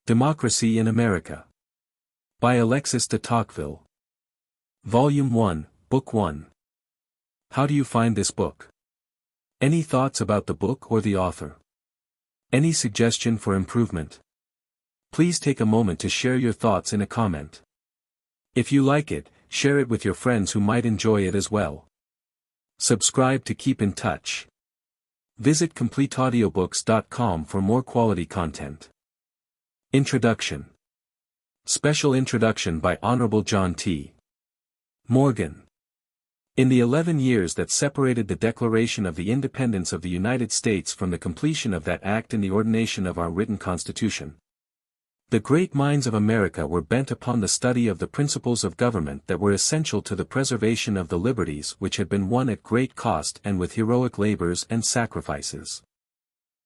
Democracy in America. By Alexis de Tocqueville. Volume 1, Book 1. How do you find this book? Any thoughts about the book or the author? Any suggestion for improvement? Please take a moment to share your thoughts in a comment. If you like it, share it with your friends who might enjoy it as well. Subscribe to keep in touch. Visit completeaudiobooks.com for more quality content. Introduction. Special introduction by Honorable John T. Morgan. In the 11 years that separated the Declaration of the Independence of the United States from the completion of that act in the ordination of our written Constitution, the great minds of America were bent upon the study of the principles of government that were essential to the preservation of the liberties which had been won at great cost and with heroic labors and sacrifices.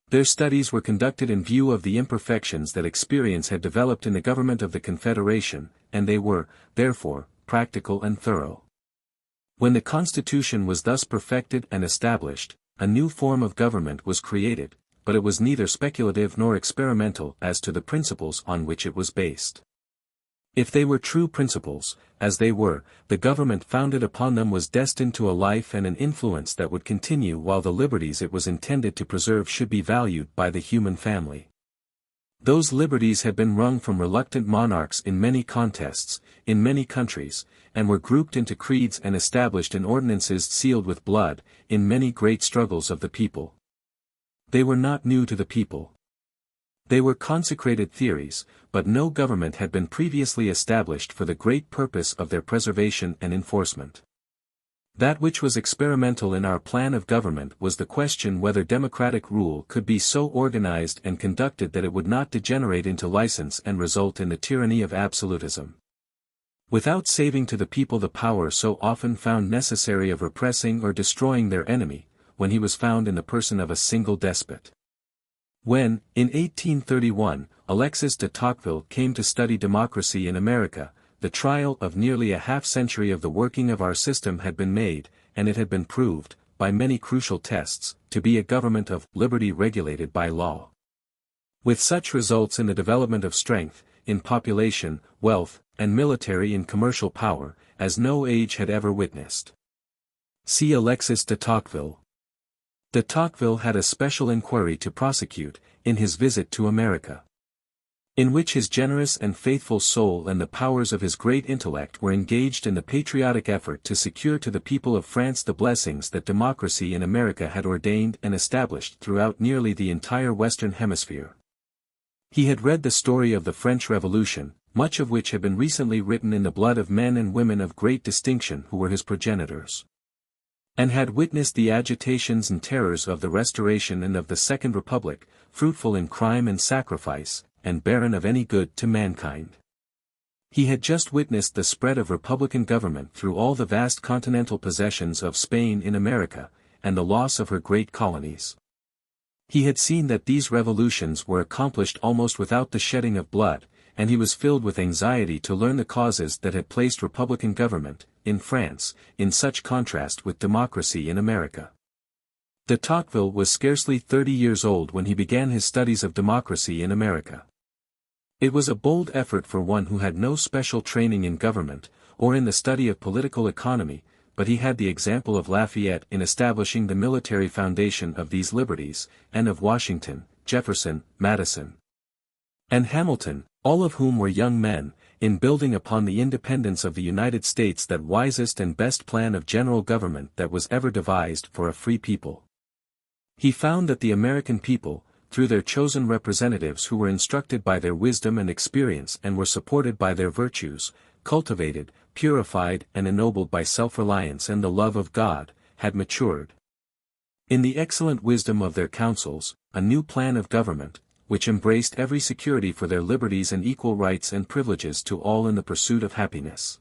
Their studies were conducted in view of the imperfections that experience had developed in the government of the Confederation, and they were, therefore, practical and thorough. When the Constitution was thus perfected and established, a new form of government was created, but it was neither speculative nor experimental as to the principles on which it was based. If they were true principles, as they were, the government founded upon them was destined to a life and an influence that would continue while the liberties it was intended to preserve should be valued by the human family. Those liberties had been wrung from reluctant monarchs in many contests, in many countries, and were grouped into creeds and established in ordinances sealed with blood, in many great struggles of the people. They were not new to the people. They were consecrated theories, but no government had been previously established for the great purpose of their preservation and enforcement. That which was experimental in our plan of government was the question whether democratic rule could be so organized and conducted that it would not degenerate into license and result in the tyranny of absolutism. Without saving to the people the power so often found necessary of repressing or destroying their enemy, when he was found in the person of a single despot. When, in 1831, Alexis de Tocqueville came to study democracy in America, the trial of nearly a half-century of the working of our system had been made, and it had been proved, by many crucial tests, to be a government of liberty regulated by law. With such results in the development of strength, in population, wealth, and military and commercial power, as no age had ever witnessed. See Alexis de Tocqueville. De Tocqueville had a special inquiry to prosecute, in his visit to America, in which his generous and faithful soul and the powers of his great intellect were engaged in the patriotic effort to secure to the people of France the blessings that democracy in America had ordained and established throughout nearly the entire Western Hemisphere. He had read the story of the French Revolution, much of which had been recently written in the blood of men and women of great distinction who were his progenitors, and had witnessed the agitations and terrors of the Restoration and of the Second Republic, fruitful in crime and sacrifice, and barren of any good to mankind. He had just witnessed the spread of republican government through all the vast continental possessions of Spain in America, and the loss of her great colonies. He had seen that these revolutions were accomplished almost without the shedding of blood, and he was filled with anxiety to learn the causes that had placed republican government, in France, in such contrast with democracy in America. De Tocqueville was scarcely 30 years old when he began his studies of democracy in America. It was a bold effort for one who had no special training in government, or in the study of political economy, but he had the example of Lafayette in establishing the military foundation of these liberties, and of Washington, Jefferson, Madison, and Hamilton, all of whom were young men, in building upon the independence of the United States that wisest and best plan of general government that was ever devised for a free people. He found that the American people, through their chosen representatives who were instructed by their wisdom and experience and were supported by their virtues, cultivated, purified and ennobled by self-reliance and the love of God, had matured, in the excellent wisdom of their councils, a new plan of government, which embraced every security for their liberties and equal rights and privileges to all in the pursuit of happiness.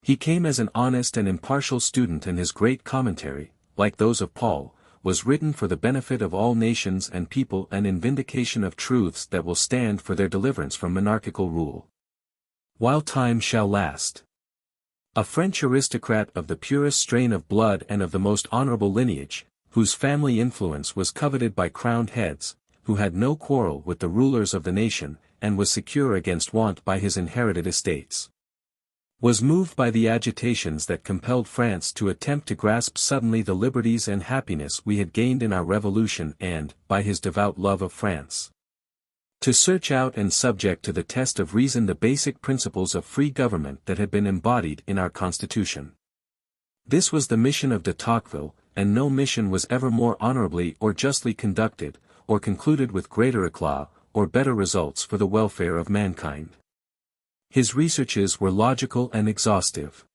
He came as an honest and impartial student, and his great commentary, like those of Paul, was written for the benefit of all nations and people and in vindication of truths that will stand for their deliverance from monarchical rule, while time shall last. A French aristocrat of the purest strain of blood and of the most honorable lineage, whose family influence was coveted by crowned heads, who had no quarrel with the rulers of the nation, and was secure against want by his inherited estates. Was moved by the agitations that compelled France to attempt to grasp suddenly the liberties and happiness we had gained in our revolution and, by his devout love of France, to search out and subject to the test of reason the basic principles of free government that had been embodied in our Constitution. This was the mission of de Tocqueville, and no mission was ever more honorably or justly conducted, or concluded with greater éclat, or better results for the welfare of mankind. His researches were logical and exhaustive.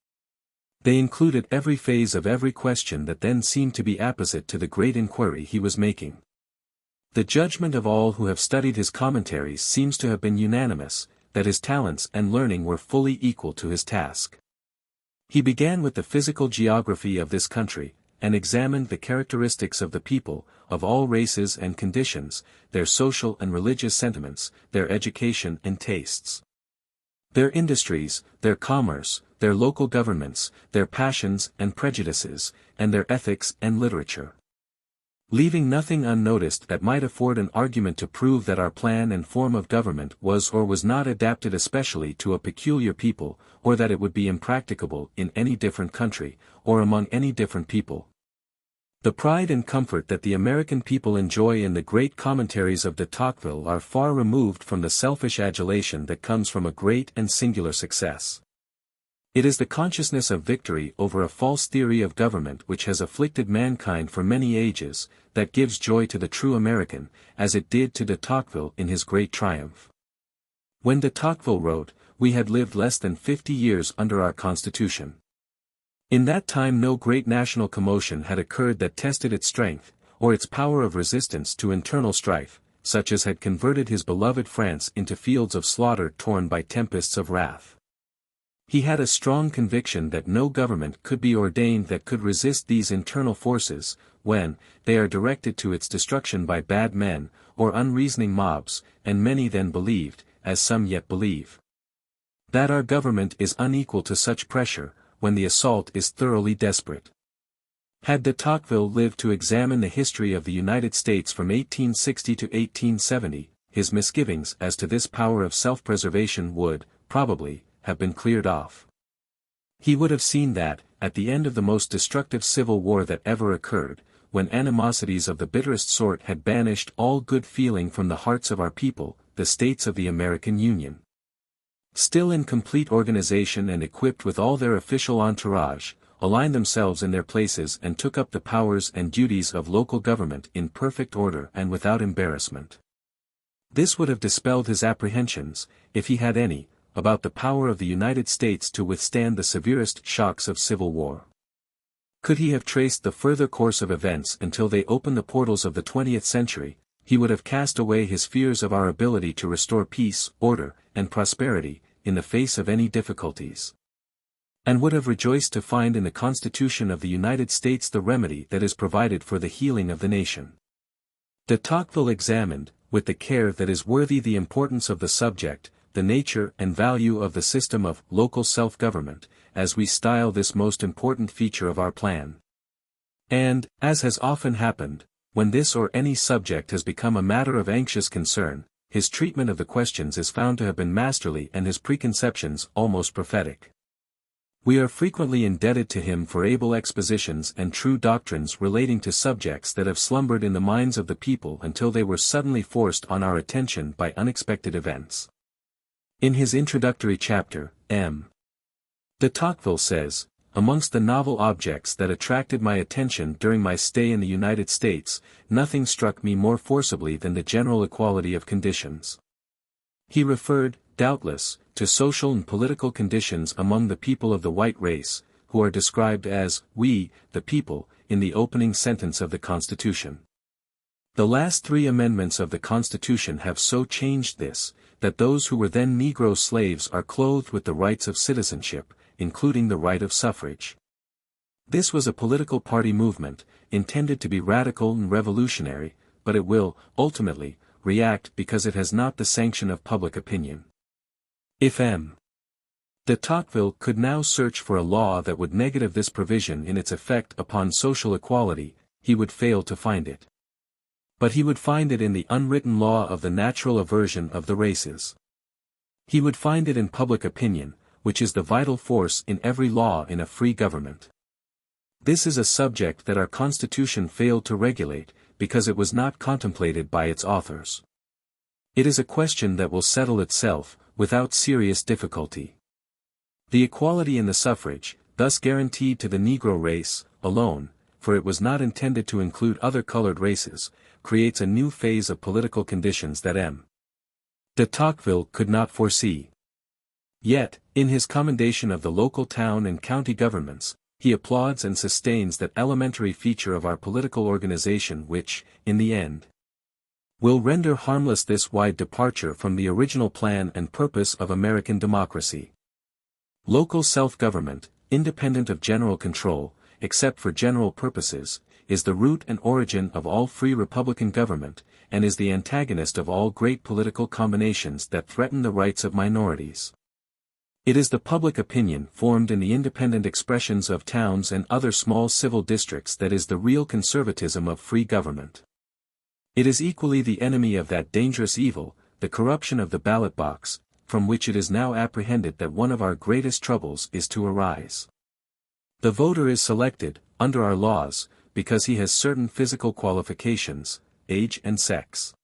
They included every phase of every question that then seemed to be apposite to the great inquiry he was making. The judgment of all who have studied his commentaries seems to have been unanimous, that his talents and learning were fully equal to his task. He began with the physical geography of this country, and examined the characteristics of the people, of all races and conditions, their social and religious sentiments, their education and tastes, their industries, their commerce, their local governments, their passions and prejudices, and their ethics and literature, leaving nothing unnoticed that might afford an argument to prove that our plan and form of government was or was not adapted especially to a peculiar people, or that it would be impracticable in any different country, or among any different people. The pride and comfort that the American people enjoy in the great commentaries of de Tocqueville are far removed from the selfish adulation that comes from a great and singular success. It is the consciousness of victory over a false theory of government which has afflicted mankind for many ages, that gives joy to the true American, as it did to de Tocqueville in his great triumph. When de Tocqueville wrote, we had lived less than 50 years under our Constitution. In that time no great national commotion had occurred that tested its strength, or its power of resistance to internal strife, such as had converted his beloved France into fields of slaughter torn by tempests of wrath. He had a strong conviction that no government could be ordained that could resist these internal forces, when they are directed to its destruction by bad men, or unreasoning mobs, and many then believed, as some yet believe, that our government is unequal to such pressure, when the assault is thoroughly desperate. Had de Tocqueville lived to examine the history of the United States from 1860 to 1870, his misgivings as to this power of self-preservation would, probably, have been cleared off. He would have seen that, at the end of the most destructive civil war that ever occurred, when animosities of the bitterest sort had banished all good feeling from the hearts of our people, the states of the American Union, still in complete organization and equipped with all their official entourage, aligned themselves in their places and took up the powers and duties of local government in perfect order and without embarrassment. This would have dispelled his apprehensions, if he had any, about the power of the United States to withstand the severest shocks of civil war. Could he have traced the further course of events until they opened the portals of the 20th century, he would have cast away his fears of our ability to restore peace, order, and prosperity, in the face of any difficulties, and would have rejoiced to find in the Constitution of the United States the remedy that is provided for the healing of the nation. De Tocqueville examined, with the care that is worthy the importance of the subject, the nature and value of the system of local self-government, as we style this most important feature of our plan. And, as has often happened, when this or any subject has become a matter of anxious concern, his treatment of the questions is found to have been masterly and his preconceptions almost prophetic. We are frequently indebted to him for able expositions and true doctrines relating to subjects that have slumbered in the minds of the people until they were suddenly forced on our attention by unexpected events. In his introductory chapter, M. de Tocqueville says, amongst the novel objects that attracted my attention during my stay in the United States, nothing struck me more forcibly than the general equality of conditions. He referred, doubtless, to social and political conditions among the people of the white race, who are described as, we, the people, in the opening sentence of the Constitution. The last 3 amendments of the Constitution have so changed this, that those who were then Negro slaves are clothed with the rights of citizenship, including the right of suffrage. This was a political party movement, intended to be radical and revolutionary, but it will, ultimately, react because it has not the sanction of public opinion. If M. de Tocqueville could now search for a law that would negative this provision in its effect upon social equality, he would fail to find it. But he would find it in the unwritten law of the natural aversion of the races. He would find it in public opinion, which is the vital force in every law in a free government. This is a subject that our Constitution failed to regulate, because it was not contemplated by its authors. It is a question that will settle itself, without serious difficulty. The equality in the suffrage, thus guaranteed to the Negro race, alone, for it was not intended to include other colored races, creates a new phase of political conditions that M. de Tocqueville could not foresee. Yet, in his commendation of the local town and county governments, he applauds and sustains that elementary feature of our political organization which, in the end, will render harmless this wide departure from the original plan and purpose of American democracy. Local self-government, independent of general control, except for general purposes, is the root and origin of all free republican government, and is the antagonist of all great political combinations that threaten the rights of minorities. It is the public opinion formed in the independent expressions of towns and other small civil districts that is the real conservatism of free government. It is equally the enemy of that dangerous evil, the corruption of the ballot box, from which it is now apprehended that one of our greatest troubles is to arise. The voter is selected, under our laws, because he has certain physical qualifications, age and sex.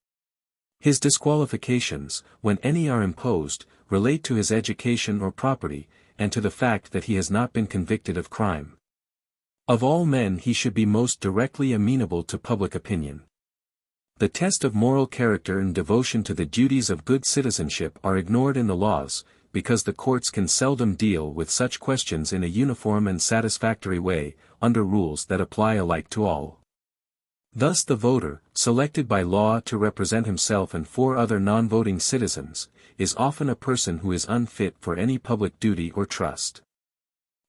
His disqualifications, when any are imposed, relate to his education or property, and to the fact that he has not been convicted of crime. Of all men he should be most directly amenable to public opinion. The test of moral character and devotion to the duties of good citizenship are ignored in the laws, because the courts can seldom deal with such questions in a uniform and satisfactory way, under rules that apply alike to all. Thus the voter, selected by law to represent himself and 4 other non-voting citizens, is often a person who is unfit for any public duty or trust.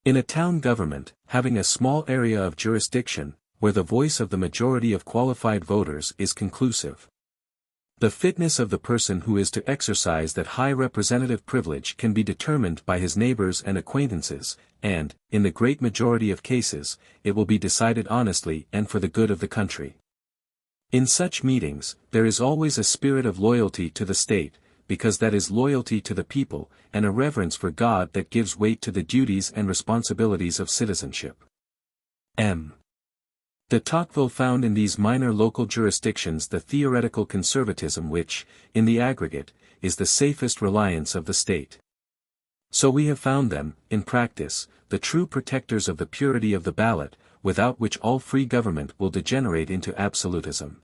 In a town government, having a small area of jurisdiction, where the voice of the majority of qualified voters is conclusive, the fitness of the person who is to exercise that high representative privilege can be determined by his neighbors and acquaintances, and, in the great majority of cases, it will be decided honestly and for the good of the country. In such meetings, there is always a spirit of loyalty to the state, because that is loyalty to the people, and a reverence for God that gives weight to the duties and responsibilities of citizenship. M. de Tocqueville found in these minor local jurisdictions the theoretical conservatism which, in the aggregate, is the safest reliance of the state. So we have found them, in practice, the true protectors of the purity of the ballot, without which all free government will degenerate into absolutism.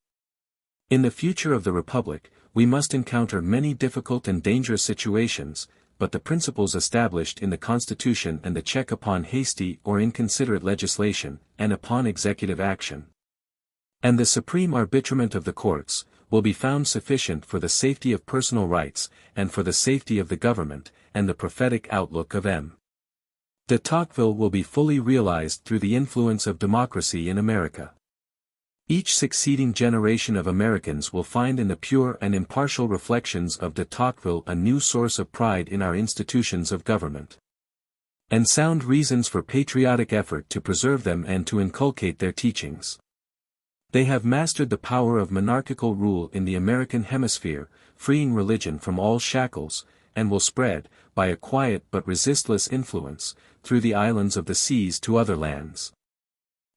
In the future of the Republic, we must encounter many difficult and dangerous situations, but the principles established in the Constitution and the check upon hasty or inconsiderate legislation, and upon executive action, and the supreme arbitrament of the courts, will be found sufficient for the safety of personal rights, and for the safety of the government, and the prophetic outlook of M. de Tocqueville will be fully realized through the influence of democracy in America. Each succeeding generation of Americans will find in the pure and impartial reflections of de Tocqueville a new source of pride in our institutions of government, and sound reasons for patriotic effort to preserve them and to inculcate their teachings. They have mastered the power of monarchical rule in the American hemisphere, freeing religion from all shackles, and will spread, by a quiet but resistless influence, through the islands of the seas to other lands,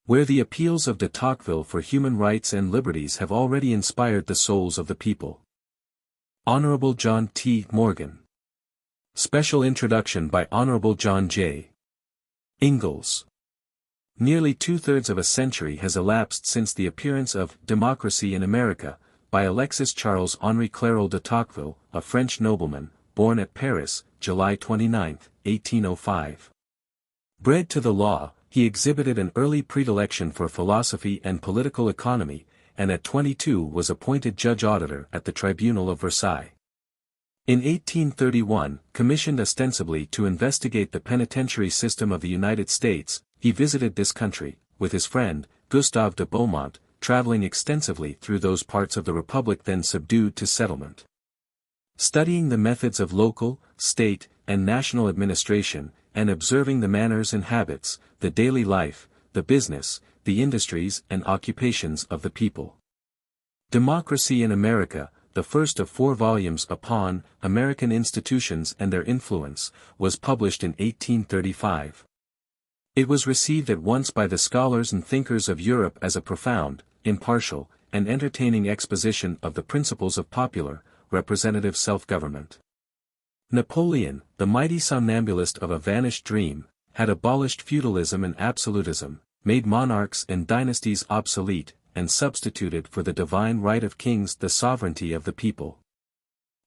where the appeals of de Tocqueville for human rights and liberties have already inspired the souls of the people. Honorable John T. Morgan. Special introduction by Honorable John J. Ingalls. Nearly 2/3 of a century has elapsed since the appearance of Democracy in America, by Alexis Charles Henri Clairol de Tocqueville, a French nobleman, born at Paris, July 29, 1805. Bred to the law, he exhibited an early predilection for philosophy and political economy, and at 22 was appointed judge-auditor at the Tribunal of Versailles. In 1831, commissioned ostensibly to investigate the penitentiary system of the United States, he visited this country, with his friend, Gustave de Beaumont, traveling extensively through those parts of the Republic then subdued to settlement. Studying the methods of local, state, and national administration, and observing the manners and habits, the daily life, the business, the industries and occupations of the people. Democracy in America, the first of 4 volumes upon American institutions and their influence, was published in 1835. It was received at once by the scholars and thinkers of Europe as a profound, impartial, and entertaining exposition of the principles of popular, representative self-government. Napoleon, the mighty somnambulist of a vanished dream, had abolished feudalism and absolutism, made monarchs and dynasties obsolete, and substituted for the divine right of kings the sovereignty of the people.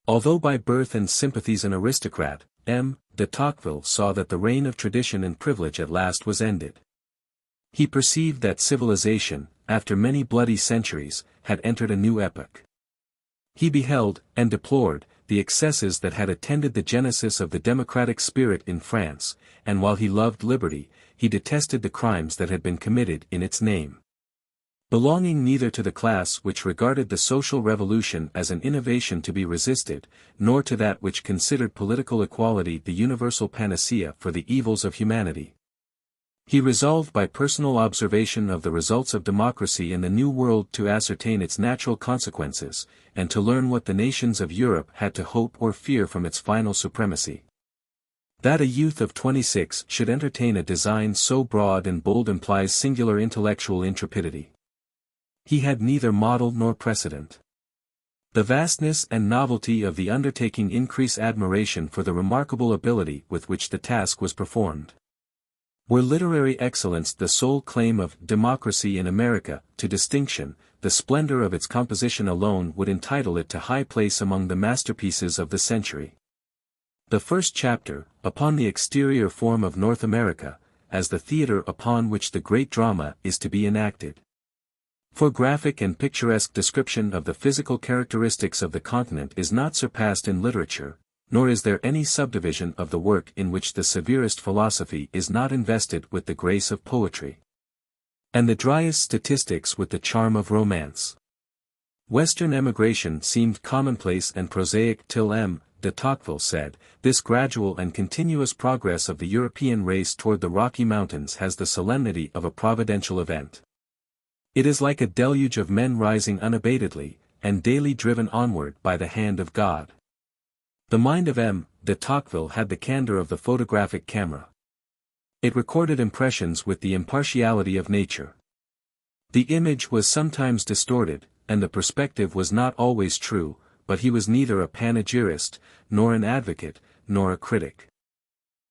Although by birth and sympathies an aristocrat, M. de Tocqueville saw that the reign of tradition and privilege at last was ended. He perceived that civilization, after many bloody centuries, had entered a new epoch. He beheld, and deplored, the excesses that had attended the genesis of the democratic spirit in France, and while he loved liberty, he detested the crimes that had been committed in its name. Belonging neither to the class which regarded the social revolution as an innovation to be resisted, nor to that which considered political equality the universal panacea for the evils of humanity, he resolved by personal observation of the results of democracy in the New World to ascertain its natural consequences, and to learn what the nations of Europe had to hope or fear from its final supremacy. That a youth of 26 should entertain a design so broad and bold implies singular intellectual intrepidity. He had neither model nor precedent. The vastness and novelty of the undertaking increase admiration for the remarkable ability with which the task was performed. Were literary excellence the sole claim of democracy in America to distinction, the splendor of its composition alone would entitle it to high place among the masterpieces of the century. The first chapter, upon the exterior form of North America, as the theater upon which the great drama is to be enacted. For graphic and picturesque description of the physical characteristics of the continent is not surpassed in literature, nor is there any subdivision of the work in which the severest philosophy is not invested with the grace of poetry, and the driest statistics with the charm of romance. Western emigration seemed commonplace and prosaic till M. de Tocqueville said, "This gradual and continuous progress of the European race toward the Rocky Mountains has the solemnity of a providential event. It is like a deluge of men rising unabatedly, and daily driven onward by the hand of God." The mind of M. de Tocqueville had the candor of the photographic camera. It recorded impressions with the impartiality of nature. The image was sometimes distorted, and the perspective was not always true, but he was neither a panegyrist, nor an advocate, nor a critic.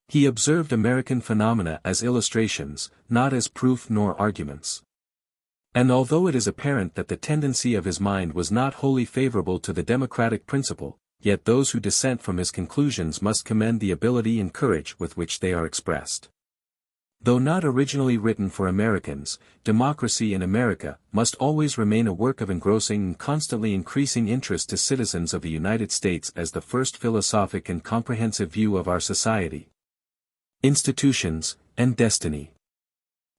He observed American phenomena as illustrations, not as proof nor arguments. And although it is apparent that the tendency of his mind was not wholly favorable to the democratic principle, yet those who dissent from his conclusions must commend the ability and courage with which they are expressed. Though not originally written for Americans, Democracy in America must always remain a work of engrossing and constantly increasing interest to citizens of the United States as the first philosophic and comprehensive view of our society, institutions, and destiny.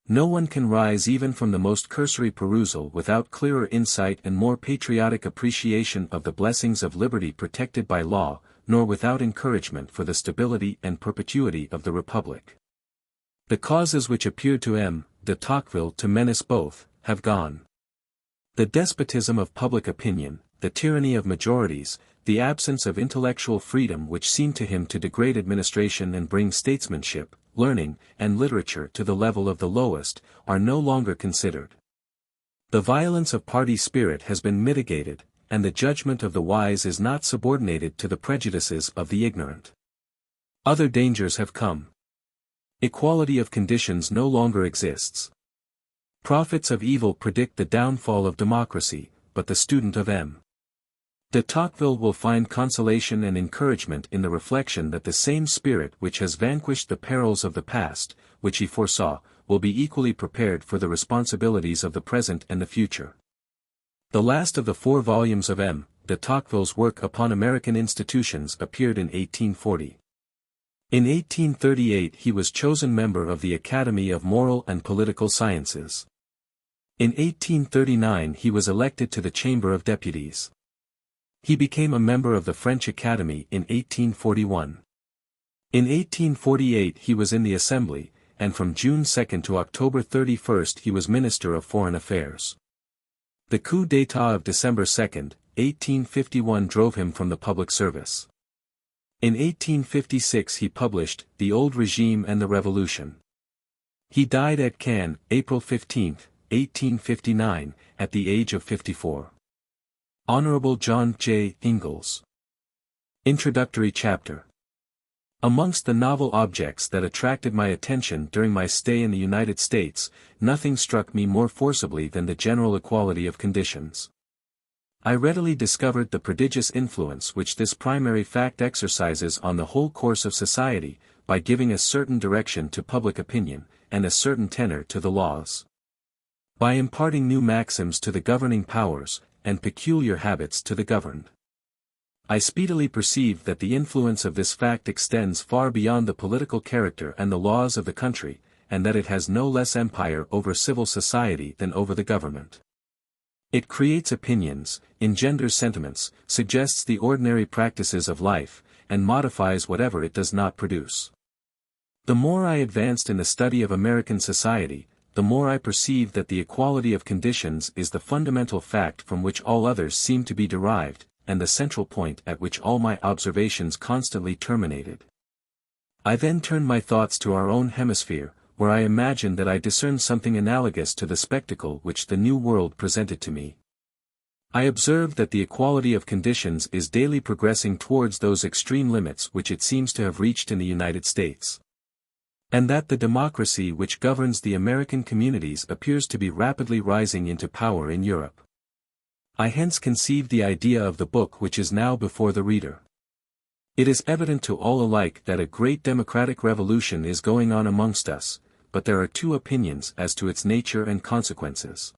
No one can rise even from the most cursory perusal without clearer insight and more patriotic appreciation of the blessings of liberty protected by law, nor without encouragement for the stability and perpetuity of the Republic. The causes which appeared to M. de Tocqueville to menace both, have gone. The despotism of public opinion, the tyranny of majorities, the absence of intellectual freedom which seemed to him to degrade administration and bring statesmanship, learning, and literature to the level of the lowest, are no longer considered. The violence of party spirit has been mitigated, and the judgment of the wise is not subordinated to the prejudices of the ignorant. Other dangers have come. Equality of conditions no longer exists. Prophets of evil predict the downfall of democracy, but the student of M. de Tocqueville will find consolation and encouragement in the reflection that the same spirit which has vanquished the perils of the past, which he foresaw, will be equally prepared for the responsibilities of the present and the future. The last of the 4 volumes of M. de Tocqueville's work upon American institutions appeared in 1840. In 1838 he was chosen member of the Academy of Moral and Political Sciences. In 1839 he was elected to the Chamber of Deputies. He became a member of the French Academy in 1841. In 1848 he was in the Assembly, and from June 2 to October 31 he was Minister of Foreign Affairs. The coup d'état of December 2, 1851 drove him from the public service. In 1856 he published The Old Regime and the Revolution. He died at Cannes, April 15, 1859, at the age of 54. Honorable John J. Ingalls. Introductory Chapter. Amongst the novel objects that attracted my attention during my stay in the United States, nothing struck me more forcibly than the general equality of conditions. I readily discovered the prodigious influence which this primary fact exercises on the whole course of society, by giving a certain direction to public opinion, and a certain tenor to the laws. By imparting new maxims to the governing powers, and peculiar habits to the governed. I speedily perceived that the influence of this fact extends far beyond the political character and the laws of the country, and that it has no less empire over civil society than over the government. It creates opinions, engenders sentiments, suggests the ordinary practices of life, and modifies whatever it does not produce. The more I advanced in the study of American society, the more I perceived that the equality of conditions is the fundamental fact from which all others seem to be derived, and the central point at which all my observations constantly terminated. I then turned my thoughts to our own hemisphere, where I imagined that I discerned something analogous to the spectacle which the New World presented to me. I observed that the equality of conditions is daily progressing towards those extreme limits which it seems to have reached in the United States. And that the democracy which governs the American communities appears to be rapidly rising into power in Europe. I hence conceived the idea of the book which is now before the reader. It is evident to all alike that a great democratic revolution is going on amongst us, but there are two opinions as to its nature and consequences.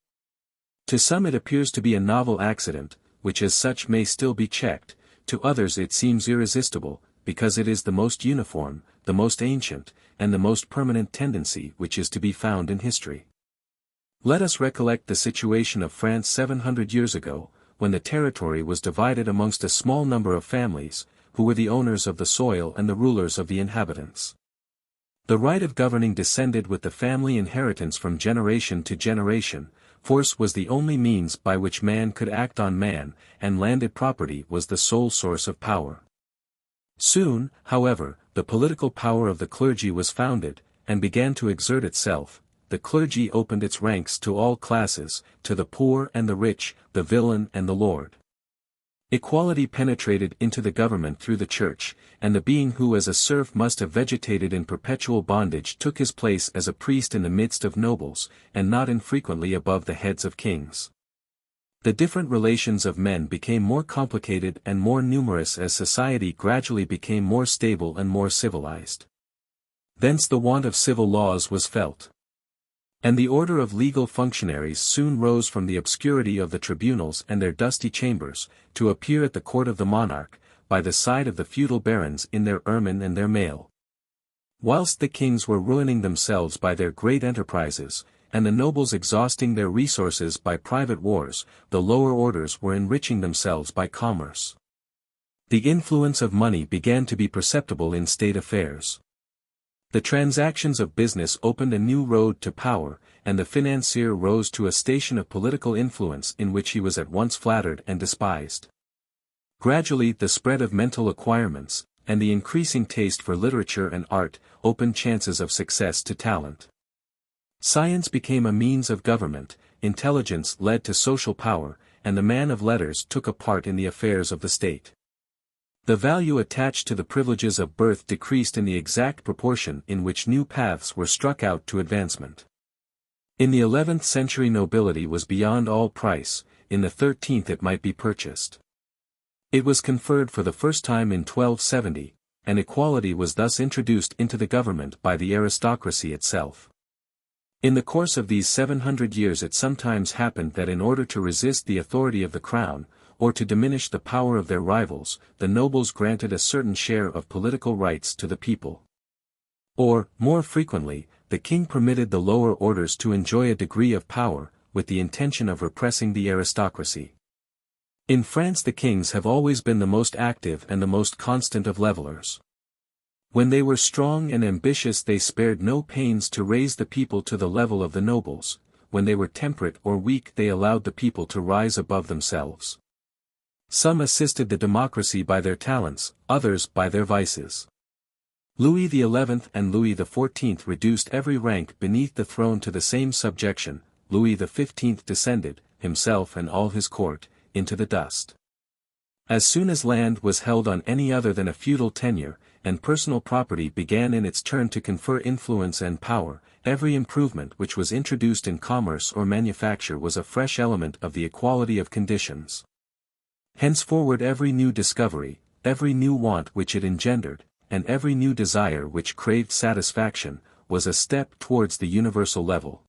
To some it appears to be a novel accident, which as such may still be checked, to others it seems irresistible, because it is the most uniform, the most ancient, and the most permanent tendency which is to be found in history. Let us recollect the situation of France 700 years ago, when the territory was divided amongst a small number of families, who were the owners of the soil and the rulers of the inhabitants. The right of governing descended with the family inheritance from generation to generation, force was the only means by which man could act on man, and landed property was the sole source of power. Soon, however, the political power of the clergy was founded, and began to exert itself. The clergy opened its ranks to all classes, to the poor and the rich, the villain and the lord. Equality penetrated into the government through the church, and the being who as a serf must have vegetated in perpetual bondage took his place as a priest in the midst of nobles, and not infrequently above the heads of kings. The different relations of men became more complicated and more numerous as society gradually became more stable and more civilized. Thence the want of civil laws was felt. And the order of legal functionaries soon rose from the obscurity of the tribunals and their dusty chambers, to appear at the court of the monarch, by the side of the feudal barons in their ermine and their mail. Whilst the kings were ruining themselves by their great enterprises, and the nobles exhausting their resources by private wars, the lower orders were enriching themselves by commerce. The influence of money began to be perceptible in state affairs. The transactions of business opened a new road to power, and the financier rose to a station of political influence in which he was at once flattered and despised. Gradually the spread of mental acquirements, and the increasing taste for literature and art, opened chances of success to talent. Science became a means of government, intelligence led to social power, and the man of letters took a part in the affairs of the state. The value attached to the privileges of birth decreased in the exact proportion in which new paths were struck out to advancement. In the 11th century nobility was beyond all price, in the 13th it might be purchased. It was conferred for the first time in 1270, and equality was thus introduced into the government by the aristocracy itself. In the course of these 700 years it sometimes happened that in order to resist the authority of the crown, or to diminish the power of their rivals, the nobles granted a certain share of political rights to the people. Or, more frequently, the king permitted the lower orders to enjoy a degree of power, with the intention of repressing the aristocracy. In France the kings have always been the most active and the most constant of levelers. When they were strong and ambitious they spared no pains to raise the people to the level of the nobles. when they were temperate or weak they allowed the people to rise above themselves. Some assisted the democracy by their talents, others by their vices. Louis XI and Louis XIV reduced every rank beneath the throne to the same subjection. Louis XV descended, himself and all his court, into the dust. As soon as land was held on any other than a feudal tenure, and personal property began in its turn to confer influence and power, every improvement which was introduced in commerce or manufacture was a fresh element of the equality of conditions. Henceforward every new discovery, every new want which it engendered, and every new desire which craved satisfaction, was a step towards the universal level.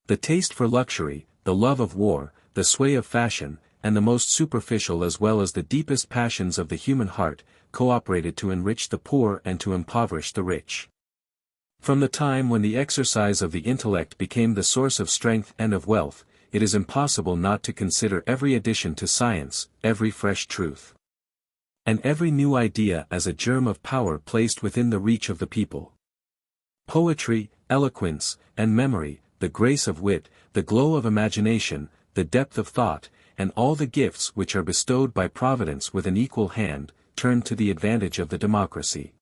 The taste for luxury, the love of war, the sway of fashion, and the most superficial as well as the deepest passions of the human heart, cooperated to enrich the poor and to impoverish the rich. From the time when the exercise of the intellect became the source of strength and of wealth, it is impossible not to consider every addition to science, every fresh truth, and every new idea as a germ of power placed within the reach of the people. Poetry, eloquence, and memory, the grace of wit, the glow of imagination, the depth of thought, and all the gifts which are bestowed by Providence with an equal hand, turned to the advantage of the democracy.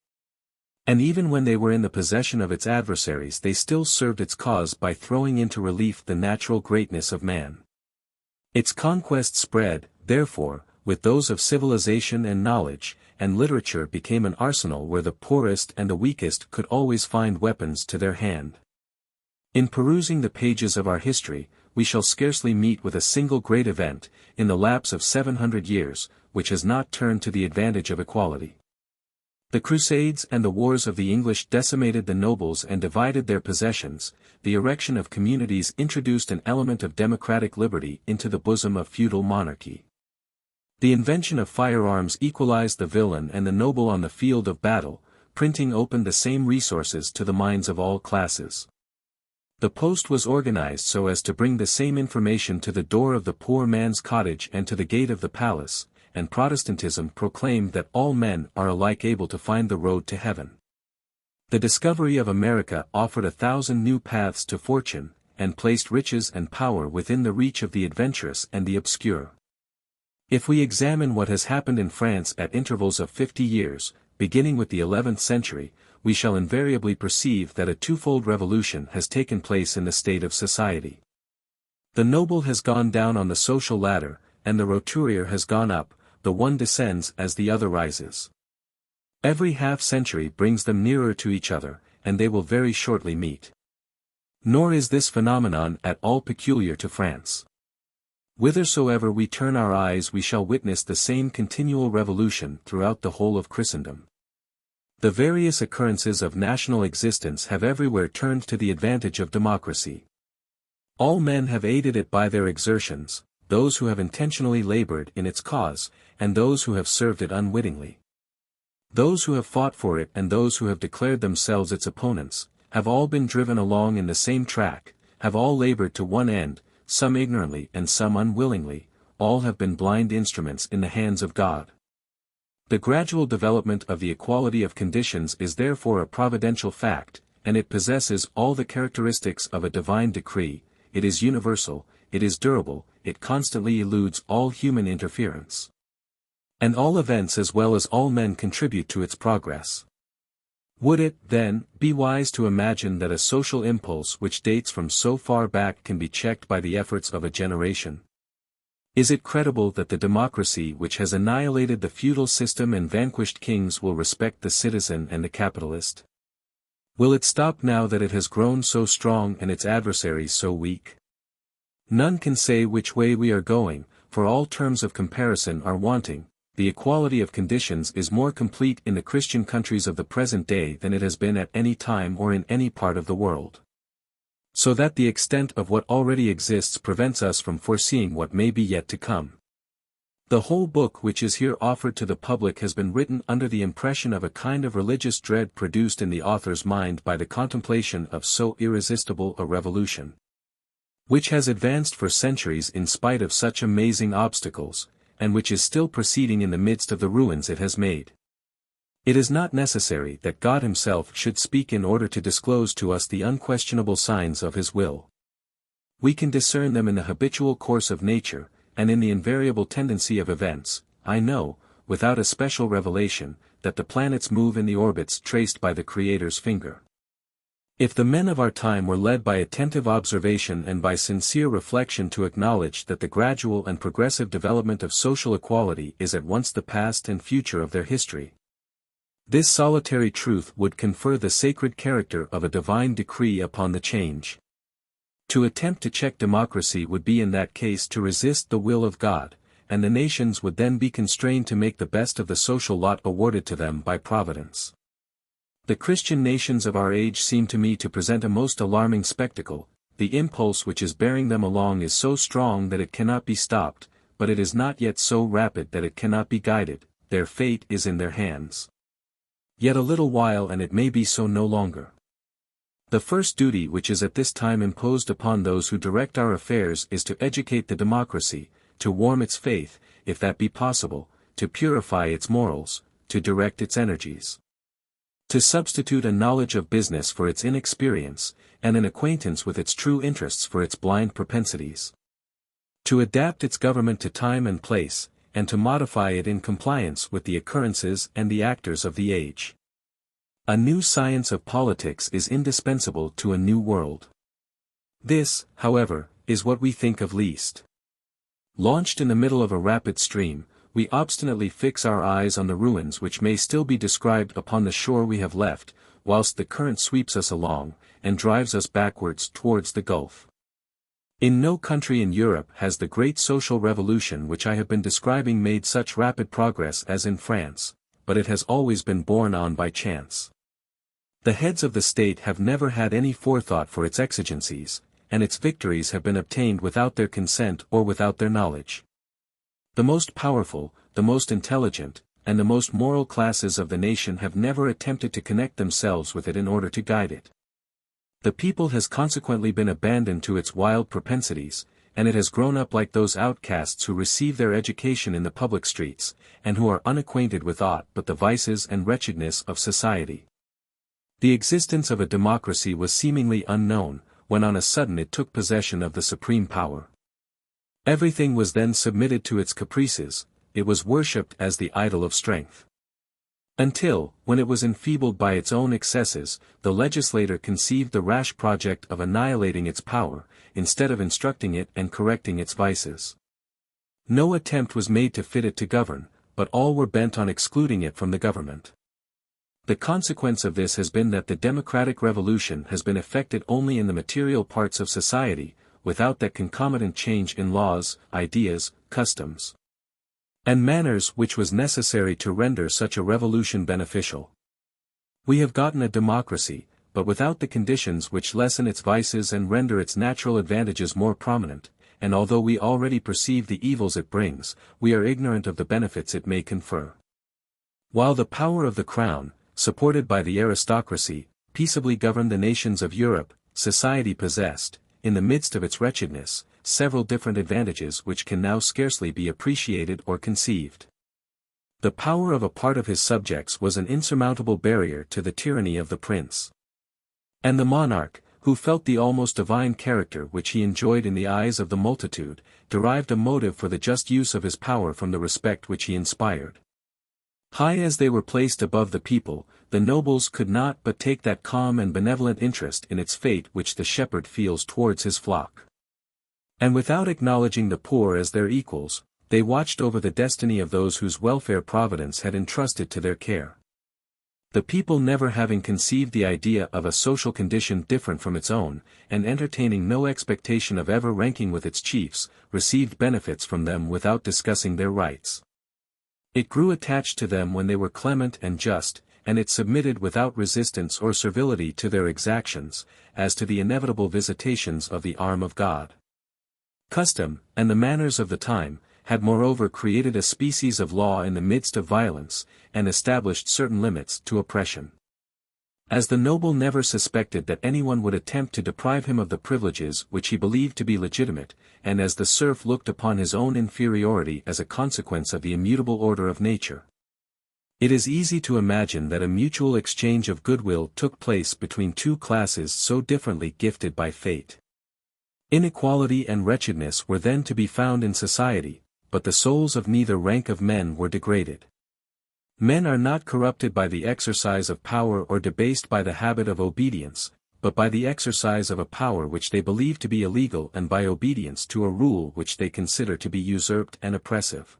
And even when they were in the possession of its adversaries they still served its cause by throwing into relief the natural greatness of man. Its conquest spread, therefore, with those of civilization and knowledge, and literature became an arsenal where the poorest and the weakest could always find weapons to their hand. In perusing the pages of our history, we shall scarcely meet with a single great event, in the lapse of 700 years, which has not turned to the advantage of equality. The Crusades and the wars of the English decimated the nobles and divided their possessions. The erection of communities introduced an element of democratic liberty into the bosom of feudal monarchy. The invention of firearms equalized the villain and the noble on the field of battle. Printing opened the same resources to the minds of all classes. The post was organized so as to bring the same information to the door of the poor man's cottage and to the gate of the palace, and Protestantism proclaimed that all men are alike able to find the road to heaven. The discovery of America offered 1,000 new paths to fortune, and placed riches and power within the reach of the adventurous and the obscure. If we examine what has happened in France at intervals of 50 years, beginning with the 11th century, we shall invariably perceive that a twofold revolution has taken place in the state of society. The noble has gone down on the social ladder, and the roturier has gone up, the one descends as the other rises. Every half-century brings them nearer to each other, and they will very shortly meet. Nor is this phenomenon at all peculiar to France. Whithersoever we turn our eyes we shall witness the same continual revolution throughout the whole of Christendom. The various occurrences of national existence have everywhere turned to the advantage of democracy. All men have aided it by their exertions, those who have intentionally labored in its cause, and those who have served it unwittingly. Those who have fought for it and those who have declared themselves its opponents, have all been driven along in the same track, have all labored to one end, some ignorantly and some unwillingly, all have been blind instruments in the hands of God. The gradual development of the equality of conditions is therefore a providential fact, and it possesses all the characteristics of a divine decree. It is universal, it is durable, it constantly eludes all human interference. And all events as well as all men contribute to its progress. Would it, then, be wise to imagine that a social impulse which dates from so far back can be checked by the efforts of a generation? Is it credible that the democracy which has annihilated the feudal system and vanquished kings will respect the citizen and the capitalist? Will it stop now that it has grown so strong and its adversaries so weak? None can say which way we are going, for all terms of comparison are wanting. The equality of conditions is more complete in the Christian countries of the present day than it has been at any time or in any part of the world. So that the extent of what already exists prevents us from foreseeing what may be yet to come. The whole book which is here offered to the public has been written under the impression of a kind of religious dread produced in the author's mind by the contemplation of so irresistible a revolution, which has advanced for centuries in spite of such amazing obstacles, and which is still proceeding in the midst of the ruins it has made. It is not necessary that God himself should speak in order to disclose to us the unquestionable signs of his will. We can discern them in the habitual course of nature, and in the invariable tendency of events. I know, without a special revelation, that the planets move in the orbits traced by the Creator's finger. If the men of our time were led by attentive observation and by sincere reflection to acknowledge that the gradual and progressive development of social equality is at once the past and future of their history, this solitary truth would confer the sacred character of a divine decree upon the change. To attempt to check democracy would be in that case to resist the will of God, and the nations would then be constrained to make the best of the social lot awarded to them by Providence. The Christian nations of our age seem to me to present a most alarming spectacle. The impulse which is bearing them along is so strong that it cannot be stopped, but it is not yet so rapid that it cannot be guided. Their fate is in their hands. Yet a little while and it may be so no longer. The first duty which is at this time imposed upon those who direct our affairs is to educate the democracy, to warm its faith, if that be possible, to purify its morals, to direct its energies. To substitute a knowledge of business for its inexperience, and an acquaintance with its true interests for its blind propensities. To adapt its government to time and place, and to modify it in compliance with the occurrences and the actors of the age. A new science of politics is indispensable to a new world. This, however, is what we think of least. Launched in the middle of a rapid stream, we obstinately fix our eyes on the ruins which may still be described upon the shore we have left, whilst the current sweeps us along, and drives us backwards towards the gulf. In no country in Europe has the great social revolution which I have been describing made such rapid progress as in France, but it has always been borne on by chance. The heads of the state have never had any forethought for its exigencies, and its victories have been obtained without their consent or without their knowledge. The most powerful, the most intelligent, and the most moral classes of the nation have never attempted to connect themselves with it in order to guide it. The people has consequently been abandoned to its wild propensities, and it has grown up like those outcasts who receive their education in the public streets, and who are unacquainted with aught but the vices and wretchedness of society. The existence of a democracy was seemingly unknown, when on a sudden it took possession of the supreme power. Everything was then submitted to its caprices, it was worshipped as the idol of strength. Until, when it was enfeebled by its own excesses, the legislator conceived the rash project of annihilating its power, instead of instructing it and correcting its vices. No attempt was made to fit it to govern, but all were bent on excluding it from the government. The consequence of this has been that the democratic revolution has been effected only in the material parts of society, without that concomitant change in laws, ideas, customs, and manners which was necessary to render such a revolution beneficial. We have gotten a democracy, but without the conditions which lessen its vices and render its natural advantages more prominent, and although we already perceive the evils it brings, we are ignorant of the benefits it may confer. While the power of the crown, supported by the aristocracy, peaceably governed the nations of Europe, society possessed, in the midst of its wretchedness, several different advantages which can now scarcely be appreciated or conceived. The power of a part of his subjects was an insurmountable barrier to the tyranny of the prince. And the monarch, who felt the almost divine character which he enjoyed in the eyes of the multitude, derived a motive for the just use of his power from the respect which he inspired. High as they were placed above the people, the nobles could not but take that calm and benevolent interest in its fate which the shepherd feels towards his flock. And without acknowledging the poor as their equals, they watched over the destiny of those whose welfare Providence had entrusted to their care. The people, never having conceived the idea of a social condition different from its own, and entertaining no expectation of ever ranking with its chiefs, received benefits from them without discussing their rights. It grew attached to them when they were clement and just, and it submitted without resistance or servility to their exactions, as to the inevitable visitations of the arm of God. Custom, and the manners of the time, had moreover created a species of law in the midst of violence, and established certain limits to oppression. As the noble never suspected that anyone would attempt to deprive him of the privileges which he believed to be legitimate, and as the serf looked upon his own inferiority as a consequence of the immutable order of nature, it is easy to imagine that a mutual exchange of goodwill took place between two classes so differently gifted by fate. Inequality and wretchedness were then to be found in society, but the souls of neither rank of men were degraded. Men are not corrupted by the exercise of power or debased by the habit of obedience, but by the exercise of a power which they believe to be illegal and by obedience to a rule which they consider to be usurped and oppressive.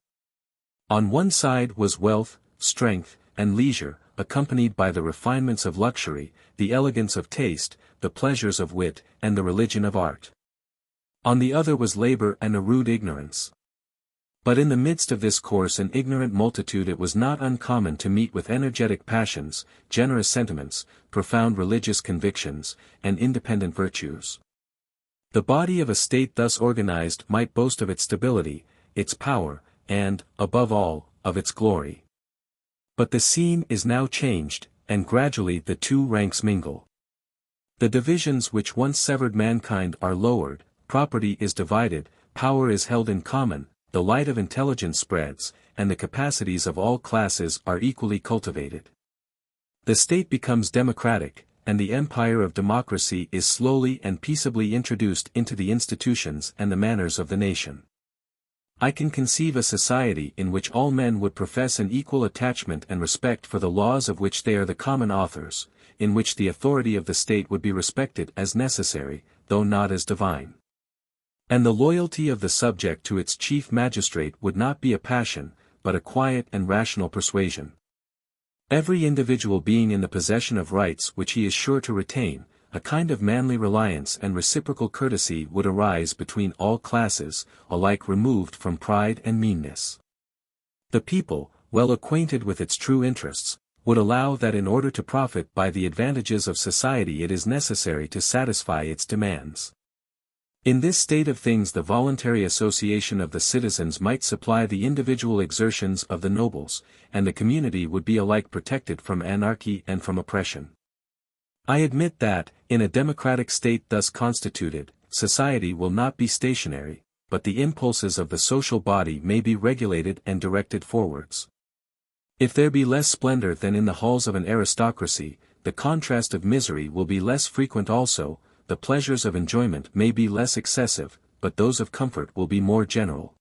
On one side was wealth, strength, and leisure, accompanied by the refinements of luxury, the elegance of taste, the pleasures of wit, and the religion of art. On the other was labor and a rude ignorance. But in the midst of this coarse and ignorant multitude it was not uncommon to meet with energetic passions, generous sentiments, profound religious convictions, and independent virtues. The body of a state thus organized might boast of its stability, its power, and, above all, of its glory. But the scene is now changed, and gradually the two ranks mingle. The divisions which once severed mankind are lowered, property is divided, power is held in common, the light of intelligence spreads, and the capacities of all classes are equally cultivated. The state becomes democratic, and the empire of democracy is slowly and peaceably introduced into the institutions and the manners of the nation. I can conceive a society in which all men would profess an equal attachment and respect for the laws of which they are the common authors, in which the authority of the state would be respected as necessary, though not as divine. And the loyalty of the subject to its chief magistrate would not be a passion, but a quiet and rational persuasion. Every individual being in the possession of rights which he is sure to retain, a kind of manly reliance and reciprocal courtesy would arise between all classes, alike removed from pride and meanness. The people, well acquainted with its true interests, would allow that in order to profit by the advantages of society it is necessary to satisfy its demands. In this state of things the voluntary association of the citizens might supply the individual exertions of the nobles, and the community would be alike protected from anarchy and from oppression. I admit that, in a democratic state thus constituted, society will not be stationary, but the impulses of the social body may be regulated and directed forwards. If there be less splendor than in the halls of an aristocracy, the contrast of misery will be less frequent also. The pleasures of enjoyment may be less excessive, but those of comfort will be more general.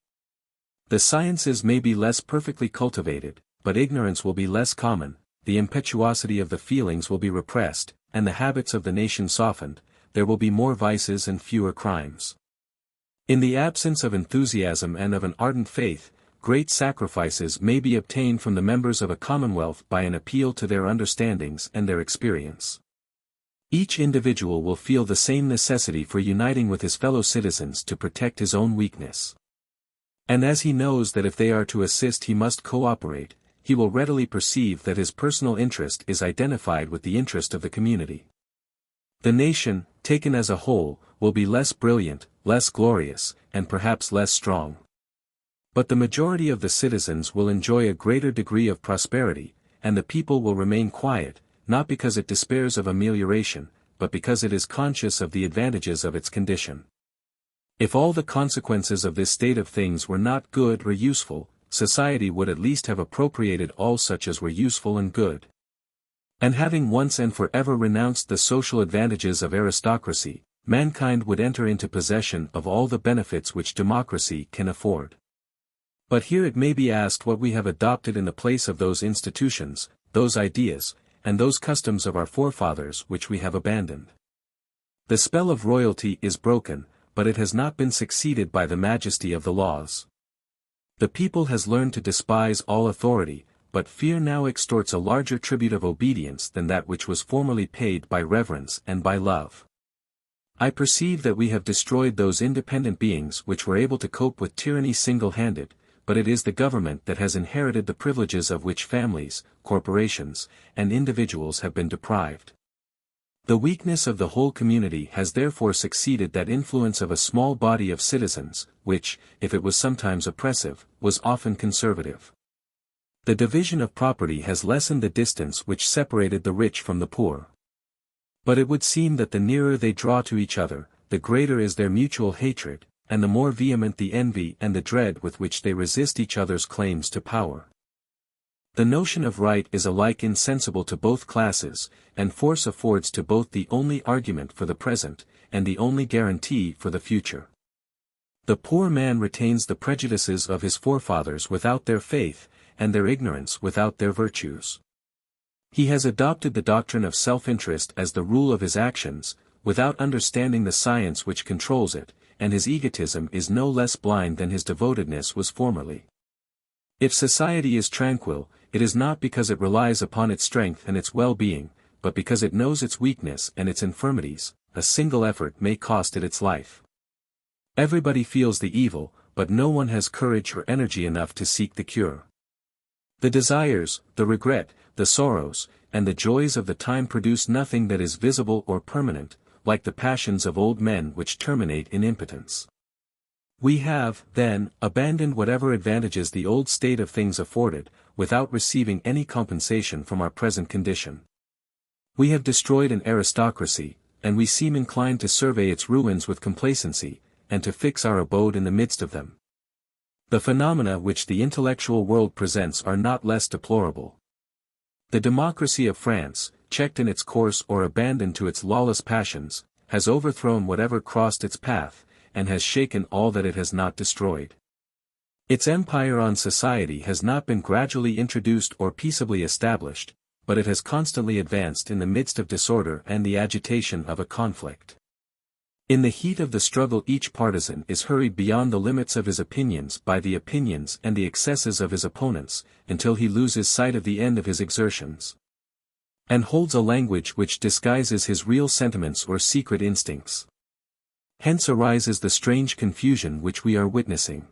The sciences may be less perfectly cultivated, but ignorance will be less common, the impetuosity of the feelings will be repressed, and the habits of the nation softened, there will be more vices and fewer crimes. In the absence of enthusiasm and of an ardent faith, great sacrifices may be obtained from the members of a commonwealth by an appeal to their understandings and their experience. Each individual will feel the same necessity for uniting with his fellow citizens to protect his own weakness. And as he knows that if they are to assist he must cooperate, he will readily perceive that his personal interest is identified with the interest of the community. The nation, taken as a whole, will be less brilliant, less glorious, and perhaps less strong. But the majority of the citizens will enjoy a greater degree of prosperity, and the people will remain quiet, not because it despairs of amelioration, but because it is conscious of the advantages of its condition. If all the consequences of this state of things were not good or useful, society would at least have appropriated all such as were useful and good. And having once and forever renounced the social advantages of aristocracy, mankind would enter into possession of all the benefits which democracy can afford. But here it may be asked what we have adopted in the place of those institutions, those ideas, and those customs of our forefathers which we have abandoned. The spell of royalty is broken, but it has not been succeeded by the majesty of the laws. The people has learned to despise all authority, but fear now extorts a larger tribute of obedience than that which was formerly paid by reverence and by love. I perceive that we have destroyed those independent beings which were able to cope with tyranny single-handed, but it is the government that has inherited the privileges of which families, corporations, and individuals have been deprived. The weakness of the whole community has therefore succeeded that influence of a small body of citizens, which, if it was sometimes oppressive, was often conservative. The division of property has lessened the distance which separated the rich from the poor. But it would seem that the nearer they draw to each other, the greater is their mutual hatred, and the more vehement the envy and the dread with which they resist each other's claims to power. The notion of right is alike insensible to both classes, and force affords to both the only argument for the present, and the only guarantee for the future. The poor man retains the prejudices of his forefathers without their faith, and their ignorance without their virtues. He has adopted the doctrine of self-interest as the rule of his actions, without understanding the science which controls it, and his egotism is no less blind than his devotedness was formerly. If society is tranquil, it is not because it relies upon its strength and its well-being, but because it knows its weakness and its infirmities. A single effort may cost it its life. Everybody feels the evil, but no one has courage or energy enough to seek the cure. The desires, the regret, the sorrows, and the joys of the time produce nothing that is visible or permanent, like the passions of old men which terminate in impotence. We have, then, abandoned whatever advantages the old state of things afforded, without receiving any compensation from our present condition. We have destroyed an aristocracy, and we seem inclined to survey its ruins with complacency, and to fix our abode in the midst of them. The phenomena which the intellectual world presents are not less deplorable. The democracy of France, checked in its course or abandoned to its lawless passions, has overthrown whatever crossed its path, and has shaken all that it has not destroyed. Its empire on society has not been gradually introduced or peaceably established, but it has constantly advanced in the midst of disorder and the agitation of a conflict. In the heat of the struggle each partisan is hurried beyond the limits of his opinions by the opinions and the excesses of his opponents, until he loses sight of the end of his exertions, and holds a language which disguises his real sentiments or secret instincts. Hence arises the strange confusion which we are witnessing.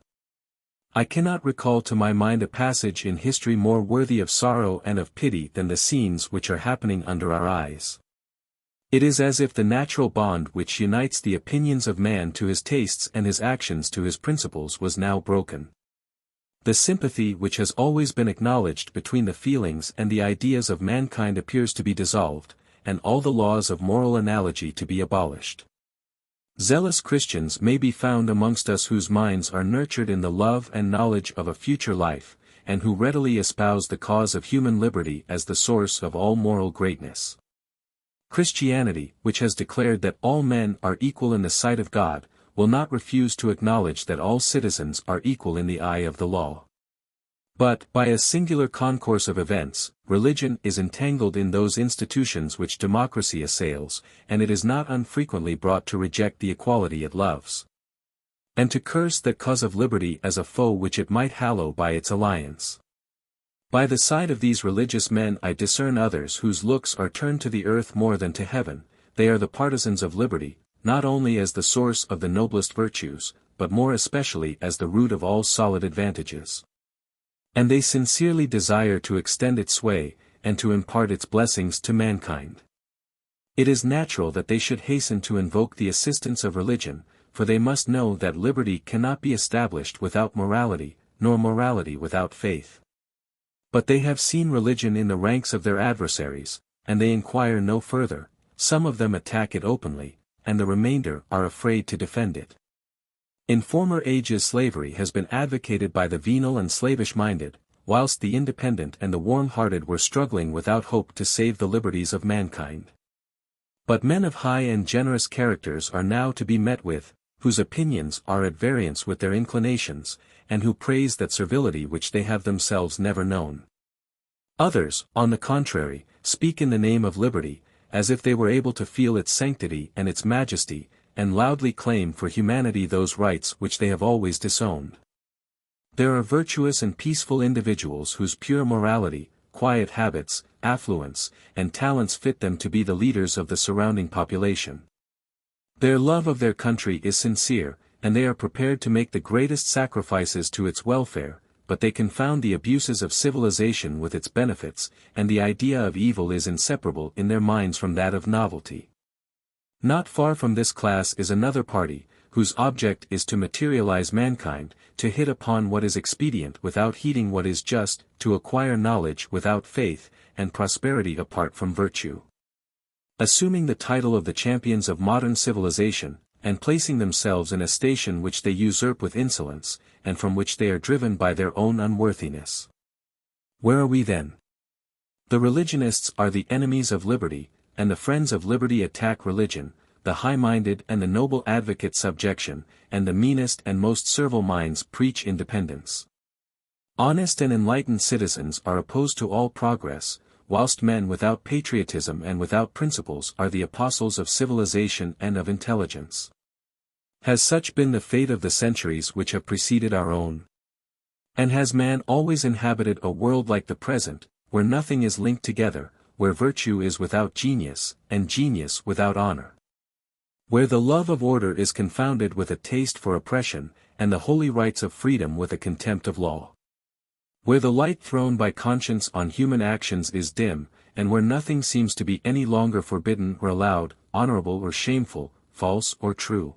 I cannot recall to my mind a passage in history more worthy of sorrow and of pity than the scenes which are happening under our eyes. It is as if the natural bond which unites the opinions of man to his tastes and his actions to his principles was now broken. The sympathy which has always been acknowledged between the feelings and the ideas of mankind appears to be dissolved, and all the laws of moral analogy to be abolished. Zealous Christians may be found amongst us whose minds are nurtured in the love and knowledge of a future life, and who readily espouse the cause of human liberty as the source of all moral greatness. Christianity, which has declared that all men are equal in the sight of God, will not refuse to acknowledge that all citizens are equal in the eye of the law. But, by a singular concourse of events, religion is entangled in those institutions which democracy assails, and it is not unfrequently brought to reject the equality it loves, and to curse that cause of liberty as a foe which it might hallow by its alliance. By the side of these religious men I discern others whose looks are turned to the earth more than to heaven. They are the partisans of liberty, not only as the source of the noblest virtues, but more especially as the root of all solid advantages. And they sincerely desire to extend its sway, and to impart its blessings to mankind. It is natural that they should hasten to invoke the assistance of religion, for they must know that liberty cannot be established without morality, nor morality without faith. But they have seen religion in the ranks of their adversaries, and they inquire no further. Some of them attack it openly, and the remainder are afraid to defend it. In former ages slavery has been advocated by the venal and slavish-minded, whilst the independent and the warm-hearted were struggling without hope to save the liberties of mankind. But men of high and generous characters are now to be met with, whose opinions are at variance with their inclinations, and who praise that servility which they have themselves never known. Others, on the contrary, speak in the name of liberty, as if they were able to feel its sanctity and its majesty, and loudly claim for humanity those rights which they have always disowned. There are virtuous and peaceful individuals whose pure morality, quiet habits, affluence, and talents fit them to be the leaders of the surrounding population. Their love of their country is sincere, and they are prepared to make the greatest sacrifices to its welfare, but they confound the abuses of civilization with its benefits, and the idea of evil is inseparable in their minds from that of novelty. Not far from this class is another party, whose object is to materialize mankind, to hit upon what is expedient without heeding what is just, to acquire knowledge without faith, and prosperity apart from virtue. Assuming the title of the champions of modern civilization, and placing themselves in a station which they usurp with insolence, and from which they are driven by their own unworthiness. Where are we then? The religionists are the enemies of liberty, and the friends of liberty attack religion, the high-minded and the noble advocate subjection, and the meanest and most servile minds preach independence. Honest and enlightened citizens are opposed to all progress, whilst men without patriotism and without principles are the apostles of civilization and of intelligence. Has such been the fate of the centuries which have preceded our own? And has man always inhabited a world like the present, where nothing is linked together, where virtue is without genius, and genius without honor? Where the love of order is confounded with a taste for oppression, and the holy rights of freedom with a contempt of law? Where the light thrown by conscience on human actions is dim, and where nothing seems to be any longer forbidden or allowed, honorable or shameful, false or true?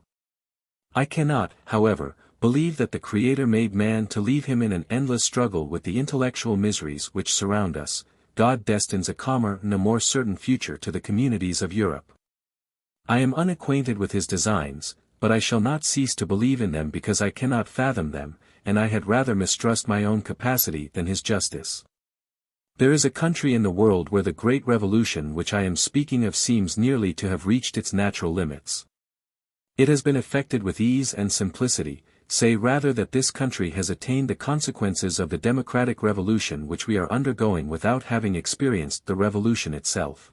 I cannot, however, believe that the Creator made man to leave him in an endless struggle with the intellectual miseries which surround us. God destines a calmer and a more certain future to the communities of Europe. I am unacquainted with his designs, but I shall not cease to believe in them because I cannot fathom them, and I had rather mistrust my own capacity than his justice. There is a country in the world where the great revolution which I am speaking of seems nearly to have reached its natural limits. It has been effected with ease and simplicity. Say rather that this country has attained the consequences of the democratic revolution which we are undergoing without having experienced the revolution itself.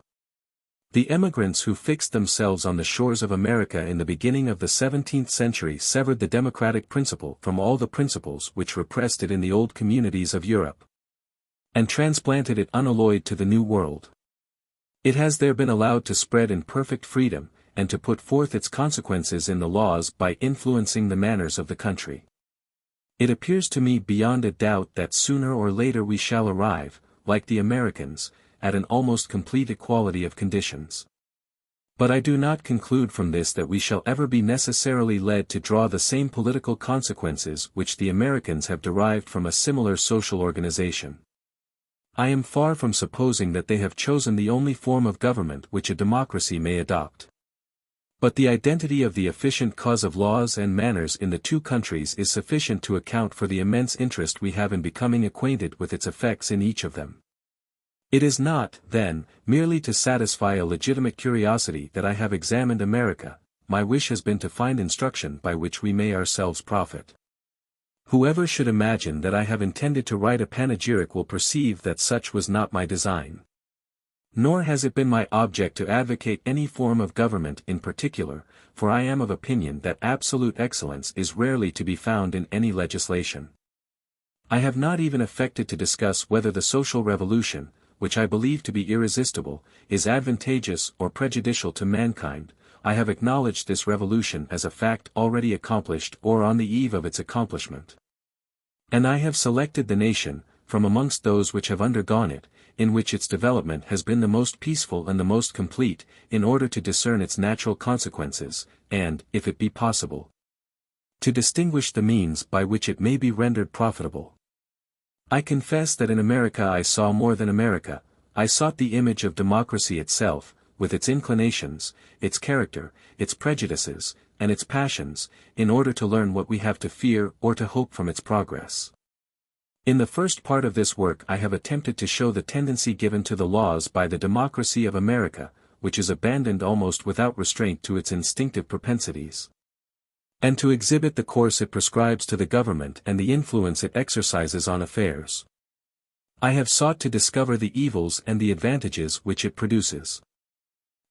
The emigrants who fixed themselves on the shores of America in the beginning of the 17th century severed the democratic principle from all the principles which repressed it in the old communities of Europe, and transplanted it unalloyed to the New World. It has there been allowed to spread in perfect freedom, and to put forth its consequences in the laws by influencing the manners of the country. It appears to me beyond a doubt that sooner or later we shall arrive, like the Americans, at an almost complete equality of conditions. But I do not conclude from this that we shall ever be necessarily led to draw the same political consequences which the Americans have derived from a similar social organization. I am far from supposing that they have chosen the only form of government which a democracy may adopt. But the identity of the efficient cause of laws and manners in the two countries is sufficient to account for the immense interest we have in becoming acquainted with its effects in each of them. It is not, then, merely to satisfy a legitimate curiosity that I have examined America. My wish has been to find instruction by which we may ourselves profit. Whoever should imagine that I have intended to write a panegyric will perceive that such was not my design. Nor has it been my object to advocate any form of government in particular, for I am of opinion that absolute excellence is rarely to be found in any legislation. I have not even affected to discuss whether the social revolution, which I believe to be irresistible, is advantageous or prejudicial to mankind. I have acknowledged this revolution as a fact already accomplished or on the eve of its accomplishment. And I have selected the nation, from amongst those which have undergone it, in which its development has been the most peaceful and the most complete, in order to discern its natural consequences, and, if it be possible, to distinguish the means by which it may be rendered profitable. I confess that in America I saw more than America. I sought the image of democracy itself, with its inclinations, its character, its prejudices, and its passions, in order to learn what we have to fear or to hope from its progress. In the first part of this work I have attempted to show the tendency given to the laws by the democracy of America, which is abandoned almost without restraint to its instinctive propensities, and to exhibit the course it prescribes to the government and the influence it exercises on affairs. I have sought to discover the evils and the advantages which it produces.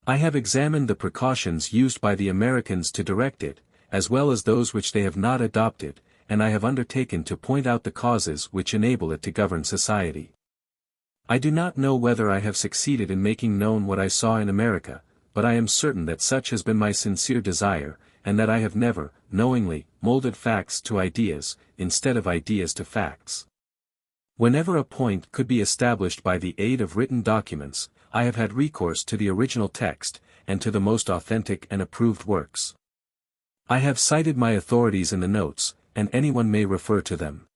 I have examined the precautions used by the Americans to direct it, as well as those which they have not adopted, and I have undertaken to point out the causes which enable it to govern society. I do not know whether I have succeeded in making known what I saw in America, but I am certain that such has been my sincere desire, and that I have never, knowingly, molded facts to ideas, instead of ideas to facts. Whenever a point could be established by the aid of written documents, I have had recourse to the original text, and to the most authentic and approved works. I have cited my authorities in the notes, and anyone may refer to them.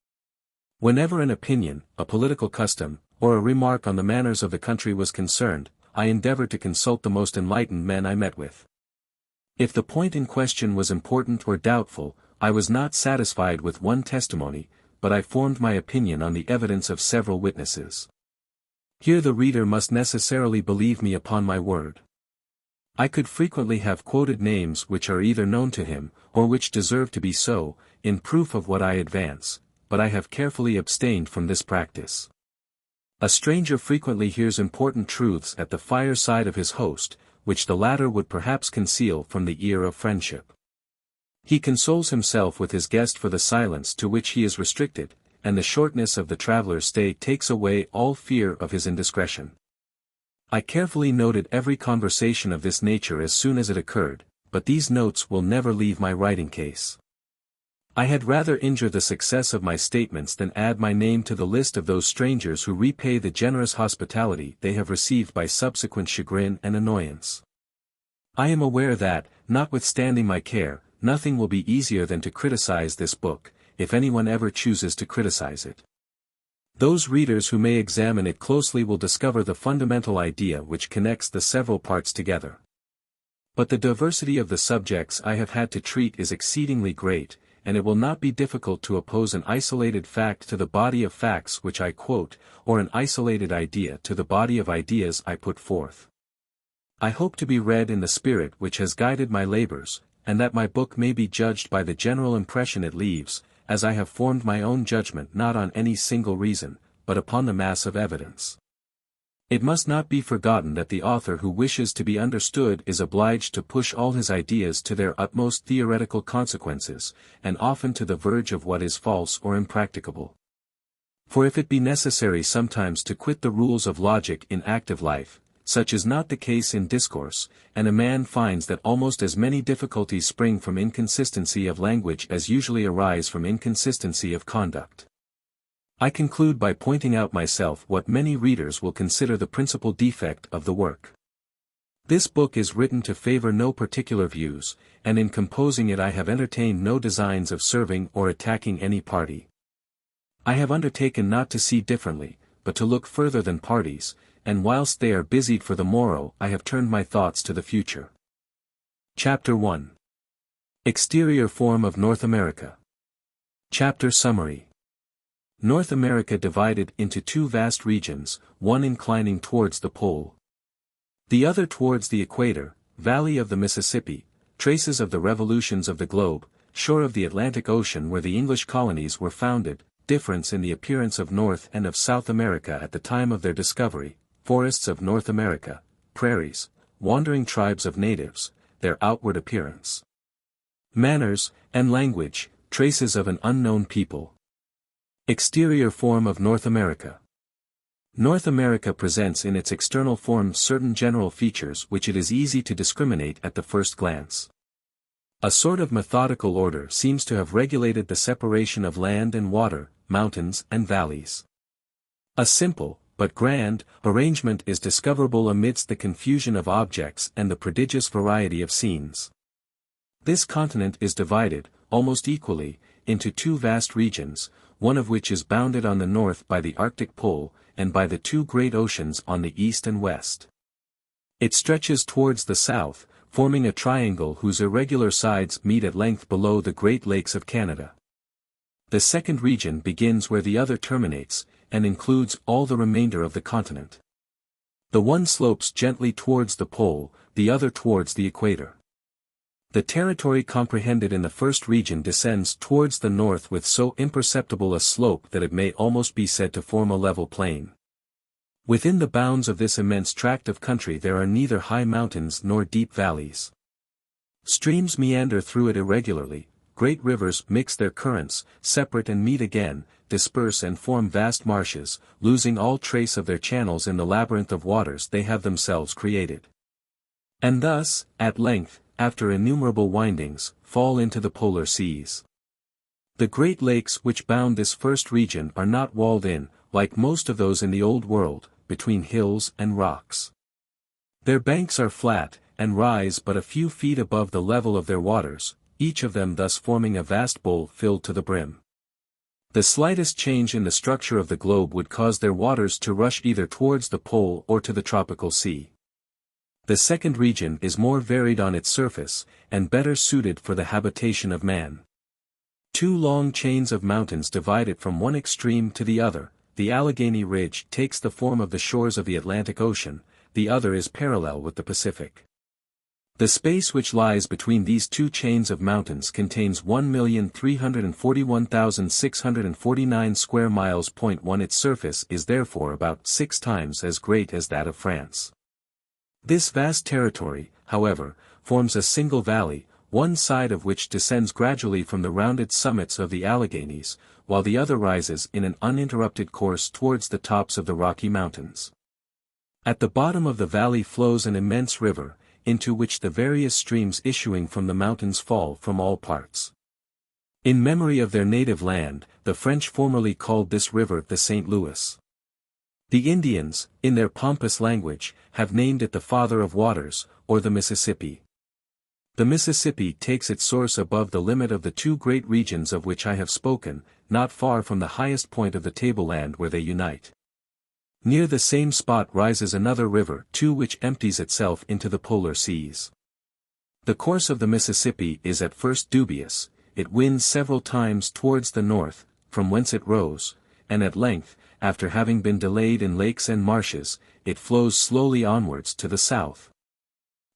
Whenever an opinion, a political custom, or a remark on the manners of the country was concerned, I endeavored to consult the most enlightened men I met with. If the point in question was important or doubtful, I was not satisfied with one testimony, but I formed my opinion on the evidence of several witnesses. Here the reader must necessarily believe me upon my word. I could frequently have quoted names which are either known to him, or which deserve to be so, in proof of what I advance, but I have carefully abstained from this practice. A stranger frequently hears important truths at the fireside of his host, which the latter would perhaps conceal from the ear of friendship. He consoles himself with his guest for the silence to which he is restricted, and the shortness of the traveller's stay takes away all fear of his indiscretion. I carefully noted every conversation of this nature as soon as it occurred, but these notes will never leave my writing case. I had rather injure the success of my statements than add my name to the list of those strangers who repay the generous hospitality they have received by subsequent chagrin and annoyance. I am aware that, notwithstanding my care, nothing will be easier than to criticize this book, if anyone ever chooses to criticize it. Those readers who may examine it closely will discover the fundamental idea which connects the several parts together. But the diversity of the subjects I have had to treat is exceedingly great, and it will not be difficult to oppose an isolated fact to the body of facts which I quote, or an isolated idea to the body of ideas I put forth. I hope to be read in the spirit which has guided my labors, and that my book may be judged by the general impression it leaves, as I have formed my own judgment not on any single reason, but upon the mass of evidence. It must not be forgotten that the author who wishes to be understood is obliged to push all his ideas to their utmost theoretical consequences, and often to the verge of what is false or impracticable. For if it be necessary sometimes to quit the rules of logic in active life, such is not the case in discourse, and a man finds that almost as many difficulties spring from inconsistency of language as usually arise from inconsistency of conduct. I conclude by pointing out myself what many readers will consider the principal defect of the work. This book is written to favor no particular views, and in composing it I have entertained no designs of serving or attacking any party. I have undertaken not to see differently, but to look further than parties, and whilst they are busied for the morrow I have turned my thoughts to the future. Chapter 1. Exterior form of North America. Chapter Summary. North America divided into two vast regions, one inclining towards the pole, the other towards the equator, valley of the Mississippi, traces of the revolutions of the globe, shore of the Atlantic Ocean where the English colonies were founded, difference in the appearance of North and of South America at the time of their discovery, forests of North America, prairies, wandering tribes of natives, their outward appearance, manners, and language, traces of an unknown people. Exterior form of North America. North America presents in its external form certain general features which it is easy to discriminate at the first glance. A sort of methodical order seems to have regulated the separation of land and water, mountains and valleys. A simple, but grand, arrangement is discoverable amidst the confusion of objects and the prodigious variety of scenes. This continent is divided, almost equally, into two vast regions, one of which is bounded on the north by the Arctic Pole, and by the two great oceans on the east and west. It stretches towards the south, forming a triangle whose irregular sides meet at length below the Great Lakes of Canada. The second region begins where the other terminates, and includes all the remainder of the continent. The one slopes gently towards the pole, the other towards the equator. The territory comprehended in the first region descends towards the north with so imperceptible a slope that it may almost be said to form a level plain. Within the bounds of this immense tract of country there are neither high mountains nor deep valleys. Streams meander through it irregularly, great rivers mix their currents, separate and meet again, disperse and form vast marshes, losing all trace of their channels in the labyrinth of waters they have themselves created. And thus, at length, after innumerable windings, fall into the polar seas. The Great Lakes which bound this first region are not walled in, like most of those in the Old World, between hills and rocks. Their banks are flat, and rise but a few feet above the level of their waters, each of them thus forming a vast bowl filled to the brim. The slightest change in the structure of the globe would cause their waters to rush either towards the pole or to the tropical sea. The second region is more varied on its surface, and better suited for the habitation of man. Two long chains of mountains divide it from one extreme to the other. The Allegheny Ridge takes the form of the shores of the Atlantic Ocean, the other is parallel with the Pacific. The space which lies between these two chains of mountains contains 1,341,649 square miles. 1. Its surface is therefore about 6 times as great as that of France. This vast territory, however, forms a single valley, one side of which descends gradually from the rounded summits of the Alleghanies, while the other rises in an uninterrupted course towards the tops of the Rocky Mountains. At the bottom of the valley flows an immense river, into which the various streams issuing from the mountains fall from all parts. In memory of their native land, the French formerly called this river the St. Louis. The Indians, in their pompous language, have named it the Father of Waters, or the Mississippi. The Mississippi takes its source above the limit of the two great regions of which I have spoken, not far from the highest point of the tableland where they unite. Near the same spot rises another river too, which empties itself into the polar seas. The course of the Mississippi is at first dubious, it winds several times towards the north, from whence it rose, and at length, after having been delayed in lakes and marshes, it flows slowly onwards to the south.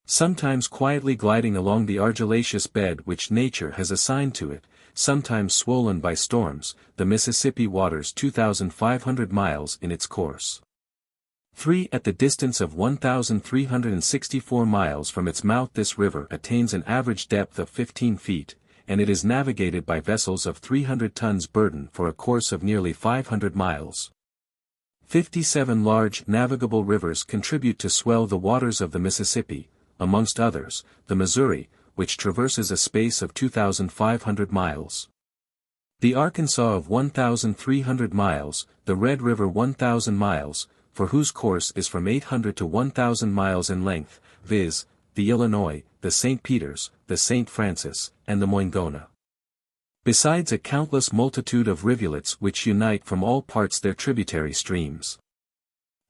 Sometimes quietly gliding along the argillaceous bed which nature has assigned to it, sometimes swollen by storms, the Mississippi waters 2,500 miles in its course. 3. At the distance of 1,364 miles from its mouth this river attains an average depth of 15 feet, and it is navigated by vessels of 300 tons burden for a course of nearly 500 miles. 57 large navigable rivers contribute to swell the waters of the Mississippi, amongst others, the Missouri, which traverses a space of 2,500 miles. The Arkansas of 1,300 miles, the Red River 1,000 miles, for whose course is from 800 to 1,000 miles in length, viz., the Illinois, the St. Peters, the St. Francis, and the Moingona. Besides a countless multitude of rivulets which unite from all parts their tributary streams.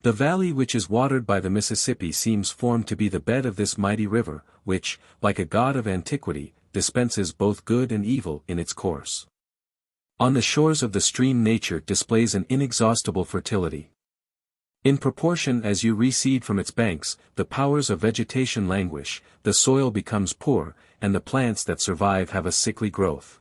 The valley which is watered by the Mississippi seems formed to be the bed of this mighty river, which, like a god of antiquity, dispenses both good and evil in its course. On the shores of the stream nature displays an inexhaustible fertility. In proportion as you recede from its banks, the powers of vegetation languish, the soil becomes poor, and the plants that survive have a sickly growth.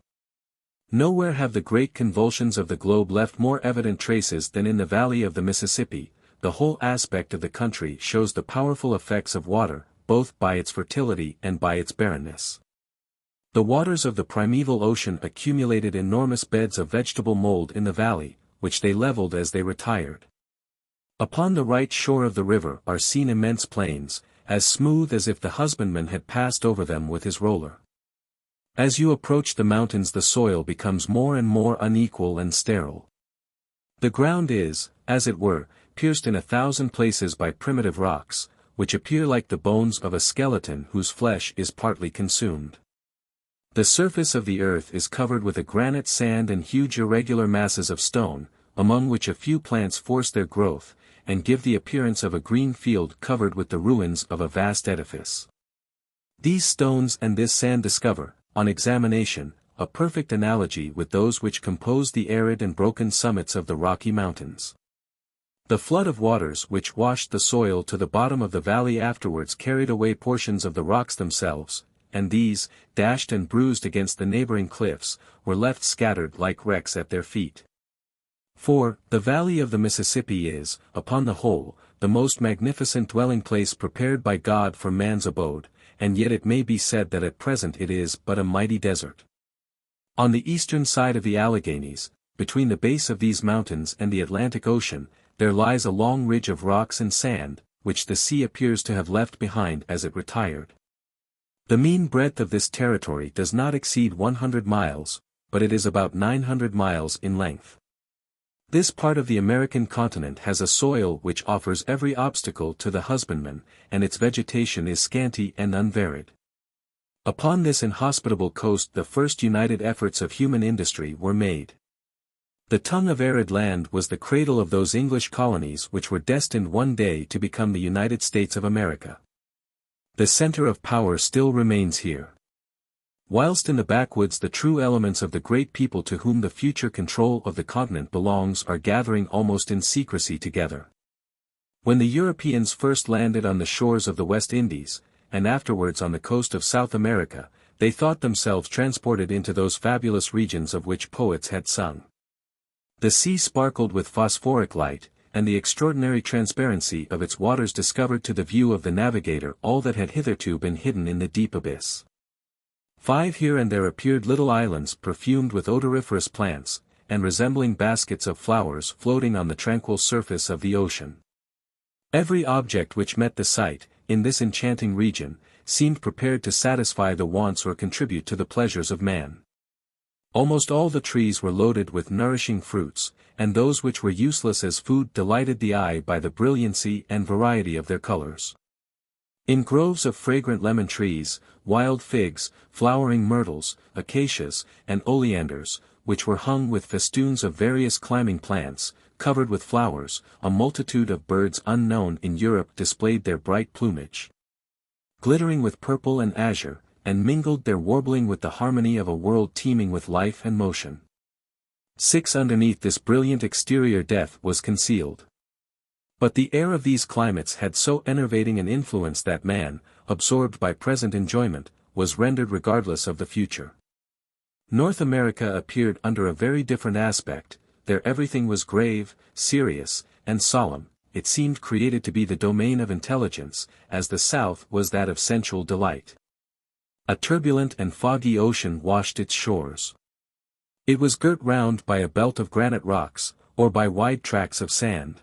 Nowhere have the great convulsions of the globe left more evident traces than in the valley of the Mississippi. The whole aspect of the country shows the powerful effects of water, both by its fertility and by its barrenness. The waters of the primeval ocean accumulated enormous beds of vegetable mold in the valley, which they leveled as they retired. Upon the right shore of the river are seen immense plains, as smooth as if the husbandman had passed over them with his roller. As you approach the mountains the soil becomes more and more unequal and sterile. The ground is, as it were, pierced in 1,000 places by primitive rocks, which appear like the bones of a skeleton whose flesh is partly consumed. The surface of the earth is covered with a granite sand and huge irregular masses of stone, among which a few plants force their growth, and give the appearance of a green field covered with the ruins of a vast edifice. These stones and this sand discover, on examination, a perfect analogy with those which compose the arid and broken summits of the Rocky Mountains. The flood of waters which washed the soil to the bottom of the valley afterwards carried away portions of the rocks themselves, and these, dashed and bruised against the neighboring cliffs, were left scattered like wrecks at their feet. 4. The valley of the Mississippi is, upon the whole, the most magnificent dwelling place prepared by God for man's abode, and yet it may be said that at present it is but a mighty desert. On the eastern side of the Alleghanies, between the base of these mountains and the Atlantic Ocean, there lies a long ridge of rocks and sand, which the sea appears to have left behind as it retired. The mean breadth of this territory does not exceed 100 miles, but it is about 900 miles in length. This part of the American continent has a soil which offers every obstacle to the husbandman, and its vegetation is scanty and unvaried. Upon this inhospitable coast the first united efforts of human industry were made. The tongue of arid land was the cradle of those English colonies which were destined one day to become the United States of America. The center of power still remains here. Whilst in the backwoods the true elements of the great people to whom the future control of the continent belongs are gathering almost in secrecy together. When the Europeans first landed on the shores of the West Indies, and afterwards on the coast of South America, they thought themselves transported into those fabulous regions of which poets had sung. The sea sparkled with phosphoric light, and the extraordinary transparency of its waters discovered to the view of the navigator all that had hitherto been hidden in the deep abyss. 5 Here and there appeared little islands perfumed with odoriferous plants, and resembling baskets of flowers floating on the tranquil surface of the ocean. Every object which met the sight, in this enchanting region, seemed prepared to satisfy the wants or contribute to the pleasures of man. Almost all the trees were loaded with nourishing fruits, and those which were useless as food delighted the eye by the brilliancy and variety of their colors. In groves of fragrant lemon trees, wild figs, flowering myrtles, acacias, and oleanders, which were hung with festoons of various climbing plants, covered with flowers, a multitude of birds unknown in Europe displayed their bright plumage. Glittering with purple and azure, and mingled their warbling with the harmony of a world teeming with life and motion. 6 Underneath this brilliant exterior death was concealed. But the air of these climates had so enervating an influence that man, absorbed by present enjoyment, was rendered regardless of the future. North America appeared under a very different aspect. There everything was grave, serious, and solemn. It seemed created to be the domain of intelligence, as the South was that of sensual delight. A turbulent and foggy ocean washed its shores. It was girt round by a belt of granite rocks, or by wide tracts of sand.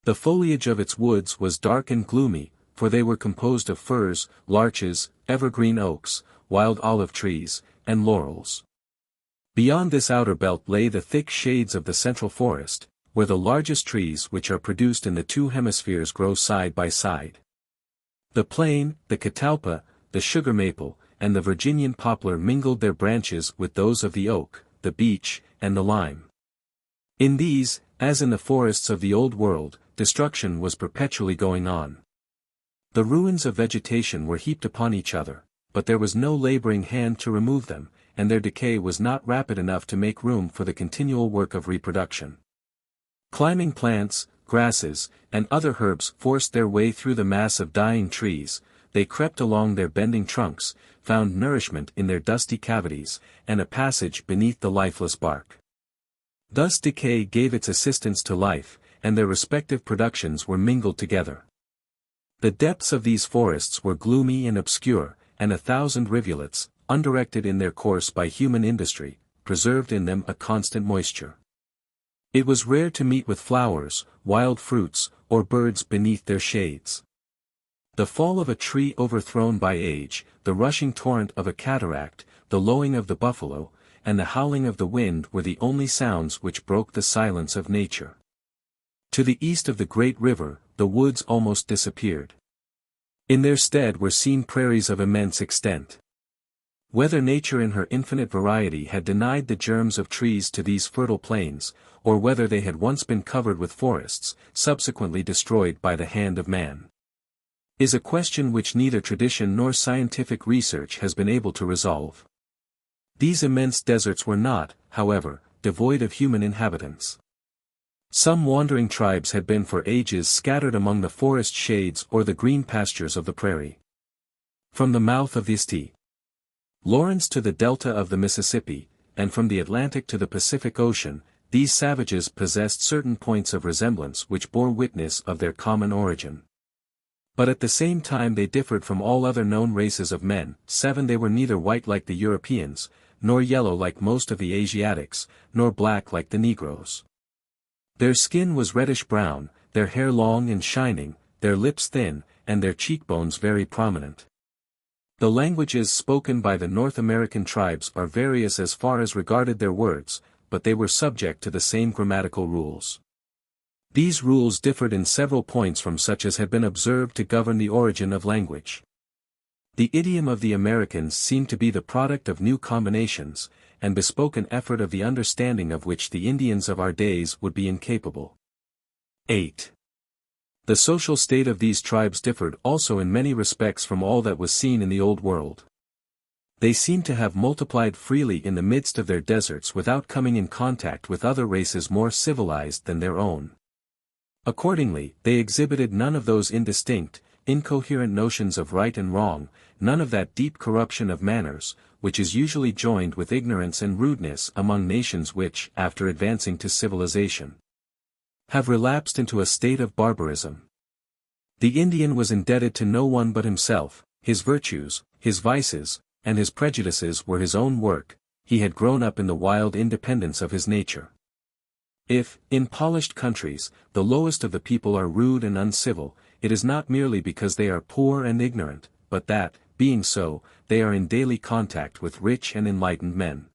The foliage of its woods was dark and gloomy, for they were composed of firs, larches, evergreen oaks, wild olive trees, and laurels. Beyond this outer belt lay the thick shades of the central forest, where the largest trees which are produced in the 2 hemispheres grow side by side. The plane, the catalpa, the sugar maple, and the Virginian poplar mingled their branches with those of the oak, the beech, and the lime. In these, as in the forests of the Old World, destruction was perpetually going on. The ruins of vegetation were heaped upon each other, but there was no laboring hand to remove them, and their decay was not rapid enough to make room for the continual work of reproduction. Climbing plants, grasses, and other herbs forced their way through the mass of dying trees. They crept along their bending trunks, found nourishment in their dusty cavities, and a passage beneath the lifeless bark. Thus decay gave its assistance to life, and their respective productions were mingled together. The depths of these forests were gloomy and obscure, and 1,000 rivulets, undirected in their course by human industry, preserved in them a constant moisture. It was rare to meet with flowers, wild fruits, or birds beneath their shades. The fall of a tree overthrown by age, the rushing torrent of a cataract, the lowing of the buffalo, and the howling of the wind were the only sounds which broke the silence of nature. To the east of the great river, the woods almost disappeared. In their stead were seen prairies of immense extent. Whether nature in her infinite variety had denied the germs of trees to these fertile plains, or whether they had once been covered with forests, subsequently destroyed by the hand of man, is a question which neither tradition nor scientific research has been able to resolve. These immense deserts were not, however, devoid of human inhabitants. Some wandering tribes had been for ages scattered among the forest shades or the green pastures of the prairie. From the mouth of the St. Lawrence to the delta of the Mississippi, and from the Atlantic to the Pacific Ocean, these savages possessed certain points of resemblance which bore witness of their common origin. But at the same time they differed from all other known races of men. 7 They were neither white like the Europeans, nor yellow like most of the Asiatics, nor black like the Negroes. Their skin was reddish-brown, their hair long and shining, their lips thin, and their cheekbones very prominent. The languages spoken by the North American tribes are various as far as regarded their words, but they were subject to the same grammatical rules. These rules differed in several points from such as had been observed to govern the origin of language. The idiom of the Americans seemed to be the product of new combinations, and bespoke an effort of the understanding of which the Indians of our days would be incapable. 8. The social state of these tribes differed also in many respects from all that was seen in the Old World. They seemed to have multiplied freely in the midst of their deserts without coming in contact with other races more civilized than their own. Accordingly, they exhibited none of those indistinct, incoherent notions of right and wrong, none of that deep corruption of manners, which is usually joined with ignorance and rudeness among nations which, after advancing to civilization, have relapsed into a state of barbarism. The Indian was indebted to no one but himself, his virtues, his vices, and his prejudices were his own work, he had grown up in the wild independence of his nature. If, in polished countries, the lowest of the people are rude and uncivil, it is not merely because they are poor and ignorant, but that, being so, they are in daily contact with rich and enlightened men.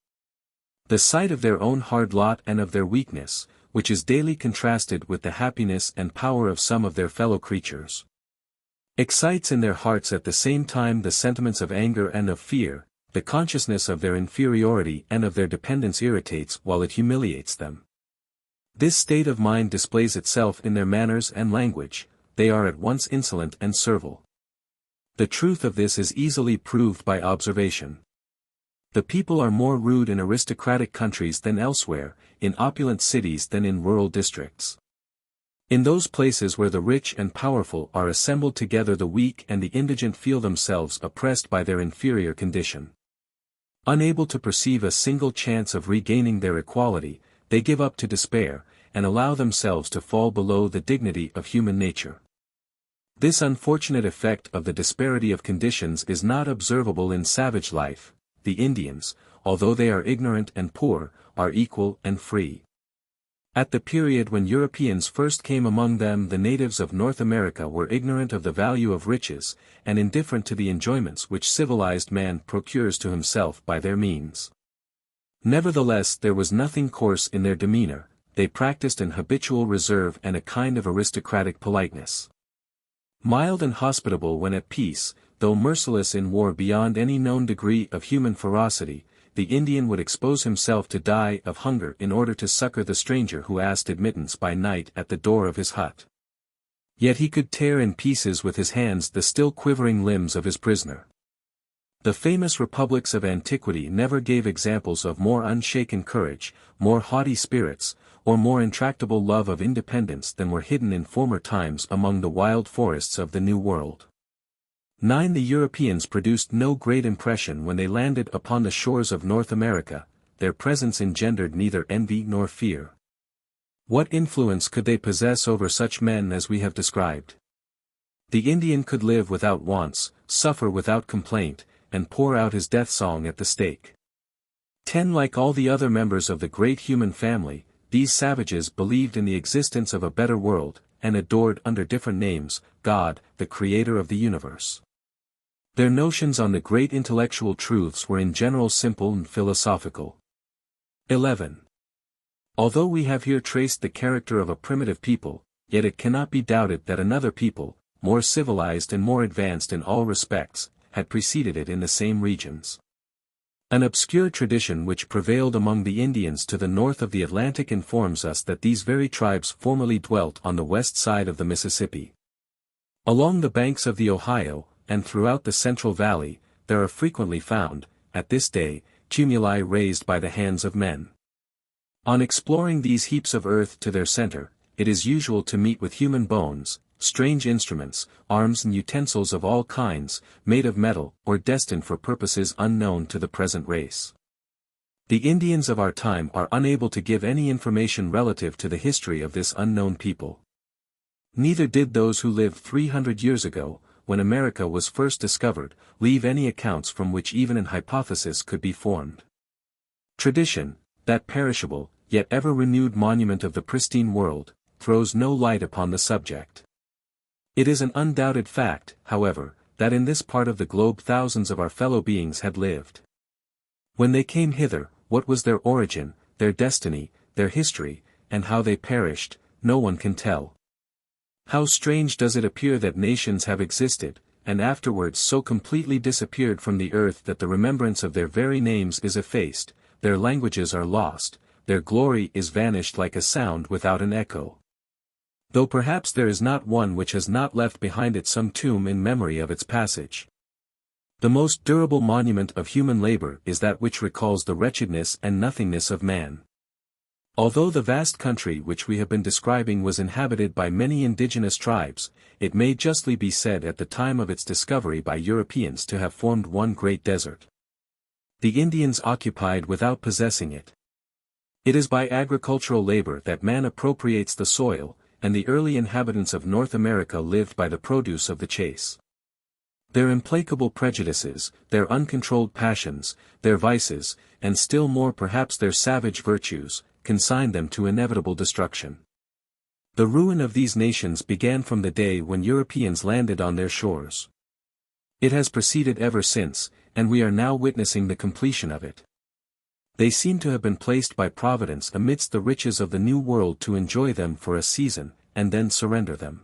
The sight of their own hard lot and of their weakness, which is daily contrasted with the happiness and power of some of their fellow creatures, excites in their hearts at the same time the sentiments of anger and of fear, the consciousness of their inferiority and of their dependence irritates while it humiliates them. This state of mind displays itself in their manners and language, they are at once insolent and servile. The truth of this is easily proved by observation. The people are more rude in aristocratic countries than elsewhere, in opulent cities than in rural districts. In those places where the rich and powerful are assembled together, the weak and the indigent feel themselves oppressed by their inferior condition. Unable to perceive a single chance of regaining their equality, they give up to despair, and allow themselves to fall below the dignity of human nature. This unfortunate effect of the disparity of conditions is not observable in savage life. The Indians, although they are ignorant and poor, are equal and free. At the period when Europeans first came among them, the natives of North America were ignorant of the value of riches, and indifferent to the enjoyments which civilized man procures to himself by their means. Nevertheless, there was nothing coarse in their demeanor, they practiced an habitual reserve and a kind of aristocratic politeness. Mild and hospitable when at peace, though merciless in war beyond any known degree of human ferocity, the Indian would expose himself to die of hunger in order to succor the stranger who asked admittance by night at the door of his hut. Yet he could tear in pieces with his hands the still quivering limbs of his prisoner. The famous republics of antiquity never gave examples of more unshaken courage, more haughty spirits, or more intractable love of independence than were hidden in former times among the wild forests of the New World. 9. The Europeans produced no great impression when they landed upon the shores of North America, their presence engendered neither envy nor fear. What influence could they possess over such men as we have described? The Indian could live without wants, suffer without complaint, and pour out his death song at the stake. 10. Like all the other members of the great human family, these savages believed in the existence of a better world, and adored under different names, God, the creator of the universe. Their notions on the great intellectual truths were in general simple and philosophical. 11. Although we have here traced the character of a primitive people, yet it cannot be doubted that another people, more civilized and more advanced in all respects, had preceded it in the same regions. An obscure tradition which prevailed among the Indians to the north of the Atlantic informs us that these very tribes formerly dwelt on the west side of the Mississippi. Along the banks of the Ohio, and throughout the Central Valley, there are frequently found, at this day, tumuli raised by the hands of men. On exploring these heaps of earth to their center, it is usual to meet with human bones, strange instruments, arms and utensils of all kinds, made of metal or destined for purposes unknown to the present race. The Indians of our time are unable to give any information relative to the history of this unknown people. Neither did those who lived 300 years ago, when America was first discovered, leave any accounts from which even an hypothesis could be formed. Tradition, that perishable, yet ever renewed monument of the pristine world, throws no light upon the subject. It is an undoubted fact, however, that in this part of the globe thousands of our fellow beings had lived. When they came hither, what was their origin, their destiny, their history, and how they perished, no one can tell. How strange does it appear that nations have existed, and afterwards so completely disappeared from the earth that the remembrance of their very names is effaced, their languages are lost, their glory is vanished like a sound without an echo. Though perhaps there is not one which has not left behind it some tomb in memory of its passage. The most durable monument of human labor is that which recalls the wretchedness and nothingness of man. Although the vast country which we have been describing was inhabited by many indigenous tribes, it may justly be said at the time of its discovery by Europeans to have formed one great desert. The Indians occupied without possessing it. It is by agricultural labor that man appropriates the soil, and the early inhabitants of North America lived by the produce of the chase. Their implacable prejudices, their uncontrolled passions, their vices, and still more perhaps their savage virtues, consigned them to inevitable destruction. The ruin of these nations began from the day when Europeans landed on their shores. It has proceeded ever since, and we are now witnessing the completion of it. They seem to have been placed by Providence amidst the riches of the New World to enjoy them for a season, and then surrender them.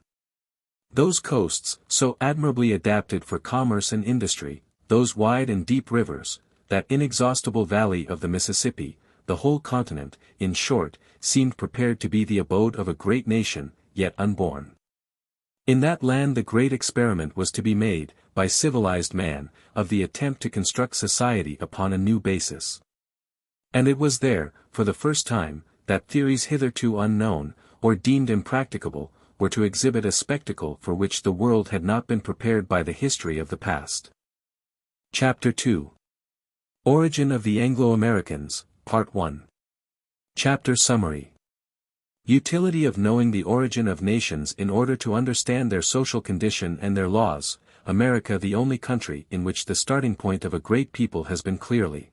Those coasts, so admirably adapted for commerce and industry, those wide and deep rivers, that inexhaustible valley of the Mississippi, the whole continent, in short, seemed prepared to be the abode of a great nation, yet unborn. In that land the great experiment was to be made, by civilized man, of the attempt to construct society upon a new basis. And it was there, for the first time, that theories hitherto unknown, or deemed impracticable, were to exhibit a spectacle for which the world had not been prepared by the history of the past. Chapter 2. Origin of the Anglo-Americans, Part 1. Chapter Summary. Utility of knowing the origin of nations in order to understand their social condition and their laws. America the only country in which the starting point of a great people has been clearly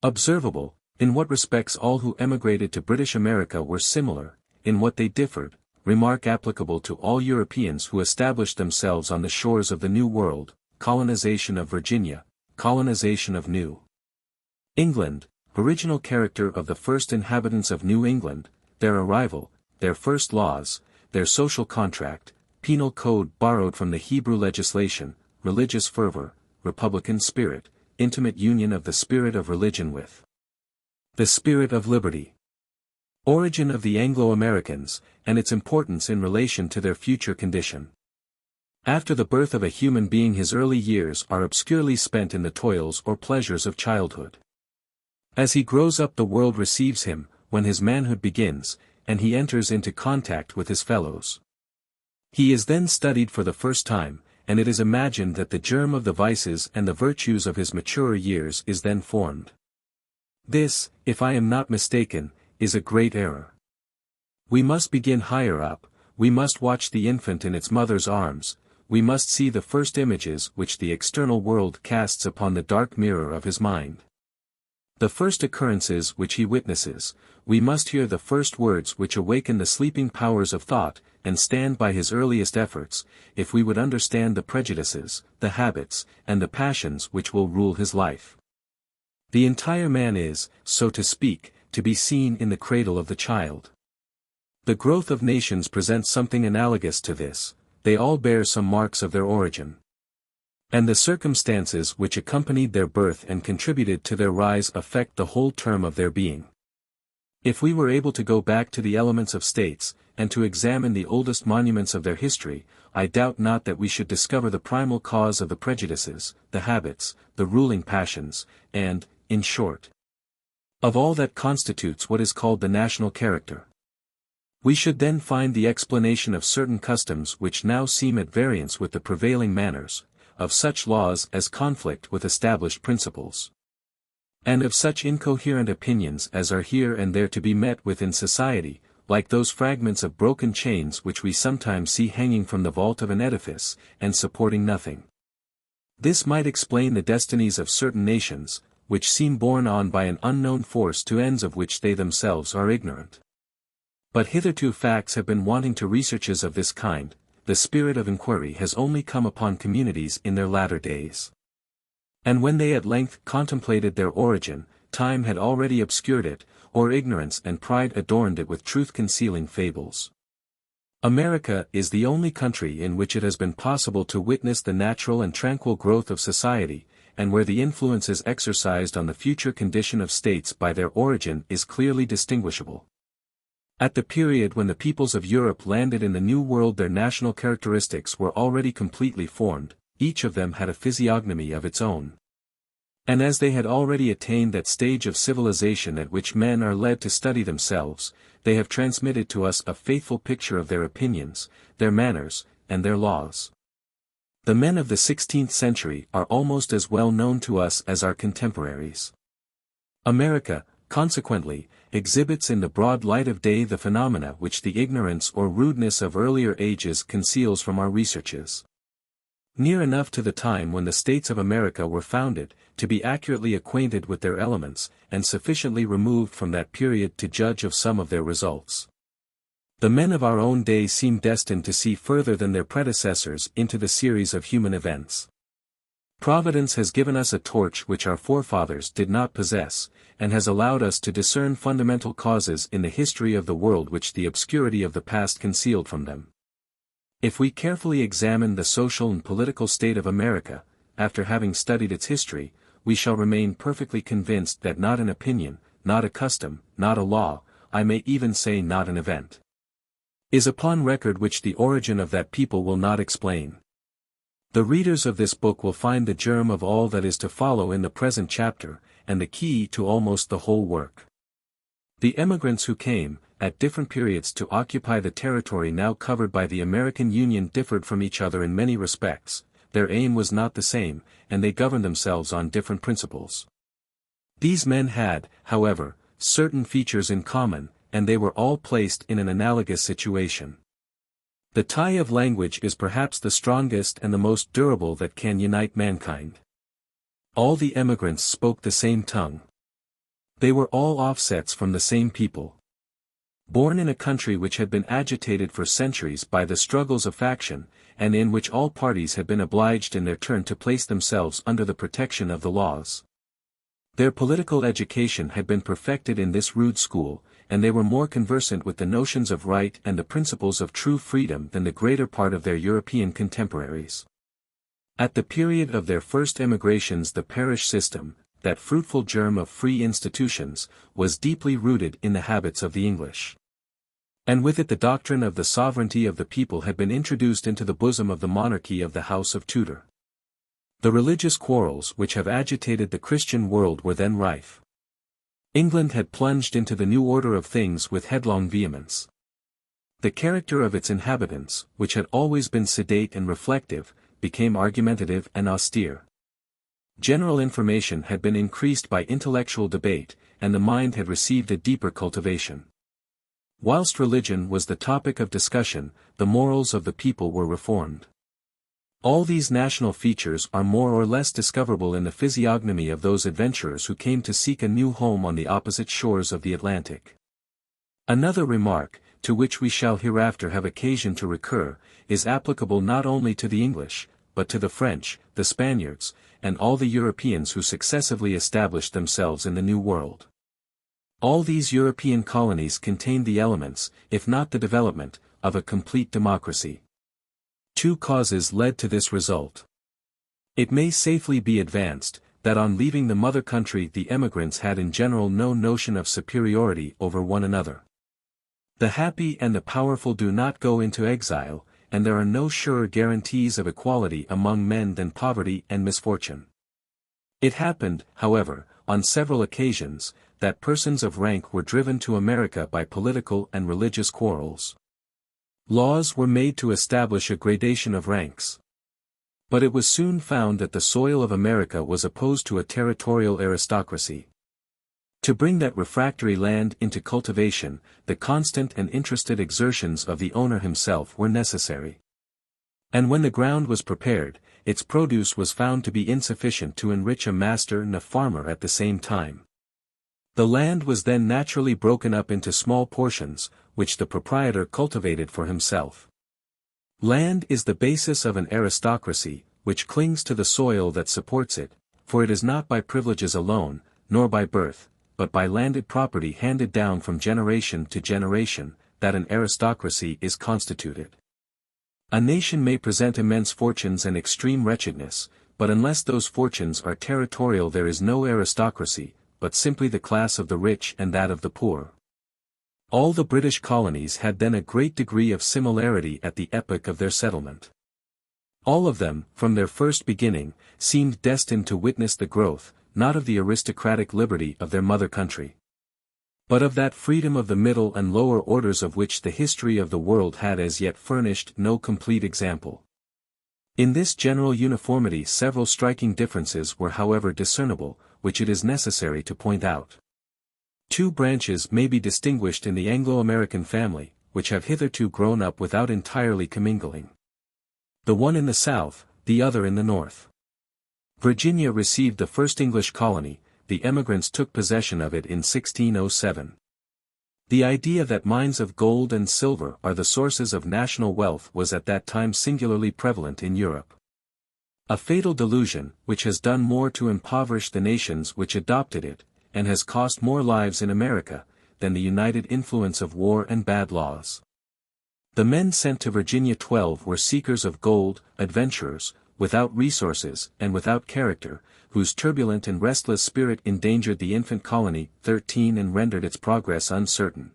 observable. In what respects all who emigrated to British America were similar, in what they differed, remark applicable to all Europeans who established themselves on the shores of the New World. Colonization of Virginia, colonization of New England, original character of the first inhabitants of New England, their arrival, their first laws, their social contract, penal code borrowed from the Hebrew legislation, religious fervor, republican spirit, intimate union of the spirit of religion with the spirit of liberty. Origin of the Anglo-Americans, and its importance in relation to their future condition. After the birth of a human being his early years are obscurely spent in the toils or pleasures of childhood. As he grows up the world receives him, when his manhood begins, and he enters into contact with his fellows. He is then studied for the first time, and it is imagined that the germ of the vices and the virtues of his maturer years is then formed. This, if I am not mistaken, is a great error. We must begin higher up, we must watch the infant in its mother's arms, we must see the first images which the external world casts upon the dark mirror of his mind. The first occurrences which he witnesses, we must hear the first words which awaken the sleeping powers of thought, and stand by his earliest efforts, if we would understand the prejudices, the habits, and the passions which will rule his life. The entire man is, so to speak, to be seen in the cradle of the child. The growth of nations presents something analogous to this, they all bear some marks of their origin. And the circumstances which accompanied their birth and contributed to their rise affect the whole term of their being. If we were able to go back to the elements of states, and to examine the oldest monuments of their history, I doubt not that we should discover the primal cause of the prejudices, the habits, the ruling passions, and, in short, of all that constitutes what is called the national character. We should then find the explanation of certain customs which now seem at variance with the prevailing manners, of such laws as conflict with established principles, and of such incoherent opinions as are here and there to be met with in society, like those fragments of broken chains which we sometimes see hanging from the vault of an edifice, and supporting nothing. This might explain the destinies of certain nations, which seem borne on by an unknown force to ends of which they themselves are ignorant. But hitherto facts have been wanting to researches of this kind. The spirit of inquiry has only come upon communities in their latter days. And when they at length contemplated their origin, time had already obscured it, or ignorance and pride adorned it with truth-concealing fables. America is the only country in which it has been possible to witness the natural and tranquil growth of society, and where the influences exercised on the future condition of states by their origin is clearly distinguishable. At the period when the peoples of Europe landed in the New World their national characteristics were already completely formed, each of them had a physiognomy of its own. And as they had already attained that stage of civilization at which men are led to study themselves, they have transmitted to us a faithful picture of their opinions, their manners, and their laws. The men of the 16th century are almost as well known to us as our contemporaries. America, consequently, exhibits in the broad light of day the phenomena which the ignorance or rudeness of earlier ages conceals from our researches. Near enough to the time when the states of America were founded, to be accurately acquainted with their elements, and sufficiently removed from that period to judge of some of their results. The men of our own day seem destined to see further than their predecessors into the series of human events. Providence has given us a torch which our forefathers did not possess, and has allowed us to discern fundamental causes in the history of the world which the obscurity of the past concealed from them. If we carefully examine the social and political state of America, after having studied its history, we shall remain perfectly convinced that not an opinion, not a custom, not a law, I may even say not an event, is upon record which the origin of that people will not explain. The readers of this book will find the germ of all that is to follow in the present chapter, and the key to almost the whole work. The emigrants who came, at different periods to occupy the territory now covered by the American Union differed from each other in many respects, their aim was not the same, and they governed themselves on different principles. These men had, however, certain features in common, and they were all placed in an analogous situation. The tie of language is perhaps the strongest and the most durable that can unite mankind. All the emigrants spoke the same tongue. They were all offsets from the same people. Born in a country which had been agitated for centuries by the struggles of faction, and in which all parties had been obliged in their turn to place themselves under the protection of the laws. Their political education had been perfected in this rude school, and they were more conversant with the notions of right and the principles of true freedom than the greater part of their European contemporaries. At the period of their first emigrations the parish system, that fruitful germ of free institutions, was deeply rooted in the habits of the English. And with it the doctrine of the sovereignty of the people had been introduced into the bosom of the monarchy of the House of Tudor. The religious quarrels which have agitated the Christian world were then rife. England had plunged into the new order of things with headlong vehemence. The character of its inhabitants, which had always been sedate and reflective, became argumentative and austere. General information had been increased by intellectual debate, and the mind had received a deeper cultivation. Whilst religion was the topic of discussion, the morals of the people were reformed. All these national features are more or less discoverable in the physiognomy of those adventurers who came to seek a new home on the opposite shores of the Atlantic. Another remark, to which we shall hereafter have occasion to recur, is applicable not only to the English, but to the French, the Spaniards, and all the Europeans who successively established themselves in the New World. All these European colonies contained the elements, if not the development, of a complete democracy. Two causes led to this result. It may safely be advanced, that on leaving the mother country the emigrants had in general no notion of superiority over one another. The happy and the powerful do not go into exile, and there are no surer guarantees of equality among men than poverty and misfortune. It happened, however, on several occasions, that persons of rank were driven to America by political and religious quarrels. Laws were made to establish a gradation of ranks. But it was soon found that the soil of America was opposed to a territorial aristocracy. To bring that refractory land into cultivation, the constant and interested exertions of the owner himself were necessary. And when the ground was prepared, its produce was found to be insufficient to enrich a master and a farmer at the same time. The land was then naturally broken up into small portions, which the proprietor cultivated for himself. Land is the basis of an aristocracy, which clings to the soil that supports it, for it is not by privileges alone, nor by birth, but by landed property handed down from generation to generation, that an aristocracy is constituted. A nation may present immense fortunes and extreme wretchedness, but unless those fortunes are territorial there is no aristocracy, but simply the class of the rich and that of the poor. All the British colonies had then a great degree of similarity at the epoch of their settlement. All of them, from their first beginning, seemed destined to witness the growth, not of the aristocratic liberty of their mother country, but of that freedom of the middle and lower orders of which the history of the world had as yet furnished no complete example. In this general uniformity several striking differences were however discernible, which it is necessary to point out. Two branches may be distinguished in the Anglo-American family, which have hitherto grown up without entirely commingling. The one in the south, the other in the north. Virginia received the first English colony, the emigrants took possession of it in 1607. The idea that mines of gold and silver are the sources of national wealth was at that time singularly prevalent in Europe. A fatal delusion, which has done more to impoverish the nations which adopted it, and has cost more lives in America, than the united influence of war and bad laws. The men sent to Virginia 12 were seekers of gold, adventurers, without resources and without character, whose turbulent and restless spirit endangered the infant colony 13 and rendered its progress uncertain.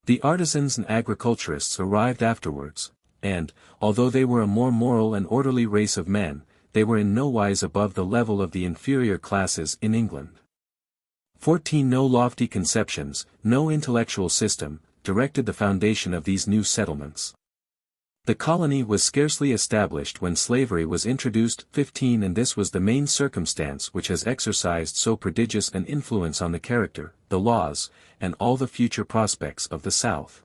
The artisans and agriculturists arrived afterwards, and, although they were a more moral and orderly race of men, they were in no wise above the level of the inferior classes in England. 14 No lofty conceptions, no intellectual system, directed the foundation of these new settlements. The colony was scarcely established when slavery was introduced 15 and this was the main circumstance which has exercised so prodigious an influence on the character, the laws, and all the future prospects of the South.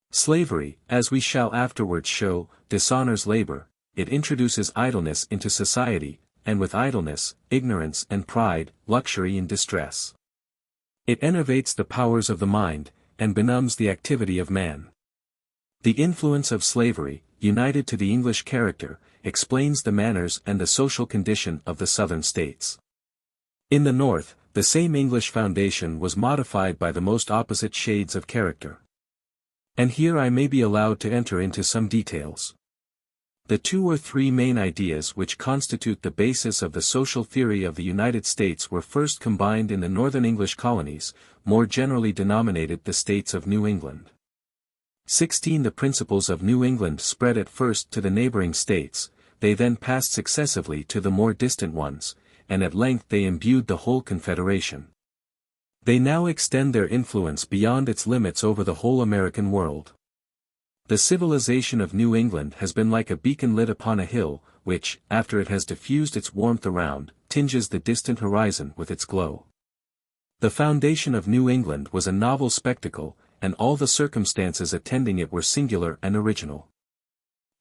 Slavery, as we shall afterwards show, dishonors labor, it introduces idleness into society, and with idleness, ignorance and pride, luxury and distress. It enervates the powers of the mind, and benumbs the activity of man. The influence of slavery, united to the English character, explains the manners and the social condition of the southern states. In the north, the same English foundation was modified by the most opposite shades of character. And here I may be allowed to enter into some details. The 2 or 3 main ideas which constitute the basis of the social theory of the United States were first combined in the northern English colonies, more generally denominated the states of New England. 16 The principles of New England spread at first to the neighboring states, they then passed successively to the more distant ones, and at length they imbued the whole Confederation. They now extend their influence beyond its limits over the whole American world. The civilization of New England has been like a beacon lit upon a hill, which, after it has diffused its warmth around, tinges the distant horizon with its glow. The foundation of New England was a novel spectacle, and all the circumstances attending it were singular and original.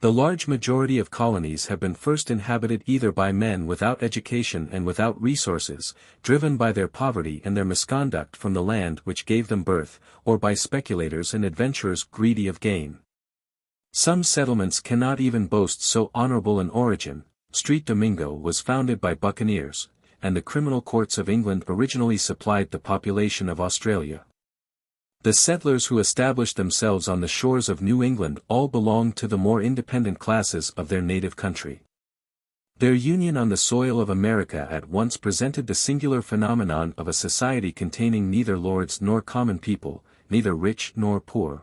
The large majority of colonies have been first inhabited either by men without education and without resources, driven by their poverty and their misconduct from the land which gave them birth, or by speculators and adventurers greedy of gain. Some settlements cannot even boast so honorable an origin. St. Domingo was founded by buccaneers, and the criminal courts of England originally supplied the population of Australia. The settlers who established themselves on the shores of New England all belonged to the more independent classes of their native country. Their union on the soil of America at once presented the singular phenomenon of a society containing neither lords nor common people, neither rich nor poor.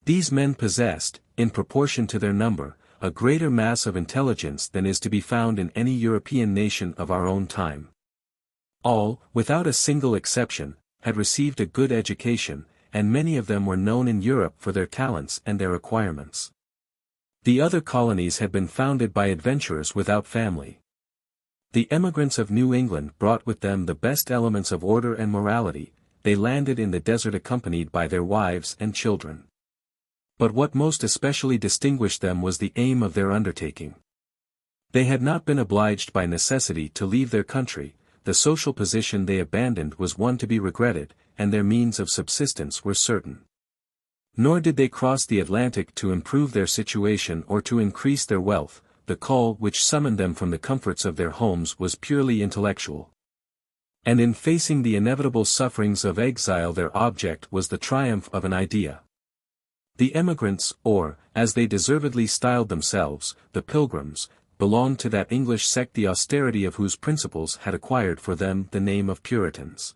These men possessed, in proportion to their number, a greater mass of intelligence than is to be found in any European nation of our own time. All, without a single exception, had received a good education, and many of them were known in Europe for their talents and their acquirements. The other colonies had been founded by adventurers without family. The emigrants of New England brought with them the best elements of order and morality. They landed in the desert accompanied by their wives and children. But what most especially distinguished them was the aim of their undertaking. They had not been obliged by necessity to leave their country. The social position they abandoned was one to be regretted, and their means of subsistence were certain. Nor did they cross the Atlantic to improve their situation or to increase their wealth. The call which summoned them from the comforts of their homes was purely intellectual. And in facing the inevitable sufferings of exile their object was the triumph of an idea. The emigrants, or, as they deservedly styled themselves, the Pilgrims, belonged to that English sect the austerity of whose principles had acquired for them the name of Puritans.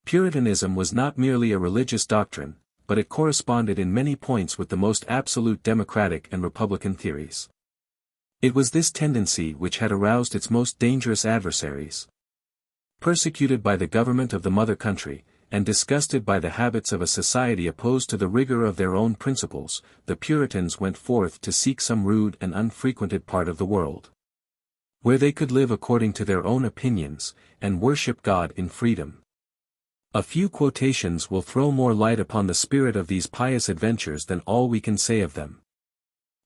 Puritanism was not merely a religious doctrine, but it corresponded in many points with the most absolute democratic and republican theories. It was this tendency which had aroused its most dangerous adversaries. Persecuted by the government of the mother country, and disgusted by the habits of a society opposed to the rigor of their own principles, the Puritans went forth to seek some rude and unfrequented part of the world, where they could live according to their own opinions, and worship God in freedom. A few quotations will throw more light upon the spirit of these pious adventures than all we can say of them.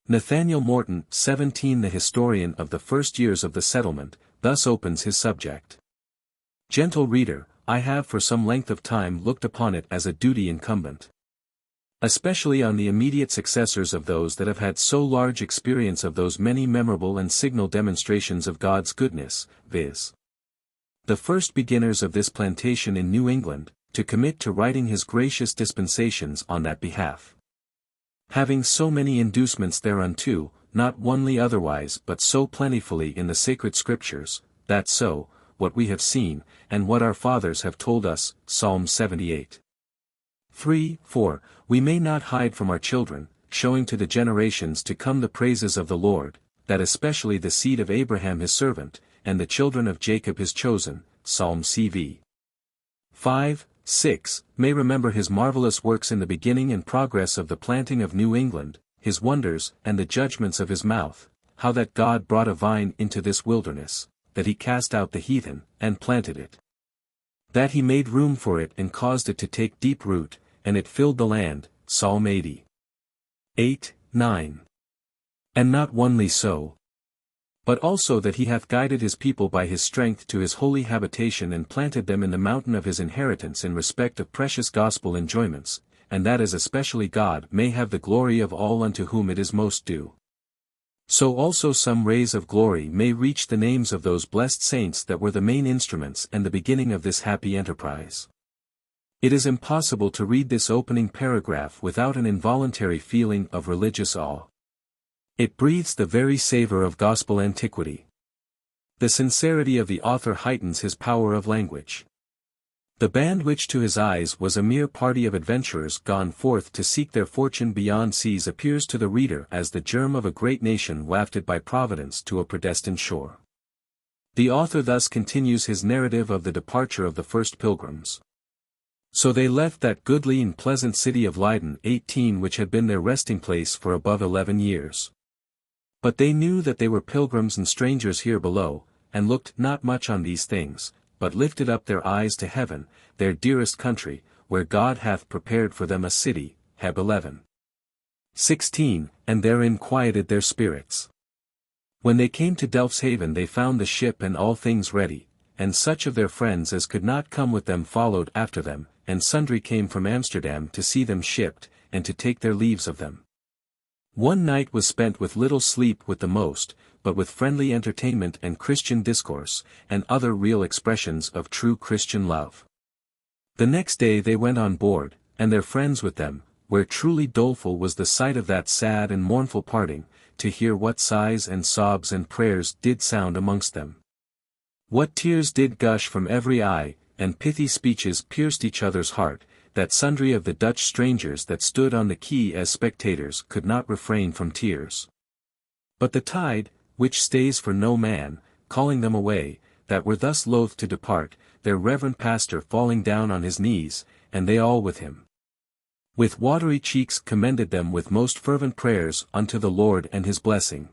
Nathaniel Morton, 17, the historian of the first years of the settlement, thus opens his subject. Gentle reader, I have for some length of time looked upon it as a duty incumbent, especially on the immediate successors of those that have had so large experience of those many memorable and signal demonstrations of God's goodness, viz. the first beginners of this plantation in New England, to commit to writing his gracious dispensations on that behalf. Having so many inducements thereunto, not only otherwise but so plentifully in the sacred scriptures, that so, what we have seen, and what our fathers have told us, Psalm 78. 3-4, we may not hide from our children, showing to the generations to come the praises of the Lord, that especially the seed of Abraham his servant, and the children of Jacob his chosen, Psalm CV. 5-6, may remember his marvelous works in the beginning and progress of the planting of New England, his wonders and the judgments of his mouth, how that God brought a vine into this wilderness, that he cast out the heathen, and planted it. That he made room for it and caused it to take deep root, and it filled the land, Psalm 80. 8-9. And not only so, but also that he hath guided his people by his strength to his holy habitation and planted them in the mountain of his inheritance in respect of precious gospel enjoyments, and that as especially God may have the glory of all unto whom it is most due. So also some rays of glory may reach the names of those blessed saints that were the main instruments and the beginning of this happy enterprise. It is impossible to read this opening paragraph without an involuntary feeling of religious awe. It breathes the very savor of gospel antiquity. The sincerity of the author heightens his power of language. The band which to his eyes was a mere party of adventurers gone forth to seek their fortune beyond seas appears to the reader as the germ of a great nation wafted by Providence to a predestined shore. The author thus continues his narrative of the departure of the first Pilgrims. So they left that goodly and pleasant city of Leyden 18 which had been their resting place for above 11 years. But they knew that they were pilgrims and strangers here below, and looked not much on these things, but lifted up their eyes to heaven, their dearest country, where God hath prepared for them a city, Heb 11. 16, and therein quieted their spirits. When they came to Delfts Haven they found the ship and all things ready, and such of their friends as could not come with them followed after them, and sundry came from Amsterdam to see them shipped, and to take their leaves of them. One night was spent with little sleep with the most, but with friendly entertainment and Christian discourse, and other real expressions of true Christian love. The next day they went on board, and their friends with them, where truly doleful was the sight of that sad and mournful parting, to hear what sighs and sobs and prayers did sound amongst them. What tears did gush from every eye, and pithy speeches pierced each other's heart, that sundry of the Dutch strangers that stood on the quay as spectators could not refrain from tears. But the tide, which stays for no man, calling them away, that were thus loath to depart, their reverend pastor falling down on his knees, and they all with him, with watery cheeks commended them with most fervent prayers unto the Lord and his blessing.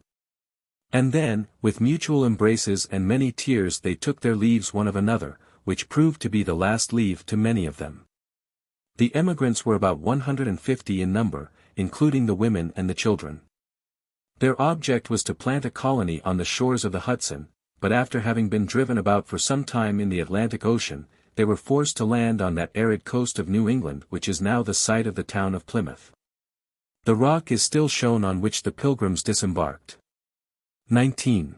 And then, with mutual embraces and many tears they took their leaves one of another, which proved to be the last leave to many of them. The emigrants were about 150 in number, including the women and the children. Their object was to plant a colony on the shores of the Hudson, but after having been driven about for some time in the Atlantic Ocean, they were forced to land on that arid coast of New England which is now the site of the town of Plymouth. The rock is still shown on which the Pilgrims disembarked. 19.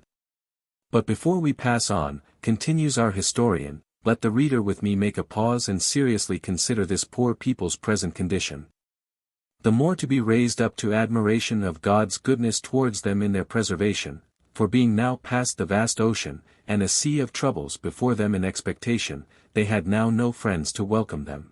But before we pass on, continues our historian, let the reader with me make a pause and seriously consider this poor people's present condition. The more to be raised up to admiration of God's goodness towards them in their preservation, for being now past the vast ocean, and a sea of troubles before them in expectation, they had now no friends to welcome them,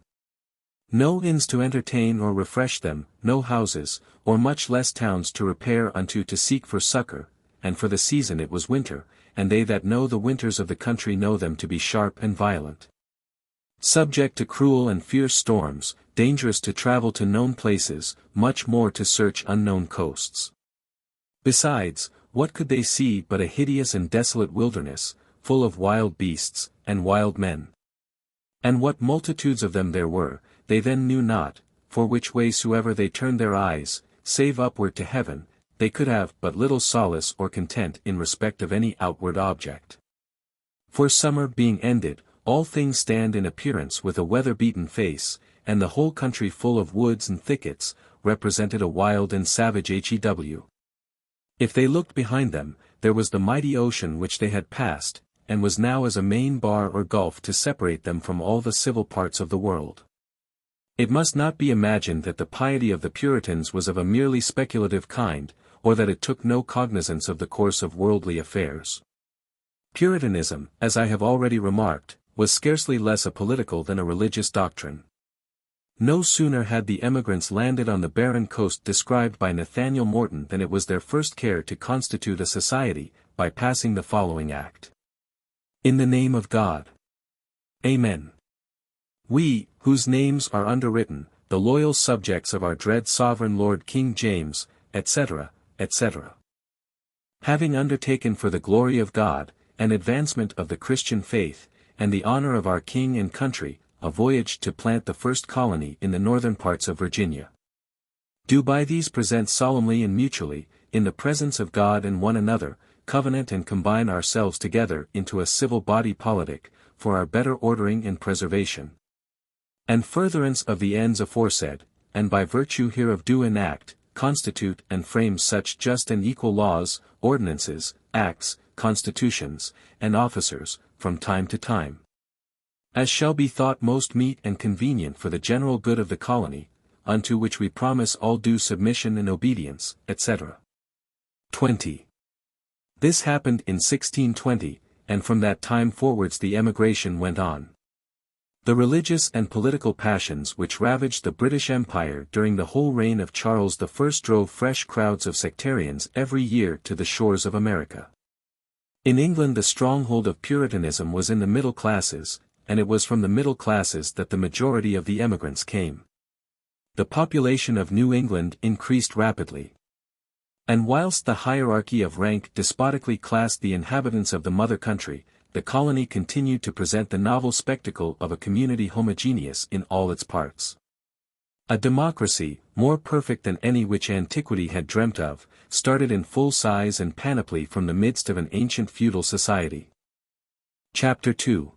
no inns to entertain or refresh them, no houses, or much less towns to repair unto to seek for succor, and for the season it was winter, and they that know the winters of the country know them to be sharp and violent. Subject to cruel and fierce storms, dangerous to travel to known places, much more to search unknown coasts. Besides, what could they see but a hideous and desolate wilderness, full of wild beasts, and wild men? And what multitudes of them there were, they then knew not, for which way soever they turned their eyes, save upward to heaven, they could have but little solace or content in respect of any outward object. For summer being ended, all things stand in appearance with a weather-beaten face, and the whole country full of woods and thickets, represented a wild and savage HEW. If they looked behind them, there was the mighty ocean which they had passed, and was now as a main bar or gulf to separate them from all the civil parts of the world. It must not be imagined that the piety of the Puritans was of a merely speculative kind, or that it took no cognizance of the course of worldly affairs. Puritanism, as I have already remarked, was scarcely less a political than a religious doctrine. No sooner had the emigrants landed on the barren coast described by Nathaniel Morton than it was their first care to constitute a society, by passing the following act. In the name of God. Amen. We, whose names are underwritten, the loyal subjects of our dread sovereign Lord King James, etc., etc. Having undertaken for the glory of God, an advancement of the Christian faith, and the honor of our king and country, a voyage to plant the first colony in the northern parts of Virginia. Do by these present solemnly and mutually, in the presence of God and one another, covenant and combine ourselves together into a civil body politic, for our better ordering and preservation, and furtherance of the ends aforesaid, and by virtue hereof do enact, constitute and frame such just and equal laws, ordinances, acts, constitutions, and officers, from time to time, as shall be thought most meet and convenient for the general good of the colony, unto which we promise all due submission and obedience, etc. 20. This happened in 1620, and from that time forwards the emigration went on. The religious and political passions which ravaged the British Empire during the whole reign of Charles I drove fresh crowds of sectarians every year to the shores of America. In England the stronghold of Puritanism was in the middle classes, and it was from the middle classes that the majority of the emigrants came. The population of New England increased rapidly. And whilst the hierarchy of rank despotically classed the inhabitants of the mother country, the colony continued to present the novel spectacle of a community homogeneous in all its parts. A democracy, more perfect than any which antiquity had dreamt of, started in full size and panoply from the midst of an ancient feudal society. Chapter 2.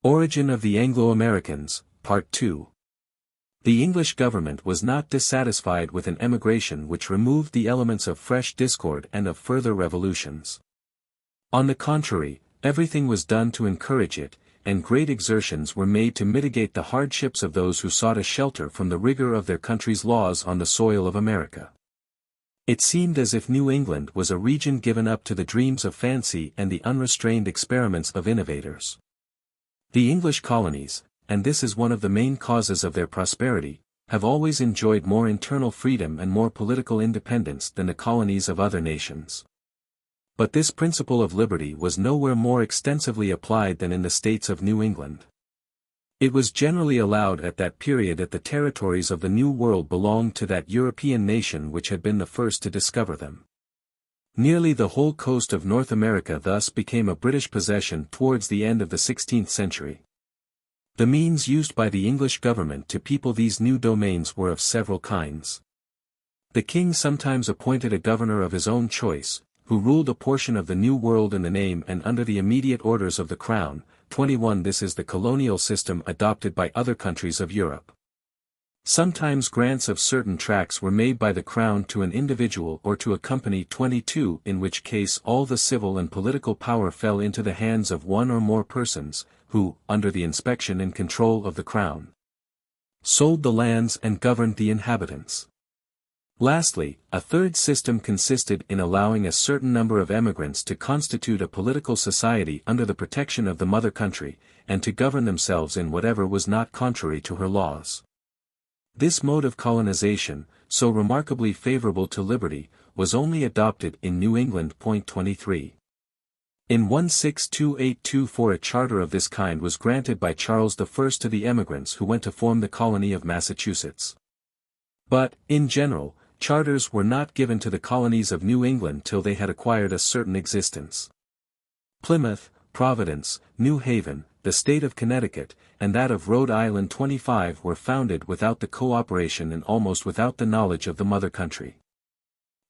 Origin of the Anglo-Americans, Part 2. The English government was not dissatisfied with an emigration which removed the elements of fresh discord and of further revolutions. On the contrary, everything was done to encourage it, and great exertions were made to mitigate the hardships of those who sought a shelter from the rigor of their country's laws on the soil of America. It seemed as if New England was a region given up to the dreams of fancy and the unrestrained experiments of innovators. The English colonies, and this is one of the main causes of their prosperity, have always enjoyed more internal freedom and more political independence than the colonies of other nations. But this principle of liberty was nowhere more extensively applied than in the states of New England. It was generally allowed at that period that the territories of the New World belonged to that European nation which had been the first to discover them. Nearly the whole coast of North America thus became a British possession towards the end of the 16th century. The means used by the English government to people these new domains were of several kinds. The king sometimes appointed a governor of his own choice, who ruled a portion of the New World in the name and under the immediate orders of the Crown. 21 This is the colonial system adopted by other countries of Europe. Sometimes grants of certain tracts were made by the Crown to an individual or to a company. 22 In which case all the civil and political power fell into the hands of one or more persons, who, under the inspection and control of the Crown, sold the lands and governed the inhabitants. Lastly, a third system consisted in allowing a certain number of emigrants to constitute a political society under the protection of the mother country, and to govern themselves in whatever was not contrary to her laws. This mode of colonization, so remarkably favorable to liberty, was only adopted in New England. 23. In 1628-24 a charter of this kind was granted by Charles I to the emigrants who went to form the colony of Massachusetts. But, in general, charters were not given to the colonies of New England till they had acquired a certain existence. Plymouth, Providence, New Haven, the state of Connecticut, and that of Rhode Island 25 were founded without the cooperation and almost without the knowledge of the mother country.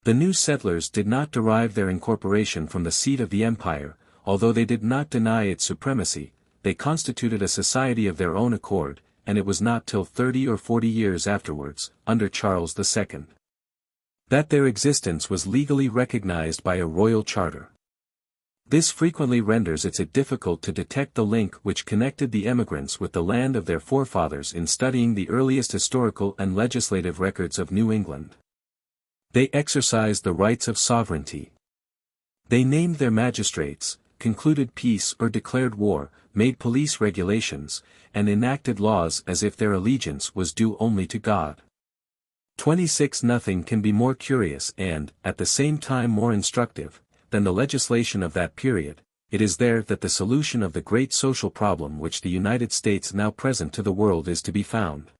The new settlers did not derive their incorporation from the seat of the empire, although they did not deny its supremacy. They constituted a society of their own accord, and it was not till 30 or 40 years afterwards, under Charles II, that their existence was legally recognized by a royal charter. This frequently renders it difficult to detect the link which connected the emigrants with the land of their forefathers in studying the earliest historical and legislative records of New England. They exercised the rights of sovereignty. They named their magistrates, concluded peace or declared war, made police regulations, and enacted laws as if their allegiance was due only to God. 26. Nothing can be more curious and, at the same time more instructive, than the legislation of that period. It is there that the solution of the great social problem which the United States now present to the world is to be found.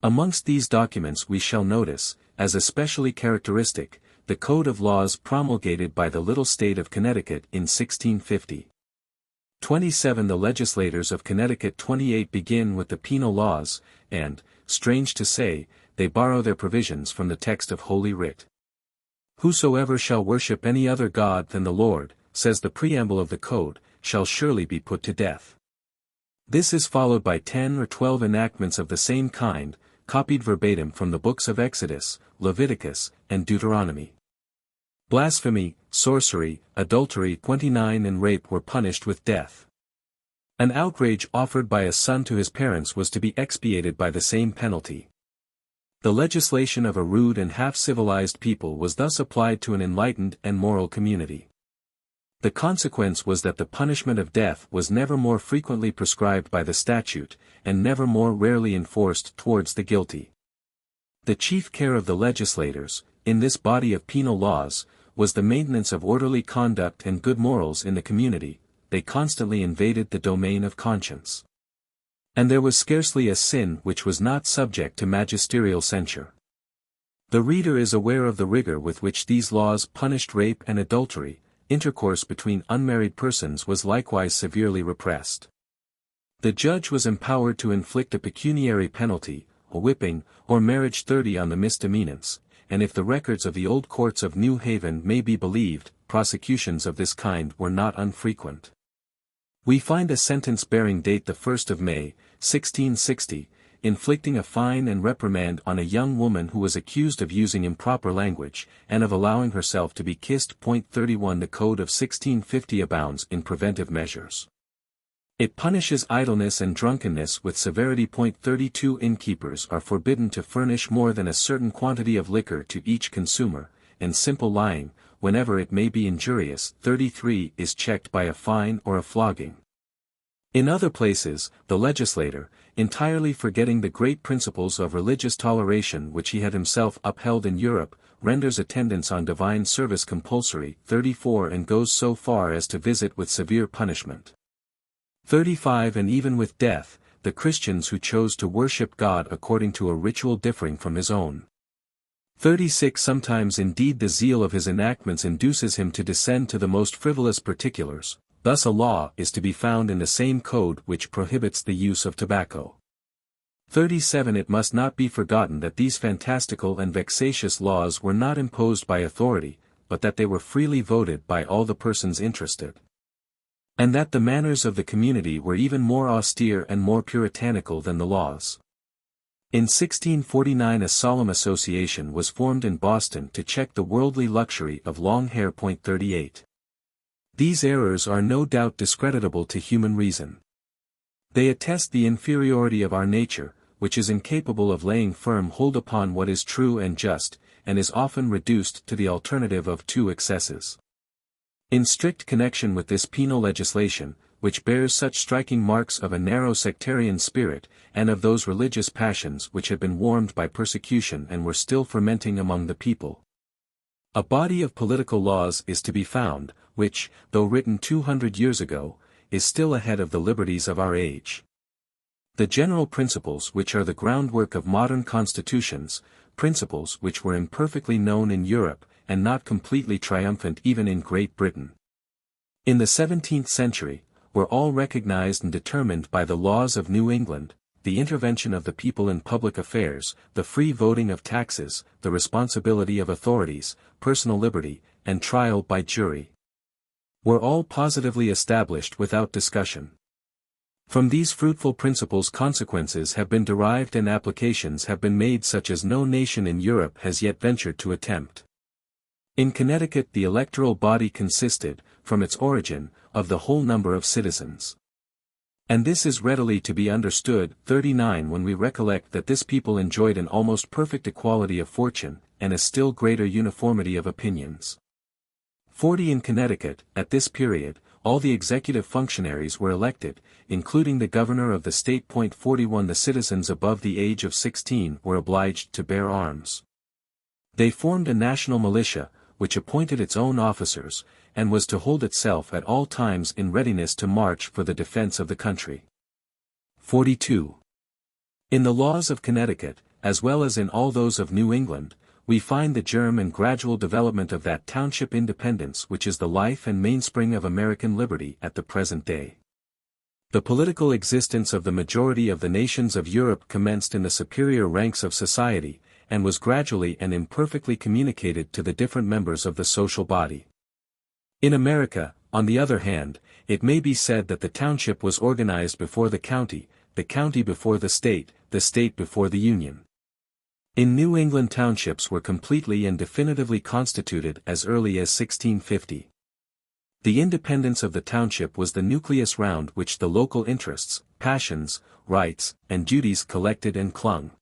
Amongst these documents we shall notice, as especially characteristic, the Code of Laws promulgated by the little state of Connecticut in 1650. 27. The legislators of Connecticut 28 begin with the penal laws, and, strange to say, they borrow their provisions from the text of Holy Writ. Whosoever shall worship any other god than the Lord, says the preamble of the code, shall surely be put to death. This is followed by 10 or 12 enactments of the same kind, copied verbatim from the books of Exodus, Leviticus, and Deuteronomy. Blasphemy, sorcery, adultery 29 and rape were punished with death. An outrage offered by a son to his parents was to be expiated by the same penalty. The legislation of a rude and half-civilized people was thus applied to an enlightened and moral community. The consequence was that the punishment of death was never more frequently prescribed by the statute, and never more rarely enforced towards the guilty. The chief care of the legislators, in this body of penal laws, was the maintenance of orderly conduct and good morals in the community. They constantly invaded the domain of conscience. And there was scarcely a sin which was not subject to magisterial censure. The reader is aware of the rigor with which these laws punished rape and adultery. Intercourse between unmarried persons was likewise severely repressed. The judge was empowered to inflict a pecuniary penalty, a whipping, or marriage 30 on the misdemeanants, and if the records of the old courts of New Haven may be believed, prosecutions of this kind were not unfrequent. We find a sentence bearing date the 1st of May, 1660, inflicting a fine and reprimand on a young woman who was accused of using improper language, and of allowing herself to be kissed. 31 The Code of 1650 abounds in preventive measures. It punishes idleness and drunkenness with severity. 32 Innkeepers are forbidden to furnish more than a certain quantity of liquor to each consumer, and simple lying, whenever it may be injurious. 33 Is checked by a fine or a flogging. In other places, the legislator, entirely forgetting the great principles of religious toleration which he had himself upheld in Europe, renders attendance on divine service compulsory. 34 And goes so far as to visit with severe punishment. 35 And even with death, the Christians who chose to worship God according to a ritual differing from his own. 36 Sometimes indeed the zeal of his enactments induces him to descend to the most frivolous particulars. Thus a law is to be found in the same code which prohibits the use of tobacco. 37 It must not be forgotten that these fantastical and vexatious laws were not imposed by authority, but that they were freely voted by all the persons interested. And that the manners of the community were even more austere and more puritanical than the laws. In 1649 a solemn association was formed in Boston to check the worldly luxury of long hair. 38 These errors are no doubt discreditable to human reason. They attest the inferiority of our nature, which is incapable of laying firm hold upon what is true and just, and is often reduced to the alternative of two excesses. In strict connection with this penal legislation, which bears such striking marks of a narrow sectarian spirit, and of those religious passions which had been warmed by persecution and were still fermenting among the people, A body of political laws is to be found, which, though written 200 years ago, is still ahead of the liberties of our age. The general principles which are the groundwork of modern constitutions, principles which were imperfectly known in Europe, and not completely triumphant even in Great Britain. In the 17th century, were all recognized and determined by the laws of New England, the intervention of the people in public affairs, the free voting of taxes, the responsibility of authorities, personal liberty, and trial by jury, were all positively established without discussion. From these fruitful principles consequences have been derived and applications have been made such as no nation in Europe has yet ventured to attempt. In Connecticut the electoral body consisted, from its origin, of the whole number of citizens. And this is readily to be understood. 39 When we recollect that this people enjoyed an almost perfect equality of fortune, and a still greater uniformity of opinions. 40 In Connecticut, at this period, all the executive functionaries were elected, including the governor of the state. 41 The citizens above the age of 16 were obliged to bear arms. They formed a national militia, which appointed its own officers, and was to hold itself at all times in readiness to march for the defense of the country. 42. In the laws of Connecticut, as well as in all those of New England, we find the germ and gradual development of that township independence which is the life and mainspring of American liberty at the present day. The political existence of the majority of the nations of Europe commenced in the superior ranks of society, and was gradually and imperfectly communicated to the different members of the social body. In America, on the other hand, it may be said that the township was organized before the county before the state before the union. In New England townships were completely and definitively constituted as early as 1650. The independence of the township was the nucleus round which the local interests, passions, rights, and duties collected and clung.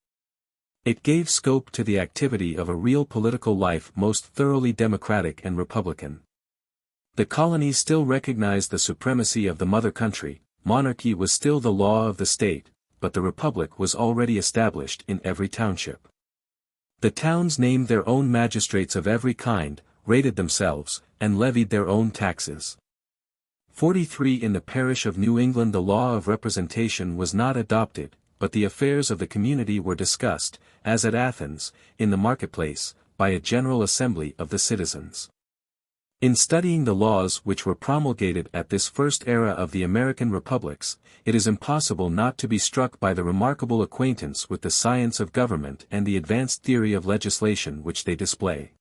It gave scope to the activity of a real political life most thoroughly democratic and republican. The colonies still recognized the supremacy of the mother country, monarchy was still the law of the state, but the republic was already established in every township. The towns named their own magistrates of every kind, rated themselves, and levied their own taxes. 43 In the parish of New England the law of representation was not adopted, but the affairs of the community were discussed, as at Athens, in the marketplace, by a general assembly of the citizens. In studying the laws which were promulgated at this first era of the American republics, it is impossible not to be struck by the remarkable acquaintance with the science of government and the advanced theory of legislation which they display.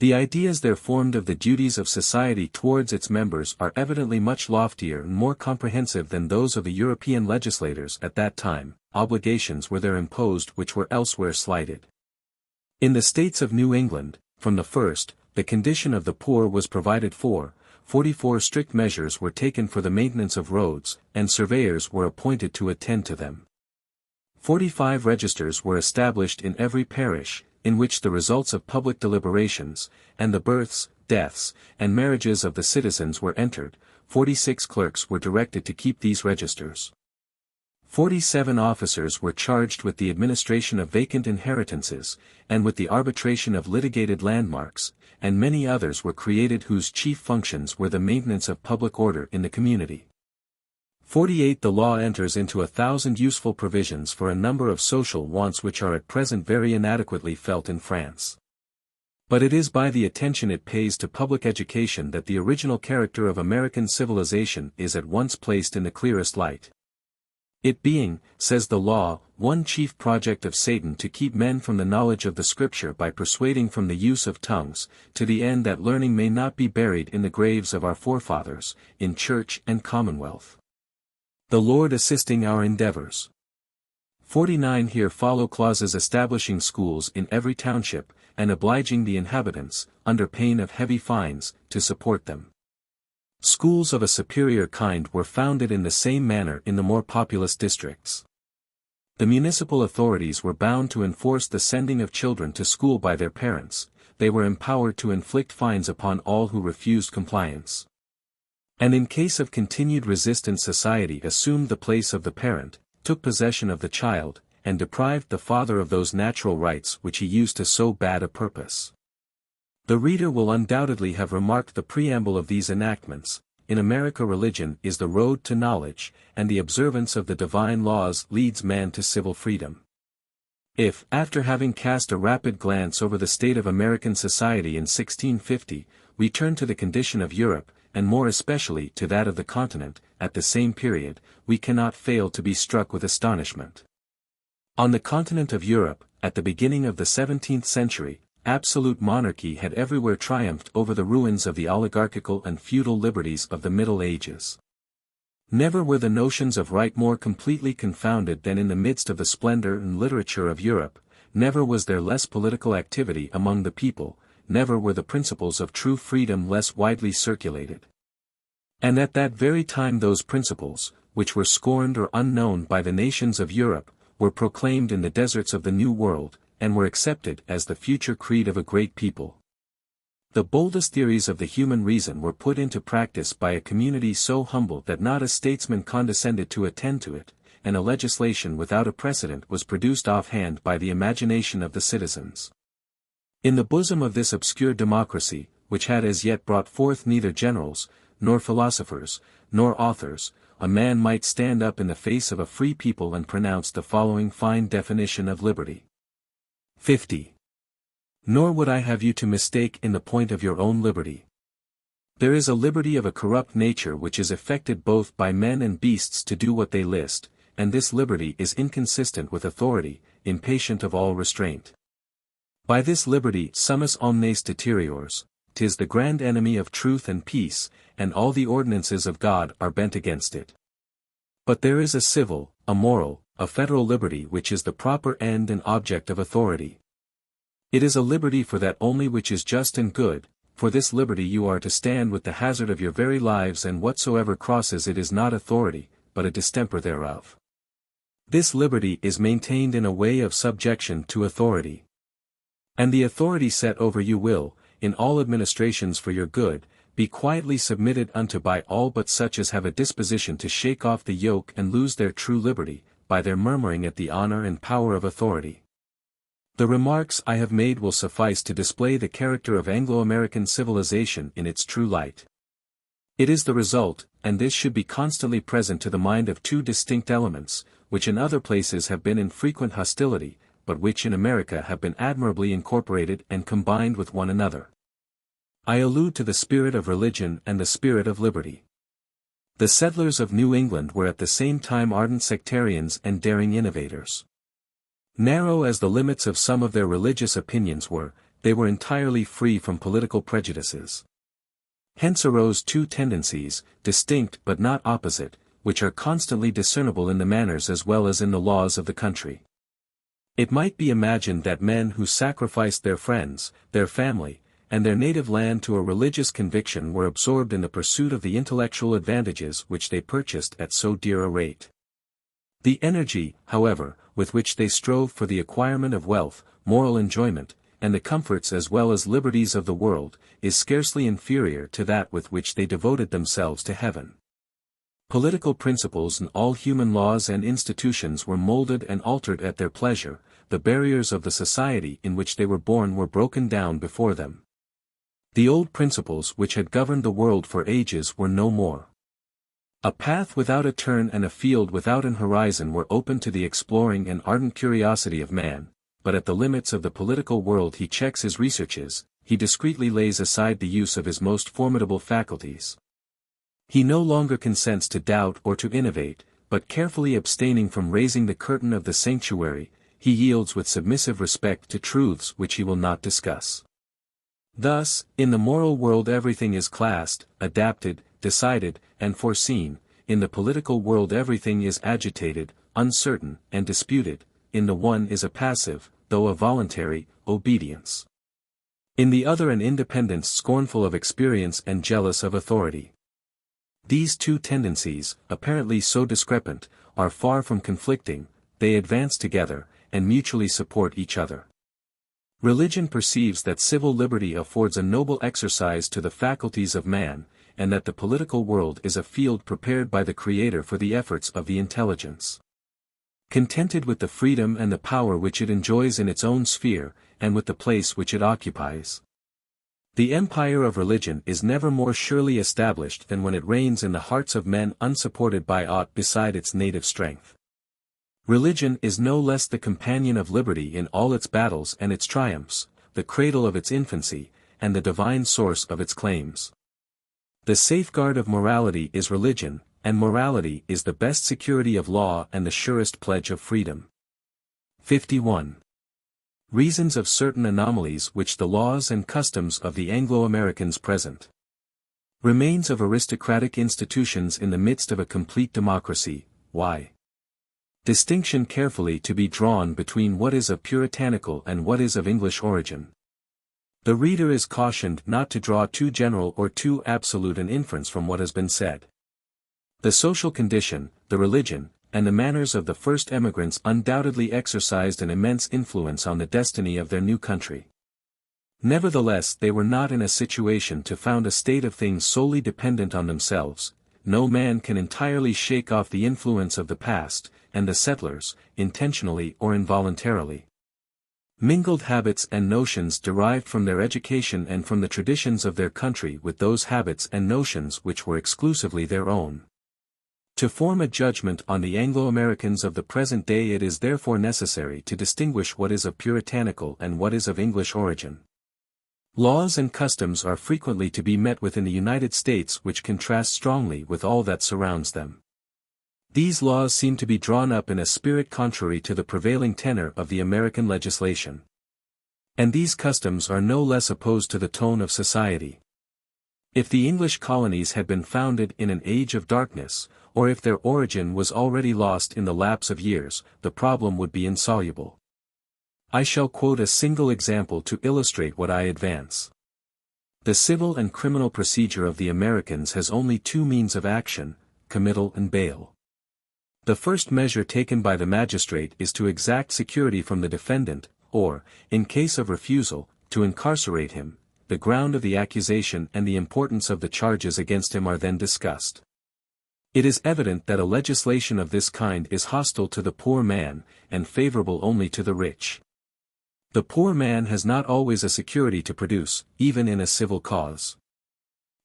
The ideas there formed of the duties of society towards its members are evidently much loftier and more comprehensive than those of the European legislators at that time. Obligations were there imposed which were elsewhere slighted. In the states of New England, from the first, the condition of the poor was provided for. 44 Strict measures were taken for the maintenance of roads, and surveyors were appointed to attend to them. 45 registers were established in every parish, in which the results of public deliberations, and the births, deaths, and marriages of the citizens were entered. 46 clerks were directed to keep these registers. 47 officers were charged with the administration of vacant inheritances, and with the arbitration of litigated landmarks, and many others were created whose chief functions were the maintenance of public order in the community. 48 The law enters into 1,000 useful provisions for a number of social wants which are at present very inadequately felt in France. But it is by the attention it pays to public education that the original character of American civilization is at once placed in the clearest light. It being, says the law, one chief project of Satan to keep men from the knowledge of the Scripture by persuading from the use of tongues, to the end that learning may not be buried in the graves of our forefathers, in church and commonwealth. The Lord assisting our endeavors. 49 Here follow clauses establishing schools in every township, and obliging the inhabitants, under pain of heavy fines, to support them. Schools of a superior kind were founded in the same manner in the more populous districts. The municipal authorities were bound to enforce the sending of children to school by their parents. They were empowered to inflict fines upon all who refused compliance. And in case of continued resistance, society assumed the place of the parent, took possession of the child, and deprived the father of those natural rights which he used to so bad a purpose. The reader will undoubtedly have remarked the preamble of these enactments. In America, religion is the road to knowledge, and the observance of the divine laws leads man to civil freedom. If, after having cast a rapid glance over the state of American society in 1650, we turn to the condition of Europe, and more especially to that of the continent, at the same period, we cannot fail to be struck with astonishment. On the continent of Europe, at the beginning of the 17th century, absolute monarchy had everywhere triumphed over the ruins of the oligarchical and feudal liberties of the Middle Ages. Never were the notions of right more completely confounded than in the midst of the splendor and literature of Europe, never was there less political activity among the people, never were the principles of true freedom less widely circulated. And at that very time those principles, which were scorned or unknown by the nations of Europe, were proclaimed in the deserts of the New World, and were accepted as the future creed of a great people. The boldest theories of the human reason were put into practice by a community so humble that not a statesman condescended to attend to it, and a legislation without a precedent was produced offhand by the imagination of the citizens. In the bosom of this obscure democracy, which had as yet brought forth neither generals, nor philosophers, nor authors, a man might stand up in the face of a free people and pronounce the following fine definition of liberty. 50. Nor would I have you to mistake in the point of your own liberty. There is a liberty of a corrupt nature which is effected both by men and beasts to do what they list, and this liberty is inconsistent with authority, impatient of all restraint. By this liberty summus omnes deteriors, 'tis the grand enemy of truth and peace, and all the ordinances of God are bent against it. But there is a civil, a moral, a federal liberty which is the proper end and object of authority. It is a liberty for that only which is just and good, for this liberty you are to stand with the hazard of your very lives, and whatsoever crosses it is not authority, but a distemper thereof. This liberty is maintained in a way of subjection to authority. And the authority set over you will, in all administrations for your good, be quietly submitted unto by all but such as have a disposition to shake off the yoke and lose their true liberty, by their murmuring at the honor and power of authority. The remarks I have made will suffice to display the character of Anglo-American civilization in its true light. It is the result, and this should be constantly present to the mind, of two distinct elements, which in other places have been in frequent hostility, but which in America have been admirably incorporated and combined with one another. I allude to the spirit of religion and the spirit of liberty. The settlers of New England were at the same time ardent sectarians and daring innovators. Narrow as the limits of some of their religious opinions were, they were entirely free from political prejudices. Hence arose two tendencies, distinct but not opposite, which are constantly discernible in the manners as well as in the laws of the country. It might be imagined that men who sacrificed their friends, their family, and their native land to a religious conviction were absorbed in the pursuit of the intellectual advantages which they purchased at so dear a rate. The energy, however, with which they strove for the acquirement of wealth, moral enjoyment, and the comforts as well as liberties of the world, is scarcely inferior to that with which they devoted themselves to heaven. Political principles and all human laws and institutions were molded and altered at their pleasure, the barriers of the society in which they were born were broken down before them. The old principles which had governed the world for ages were no more. A path without a turn and a field without an horizon were open to the exploring and ardent curiosity of man, but at the limits of the political world he checks his researches, he discreetly lays aside the use of his most formidable faculties. He no longer consents to doubt or to innovate, but carefully abstaining from raising the curtain of the sanctuary, he yields with submissive respect to truths which he will not discuss. Thus, in the moral world everything is classed, adapted, decided, and foreseen; in the political world everything is agitated, uncertain, and disputed; in the one is a passive, though a voluntary, obedience. In the other an independence scornful of experience and jealous of authority. These two tendencies, apparently so discrepant, are far from conflicting, they advance together, and mutually support each other. Religion perceives that civil liberty affords a noble exercise to the faculties of man, and that the political world is a field prepared by the Creator for the efforts of the intelligence. Contented with the freedom and the power which it enjoys in its own sphere, and with the place which it occupies, The empire of religion is never more surely established than when it reigns in the hearts of men unsupported by aught beside its native strength. Religion is no less the companion of liberty in all its battles and its triumphs, the cradle of its infancy, and the divine source of its claims. The safeguard of morality is religion, and morality is the best security of law and the surest pledge of freedom. 51. Reasons of certain anomalies which the laws and customs of the Anglo-Americans present. Remains of aristocratic institutions in the midst of a complete democracy, why? Distinction carefully to be drawn between what is of puritanical and what is of English origin. The reader is cautioned not to draw too general or too absolute an inference from what has been said. The social condition, the religion, and the manners of the first emigrants undoubtedly exercised an immense influence on the destiny of their new country. Nevertheless, they were not in a situation to found a state of things solely dependent on themselves. No man can entirely shake off the influence of the past, and the settlers, intentionally or involuntarily, mingled habits and notions derived from their education and from the traditions of their country with those habits and notions which were exclusively their own. To form a judgment on the Anglo-Americans of the present day, it is therefore necessary to distinguish what is of puritanical and what is of English origin. Laws and customs are frequently to be met with in the United States which contrast strongly with all that surrounds them. These laws seem to be drawn up in a spirit contrary to the prevailing tenor of the American legislation. And these customs are no less opposed to the tone of society. If the English colonies had been founded in an age of darkness, or if their origin was already lost in the lapse of years, the problem would be insoluble. I shall quote a single example to illustrate what I advance. The civil and criminal procedure of the Americans has only two means of action, committal and bail. The first measure taken by the magistrate is to exact security from the defendant, or, in case of refusal, to incarcerate him. The ground of the accusation and the importance of the charges against him are then discussed. It is evident that a legislation of this kind is hostile to the poor man, and favorable only to the rich. The poor man has not always a security to produce, even in a civil cause.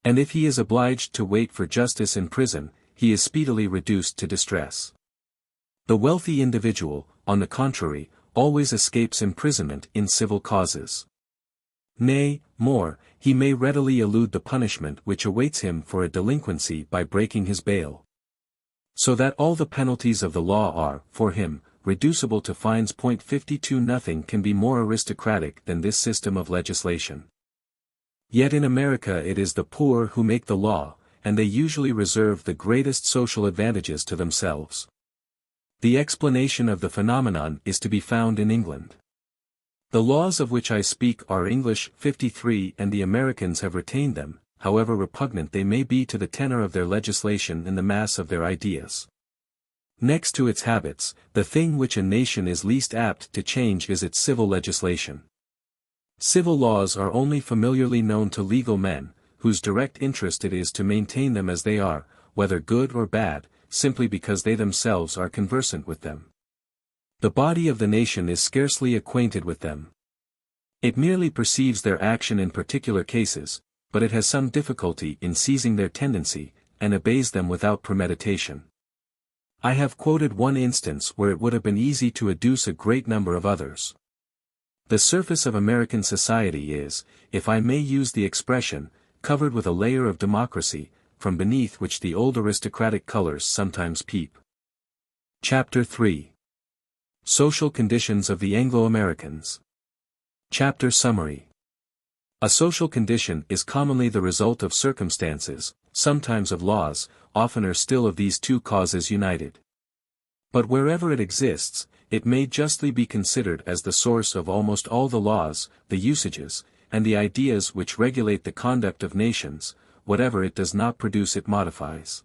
And if he is obliged to wait for justice in prison, he is speedily reduced to distress. The wealthy individual, on the contrary, always escapes imprisonment in civil causes. Nay, more, he may readily elude the punishment which awaits him for a delinquency by breaking his bail. So that all the penalties of the law are, for him, reducible to fines. 52. Nothing can be more aristocratic than this system of legislation. Yet in America it is the poor who make the law, and they usually reserve the greatest social advantages to themselves. The explanation of the phenomenon is to be found in England. The laws of which I speak are English. 53. And the Americans have retained them, however repugnant they may be to the tenor of their legislation and the mass of their ideas. Next to its habits, the thing which a nation is least apt to change is its civil legislation. Civil laws are only familiarly known to legal men, whose direct interest it is to maintain them as they are, whether good or bad, simply because they themselves are conversant with them. The body of the nation is scarcely acquainted with them. It merely perceives their action in particular cases, but it has some difficulty in seizing their tendency, and obeys them without premeditation. I have quoted one instance where it would have been easy to adduce a great number of others. The surface of American society is, if I may use the expression, covered with a layer of democracy, from beneath which the old aristocratic colors sometimes peep. Chapter 3. Social Conditions of the Anglo-Americans. Chapter Summary. A social condition is commonly the result of circumstances, sometimes of laws, oftener still of these two causes united. But wherever it exists, it may justly be considered as the source of almost all the laws, the usages, and the ideas which regulate the conduct of nations. Whatever it does not produce it modifies.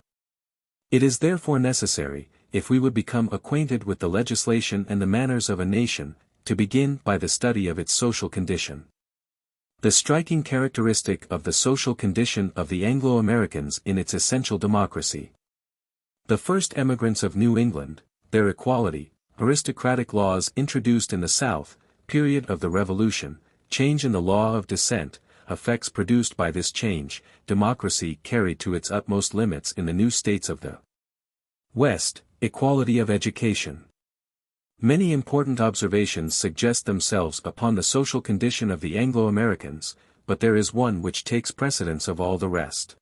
It is therefore necessary, if we would become acquainted with the legislation and the manners of a nation, to begin by the study of its social condition. The striking characteristic of the social condition of the Anglo-Americans in its essential democracy. The first emigrants of New England, their equality, aristocratic laws introduced in the South, period of the Revolution, change in the law of descent, effects produced by this change, democracy carried to its utmost limits in the new states of the West, equality of education. Many important observations suggest themselves upon the social condition of the Anglo-Americans, but there is one which takes precedence of all the rest.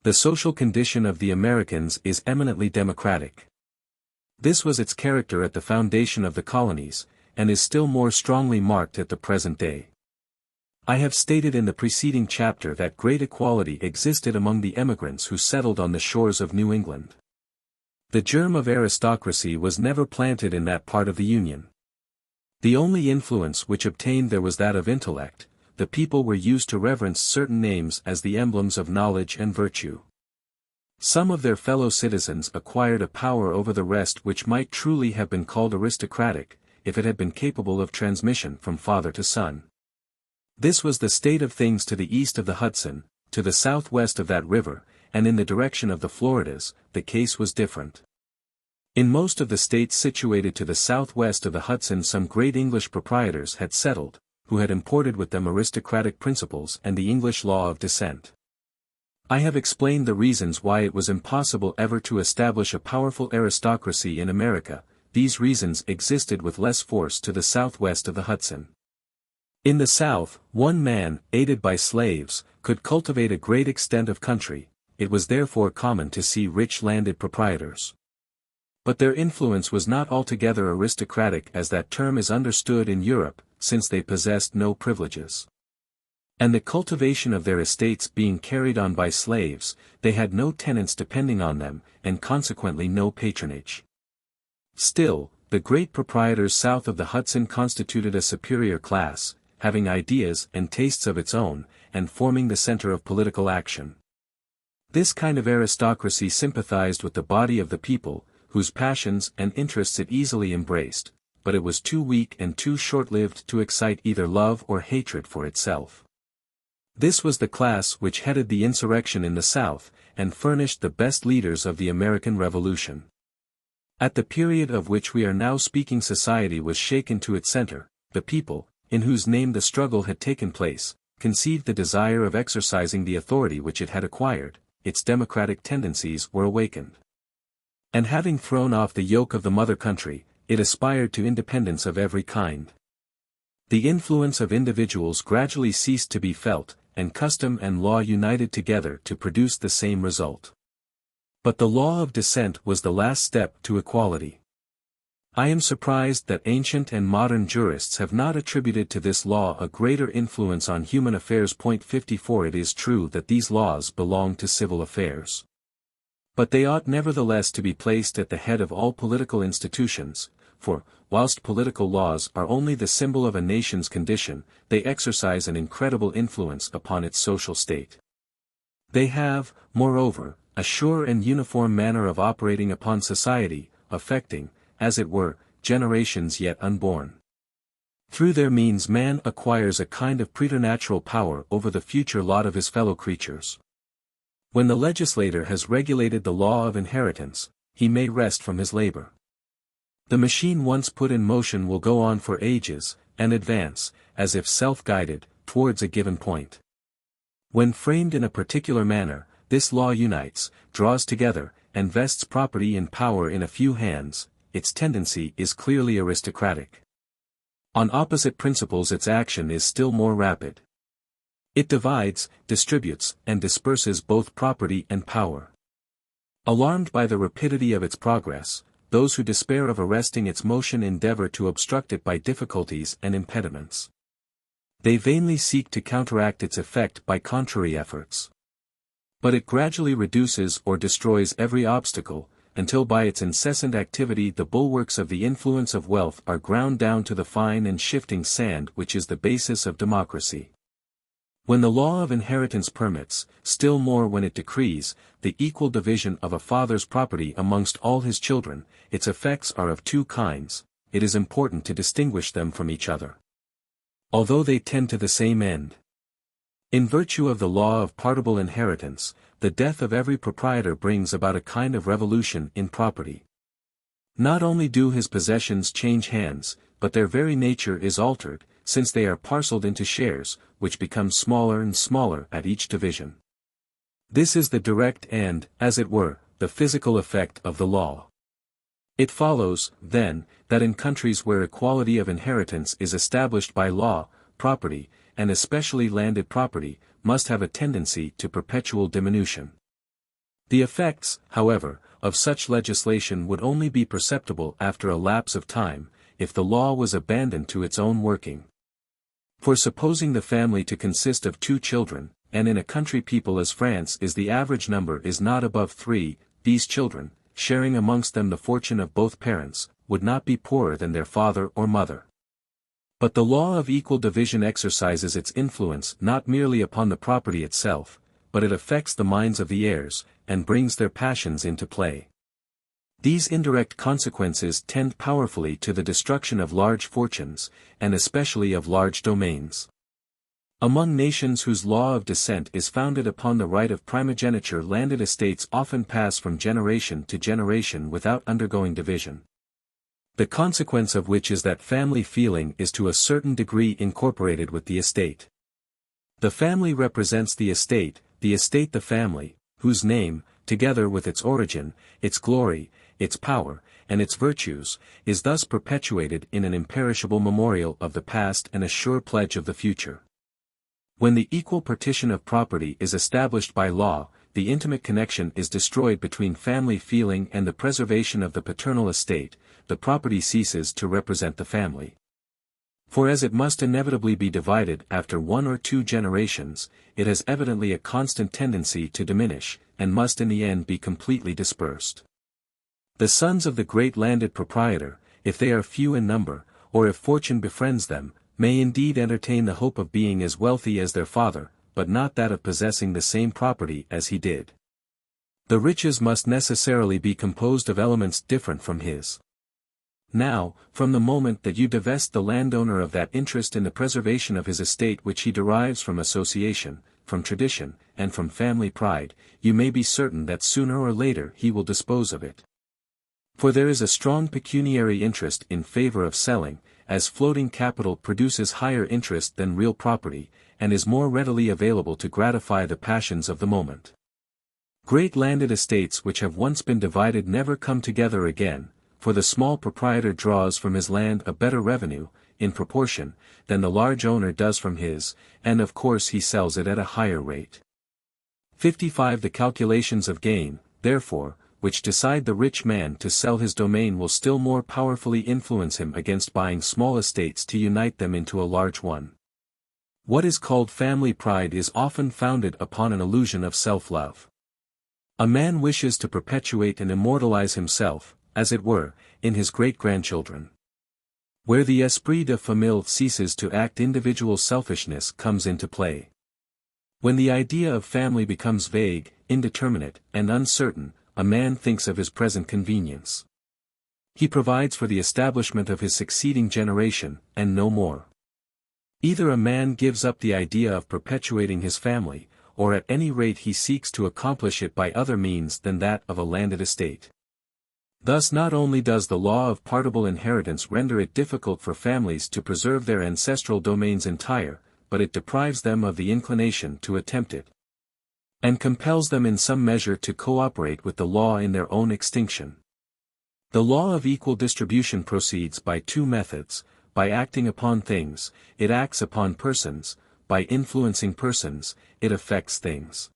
The social condition of the Americans is eminently democratic. This was its character at the foundation of the colonies, and is still more strongly marked at the present day. I have stated in the preceding chapter that great equality existed among the emigrants who settled on the shores of New England. The germ of aristocracy was never planted in that part of the Union. The only influence which obtained there was that of intellect. The people were used to reverence certain names as the emblems of knowledge and virtue. Some of their fellow citizens acquired a power over the rest which might truly have been called aristocratic, if it had been capable of transmission from father to son. This was the state of things to the east of the Hudson, to the southwest of that river, and in the direction of the Floridas, the case was different. In most of the states situated to the southwest of the Hudson some great English proprietors had settled, who had imported with them aristocratic principles and the English law of descent. I have explained the reasons why it was impossible ever to establish a powerful aristocracy in America. These reasons existed with less force to the southwest of the Hudson. In the South, one man, aided by slaves, could cultivate a great extent of country. It was therefore common to see rich landed proprietors. But their influence was not altogether aristocratic as that term is understood in Europe, since they possessed no privileges. And the cultivation of their estates being carried on by slaves, they had no tenants depending on them, and consequently no patronage. Still, the great proprietors south of the Hudson constituted a superior class, having ideas and tastes of its own, and forming the center of political action. This kind of aristocracy sympathized with the body of the people, whose passions and interests it easily embraced, but it was too weak and too short-lived to excite either love or hatred for itself. This was the class which headed the insurrection in the South, and furnished the best leaders of the American Revolution. At the period of which we are now speaking, society was shaken to its center. The people, in whose name the struggle had taken place, conceived the desire of exercising the authority which it had acquired. Its democratic tendencies were awakened. And having thrown off the yoke of the mother country, it aspired to independence of every kind. The influence of individuals gradually ceased to be felt, and custom and law united together to produce the same result. But the law of descent was the last step to equality. I am surprised that ancient and modern jurists have not attributed to this law a greater influence on human affairs. 54 It is true that these laws belong to civil affairs. But they ought nevertheless to be placed at the head of all political institutions, for, whilst political laws are only the symbol of a nation's condition, they exercise an incredible influence upon its social state. They have, moreover, a sure and uniform manner of operating upon society, affecting, as it were, generations yet unborn. Through their means man acquires a kind of preternatural power over the future lot of his fellow creatures. When the legislator has regulated the law of inheritance, he may rest from his labor. The machine once put in motion will go on for ages, and advance, as if self-guided, towards a given point. When framed in a particular manner, this law unites, draws together, and vests property and power in a few hands. Its tendency is clearly aristocratic. On opposite principles its action is still more rapid. It divides, distributes, and disperses both property and power. Alarmed by the rapidity of its progress, those who despair of arresting its motion endeavor to obstruct it by difficulties and impediments. They vainly seek to counteract its effect by contrary efforts. But it gradually reduces or destroys every obstacle, until by its incessant activity the bulwarks of the influence of wealth are ground down to the fine and shifting sand which is the basis of democracy. When the law of inheritance permits, still more when it decrees, the equal division of a father's property amongst all his children, its effects are of two kinds. It is important to distinguish them from each other, although they tend to the same end. In virtue of the law of partible inheritance, the death of every proprietor brings about a kind of revolution in property. Not only do his possessions change hands, but their very nature is altered. since they are parceled into shares, which become smaller and smaller at each division. This is the direct and, as it were, the physical effect of the law. It follows, then, that in countries where equality of inheritance is established by law, property, and especially landed property, must have a tendency to perpetual diminution. The effects, however, of such legislation would only be perceptible after a lapse of time, if the law was abandoned to its own working. For supposing the family to consist of 2 children, and in a country people as France is the average number is not above 3, these children, sharing amongst them the fortune of both parents, would not be poorer than their father or mother. But the law of equal division exercises its influence not merely upon the property itself, but it affects the minds of the heirs, and brings their passions into play. These indirect consequences tend powerfully to the destruction of large fortunes, and especially of large domains. Among nations whose law of descent is founded upon the right of primogeniture, landed estates often pass from generation to generation without undergoing division. The consequence of which is that family feeling is to a certain degree incorporated with the estate. The family represents the estate the family, whose name, together with its origin, its glory, its power, and its virtues, is thus perpetuated in an imperishable memorial of the past and a sure pledge of the future. When the equal partition of property is established by law, the intimate connection is destroyed between family feeling and the preservation of the paternal estate, the property ceases to represent the family. For as it must inevitably be divided after 1 or 2 generations, it has evidently a constant tendency to diminish, and must in the end be completely dispersed. The sons of the great landed proprietor, if they are few in number, or if fortune befriends them, may indeed entertain the hope of being as wealthy as their father, but not that of possessing the same property as he did. The riches must necessarily be composed of elements different from his. Now, from the moment that you divest the landowner of that interest in the preservation of his estate which he derives from association, from tradition, and from family pride, you may be certain that sooner or later he will dispose of it. For there is a strong pecuniary interest in favor of selling, as floating capital produces higher interest than real property, and is more readily available to gratify the passions of the moment. Great landed estates which have once been divided never come together again, for the small proprietor draws from his land a better revenue, in proportion, than the large owner does from his, and of course he sells it at a higher rate. 55. The calculations of gain, therefore, which decide the rich man to sell his domain will still more powerfully influence him against buying small estates to unite them into a large one. What is called family pride is often founded upon an illusion of self-love. A man wishes to perpetuate and immortalize himself, as it were, in his great-grandchildren. Where the esprit de famille ceases to act, individual selfishness comes into play. When the idea of family becomes vague, indeterminate, and uncertain, a man thinks of his present convenience. He provides for the establishment of his succeeding generation, and no more. Either a man gives up the idea of perpetuating his family, or at any rate he seeks to accomplish it by other means than that of a landed estate. Thus not only does the law of partible inheritance render it difficult for families to preserve their ancestral domains entire, but it deprives them of the inclination to attempt it, and compels them in some measure to cooperate with the law in their own extinction. The law of equal distribution proceeds by 2 methods: by acting upon things, it acts upon persons; by influencing persons, it affects things.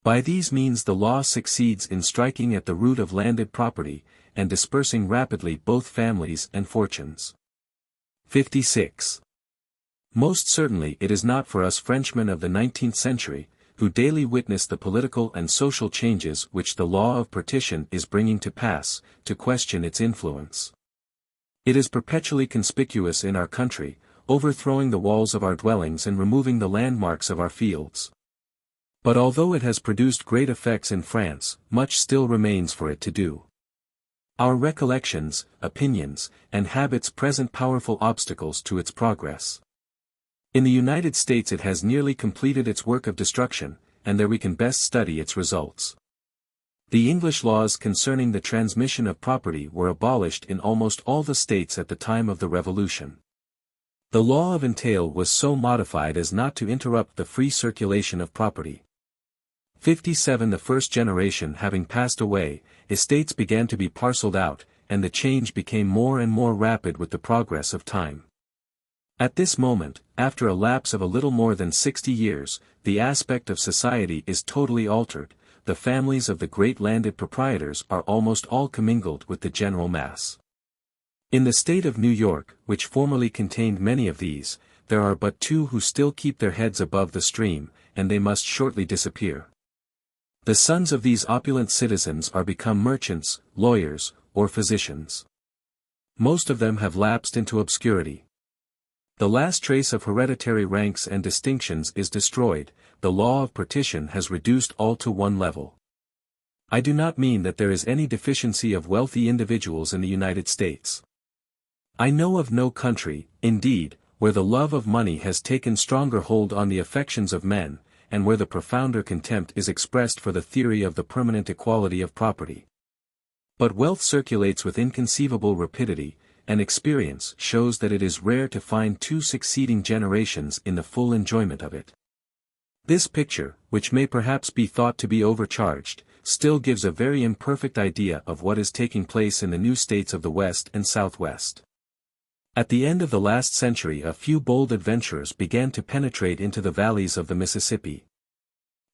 By these means the law succeeds in striking at the root of landed property, and dispersing rapidly both families and fortunes. 56. Most certainly it is not for us Frenchmen of the 19th century, who daily witness the political and social changes which the law of partition is bringing to pass, to question its influence. It is perpetually conspicuous in our country, overthrowing the walls of our dwellings and removing the landmarks of our fields. But although it has produced great effects in France, much still remains for it to do. Our recollections, opinions, and habits present powerful obstacles to its progress. In the United States it has nearly completed its work of destruction, and there we can best study its results. The English laws concerning the transmission of property were abolished in almost all the states at the time of the Revolution. The law of entail was so modified as not to interrupt the free circulation of property. 57 The first generation having passed away, estates began to be parceled out, and the change became more and more rapid with the progress of time. At this moment, after a lapse of a little more than 60 years, the aspect of society is totally altered. The families of the great landed proprietors are almost all commingled with the general mass. In the state of New York, which formerly contained many of these, there are but 2 who still keep their heads above the stream, and they must shortly disappear. The sons of these opulent citizens are become merchants, lawyers, or physicians. Most of them have lapsed into obscurity. The last trace of hereditary ranks and distinctions is destroyed. The law of partition has reduced all to one level. I do not mean that there is any deficiency of wealthy individuals in the United States. I know of no country, indeed, where the love of money has taken stronger hold on the affections of men, and where the profounder contempt is expressed for the theory of the permanent equality of property. But wealth circulates with inconceivable rapidity, and experience shows that it is rare to find 2 succeeding generations in the full enjoyment of it. This picture, which may perhaps be thought to be overcharged, still gives a very imperfect idea of what is taking place in the new states of the West and Southwest. At the end of the last century a few bold adventurers began to penetrate into the valleys of the Mississippi.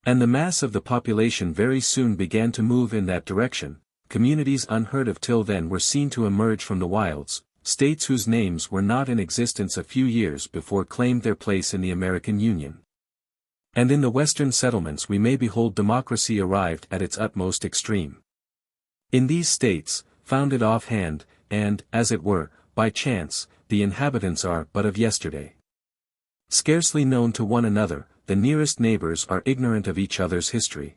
And the mass of the population very soon began to move in that direction. Communities unheard of till then were seen to emerge from the wilds. States whose names were not in existence a few years before claimed their place in the American Union. And in the Western settlements we may behold democracy arrived at its utmost extreme. In these states, founded offhand, and, as it were, by chance, the inhabitants are but of yesterday. Scarcely known to one another, the nearest neighbors are ignorant of each other's history.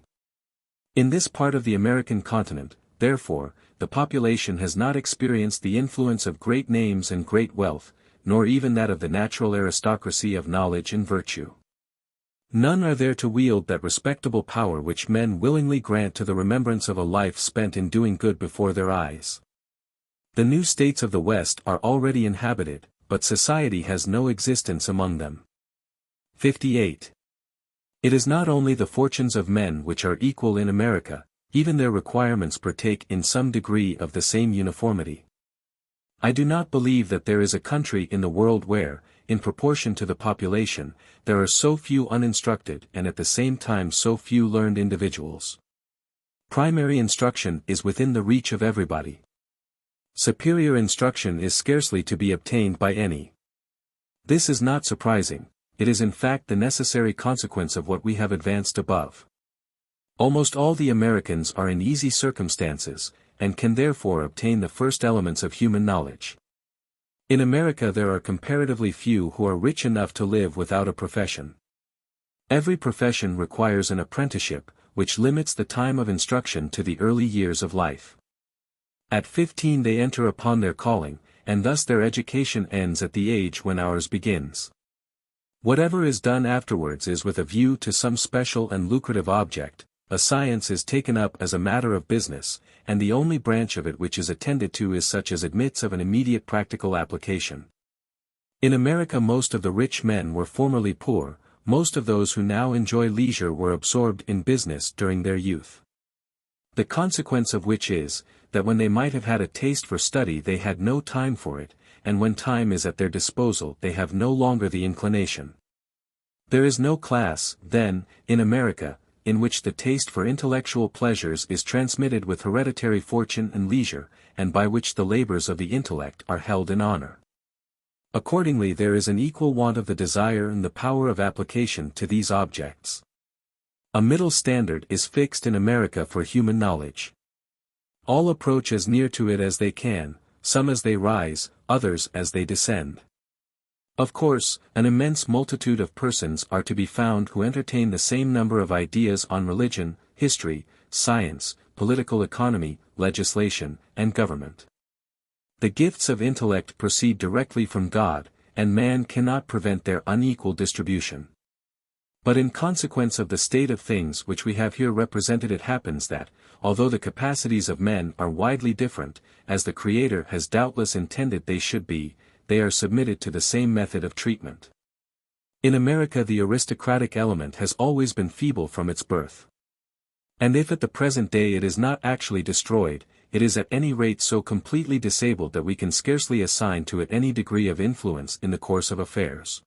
In this part of the American continent, therefore, the population has not experienced the influence of great names and great wealth, nor even that of the natural aristocracy of knowledge and virtue. None are there to wield that respectable power which men willingly grant to the remembrance of a life spent in doing good before their eyes. The new states of the West are already inhabited, but society has no existence among them. 58. It is not only the fortunes of men which are equal in America, even their requirements partake in some degree of the same uniformity. I do not believe that there is a country in the world where, in proportion to the population, there are so few uninstructed and at the same time so few learned individuals. Primary instruction is within the reach of everybody. Superior instruction is scarcely to be obtained by any. This is not surprising, it is in fact the necessary consequence of what we have advanced above. Almost all the Americans are in easy circumstances, and can therefore obtain the first elements of human knowledge. In America there are comparatively few who are rich enough to live without a profession. Every profession requires an apprenticeship, which limits the time of instruction to the early years of life. At 15 they enter upon their calling, and thus their education ends at the age when ours begins. Whatever is done afterwards is with a view to some special and lucrative object. A science is taken up as a matter of business, and the only branch of it which is attended to is such as admits of an immediate practical application. In America most of the rich men were formerly poor, most of those who now enjoy leisure were absorbed in business during their youth. The consequence of which is, that when they might have had a taste for study they had no time for it, and when time is at their disposal they have no longer the inclination. There is no class, then, in America, in which the taste for intellectual pleasures is transmitted with hereditary fortune and leisure, and by which the labors of the intellect are held in honor. Accordingly there is an equal want of the desire and the power of application to these objects. A middle standard is fixed in America for human knowledge. All approach as near to it as they can, some as they rise, others as they descend. Of course, an immense multitude of persons are to be found who entertain the same number of ideas on religion, history, science, political economy, legislation, and government. The gifts of intellect proceed directly from God, and man cannot prevent their unequal distribution. But in consequence of the state of things which we have here represented it happens that, although the capacities of men are widely different, as the Creator has doubtless intended they should be, they are submitted to the same method of treatment. In America the aristocratic element has always been feeble from its birth. And if at the present day it is not actually destroyed, it is at any rate so completely disabled that we can scarcely assign to it any degree of influence in the course of affairs.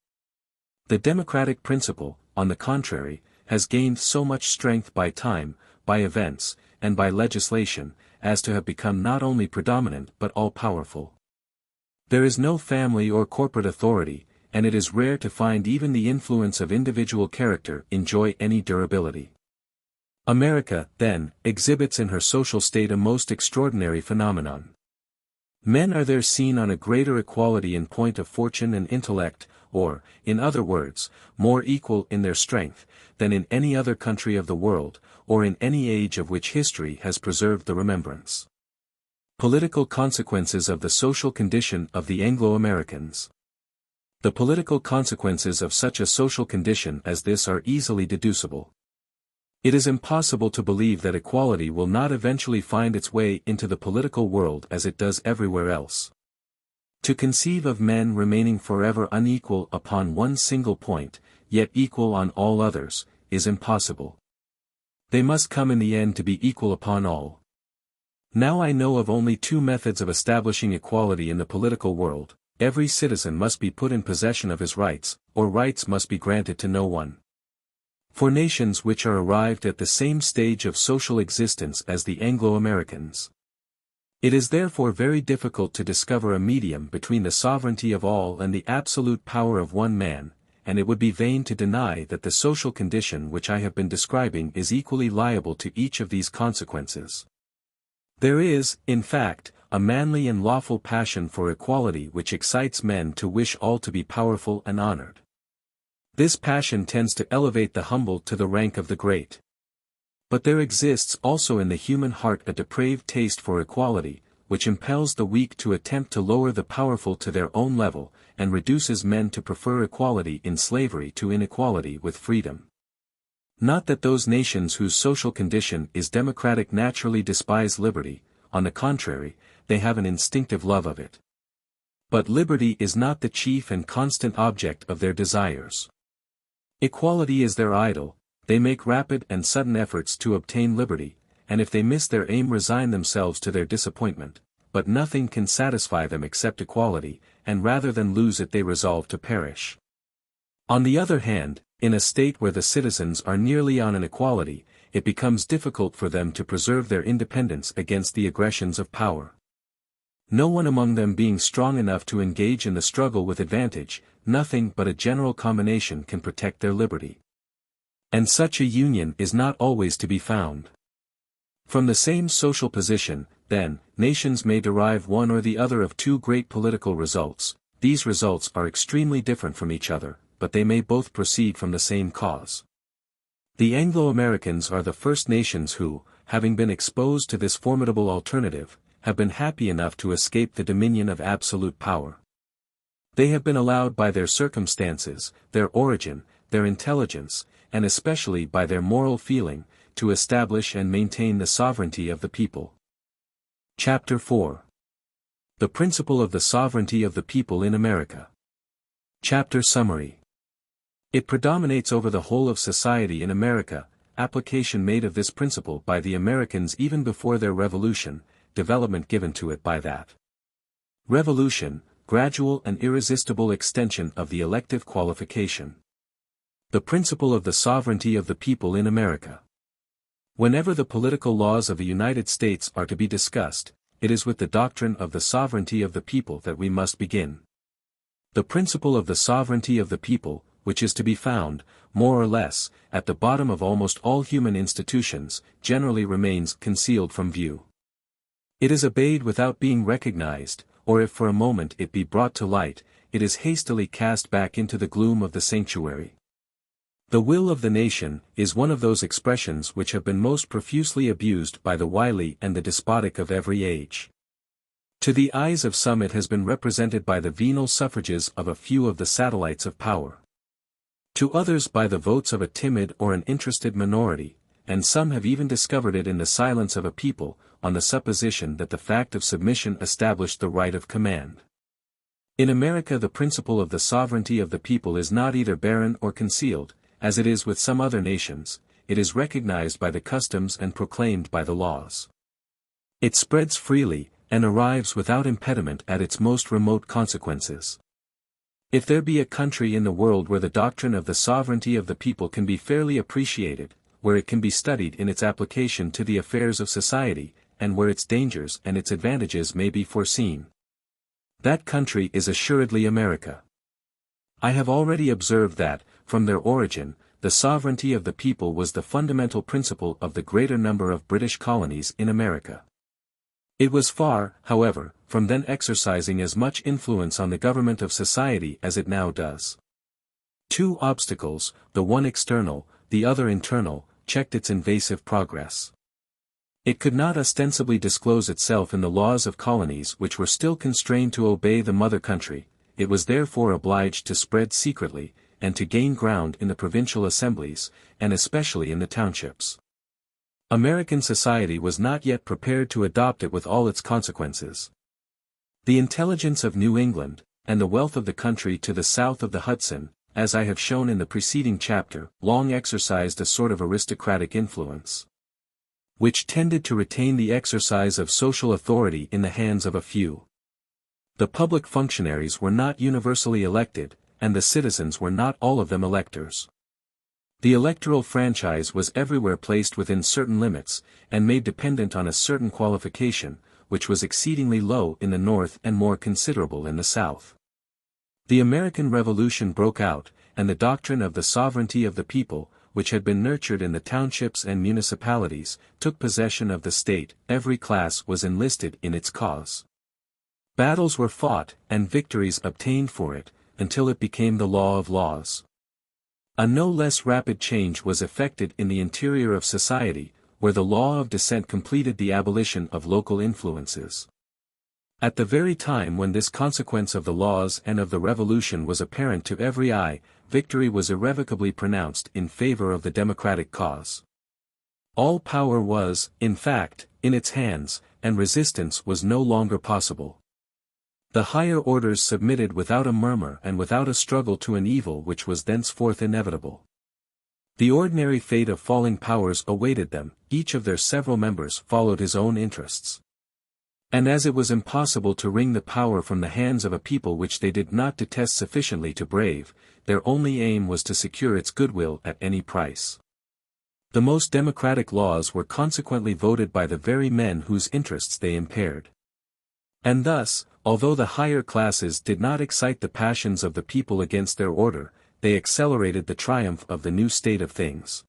The democratic principle, on the contrary, has gained so much strength by time, by events, and by legislation, as to have become not only predominant but all-powerful. There is no family or corporate authority, and it is rare to find even the influence of individual character enjoy any durability. America, then, exhibits in her social state a most extraordinary phenomenon. Men are there seen on a greater equality in point of fortune and intellect, or, in other words, more equal in their strength, than in any other country of the world, or in any age of which history has preserved the remembrance. Political consequences of the social condition of the Anglo-Americans. The political consequences of such a social condition as this are easily deducible. It is impossible to believe that equality will not eventually find its way into the political world as it does everywhere else. To conceive of men remaining forever unequal upon one single point, yet equal on all others, is impossible. They must come in the end to be equal upon all. Now I know of only two methods of establishing equality in the political world: every citizen must be put in possession of his rights, or rights must be granted to no one. For nations which are arrived at the same stage of social existence as the Anglo-Americans, it is therefore very difficult to discover a medium between the sovereignty of all and the absolute power of one man, and it would be vain to deny that the social condition which I have been describing is equally liable to each of these consequences. There is, in fact, a manly and lawful passion for equality which excites men to wish all to be powerful and honored. This passion tends to elevate the humble to the rank of the great. But there exists also in the human heart a depraved taste for equality, which impels the weak to attempt to lower the powerful to their own level, and reduces men to prefer equality in slavery to inequality with freedom. Not that those nations whose social condition is democratic naturally despise liberty; on the contrary, they have an instinctive love of it. But liberty is not the chief and constant object of their desires. Equality is their idol. They make rapid and sudden efforts to obtain liberty, and if they miss their aim resign themselves to their disappointment, but nothing can satisfy them except equality, and rather than lose it they resolve to perish. On the other hand, in a state where the citizens are nearly on an equality, it becomes difficult for them to preserve their independence against the aggressions of power. No one among them being strong enough to engage in the struggle with advantage, nothing but a general combination can protect their liberty. And such a union is not always to be found. From the same social position, then, nations may derive one or the other of two great political results. These results are extremely different from each other, but they may both proceed from the same cause. The Anglo-Americans are the first nations who, having been exposed to this formidable alternative, have been happy enough to escape the dominion of absolute power. They have been allowed by their circumstances, their origin, their intelligence, and especially by their moral feeling, to establish and maintain the sovereignty of the people. Chapter 4. The Principle of the Sovereignty of the People in America. Chapter Summary. It predominates over the whole of society in America, application made of this principle by the Americans even before their revolution, development given to it by that revolution, gradual and irresistible extension of the elective qualification. The principle of the sovereignty of the people in America. Whenever the political laws of the United States are to be discussed, it is with the doctrine of the sovereignty of the people that we must begin. The principle of the sovereignty of the people, which is to be found, more or less, at the bottom of almost all human institutions, generally remains concealed from view. It is obeyed without being recognized, or if for a moment it be brought to light, it is hastily cast back into the gloom of the sanctuary. The will of the nation is one of those expressions which have been most profusely abused by the wily and the despotic of every age. To the eyes of some it has been represented by the venal suffrages of a few of the satellites of power. To others by the votes of a timid or an interested minority, and some have even discovered it in the silence of a people, on the supposition that the fact of submission established the right of command. In America the principle of the sovereignty of the people is not either barren or concealed, as it is with some other nations, it is recognized by the customs and proclaimed by the laws. It spreads freely, and arrives without impediment at its most remote consequences. If there be a country in the world where the doctrine of the sovereignty of the people can be fairly appreciated, where it can be studied in its application to the affairs of society, and where its dangers and its advantages may be foreseen, that country is assuredly America. I have already observed that, from their origin, the sovereignty of the people was the fundamental principle of the greater number of British colonies in America. It was far, however, from then exercising as much influence on the government of society as it now does. Two obstacles, the one external, the other internal, checked its invasive progress. It could not ostensibly disclose itself in the laws of colonies which were still constrained to obey the mother country, it was therefore obliged to spread secretly, and to gain ground in the provincial assemblies, and especially in the townships. American society was not yet prepared to adopt it with all its consequences. The intelligence of New England, and the wealth of the country to the south of the Hudson, as I have shown in the preceding chapter, long exercised a sort of aristocratic influence, which tended to retain the exercise of social authority in the hands of a few. The public functionaries were not universally elected, and the citizens were not all of them electors. The electoral franchise was everywhere placed within certain limits, and made dependent on a certain qualification, which was exceedingly low in the North and more considerable in the South. The American Revolution broke out, and the doctrine of the sovereignty of the people, which had been nurtured in the townships and municipalities, took possession of the state. Every class was enlisted in its cause. Battles were fought, and victories obtained for it, until it became the law of laws. A no less rapid change was effected in the interior of society, where the law of descent completed the abolition of local influences. At the very time when this consequence of the laws and of the revolution was apparent to every eye, victory was irrevocably pronounced in favor of the democratic cause. All power was, in fact, in its hands, and resistance was no longer possible. The higher orders submitted without a murmur and without a struggle to an evil which was thenceforth inevitable. The ordinary fate of falling powers awaited them, each of their several members followed his own interests. And as it was impossible to wring the power from the hands of a people which they did not detest sufficiently to brave, their only aim was to secure its goodwill at any price. The most democratic laws were consequently voted by the very men whose interests they impaired. And thus, although the higher classes did not excite the passions of the people against their order, they accelerated the triumph of the new state of things.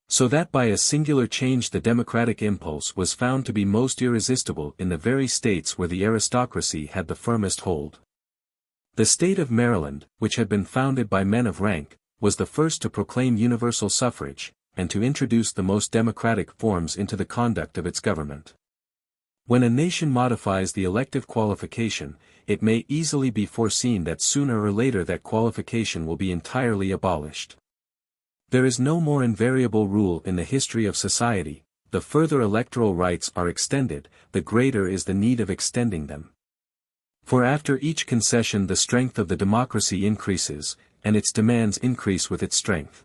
So that by a singular change the democratic impulse was found to be most irresistible in the very states where the aristocracy had the firmest hold. The state of Maryland, which had been founded by men of rank, was the first to proclaim universal suffrage, and to introduce the most democratic forms into the conduct of its government. When a nation modifies the elective qualification, it may easily be foreseen that sooner or later that qualification will be entirely abolished. There is no more invariable rule in the history of society: the further electoral rights are extended, the greater is the need of extending them. For after each concession the strength of the democracy increases, and its demands increase with its strength.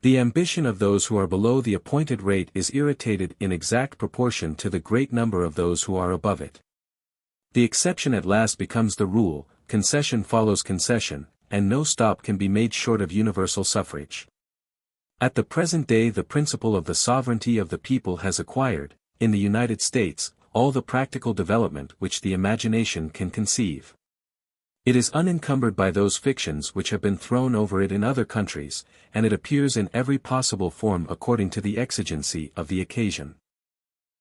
The ambition of those who are below the appointed rate is irritated in exact proportion to the great number of those who are above it. The exception at last becomes the rule, concession follows concession, and no stop can be made short of universal suffrage. At the present day the principle of the sovereignty of the people has acquired, in the United States, all the practical development which the imagination can conceive. It is unencumbered by those fictions which have been thrown over it in other countries, and it appears in every possible form according to the exigency of the occasion.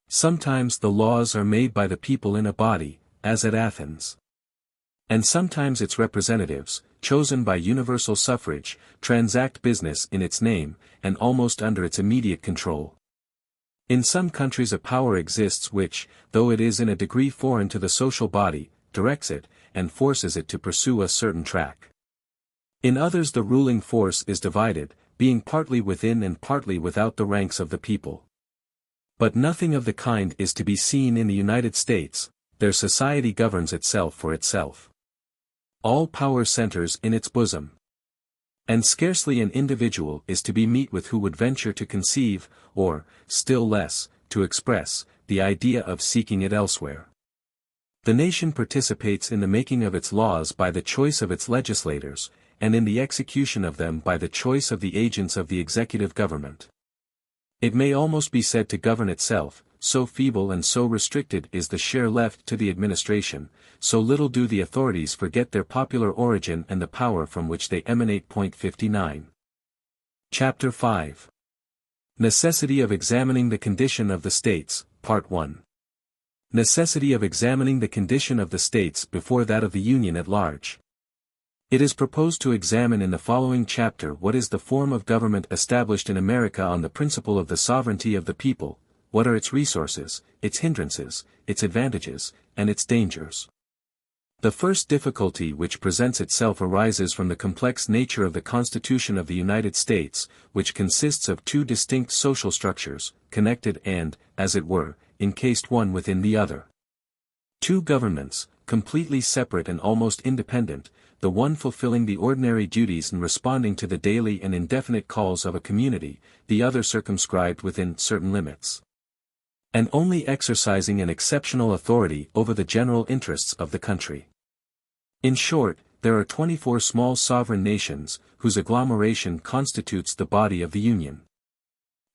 Sometimes the laws are made by the people in a body, as at Athens. And sometimes its representatives, chosen by universal suffrage, transact business in its name, and almost under its immediate control. In some countries a power exists which, though it is in a degree foreign to the social body, directs it, and forces it to pursue a certain track. In others the ruling force is divided, being partly within and partly without the ranks of the people. But nothing of the kind is to be seen in the United States. Their society governs itself for itself. All power centers in its bosom. And scarcely an individual is to be met with who would venture to conceive, or, still less, to express, the idea of seeking it elsewhere. The nation participates in the making of its laws by the choice of its legislators, and in the execution of them by the choice of the agents of the executive government. It may almost be said to govern itself, so feeble and so restricted is the share left to the administration, so little do the authorities forget their popular origin and the power from which they emanate. 59. Chapter 5. Necessity of examining the condition of the states, Part 1. Necessity of examining the condition of the states before that of the Union at large. It is proposed to examine in the following chapter what is the form of government established in America on the principle of the sovereignty of the people, what are its resources, its hindrances, its advantages, and its dangers. The first difficulty which presents itself arises from the complex nature of the Constitution of the United States, which consists of two distinct social structures, connected and, as it were, encased one within the other. Two governments, completely separate and almost independent, the one fulfilling the ordinary duties and responding to the daily and indefinite calls of a community, the other circumscribed within certain limits, and only exercising an exceptional authority over the general interests of the country. In short, there are 24 small sovereign nations, whose agglomeration constitutes the body of the Union.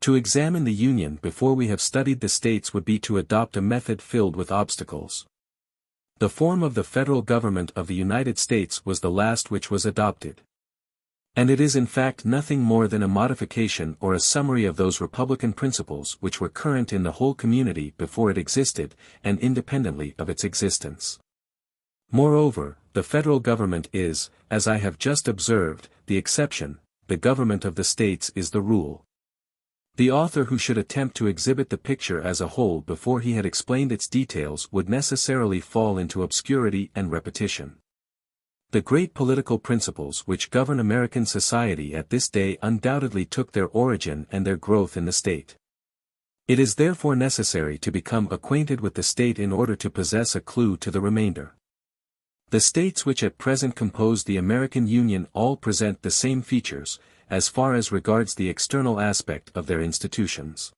To examine the Union before we have studied the states would be to adopt a method filled with obstacles. The form of the federal government of the United States was the last which was adopted. And it is in fact nothing more than a modification or a summary of those republican principles which were current in the whole community before it existed, and independently of its existence. Moreover, the federal government is, as I have just observed, the exception, the government of the states is the rule. The author who should attempt to exhibit the picture as a whole before he had explained its details would necessarily fall into obscurity and repetition. The great political principles which govern American society at this day undoubtedly took their origin and their growth in the state. It is therefore necessary to become acquainted with the state in order to possess a clue to the remainder. The states which at present compose the American Union all present the same features, as far as regards the external aspect of their institutions.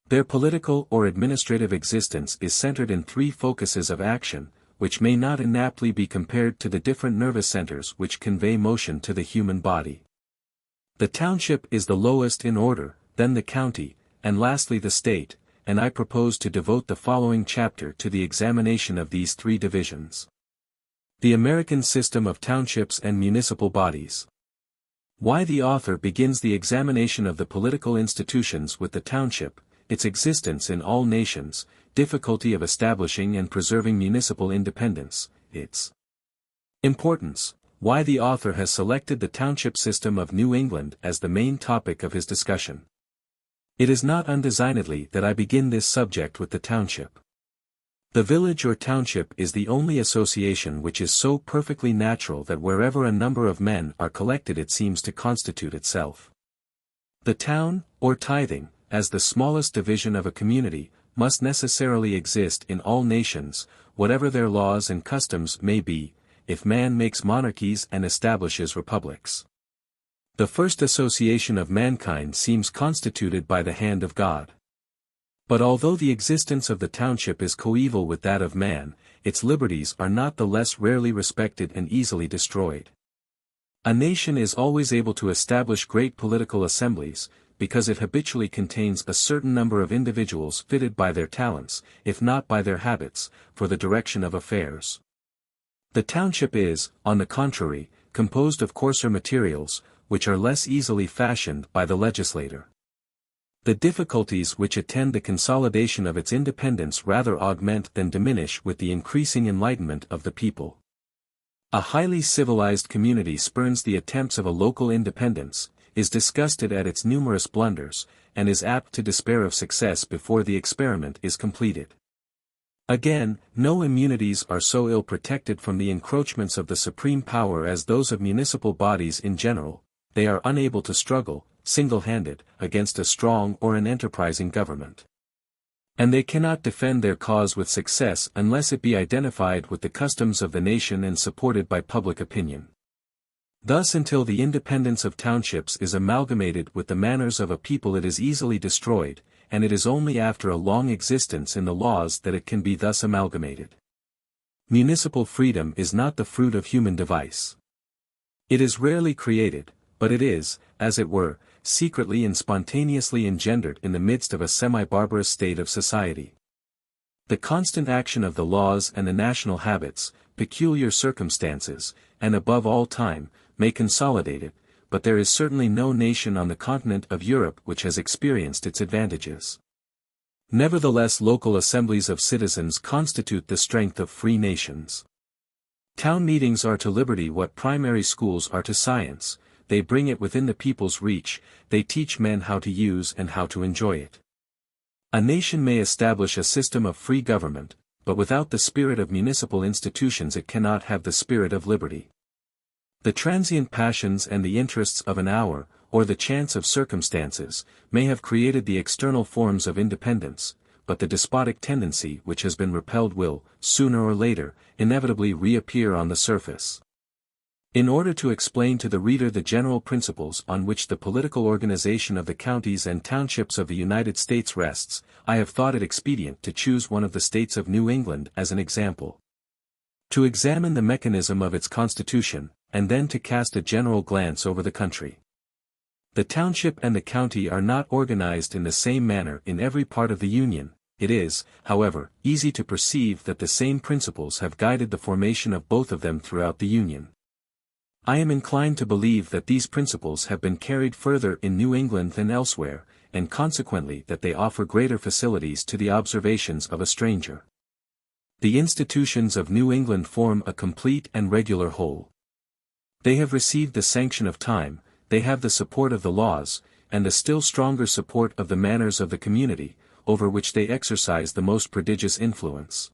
Their political or administrative existence is centered in three focuses of action, which may not inaptly be compared to the different nervous centers which convey motion to the human body. The township is the lowest in order, then the county, and lastly the state, and I propose to devote the following chapter to the examination of these three divisions. The American system of townships and municipal bodies. Why the author begins the examination of the political institutions with the township, its existence in all nations, difficulty of establishing and preserving municipal independence, its importance, why the author has selected the township system of New England as the main topic of his discussion. It is not undesignedly that I begin this subject with the township. The village or township is the only association which is so perfectly natural that wherever a number of men are collected it seems to constitute itself. The town, or tithing, as the smallest division of a community, must necessarily exist in all nations, whatever their laws and customs may be, if man makes monarchies and establishes republics. The first association of mankind seems constituted by the hand of God. But although the existence of the township is coeval with that of man, its liberties are not the less rarely respected and easily destroyed. A nation is always able to establish great political assemblies, because it habitually contains a certain number of individuals fitted by their talents, if not by their habits, for the direction of affairs. The township is, on the contrary, composed of coarser materials, which are less easily fashioned by the legislator. The difficulties which attend the consolidation of its independence rather augment than diminish with the increasing enlightenment of the people. A highly civilized community spurns the attempts of a local independence, is disgusted at its numerous blunders, and is apt to despair of success before the experiment is completed. Again, no immunities are so ill protected from the encroachments of the supreme power as those of municipal bodies in general. They are unable to struggle, single-handed, against a strong or an enterprising government. And they cannot defend their cause with success unless it be identified with the customs of the nation and supported by public opinion. Thus until the independence of townships is amalgamated with the manners of a people it is easily destroyed, and it is only after a long existence in the laws that it can be thus amalgamated. Municipal freedom is not the fruit of human device. It is rarely created, but it is, as it were, secretly and spontaneously engendered in the midst of a semi-barbarous state of society. The constant action of the laws and the national habits, peculiar circumstances, and above all time, may consolidate it, but there is certainly no nation on the continent of Europe which has experienced its advantages. Nevertheless, local assemblies of citizens constitute the strength of free nations. Town meetings are to liberty what primary schools are to science. They bring it within the people's reach, they teach men how to use and how to enjoy it. A nation may establish a system of free government, but without the spirit of municipal institutions it cannot have the spirit of liberty. The transient passions and the interests of an hour, or the chance of circumstances, may have created the external forms of independence, but the despotic tendency which has been repelled will, sooner or later, inevitably reappear on the surface. In order to explain to the reader the general principles on which the political organization of the counties and townships of the United States rests, I have thought it expedient to choose one of the states of New England as an example. To examine the mechanism of its constitution, and then to cast a general glance over the country. The township and the county are not organized in the same manner in every part of the Union. It is, however, easy to perceive that the same principles have guided the formation of both of them throughout the Union. I am inclined to believe that these principles have been carried further in New England than elsewhere, and consequently that they offer greater facilities to the observations of a stranger. The institutions of New England form a complete and regular whole. They have received the sanction of time, they have the support of the laws, and the still stronger support of the manners of the community, over which they exercise the most prodigious influence.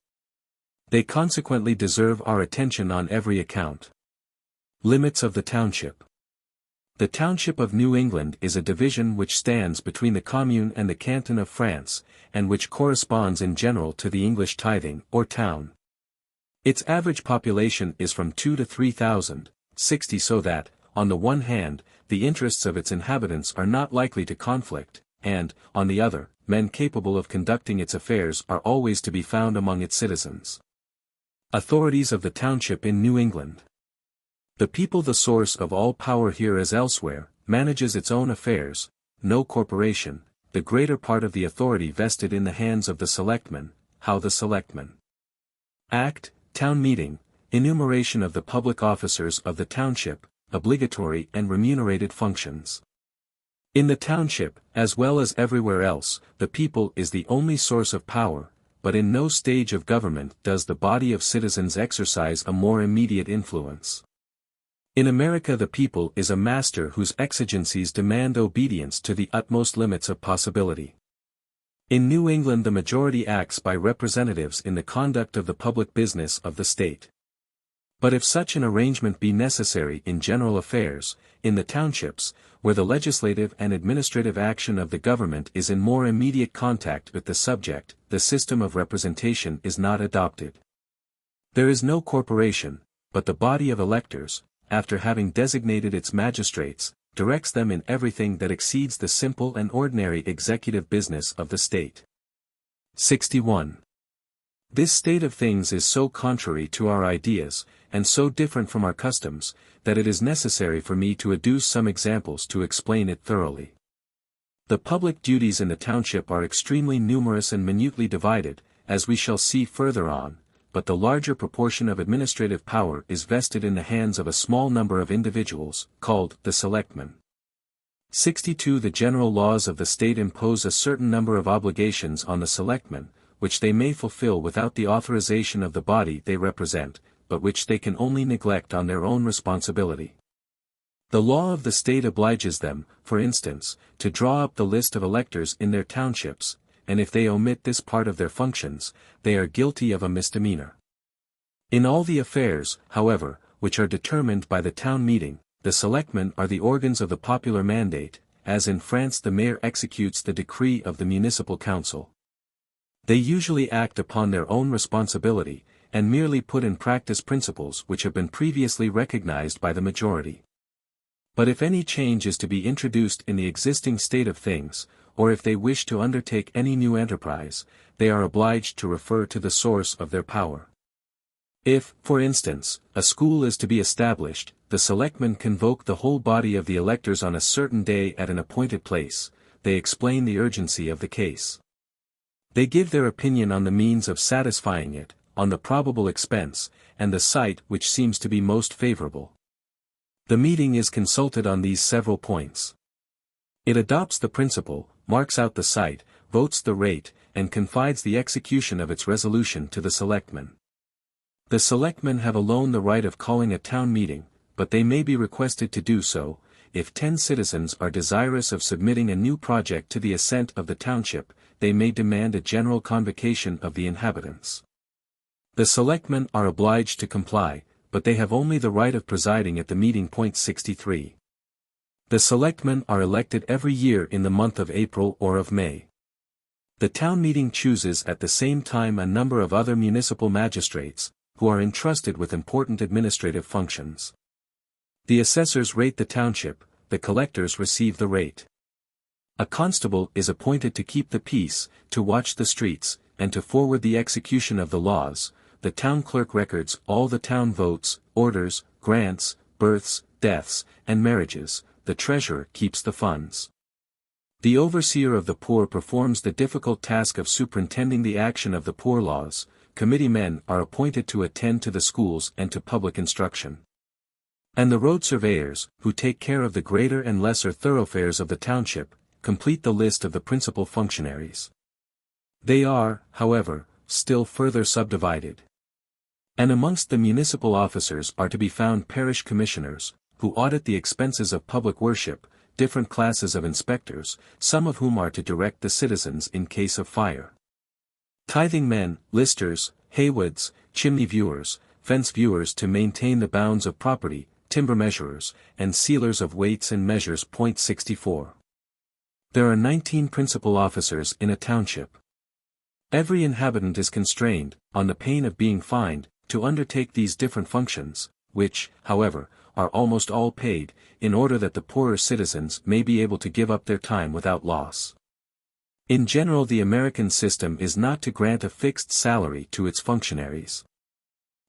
They consequently deserve our attention on every account. Limits of the township. The township of New England is a division which stands between the commune and the canton of France, and which corresponds in general to the English tithing, or town. Its average population is from 2 to 3,000, 60, so that, on the one hand, the interests of its inhabitants are not likely to conflict, and, on the other, men capable of conducting its affairs are always to be found among its citizens. Authorities of the township in New England. The people, the source of all power here as elsewhere, manages its own affairs, no corporation, the greater part of the authority vested in the hands of the selectmen. How the selectmen act, town meeting, enumeration of the public officers of the township, obligatory and remunerated functions. In the township, as well as everywhere else, the people is the only source of power, but in no stage of government does the body of citizens exercise a more immediate influence. In America the people is a master whose exigencies demand obedience to the utmost limits of possibility. In New England the majority acts by representatives in the conduct of the public business of the state. But if such an arrangement be necessary in general affairs, in the townships, where the legislative and administrative action of the government is in more immediate contact with the subject, the system of representation is not adopted. There is no corporation, but the body of electors, after having designated its magistrates, directs them in everything that exceeds the simple and ordinary executive business of the state. 61. This state of things is so contrary to our ideas, and so different from our customs, that it is necessary for me to adduce some examples to explain it thoroughly. The public duties in the township are extremely numerous and minutely divided, as we shall see further on, but the larger proportion of administrative power is vested in the hands of a small number of individuals, called the selectmen. 62. The general laws of the state impose a certain number of obligations on the selectmen, which they may fulfill without the authorization of the body they represent, but which they can only neglect on their own responsibility. The law of the state obliges them, for instance, to draw up the list of electors in their townships, and if they omit this part of their functions, they are guilty of a misdemeanor. In all the affairs, however, which are determined by the town meeting, the selectmen are the organs of the popular mandate, as in France the mayor executes the decree of the municipal council. They usually act upon their own responsibility, and merely put in practice principles which have been previously recognized by the majority. But if any change is to be introduced in the existing state of things, or if they wish to undertake any new enterprise, they are obliged to refer to the source of their power. If, for instance, a school is to be established, the selectmen convoke the whole body of the electors on a certain day at an appointed place. They explain the urgency of the case. They give their opinion on the means of satisfying it, on the probable expense, and the site which seems to be most favorable. The meeting is consulted on these several points. It adopts the principle, marks out the site, votes the rate, and confides the execution of its resolution to the selectmen. The selectmen have alone the right of calling a town meeting, but they may be requested to do so, if 10 citizens are desirous of submitting a new project to the assent of the township, they may demand a general convocation of the inhabitants. The selectmen are obliged to comply, but they have only the right of presiding at the meeting. Point 63. The selectmen are elected every year in the month of April or of May. The town meeting chooses at the same time a number of other municipal magistrates, who are entrusted with important administrative functions. The assessors rate the township, the collectors receive the rate. A constable is appointed to keep the peace, to watch the streets, and to forward the execution of the laws. The town clerk records all the town votes, orders, grants, births, deaths, and marriages. The treasurer keeps the funds. The overseer of the poor performs the difficult task of superintending the action of the poor laws. Committee men are appointed to attend to the schools and to public instruction. And the road surveyors, who take care of the greater and lesser thoroughfares of the township, complete the list of the principal functionaries. They are, however, still further subdivided. And amongst the municipal officers are to be found parish commissioners, who audit the expenses of public worship, different classes of inspectors, some of whom are to direct the citizens in case of fire. Tithing men, listers, haywoods, chimney viewers, fence viewers to maintain the bounds of property, timber measurers, and sealers of weights and measures. Point 64. There are 19 principal officers in a township. Every inhabitant is constrained, on the pain of being fined, to undertake these different functions, which, however, are almost all paid, in order that the poorer citizens may be able to give up their time without loss. In general, the American system is not to grant a fixed salary to its functionaries.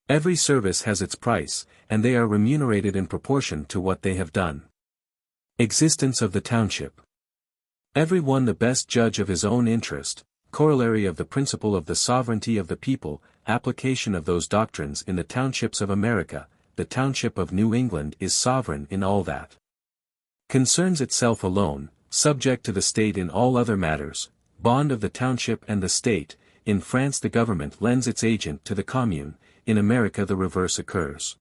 Every service has its price, and they are remunerated in proportion to what they have done. Existence of the township. Every one the best judge of his own interest, corollary of the principle of the sovereignty of the people, application of those doctrines in the townships of America. The township of New England is sovereign in all that concerns itself alone, subject to the state in all other matters, bond of the township and the state. In France the government lends its agent to the commune, in America the reverse occurs.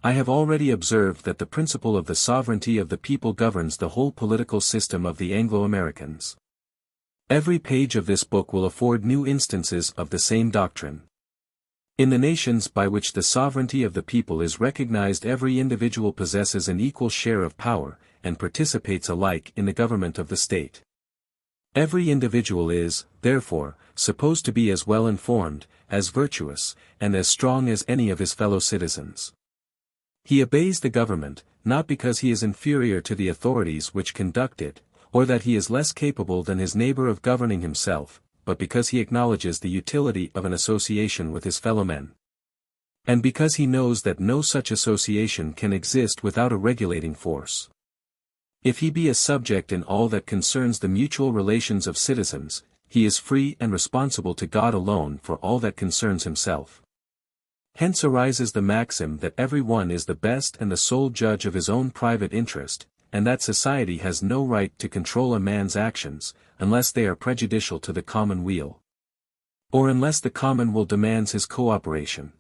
I have already observed that the principle of the sovereignty of the people governs the whole political system of the Anglo-Americans. Every page of this book will afford new instances of the same doctrine. In the nations by which the sovereignty of the people is recognized, every individual possesses an equal share of power, and participates alike in the government of the state. Every individual is, therefore, supposed to be as well informed, as virtuous, and as strong as any of his fellow citizens. He obeys the government, not because he is inferior to the authorities which conduct it, or that he is less capable than his neighbor of governing himself, but because he acknowledges the utility of an association with his fellow men. And because he knows that no such association can exist without a regulating force. If he be a subject in all that concerns the mutual relations of citizens, he is free and responsible to God alone for all that concerns himself. Hence arises the maxim that every one is the best and the sole judge of his own private interest, and that society has no right to control a man's actions, unless they are prejudicial to the common weal. Or unless the commonweal demands his cooperation.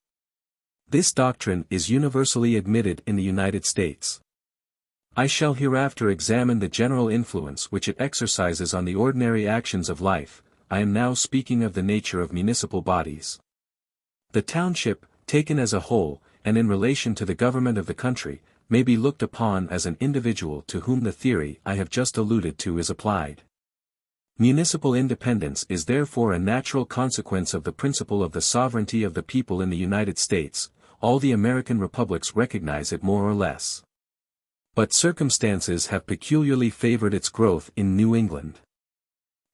This doctrine is universally admitted in the United States. I shall hereafter examine the general influence which it exercises on the ordinary actions of life. I am now speaking of the nature of municipal bodies. The township, taken as a whole, and in relation to the government of the country, may be looked upon as an individual to whom the theory I have just alluded to is applied. Municipal independence is therefore a natural consequence of the principle of the sovereignty of the people in the United States. All the American republics recognize it more or less. But circumstances have peculiarly favored its growth in New England.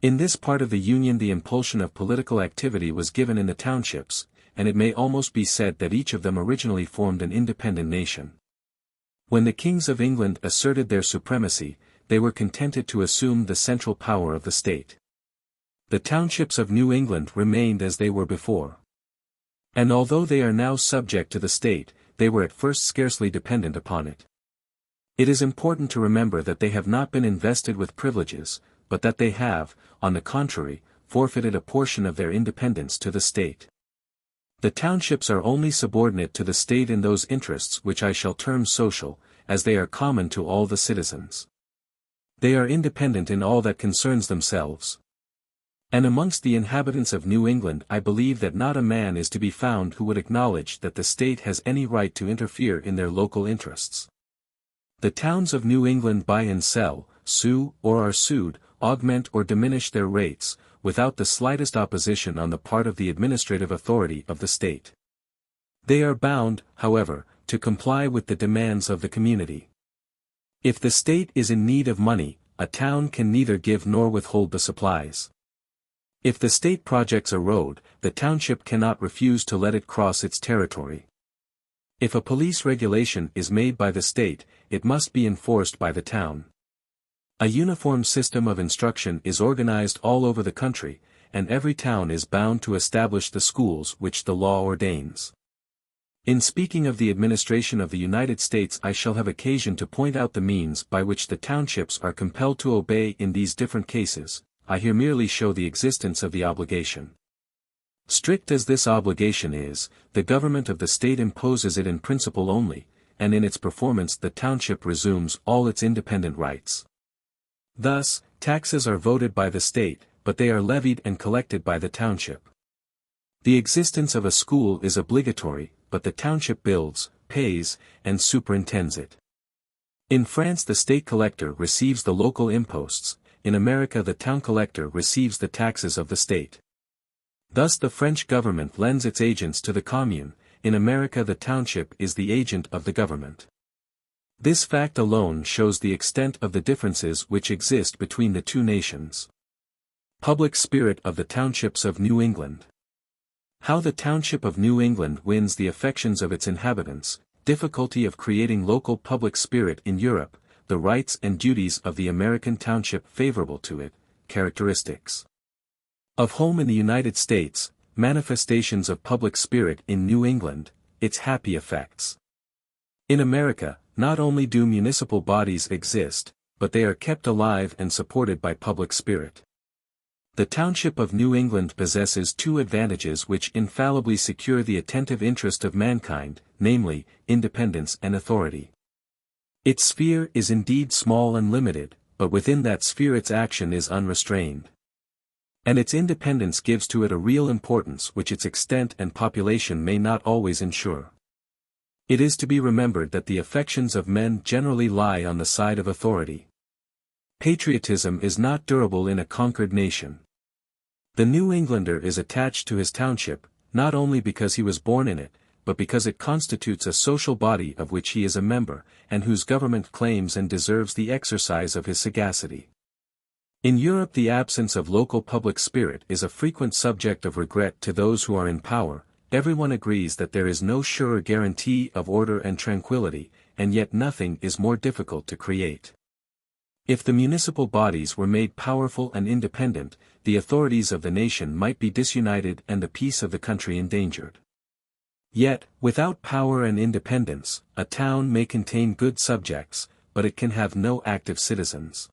In this part of the Union the impulsion of political activity was given in the townships, and it may almost be said that each of them originally formed an independent nation. When the kings of England asserted their supremacy, they were contented to assume the central power of the state. The townships of New England remained as they were before. And although they are now subject to the state, they were at first scarcely dependent upon it. It is important to remember that they have not been invested with privileges, but that they have, on the contrary, forfeited a portion of their independence to the state. The townships are only subordinate to the state in those interests which I shall term social, as they are common to all the citizens. They are independent in all that concerns themselves. And amongst the inhabitants of New England I believe that not a man is to be found who would acknowledge that the state has any right to interfere in their local interests. The towns of New England buy and sell, sue or are sued, augment or diminish their rates, without the slightest opposition on the part of the administrative authority of the state. They are bound, however, to comply with the demands of the community. If the state is in need of money, a town can neither give nor withhold the supplies. If the state projects a road, the township cannot refuse to let it cross its territory. If a police regulation is made by the state, it must be enforced by the town. A uniform system of instruction is organized all over the country, and every town is bound to establish the schools which the law ordains. In speaking of the administration of the United States I shall have occasion to point out the means by which the townships are compelled to obey in these different cases. I here merely show the existence of the obligation. Strict as this obligation is, the government of the state imposes it in principle only, and in its performance the township resumes all its independent rights. Thus, taxes are voted by the state, but they are levied and collected by the township. The existence of a school is obligatory, but the township builds, pays, and superintends it. In France the state collector receives the local imposts, in America the town collector receives the taxes of the state. Thus the French government lends its agents to the commune, in America the township is the agent of the government. This fact alone shows the extent of the differences which exist between the two nations. Public spirit of the townships of New England. How the township of New England wins the affections of its inhabitants, difficulty of creating local public spirit in Europe, the rights and duties of the American township favorable to it, characteristics of home in the United States, manifestations of public spirit in New England, its happy effects. In America, not only do municipal bodies exist, but they are kept alive and supported by public spirit. The township of New England possesses two advantages which infallibly secure the attentive interest of mankind, namely, independence and authority. Its sphere is indeed small and limited, but within that sphere its action is unrestrained. And its independence gives to it a real importance which its extent and population may not always ensure. It is to be remembered that the affections of men generally lie on the side of authority. Patriotism is not durable in a conquered nation. The New Englander is attached to his township, not only because he was born in it, but because it constitutes a social body of which he is a member, and whose government claims and deserves the exercise of his sagacity. In Europe the absence of local public spirit is a frequent subject of regret to those who are in power. Everyone agrees that there is no surer guarantee of order and tranquility, and yet nothing is more difficult to create. If the municipal bodies were made powerful and independent, the authorities of the nation might be disunited and the peace of the country endangered. Yet, without power and independence, a town may contain good subjects, but it can have no active citizens.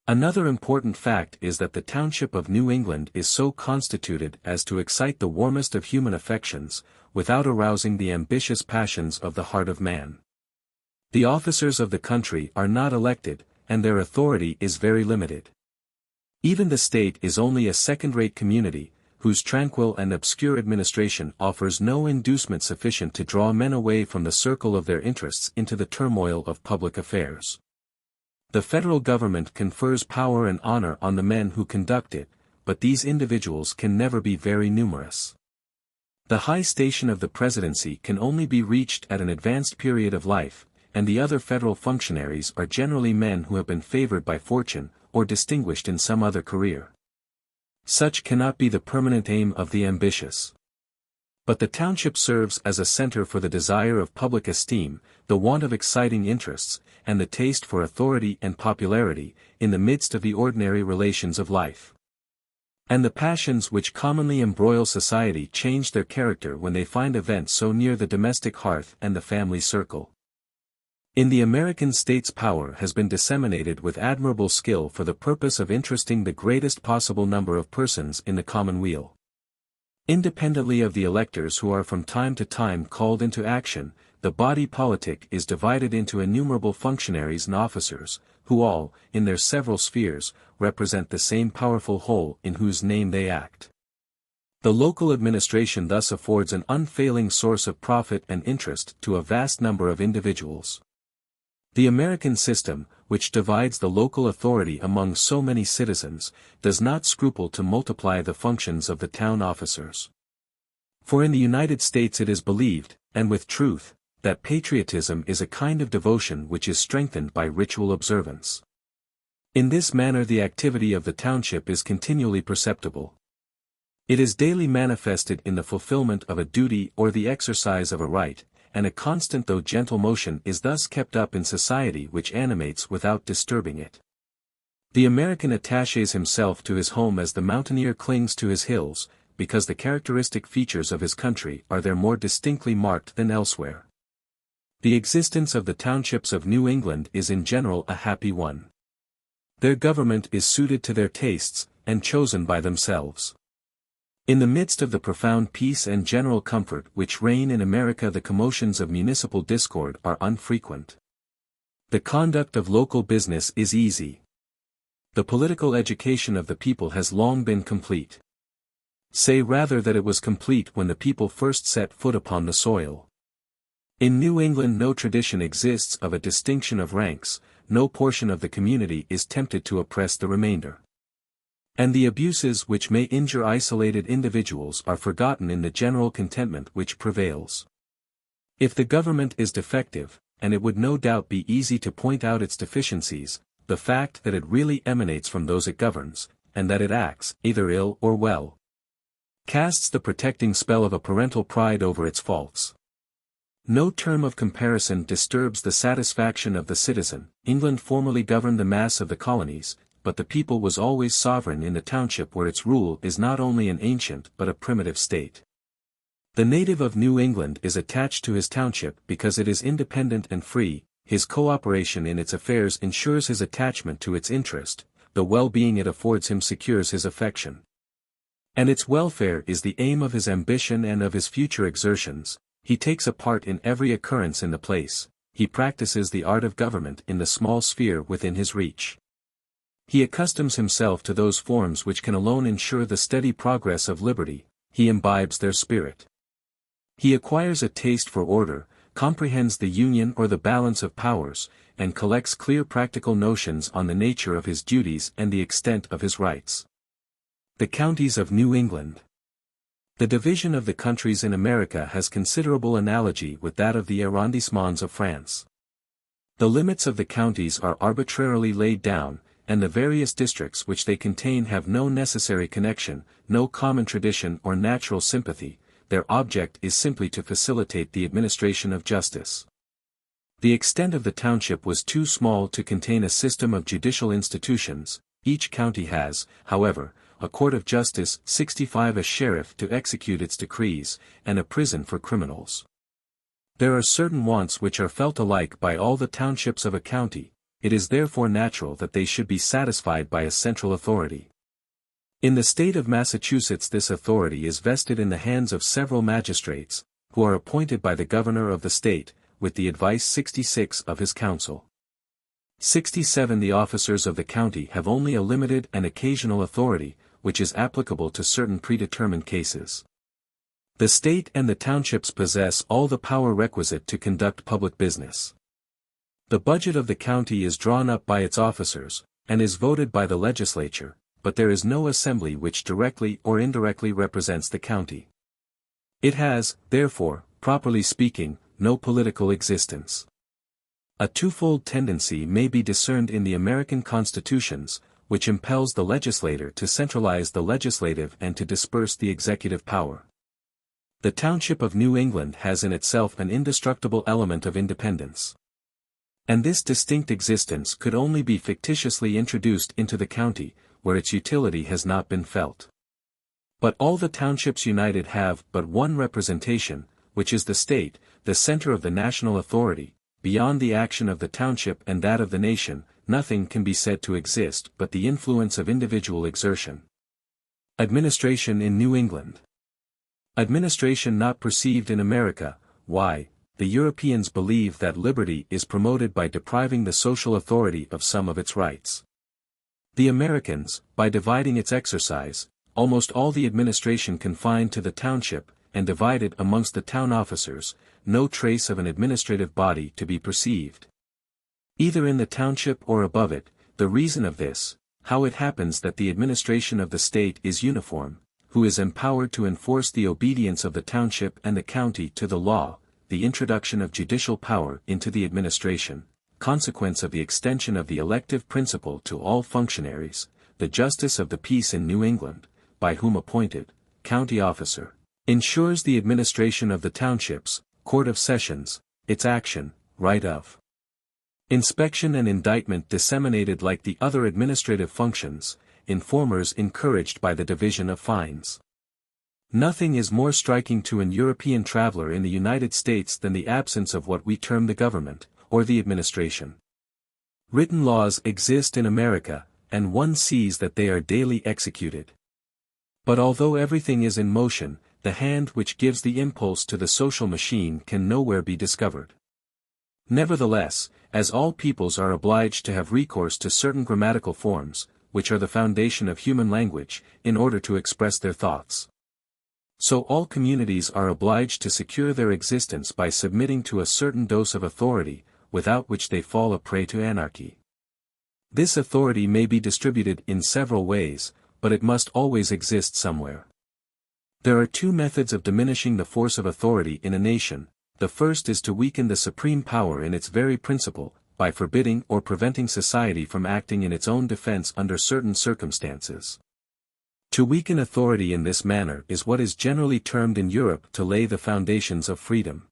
Another important fact is that the township of New England is so constituted as to excite the warmest of human affections, without arousing the ambitious passions of the heart of man. The officers of the country are not elected, and their authority is very limited. Even the state is only a second-rate community, whose tranquil and obscure administration offers no inducement sufficient to draw men away from the circle of their interests into the turmoil of public affairs. The federal government confers power and honor on the men who conduct it, but these individuals can never be very numerous. The high station of the presidency can only be reached at an advanced period of life, and the other federal functionaries are generally men who have been favored by fortune, or distinguished in some other career. Such cannot be the permanent aim of the ambitious. But the township serves as a center for the desire of public esteem, the want of exciting interests, and the taste for authority and popularity, in the midst of the ordinary relations of life. And the passions which commonly embroil society change their character when they find a vent so near the domestic hearth and the family circle. In the American states, power has been disseminated with admirable skill for the purpose of interesting the greatest possible number of persons in the commonweal. Independently of the electors who are from time to time called into action, the body politic is divided into innumerable functionaries and officers, who all, in their several spheres, represent the same powerful whole in whose name they act. The local administration thus affords an unfailing source of profit and interest to a vast number of individuals. The American system, which divides the local authority among so many citizens, does not scruple to multiply the functions of the town officers. For in the United States it is believed, and with truth, that patriotism is a kind of devotion which is strengthened by ritual observance. In this manner the activity of the township is continually perceptible. It is daily manifested in the fulfillment of a duty or the exercise of a right, and a constant though gentle motion is thus kept up in society which animates without disturbing it. The American attaches himself to his home as the mountaineer clings to his hills, because the characteristic features of his country are there more distinctly marked than elsewhere. The existence of the townships of New England is in general a happy one. Their government is suited to their tastes, and chosen by themselves. In the midst of the profound peace and general comfort which reign in America, the commotions of municipal discord are unfrequent. The conduct of local business is easy. The political education of the people has long been complete. Say rather that it was complete when the people first set foot upon the soil. In New England no tradition exists of a distinction of ranks, no portion of the community is tempted to oppress the remainder. And the abuses which may injure isolated individuals are forgotten in the general contentment which prevails. If the government is defective, and it would no doubt be easy to point out its deficiencies, the fact that it really emanates from those it governs, and that it acts, either ill or well, casts the protecting spell of a parental pride over its faults. No term of comparison disturbs the satisfaction of the citizen. England formerly governed the mass of the colonies, but the people was always sovereign in the township where its rule is not only an ancient but a primitive state. The native of New England is attached to his township because it is independent and free, his cooperation in its affairs ensures his attachment to its interest, the well-being it affords him secures his affection. And its welfare is the aim of his ambition and of his future exertions. He takes a part in every occurrence in the place, he practices the art of government in the small sphere within his reach. He accustoms himself to those forms which can alone ensure the steady progress of liberty, he imbibes their spirit. He acquires a taste for order, comprehends the union or the balance of powers, and collects clear practical notions on the nature of his duties and the extent of his rights. The counties of New England. The division of the countries in America has considerable analogy with that of the arrondissements of France. The limits of the counties are arbitrarily laid down, and the various districts which they contain have no necessary connection, no common tradition or natural sympathy. Their object is simply to facilitate the administration of justice. The extent of the township was too small to contain a system of judicial institutions. Each county has, however, a court of justice, 65 a sheriff to execute its decrees, and a prison for criminals. There are certain wants which are felt alike by all the townships of a county. It is therefore natural that they should be satisfied by a central authority. In the state of Massachusetts this authority is vested in the hands of several magistrates, who are appointed by the governor of the state, with the advice 66 of his council. 67 The officers of the county have only a limited and occasional authority, which is applicable to certain predetermined cases. The state and the townships possess all the power requisite to conduct public business. The budget of the county is drawn up by its officers, and is voted by the legislature, but there is no assembly which directly or indirectly represents the county. It has, therefore, properly speaking, no political existence. A twofold tendency may be discerned in the American constitutions, which impels the legislator to centralize the legislative and to disperse the executive power. The township of New England has in itself an indestructible element of independence. And this distinct existence could only be fictitiously introduced into the county, where its utility has not been felt. But all the townships united have but one representation, which is the state, the center of the national authority. Beyond the action of the township and that of the nation, nothing can be said to exist but the influence of individual exertion. Administration in New England. Administration not perceived in America. Why? The Europeans believe that liberty is promoted by depriving the social authority of some of its rights. The Americans, by dividing its exercise, almost all the administration confined to the township, and divided amongst the town officers, no trace of an administrative body to be perceived. Either in the township or above it, the reason of this, how it happens that the administration of the state is uniform, who is empowered to enforce the obedience of the township and the county to the law, the introduction of judicial power into the administration, consequence of the extension of the elective principle to all functionaries, the justice of the peace in New England, by whom appointed, county officer, ensures the administration of the townships, Court of Sessions, its action, right of inspection and indictment disseminated like the other administrative functions, informers encouraged by the division of fines. Nothing is more striking to an European traveler in the United States than the absence of what we term the government, or the administration. Written laws exist in America, and one sees that they are daily executed. But although everything is in motion, the hand which gives the impulse to the social machine can nowhere be discovered. Nevertheless, as all peoples are obliged to have recourse to certain grammatical forms, which are the foundation of human language, in order to express their thoughts, so all communities are obliged to secure their existence by submitting to a certain dose of authority, without which they fall a prey to anarchy. This authority may be distributed in several ways, but it must always exist somewhere. There are two methods of diminishing the force of authority in a nation. The first is to weaken the supreme power in its very principle, by forbidding or preventing society from acting in its own defense under certain circumstances. To weaken authority in this manner is what is generally termed in Europe to lay the foundations of freedom.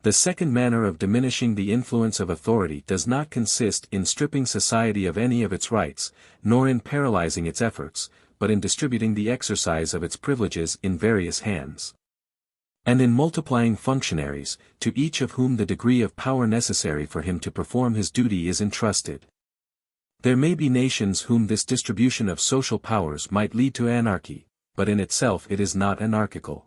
The second manner of diminishing the influence of authority does not consist in stripping society of any of its rights, nor in paralyzing its efforts, but in distributing the exercise of its privileges in various hands, and in multiplying functionaries, to each of whom the degree of power necessary for him to perform his duty is entrusted. There may be nations whom this distribution of social powers might lead to anarchy, but in itself it is not anarchical.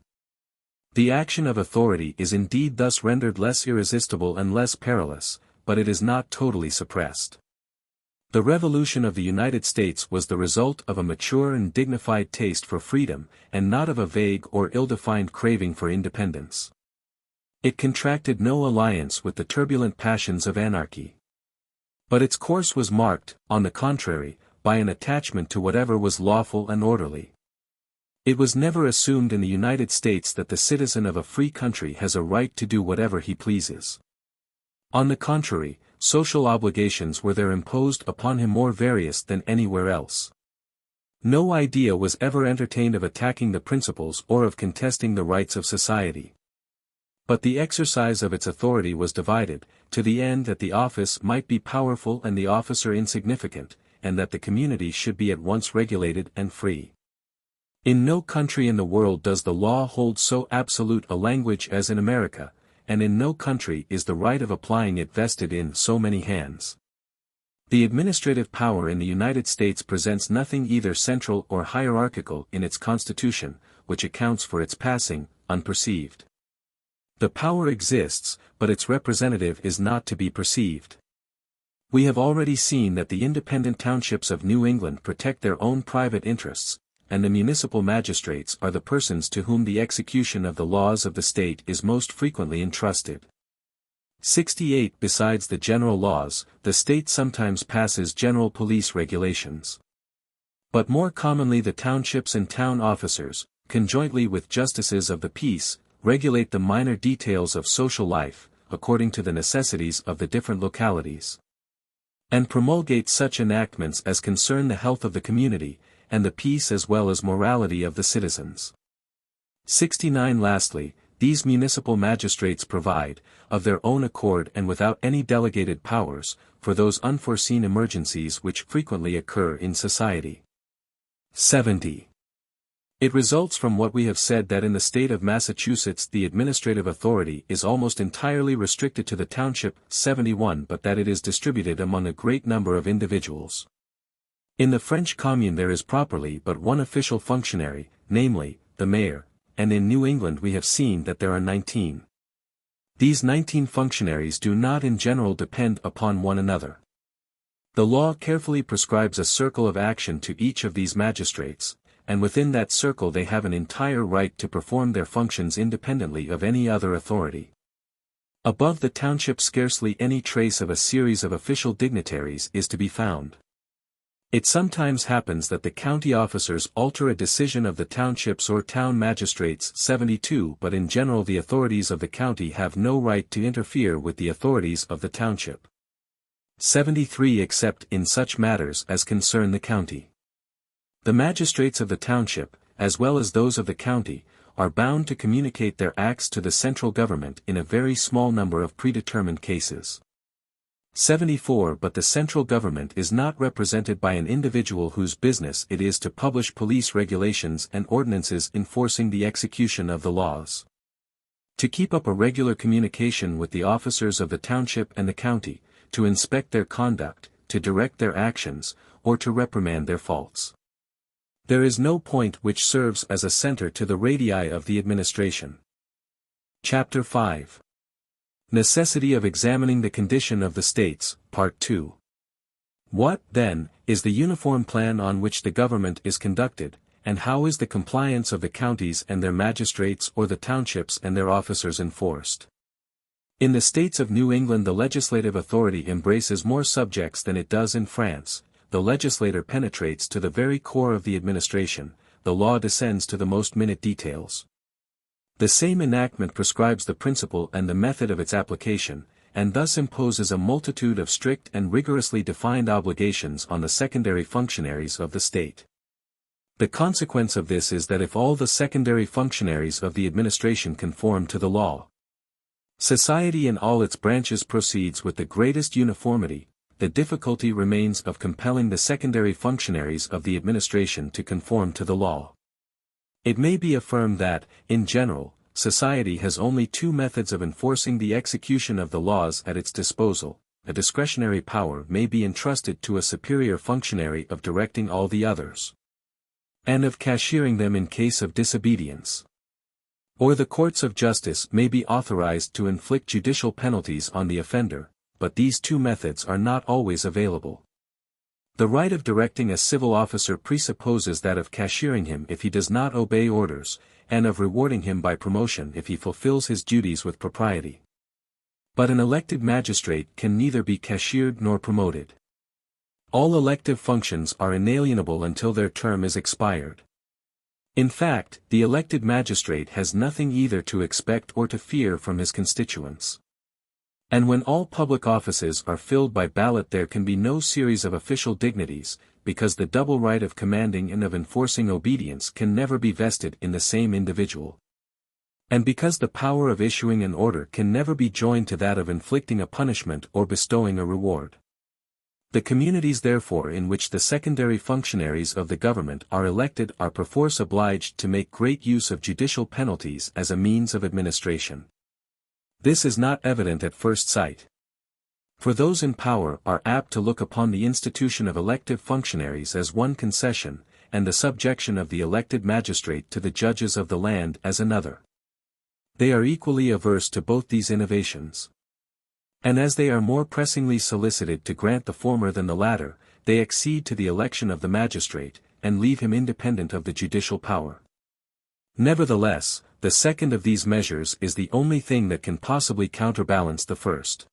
The action of authority is indeed thus rendered less irresistible and less perilous, but it is not totally suppressed. The Revolution of the United States was the result of a mature and dignified taste for freedom, and not of a vague or ill-defined craving for independence. It contracted no alliance with the turbulent passions of anarchy. But its course was marked, on the contrary, by an attachment to whatever was lawful and orderly. It was never assumed in the United States that the citizen of a free country has a right to do whatever he pleases. On the contrary, social obligations were there imposed upon him more various than anywhere else. No idea was ever entertained of attacking the principles or of contesting the rights of society. But the exercise of its authority was divided, to the end that the office might be powerful and the officer insignificant, and that the community should be at once regulated and free. In no country in the world does the law hold so absolute a language as in America, and in no country is the right of applying it vested in so many hands. The administrative power in the United States presents nothing either central or hierarchical in its constitution, which accounts for its passing, unperceived. The power exists, but its representative is not to be perceived. We have already seen that the independent townships of New England protect their own private interests, and the municipal magistrates are the persons to whom the execution of the laws of the state is most frequently entrusted. 68 Besides the general laws, the state sometimes passes general police regulations. But more commonly the townships and town officers, conjointly with justices of the peace, regulate the minor details of social life, according to the necessities of the different localities, and promulgate such enactments as concern the health of the community, and the peace as well as morality of the citizens. 69 Lastly, these municipal magistrates provide, of their own accord and without any delegated powers, for those unforeseen emergencies which frequently occur in society. 70. It results from what we have said that in the state of Massachusetts the administrative authority is almost entirely restricted to the township. 71 But that it is distributed among a great number of individuals. In the French Commune there is properly but one official functionary, namely, the mayor, and in New England we have seen that there are 19. These 19 functionaries do not in general depend upon one another. The law carefully prescribes a circle of action to each of these magistrates, and within that circle they have an entire right to perform their functions independently of any other authority. Above the township scarcely any trace of a series of official dignitaries is to be found. It sometimes happens that the county officers alter a decision of the townships or town magistrates. 72 But in general the authorities of the county have no right to interfere with the authorities of the township. 73 Except in such matters as concern the county. The magistrates of the township, as well as those of the county, are bound to communicate their acts to the central government in a very small number of predetermined cases. 74 But the central government is not represented by an individual whose business it is to publish police regulations and ordinances enforcing the execution of the laws. To keep up a regular communication with the officers of the township and the county, to inspect their conduct, to direct their actions, or to reprimand their faults. There is no point which serves as a center to the radii of the administration. Chapter 5. Necessity of examining the condition of the states, Part 2. What, then, is the uniform plan on which the government is conducted, and how is the compliance of the counties and their magistrates or the townships and their officers enforced? In the states of New England the legislative authority embraces more subjects than it does in France. The legislator penetrates to the very core of the administration, the law descends to the most minute details. The same enactment prescribes the principle and the method of its application, and thus imposes a multitude of strict and rigorously defined obligations on the secondary functionaries of the state. The consequence of this is that if all the secondary functionaries of the administration conform to the law, society in all its branches proceeds with the greatest uniformity. The difficulty remains of compelling the secondary functionaries of the administration to conform to the law. It may be affirmed that, in general, society has only two methods of enforcing the execution of the laws at its disposal. A discretionary power may be entrusted to a superior functionary of directing all the others, and of cashiering them in case of disobedience. Or the courts of justice may be authorized to inflict judicial penalties on the offender. But these two methods are not always available. The right of directing a civil officer presupposes that of cashiering him if he does not obey orders, and of rewarding him by promotion if he fulfills his duties with propriety. But an elected magistrate can neither be cashiered nor promoted. All elective functions are inalienable until their term is expired. In fact, the elected magistrate has nothing either to expect or to fear from his constituents. And when all public offices are filled by ballot there can be no series of official dignities, because the double right of commanding and of enforcing obedience can never be vested in the same individual. And because the power of issuing an order can never be joined to that of inflicting a punishment or bestowing a reward. The communities therefore in which the secondary functionaries of the government are elected are perforce obliged to make great use of judicial penalties as a means of administration. This is not evident at first sight. For those in power are apt to look upon the institution of elective functionaries as one concession, and the subjection of the elected magistrate to the judges of the land as another. They are equally averse to both these innovations. And as they are more pressingly solicited to grant the former than the latter, they accede to the election of the magistrate, and leave him independent of the judicial power. Nevertheless, the second of these measures is the only thing that can possibly counterbalance the first.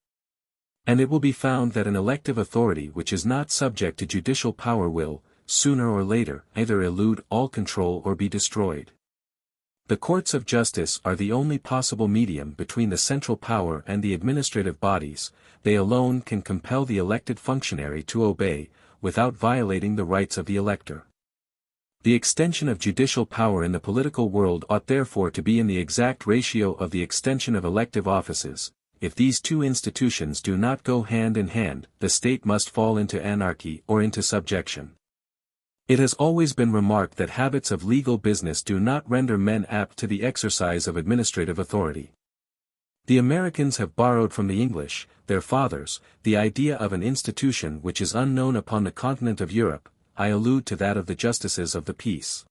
And it will be found that an elective authority which is not subject to judicial power will, sooner or later, either elude all control or be destroyed. The courts of justice are the only possible medium between the central power and the administrative bodies. They alone can compel the elected functionary to obey, without violating the rights of the elector. The extension of judicial power in the political world ought therefore to be in the exact ratio of the extension of elective offices. If these two institutions do not go hand in hand, the state must fall into anarchy or into subjection. It has always been remarked that habits of legal business do not render men apt to the exercise of administrative authority. The Americans have borrowed from the English, their fathers, the idea of an institution which is unknown upon the continent of Europe. I allude to that of the justices of the peace.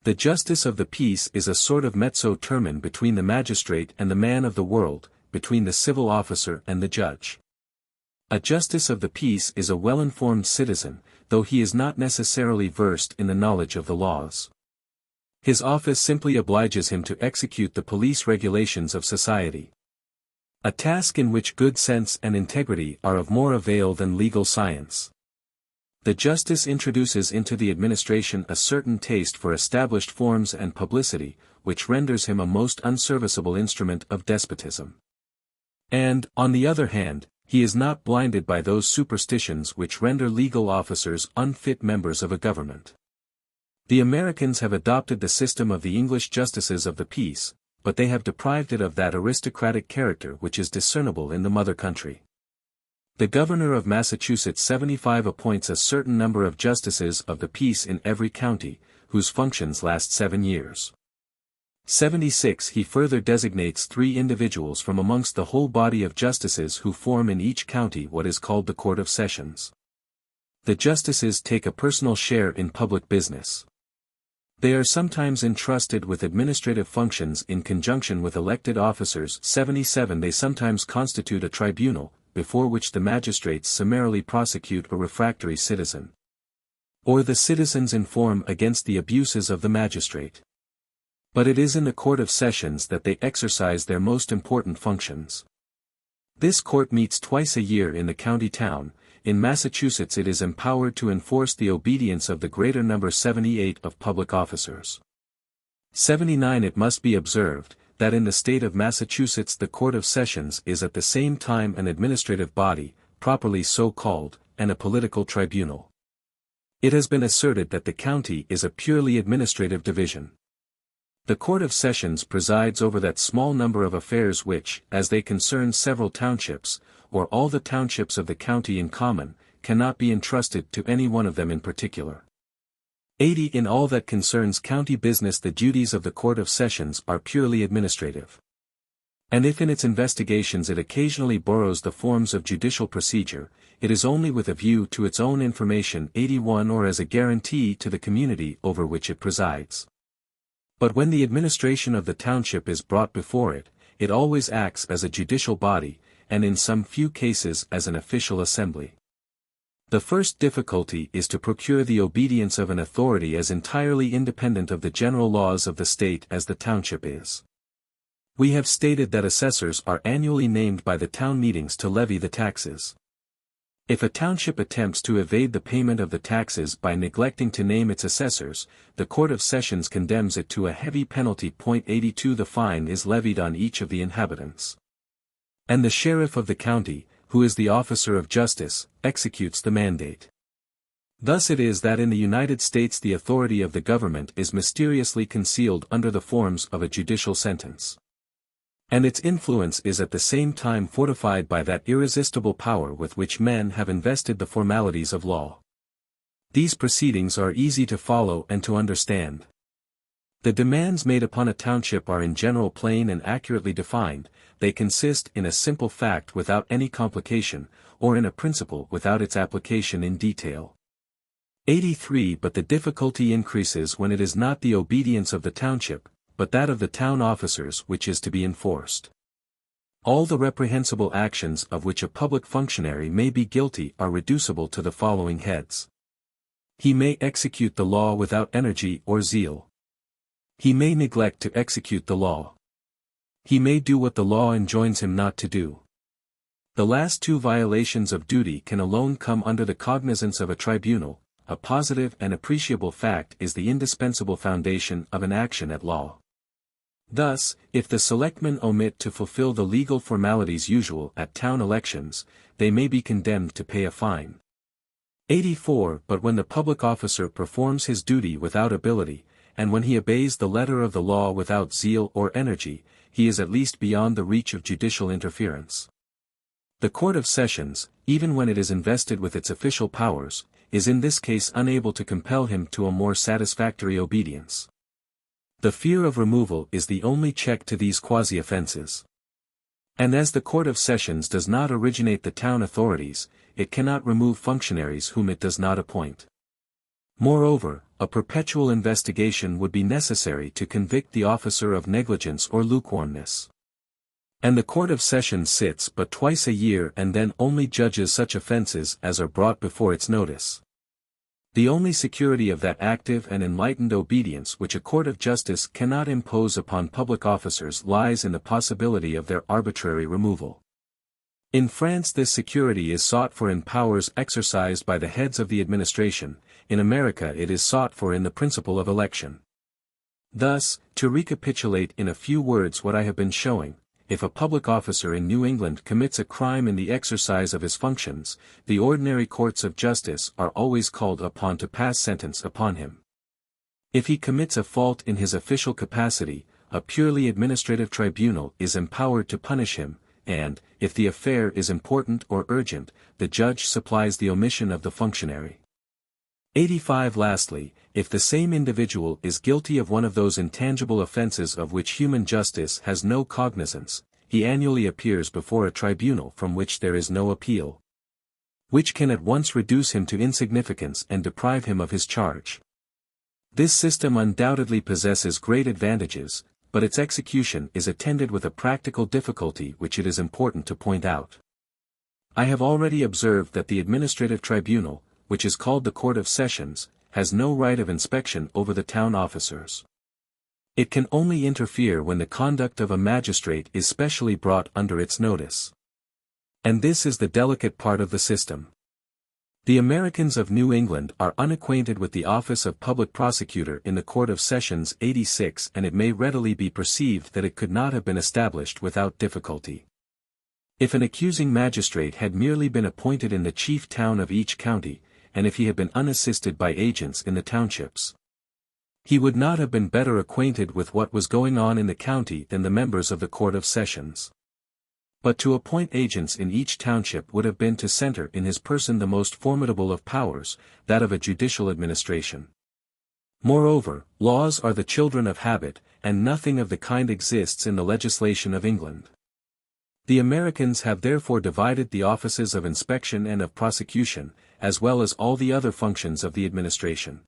The justice of the peace is a sort of mezzo termen between the magistrate and the man of the world, between the civil officer and the judge. A justice of the peace is a well-informed citizen, though he is not necessarily versed in the knowledge of the laws. His office simply obliges him to execute the police regulations of society. A task in which good sense and integrity are of more avail than legal science. The justice introduces into the administration a certain taste for established forms and publicity, which renders him a most unserviceable instrument of despotism. And, on the other hand, he is not blinded by those superstitions which render legal officers unfit members of a government. The Americans have adopted the system of the English justices of the peace, but they have deprived it of that aristocratic character which is discernible in the mother country. The governor of Massachusetts 75 appoints a certain number of justices of the peace in every county, whose functions last 7 years. 76 He further designates 3 individuals from amongst the whole body of justices who form in each county what is called the Court of Sessions. The justices take a personal share in public business. They are sometimes entrusted with administrative functions in conjunction with elected officers. 77 They sometimes constitute a tribunal, before which the magistrates summarily prosecute a refractory citizen. Or the citizens inform against the abuses of the magistrate. But it is in the Court of Sessions that they exercise their most important functions. This court meets twice a year in the county town. In Massachusetts it is empowered to enforce the obedience of the greater number 78 of public officers. 79 It must be observed, that in the state of Massachusetts the Court of Sessions is at the same time an administrative body, properly so called, and a political tribunal. It has been asserted that the county is a purely administrative division. The Court of Sessions presides over that small number of affairs which, as they concern several townships, or all the townships of the county in common, cannot be entrusted to any one of them in particular. 80 In all that concerns county business the duties of the Court of Sessions are purely administrative. And if in its investigations it occasionally borrows the forms of judicial procedure, it is only with a view to its own information. 81 Or as a guarantee to the community over which it presides. But when the administration of the township is brought before it, it always acts as a judicial body, and in some few cases as an official assembly. The first difficulty is to procure the obedience of an authority as entirely independent of the general laws of the state as the township is. We have stated that assessors are annually named by the town meetings to levy the taxes. If a township attempts to evade the payment of the taxes by neglecting to name its assessors, the Court of Sessions condemns it to a heavy penalty. 82 The fine is levied on each of the inhabitants. And the sheriff of the county, who is the officer of justice, executes the mandate. Thus it is that in the United States the authority of the government is mysteriously concealed under the forms of a judicial sentence. And its influence is at the same time fortified by that irresistible power with which men have invested the formalities of law. These proceedings are easy to follow and to understand. The demands made upon a township are in general plain and accurately defined. They consist in a simple fact without any complication, or in a principle without its application in detail. 83 But the difficulty increases when it is not the obedience of the township, but that of the town officers which is to be enforced. All the reprehensible actions of which a public functionary may be guilty are reducible to the following heads. He may execute the law without energy or zeal. He may neglect to execute the law. He may do what the law enjoins him not to do. The last two violations of duty can alone come under the cognizance of a tribunal. A positive and appreciable fact is the indispensable foundation of an action at law. Thus, if the selectmen omit to fulfill the legal formalities usual at town elections, they may be condemned to pay a fine. 84. But when the public officer performs his duty without ability, and when he obeys the letter of the law without zeal or energy, he is at least beyond the reach of judicial interference. The Court of Sessions, even when it is invested with its official powers, is in this case unable to compel him to a more satisfactory obedience. The fear of removal is the only check to these quasi-offences. And as the Court of Sessions does not originate the town authorities, it cannot remove functionaries whom it does not appoint. Moreover, a perpetual investigation would be necessary to convict the officer of negligence or lukewarmness. And the Court of Sessions sits but twice a year and then only judges such offences as are brought before its notice. The only security of that active and enlightened obedience which a court of justice cannot impose upon public officers lies in the possibility of their arbitrary removal. In France this security is sought for in powers exercised by the heads of the administration, in America it is sought for in the principle of election. Thus, to recapitulate in a few words what I have been showing, if a public officer in New England commits a crime in the exercise of his functions, the ordinary courts of justice are always called upon to pass sentence upon him. If he commits a fault in his official capacity, a purely administrative tribunal is empowered to punish him, and, if the affair is important or urgent, the judge supplies the omission of the functionary. 85. Lastly, if the same individual is guilty of one of those intangible offences of which human justice has no cognizance, he annually appears before a tribunal from which there is no appeal, which can at once reduce him to insignificance and deprive him of his charge. This system undoubtedly possesses great advantages, but its execution is attended with a practical difficulty which it is important to point out. I have already observed that the administrative tribunal, which is called the Court of Sessions, has no right of inspection over the town officers. It can only interfere when the conduct of a magistrate is specially brought under its notice. And this is the delicate part of the system. The Americans of New England are unacquainted with the office of public prosecutor in the Court of Sessions 86, and it may readily be perceived that it could not have been established without difficulty. If an accusing magistrate had merely been appointed in the chief town of each county, and if he had been unassisted by agents in the townships, he would not have been better acquainted with what was going on in the county than the members of the Court of Sessions. But to appoint agents in each township would have been to center in his person the most formidable of powers, that of a judicial administration. Moreover, laws are the children of habit, and nothing of the kind exists in the legislation of England. The Americans have therefore divided the offices of inspection and of prosecution, as well as all the other functions of the administration.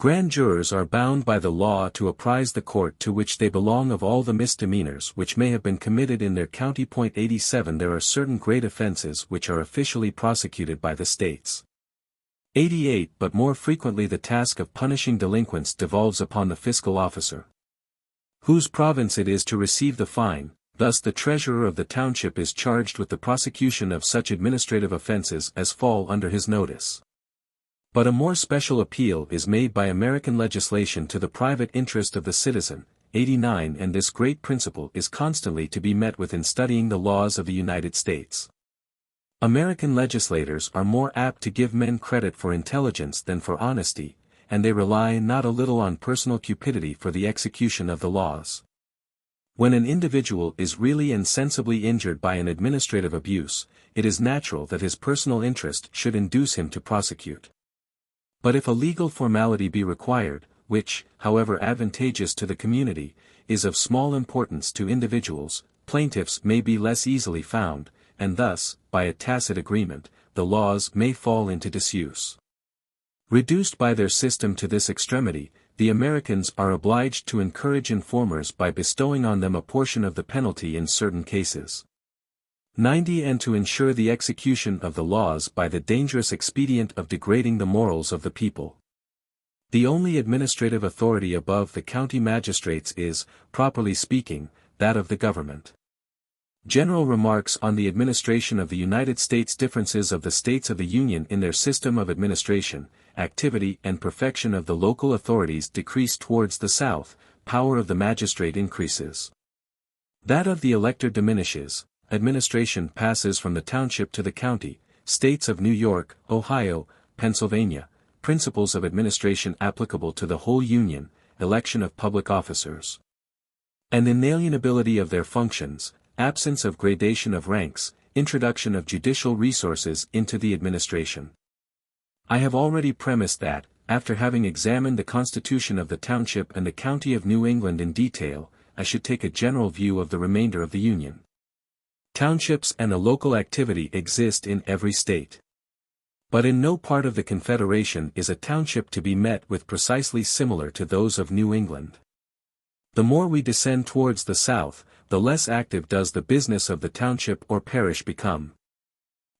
Grand jurors are bound by the law to apprise the court to which they belong of all the misdemeanors which may have been committed in their county. 87 There are certain great offenses which are officially prosecuted by the states. 88 But more frequently the task of punishing delinquents devolves upon the fiscal officer, whose province it is to receive the fine. Thus the treasurer of the township is charged with the prosecution of such administrative offenses as fall under his notice. But a more special appeal is made by American legislation to the private interest of the citizen. 89 And this great principle is constantly to be met with in studying the laws of the United States. American legislators are more apt to give men credit for intelligence than for honesty, and they rely not a little on personal cupidity for the execution of the laws. When an individual is really and sensibly injured by an administrative abuse, it is natural that his personal interest should induce him to prosecute. But if a legal formality be required, which, however advantageous to the community, is of small importance to individuals, plaintiffs may be less easily found, and thus, by a tacit agreement, the laws may fall into disuse. Reduced by their system to this extremity, the Americans are obliged to encourage informers by bestowing on them a portion of the penalty in certain cases. 90 And to ensure the execution of the laws by the dangerous expedient of degrading the morals of the people. The only administrative authority above the county magistrates is, properly speaking, that of the government. General remarks on the administration of the United States. Differences of the states of the Union in their system of administration, activity and perfection of the local authorities decrease towards the South, power of the magistrate increases. That of the elector diminishes, administration passes from the township to the county, states of New York, Ohio, Pennsylvania, principles of administration applicable to the whole Union, election of public officers. And inalienability of their functions, absence of gradation of ranks, introduction of judicial resources into the administration. I have already premised that, after having examined the constitution of the township and the county of New England in detail, I should take a general view of the remainder of the Union. Townships and a local activity exist in every state. But in no part of the Confederation is a township to be met with precisely similar to those of New England. The more we descend towards the south, the less active does the business of the township or parish become.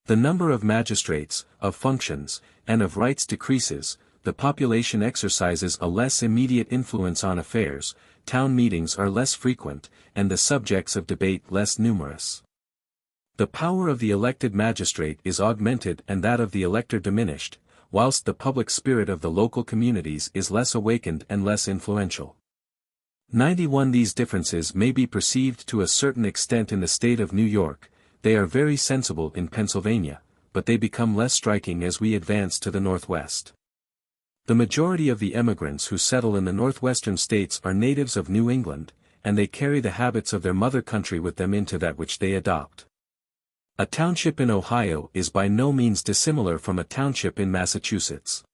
The number of magistrates, of functions, and of rights decreases, the population exercises a less immediate influence on affairs, town meetings are less frequent, and the subjects of debate less numerous. The power of the elected magistrate is augmented and that of the elector diminished, whilst the public spirit of the local communities is less awakened and less influential. 91. These differences may be perceived to a certain extent in the state of New York, they are very sensible in Pennsylvania, but they become less striking as we advance to the northwest. The majority of the emigrants who settle in the northwestern states are natives of New England, and they carry the habits of their mother country with them into that which they adopt. A township in Ohio is by no means dissimilar from a township in Massachusetts.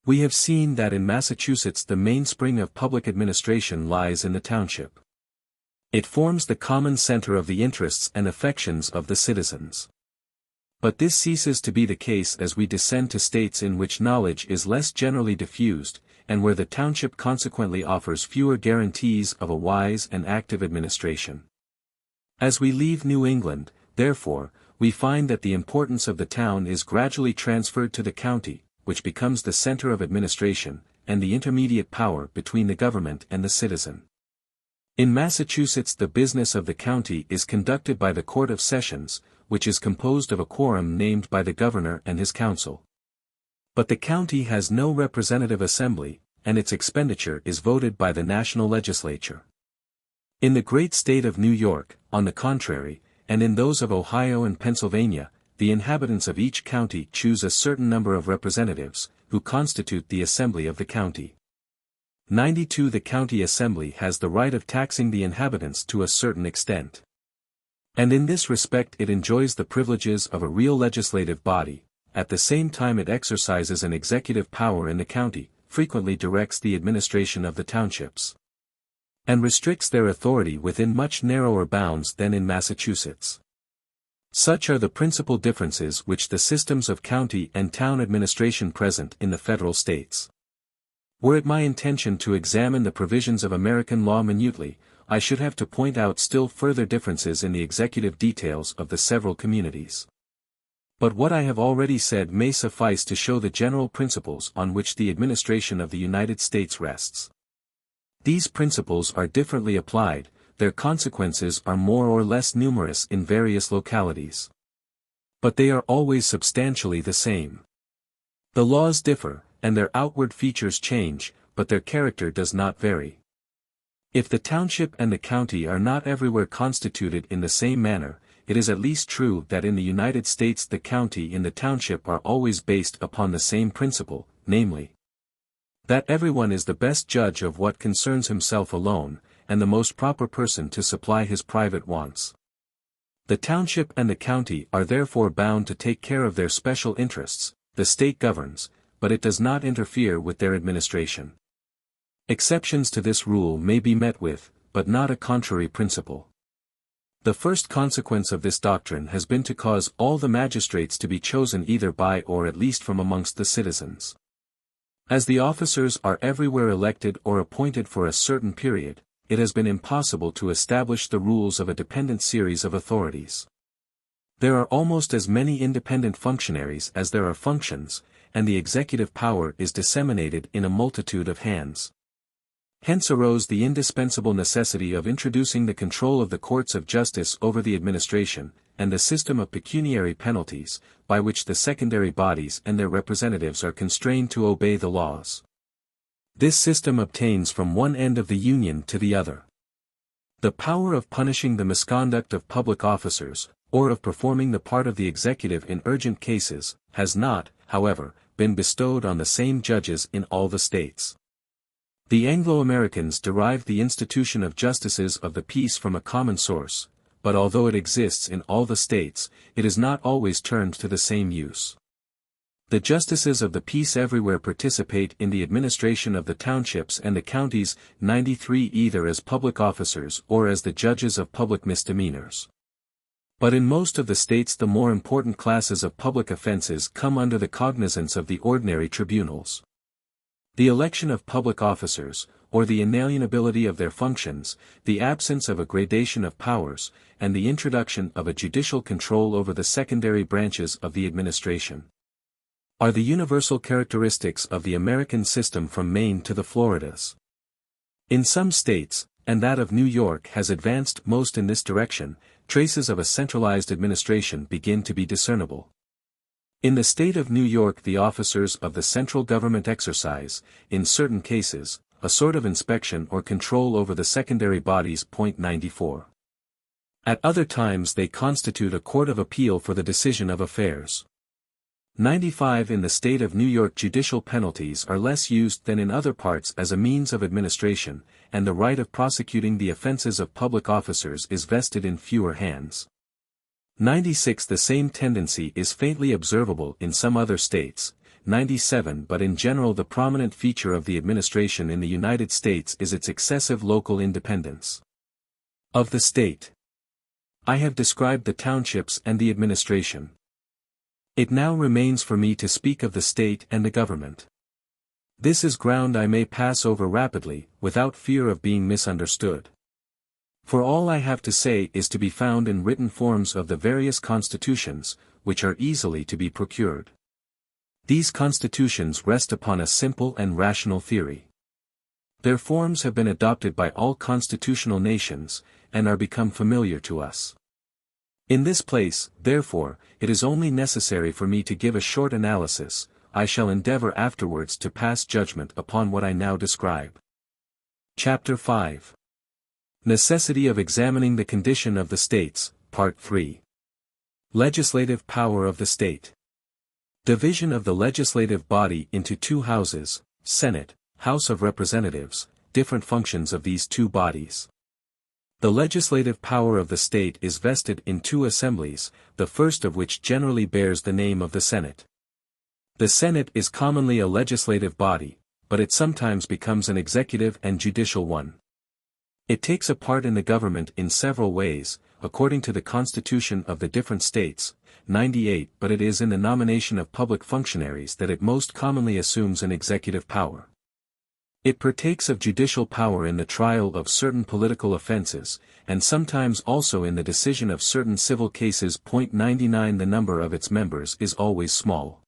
We have seen that in Massachusetts the mainspring of public administration lies in the township. It forms the common center of the interests and affections of the citizens. But this ceases to be the case as we descend to states in which knowledge is less generally diffused, and where the township consequently offers fewer guarantees of a wise and active administration. As we leave New England, therefore, we find that the importance of the town is gradually transferred to the county, which becomes the center of administration, and the intermediate power between the government and the citizen. In Massachusetts the business of the county is conducted by the Court of Sessions, which is composed of a quorum named by the governor and his council. But the county has no representative assembly, and its expenditure is voted by the national legislature. In the great state of New York, on the contrary, and in those of Ohio and Pennsylvania, the inhabitants of each county choose a certain number of representatives, who constitute the assembly of the county. 92. The county assembly has the right of taxing the inhabitants to a certain extent. And in this respect it enjoys the privileges of a real legislative body, at the same time it exercises an executive power in the county, frequently directs the administration of the townships, and restricts their authority within much narrower bounds than in Massachusetts. Such are the principal differences which the systems of county and town administration present in the federal states. Were it my intention to examine the provisions of American law minutely, I should have to point out still further differences in the executive details of the several communities. But what I have already said may suffice to show the general principles on which the administration of the United States rests. These principles are differently applied, their consequences are more or less numerous in various localities. But they are always substantially the same. The laws differ, and their outward features change, but their character does not vary. If the township and the county are not everywhere constituted in the same manner, it is at least true that in the United States the county and the township are always based upon the same principle, namely, that everyone is the best judge of what concerns himself alone, and the most proper person to supply his private wants. The township and the county are therefore bound to take care of their special interests, the state governs, but it does not interfere with their administration. Exceptions to this rule may be met with, but not a contrary principle. The first consequence of this doctrine has been to cause all the magistrates to be chosen either by or at least from amongst the citizens. As the officers are everywhere elected or appointed for a certain period, it has been impossible to establish the rules of a dependent series of authorities. There are almost as many independent functionaries as there are functions, and the executive power is disseminated in a multitude of hands. Hence arose the indispensable necessity of introducing the control of the courts of justice over the administration, and the system of pecuniary penalties, by which the secondary bodies and their representatives are constrained to obey the laws. This system obtains from one end of the Union to the other. The power of punishing the misconduct of public officers, or of performing the part of the executive in urgent cases, has not, however, been bestowed on the same judges in all the states. The Anglo-Americans derived the institution of justices of the peace from a common source, but although it exists in all the states, it is not always turned to the same use. The justices of the peace everywhere participate in the administration of the townships and the counties, 93 either as public officers or as the judges of public misdemeanors. But in most of the states the more important classes of public offenses come under the cognizance of the ordinary tribunals. The election of public officers, or the inalienability of their functions, the absence of a gradation of powers, and the introduction of a judicial control over the secondary branches of the administration, are the universal characteristics of the American system from Maine to the Floridas. In some states, and that of New York has advanced most in this direction, traces of a centralized administration begin to be discernible. In the state of New York the officers of the central government exercise, in certain cases, a sort of inspection or control over the secondary bodies. 94. At other times they constitute a court of appeal for the decision of affairs. 95. In the state of New York judicial penalties are less used than in other parts as a means of administration, and the right of prosecuting the offenses of public officers is vested in fewer hands. 96. The same tendency is faintly observable in some other states. 97. But in general the prominent feature of the administration in the United States is its excessive local independence. Of the state, I have described the townships and the administration. It now remains for me to speak of the state and the government. This is ground I may pass over rapidly, without fear of being misunderstood. For all I have to say is to be found in written forms of the various constitutions, which are easily to be procured. These constitutions rest upon a simple and rational theory. Their forms have been adopted by all constitutional nations, and are become familiar to us. In this place, therefore, it is only necessary for me to give a short analysis. I shall endeavor afterwards to pass judgment upon what I now describe. Chapter 5. Necessity of examining the condition of the states, Part 3. Legislative power of the state. Division of the legislative body into two houses, Senate, House of Representatives, different functions of these two bodies. The legislative power of the state is vested in two assemblies, the first of which generally bears the name of the Senate. The Senate is commonly a legislative body, but it sometimes becomes an executive and judicial one. It takes a part in the government in several ways, according to the constitution of the different states, 98. But it is in the nomination of public functionaries that it most commonly assumes an executive power. It partakes of judicial power in the trial of certain political offenses, and sometimes also in the decision of certain civil cases. 99. The number of its members is always small.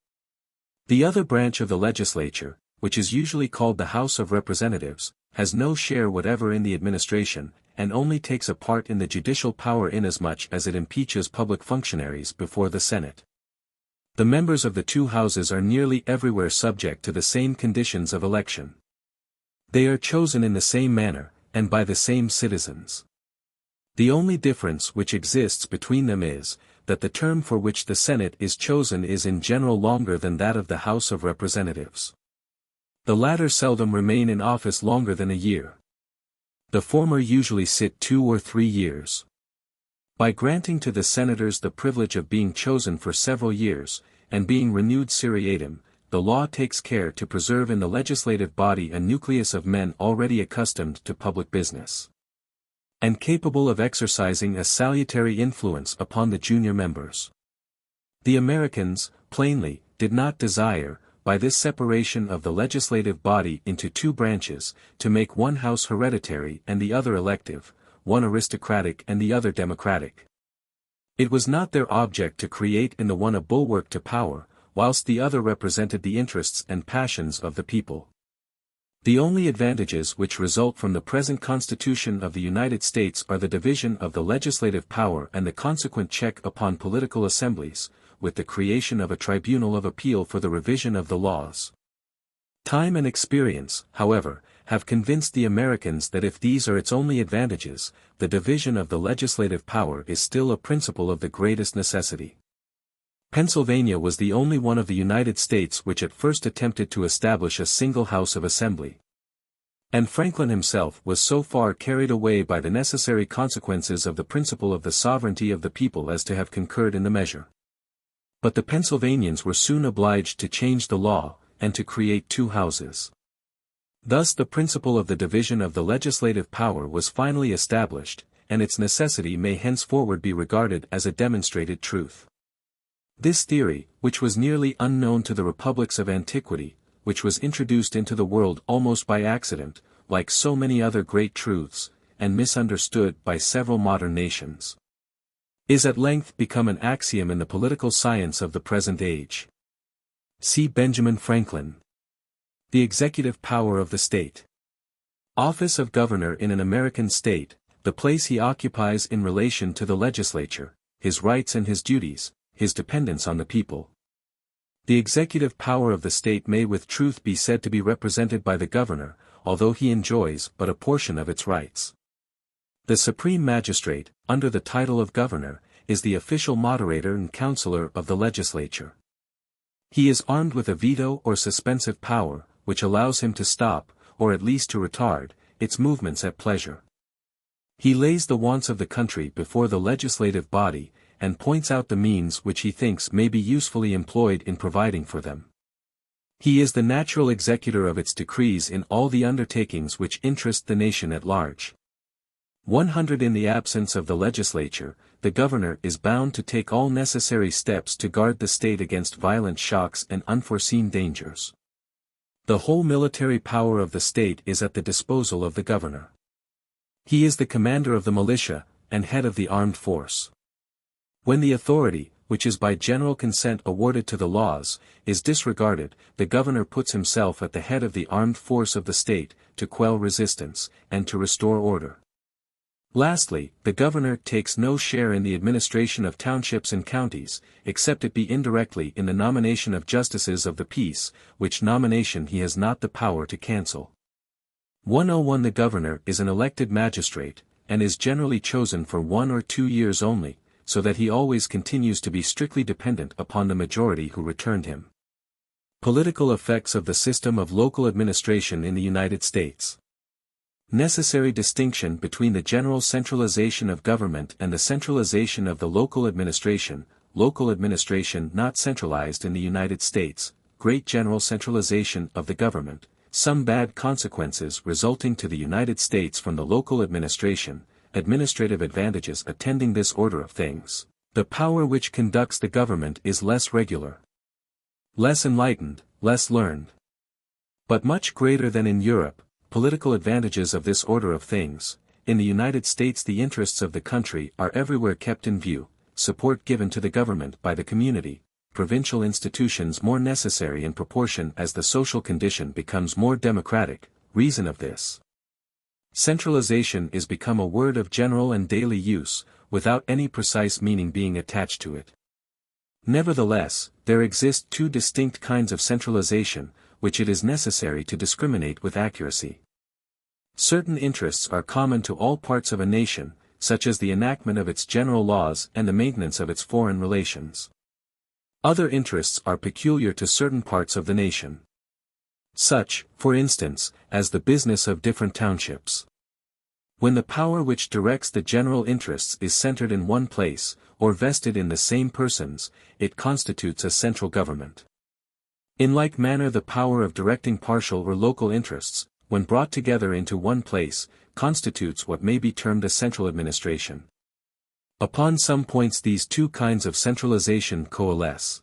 The other branch of the legislature, which is usually called the House of Representatives, has no share whatever in the administration, and only takes a part in the judicial power inasmuch as it impeaches public functionaries before the Senate. The members of the two houses are nearly everywhere subject to the same conditions of election. They are chosen in the same manner, and by the same citizens. The only difference which exists between them is, that the term for which the Senate is chosen is in general longer than that of the House of Representatives. The latter seldom remain in office longer than a year. The former usually sit 2 or 3 years. By granting to the senators the privilege of being chosen for several years, and being renewed seriatim, the law takes care to preserve in the legislative body a nucleus of men already accustomed to public business, and capable of exercising a salutary influence upon the junior members. The Americans, plainly, did not desire, by this separation of the legislative body into two branches, to make one house hereditary and the other elective, one aristocratic and the other democratic. It was not their object to create in the one a bulwark to power, whilst the other represented the interests and passions of the people. The only advantages which result from the present Constitution of the United States are the division of the legislative power and the consequent check upon political assemblies, with the creation of a tribunal of appeal for the revision of the laws. Time and experience, however, have convinced the Americans that if these are its only advantages, the division of the legislative power is still a principle of the greatest necessity. Pennsylvania was the only one of the United States which at first attempted to establish a single House of Assembly. And Franklin himself was so far carried away by the necessary consequences of the principle of the sovereignty of the people as to have concurred in the measure. But the Pennsylvanians were soon obliged to change the law, and to create two houses. Thus the principle of the division of the legislative power was finally established, and its necessity may henceforward be regarded as a demonstrated truth. This theory, which was nearly unknown to the republics of antiquity, which was introduced into the world almost by accident, like so many other great truths, and misunderstood by several modern nations, is at length become an axiom in the political science of the present age. See Benjamin Franklin. The executive power of the state. Office of governor in an American state, the place he occupies in relation to the legislature, his rights and his duties, his dependence on the people. The executive power of the state may with truth be said to be represented by the governor, although he enjoys but a portion of its rights. The supreme magistrate, under the title of governor, is the official moderator and counselor of the legislature. He is armed with a veto or suspensive power, which allows him to stop, or at least to retard, its movements at pleasure. He lays the wants of the country before the legislative body, and points out the means which he thinks may be usefully employed in providing for them. He is the natural executor of its decrees in all the undertakings which interest the nation at large. 100 In the absence of the legislature, the governor is bound to take all necessary steps to guard the state against violent shocks and unforeseen dangers. The whole military power of the state is at the disposal of the governor. He is the commander of the militia, and head of the armed force. When the authority, which is by general consent awarded to the laws, is disregarded, the governor puts himself at the head of the armed force of the state, to quell resistance, and to restore order. Lastly, the governor takes no share in the administration of townships and counties, except it be indirectly in the nomination of justices of the peace, which nomination he has not the power to cancel. 101 The governor is an elected magistrate, and is generally chosen for 1 or 2 years only, so that he always continues to be strictly dependent upon the majority who returned him. Political effects of the system of local administration in the United States. Necessary distinction between the general centralization of government and the centralization of the local administration not centralized in the United States, great general centralization of the government, some bad consequences resulting to the United States from the local administration, administrative advantages attending this order of things. The power which conducts the government is less regular, less enlightened, less learned, but much greater than in Europe. Political advantages of this order of things. In the United States the interests of the country are everywhere kept in view, support given to the government by the community, provincial institutions more necessary in proportion as the social condition becomes more democratic. Reason of this centralization is become a word of general and daily use, without any precise meaning being attached to it. Nevertheless, there exist two distinct kinds of centralization, which it is necessary to discriminate with accuracy. Certain interests are common to all parts of a nation, such as the enactment of its general laws and the maintenance of its foreign relations. Other interests are peculiar to certain parts of the nation. Such, for instance, as the business of different townships. When the power which directs the general interests is centered in one place, or vested in the same persons, it constitutes a central government. In like manner the power of directing partial or local interests, when brought together into one place, constitutes what may be termed a central administration. Upon some points these two kinds of centralization coalesce.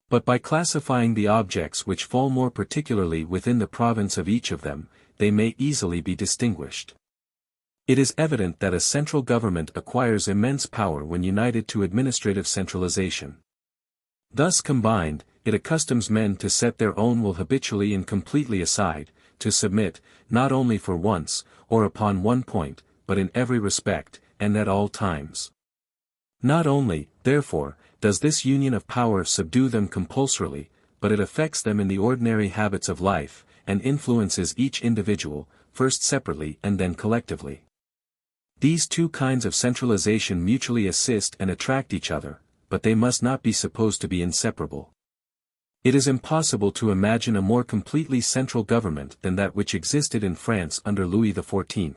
But by classifying the objects which fall more particularly within the province of each of them, they may easily be distinguished. It is evident that a central government acquires immense power when united to administrative centralization. Thus combined, it accustoms men to set their own will habitually and completely aside, to submit, not only for once, or upon one point, but in every respect, and at all times. Not only, therefore, does this union of power subdue them compulsorily, but it affects them in the ordinary habits of life, and influences each individual, first separately and then collectively. These two kinds of centralization mutually assist and attract each other, but they must not be supposed to be inseparable. It is impossible to imagine a more completely central government than that which existed in France under Louis XIV.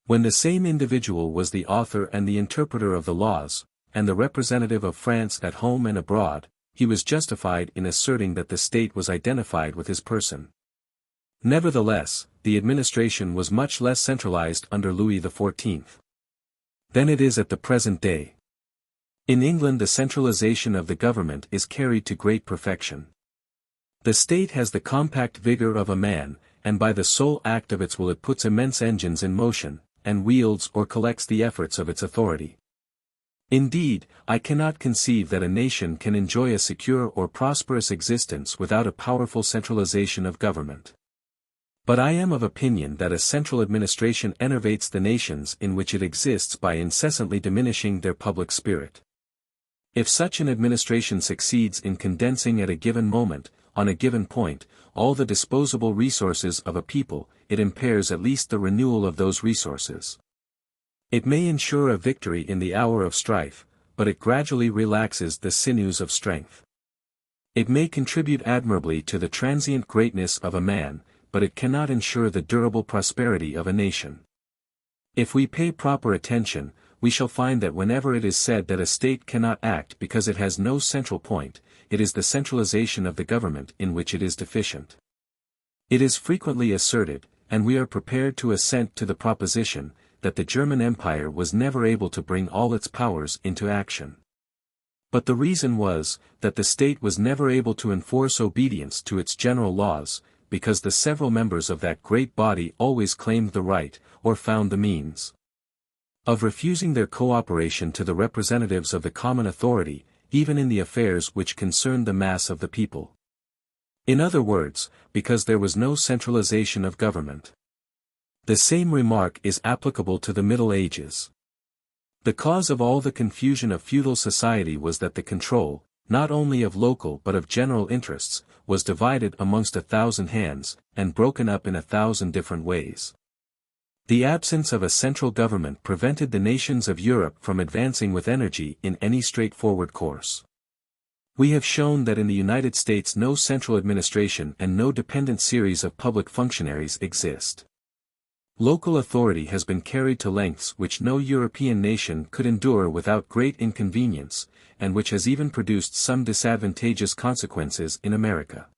When the same individual was the author and the interpreter of the laws, and the representative of France at home and abroad, he was justified in asserting that the state was identified with his person. Nevertheless, the administration was much less centralized under Louis XIV than it is at the present day. In England the centralization of the government is carried to great perfection. The state has the compact vigor of a man, and by the sole act of its will it puts immense engines in motion, and wields or collects the efforts of its authority. Indeed, I cannot conceive that a nation can enjoy a secure or prosperous existence without a powerful centralization of government. But I am of opinion that a central administration enervates the nations in which it exists by incessantly diminishing their public spirit. If such an administration succeeds in condensing at a given moment, on a given point, all the disposable resources of a people, it impairs at least the renewal of those resources. It may ensure a victory in the hour of strife, but it gradually relaxes the sinews of strength. It may contribute admirably to the transient greatness of a man, but it cannot ensure the durable prosperity of a nation. If we pay proper attention, we shall find that whenever it is said that a state cannot act because it has no central point, it is the centralization of the government in which it is deficient. It is frequently asserted, and we are prepared to assent to the proposition, that the German Empire was never able to bring all its powers into action. But the reason was, that the state was never able to enforce obedience to its general laws, because the several members of that great body always claimed the right, or found the means, of refusing their cooperation to the representatives of the common authority, even in the affairs which concerned the mass of the people. In other words, because there was no centralization of government. The same remark is applicable to the Middle Ages. The cause of all the confusion of feudal society was that the control, not only of local but of general interests, was divided amongst 1,000 hands, and broken up in 1,000 different ways. The absence of a central government prevented the nations of Europe from advancing with energy in any straightforward course. We have shown that in the United States no central administration and no dependent series of public functionaries exist. Local authority has been carried to lengths which no European nation could endure without great inconvenience, and which has even produced some disadvantageous consequences in America.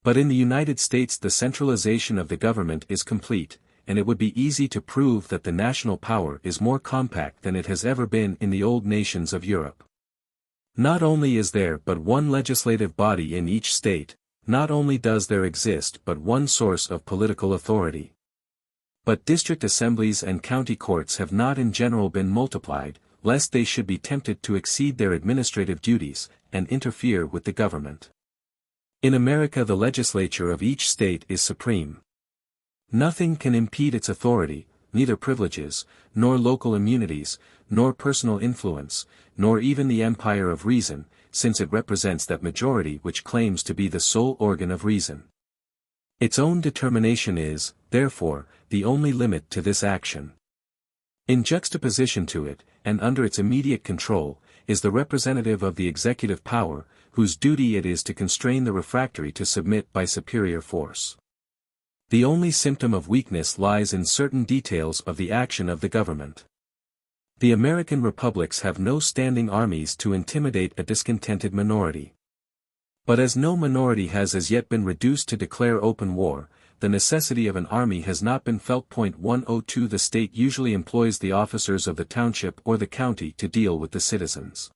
But in the United States the centralization of the government is complete, and it would be easy to prove that the national power is more compact than it has ever been in the old nations of Europe. Not only is there but one legislative body in each state, not only does there exist but one source of political authority, but district assemblies and county courts have not in general been multiplied, lest they should be tempted to exceed their administrative duties, and interfere with the government. In America the legislature of each state is supreme. Nothing can impede its authority, neither privileges, nor local immunities, nor personal influence, nor even the empire of reason, since it represents that majority which claims to be the sole organ of reason. Its own determination is, therefore, the only limit to this action. In juxtaposition to it, and under its immediate control, is the representative of the executive power, whose duty it is to constrain the refractory to submit by superior force. The only symptom of weakness lies in certain details of the action of the government. The American republics have no standing armies to intimidate a discontented minority. But as no minority has as yet been reduced to declare open war, the necessity of an army has not been felt. 102 The state usually employs the officers of the township or the county to deal with the citizens.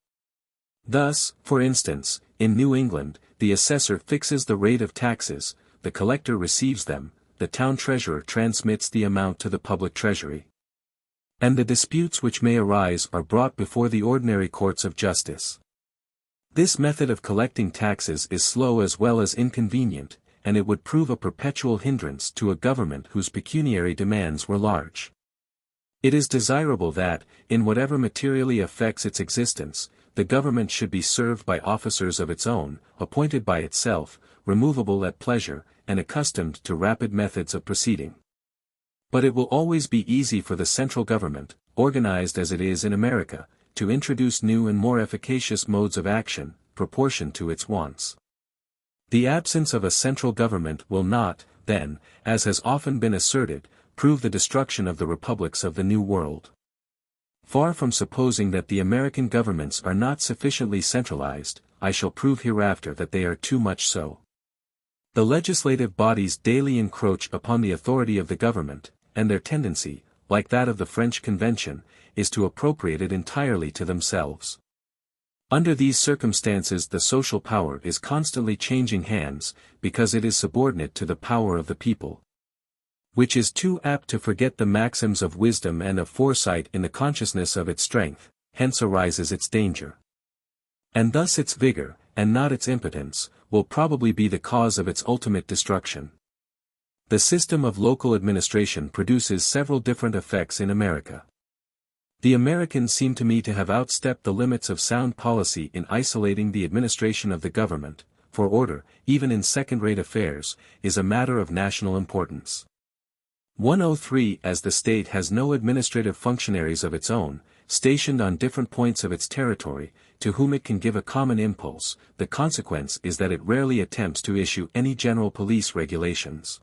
Thus, for instance, in New England, the assessor fixes the rate of taxes, the collector receives them, the town treasurer transmits the amount to the public treasury, and the disputes which may arise are brought before the ordinary courts of justice. This method of collecting taxes is slow as well as inconvenient, and it would prove a perpetual hindrance to a government whose pecuniary demands were large. It is desirable that, in whatever materially affects its existence, the government should be served by officers of its own, appointed by itself, removable at pleasure, and accustomed to rapid methods of proceeding. But it will always be easy for the central government, organized as it is in America, to introduce new and more efficacious modes of action, proportioned to its wants. The absence of a central government will not, then, as has often been asserted, prove the destruction of the republics of the New World. Far from supposing that the American governments are not sufficiently centralized, I shall prove hereafter that they are too much so. The legislative bodies daily encroach upon the authority of the government, and their tendency, like that of the French Convention, is to appropriate it entirely to themselves. Under these circumstances the social power is constantly changing hands, because it is subordinate to the power of the people, which is too apt to forget the maxims of wisdom and of foresight in the consciousness of its strength, hence arises its danger. And thus its vigor, and not its impotence, will probably be the cause of its ultimate destruction. The system of local administration produces several different effects in America. The Americans seem to me to have outstepped the limits of sound policy in isolating the administration of the government, for order, even in second-rate affairs, is a matter of national importance. 103 As the state has no administrative functionaries of its own, stationed on different points of its territory, to whom it can give a common impulse, the consequence is that it rarely attempts to issue any general police regulations.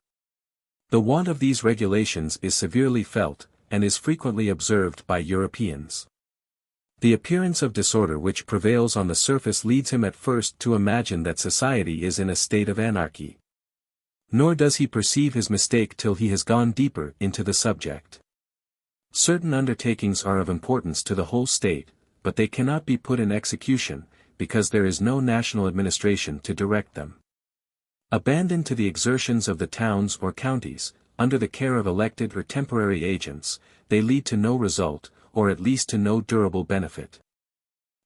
The want of these regulations is severely felt, and is frequently observed by Europeans. The appearance of disorder which prevails on the surface leads him at first to imagine that society is in a state of anarchy. Nor does he perceive his mistake till he has gone deeper into the subject. Certain undertakings are of importance to the whole state, but they cannot be put in execution, because there is no national administration to direct them. Abandoned to the exertions of the towns or counties, under the care of elected or temporary agents, they lead to no result, or at least to no durable benefit.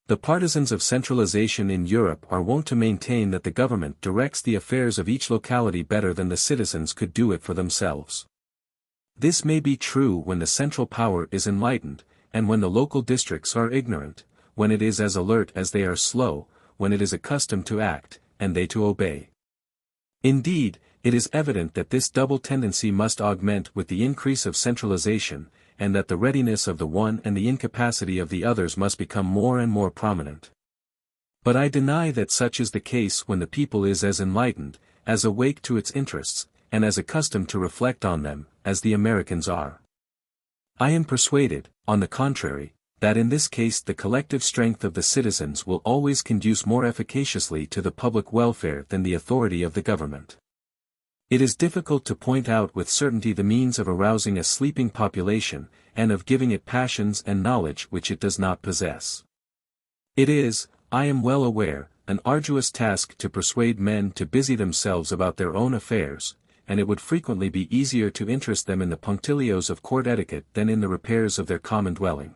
The partisans of centralization in Europe are wont to maintain that the government directs the affairs of each locality better than the citizens could do it for themselves. This may be true when the central power is enlightened, and when the local districts are ignorant, when it is as alert as they are slow, when it is accustomed to act, and they to obey. Indeed, it is evident that this double tendency must augment with the increase of centralization, and that the readiness of the one and the incapacity of the others must become more and more prominent. But I deny that such is the case when the people is as enlightened, as awake to its interests, and as accustomed to reflect on them, as the Americans are. I am persuaded, on the contrary, that in this case the collective strength of the citizens will always conduce more efficaciously to the public welfare than the authority of the government. It is difficult to point out with certainty the means of arousing a sleeping population, and of giving it passions and knowledge which it does not possess. It is, I am well aware, an arduous task to persuade men to busy themselves about their own affairs, and it would frequently be easier to interest them in the punctilios of court etiquette than in the repairs of their common dwelling.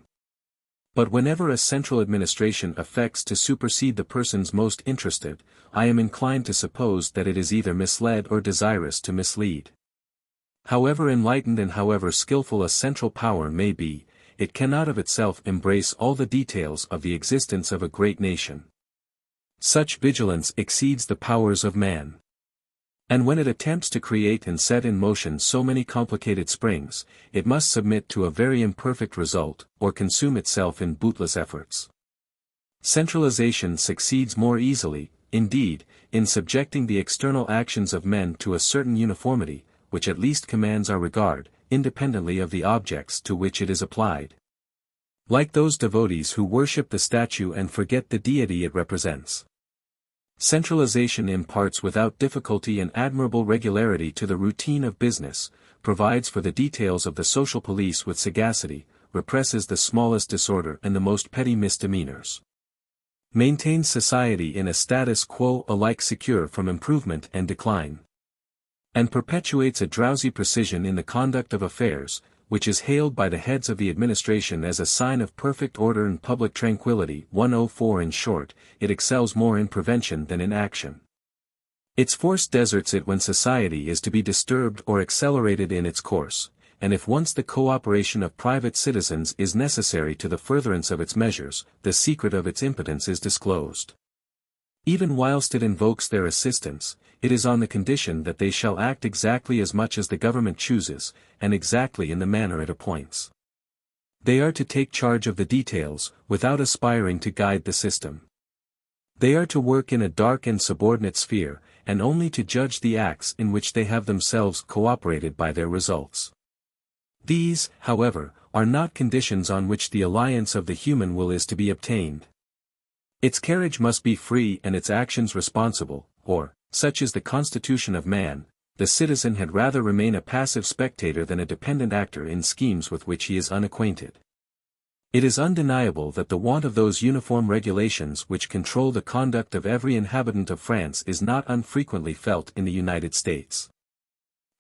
But whenever a central administration affects to supersede the persons most interested, I am inclined to suppose that it is either misled or desirous to mislead. However enlightened and however skillful a central power may be, it cannot of itself embrace all the details of the existence of a great nation. Such vigilance exceeds the powers of man. And when it attempts to create and set in motion so many complicated springs, it must submit to a very imperfect result, or consume itself in bootless efforts. Centralization succeeds more easily, indeed, in subjecting the external actions of men to a certain uniformity, which at least commands our regard, independently of the objects to which it is applied. Like those devotees who worship the statue and forget the deity it represents. Centralization imparts without difficulty and admirable regularity to the routine of business, provides for the details of the social police with sagacity, represses the smallest disorder and the most petty misdemeanors. Maintains society in a status quo alike secure from improvement and decline. And perpetuates a drowsy precision in the conduct of affairs, which is hailed by the heads of the administration as a sign of perfect order and public tranquility. 104 In short, it excels more in prevention than in action. Its force deserts it when society is to be disturbed or accelerated in its course, and if once the cooperation of private citizens is necessary to the furtherance of its measures, the secret of its impotence is disclosed. Even whilst it invokes their assistance, it is on the condition that they shall act exactly as much as the government chooses, and exactly in the manner it appoints. They are to take charge of the details, without aspiring to guide the system. They are to work in a dark and subordinate sphere, and only to judge the acts in which they have themselves cooperated by their results. These, however, are not conditions on which the alliance of the human will is to be obtained. Its carriage must be free and its actions responsible, or, such is the constitution of man, the citizen had rather remain a passive spectator than a dependent actor in schemes with which he is unacquainted. It is undeniable that the want of those uniform regulations which control the conduct of every inhabitant of France is not unfrequently felt in the United States.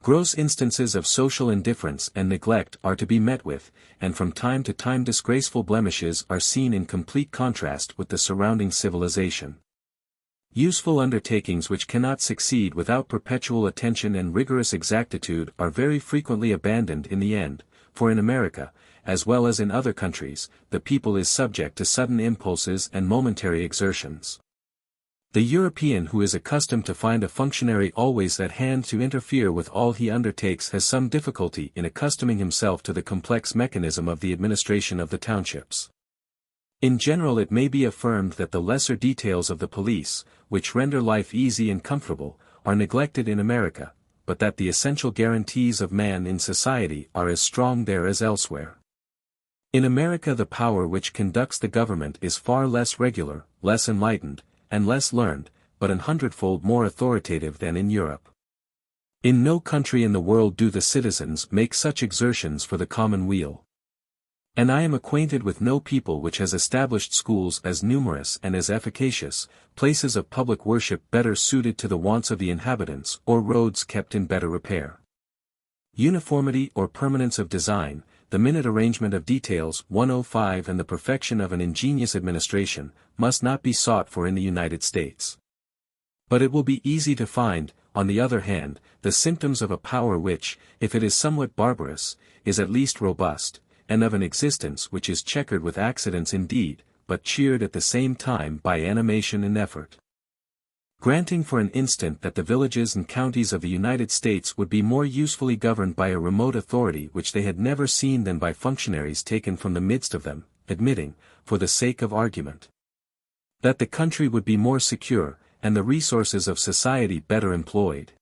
Gross instances of social indifference and neglect are to be met with, and from time to time disgraceful blemishes are seen in complete contrast with the surrounding civilization. Useful undertakings which cannot succeed without perpetual attention and rigorous exactitude are very frequently abandoned in the end, for in America, as well as in other countries, the people is subject to sudden impulses and momentary exertions. The European who is accustomed to find a functionary always at hand to interfere with all he undertakes has some difficulty in accustoming himself to the complex mechanism of the administration of the townships. In general, it may be affirmed that the lesser details of the police, which render life easy and comfortable, are neglected in America, but that the essential guarantees of man in society are as strong there as elsewhere. In America the power which conducts the government is far less regular, less enlightened, and less learned, but 100-fold more authoritative than in Europe. In no country in the world do the citizens make such exertions for the common weal. And I am acquainted with no people which has established schools as numerous and as efficacious, places of public worship better suited to the wants of the inhabitants, or roads kept in better repair. Uniformity or permanence of design, the minute arrangement of details 105 and the perfection of an ingenious administration, must not be sought for in the United States. But it will be easy to find, on the other hand, the symptoms of a power which, if it is somewhat barbarous, is at least robust, and of an existence which is checkered with accidents indeed, but cheered at the same time by animation and effort. Granting for an instant that the villages and counties of the United States would be more usefully governed by a remote authority which they had never seen than by functionaries taken from the midst of them, admitting, for the sake of argument, that the country would be more secure, and the resources of society better employed.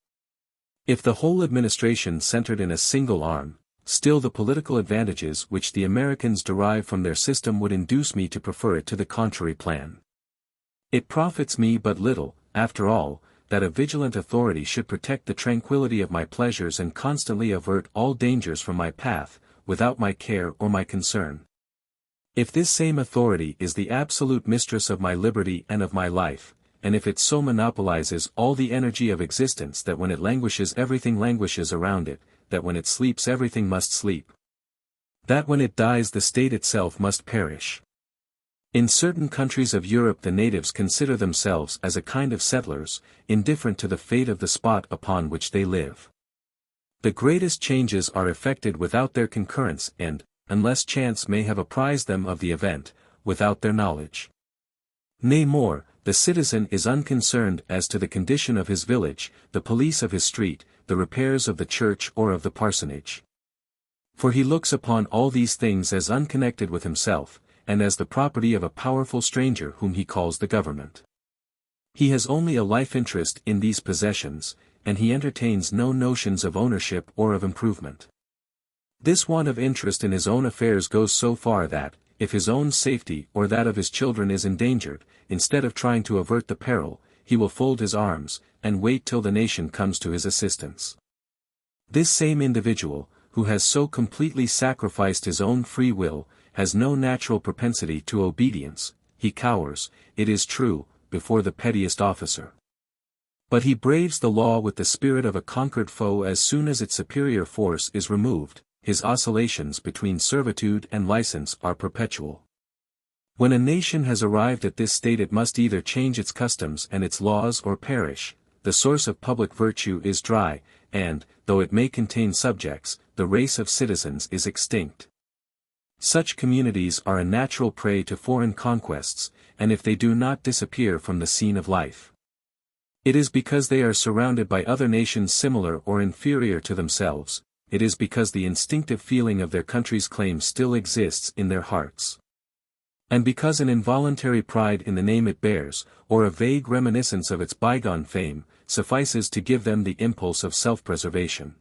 If the whole administration centered in a single arm, still the political advantages which the Americans derive from their system would induce me to prefer it to the contrary plan. It profits me but little, after all, that a vigilant authority should protect the tranquility of my pleasures and constantly avert all dangers from my path, without my care or my concern. If this same authority is the absolute mistress of my liberty and of my life, and if it so monopolizes all the energy of existence that when it languishes everything languishes around it, that when it sleeps everything must sleep, that when it dies the state itself must perish. In certain countries of Europe the natives consider themselves as a kind of settlers, indifferent to the fate of the spot upon which they live. The greatest changes are effected without their concurrence and, unless chance may have apprised them of the event, without their knowledge. Nay more, the citizen is unconcerned as to the condition of his village, the police of his street, the repairs of the church or of the parsonage. For he looks upon all these things as unconnected with himself, and as the property of a powerful stranger whom he calls the government. He has only a life interest in these possessions, and he entertains no notions of ownership or of improvement. This want of interest in his own affairs goes so far that, if his own safety or that of his children is endangered, instead of trying to avert the peril, he will fold his arms, and wait till the nation comes to his assistance. This same individual, who has so completely sacrificed his own free will, has no natural propensity to obedience. He cowers, it is true, before the pettiest officer. But he braves the law with the spirit of a conquered foe as soon as its superior force is removed, his oscillations between servitude and license are perpetual. When a nation has arrived at this state, it must either change its customs and its laws or perish. The source of public virtue is dry, and, though it may contain subjects, the race of citizens is extinct. Such communities are a natural prey to foreign conquests, and if they do not disappear from the scene of life, it is because they are surrounded by other nations similar or inferior to themselves. It is because the instinctive feeling of their country's claim still exists in their hearts, and because an involuntary pride in the name it bears, or a vague reminiscence of its bygone fame, suffices to give them the impulse of self-preservation.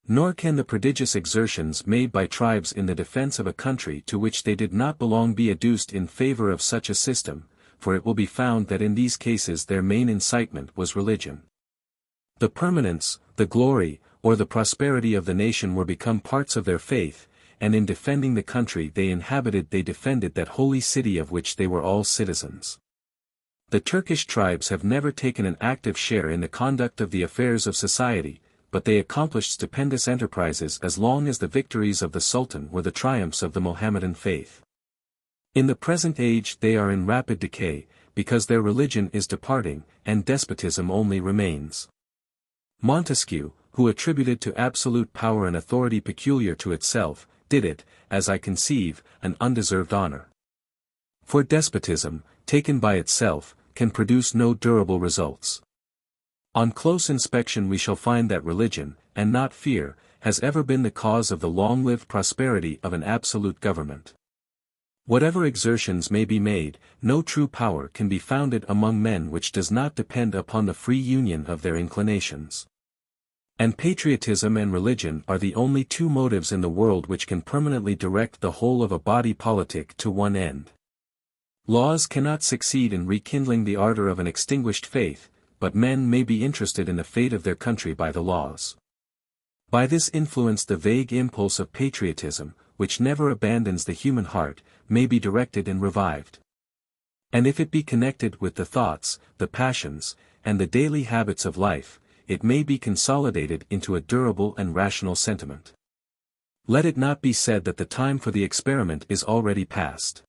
Nor can the prodigious exertions made by tribes in the defense of a country to which they did not belong be adduced in favor of such a system, for it will be found that in these cases their main incitement was religion. The permanence, the glory, or the prosperity of the nation were become parts of their faith, and in defending the country they inhabited they defended that holy city of which they were all citizens. The Turkish tribes have never taken an active share in the conduct of the affairs of society, but they accomplished stupendous enterprises as long as the victories of the Sultan were the triumphs of the Mohammedan faith. In the present age they are in rapid decay, because their religion is departing, and despotism only remains. Montesquieu, who attributed to absolute power an authority peculiar to itself, did it, as I conceive, an undeserved honor. For despotism, taken by itself, can produce no durable results. On close inspection we shall find that religion, and not fear, has ever been the cause of the long-lived prosperity of an absolute government. Whatever exertions may be made, no true power can be founded among men which does not depend upon the free union of their inclinations. And patriotism and religion are the only two motives in the world which can permanently direct the whole of a body politic to one end. Laws cannot succeed in rekindling the ardor of an extinguished faith, but men may be interested in the fate of their country by the laws. By this influence the vague impulse of patriotism, which never abandons the human heart, may be directed and revived. And if it be connected with the thoughts, the passions, and the daily habits of life, it may be consolidated into a durable and rational sentiment. Let it not be said that the time for the experiment is already past.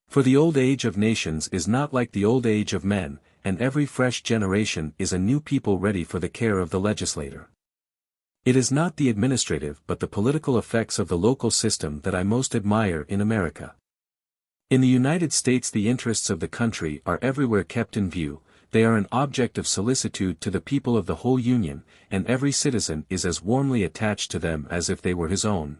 For the old age of nations is not like the old age of men, and every fresh generation is a new people ready for the care of the legislator. It is not the administrative but the political effects of the local system that I most admire in America. In the United States the interests of the country are everywhere kept in view, they are an object of solicitude to the people of the whole Union, and every citizen is as warmly attached to them as if they were his own.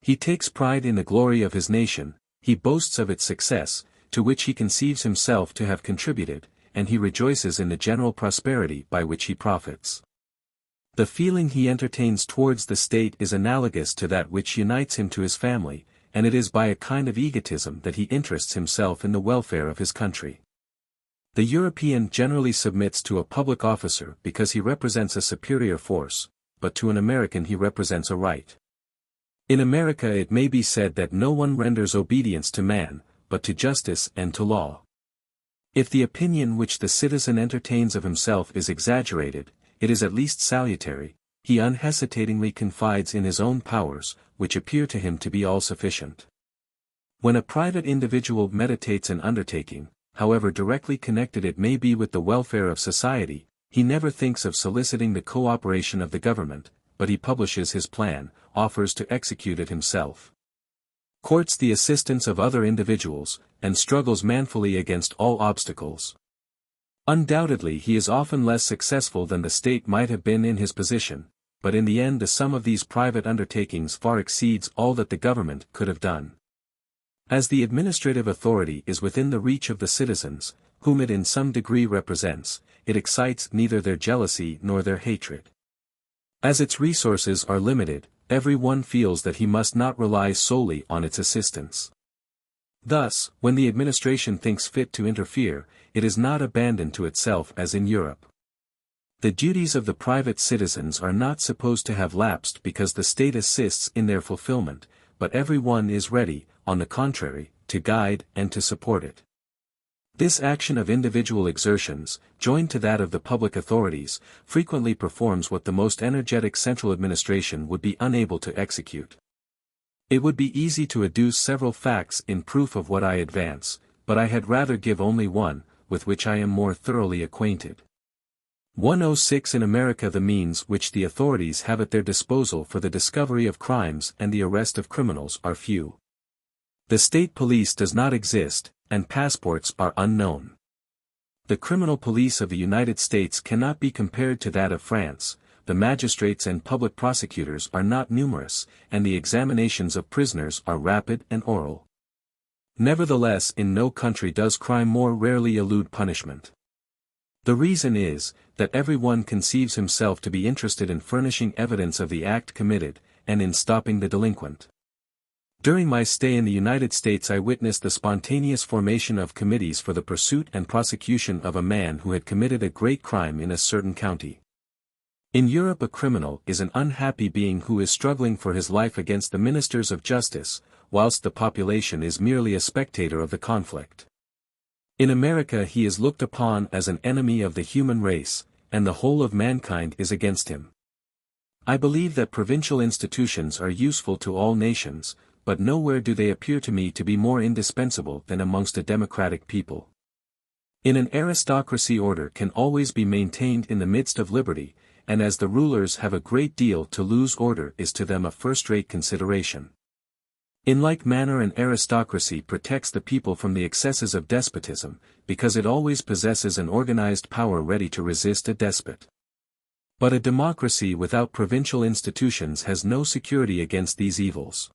He takes pride in the glory of his nation, he boasts of its success, to which he conceives himself to have contributed, and he rejoices in the general prosperity by which he profits. The feeling he entertains towards the state is analogous to that which unites him to his family, and it is by a kind of egotism that he interests himself in the welfare of his country. The European generally submits to a public officer because he represents a superior force, but to an American he represents a right. In America it may be said that no one renders obedience to man, but to justice and to law. If the opinion which the citizen entertains of himself is exaggerated, it is at least salutary, he unhesitatingly confides in his own powers, which appear to him to be all-sufficient. When a private individual meditates an undertaking, however directly connected it may be with the welfare of society, he never thinks of soliciting the cooperation of the government, but he publishes his plan, offers to execute it himself, courts the assistance of other individuals, and struggles manfully against all obstacles. Undoubtedly he is often less successful than the state might have been in his position, but in the end the sum of these private undertakings far exceeds all that the government could have done. As the administrative authority is within the reach of the citizens, whom it in some degree represents, it excites neither their jealousy nor their hatred. As its resources are limited, every one feels that he must not rely solely on its assistance. Thus, when the administration thinks fit to interfere, it is not abandoned to itself as in Europe. The duties of the private citizens are not supposed to have lapsed because the state assists in their fulfillment, but every one is ready, on the contrary, to guide and to support it. This action of individual exertions, joined to that of the public authorities, frequently performs what the most energetic central administration would be unable to execute. It would be easy to adduce several facts in proof of what I advance, but I had rather give only one, with which I am more thoroughly acquainted. 106 In America, the means which the authorities have at their disposal for the discovery of crimes and the arrest of criminals are few. The state police does not exist, and passports are unknown. The criminal police of the United States cannot be compared to that of France, the magistrates and public prosecutors are not numerous, and the examinations of prisoners are rapid and oral. Nevertheless, in no country does crime more rarely elude punishment. The reason is, that everyone conceives himself to be interested in furnishing evidence of the act committed, and in stopping the delinquent. During my stay in the United States I witnessed the spontaneous formation of committees for the pursuit and prosecution of a man who had committed a great crime in a certain county. In Europe a criminal is an unhappy being who is struggling for his life against the ministers of justice, whilst the population is merely a spectator of the conflict. In America he is looked upon as an enemy of the human race, and the whole of mankind is against him. I believe that provincial institutions are useful to all nations, but nowhere do they appear to me to be more indispensable than amongst a democratic people. In an aristocracy order can always be maintained in the midst of liberty, and as the rulers have a great deal to lose, order is to them a first-rate consideration. In like manner an aristocracy protects the people from the excesses of despotism, because it always possesses an organized power ready to resist a despot. But a democracy without provincial institutions has no security against these evils.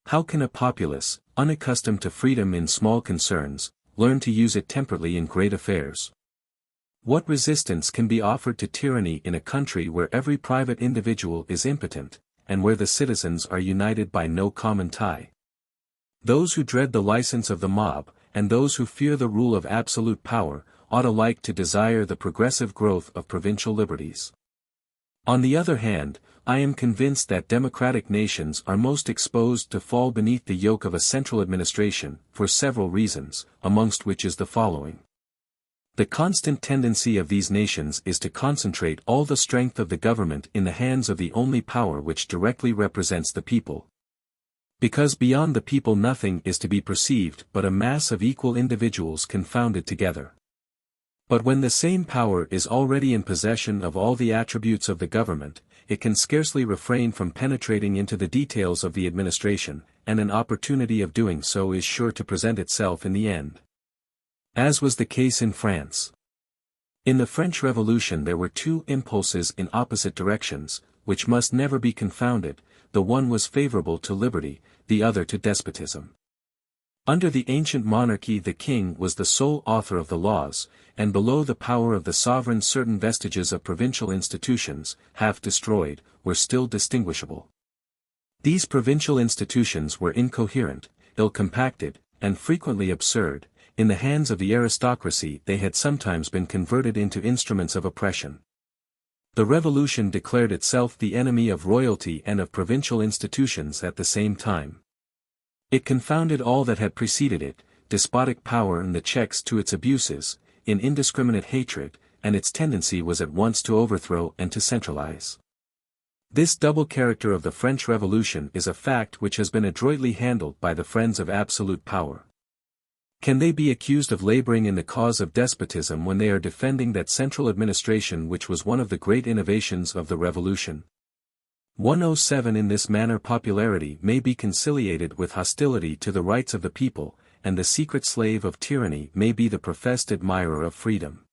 How can a populace, unaccustomed to freedom in small concerns, learn to use it temperately in great affairs? What resistance can be offered to tyranny in a country where every private individual is impotent, and where the citizens are united by no common tie? Those who dread the license of the mob, and those who fear the rule of absolute power, ought alike to desire the progressive growth of provincial liberties. On the other hand, I am convinced that democratic nations are most exposed to fall beneath the yoke of a central administration, for several reasons, amongst which is the following. The constant tendency of these nations is to concentrate all the strength of the government in the hands of the only power which directly represents the people. Because beyond the people nothing is to be perceived but a mass of equal individuals confounded together. But when the same power is already in possession of all the attributes of the government, it can scarcely refrain from penetrating into the details of the administration, and an opportunity of doing so is sure to present itself in the end. As was the case in France. In the French Revolution there were two impulses in opposite directions, which must never be confounded, the one was favorable to liberty, the other to despotism. Under the ancient monarchy the king was the sole author of the laws, and below the power of the sovereign certain vestiges of provincial institutions, half destroyed, were still distinguishable. These provincial institutions were incoherent, ill-compacted, and frequently absurd. In the hands of the aristocracy they had sometimes been converted into instruments of oppression. The Revolution declared itself the enemy of royalty and of provincial institutions at the same time. It confounded all that had preceded it, despotic power and the checks to its abuses, in indiscriminate hatred, and its tendency was at once to overthrow and to centralize. This double character of the French Revolution is a fact which has been adroitly handled by the friends of absolute power. Can they be accused of laboring in the cause of despotism when they are defending that central administration which was one of the great innovations of the Revolution? 107 In this manner popularity may be conciliated with hostility to the rights of the people, and the secret slave of tyranny may be the professed admirer of freedom.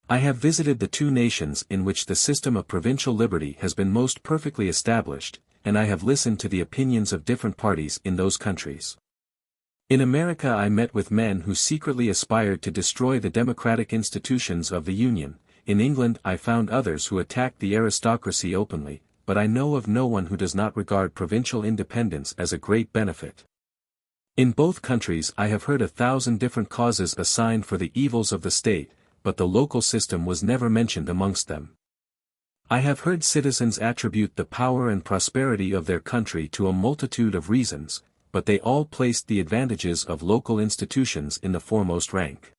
I have visited the two nations in which the system of provincial liberty has been most perfectly established, and I have listened to the opinions of different parties in those countries. In America I met with men who secretly aspired to destroy the democratic institutions of the Union. In England I found others who attacked the aristocracy openly, but I know of no one who does not regard provincial independence as a great benefit. In both countries I have heard 1,000 different causes assigned for the evils of the state, but the local system was never mentioned amongst them. I have heard citizens attribute the power and prosperity of their country to a multitude of reasons, but they all placed the advantages of local institutions in the foremost rank.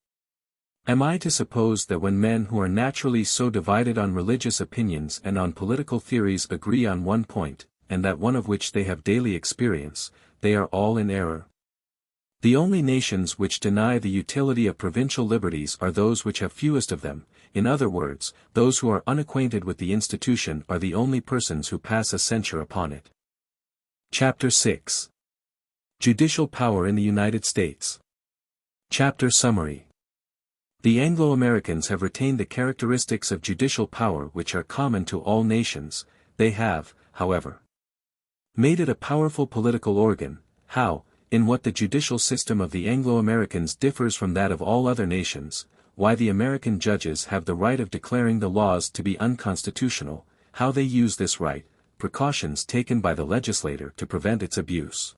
Am I to suppose that when men who are naturally so divided on religious opinions and on political theories agree on one point, and that one of which they have daily experience, they are all in error? The only nations which deny the utility of provincial liberties are those which have fewest of them. In other words, those who are unacquainted with the institution are the only persons who pass a censure upon it. Chapter 6. Judicial Power in the United States. Chapter Summary. The Anglo-Americans have retained the characteristics of judicial power which are common to all nations. They have, however, made it a powerful political organ. How, in what the judicial system of the Anglo-Americans differs from that of all other nations, why the American judges have the right of declaring the laws to be unconstitutional, how they use this right, precautions taken by the legislator to prevent its abuse.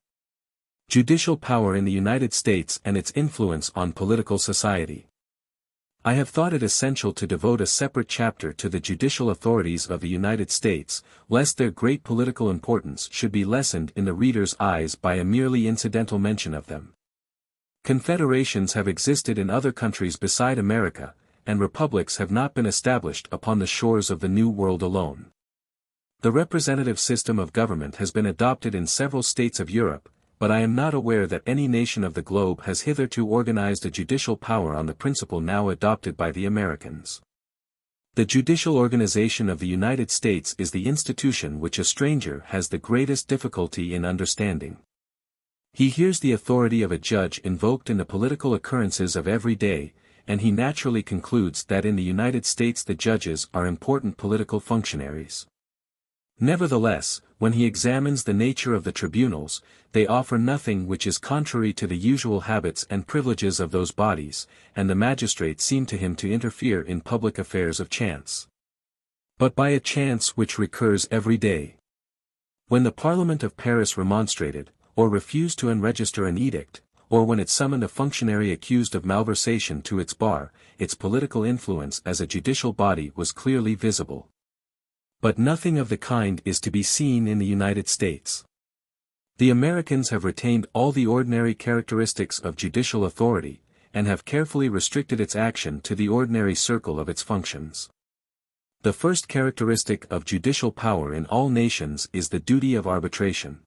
Judicial power in the United States and its influence on political society. I have thought it essential to devote a separate chapter to the judicial authorities of the United States, lest their great political importance should be lessened in the reader's eyes by a merely incidental mention of them. Confederations have existed in other countries beside America, and republics have not been established upon the shores of the New World alone. The representative system of government has been adopted in several states of Europe, but I am not aware that any nation of the globe has hitherto organized a judicial power on the principle now adopted by the Americans. The judicial organization of the United States is the institution which a stranger has the greatest difficulty in understanding. He hears the authority of a judge invoked in the political occurrences of every day, and he naturally concludes that in the United States the judges are important political functionaries. Nevertheless, when he examines the nature of the tribunals, they offer nothing which is contrary to the usual habits and privileges of those bodies, and the magistrates seem to him to interfere in public affairs of chance. But by a chance which recurs every day. When the Parliament of Paris remonstrated, or refused to enregister an edict, or when it summoned a functionary accused of malversation to its bar, its political influence as a judicial body was clearly visible. But nothing of the kind is to be seen in the United States. The Americans have retained all the ordinary characteristics of judicial authority, and have carefully restricted its action to the ordinary circle of its functions. The first characteristic of judicial power in all nations is the duty of arbitration.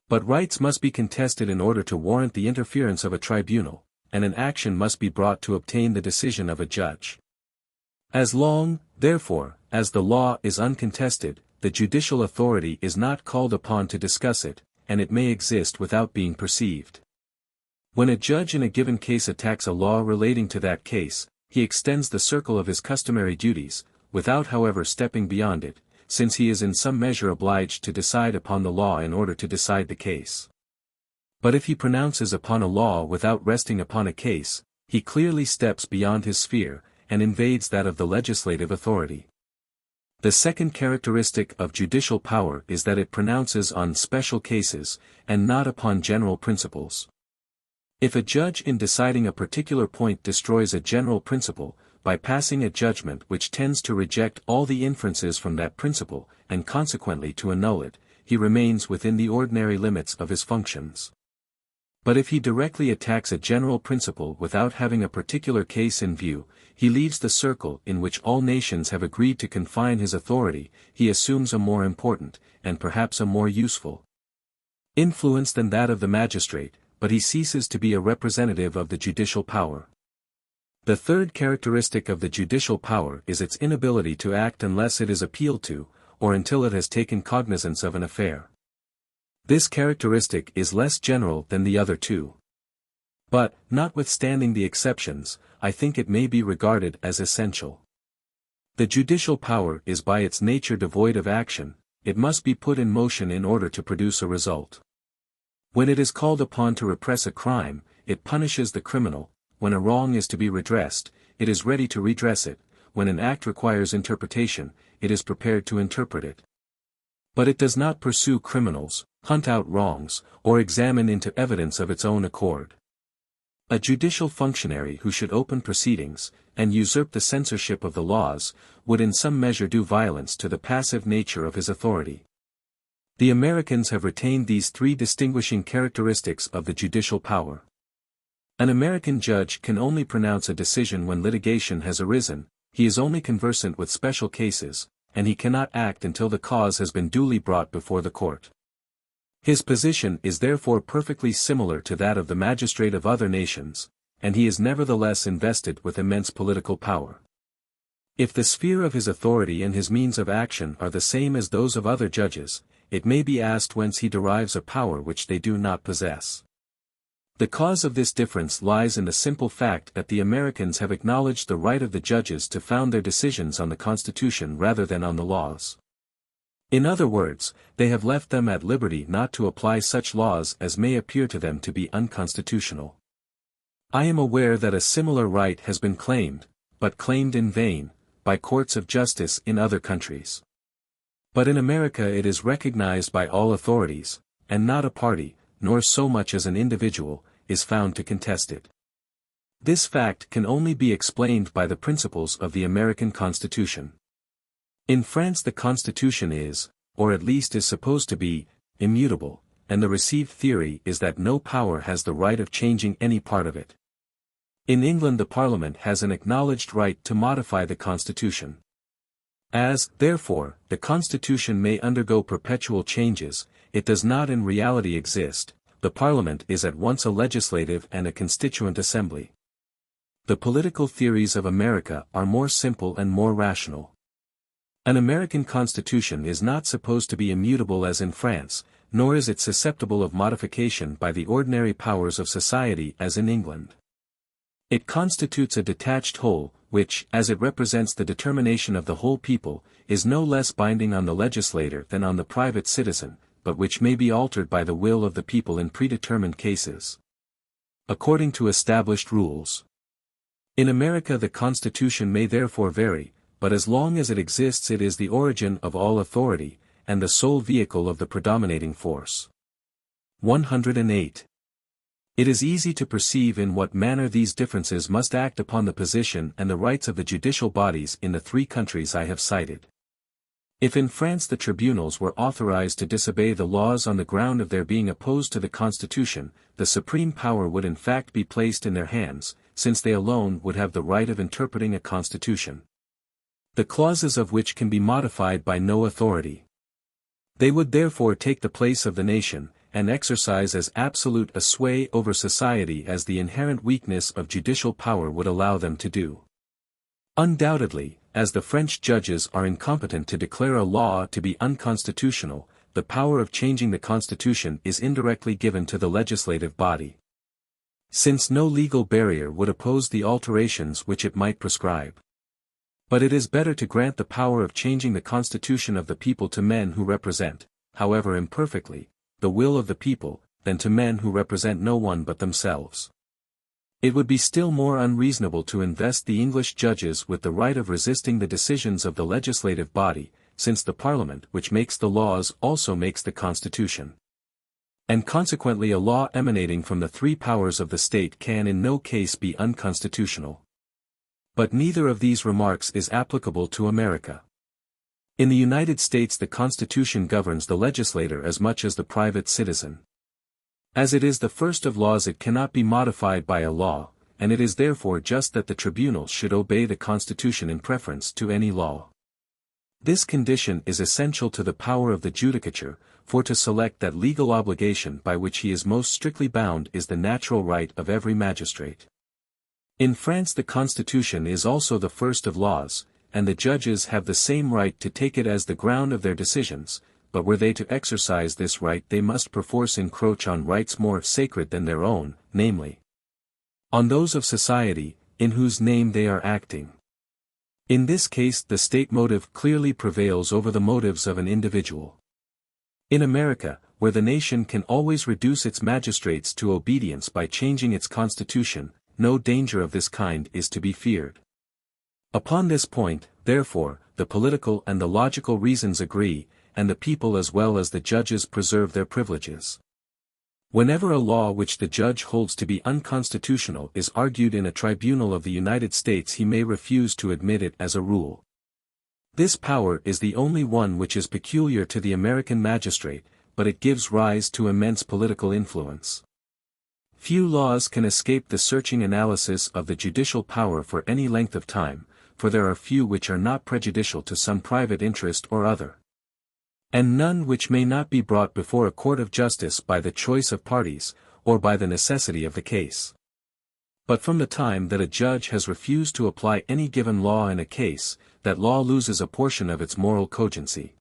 But rights must be contested in order to warrant the interference of a tribunal, and an action must be brought to obtain the decision of a judge. As long, therefore, as the law is uncontested, the judicial authority is not called upon to discuss it, and it may exist without being perceived. When a judge in a given case attacks a law relating to that case, he extends the circle of his customary duties, without however stepping beyond it, since he is in some measure obliged to decide upon the law in order to decide the case. But if he pronounces upon a law without resting upon a case, he clearly steps beyond his sphere, and invades that of the legislative authority. The second characteristic of judicial power is that it pronounces on special cases, and not upon general principles. If a judge in deciding a particular point destroys a general principle, by passing a judgment which tends to reject all the inferences from that principle, and consequently to annul it, he remains within the ordinary limits of his functions. But if he directly attacks a general principle without having a particular case in view, he leaves the circle in which all nations have agreed to confine his authority, he assumes a more important, and perhaps a more useful, influence than that of the magistrate, but he ceases to be a representative of the judicial power. The third characteristic of the judicial power is its inability to act unless it is appealed to, or until it has taken cognizance of an affair. This characteristic is less general than the other two. But, notwithstanding the exceptions, I think it may be regarded as essential. The judicial power is by its nature devoid of action, it must be put in motion in order to produce a result. When it is called upon to repress a crime, it punishes the criminal; when a wrong is to be redressed, it is ready to redress it; when an act requires interpretation, it is prepared to interpret it. But it does not pursue criminals, hunt out wrongs, or examine into evidence of its own accord. A judicial functionary who should open proceedings, and usurp the censorship of the laws, would in some measure do violence to the passive nature of his authority. The Americans have retained these three distinguishing characteristics of the judicial power. An American judge can only pronounce a decision when litigation has arisen, he is only conversant with special cases, and he cannot act until the cause has been duly brought before the court. His position is therefore perfectly similar to that of the magistrate of other nations, and he is nevertheless invested with immense political power. If the sphere of his authority and his means of action are the same as those of other judges, it may be asked whence he derives a power which they do not possess. The cause of this difference lies in the simple fact that the Americans have acknowledged the right of the judges to found their decisions on the Constitution rather than on the laws. In other words, they have left them at liberty not to apply such laws as may appear to them to be unconstitutional. I am aware that a similar right has been claimed, but claimed in vain, by courts of justice in other countries. But in America it is recognized by all authorities, and not a party, nor so much as an individual, is found to contest it. This fact can only be explained by the principles of the American Constitution. In France the Constitution is, or at least is supposed to be, immutable, and the received theory is that no power has the right of changing any part of it. In England the Parliament has an acknowledged right to modify the Constitution. As, therefore, the Constitution may undergo perpetual changes, it does not in reality exist. The Parliament is at once a legislative and a constituent assembly. The political theories of America are more simple and more rational. An American constitution is not supposed to be immutable as in France, nor is it susceptible of modification by the ordinary powers of society as in England. It constitutes a detached whole, which, as it represents the determination of the whole people, is no less binding on the legislator than on the private citizen, but which may be altered by the will of the people in predetermined cases, according to established rules. In America the Constitution may therefore vary, but as long as it exists it is the origin of all authority, and the sole vehicle of the predominating force. 108. It is easy to perceive in what manner these differences must act upon the position and the rights of the judicial bodies in the three countries I have cited. If in France the tribunals were authorized to disobey the laws on the ground of their being opposed to the Constitution, the supreme power would in fact be placed in their hands, since they alone would have the right of interpreting a constitution, the clauses of which can be modified by no authority. They would therefore take the place of the nation, and exercise as absolute a sway over society as the inherent weakness of judicial power would allow them to do. Undoubtedly, as the French judges are incompetent to declare a law to be unconstitutional, the power of changing the constitution is indirectly given to the legislative body, since no legal barrier would oppose the alterations which it might prescribe. But it is better to grant the power of changing the constitution of the people to men who represent, however imperfectly, the will of the people, than to men who represent no one but themselves. It would be still more unreasonable to invest the English judges with the right of resisting the decisions of the legislative body, since the Parliament which makes the laws also makes the Constitution. And consequently a law emanating from the three powers of the state can in no case be unconstitutional. But neither of these remarks is applicable to America. In the United States the Constitution governs the legislator as much as the private citizen. As it is the first of laws it cannot be modified by a law, and it is therefore just that the tribunals should obey the Constitution in preference to any law. This condition is essential to the power of the judicature, for to select that legal obligation by which he is most strictly bound is the natural right of every magistrate. In France the Constitution is also the first of laws, and the judges have the same right to take it as the ground of their decisions, but were they to exercise this right they must perforce encroach on rights more sacred than their own, namely, on those of society, in whose name they are acting. In this case the state motive clearly prevails over the motives of an individual. In America, where the nation can always reduce its magistrates to obedience by changing its constitution, no danger of this kind is to be feared. Upon this point, therefore, the political and the logical reasons agree, and the people as well as the judges preserve their privileges. Whenever a law which the judge holds to be unconstitutional is argued in a tribunal of the United States he may refuse to admit it as a rule. This power is the only one which is peculiar to the American magistrate, but it gives rise to immense political influence. Few laws can escape the searching analysis of the judicial power for any length of time, for there are few which are not prejudicial to some private interest or other, and none which may not be brought before a court of justice by the choice of parties, or by the necessity of the case. But from the time that a judge has refused to apply any given law in a case, that law loses a portion of its moral cogency.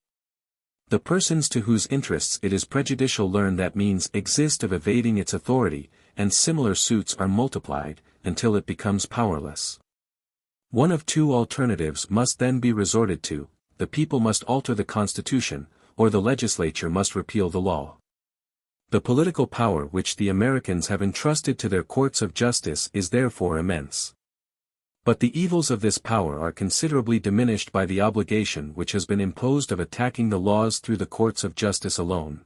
The persons to whose interests it is prejudicial learn that means exist of evading its authority, and similar suits are multiplied, until it becomes powerless. One of two alternatives must then be resorted to: the people must alter the Constitution, or the legislature must repeal the law. The political power which the Americans have entrusted to their courts of justice is therefore immense. But the evils of this power are considerably diminished by the obligation which has been imposed of attacking the laws through the courts of justice alone.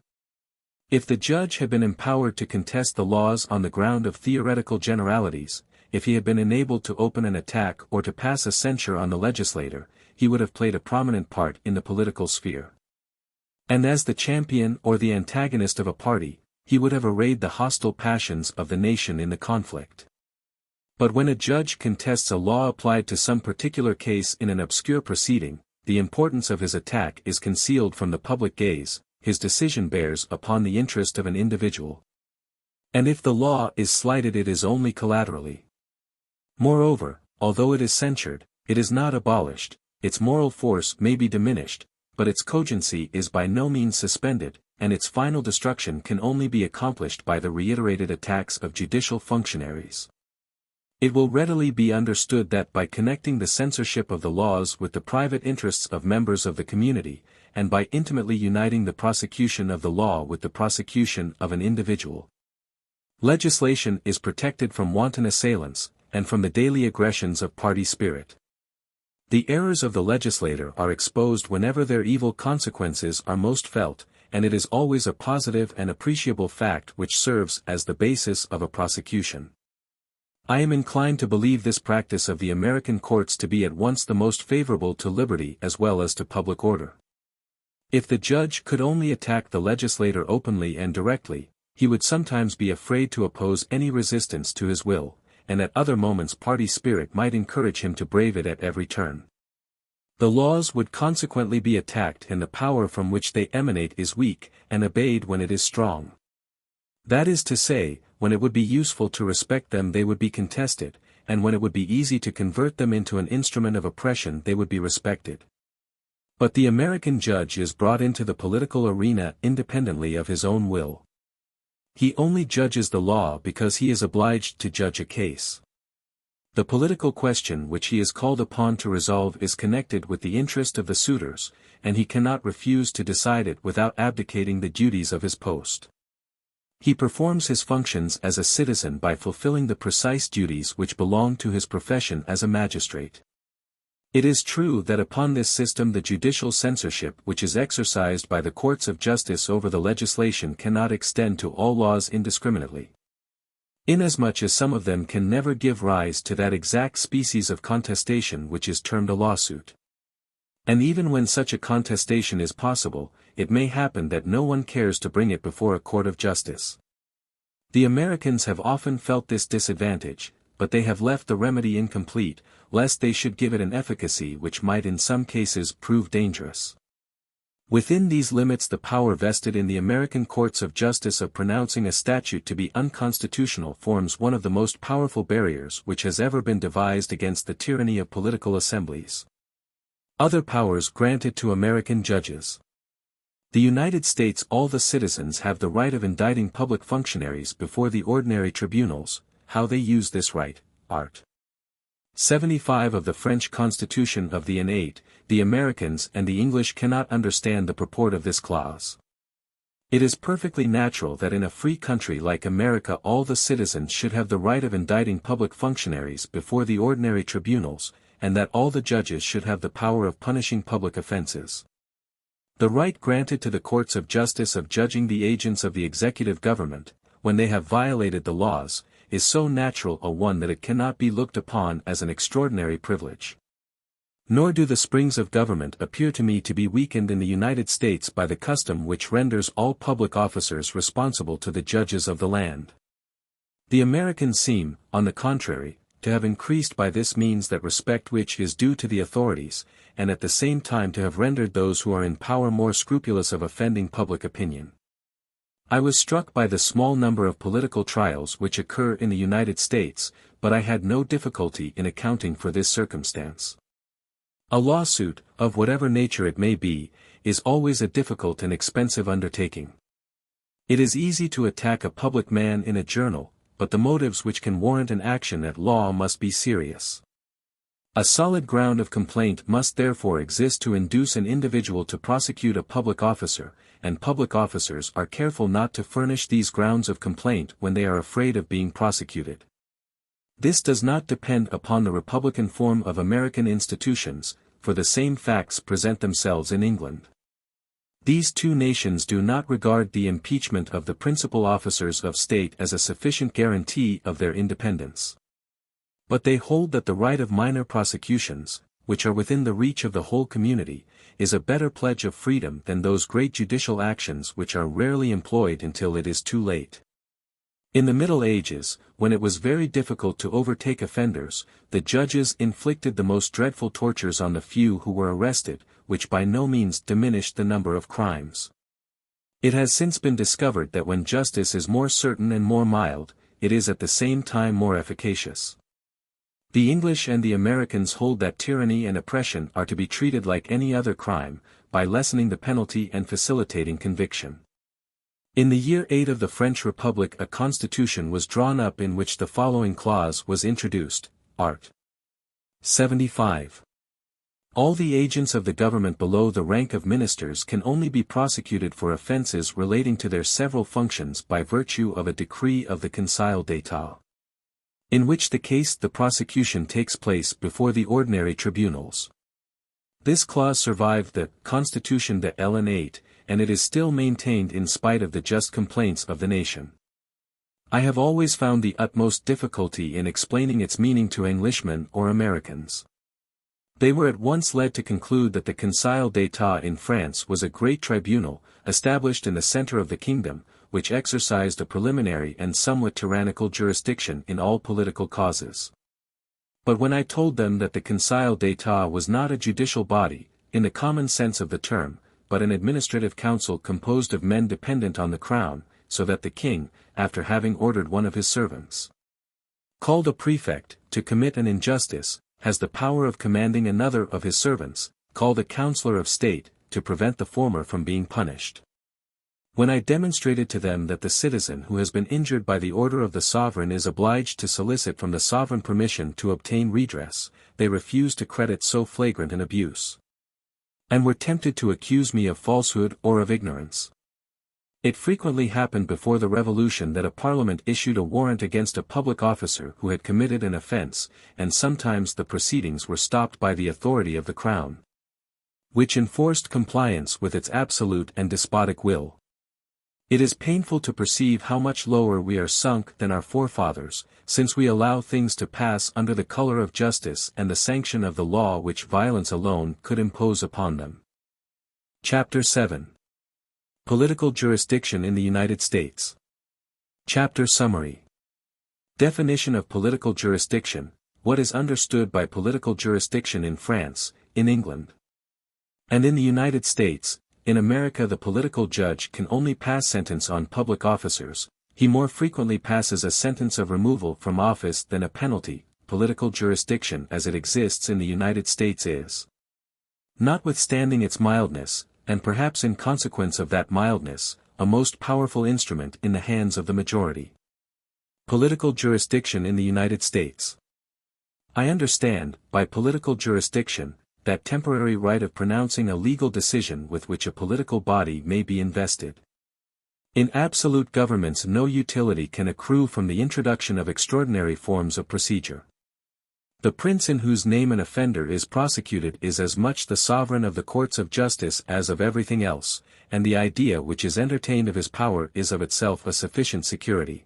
If the judge had been empowered to contest the laws on the ground of theoretical generalities, if he had been enabled to open an attack or to pass a censure on the legislator, he would have played a prominent part in the political sphere. And as the champion or the antagonist of a party, he would have arrayed the hostile passions of the nation in the conflict. But when a judge contests a law applied to some particular case in an obscure proceeding, the importance of his attack is concealed from the public gaze, his decision bears upon the interest of an individual. And if the law is slighted, it is only collaterally. Moreover, although it is censured, it is not abolished, its moral force may be diminished, but its cogency is by no means suspended, and its final destruction can only be accomplished by the reiterated attacks of judicial functionaries. It will readily be understood that by connecting the censorship of the laws with the private interests of members of the community, and by intimately uniting the prosecution of the law with the prosecution of an individual, legislation is protected from wanton assailants, and from the daily aggressions of party spirit. The errors of the legislator are exposed whenever their evil consequences are most felt, and it is always a positive and appreciable fact which serves as the basis of a prosecution. I am inclined to believe this practice of the American courts to be at once the most favorable to liberty as well as to public order. If the judge could only attack the legislator openly and directly, he would sometimes be afraid to oppose any resistance to his will, and at other moments party spirit might encourage him to brave it at every turn. The laws would consequently be attacked, and the power from which they emanate is weak, and obeyed when it is strong. That is to say, when it would be useful to respect them they would be contested, and when it would be easy to convert them into an instrument of oppression they would be respected. But the American judge is brought into the political arena independently of his own will. He only judges the law because he is obliged to judge a case. The political question which he is called upon to resolve is connected with the interest of the suitors, and he cannot refuse to decide it without abdicating the duties of his post. He performs his functions as a citizen by fulfilling the precise duties which belong to his profession as a magistrate. It is true that upon this system the judicial censorship which is exercised by the courts of justice over the legislation cannot extend to all laws indiscriminately, inasmuch as some of them can never give rise to that exact species of contestation which is termed a lawsuit. And even when such a contestation is possible, it may happen that no one cares to bring it before a court of justice. The Americans have often felt this disadvantage, but they have left the remedy incomplete, lest they should give it an efficacy which might in some cases prove dangerous. Within these limits the power vested in the American courts of justice of pronouncing a statute to be unconstitutional forms one of the most powerful barriers which has ever been devised against the tyranny of political assemblies. Other powers granted to American judges. The United States, all the citizens have the right of indicting public functionaries before the ordinary tribunals. How they use this right, Art. 75 of the French Constitution of the Innate, the Americans and the English cannot understand the purport of this clause. It is perfectly natural that in a free country like America all the citizens should have the right of indicting public functionaries before the ordinary tribunals, and that all the judges should have the power of punishing public offenses. The right granted to the courts of justice of judging the agents of the executive government, when they have violated the laws, is so natural a one that it cannot be looked upon as an extraordinary privilege. Nor do the springs of government appear to me to be weakened in the United States by the custom which renders all public officers responsible to the judges of the land. The Americans seem, on the contrary, to have increased by this means that respect which is due to the authorities, and at the same time to have rendered those who are in power more scrupulous of offending public opinion. I was struck by the small number of political trials which occur in the United States, but I had no difficulty in accounting for this circumstance. A lawsuit, of whatever nature it may be, is always a difficult and expensive undertaking. It is easy to attack a public man in a journal, but the motives which can warrant an action at law must be serious. A solid ground of complaint must therefore exist to induce an individual to prosecute a public officer, and public officers are careful not to furnish these grounds of complaint when they are afraid of being prosecuted. This does not depend upon the republican form of American institutions, for the same facts present themselves in England. These two nations do not regard the impeachment of the principal officers of state as a sufficient guarantee of their independence. But they hold that the right of minor prosecutions, which are within the reach of the whole community, is a better pledge of freedom than those great judicial actions which are rarely employed until it is too late. In the Middle Ages, when it was very difficult to overtake offenders, the judges inflicted the most dreadful tortures on the few who were arrested, which by no means diminished the number of crimes. It has since been discovered that when justice is more certain and more mild, it is at the same time more efficacious. The English and the Americans hold that tyranny and oppression are to be treated like any other crime, by lessening the penalty and facilitating conviction. In the year 8 of the French Republic a constitution was drawn up in which the following clause was introduced, art. 75. All the agents of the government below the rank of ministers can only be prosecuted for offences relating to their several functions by virtue of a decree of the Conseil d'État. In which the case the prosecution takes place before the ordinary tribunals. This clause survived the Constitution de l'an 8, and it is still maintained in spite of the just complaints of the nation. I have always found the utmost difficulty in explaining its meaning to Englishmen or Americans. They were at once led to conclude that the Conseil d'État in France was a great tribunal, established in the centre of the kingdom, which exercised a preliminary and somewhat tyrannical jurisdiction in all political causes. But when I told them that the Conseil d'État was not a judicial body, in the common sense of the term, but an administrative council composed of men dependent on the crown, so that the king, after having ordered one of his servants, called a prefect, to commit an injustice, has the power of commanding another of his servants, called a councillor of state, to prevent the former from being punished. When I demonstrated to them that the citizen who has been injured by the order of the sovereign is obliged to solicit from the sovereign permission to obtain redress, they refused to credit so flagrant an abuse, and were tempted to accuse me of falsehood or of ignorance. It frequently happened before the Revolution that a parliament issued a warrant against a public officer who had committed an offence, and sometimes the proceedings were stopped by the authority of the crown, which enforced compliance with its absolute and despotic will. It is painful to perceive how much lower we are sunk than our forefathers, since we allow things to pass under the colour of justice and the sanction of the law which violence alone could impose upon them. Chapter 7. Political Jurisdiction in the United States. Chapter Summary. Definition of political jurisdiction, what is understood by political jurisdiction in France, in England, and in the United States. In America the political judge can only pass sentence on public officers, he more frequently passes a sentence of removal from office than a penalty. Political jurisdiction as it exists in the United States is, notwithstanding its mildness, and perhaps in consequence of that mildness, a most powerful instrument in the hands of the majority. Political jurisdiction in the United States. I understand, by political jurisdiction, that temporary right of pronouncing a legal decision with which a political body may be invested. In absolute governments no utility can accrue from the introduction of extraordinary forms of procedure. The prince in whose name an offender is prosecuted is as much the sovereign of the courts of justice as of everything else, and the idea which is entertained of his power is of itself a sufficient security.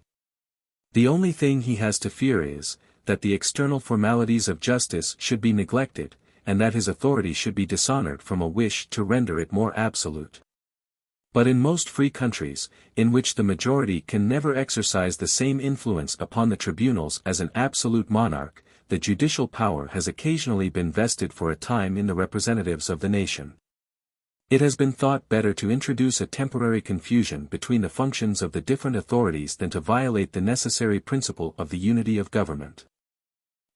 The only thing he has to fear is, that the external formalities of justice should be neglected, and that his authority should be dishonored from a wish to render it more absolute. But in most free countries, in which the majority can never exercise the same influence upon the tribunals as an absolute monarch, the judicial power has occasionally been vested for a time in the representatives of the nation. It has been thought better to introduce a temporary confusion between the functions of the different authorities than to violate the necessary principle of the unity of government.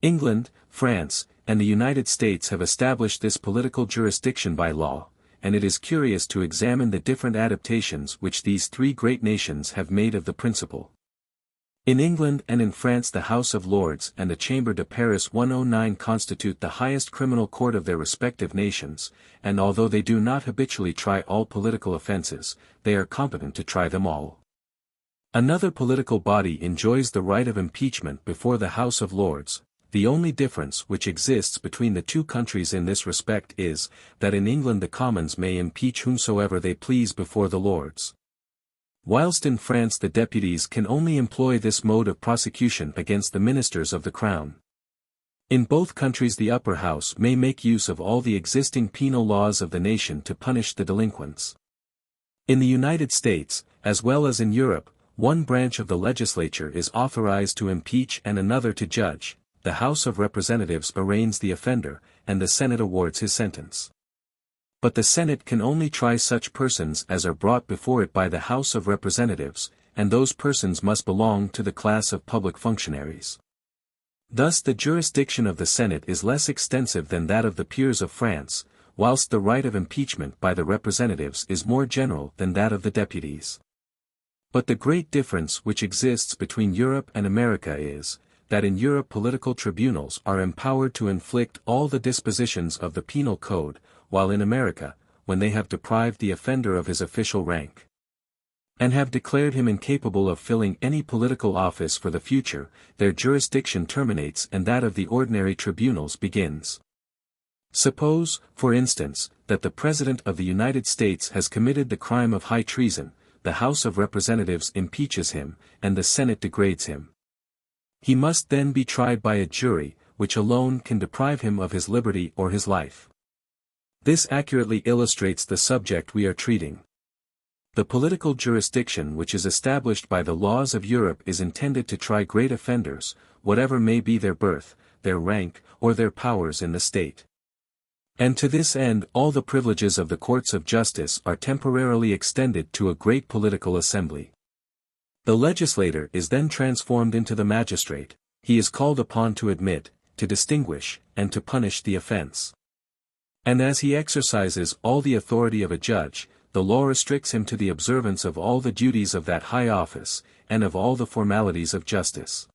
England, France, and the United States have established this political jurisdiction by law, and it is curious to examine the different adaptations which these three great nations have made of the principle. In England and in France the House of Lords and the Chambre de Paris 109 constitute the highest criminal court of their respective nations, and although they do not habitually try all political offences, they are competent to try them all. Another political body enjoys the right of impeachment before the House of Lords. The only difference which exists between the two countries in this respect is, that in England the Commons may impeach whomsoever they please before the Lords, whilst in France the deputies can only employ this mode of prosecution against the ministers of the Crown. In both countries the upper house may make use of all the existing penal laws of the nation to punish the delinquents. In the United States, as well as in Europe, one branch of the legislature is authorized to impeach and another to judge. The House of Representatives arraigns the offender, and the Senate awards his sentence. But the Senate can only try such persons as are brought before it by the House of Representatives, and those persons must belong to the class of public functionaries. Thus the jurisdiction of the Senate is less extensive than that of the peers of France, whilst the right of impeachment by the representatives is more general than that of the deputies. But the great difference which exists between Europe and America is, that in Europe political tribunals are empowered to inflict all the dispositions of the penal code, while in America, when they have deprived the offender of his official rank, and have declared him incapable of filling any political office for the future, their jurisdiction terminates and that of the ordinary tribunals begins. Suppose, for instance, that the President of the United States has committed the crime of high treason, the House of Representatives impeaches him, and the Senate degrades him. He must then be tried by a jury, which alone can deprive him of his liberty or his life. This accurately illustrates the subject we are treating. The political jurisdiction which is established by the laws of Europe is intended to try great offenders, whatever may be their birth, their rank, or their powers in the state. And to this end all the privileges of the courts of justice are temporarily extended to a great political assembly. The legislator is then transformed into the magistrate. He is called upon to admit, to distinguish, and to punish the offense. And as he exercises all the authority of a judge, the law restricts him to the observance of all the duties of that high office, and of all the formalities of justice.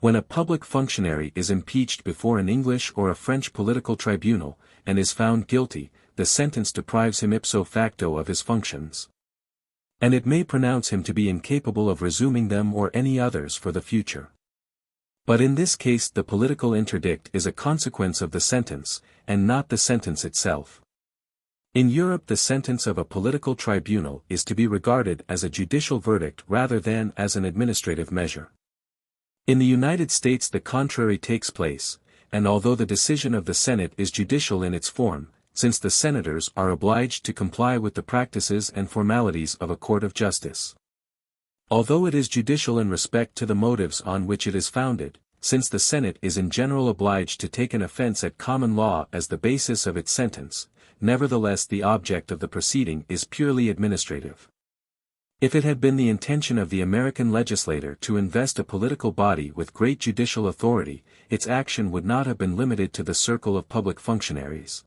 When a public functionary is impeached before an English or a French political tribunal, and is found guilty, the sentence deprives him ipso facto of his functions. And it may pronounce him to be incapable of resuming them or any others for the future. But in this case the political interdict is a consequence of the sentence, and not the sentence itself. In Europe the sentence of a political tribunal is to be regarded as a judicial verdict rather than as an administrative measure. In the United States the contrary takes place, and although the decision of the Senate is judicial in its form, since the senators are obliged to comply with the practices and formalities of a court of justice. Although it is judicial in respect to the motives on which it is founded, since the Senate is in general obliged to take an offense at common law as the basis of its sentence, nevertheless the object of the proceeding is purely administrative. If it had been the intention of the American legislator to invest a political body with great judicial authority, its action would not have been limited to the circle of public functionaries.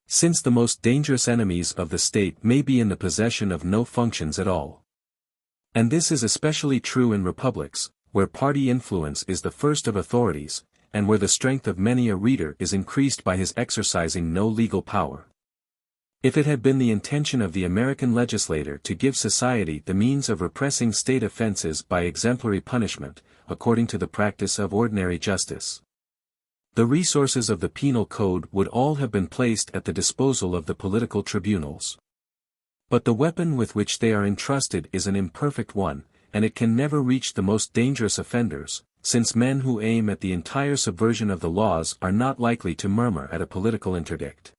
Since the most dangerous enemies of the state may be in the possession of no functions at all. And this is especially true in republics, where party influence is the first of authorities, and where the strength of many a reader is increased by his exercising no legal power. If it had been the intention of the American legislator to give society the means of repressing state offenses by exemplary punishment, according to the practice of ordinary justice, the resources of the penal code would all have been placed at the disposal of the political tribunals. But the weapon with which they are entrusted is an imperfect one, and it can never reach the most dangerous offenders, since men who aim at the entire subversion of the laws are not likely to murmur at a political interdict.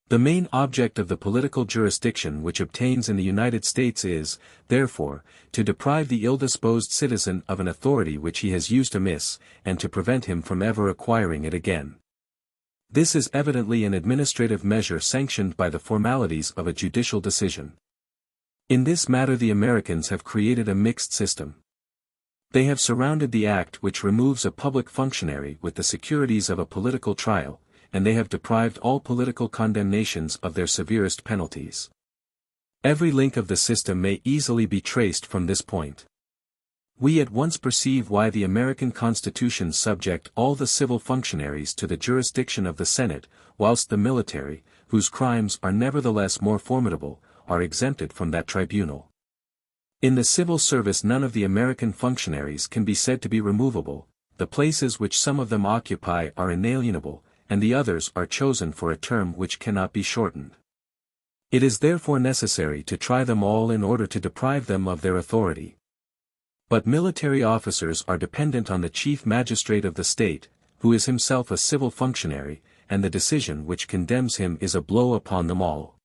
The main object of the political jurisdiction which obtains in the United States is, therefore, to deprive the ill-disposed citizen of an authority which he has used amiss, and to prevent him from ever acquiring it again. This is evidently an administrative measure sanctioned by the formalities of a judicial decision. In this matter the Americans have created a mixed system. They have surrounded the act which removes a public functionary with the securities of a political trial, and they have deprived all political condemnations of their severest penalties. Every link of the system may easily be traced from this point. We at once perceive why the American Constitution subject all the civil functionaries to the jurisdiction of the Senate, whilst the military, whose crimes are nevertheless more formidable, are exempted from that tribunal. In the civil service none of the American functionaries can be said to be removable, the places which some of them occupy are inalienable, and the others are chosen for a term which cannot be shortened. It is therefore necessary to try them all in order to deprive them of their authority. But military officers are dependent on the chief magistrate of the state, who is himself a civil functionary, and the decision which condemns him is a blow upon them all.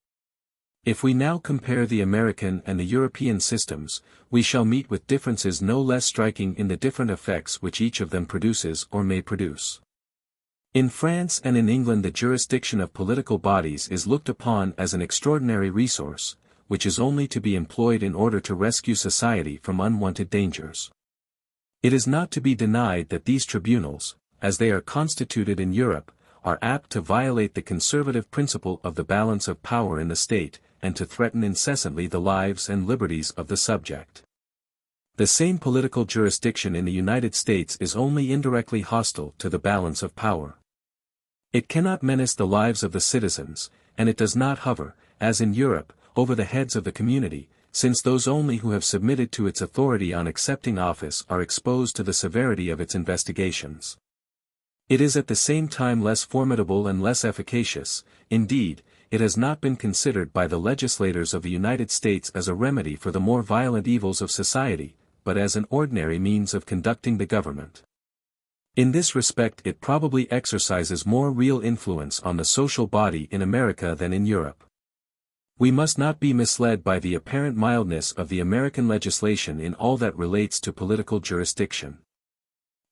If we now compare the American and the European systems, we shall meet with differences no less striking in the different effects which each of them produces or may produce. In France and in England the jurisdiction of political bodies is looked upon as an extraordinary resource, which is only to be employed in order to rescue society from unwanted dangers. It is not to be denied that these tribunals, as they are constituted in Europe, are apt to violate the conservative principle of the balance of power in the state, and to threaten incessantly the lives and liberties of the subject. The same political jurisdiction in the United States is only indirectly hostile to the balance of power. It cannot menace the lives of the citizens, and it does not hover, as in Europe, over the heads of the community, since those only who have submitted to its authority on accepting office are exposed to the severity of its investigations. It is at the same time less formidable and less efficacious. Indeed, it has not been considered by the legislators of the United States as a remedy for the more violent evils of society, but as an ordinary means of conducting the government. In this respect it probably exercises more real influence on the social body in America than in Europe. We must not be misled by the apparent mildness of the American legislation in all that relates to political jurisdiction.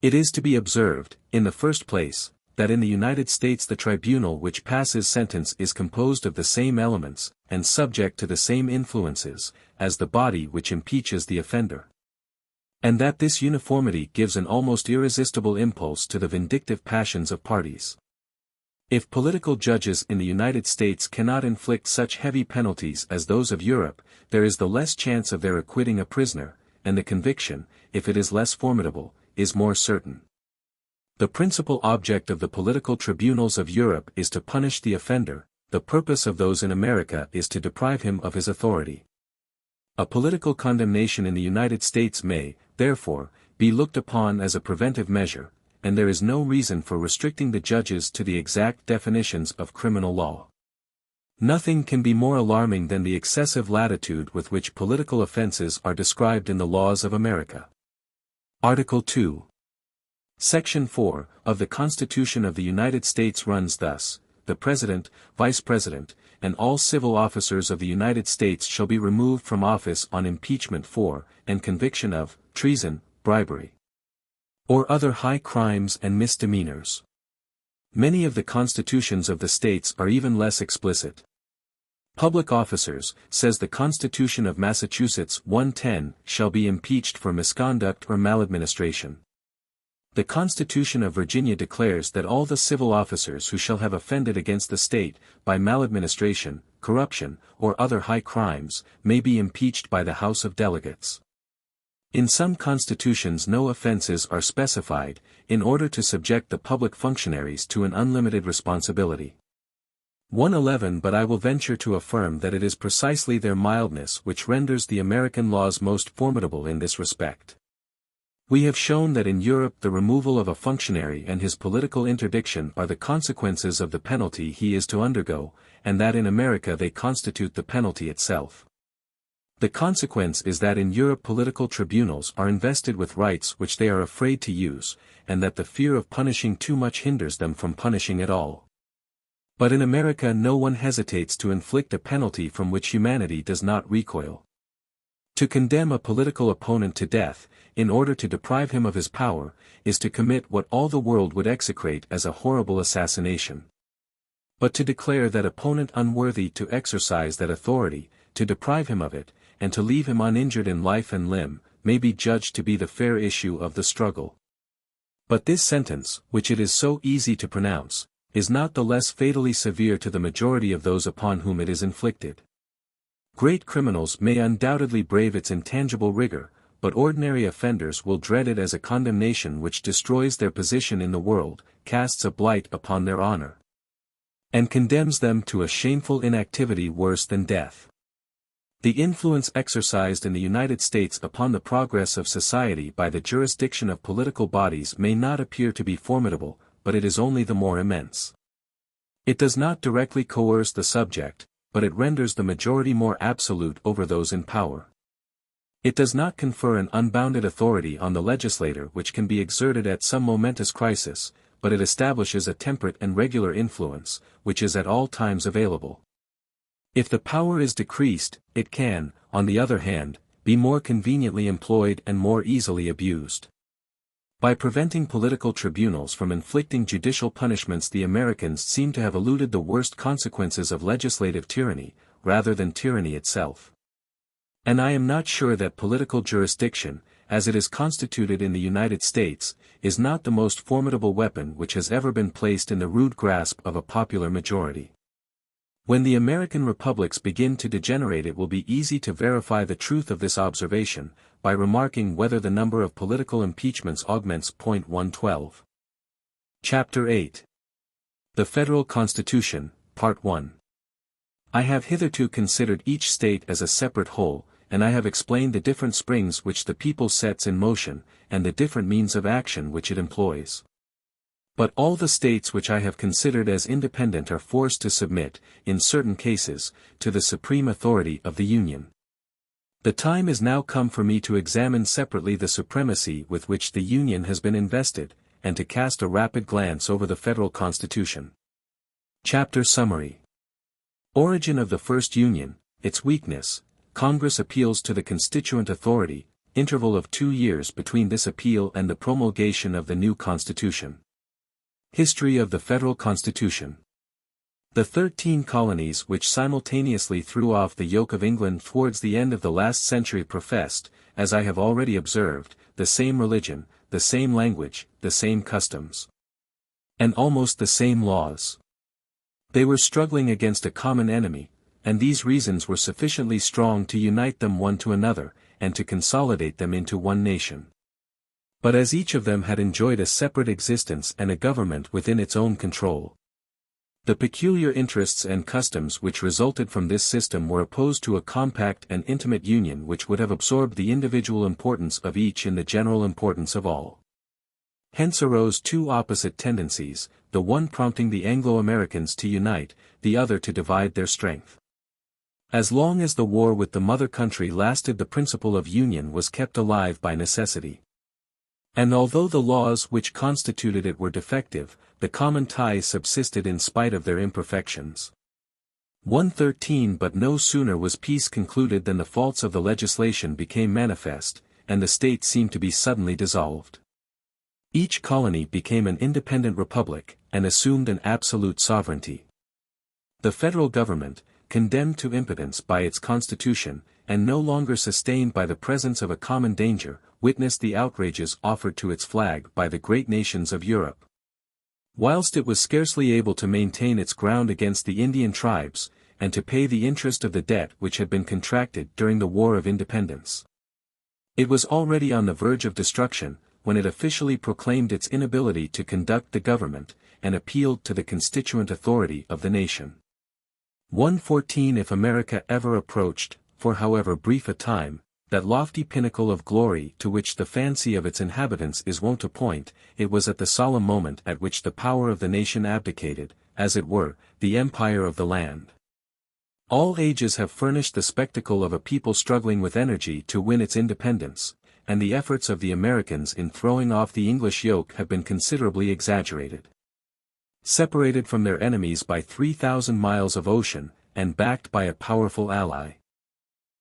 It is to be observed, in the first place, that in the United States the tribunal which passes sentence is composed of the same elements, and subject to the same influences, as the body which impeaches the offender. And that this uniformity gives an almost irresistible impulse to the vindictive passions of parties. If political judges in the United States cannot inflict such heavy penalties as those of Europe, there is the less chance of their acquitting a prisoner, and the conviction, if it is less formidable, is more certain. The principal object of the political tribunals of Europe is to punish the offender, the purpose of those in America is to deprive him of his authority. A political condemnation in the United States may, therefore, be looked upon as a preventive measure, and there is no reason for restricting the judges to the exact definitions of criminal law. Nothing can be more alarming than the excessive latitude with which political offenses are described in the laws of America. Article 2. Section 4, of the Constitution of the United States runs thus: the President, Vice President, and all civil officers of the United States shall be removed from office on impeachment for, and conviction of, treason, bribery, or other high crimes and misdemeanors. Many of the constitutions of the states are even less explicit. Public officers, says the Constitution of Massachusetts 110, shall be impeached for misconduct or maladministration. The Constitution of Virginia declares that all the civil officers who shall have offended against the state, by maladministration, corruption, or other high crimes, may be impeached by the House of Delegates. In some constitutions no offenses are specified, in order to subject the public functionaries to an unlimited responsibility. 111 But I will venture to affirm that it is precisely their mildness which renders the American laws most formidable in this respect. We have shown that in Europe the removal of a functionary and his political interdiction are the consequences of the penalty he is to undergo, and that in America they constitute the penalty itself. The consequence is that in Europe political tribunals are invested with rights which they are afraid to use, and that the fear of punishing too much hinders them from punishing at all. But in America no one hesitates to inflict a penalty from which humanity does not recoil. To condemn a political opponent to death, in order to deprive him of his power, is to commit what all the world would execrate as a horrible assassination. But to declare that opponent unworthy to exercise that authority, to deprive him of it, and to leave him uninjured in life and limb, may be judged to be the fair issue of the struggle. But this sentence, which it is so easy to pronounce, is not the less fatally severe to the majority of those upon whom it is inflicted. Great criminals may undoubtedly brave its intangible rigor, but ordinary offenders will dread it as a condemnation which destroys their position in the world, casts a blight upon their honor, and condemns them to a shameful inactivity worse than death. The influence exercised in the United States upon the progress of society by the jurisdiction of political bodies may not appear to be formidable, but it is only the more immense. It does not directly coerce the subject, but it renders the majority more absolute over those in power. It does not confer an unbounded authority on the legislator which can be exerted at some momentous crisis, but it establishes a temperate and regular influence, which is at all times available. If the power is decreased, it can, on the other hand, be more conveniently employed and more easily abused. By preventing political tribunals from inflicting judicial punishments, the Americans seem to have eluded the worst consequences of legislative tyranny, rather than tyranny itself. And I am not sure that political jurisdiction, as it is constituted in the United States, is not the most formidable weapon which has ever been placed in the rude grasp of a popular majority. When the American republics begin to degenerate, it will be easy to verify the truth of this observation, by remarking whether the number of political impeachments augments. 112. Chapter 8. The Federal Constitution, Part 1. I have hitherto considered each state as a separate whole, and I have explained the different springs which the people sets in motion, and the different means of action which it employs. But all the states which I have considered as independent are forced to submit, in certain cases, to the supreme authority of the Union. The time is now come for me to examine separately the supremacy with which the Union has been invested, and to cast a rapid glance over the Federal Constitution. Chapter Summary. Origin of the First Union, its weakness, Congress appeals to the constituent authority, interval of 2 years between this appeal and the promulgation of the new Constitution. History of the Federal Constitution. The 13 colonies which simultaneously threw off the yoke of England towards the end of the last century professed, as I have already observed, the same religion, the same language, the same customs, and almost the same laws. They were struggling against a common enemy, and these reasons were sufficiently strong to unite them one to another, and to consolidate them into one nation. But as each of them had enjoyed a separate existence and a government within its own control, the peculiar interests and customs which resulted from this system were opposed to a compact and intimate union which would have absorbed the individual importance of each in the general importance of all. Hence arose two opposite tendencies, the one prompting the Anglo-Americans to unite, the other to divide their strength. As long as the war with the mother country lasted, the principle of union was kept alive by necessity. And although the laws which constituted it were defective, the common ties subsisted in spite of their imperfections. 113. But no sooner was peace concluded than the faults of the legislation became manifest, and the state seemed to be suddenly dissolved. Each colony became an independent republic, and assumed an absolute sovereignty. The federal government, condemned to impotence by its constitution, and no longer sustained by the presence of a common danger, witnessed the outrages offered to its flag by the great nations of Europe. Whilst it was scarcely able to maintain its ground against the Indian tribes, and to pay the interest of the debt which had been contracted during the War of Independence. It was already on the verge of destruction, when it officially proclaimed its inability to conduct the government, and appealed to the constituent authority of the nation. 114. If America ever approached, for however brief a time, that lofty pinnacle of glory to which the fancy of its inhabitants is wont to point, it was at the solemn moment at which the power of the nation abdicated, as it were, the empire of the land. All ages have furnished the spectacle of a people struggling with energy to win its independence, and the efforts of the Americans in throwing off the English yoke have been considerably exaggerated. Separated from their enemies by 3,000 miles of ocean, and backed by a powerful ally,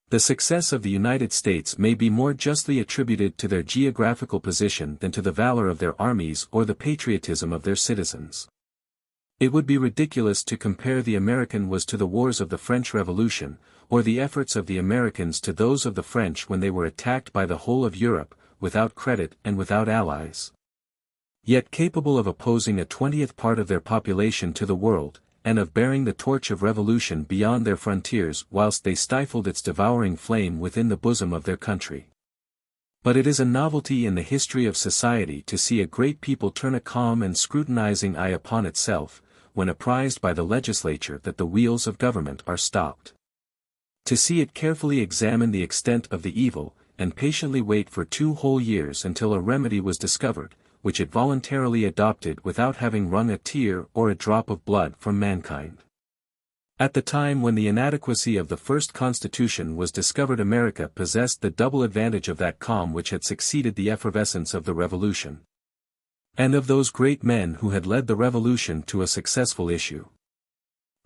the success of the United States may be more justly attributed to their geographical position than to the valor of their armies or the patriotism of their citizens. It would be ridiculous to compare the American wars to the wars of the French Revolution, or the efforts of the Americans to those of the French when they were attacked by the whole of Europe, without credit and without allies. Yet capable of opposing a 20th part of their population to the world, and of bearing the torch of revolution beyond their frontiers whilst they stifled its devouring flame within the bosom of their country. But it is a novelty in the history of society to see a great people turn a calm and scrutinizing eye upon itself, when apprised by the legislature that the wheels of government are stopped. To see it carefully examine the extent of the evil, and patiently wait for 2 whole years until a remedy was discovered, which it voluntarily adopted without having wrung a tear or a drop of blood from mankind. At the time when the inadequacy of the first Constitution was discovered, America possessed the double advantage of that calm which had succeeded the effervescence of the Revolution, and of those great men who had led the Revolution to a successful issue.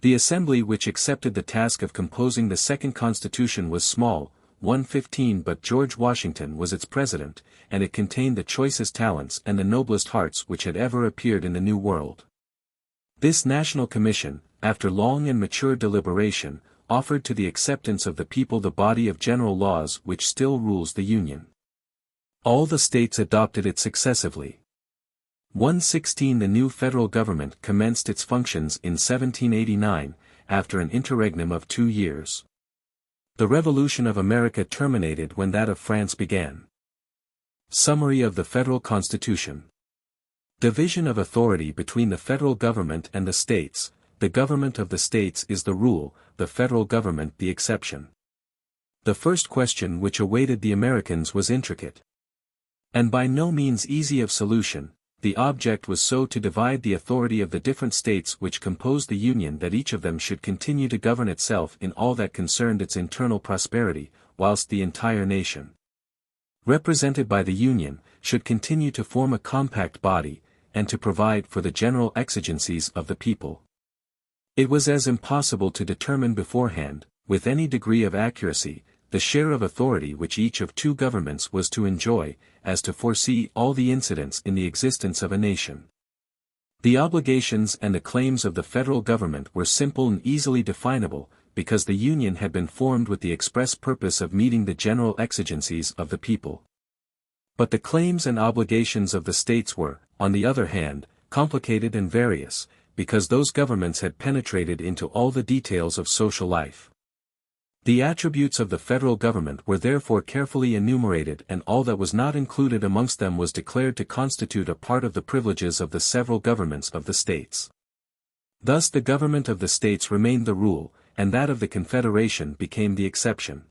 The assembly which accepted the task of composing the second Constitution was small, 115, but George Washington was its president, and it contained the choicest talents and the noblest hearts which had ever appeared in the New World. This National Commission, after long and mature deliberation, offered to the acceptance of the people the body of general laws which still rules the Union. All the states adopted it successively. 116 The new federal government commenced its functions in 1789, after an interregnum of 2 years. The Revolution of America terminated when that of France began. Summary of the Federal Constitution. Division of authority between the federal government and the states. The government of the states is the rule, the federal government the exception. The first question which awaited the Americans was intricate, and by no means easy of solution. The object was so to divide the authority of the different states which composed the Union that each of them should continue to govern itself in all that concerned its internal prosperity, whilst the entire nation, represented by the Union, should continue to form a compact body, and to provide for the general exigencies of the people. It was as impossible to determine beforehand, with any degree of accuracy, the share of authority which each of 2 governments was to enjoy, as to foresee all the incidents in the existence of a nation. The obligations and the claims of the federal government were simple and easily definable, because the Union had been formed with the express purpose of meeting the general exigencies of the people. But the claims and obligations of the states were, on the other hand, complicated and various, because those governments had penetrated into all the details of social life. The attributes of the federal government were therefore carefully enumerated, and all that was not included amongst them was declared to constitute a part of the privileges of the several governments of the states. Thus the government of the states remained the rule, and that of the Confederation became the exception.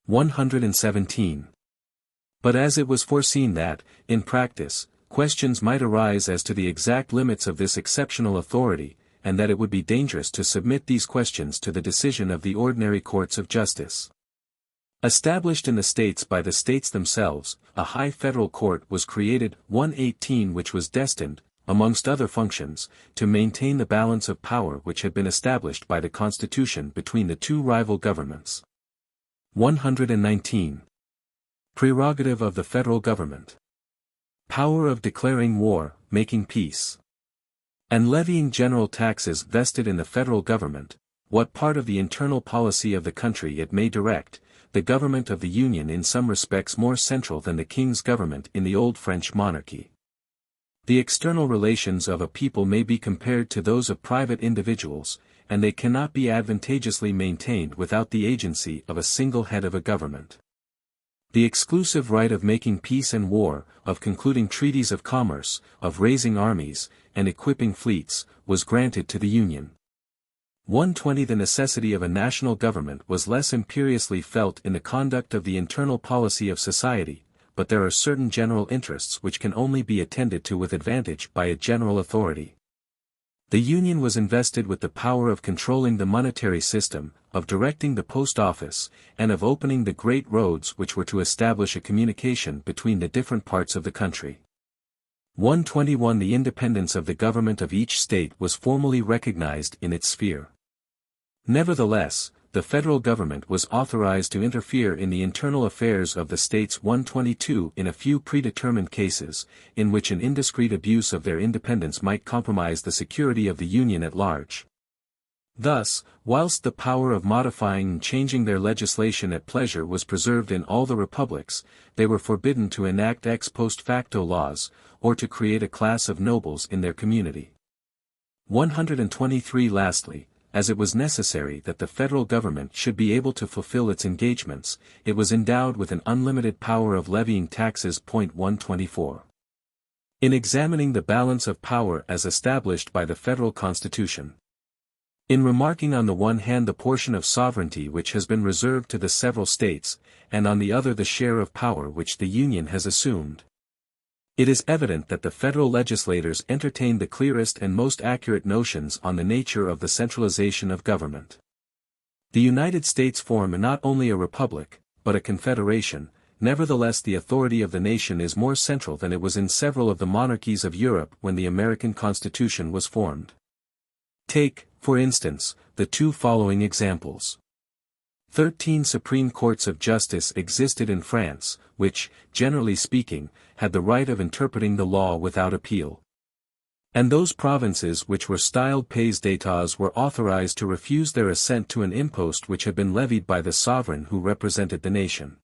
117. But as it was foreseen that, in practice, questions might arise as to the exact limits of this exceptional authority, and that it would be dangerous to submit these questions to the decision of the ordinary courts of justice. Established in the states by the states themselves, a high federal court was created, 118, which was destined, amongst other functions, to maintain the balance of power which had been established by the Constitution between the 2 rival governments. 119. Prerogative of the federal government. Power of declaring war, making peace, and levying general taxes vested in the federal government. What part of the internal policy of the country it may direct, the government of the Union in some respects more central than the king's government in the old French monarchy. The external relations of a people may be compared to those of private individuals, and they cannot be advantageously maintained without the agency of a single head of a government. The exclusive right of making peace and war, of concluding treaties of commerce, of raising armies, and equipping fleets, was granted to the Union. 120 The necessity of a national government was less imperiously felt in the conduct of the internal policy of society, but there are certain general interests which can only be attended to with advantage by a general authority. The Union was invested with the power of controlling the monetary system, of directing the post office, and of opening the great roads which were to establish a communication between the different parts of the country. 121 The independence of the government of each state was formally recognized in its sphere. Nevertheless, the federal government was authorized to interfere in the internal affairs of the states. 122 In a few predetermined cases, in which an indiscreet abuse of their independence might compromise the security of the Union at large. Thus, whilst the power of modifying and changing their legislation at pleasure was preserved in all the republics, they were forbidden to enact ex post facto laws, or to create a class of nobles in their community. 123 Lastly, as it was necessary that the federal government should be able to fulfill its engagements, it was endowed with an unlimited power of levying taxes. 124. In examining the balance of power as established by the federal constitution. In remarking on the one hand the portion of sovereignty which has been reserved to the several states, and on the other the share of power which the Union has assumed. It is evident that the federal legislators entertained the clearest and most accurate notions on the nature of the centralization of government. The United States form not only a republic, but a confederation. Nevertheless the authority of the nation is more central than it was in several of the monarchies of Europe when the American Constitution was formed. Take, for instance, the two following examples. 13 Supreme Courts of Justice existed in France, which, generally speaking, had the right of interpreting the law without appeal. And those provinces which were styled pays d'etats were authorized to refuse their assent to an impost which had been levied by the sovereign who represented the nation.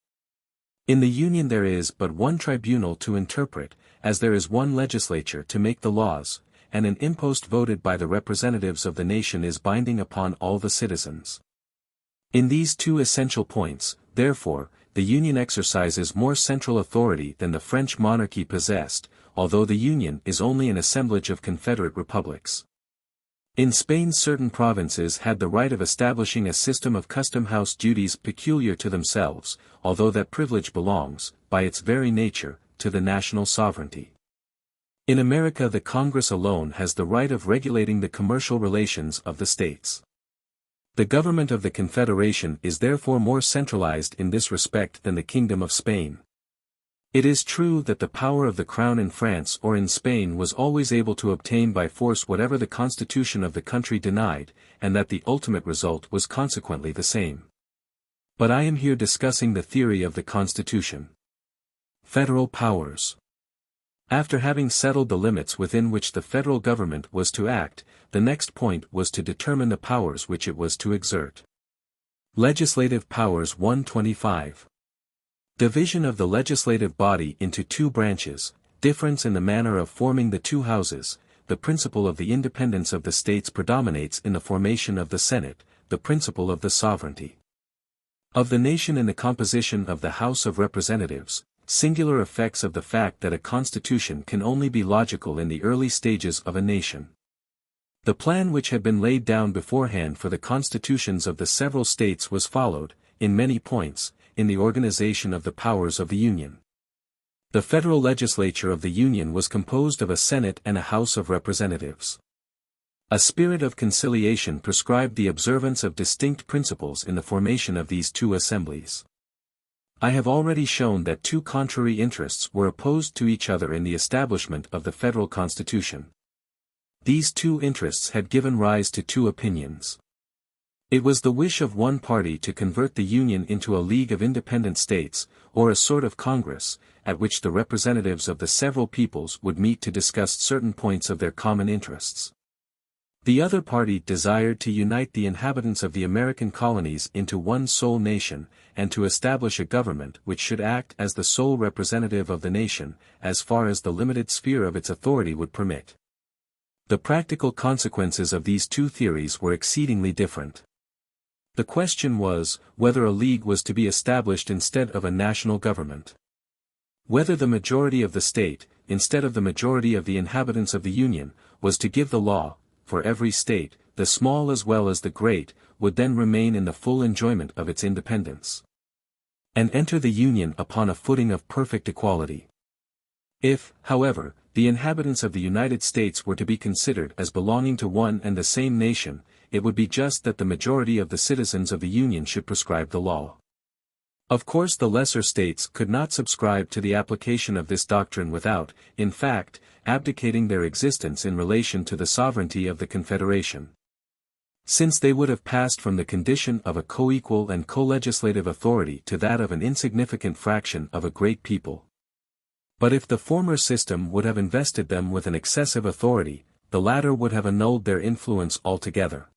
In the Union there is but one tribunal to interpret, as there is one legislature to make the laws, and an impost voted by the representatives of the nation is binding upon all the citizens. In these two essential points, therefore, the Union exercises more central authority than the French monarchy possessed, although the Union is only an assemblage of confederate republics. In Spain certain provinces had the right of establishing a system of custom-house duties peculiar to themselves, although that privilege belongs, by its very nature, to the national sovereignty. In America the Congress alone has the right of regulating the commercial relations of the states. The government of the Confederation is therefore more centralized in this respect than the Kingdom of Spain. It is true that the power of the Crown in France or in Spain was always able to obtain by force whatever the constitution of the country denied, and that the ultimate result was consequently the same. But I am here discussing the theory of the Constitution. Federal powers. After having settled the limits within which the federal government was to act, the next point was to determine the powers which it was to exert. Legislative powers. 125. Division of the legislative body into two branches, difference in the manner of forming the two houses. The principle of the independence of the states predominates in the formation of the Senate, the principle of the sovereignty of the nation in the composition of the House of Representatives. Singular effects of the fact that a constitution can only be logical in the early stages of a nation. The plan which had been laid down beforehand for the constitutions of the several states was followed, in many points, in the organization of the powers of the Union. The federal legislature of the Union was composed of a Senate and a House of Representatives. A spirit of conciliation prescribed the observance of distinct principles in the formation of these two assemblies. I have already shown that two contrary interests were opposed to each other in the establishment of the federal constitution. These two interests had given rise to two opinions. It was the wish of one party to convert the Union into a league of independent states, or a sort of Congress, at which the representatives of the several peoples would meet to discuss certain points of their common interests. The other party desired to unite the inhabitants of the American colonies into one sole nation, and to establish a government which should act as the sole representative of the nation, as far as the limited sphere of its authority would permit. The practical consequences of these two theories were exceedingly different. The question was, whether a league was to be established instead of a national government. Whether the majority of the state, instead of the majority of the inhabitants of the Union, was to give the law, for every state, the small as well as the great, would then remain in the full enjoyment of its independence, and enter the Union upon a footing of perfect equality. If, however, the inhabitants of the United States were to be considered as belonging to one and the same nation, it would be just that the majority of the citizens of the Union should prescribe the law. Of course the lesser states could not subscribe to the application of this doctrine without, in fact, abdicating their existence in relation to the sovereignty of the Confederation. Since they would have passed from the condition of a co-equal and co-legislative authority to that of an insignificant fraction of a great people. But if the former system would have invested them with an excessive authority, the latter would have annulled their influence altogether.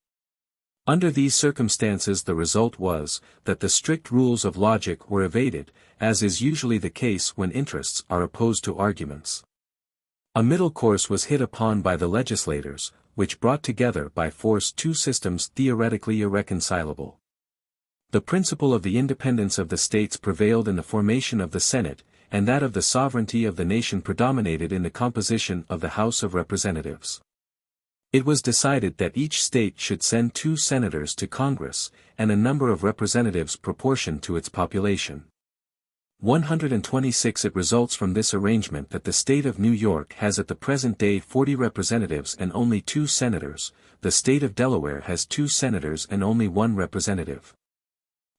Under these circumstances the result was, that the strict rules of logic were evaded, as is usually the case when interests are opposed to arguments. A middle course was hit upon by the legislators, which brought together by force two systems theoretically irreconcilable. The principle of the independence of the states prevailed in the formation of the Senate, and that of the sovereignty of the nation predominated in the composition of the House of Representatives. It was decided that each state should send 2 senators to Congress, and a number of representatives proportioned to its population. 126. It results from this arrangement that the state of New York has at the present day 40 representatives and only 2 senators, the state of Delaware has 2 senators and only 1 representative.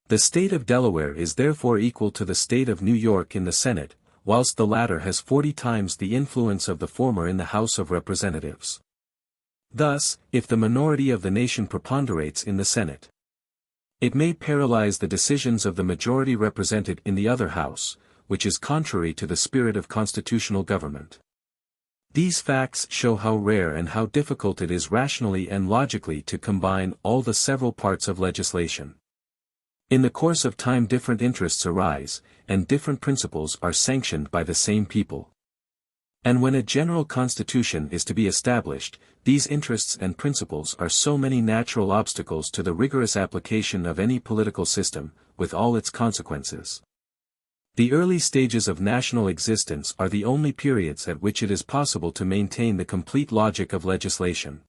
The state of Delaware is therefore equal to the state of New York in the Senate, whilst the latter has 40 times the influence of the former in the House of Representatives. Thus, if the minority of the nation preponderates in the Senate, it may paralyze the decisions of the majority represented in the other house, which is contrary to the spirit of constitutional government. These facts show how rare and how difficult it is rationally and logically to combine all the several parts of legislation. In the course of time different interests arise, and different principles are sanctioned by the same people. And when a general constitution is to be established, these interests and principles are so many natural obstacles to the rigorous application of any political system, with all its consequences. The early stages of national existence are the only periods at which it is possible to maintain the complete logic of legislation.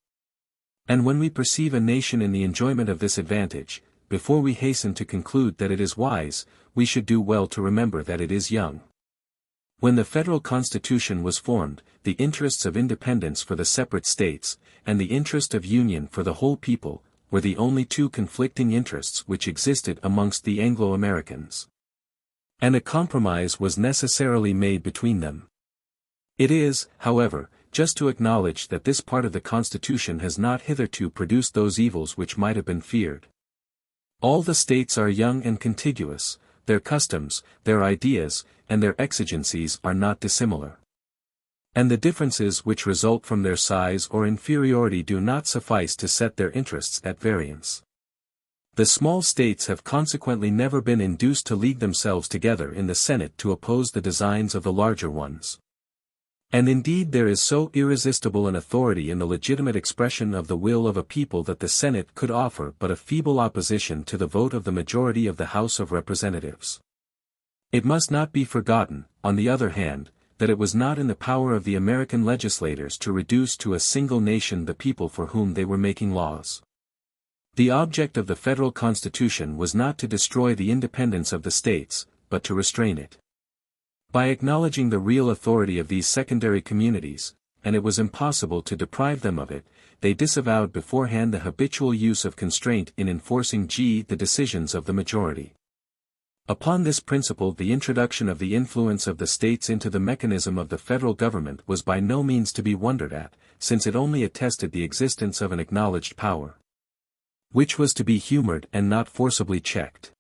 And when we perceive a nation in the enjoyment of this advantage, before we hasten to conclude that it is wise, we should do well to remember that it is young. When the federal constitution was formed, the interests of independence for the separate states, and the interest of union for the whole people, were the only 2 conflicting interests which existed amongst the Anglo-Americans. And a compromise was necessarily made between them. It is, however, just to acknowledge that this part of the Constitution has not hitherto produced those evils which might have been feared. All the states are young and contiguous, their customs, their ideas, and their exigencies are not dissimilar. And the differences which result from their size or inferiority do not suffice to set their interests at variance. The small states have consequently never been induced to league themselves together in the Senate to oppose the designs of the larger ones. And indeed there is so irresistible an authority in the legitimate expression of the will of a people that the Senate could offer but a feeble opposition to the vote of the majority of the House of Representatives. It must not be forgotten, on the other hand, that it was not in the power of the American legislators to reduce to a single nation the people for whom they were making laws. The object of the federal constitution was not to destroy the independence of the states, but to restrain it. By acknowledging the real authority of these secondary communities, and it was impossible to deprive them of it, they disavowed beforehand the habitual use of constraint in enforcing the decisions of the majority. Upon this principle the introduction of the influence of the states into the mechanism of the federal government was by no means to be wondered at, since it only attested the existence of an acknowledged power, which was to be humored and not forcibly checked.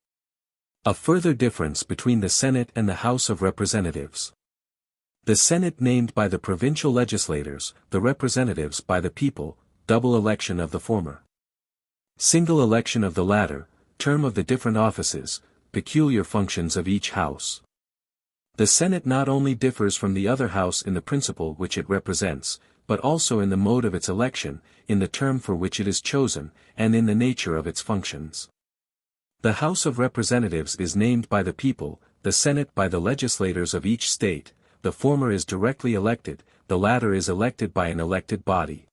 A further difference between the Senate and the House of Representatives. The Senate named by the provincial legislators, the representatives by the people, double election of the former. Single election of the latter, term of the different offices, peculiar functions of each house. The Senate not only differs from the other house in the principle which it represents, but also in the mode of its election, in the term for which it is chosen, and in the nature of its functions. The House of Representatives is named by the people, the Senate by the legislators of each state, the former is directly elected, the latter is elected by an elected body.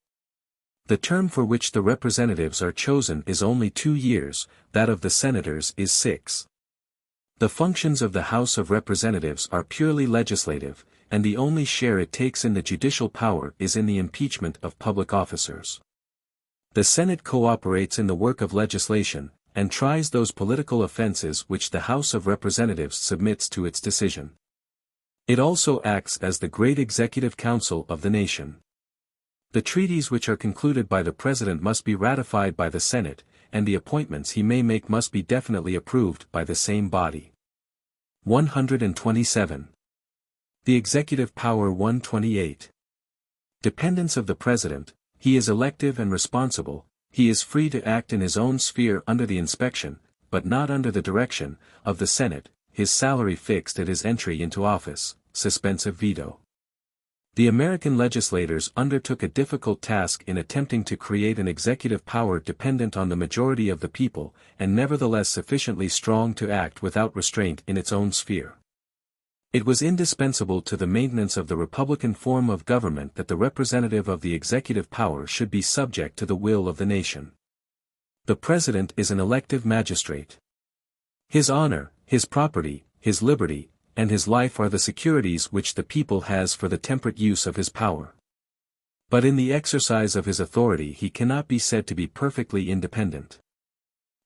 The term for which the representatives are chosen is only 2 years, that of the senators is 6. The functions of the House of Representatives are purely legislative, and the only share it takes in the judicial power is in the impeachment of public officers. The Senate cooperates in the work of legislation, and tries those political offenses which the House of Representatives submits to its decision. It also acts as the great executive council of the nation. The treaties which are concluded by the President must be ratified by the Senate, and the appointments he may make must be definitely approved by the same body. 127. The Executive Power. 128. Dependence of the President. He is elective and responsible, he is free to act in his own sphere under the inspection, but not under the direction, of the Senate, his salary fixed at his entry into office, suspensive veto. The American legislators undertook a difficult task in attempting to create an executive power dependent on the majority of the people, and nevertheless sufficiently strong to act without restraint in its own sphere. It was indispensable to the maintenance of the republican form of government that the representative of the executive power should be subject to the will of the nation. The President is an elective magistrate. His honor, his property, his liberty, and his life are the securities which the people has for the temperate use of his power. But in the exercise of his authority he cannot be said to be perfectly independent.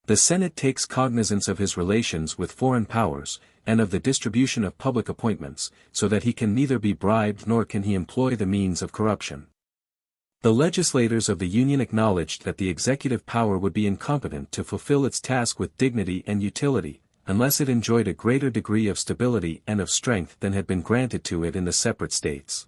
The Senate takes cognizance of his relations with foreign powers, and of the distribution of public appointments, so that he can neither be bribed nor can he employ the means of corruption. The legislators of the Union acknowledged that the executive power would be incompetent to fulfill its task with dignity and utility, unless it enjoyed a greater degree of stability and of strength than had been granted to it in the separate states.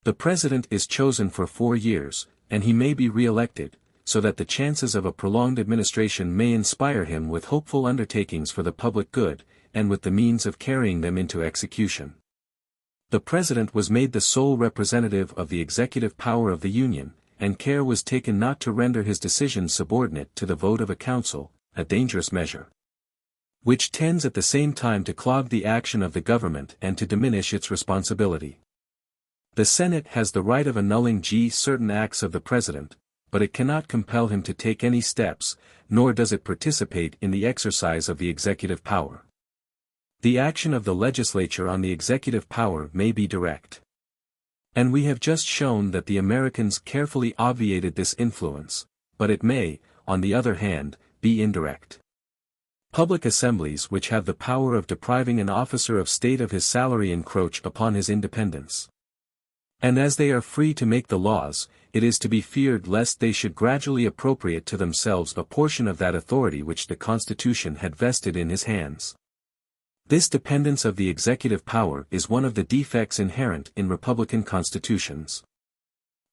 The President is chosen for 4 years, and he may be re-elected, so that the chances of a prolonged administration may inspire him with hopeful undertakings for the public good, and with the means of carrying them into execution. The President was made the sole representative of the executive power of the Union, and care was taken not to render his decisions subordinate to the vote of a council, a dangerous measure, which tends at the same time to clog the action of the government and to diminish its responsibility. The Senate has the right of annulling certain acts of the President, but it cannot compel him to take any steps, nor does it participate in the exercise of the executive power. The action of the legislature on the executive power may be direct. And we have just shown that the Americans carefully obviated this influence, but it may, on the other hand, be indirect. Public assemblies which have the power of depriving an officer of state of his salary encroach upon his independence. And as they are free to make the laws, it is to be feared lest they should gradually appropriate to themselves a portion of that authority which the Constitution had vested in his hands. This dependence of the executive power is one of the defects inherent in republican constitutions.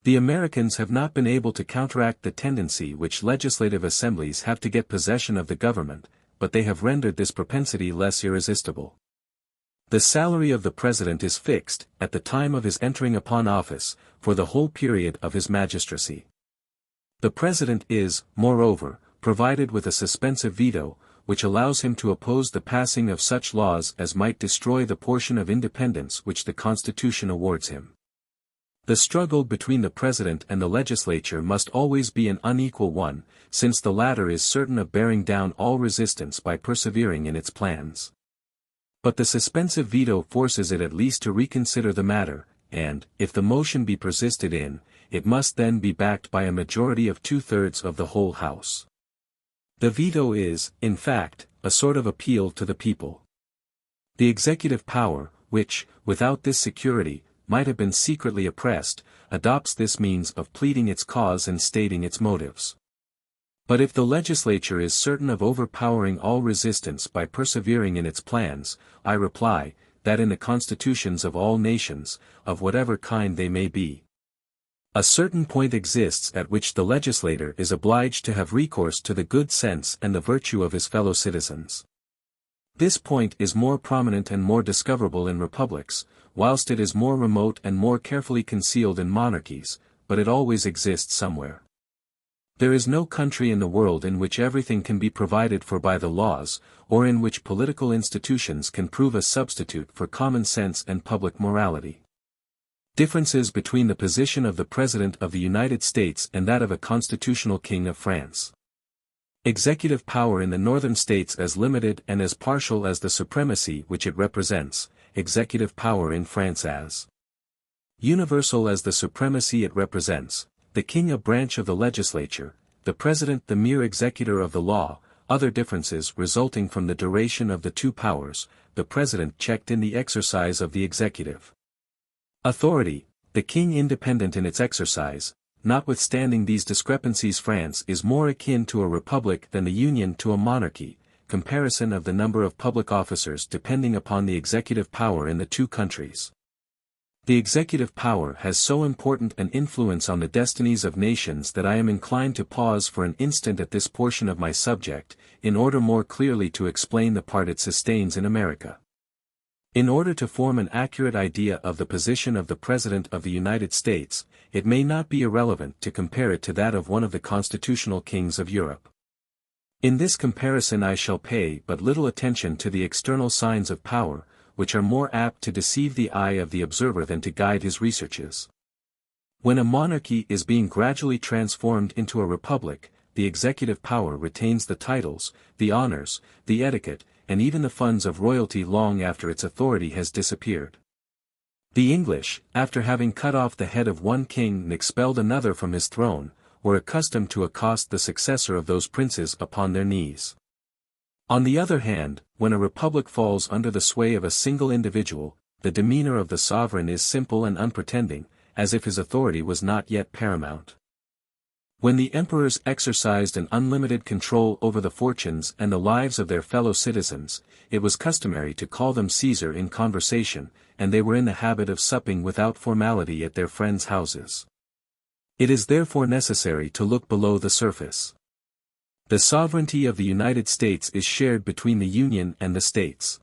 The Americans have not been able to counteract the tendency which legislative assemblies have to get possession of the government, but they have rendered this propensity less irresistible. The salary of the President is fixed, at the time of his entering upon office, for the whole period of his magistracy. The President is, moreover, provided with a suspensive veto, which allows him to oppose the passing of such laws as might destroy the portion of independence which the Constitution awards him. The struggle between the President and the legislature must always be an unequal one, since the latter is certain of bearing down all resistance by persevering in its plans. But the suspensive veto forces it at least to reconsider the matter, and, if the motion be persisted in, it must then be backed by a majority of 2/3 of the whole House. The veto is, in fact, a sort of appeal to the people. The executive power, which, without this security, might have been secretly oppressed, adopts this means of pleading its cause and stating its motives. But if the legislature is certain of overpowering all resistance by persevering in its plans, I reply, that in the constitutions of all nations, of whatever kind they may be, a certain point exists at which the legislator is obliged to have recourse to the good sense and the virtue of his fellow citizens. This point is more prominent and more discoverable in republics, whilst it is more remote and more carefully concealed in monarchies, but it always exists somewhere. There is no country in the world in which everything can be provided for by the laws, or in which political institutions can prove a substitute for common sense and public morality. Differences between the position of the President of the United States and that of a constitutional king of France. Executive power in the northern states as limited and as partial as the supremacy which it represents, executive power in France as universal as the supremacy it represents, the king a branch of the legislature, the president the mere executor of the law, other differences resulting from the duration of the two powers, the president checked in the exercise of the executive authority, the king independent in its exercise. Notwithstanding these discrepancies, France is more akin to a republic than the Union to a monarchy. Comparison of the number of public officers depending upon the executive power in the two countries. The executive power has so important an influence on the destinies of nations that I am inclined to pause for an instant at this portion of my subject, in order more clearly to explain the part it sustains in America. In order to form an accurate idea of the position of the President of the United States, it may not be irrelevant to compare it to that of one of the constitutional kings of Europe. In this comparison I shall pay but little attention to the external signs of power, which are more apt to deceive the eye of the observer than to guide his researches. When a monarchy is being gradually transformed into a republic, the executive power retains the titles, the honors, the etiquette, and even the funds of royalty long after its authority has disappeared. The English, after having cut off the head of one king and expelled another from his throne, were accustomed to accost the successor of those princes upon their knees. On the other hand, when a republic falls under the sway of a single individual, the demeanor of the sovereign is simple and unpretending, as if his authority was not yet paramount. When the emperors exercised an unlimited control over the fortunes and the lives of their fellow citizens, it was customary to call them Caesar in conversation, and they were in the habit of supping without formality at their friends' houses. It is therefore necessary to look below the surface. The sovereignty of the United States is shared between the Union and the States.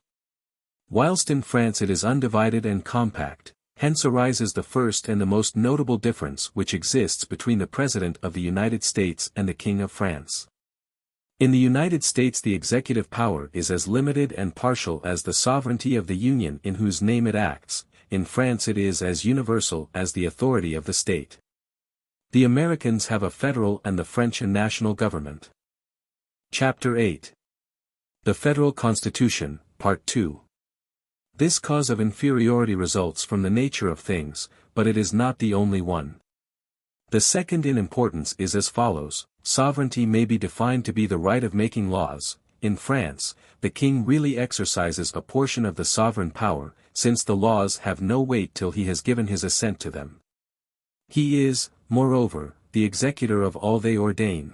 Whilst in France it is undivided and compact, hence arises the first and the most notable difference which exists between the President of the United States and the King of France. In the United States the executive power is as limited and partial as the sovereignty of the Union in whose name it acts. In France it is as universal as the authority of the state. The Americans have a federal and the French a national government. Chapter 8. The Federal Constitution, Part 2. This cause of inferiority results from the nature of things, but it is not the only one. The second in importance is as follows: sovereignty may be defined to be the right of making laws. In France, the king really exercises a portion of the sovereign power, since the laws have no weight till he has given his assent to them. He is, moreover, the executor of all they ordain.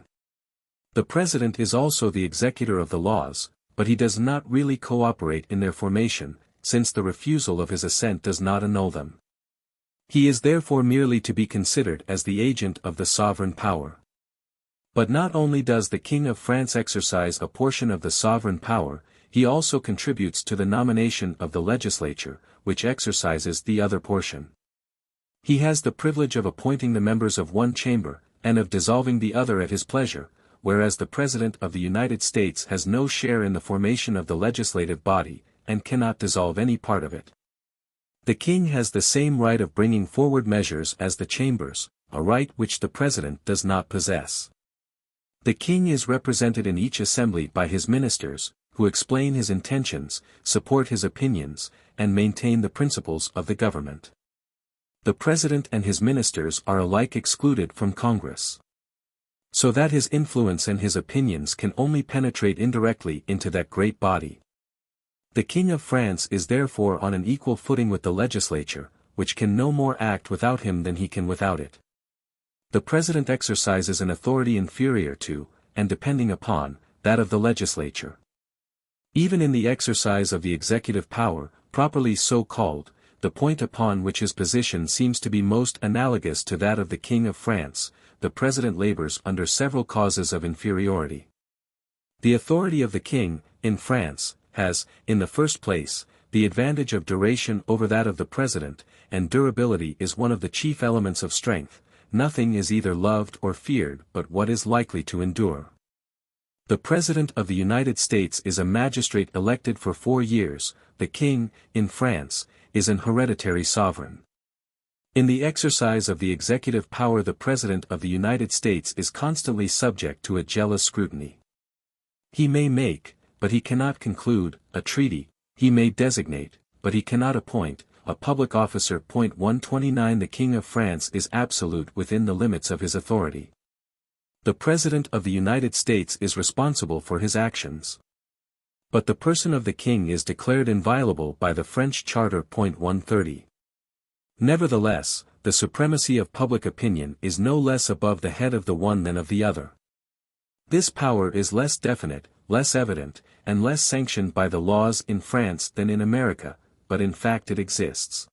The president is also the executor of the laws, but he does not really cooperate in their formation, since the refusal of his assent does not annul them. He is therefore merely to be considered as the agent of the sovereign power. But not only does the King of France exercise a portion of the sovereign power, he also contributes to the nomination of the legislature, which exercises the other portion. He has the privilege of appointing the members of one chamber, and of dissolving the other at his pleasure, whereas the President of the United States has no share in the formation of the legislative body, and cannot dissolve any part of it. The king has the same right of bringing forward measures as the chambers, a right which the President does not possess. The king is represented in each assembly by his ministers, who explain his intentions, support his opinions, and maintain the principles of the government. The President and his ministers are alike excluded from Congress, so that his influence and his opinions can only penetrate indirectly into that great body. The King of France is therefore on an equal footing with the legislature, which can no more act without him than he can without it. The President exercises an authority inferior to, and depending upon, that of the legislature. Even in the exercise of the executive power, properly so called, the point upon which his position seems to be most analogous to that of the King of France, the President labors under several causes of inferiority. The authority of the King, in France, has, in the first place, the advantage of duration over that of the President, and durability is one of the chief elements of strength. Nothing is either loved or feared but what is likely to endure. The President of the United States is a magistrate elected for 4 years. The King, in France, is an hereditary sovereign. In the exercise of the executive power, the President of the United States is constantly subject to a jealous scrutiny. He may make, but he cannot conclude, a treaty; he may designate, but he cannot appoint, a public officer. 129 The King of France is absolute within the limits of his authority. The President of the United States is responsible for his actions. But the person of the king is declared inviolable by the French Charter. 130. Nevertheless, the supremacy of public opinion is no less above the head of the one than of the other. This power is less definite, less evident, and less sanctioned by the laws in France than in America, but in fact it exists.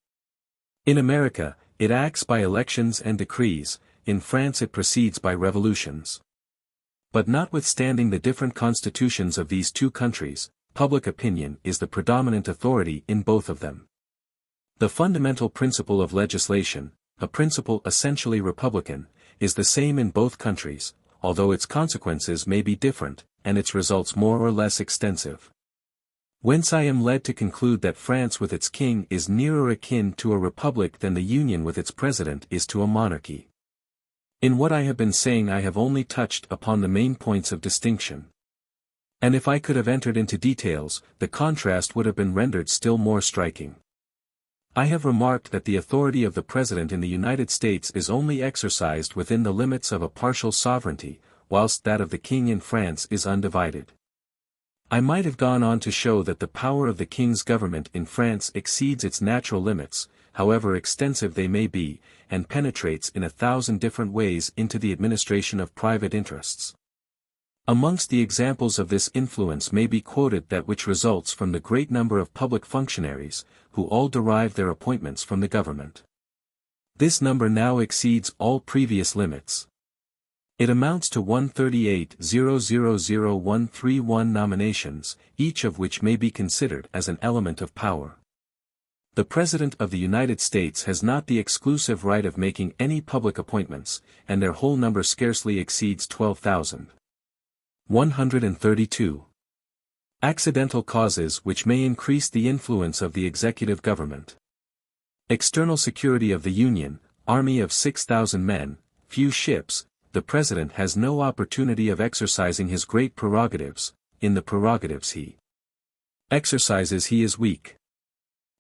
In America, it acts by elections and decrees, in France it proceeds by revolutions. But notwithstanding the different constitutions of these two countries, public opinion is the predominant authority in both of them. The fundamental principle of legislation, a principle essentially republican, is the same in both countries, although its consequences may be different, and its results more or less extensive. Whence I am led to conclude that France with its king is nearer akin to a republic than the Union with its president is to a monarchy. In what I have been saying I have only touched upon the main points of distinction. And if I could have entered into details, the contrast would have been rendered still more striking. I have remarked that the authority of the President in the United States is only exercised within the limits of a partial sovereignty, whilst that of the King in France is undivided. I might have gone on to show that the power of the King's government in France exceeds its natural limits, however extensive they may be, and penetrates in 1,000 different ways into the administration of private interests. Amongst the examples of this influence may be quoted that which results from the great number of public functionaries, who all derive their appointments from the government. This number now exceeds all previous limits. It amounts to 138,000,131 nominations, each of which may be considered as an element of power. The President of the United States has not the exclusive right of making any public appointments, and their whole number scarcely exceeds 12,000. 132. Accidental causes which may increase the influence of the executive government. External security of the Union, army of 6,000 men, few ships, the President has no opportunity of exercising his great prerogatives. In the prerogatives he exercises he is weak.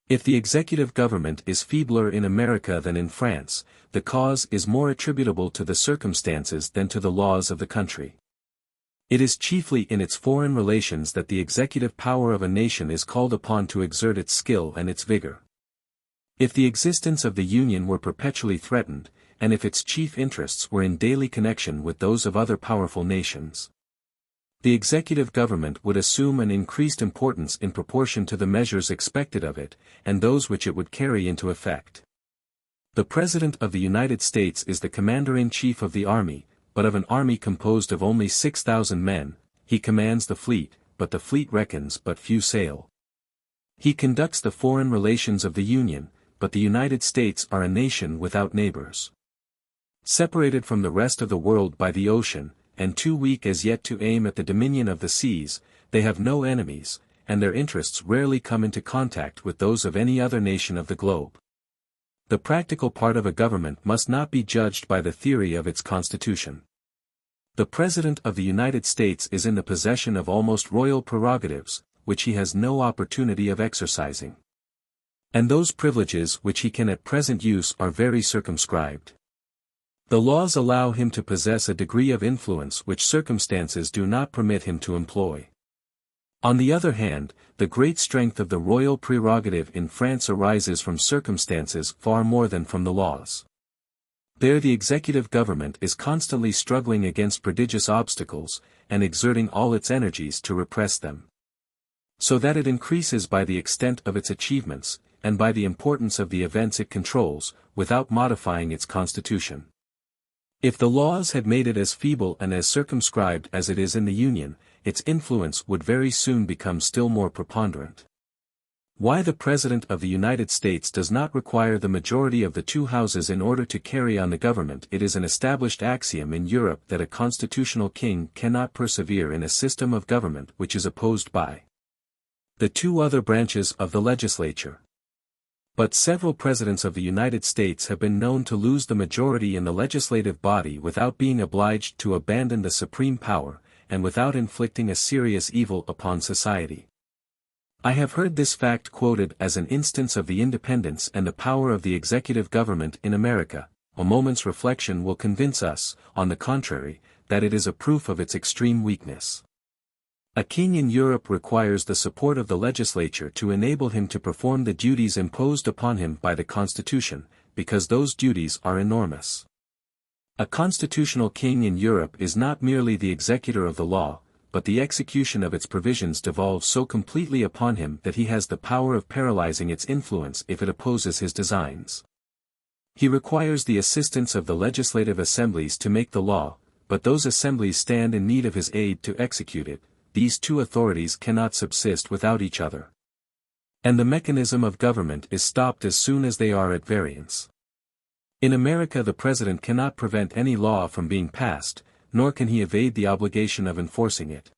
If the executive government is feebler in America than in France, the cause is more attributable to the circumstances than to the laws of the country. It is chiefly in its foreign relations that the executive power of a nation is called upon to exert its skill and its vigor. If the existence of the Union were perpetually threatened, and if its chief interests were in daily connection with those of other powerful nations, the executive government would assume an increased importance in proportion to the measures expected of it, and those which it would carry into effect. The President of the United States is the commander-in-chief of the army, but of an army composed of only 6,000 men, he commands the fleet, but the fleet reckons but few sail. He conducts the foreign relations of the Union, but the United States are a nation without neighbors. Separated from the rest of the world by the ocean, and too weak as yet to aim at the dominion of the seas, they have no enemies, and their interests rarely come into contact with those of any other nation of the globe. The practical part of a government must not be judged by the theory of its constitution. The President of the United States is in the possession of almost royal prerogatives, which he has no opportunity of exercising. And those privileges which he can at present use are very circumscribed. The laws allow him to possess a degree of influence which circumstances do not permit him to employ. On the other hand, the great strength of the royal prerogative in France arises from circumstances far more than from the laws. There the executive government is constantly struggling against prodigious obstacles, and exerting all its energies to repress them. So that it increases by the extent of its achievements, and by the importance of the events it controls, without modifying its constitution. If the laws had made it as feeble and as circumscribed as it is in the Union, its influence would very soon become still more preponderant. Why the President of the United States does not require the majority of the two houses in order to carry on the government? It is an established axiom in Europe that a constitutional king cannot persevere in a system of government which is opposed by the two other branches of the legislature. But several presidents of the United States have been known to lose the majority in the legislative body without being obliged to abandon the supreme power, and without inflicting a serious evil upon society. I have heard this fact quoted as an instance of the independence and the power of the executive government in America. A moment's reflection will convince us, on the contrary, that it is a proof of its extreme weakness. A king in Europe requires the support of the legislature to enable him to perform the duties imposed upon him by the Constitution, because those duties are enormous. A constitutional king in Europe is not merely the executor of the law, but the execution of its provisions devolves so completely upon him that he has the power of paralyzing its influence if it opposes his designs. He requires the assistance of the legislative assemblies to make the law, but those assemblies stand in need of his aid to execute it. These two authorities cannot subsist without each other. And the mechanism of government is stopped as soon as they are at variance. In America the president cannot prevent any law from being passed, nor can he evade the obligation of enforcing it.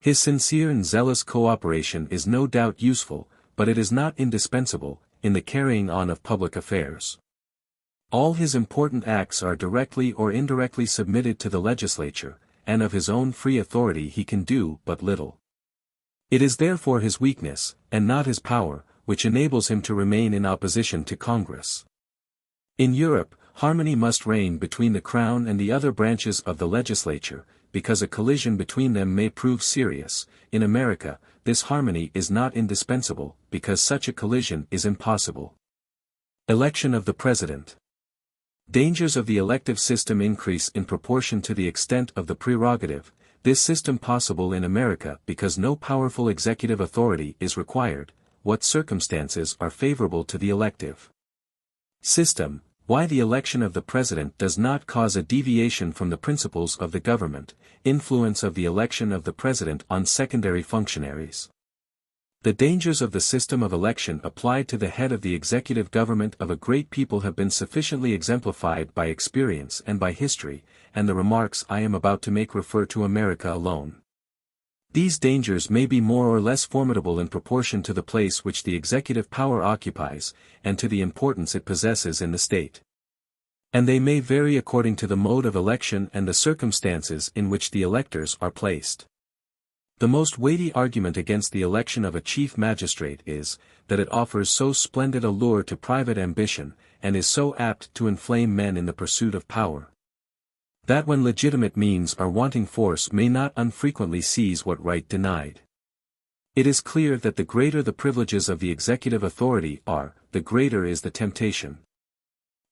His sincere and zealous cooperation is no doubt useful, but it is not indispensable, in the carrying on of public affairs. All his important acts are directly or indirectly submitted to the legislature, and of his own free authority he can do but little. It is therefore his weakness, and not his power, which enables him to remain in opposition to Congress. In Europe, harmony must reign between the Crown and the other branches of the legislature, because a collision between them may prove serious. In America, this harmony is not indispensable, because such a collision is impossible. Election of the President. Dangers of the elective system increase in proportion to the extent of the prerogative, this system possible in America because no powerful executive authority is required. What circumstances are favorable to the elective system? Why the election of the president does not cause a deviation from the principles of the government. Influence of the election of the president on secondary functionaries. The dangers of the system of election applied to the head of the executive government of a great people have been sufficiently exemplified by experience and by history, and the remarks I am about to make refer to America alone. These dangers may be more or less formidable in proportion to the place which the executive power occupies, and to the importance it possesses in the state. And they may vary according to the mode of election and the circumstances in which the electors are placed. The most weighty argument against the election of a chief magistrate is, that it offers so splendid a lure to private ambition, and is so apt to inflame men in the pursuit of power. That when legitimate means are wanting force may not unfrequently seize what right denied. It is clear that the greater the privileges of the executive authority are, the greater is the temptation.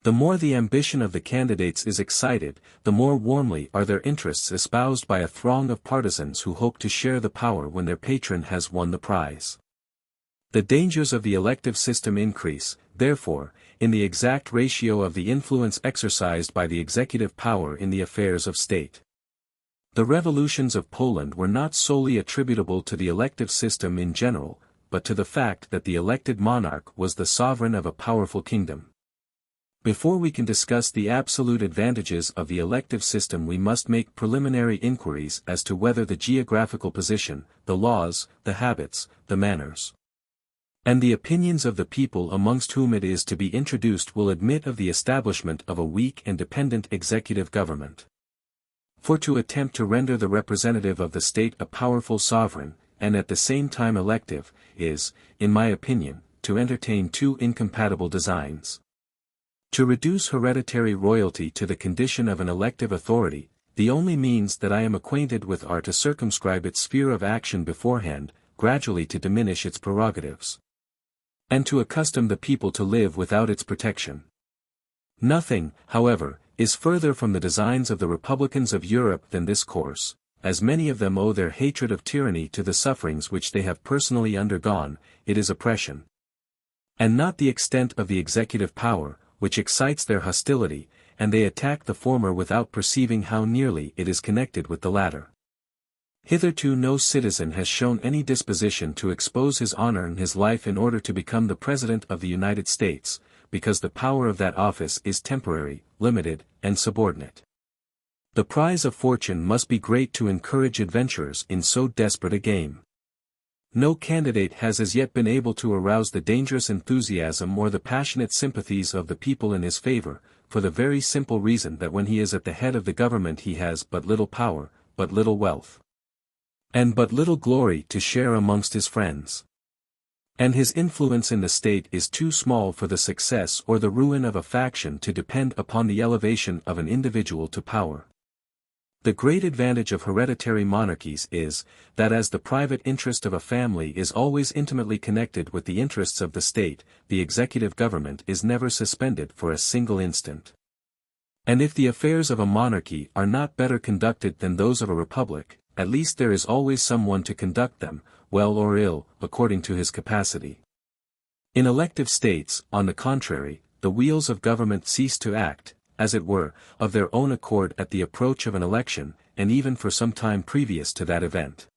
The more the ambition of the candidates is excited, the more warmly are their interests espoused by a throng of partisans who hope to share the power when their patron has won the prize. The dangers of the elective system increase, therefore, in the exact ratio of the influence exercised by the executive power in the affairs of state. The revolutions of Poland were not solely attributable to the elective system in general, but to the fact that the elected monarch was the sovereign of a powerful kingdom. Before we can discuss the absolute advantages of the elective system we must make preliminary inquiries as to whether the geographical position, the laws, the habits, the manners, and the opinions of the people amongst whom it is to be introduced will admit of the establishment of a weak and dependent executive government. For to attempt to render the representative of the state a powerful sovereign, and at the same time elective, is, in my opinion, to entertain two incompatible designs. To reduce hereditary royalty to the condition of an elective authority, the only means that I am acquainted with are to circumscribe its sphere of action beforehand, gradually to diminish its prerogatives, and to accustom the people to live without its protection. Nothing, however, is further from the designs of the republicans of Europe than this course, as many of them owe their hatred of tyranny to the sufferings which they have personally undergone. It is oppression, and not the extent of the executive power, which excites their hostility, and they attack the former without perceiving how nearly it is connected with the latter. Hitherto no citizen has shown any disposition to expose his honor and his life in order to become the President of the United States, because the power of that office is temporary, limited, and subordinate. The prize of fortune must be great to encourage adventurers in so desperate a game. No candidate has as yet been able to arouse the dangerous enthusiasm or the passionate sympathies of the people in his favor, for the very simple reason that when he is at the head of the government he has but little power, but little wealth, and but little glory to share amongst his friends. And his influence in the state is too small for the success or the ruin of a faction to depend upon the elevation of an individual to power. The great advantage of hereditary monarchies is, that as the private interest of a family is always intimately connected with the interests of the state, the executive government is never suspended for a single instant. And if the affairs of a monarchy are not better conducted than those of a republic, at least there is always someone to conduct them, well or ill, according to his capacity. In elective states, on the contrary, the wheels of government cease to act, as it were, of their own accord at the approach of an election, and even for some time previous to that event.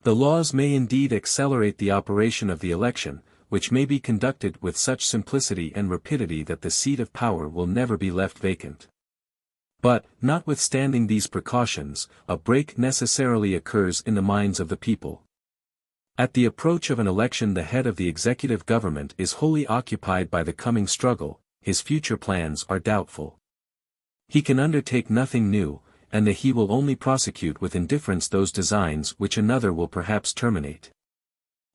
The laws may indeed accelerate the operation of the election, which may be conducted with such simplicity and rapidity that the seat of power will never be left vacant. But, notwithstanding these precautions, a break necessarily occurs in the minds of the people. At the approach of an election the head of the executive government is wholly occupied by the coming struggle, his future plans are doubtful. He can undertake nothing new, and that he will only prosecute with indifference those designs which another will perhaps terminate.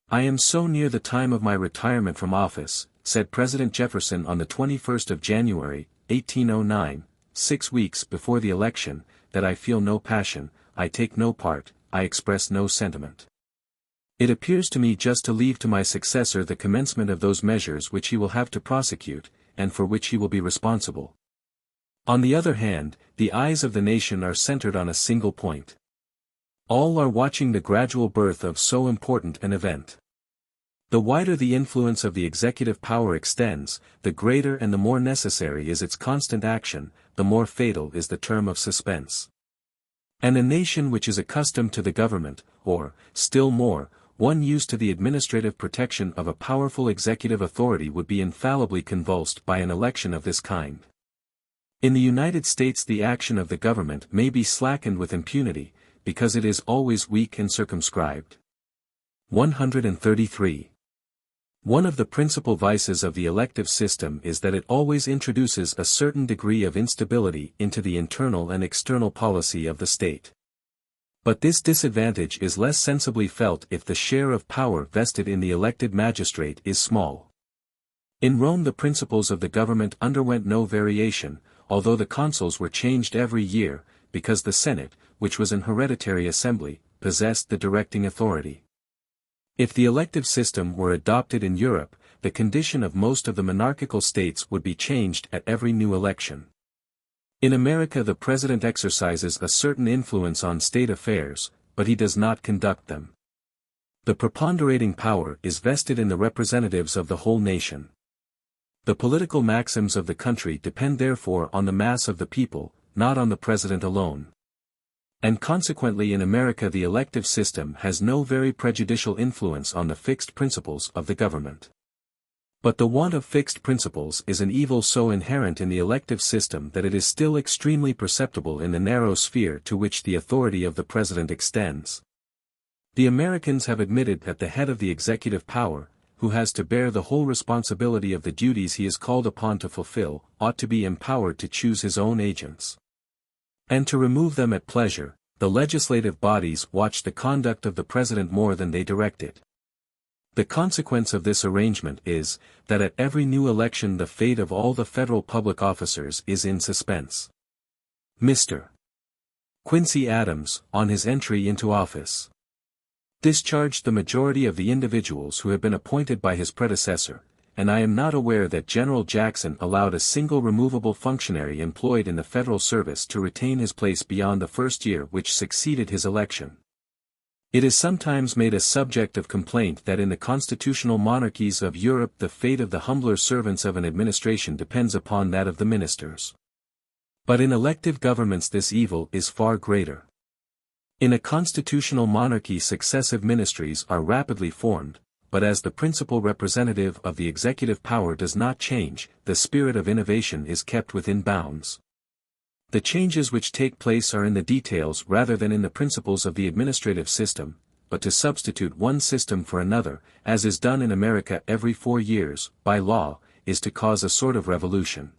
"I am so near the time of my retirement from office," said President Jefferson on the 21st of January, 1809, 6 weeks before the election, "that I feel no passion, I take no part, I express no sentiment. It appears to me just to leave to my successor the commencement of those measures which he will have to prosecute, and for which he will be responsible." On the other hand, the eyes of the nation are centered on a single point. All are watching the gradual birth of so important an event. The wider the influence of the executive power extends, the greater and the more necessary is its constant action, the more fatal is the term of suspense. And a nation which is accustomed to the government, or, still more, one used to the administrative protection of a powerful executive authority would be infallibly convulsed by an election of this kind. In the United States the action of the government may be slackened with impunity, because it is always weak and circumscribed. 133. One of the principal vices of the elective system is that it always introduces a certain degree of instability into the internal and external policy of the state. But this disadvantage is less sensibly felt if the share of power vested in the elected magistrate is small. In Rome the principles of the government underwent no variation, although the consuls were changed every year, because the Senate, which was an hereditary assembly, possessed the directing authority. If the elective system were adopted in Europe, the condition of most of the monarchical states would be changed at every new election. In America the president exercises a certain influence on state affairs, but he does not conduct them. The preponderating power is vested in the representatives of the whole nation. The political maxims of the country depend therefore on the mass of the people, not on the president alone. And consequently in America the elective system has no very prejudicial influence on the fixed principles of the government. But the want of fixed principles is an evil so inherent in the elective system that it is still extremely perceptible in the narrow sphere to which the authority of the president extends. The Americans have admitted that the head of the executive power, who has to bear the whole responsibility of the duties he is called upon to fulfill, ought to be empowered to choose his own agents, and to remove them at pleasure. The legislative bodies watch the conduct of the president more than they direct it. The consequence of this arrangement is, that at every new election the fate of all the federal public officers is in suspense. Mr. Quincy Adams, on his entry into office, discharged the majority of the individuals who had been appointed by his predecessor, and I am not aware that General Jackson allowed a single removable functionary employed in the federal service to retain his place beyond the first year which succeeded his election. It is sometimes made a subject of complaint that in the constitutional monarchies of Europe the fate of the humbler servants of an administration depends upon that of the ministers. But in elective governments this evil is far greater. In a constitutional monarchy successive ministries are rapidly formed, but as the principal representative of the executive power does not change, the spirit of innovation is kept within bounds. The changes which take place are in the details rather than in the principles of the administrative system, but to substitute one system for another, as is done in America every 4 years, by law, is to cause a sort of revolution.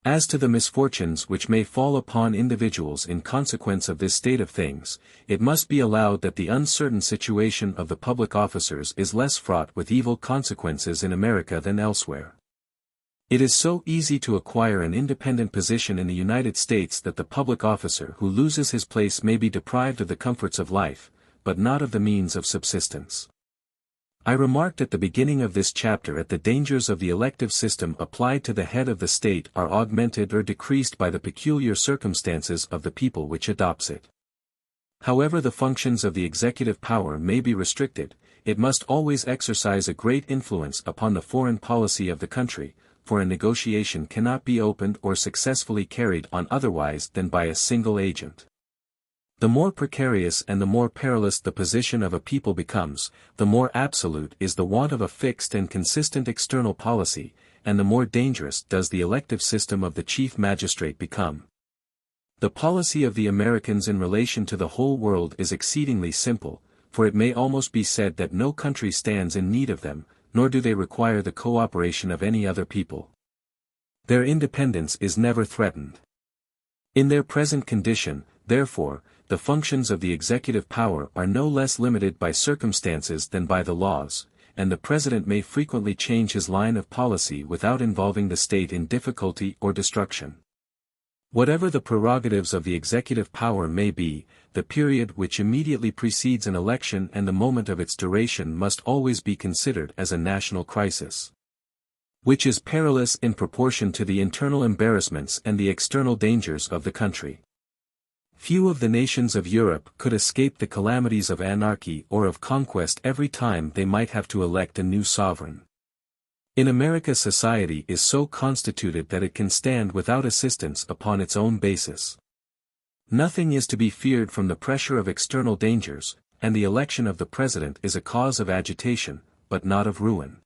As to the misfortunes which may fall upon individuals in consequence of this state of things, it must be allowed that the uncertain situation of the public officers is less fraught with evil consequences in America than elsewhere. It is so easy to acquire an independent position in the United States that the public officer who loses his place may be deprived of the comforts of life, but not of the means of subsistence. I remarked at the beginning of this chapter that the dangers of the elective system applied to the head of the state are augmented or decreased by the peculiar circumstances of the people which adopts it. However the functions of the executive power may be restricted, it must always exercise a great influence upon the foreign policy of the country, for a negotiation cannot be opened or successfully carried on otherwise than by a single agent. The more precarious and the more perilous the position of a people becomes, the more absolute is the want of a fixed and consistent external policy, and the more dangerous does the elective system of the chief magistrate become. The policy of the Americans in relation to the whole world is exceedingly simple, for it may almost be said that no country stands in need of them, nor do they require the cooperation of any other people. Their independence is never threatened. In their present condition, therefore, the functions of the executive power are no less limited by circumstances than by the laws, and the president may frequently change his line of policy without involving the state in difficulty or destruction. Whatever the prerogatives of the executive power may be, the period which immediately precedes an election and the moment of its duration must always be considered as a national crisis, which is perilous in proportion to the internal embarrassments and the external dangers of the country. Few of the nations of Europe could escape the calamities of anarchy or of conquest every time they might have to elect a new sovereign. In America society is so constituted that it can stand without assistance upon its own basis. Nothing is to be feared from the pressure of external dangers, and the election of the president is a cause of agitation, but not of ruin.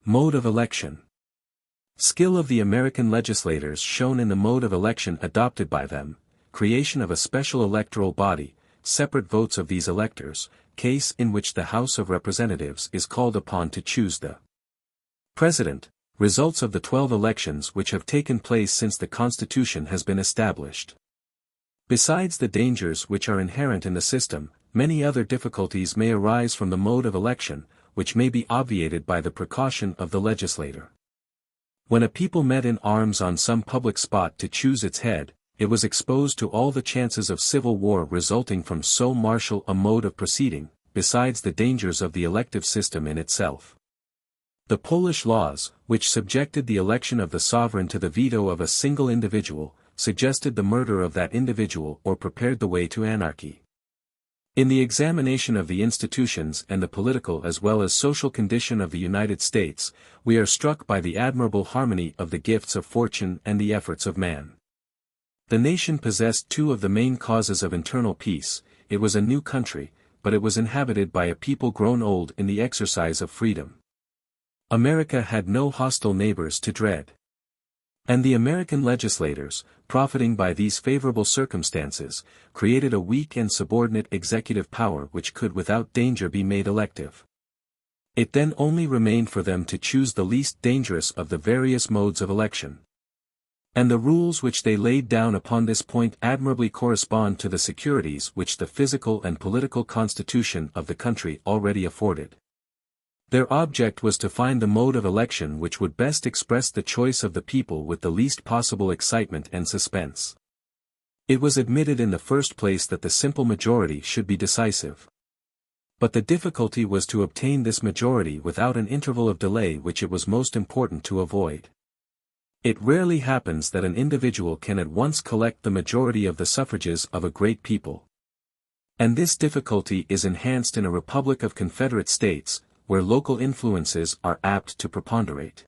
Mode of election. Skill of the American legislators shown in the mode of election adopted by them, creation of a special electoral body, separate votes of these electors, case in which the House of Representatives is called upon to choose the President, results of the 12 elections which have taken place since the Constitution has been established. Besides the dangers which are inherent in the system, many other difficulties may arise from the mode of election, which may be obviated by the precaution of the legislator. When a people met in arms on some public spot to choose its head, it was exposed to all the chances of civil war resulting from so martial a mode of proceeding, besides the dangers of the elective system in itself. The Polish laws, which subjected the election of the sovereign to the veto of a single individual, suggested the murder of that individual or prepared the way to anarchy. In the examination of the institutions and the political as well as social condition of the United States, we are struck by the admirable harmony of the gifts of fortune and the efforts of man. The nation possessed two of the main causes of internal peace. It was a new country, but it was inhabited by a people grown old in the exercise of freedom. America had no hostile neighbors to dread. And the American legislators, profiting by these favorable circumstances, created a weak and subordinate executive power which could without danger be made elective. It then only remained for them to choose the least dangerous of the various modes of election. And the rules which they laid down upon this point admirably correspond to the securities which the physical and political constitution of the country already afforded. Their object was to find the mode of election which would best express the choice of the people with the least possible excitement and suspense. It was admitted in the first place that the simple majority should be decisive. But the difficulty was to obtain this majority without an interval of delay which it was most important to avoid. It rarely happens that an individual can at once collect the majority of the suffrages of a great people. And this difficulty is enhanced in a republic of Confederate States, where local influences are apt to preponderate.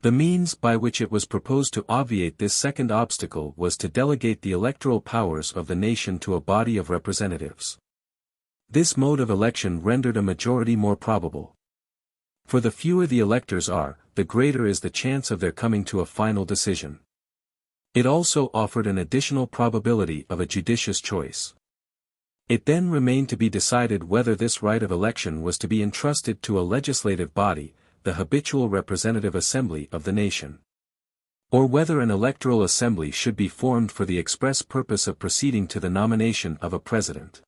The means by which it was proposed to obviate this second obstacle was to delegate the electoral powers of the nation to a body of representatives. This mode of election rendered a majority more probable. For the fewer the electors are, the greater is the chance of their coming to a final decision. It also offered an additional probability of a judicious choice. It then remained to be decided whether this right of election was to be entrusted to a legislative body, the habitual representative assembly of the nation. or whether an electoral assembly should be formed for the express purpose of proceeding to the nomination of a president.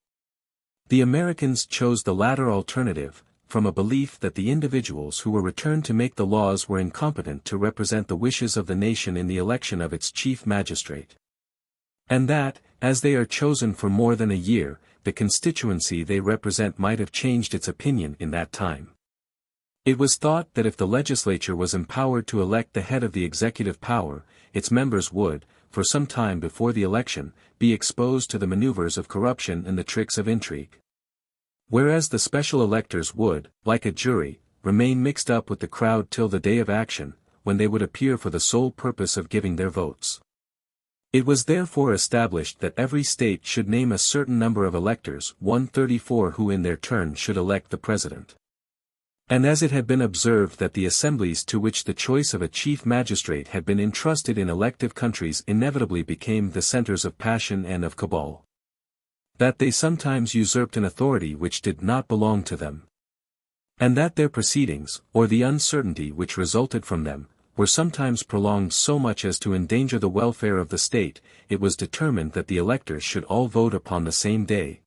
The Americans chose the latter alternative, from a belief that the individuals who were returned to make the laws were incompetent to represent the wishes of the nation in the election of its chief magistrate. And that, as they are chosen for more than a year, the constituency they represent might have changed its opinion in that time. It was thought that if the legislature was empowered to elect the head of the executive power, its members would, for some time before the election, be exposed to the maneuvers of corruption and the tricks of intrigue. Whereas the special electors would, like a jury, remain mixed up with the crowd till the day of action, when they would appear for the sole purpose of giving their votes. It was therefore established that every state should name a certain number of electors, 134, who in their turn should elect the president. And as it had been observed that the assemblies to which the choice of a chief magistrate had been entrusted in elective countries inevitably became the centers of passion and of cabal, that they sometimes usurped an authority which did not belong to them, and that their proceedings, or the uncertainty which resulted from them, were sometimes prolonged so much as to endanger the welfare of the state, it was determined that the electors should all vote upon the same day,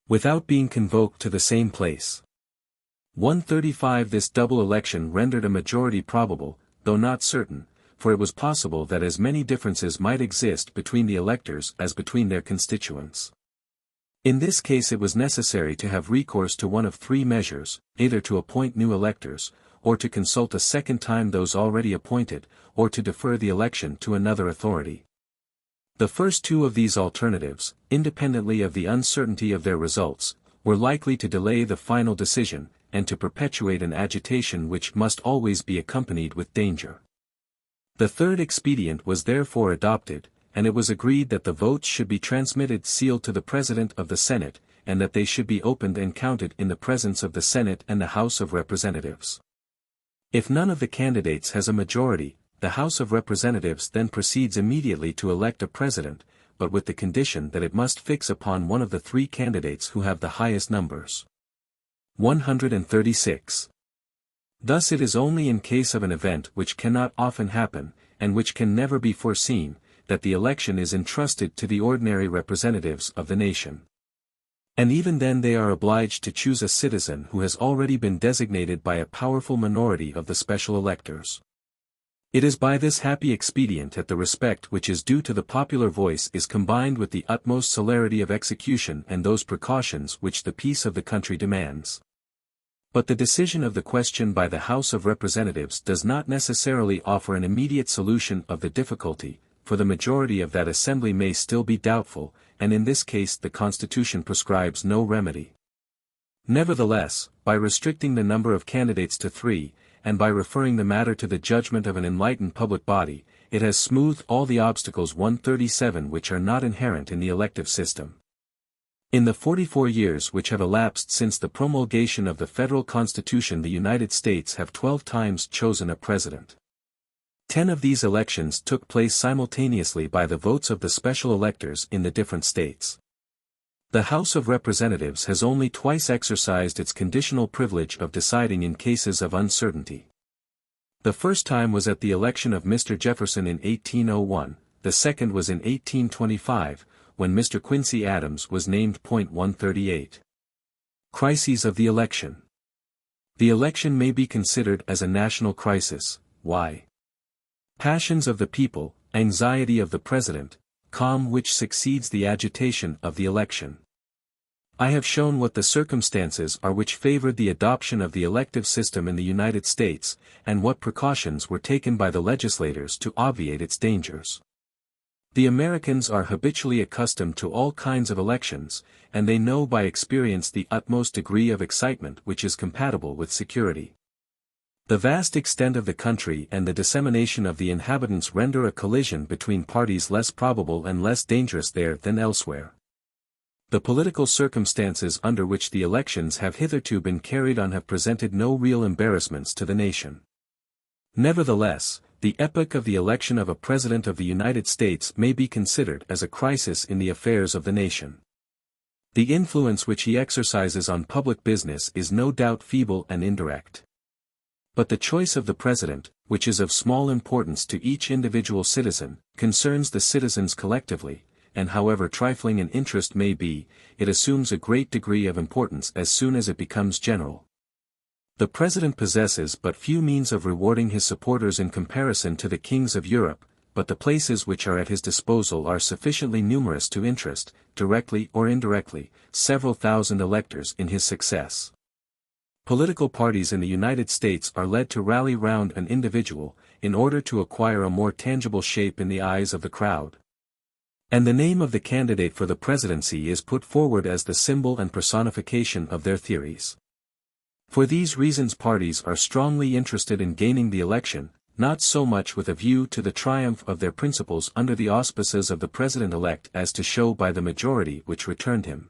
without being convoked to the same place. 135 This double election rendered a majority probable, though not certain, for it was possible that as many differences might exist between the electors as between their constituents. In this case it was necessary to have recourse to one of three measures, either to appoint new electors, or to consult a second time those already appointed, or to defer the election to another authority. The first two of these alternatives, independently of the uncertainty of their results, were likely to delay the final decision, and to perpetuate an agitation which must always be accompanied with danger. The third expedient was therefore adopted, and it was agreed that the votes should be transmitted sealed to the President of the Senate, and that they should be opened and counted in the presence of the Senate and the House of Representatives. If none of the candidates has a majority, the House of Representatives then proceeds immediately to elect a president, but with the condition that it must fix upon one of the three candidates who have the highest numbers. 136. Thus it is only in case of an event which cannot often happen, and which can never be foreseen, that the election is entrusted to the ordinary representatives of the nation. And even then they are obliged to choose a citizen who has already been designated by a powerful minority of the special electors. It is by this happy expedient that the respect which is due to the popular voice is combined with the utmost celerity of execution and those precautions which the peace of the country demands. But the decision of the question by the House of Representatives does not necessarily offer an immediate solution of the difficulty, for the majority of that assembly may still be doubtful, and in this case the Constitution prescribes no remedy. Nevertheless, by restricting the number of candidates to 3, and by referring the matter to the judgment of an enlightened public body, it has smoothed all the obstacles 137 which are not inherent in the elective system. In the 44 years which have elapsed since the promulgation of the federal Constitution, the United States have 12 times chosen a president. 10 of these elections took place simultaneously by the votes of the special electors in the different states. The House of Representatives has only twice exercised its conditional privilege of deciding in cases of uncertainty. The first time was at the election of Mr. Jefferson in 1801, the second was in 1825, when Mr. Quincy Adams was named. 138. Crises of the election. The election may be considered as a national crisis. Why? Passions of the people, anxiety of the President, calm which succeeds the agitation of the election. I have shown what the circumstances are which favored the adoption of the elective system in the United States, and what precautions were taken by the legislators to obviate its dangers. The Americans are habitually accustomed to all kinds of elections, and they know by experience the utmost degree of excitement which is compatible with security. The vast extent of the country and the dissemination of the inhabitants render a collision between parties less probable and less dangerous there than elsewhere. The political circumstances under which the elections have hitherto been carried on have presented no real embarrassments to the nation. Nevertheless, the epoch of the election of a President of the United States may be considered as a crisis in the affairs of the nation. The influence which he exercises on public business is no doubt feeble and indirect. But the choice of the president, which is of small importance to each individual citizen, concerns the citizens collectively, and however trifling an interest may be, it assumes a great degree of importance as soon as it becomes general. The president possesses but few means of rewarding his supporters in comparison to the kings of Europe, but the places which are at his disposal are sufficiently numerous to interest, directly or indirectly, several thousand electors in his success. Political parties in the United States are led to rally round an individual, in order to acquire a more tangible shape in the eyes of the crowd. And the name of the candidate for the presidency is put forward as the symbol and personification of their theories. For these reasons parties are strongly interested in gaining the election, not so much with a view to the triumph of their principles under the auspices of the president-elect as to show by the majority which returned him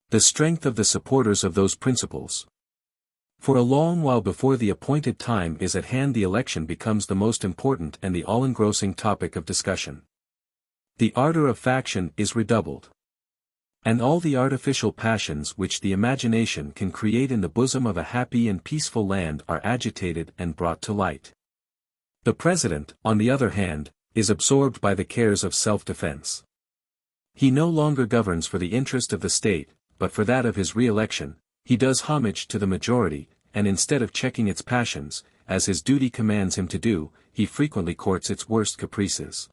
the strength of the supporters of those principles. For a long while before the appointed time is at hand the election becomes the most important and the all-engrossing topic of discussion. The ardor of faction is redoubled. And all the artificial passions which the imagination can create in the bosom of a happy and peaceful land are agitated and brought to light. The president, on the other hand, is absorbed by the cares of self-defense. He no longer governs for the interest of the state, but for that of his re-election. He does homage to the majority, and instead of checking its passions, as his duty commands him to do, he frequently courts its worst caprices.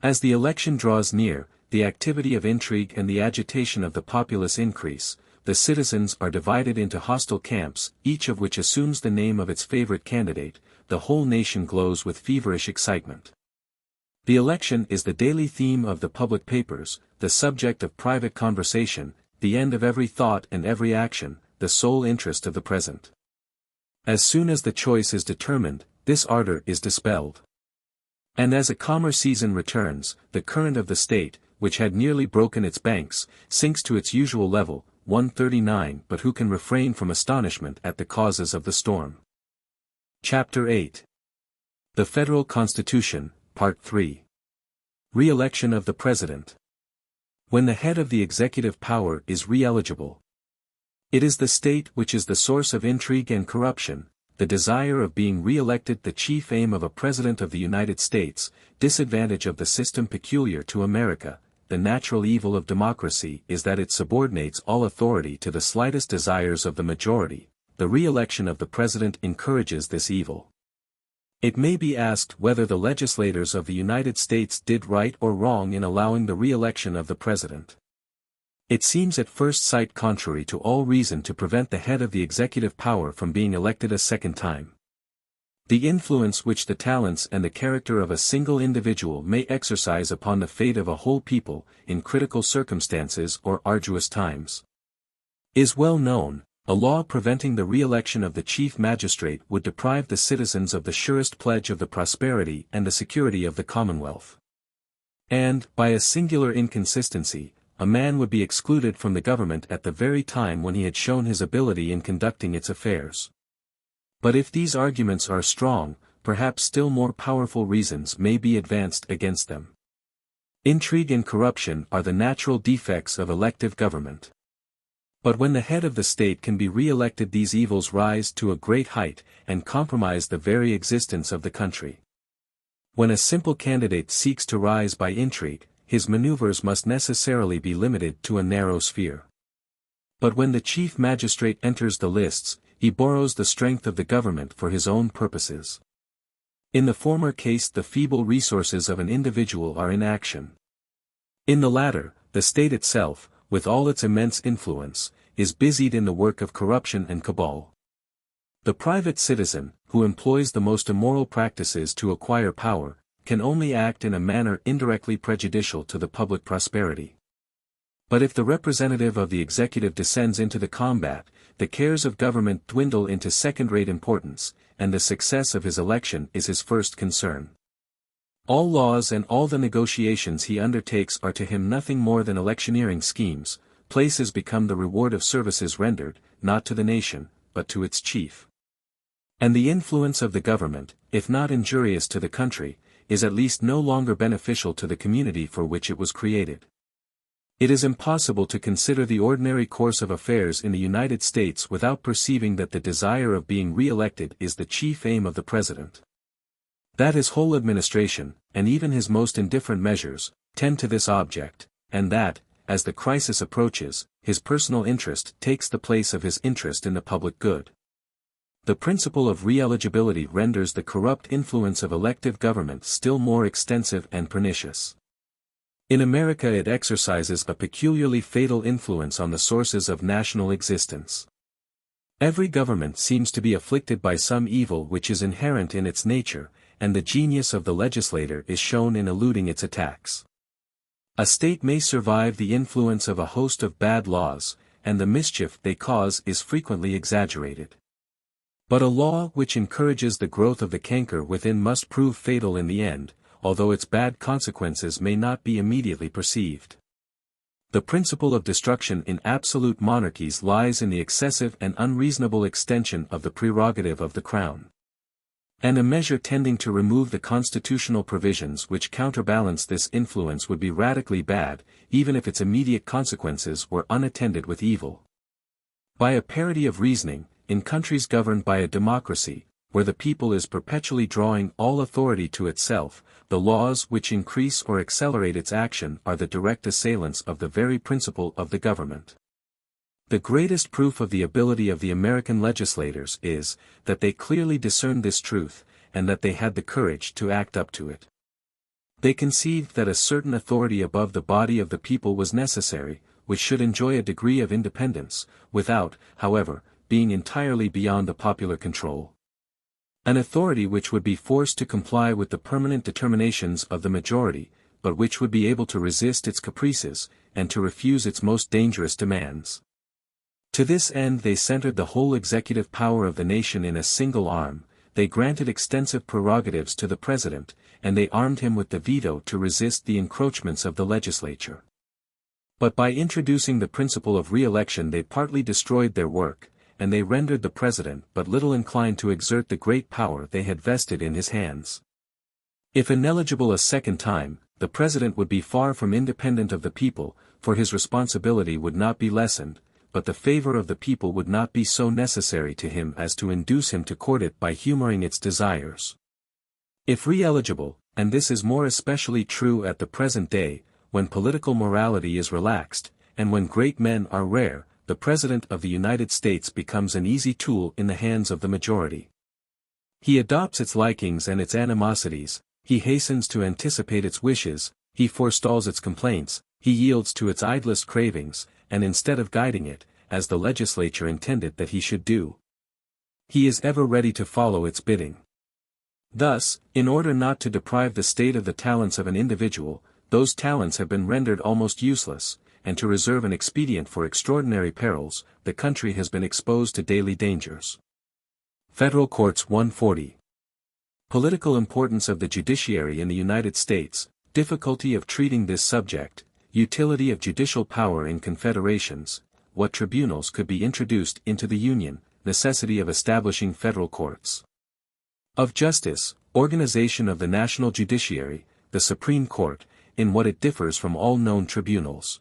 As the election draws near, the activity of intrigue and the agitation of the populace increase, the citizens are divided into hostile camps, each of which assumes the name of its favorite candidate, the whole nation glows with feverish excitement. The election is the daily theme of the public papers, the subject of private conversation, the end of every thought and every action, the sole interest of the present. As soon as the choice is determined, this ardor is dispelled. And as a calmer season returns, the current of the state, which had nearly broken its banks, sinks to its usual level, 139. But who can refrain from astonishment at the causes of the storm? Chapter 8. The Federal Constitution, Part 3. Re-election of the President. When the head of the executive power is re-eligible, it is the state which is the source of intrigue and corruption, the desire of being re-elected the chief aim of a President of the United States, disadvantage of the system peculiar to America. The natural evil of democracy is that it subordinates all authority to the slightest desires of the majority. The re-election of the President encourages this evil. It may be asked whether the legislators of the United States did right or wrong in allowing the re-election of the President. It seems at first sight contrary to all reason to prevent the head of the executive power from being elected a second time. The influence which the talents and the character of a single individual may exercise upon the fate of a whole people, in critical circumstances or arduous times, is well known. A law preventing the re-election of the chief magistrate would deprive the citizens of the surest pledge of the prosperity and the security of the Commonwealth. And, by a singular inconsistency, a man would be excluded from the government at the very time when he had shown his ability in conducting its affairs. But if these arguments are strong, perhaps still more powerful reasons may be advanced against them. Intrigue and corruption are the natural defects of elective government. But when the head of the state can be re-elected, these evils rise to a great height, and compromise the very existence of the country. When a simple candidate seeks to rise by intrigue, his maneuvers must necessarily be limited to a narrow sphere. But when the chief magistrate enters the lists, he borrows the strength of the government for his own purposes. In the former case the feeble resources of an individual are in action. In the latter, the state itself, with all its immense influence, is busied in the work of corruption and cabal. The private citizen, who employs the most immoral practices to acquire power, can only act in a manner indirectly prejudicial to the public prosperity. But if the representative of the executive descends into the combat, the cares of government dwindle into second-rate importance, and the success of his election is his first concern. All laws and all the negotiations he undertakes are to him nothing more than electioneering schemes. Places become the reward of services rendered, not to the nation, but to its chief. And the influence of the government, if not injurious to the country, is at least no longer beneficial to the community for which it was created. It is impossible to consider the ordinary course of affairs in the United States without perceiving that the desire of being re-elected is the chief aim of the president. That his whole administration, and even his most indifferent measures, tend to this object, and that, as the crisis approaches, his personal interest takes the place of his interest in the public good. The principle of re-eligibility renders the corrupt influence of elective government still more extensive and pernicious. In America it exercises a peculiarly fatal influence on the sources of national existence. Every government seems to be afflicted by some evil which is inherent in its nature, and the genius of the legislator is shown in eluding its attacks. A state may survive the influence of a host of bad laws, and the mischief they cause is frequently exaggerated. But a law which encourages the growth of the canker within must prove fatal in the end, although its bad consequences may not be immediately perceived. The principle of destruction in absolute monarchies lies in the excessive and unreasonable extension of the prerogative of the crown. And a measure tending to remove the constitutional provisions which counterbalance this influence would be radically bad, even if its immediate consequences were unattended with evil. By a parity of reasoning, in countries governed by a democracy, where the people is perpetually drawing all authority to itself, the laws which increase or accelerate its action are the direct assailants of the very principle of the government. The greatest proof of the ability of the American legislators is, that they clearly discerned this truth, and that they had the courage to act up to it. They conceived that a certain authority above the body of the people was necessary, which should enjoy a degree of independence, without, however, being entirely beyond the popular control. An authority which would be forced to comply with the permanent determinations of the majority, but which would be able to resist its caprices, and to refuse its most dangerous demands. To this end they centered the whole executive power of the nation in a single arm, they granted extensive prerogatives to the president, and they armed him with the veto to resist the encroachments of the legislature. But by introducing the principle of re-election they partly destroyed their work, and they rendered the president but little inclined to exert the great power they had vested in his hands. If ineligible a second time, the president would be far from independent of the people, for his responsibility would not be lessened, but the favor of the people would not be so necessary to him as to induce him to court it by humoring its desires. If re-eligible, and this is more especially true at the present day, when political morality is relaxed, and when great men are rare, the President of the United States becomes an easy tool in the hands of the majority. He adopts its likings and its animosities, he hastens to anticipate its wishes, he forestalls its complaints, he yields to its idlest cravings, and instead of guiding it, as the legislature intended that he should do, he is ever ready to follow its bidding. Thus, in order not to deprive the state of the talents of an individual, those talents have been rendered almost useless, and to reserve an expedient for extraordinary perils, the country has been exposed to daily dangers. Federal Courts 140. Political importance of the judiciary in the United States, difficulty of treating this subject, utility of judicial power in confederations, what tribunals could be introduced into the Union, necessity of establishing federal courts. Of justice, organization of the national judiciary, the Supreme Court, in what it differs from all known tribunals.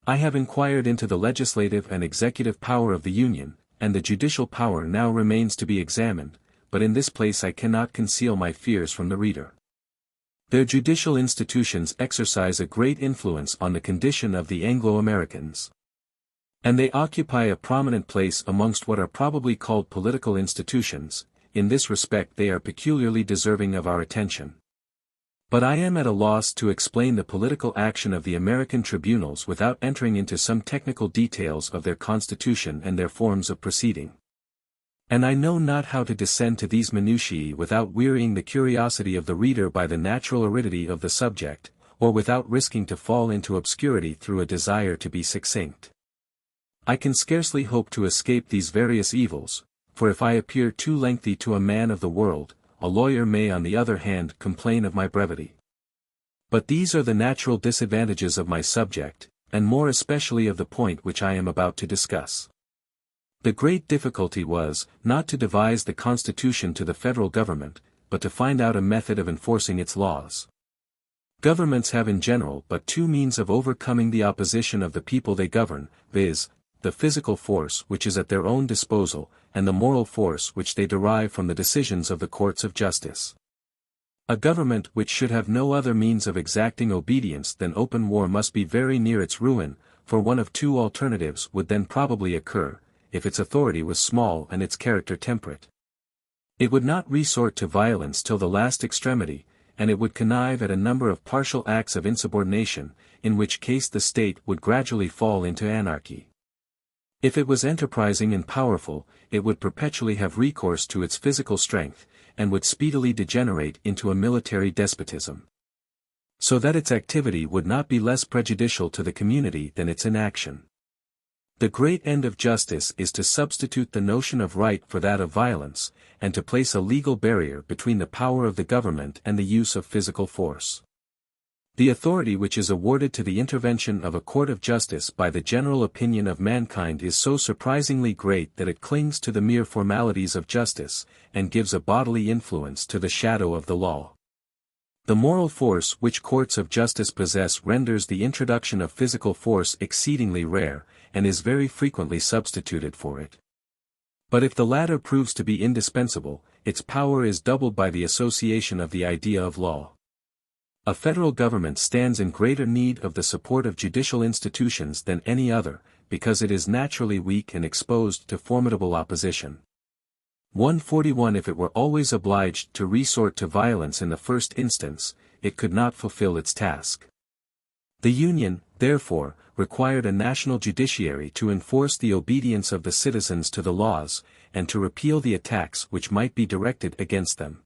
I have inquired into the legislative and executive power of the Union, and the judicial power now remains to be examined, but in this place I cannot conceal my fears from the reader. Their judicial institutions exercise a great influence on the condition of the Anglo-Americans. And they occupy a prominent place amongst what are probably called political institutions. In this respect they are peculiarly deserving of our attention. But I am at a loss to explain the political action of the American tribunals without entering into some technical details of their constitution and their forms of proceeding. And I know not how to descend to these minutiae without wearying the curiosity of the reader by the natural aridity of the subject, or without risking to fall into obscurity through a desire to be succinct. I can scarcely hope to escape these various evils, for if I appear too lengthy to a man of the world, a lawyer may on the other hand complain of my brevity. But these are the natural disadvantages of my subject, and more especially of the point which I am about to discuss. The great difficulty was, not to devise the Constitution to the federal government, but to find out a method of enforcing its laws. Governments have in general but two means of overcoming the opposition of the people they govern, viz., the physical force which is at their own disposal, and the moral force which they derive from the decisions of the courts of justice. A government which should have no other means of exacting obedience than open war must be very near its ruin, for one of two alternatives would then probably occur, if its authority was small and its character temperate. It would not resort to violence till the last extremity, and it would connive at a number of partial acts of insubordination, in which case the state would gradually fall into anarchy. If it was enterprising and powerful, it would perpetually have recourse to its physical strength, and would speedily degenerate into a military despotism. So that its activity would not be less prejudicial to the community than its inaction. The great end of justice is to substitute the notion of right for that of violence, and to place a legal barrier between the power of the government and the use of physical force. The authority which is awarded to the intervention of a court of justice by the general opinion of mankind is so surprisingly great that it clings to the mere formalities of justice, and gives a bodily influence to the shadow of the law. The moral force which courts of justice possess renders the introduction of physical force exceedingly rare, and is very frequently substituted for it. But if the latter proves to be indispensable, its power is doubled by the association of the idea of law. A federal government stands in greater need of the support of judicial institutions than any other, because it is naturally weak and exposed to formidable opposition. 141 If it were always obliged to resort to violence in the first instance, it could not fulfill its task. The Union, therefore, required a national judiciary to enforce the obedience of the citizens to the laws, and to repeal the attacks which might be directed against them.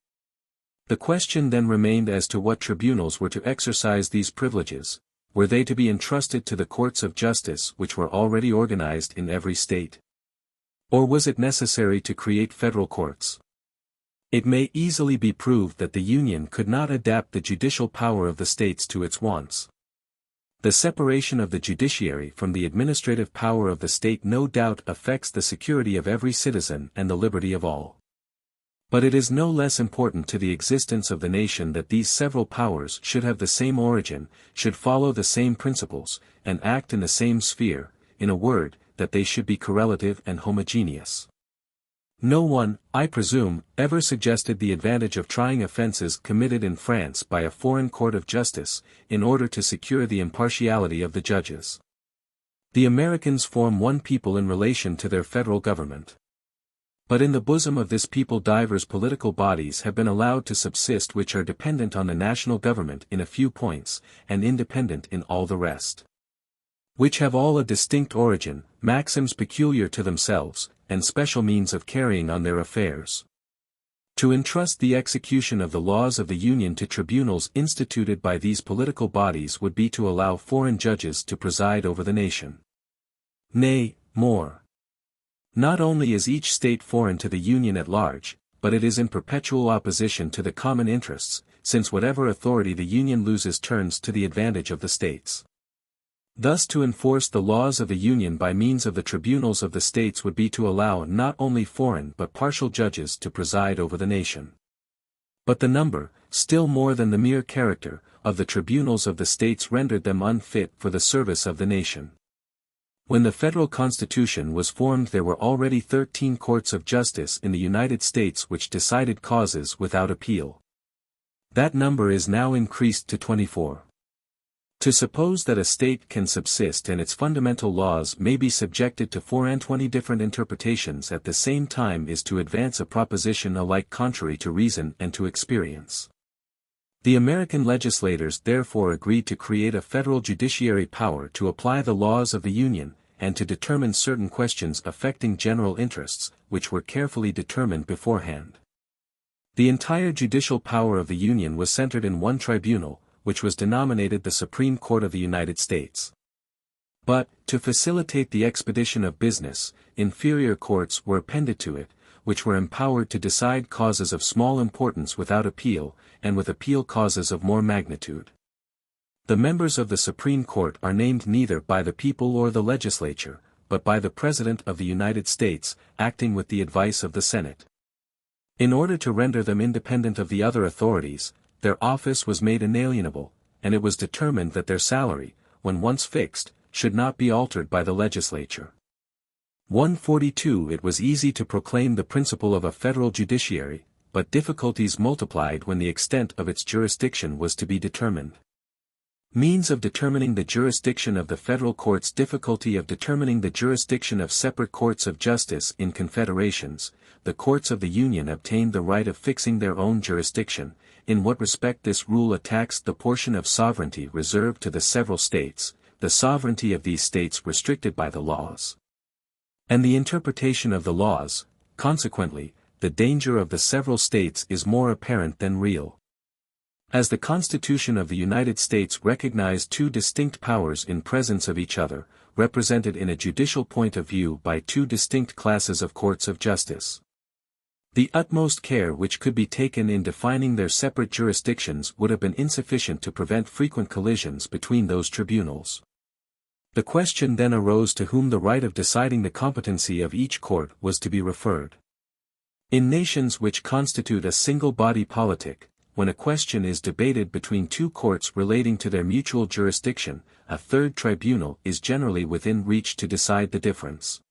The question then remained as to what tribunals were to exercise these privileges. Were they to be entrusted to the courts of justice which were already organized in every state? Or was it necessary to create federal courts? It may easily be proved that the Union could not adapt the judicial power of the states to its wants. The separation of the judiciary from the administrative power of the state no doubt affects the security of every citizen and the liberty of all. But it is no less important to the existence of the nation that these several powers should have the same origin, should follow the same principles, and act in the same sphere, in a word, that they should be correlative and homogeneous. No one, I presume, ever suggested the advantage of trying offenses committed in France by a foreign court of justice, in order to secure the impartiality of the judges. The Americans form one people in relation to their federal government. But in the bosom of this people divers political bodies have been allowed to subsist which are dependent on the national government in a few points, and independent in all the rest. Which have all a distinct origin, maxims peculiar to themselves, and special means of carrying on their affairs. To entrust the execution of the laws of the Union to tribunals instituted by these political bodies would be to allow foreign judges to preside over the nation. Nay, more. Not only is each state foreign to the Union at large, but it is in perpetual opposition to the common interests, since whatever authority the Union loses turns to the advantage of the states. Thus to enforce the laws of the Union by means of the tribunals of the states would be to allow not only foreign but partial judges to preside over the nation. But the number, still more than the mere character, of the tribunals of the states rendered them unfit for the service of the nation. When the federal Constitution was formed there were already 13 courts of justice in the United States which decided causes without appeal. That number is now increased to 24. To suppose that a state can subsist and its fundamental laws may be subjected to 24 different interpretations at the same time is to advance a proposition alike contrary to reason and to experience. The American legislators therefore agreed to create a federal judiciary power to apply the laws of the Union, and to determine certain questions affecting general interests, which were carefully determined beforehand. The entire judicial power of the Union was centered in one tribunal, which was denominated the Supreme Court of the United States. But, to facilitate the expedition of business, inferior courts were appended to it, which were empowered to decide causes of small importance without appeal, and with appeal causes of more magnitude. The members of the Supreme Court are named neither by the people or the legislature, but by the President of the United States, acting with the advice of the Senate. In order to render them independent of the other authorities, their office was made inalienable, and it was determined that their salary, when once fixed, should not be altered by the legislature. 142 It was easy to proclaim the principle of a federal judiciary, but difficulties multiplied when the extent of its jurisdiction was to be determined. Means of determining the jurisdiction of the federal courts. Difficulty of determining the jurisdiction of separate courts of justice. In confederations, the courts of the Union obtained the right of fixing their own jurisdiction. In what respect this rule attacks the portion of sovereignty reserved to the several states, the sovereignty of these states restricted by the laws, and the interpretation of the laws. Consequently, the danger of the several states is more apparent than real. As the Constitution of the United States recognized two distinct powers in presence of each other, represented in a judicial point of view by two distinct classes of courts of justice. The utmost care which could be taken in defining their separate jurisdictions would have been insufficient to prevent frequent collisions between those tribunals. The question then arose to whom the right of deciding the competency of each court was to be referred. In nations which constitute a single body politic, when a question is debated between two courts relating to their mutual jurisdiction, a third tribunal is generally within reach to decide the difference.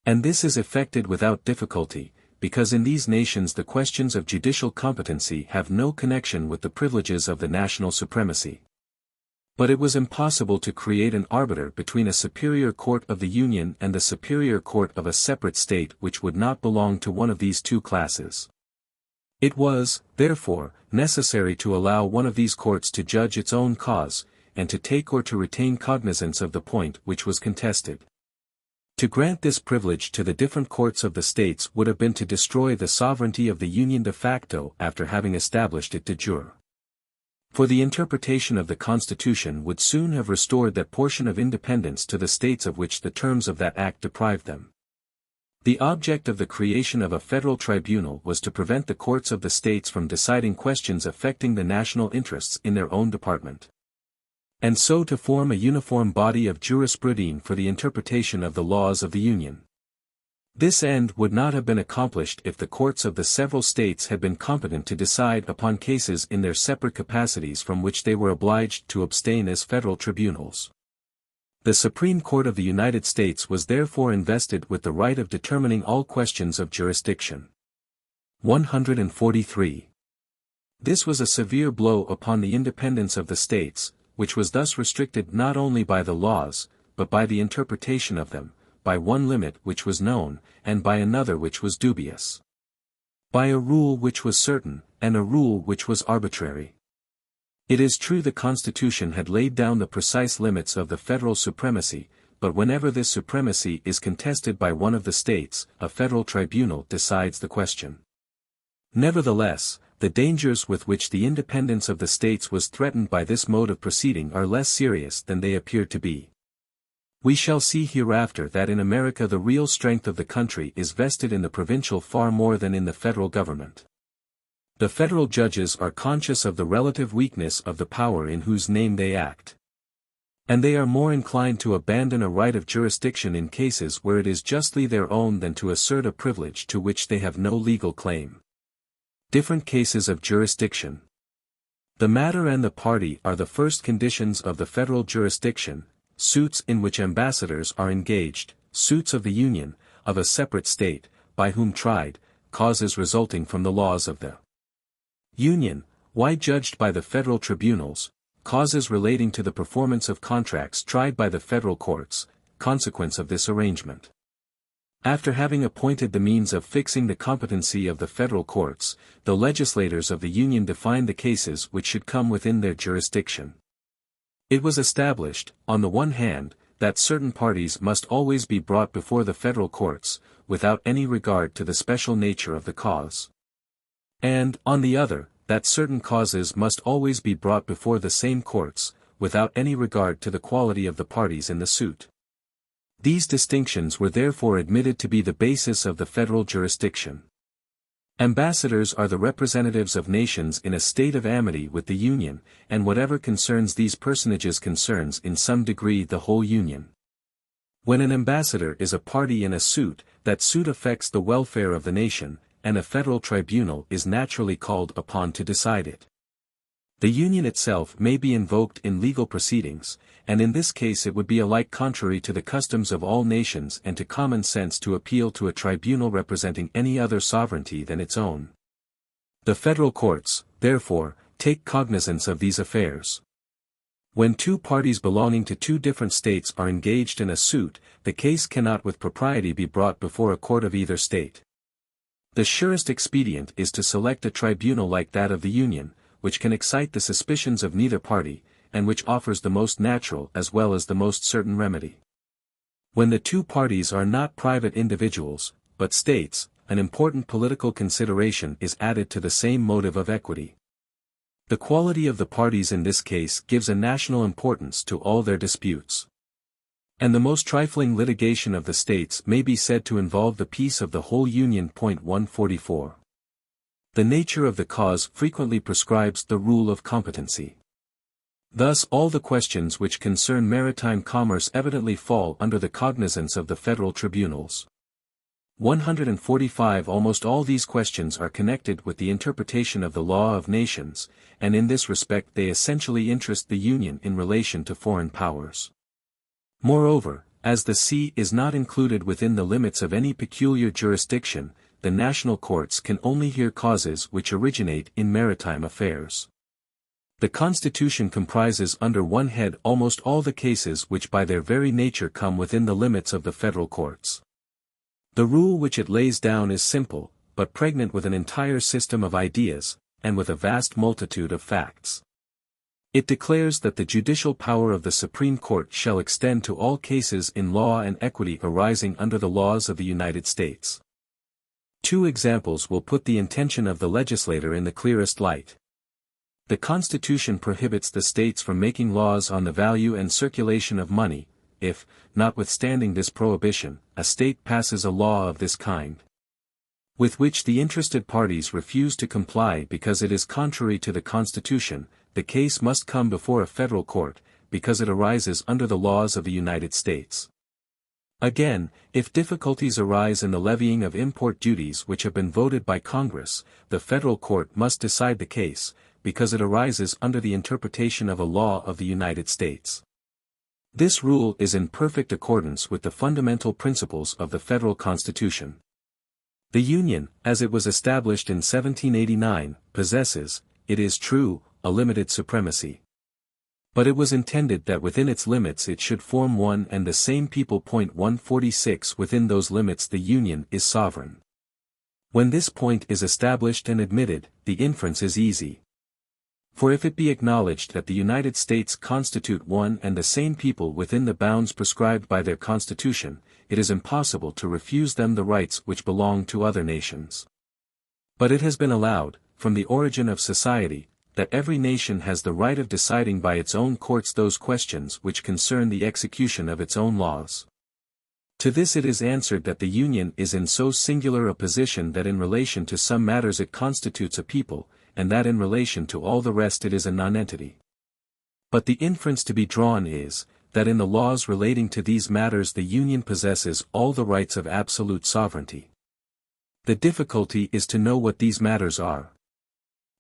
And this is effected without difficulty, because in these nations the questions of judicial competency have no connection with the privileges of the national supremacy. But it was impossible to create an arbiter between a superior court of the Union and the superior court of a separate state which would not belong to one of these two classes. It was, therefore, necessary to allow one of these courts to judge its own cause, and to take or to retain cognizance of the point which was contested. To grant this privilege to the different courts of the states would have been to destroy the sovereignty of the Union de facto after having established it de jure. For the interpretation of the Constitution would soon have restored that portion of independence to the states of which the terms of that act deprived them. The object of the creation of a federal tribunal was to prevent the courts of the states from deciding questions affecting the national interests in their own department, and so to form a uniform body of jurisprudence for the interpretation of the laws of the Union. This end would not have been accomplished if the courts of the several states had been competent to decide upon cases in their separate capacities from which they were obliged to abstain as federal tribunals. The Supreme Court of the United States was therefore invested with the right of determining all questions of jurisdiction. 143. This was a severe blow upon the independence of the states, which was thus restricted not only by the laws, but by the interpretation of them, by one limit which was known, and by another which was dubious. By a rule which was certain, and a rule which was arbitrary. It is true the Constitution had laid down the precise limits of the federal supremacy, but whenever this supremacy is contested by one of the states, a federal tribunal decides the question. Nevertheless, the dangers with which the independence of the states was threatened by this mode of proceeding are less serious than they appear to be. We shall see hereafter that in America the real strength of the country is vested in the provincial far more than in the federal government. The federal judges are conscious of the relative weakness of the power in whose name they act. And they are more inclined to abandon a right of jurisdiction in cases where it is justly their own than to assert a privilege to which they have no legal claim. Different cases of jurisdiction. The matter and the party are the first conditions of the federal jurisdiction. Suits in which ambassadors are engaged, suits of the Union, of a separate state, by whom tried, causes resulting from the laws of the Union, why judged by the federal tribunals, causes relating to the performance of contracts tried by the federal courts, consequence of this arrangement. After having appointed the means of fixing the competency of the federal courts, the legislators of the Union defined the cases which should come within their jurisdiction. It was established, on the one hand, that certain parties must always be brought before the federal courts, without any regard to the special nature of the cause. And, on the other, that certain causes must always be brought before the same courts, without any regard to the quality of the parties in the suit. These distinctions were therefore admitted to be the basis of the federal jurisdiction. Ambassadors are the representatives of nations in a state of amity with the Union, and whatever concerns these personages concerns in some degree the whole Union. When an ambassador is a party in a suit, that suit affects the welfare of the nation, and a federal tribunal is naturally called upon to decide it. The union itself may be invoked in legal proceedings, and in this case it would be alike contrary to the customs of all nations and to common sense to appeal to a tribunal representing any other sovereignty than its own. The federal courts, therefore, take cognizance of these affairs. When two parties belonging to two different states are engaged in a suit, the case cannot with propriety be brought before a court of either state. The surest expedient is to select a tribunal like that of the Union, which can excite the suspicions of neither party, and which offers the most natural as well as the most certain remedy. When the two parties are not private individuals, but states, an important political consideration is added to the same motive of equity. The quality of the parties in this case gives a national importance to all their disputes. And the most trifling litigation of the states may be said to involve the peace of the whole Union. 144. The nature of the cause frequently prescribes the rule of competency. Thus all the questions which concern maritime commerce evidently fall under the cognizance of the federal tribunals. 145 Almost all these questions are connected with the interpretation of the law of nations, and in this respect they essentially interest the Union in relation to foreign powers. Moreover, as the sea is not included within the limits of any peculiar jurisdiction, the national courts can only hear causes which originate in maritime affairs. The Constitution comprises under one head almost all the cases which by their very nature come within the limits of the federal courts. The rule which it lays down is simple, but pregnant with an entire system of ideas, and with a vast multitude of facts. It declares that the judicial power of the Supreme Court shall extend to all cases in law and equity arising under the laws of the United States. Two examples will put the intention of the legislator in the clearest light. The Constitution prohibits the states from making laws on the value and circulation of money, if, notwithstanding this prohibition, a state passes a law of this kind, with which the interested parties refuse to comply because it is contrary to the Constitution. The case must come before a federal court, because it arises under the laws of the United States. Again, if difficulties arise in the levying of import duties which have been voted by Congress, the federal court must decide the case, because it arises under the interpretation of a law of the United States. This rule is in perfect accordance with the fundamental principles of the federal Constitution. The Union, as it was established in 1789, possesses, it is true, a limited supremacy. But it was intended that within its limits it should form one and the same people. 146 Within those limits the Union is sovereign. When this point is established and admitted, the inference is easy. For if it be acknowledged that the United States constitute one and the same people within the bounds prescribed by their Constitution, it is impossible to refuse them the rights which belong to other nations. But it has been allowed, from the origin of society, that every nation has the right of deciding by its own courts those questions which concern the execution of its own laws. To this it is answered that the Union is in so singular a position that in relation to some matters it constitutes a people, and that in relation to all the rest it is a nonentity. But the inference to be drawn is, that in the laws relating to these matters the Union possesses all the rights of absolute sovereignty. The difficulty is to know what these matters are.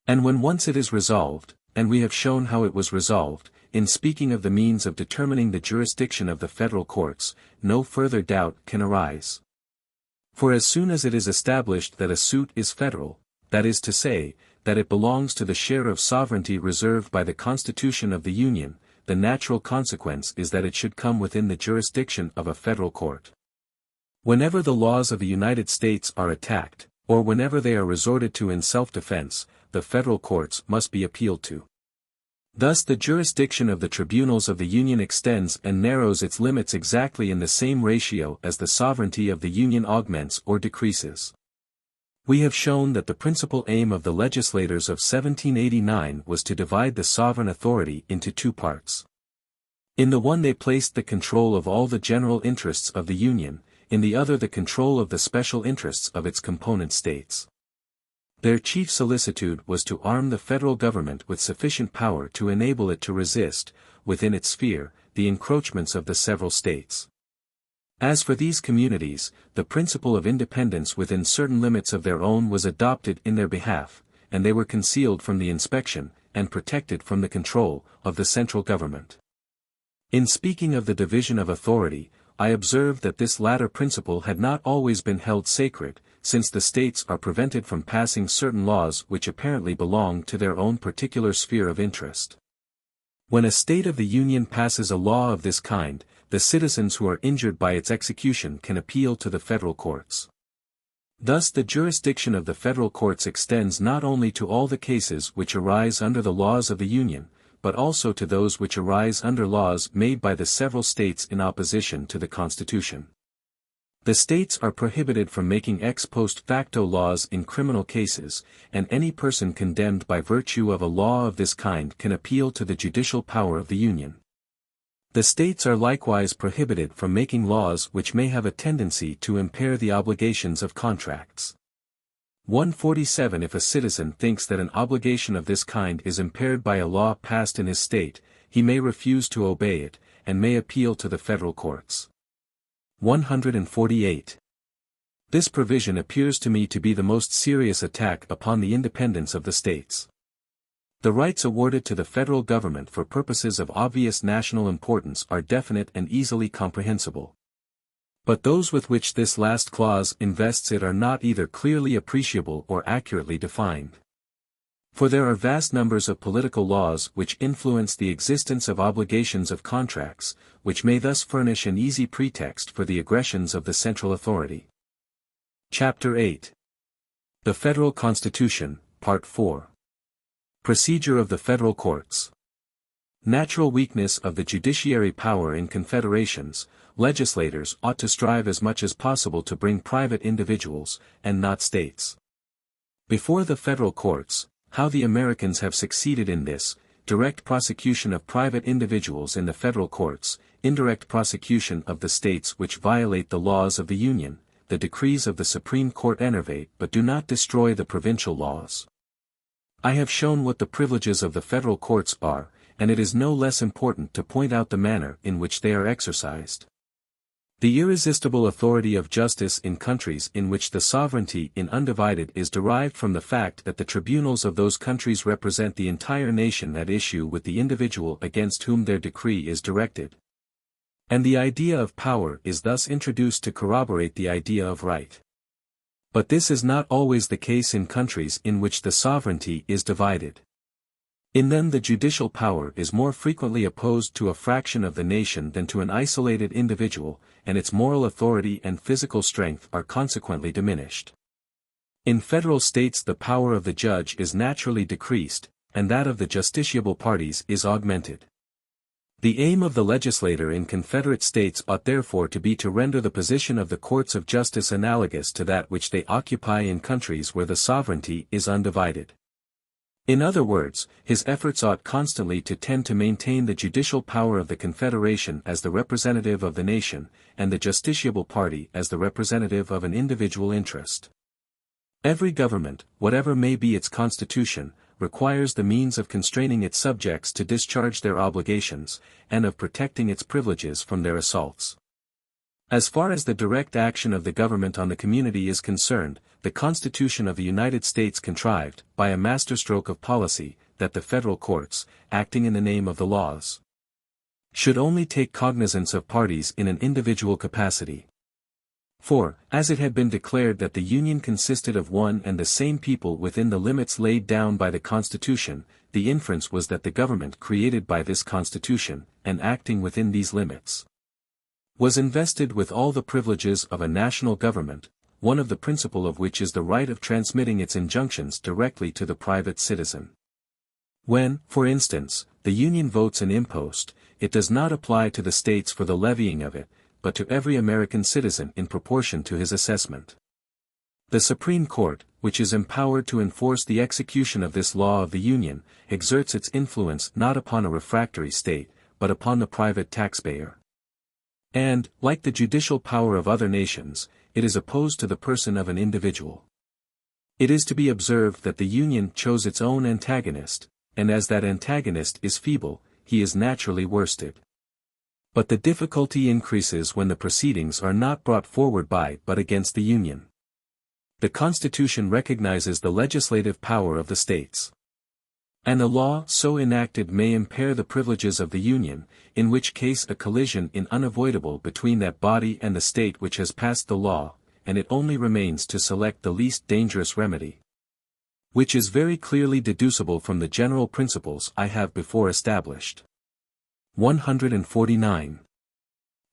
And when once it is resolved, and we have shown how it was resolved, in speaking of the means of determining the jurisdiction of the federal courts, no further doubt can arise. For as soon as it is established that a suit is federal, that is to say, that it belongs to the share of sovereignty reserved by the Constitution of the Union, the natural consequence is that it should come within the jurisdiction of a federal court. Whenever the laws of the United States are attacked, or whenever they are resorted to in self-defense, the federal courts must be appealed to. Thus the jurisdiction of the tribunals of the Union extends and narrows its limits exactly in the same ratio as the sovereignty of the Union augments or decreases. We have shown that the principal aim of the legislators of 1789 was to divide the sovereign authority into two parts. In the one they placed the control of all the general interests of the Union, in the other the control of the special interests of its component states. Their chief solicitude was to arm the federal government with sufficient power to enable it to resist, within its sphere, the encroachments of the several states. As for these communities, the principle of independence within certain limits of their own was adopted in their behalf, and they were concealed from the inspection, and protected from the control of the central government. In speaking of the division of authority, I observed that this latter principle had not always been held sacred, since the states are prevented from passing certain laws which apparently belong to their own particular sphere of interest. When a state of the Union passes a law of this kind, the citizens who are injured by its execution can appeal to the federal courts. Thus the jurisdiction of the federal courts extends not only to all the cases which arise under the laws of the Union, but also to those which arise under laws made by the several states in opposition to the Constitution. The states are prohibited from making ex post facto laws in criminal cases, and any person condemned by virtue of a law of this kind can appeal to the judicial power of the Union. The states are likewise prohibited from making laws which may have a tendency to impair the obligations of contracts. 147 If a citizen thinks that an obligation of this kind is impaired by a law passed in his state, he may refuse to obey it, and may appeal to the federal courts. 148. This provision appears to me to be the most serious attack upon the independence of the states. The rights awarded to the federal government for purposes of obvious national importance are definite and easily comprehensible. But those with which this last clause invests it are not either clearly appreciable or accurately defined. For there are vast numbers of political laws which influence the existence of obligations of contracts, which may thus furnish an easy pretext for the aggressions of the central authority. Chapter 8. The Federal Constitution, Part 4. Procedure of the Federal Courts. Natural weakness of the judiciary power in confederations. Legislators ought to strive as much as possible to bring private individuals, and not states, before the federal courts. How the Americans have succeeded in this: direct prosecution of private individuals in the federal courts, indirect prosecution of the states which violate the laws of the Union, the decrees of the Supreme Court enervate but do not destroy the provincial laws. I have shown what the privileges of the federal courts are, and it is no less important to point out the manner in which they are exercised. The irresistible authority of justice in countries in which the sovereignty in undivided is derived from the fact that the tribunals of those countries represent the entire nation at issue with the individual against whom their decree is directed. And the idea of power is thus introduced to corroborate the idea of right. But this is not always the case in countries in which the sovereignty is divided. In them the judicial power is more frequently opposed to a fraction of the nation than to an isolated individual, and its moral authority and physical strength are consequently diminished. In federal states the power of the judge is naturally decreased, and that of the justiciable parties is augmented. The aim of the legislator in Confederate states ought therefore to be to render the position of the courts of justice analogous to that which they occupy in countries where the sovereignty is undivided. In other words, his efforts ought constantly to tend to maintain the judicial power of the Confederation as the representative of the nation, and the justiciable party as the representative of an individual interest. Every government, whatever may be its constitution, requires the means of constraining its subjects to discharge their obligations, and of protecting its privileges from their assaults. As far as the direct action of the government on the community is concerned, the Constitution of the United States contrived, by a masterstroke of policy, that the federal courts, acting in the name of the laws, should only take cognizance of parties in an individual capacity. For, as it had been declared that the Union consisted of one and the same people within the limits laid down by the Constitution, the inference was that the government created by this Constitution, and acting within these limits, was invested with all the privileges of a national government, one of the principal of which is the right of transmitting its injunctions directly to the private citizen. When, for instance, the Union votes an impost, it does not apply to the states for the levying of it, but to every American citizen in proportion to his assessment. The Supreme Court, which is empowered to enforce the execution of this law of the Union, exerts its influence not upon a refractory state, but upon the private taxpayer. And, like the judicial power of other nations, it is opposed to the person of an individual. It is to be observed that the Union chose its own antagonist, and as that antagonist is feeble, he is naturally worsted. But the difficulty increases when the proceedings are not brought forward by but against the Union. The Constitution recognizes the legislative power of the states. And a law so enacted may impair the privileges of the Union, in which case a collision is unavoidable between that body and the state which has passed the law, and it only remains to select the least dangerous remedy. Which is very clearly deducible from the general principles I have before established. 149.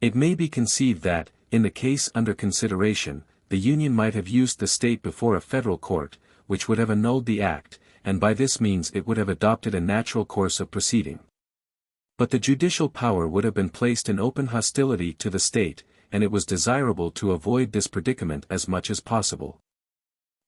It may be conceived that, in the case under consideration, the Union might have used the state before a federal court, which would have annulled the act, and by this means it would have adopted a natural course of proceeding. But the judicial power would have been placed in open hostility to the state, and it was desirable to avoid this predicament as much as possible.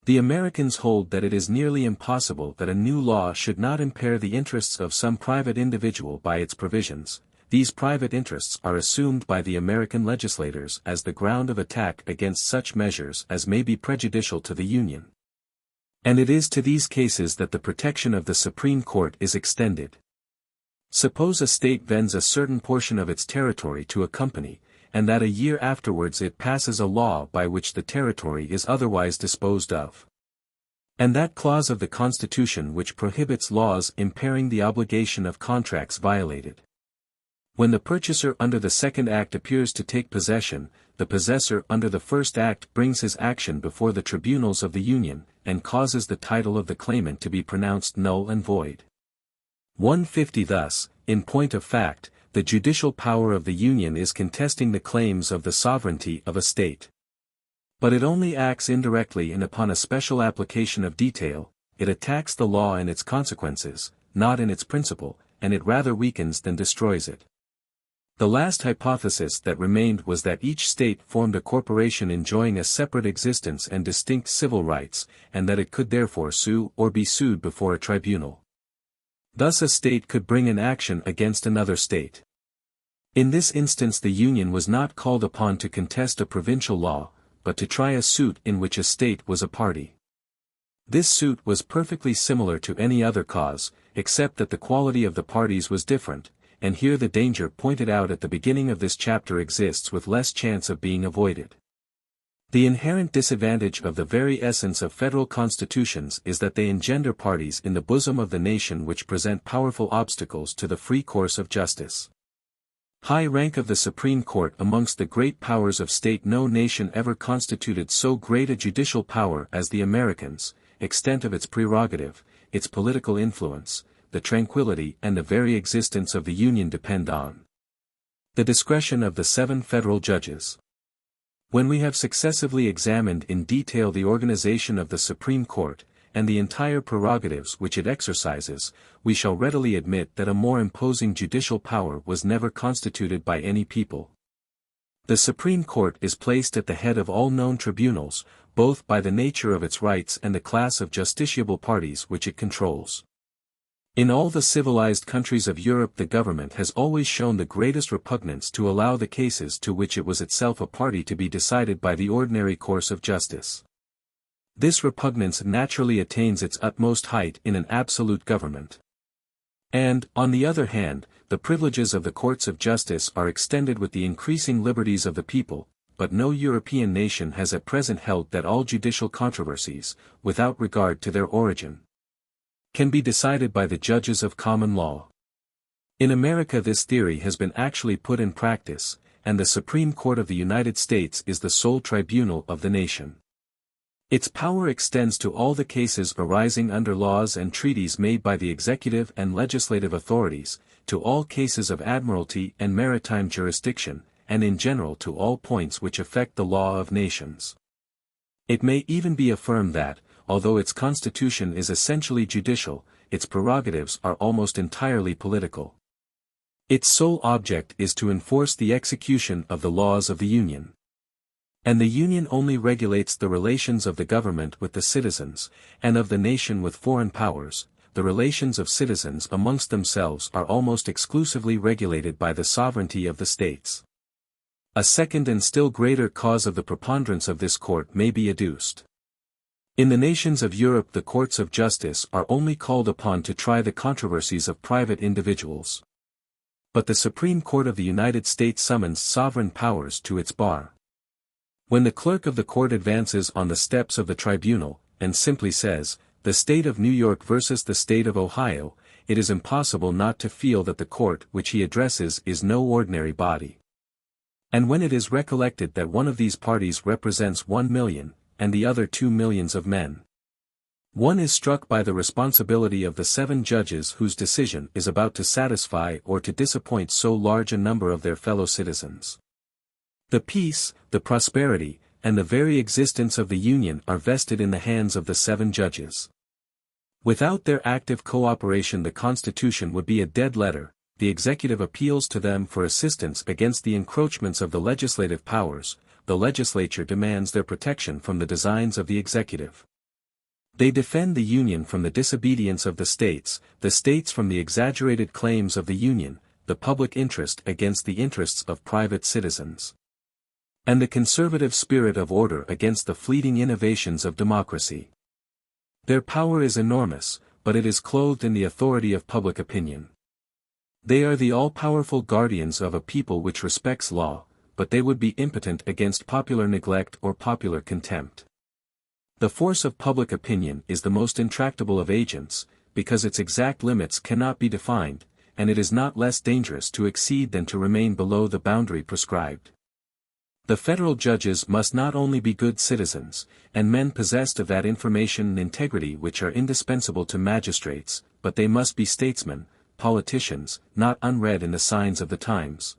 The Americans hold that it is nearly impossible that a new law should not impair the interests of some private individual by its provisions. These private interests are assumed by the American legislators as the ground of attack against such measures as may be prejudicial to the Union. And it is to these cases that the protection of the Supreme Court is extended. Suppose a state vends a certain portion of its territory to a company, and that a year afterwards it passes a law by which the territory is otherwise disposed of. And that clause of the Constitution which prohibits laws impairing the obligation of contracts violated. When the purchaser under the Second Act appears to take possession, the possessor under the First Act brings his action before the tribunals of the Union, and causes the title of the claimant to be pronounced null and void. 150. Thus, in point of fact, the judicial power of the Union is contesting the claims of the sovereignty of a state. But it only acts indirectly and upon a special application of detail. It attacks the law in its consequences, not in its principle, and it rather weakens than destroys it. The last hypothesis that remained was that each state formed a corporation enjoying a separate existence and distinct civil rights, and that it could therefore sue or be sued before a tribunal. Thus a state could bring an action against another state. In this instance the Union was not called upon to contest a provincial law, but to try a suit in which a state was a party. This suit was perfectly similar to any other cause, except that the quality of the parties was different, and here the danger pointed out at the beginning of this chapter exists with less chance of being avoided. The inherent disadvantage of the very essence of federal constitutions is that they engender parties in the bosom of the nation which present powerful obstacles to the free course of justice. High rank of the Supreme Court amongst the great powers of state. No nation ever constituted so great a judicial power as the Americans. Extent of its prerogative, its political influence, the tranquility and the very existence of the Union depend on the discretion of the 7 federal judges. When we have successively examined in detail the organization of the Supreme Court, and the entire prerogatives which it exercises, we shall readily admit that a more imposing judicial power was never constituted by any people. The Supreme Court is placed at the head of all known tribunals, both by the nature of its rights and the class of justiciable parties which it controls. In all the civilized countries of Europe the government has always shown the greatest repugnance to allow the cases to which it was itself a party to be decided by the ordinary course of justice. This repugnance naturally attains its utmost height in an absolute government. And, on the other hand, the privileges of the courts of justice are extended with the increasing liberties of the people, but no European nation has at present held that all judicial controversies, without regard to their origin, can be decided by the judges of common law. In America this theory has been actually put in practice, and the Supreme Court of the United States is the sole tribunal of the nation. Its power extends to all the cases arising under laws and treaties made by the executive and legislative authorities, to all cases of admiralty and maritime jurisdiction, and in general to all points which affect the law of nations. It may even be affirmed that, although its constitution is essentially judicial, its prerogatives are almost entirely political. Its sole object is to enforce the execution of the laws of the Union. And the Union only regulates the relations of the government with the citizens, and of the nation with foreign powers. The relations of citizens amongst themselves are almost exclusively regulated by the sovereignty of the states. A second and still greater cause of the preponderance of this court may be adduced. In the nations of Europe the courts of justice are only called upon to try the controversies of private individuals. But the Supreme Court of the United States summons sovereign powers to its bar. When the clerk of the court advances on the steps of the tribunal, and simply says, the state of New York versus the state of Ohio, it is impossible not to feel that the court which he addresses is no ordinary body. And when it is recollected that one of these parties represents 1 million, and the other 2 millions of men, one is struck by the responsibility of the 7 judges whose decision is about to satisfy or to disappoint so large a number of their fellow citizens. The peace, the prosperity, and the very existence of the Union are vested in the hands of the 7 judges. Without their active cooperation the Constitution would be a dead letter. The executive appeals to them for assistance against the encroachments of the legislative powers, the legislature demands their protection from the designs of the executive. They defend the Union from the disobedience of the states from the exaggerated claims of the Union, the public interest against the interests of private citizens, and the conservative spirit of order against the fleeting innovations of democracy. Their power is enormous, but it is clothed in the authority of public opinion. They are the all-powerful guardians of a people which respects law, but they would be impotent against popular neglect or popular contempt. The force of public opinion is the most intractable of agents, because its exact limits cannot be defined, and it is not less dangerous to exceed than to remain below the boundary prescribed. The federal judges must not only be good citizens, and men possessed of that information and integrity which are indispensable to magistrates, but they must be statesmen, politicians, not unread in the signs of the times,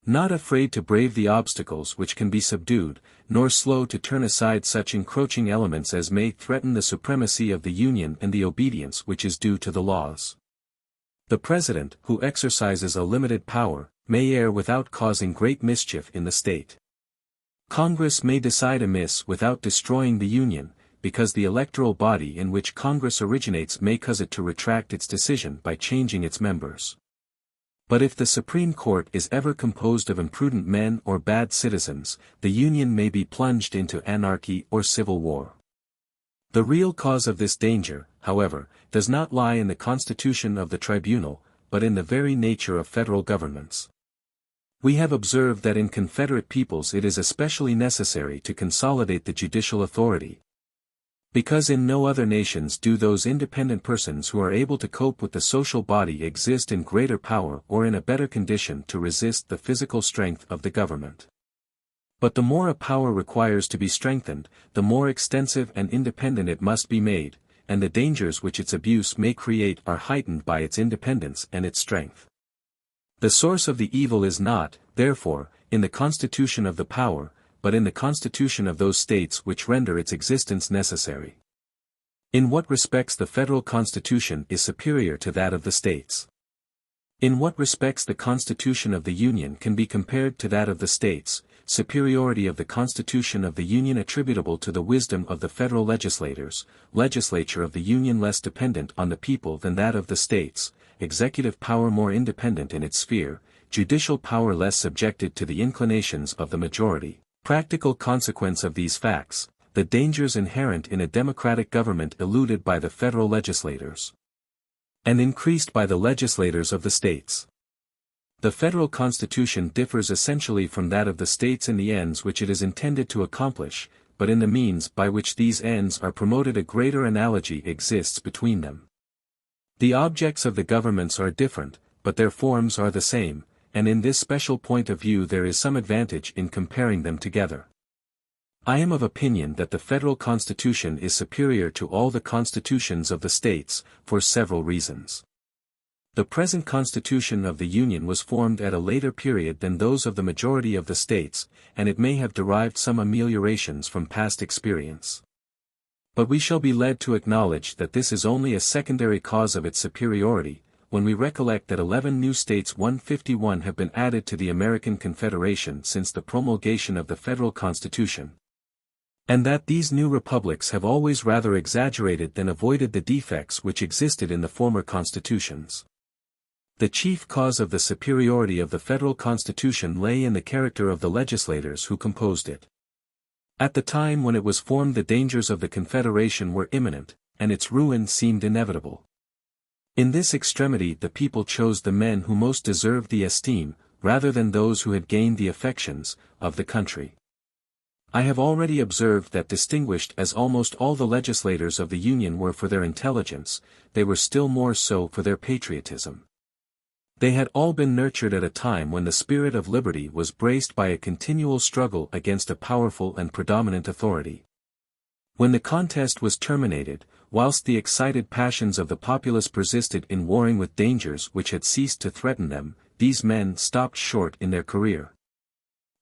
not afraid to brave the obstacles which can be subdued, nor slow to turn aside such encroaching elements as may threaten the supremacy of the Union and the obedience which is due to the laws. The President, who exercises a limited power, may err without causing great mischief in the state. Congress may decide amiss without destroying the Union, because the electoral body in which Congress originates may cause it to retract its decision by changing its members. But if the Supreme Court is ever composed of imprudent men or bad citizens, the Union may be plunged into anarchy or civil war. The real cause of this danger, however, does not lie in the constitution of the tribunal, but in the very nature of federal governments. We have observed that in confederate peoples it is especially necessary to consolidate the judicial authority, because in no other nations do those independent persons who are able to cope with the social body exist in greater power or in a better condition to resist the physical strength of the government. But the more a power requires to be strengthened, the more extensive and independent it must be made, and the dangers which its abuse may create are heightened by its independence and its strength. The source of the evil is not, therefore, in the constitution of the power, but in the constitution of those states which render its existence necessary. In what respects the federal constitution is superior to that of the states? In what respects the constitution of the Union can be compared to that of the states? Superiority of the Constitution of the Union attributable to the wisdom of the federal legislature of the Union less dependent on the people than that of the states, executive power more independent in its sphere, judicial power less subjected to the inclinations of the majority. Practical consequence of these facts, the dangers inherent in a democratic government eluded by the federal legislators, and increased by the legislators of the states. The federal constitution differs essentially from that of the states in the ends which it is intended to accomplish, but in the means by which these ends are promoted a greater analogy exists between them. The objects of the governments are different, but their forms are the same, and in this special point of view there is some advantage in comparing them together. I am of opinion that the federal constitution is superior to all the constitutions of the states, for several reasons. The present Constitution of the Union was formed at a later period than those of the majority of the states, and it may have derived some ameliorations from past experience. But we shall be led to acknowledge that this is only a secondary cause of its superiority, when we recollect that 11 new states 151 have been added to the American Confederation since the promulgation of the federal Constitution, and that these new republics have always rather exaggerated than avoided the defects which existed in the former constitutions. The chief cause of the superiority of the federal constitution lay in the character of the legislators who composed it. At the time when it was formed the dangers of the Confederation were imminent, and its ruin seemed inevitable. In this extremity the people chose the men who most deserved the esteem, rather than those who had gained the affections, of the country. I have already observed that distinguished as almost all the legislators of the Union were for their intelligence, they were still more so for their patriotism. They had all been nurtured at a time when the spirit of liberty was braced by a continual struggle against a powerful and predominant authority. When the contest was terminated, whilst the excited passions of the populace persisted in warring with dangers which had ceased to threaten them, these men stopped short in their career.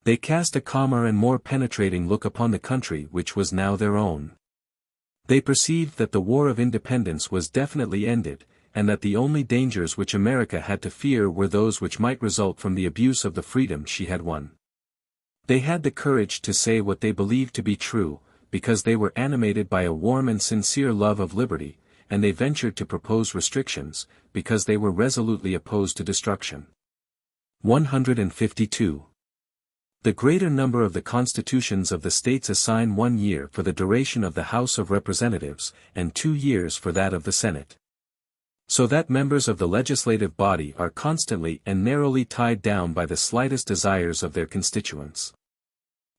They cast a calmer and more penetrating look upon the country which was now their own. They perceived that the War of Independence was definitely ended, and that the only dangers which America had to fear were those which might result from the abuse of the freedom she had won. They had the courage to say what they believed to be true, because they were animated by a warm and sincere love of liberty, and they ventured to propose restrictions, because they were resolutely opposed to destruction. 152. The greater number of the constitutions of the states assign 1 year for the duration of the House of Representatives, and 2 years for that of the Senate. So that members of the legislative body are constantly and narrowly tied down by the slightest desires of their constituents.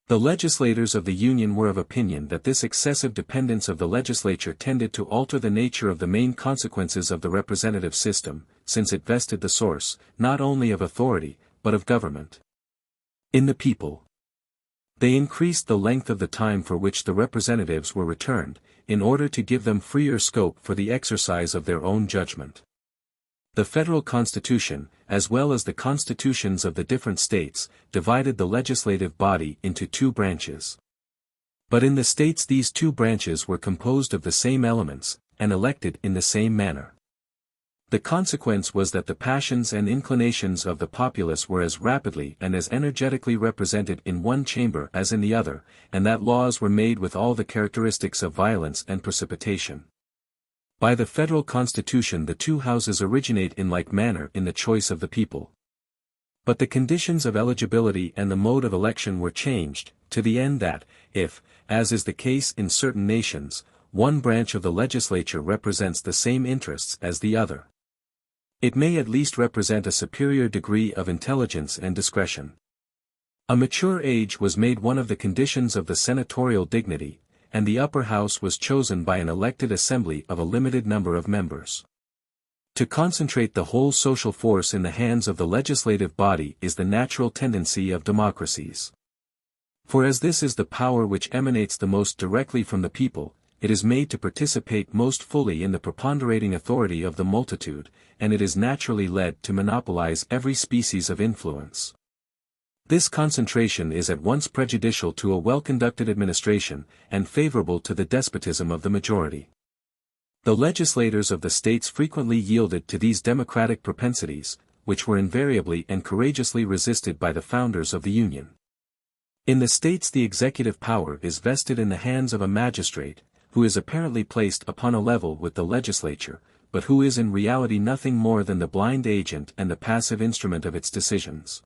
The legislators of the Union were of opinion that this excessive dependence of the legislature tended to alter the nature of the main consequences of the representative system, since it vested the source, not only of authority, but of government, in the people. They increased the length of the time for which the representatives were returned, in order to give them freer scope for the exercise of their own judgment. The federal constitution, as well as the constitutions of the different states, divided the legislative body into 2 branches. But in the states these 2 branches were composed of the same elements, and elected in the same manner. The consequence was that the passions and inclinations of the populace were as rapidly and as energetically represented in one chamber as in the other, and that laws were made with all the characteristics of violence and precipitation. By the federal constitution the 2 houses originate in like manner in the choice of the people. But the conditions of eligibility and the mode of election were changed, to the end that, if, as is the case in certain nations, one branch of the legislature represents the same interests as the other, it may at least represent a superior degree of intelligence and discretion. A mature age was made one of the conditions of the senatorial dignity, and the upper house was chosen by an elected assembly of a limited number of members. To concentrate the whole social force in the hands of the legislative body is the natural tendency of democracies. For as this is the power which emanates the most directly from the people, it is made to participate most fully in the preponderating authority of the multitude, and it is naturally led to monopolize every species of influence. This concentration is at once prejudicial to a well-conducted administration, and favorable to the despotism of the majority. The legislators of the states frequently yielded to these democratic propensities, which were invariably and courageously resisted by the founders of the Union. In the states the executive power is vested in the hands of a magistrate, who is apparently placed upon a level with the legislature, but who is in reality nothing more than the blind agent and the passive instrument of its decisions.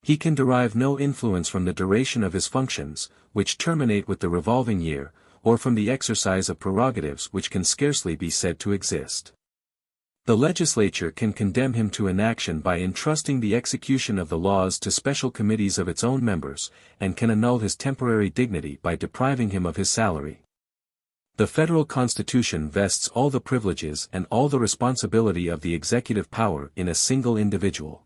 He can derive no influence from the duration of his functions, which terminate with the revolving year, or from the exercise of prerogatives which can scarcely be said to exist. The legislature can condemn him to inaction by entrusting the execution of the laws to special committees of its own members, and can annul his temporary dignity by depriving him of his salary. The federal constitution vests all the privileges and all the responsibility of the executive power in a single individual.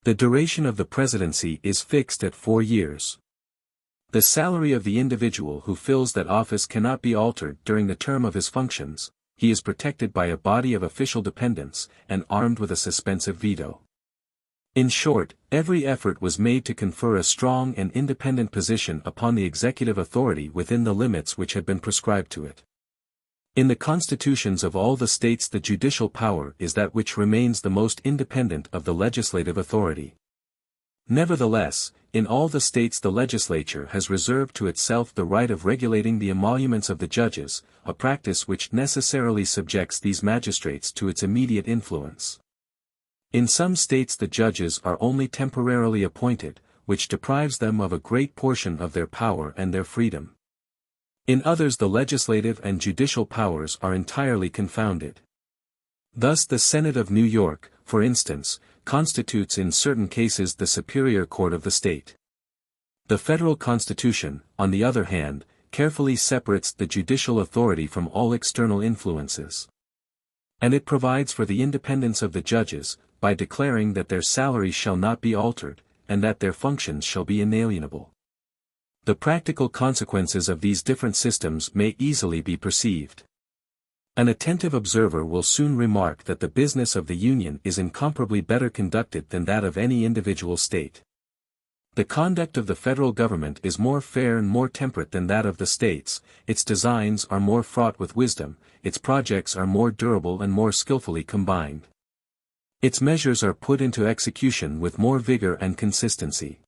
The duration of the presidency is fixed at 4 years. The salary of the individual who fills that office cannot be altered during the term of his functions. He is protected by a body of official dependents, and armed with a suspensive veto. In short, every effort was made to confer a strong and independent position upon the executive authority within the limits which had been prescribed to it. In the constitutions of all the states the judicial power is that which remains the most independent of the legislative authority. Nevertheless, in all the states the legislature has reserved to itself the right of regulating the emoluments of the judges, a practice which necessarily subjects these magistrates to its immediate influence. In some states the judges are only temporarily appointed, which deprives them of a great portion of their power and their freedom. In others the legislative and judicial powers are entirely confounded. Thus the Senate of New York, for instance, constitutes in certain cases the superior court of the state. The federal constitution, on the other hand, carefully separates the judicial authority from all external influences. And it provides for the independence of the judges, by declaring that their salaries shall not be altered, and that their functions shall be inalienable. The practical consequences of these different systems may easily be perceived. An attentive observer will soon remark that the business of the Union is incomparably better conducted than that of any individual state. The conduct of the federal government is more fair and more temperate than that of the states, its designs are more fraught with wisdom, its projects are more durable and more skillfully combined. Its measures are put into execution with more vigor and consistency.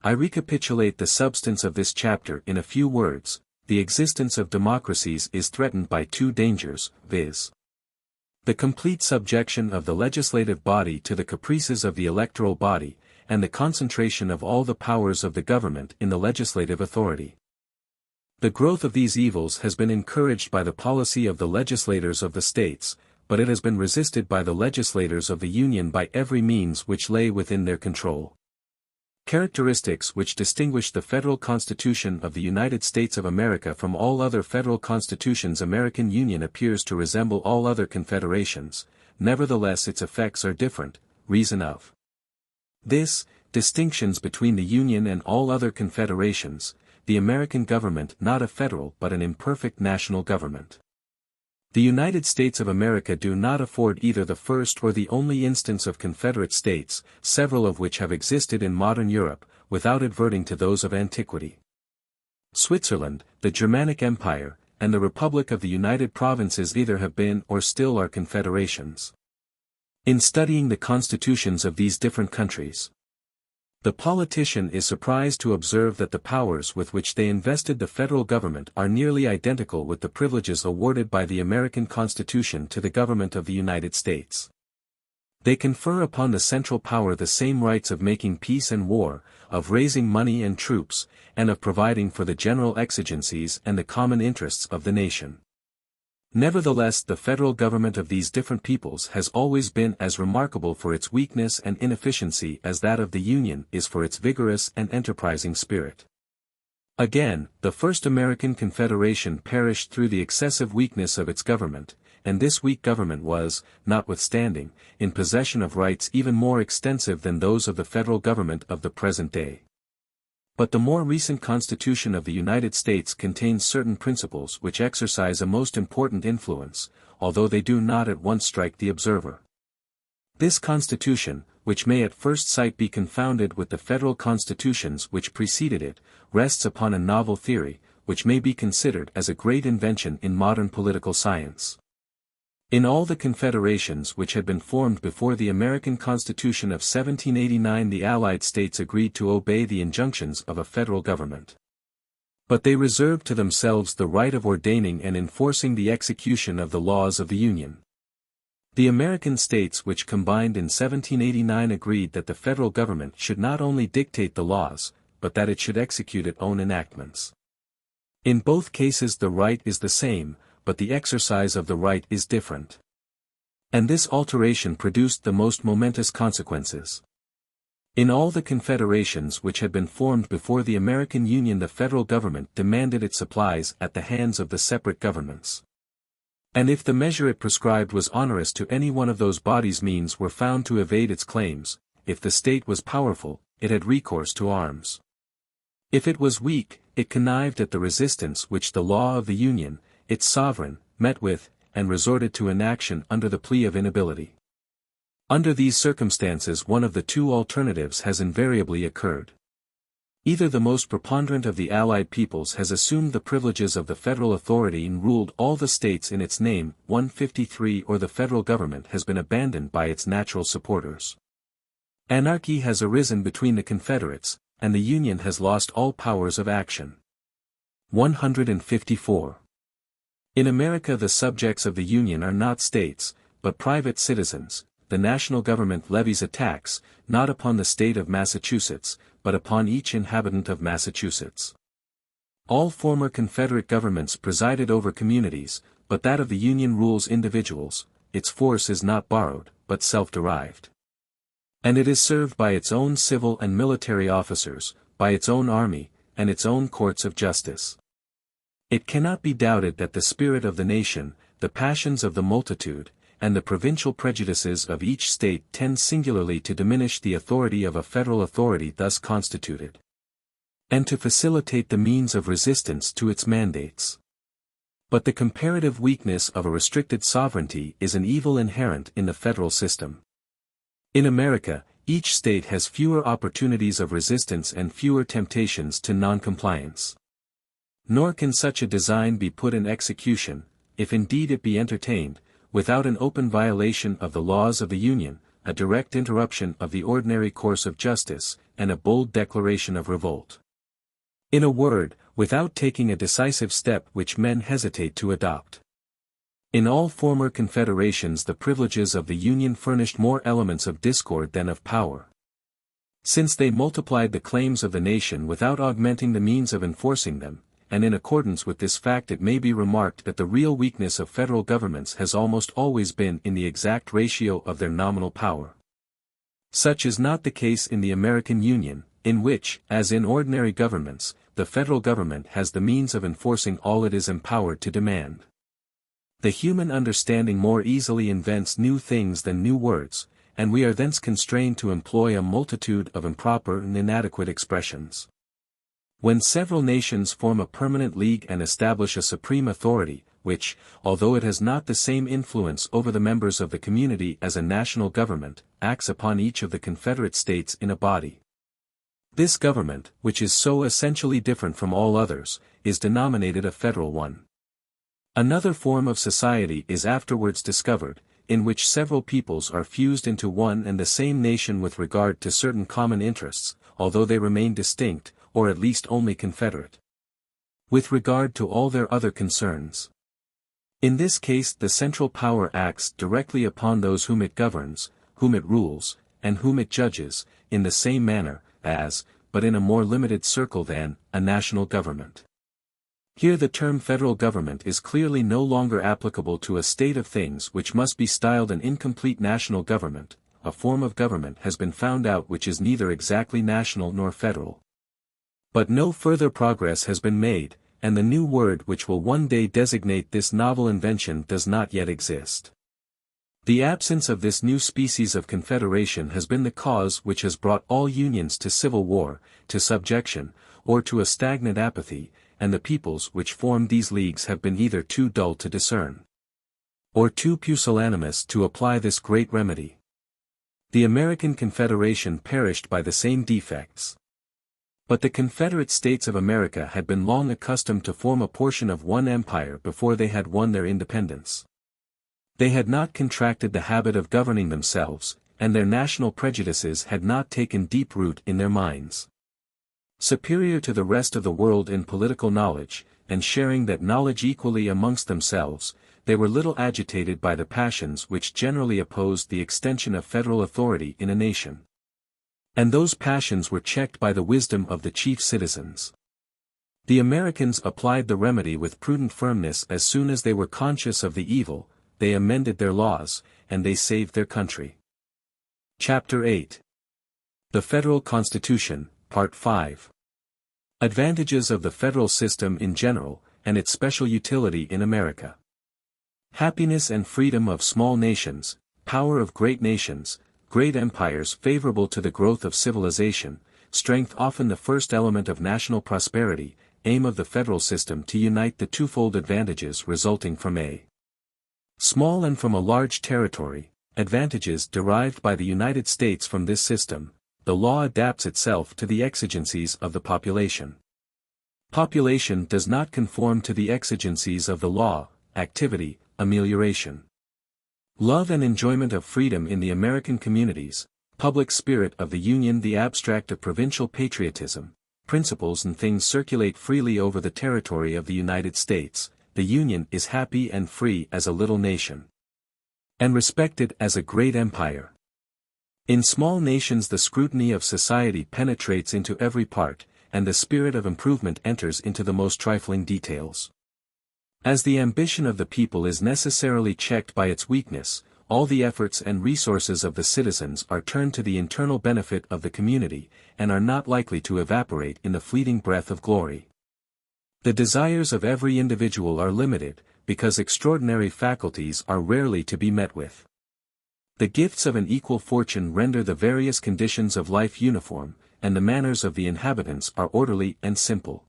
I recapitulate the substance of this chapter in a few words. The existence of democracies is threatened by two dangers, viz. the complete subjection of the legislative body to the caprices of the electoral body, and the concentration of all the powers of the government in the legislative authority. The growth of these evils has been encouraged by the policy of the legislators of the states, but it has been resisted by the legislators of the Union by every means which lay within their control. Characteristics which distinguish the federal Constitution of the United States of America from all other federal constitutions. American Union appears to resemble all other confederations, nevertheless its effects are different. Reason of this, distinctions between the Union and all other confederations, the American government not a federal but an imperfect national government. The United States of America do not afford either the first or the only instance of confederate states, several of which have existed in modern Europe, without adverting to those of antiquity. Switzerland, the Germanic Empire, and the Republic of the United Provinces either have been or still are confederations. In studying the constitutions of these different countries, the politician is surprised to observe that the powers with which they invested the federal government are nearly identical with the privileges awarded by the American Constitution to the government of the United States. They confer upon the central power the same rights of making peace and war, of raising money and troops, and of providing for the general exigencies and the common interests of the nation. Nevertheless, the federal government of these different peoples has always been as remarkable for its weakness and inefficiency as that of the Union is for its vigorous and enterprising spirit. Again, the first American Confederation perished through the excessive weakness of its government, and this weak government was, notwithstanding, in possession of rights even more extensive than those of the federal government of the present day. But the more recent Constitution of the United States contains certain principles which exercise a most important influence, although they do not at once strike the observer. This Constitution, which may at first sight be confounded with the federal constitutions which preceded it, rests upon a novel theory, which may be considered as a great invention in modern political science. In all the confederations which had been formed before the American Constitution of 1789, the Allied States agreed to obey the injunctions of a federal government. But they reserved to themselves the right of ordaining and enforcing the execution of the laws of the Union. The American states which combined in 1789 agreed that the federal government should not only dictate the laws, but that it should execute its own enactments. In both cases the right is the same, but the exercise of the right is different. And this alteration produced the most momentous consequences. In all the confederations which had been formed before the American Union, the federal government demanded its supplies at the hands of the separate governments. And if the measure it prescribed was onerous to any one of those bodies, means were found to evade its claims. If the state was powerful, it had recourse to arms. If it was weak, it connived at the resistance which the law of the Union, its sovereign, met with, and resorted to inaction under the plea of inability. Under these circumstances one of the two alternatives has invariably occurred. Either the most preponderant of the Allied peoples has assumed the privileges of the federal authority and ruled all the states in its name, 153, or the federal government has been abandoned by its natural supporters. Anarchy has arisen between the Confederates, and the Union has lost all powers of action. 154. In America the subjects of the Union are not states, but private citizens. The national government levies a tax, not upon the state of Massachusetts, but upon each inhabitant of Massachusetts. All former Confederate governments presided over communities, but that of the Union rules individuals. Its force is not borrowed, but self-derived. And it is served by its own civil and military officers, by its own army, and its own courts of justice. It cannot be doubted that the spirit of the nation, the passions of the multitude, and the provincial prejudices of each state tend singularly to diminish the authority of a federal authority thus constituted, and to facilitate the means of resistance to its mandates. But the comparative weakness of a restricted sovereignty is an evil inherent in the federal system. In America, each state has fewer opportunities of resistance and fewer temptations to noncompliance. Nor can such a design be put in execution, if indeed it be entertained, without an open violation of the laws of the Union, a direct interruption of the ordinary course of justice, and a bold declaration of revolt. In a word, without taking a decisive step which men hesitate to adopt. In all former confederations the privileges of the Union furnished more elements of discord than of power. Since they multiplied the claims of the nation without augmenting the means of enforcing them, and in accordance with this fact it may be remarked that the real weakness of federal governments has almost always been in the exact ratio of their nominal power. Such is not the case in the American Union, in which, as in ordinary governments, the federal government has the means of enforcing all it is empowered to demand. The human understanding more easily invents new things than new words, and we are thence constrained to employ a multitude of improper and inadequate expressions. When several nations form a permanent league and establish a supreme authority, which, although it has not the same influence over the members of the community as a national government, acts upon each of the Confederate States in a body. This government, which is so essentially different from all others, is denominated a federal one. Another form of society is afterwards discovered, in which several peoples are fused into one and the same nation with regard to certain common interests, although they remain distinct, or at least only confederate, with regard to all their other concerns. In this case the central power acts directly upon those whom it governs, whom it rules, and whom it judges, in the same manner, as, but in a more limited circle than, a national government. Here the term federal government is clearly no longer applicable to a state of things which must be styled an incomplete national government. A form of government has been found out which is neither exactly national nor federal. But no further progress has been made, and the new word which will one day designate this novel invention does not yet exist. The absence of this new species of confederation has been the cause which has brought all unions to civil war, to subjection, or to a stagnant apathy, and the peoples which form these leagues have been either too dull to discern, or too pusillanimous to apply this great remedy. The American Confederation perished by the same defects. But the Confederate States of America had been long accustomed to form a portion of one empire before they had won their independence. They had not contracted the habit of governing themselves, and their national prejudices had not taken deep root in their minds. Superior to the rest of the world in political knowledge, and sharing that knowledge equally amongst themselves, they were little agitated by the passions which generally opposed the extension of federal authority in a nation. And those passions were checked by the wisdom of the chief citizens. The Americans applied the remedy with prudent firmness as soon as they were conscious of the evil, they amended their laws, and they saved their country. Chapter 8. The Federal Constitution, Part 5. Advantages of the federal system in general, and its special utility in America. Happiness and freedom of small nations, power of great nations, great empires favorable to the growth of civilization, strength often the first element of national prosperity, aim of the federal system to unite the twofold advantages resulting from a small and from a large territory, advantages derived by the United States from this system. The law adapts itself to the exigencies of the population. Population does not conform to the exigencies of the law, activity, amelioration. Love and enjoyment of freedom in the American communities, public spirit of the Union, the abstract of provincial patriotism, principles and things circulate freely over the territory of the United States. The Union is happy and free as a little nation, and respected as a great empire. In small nations the scrutiny of society penetrates into every part, and the spirit of improvement enters into the most trifling details. As the ambition of the people is necessarily checked by its weakness, all the efforts and resources of the citizens are turned to the internal benefit of the community, and are not likely to evaporate in the fleeting breath of glory. The desires of every individual are limited, because extraordinary faculties are rarely to be met with. The gifts of an equal fortune render the various conditions of life uniform, and the manners of the inhabitants are orderly and simple.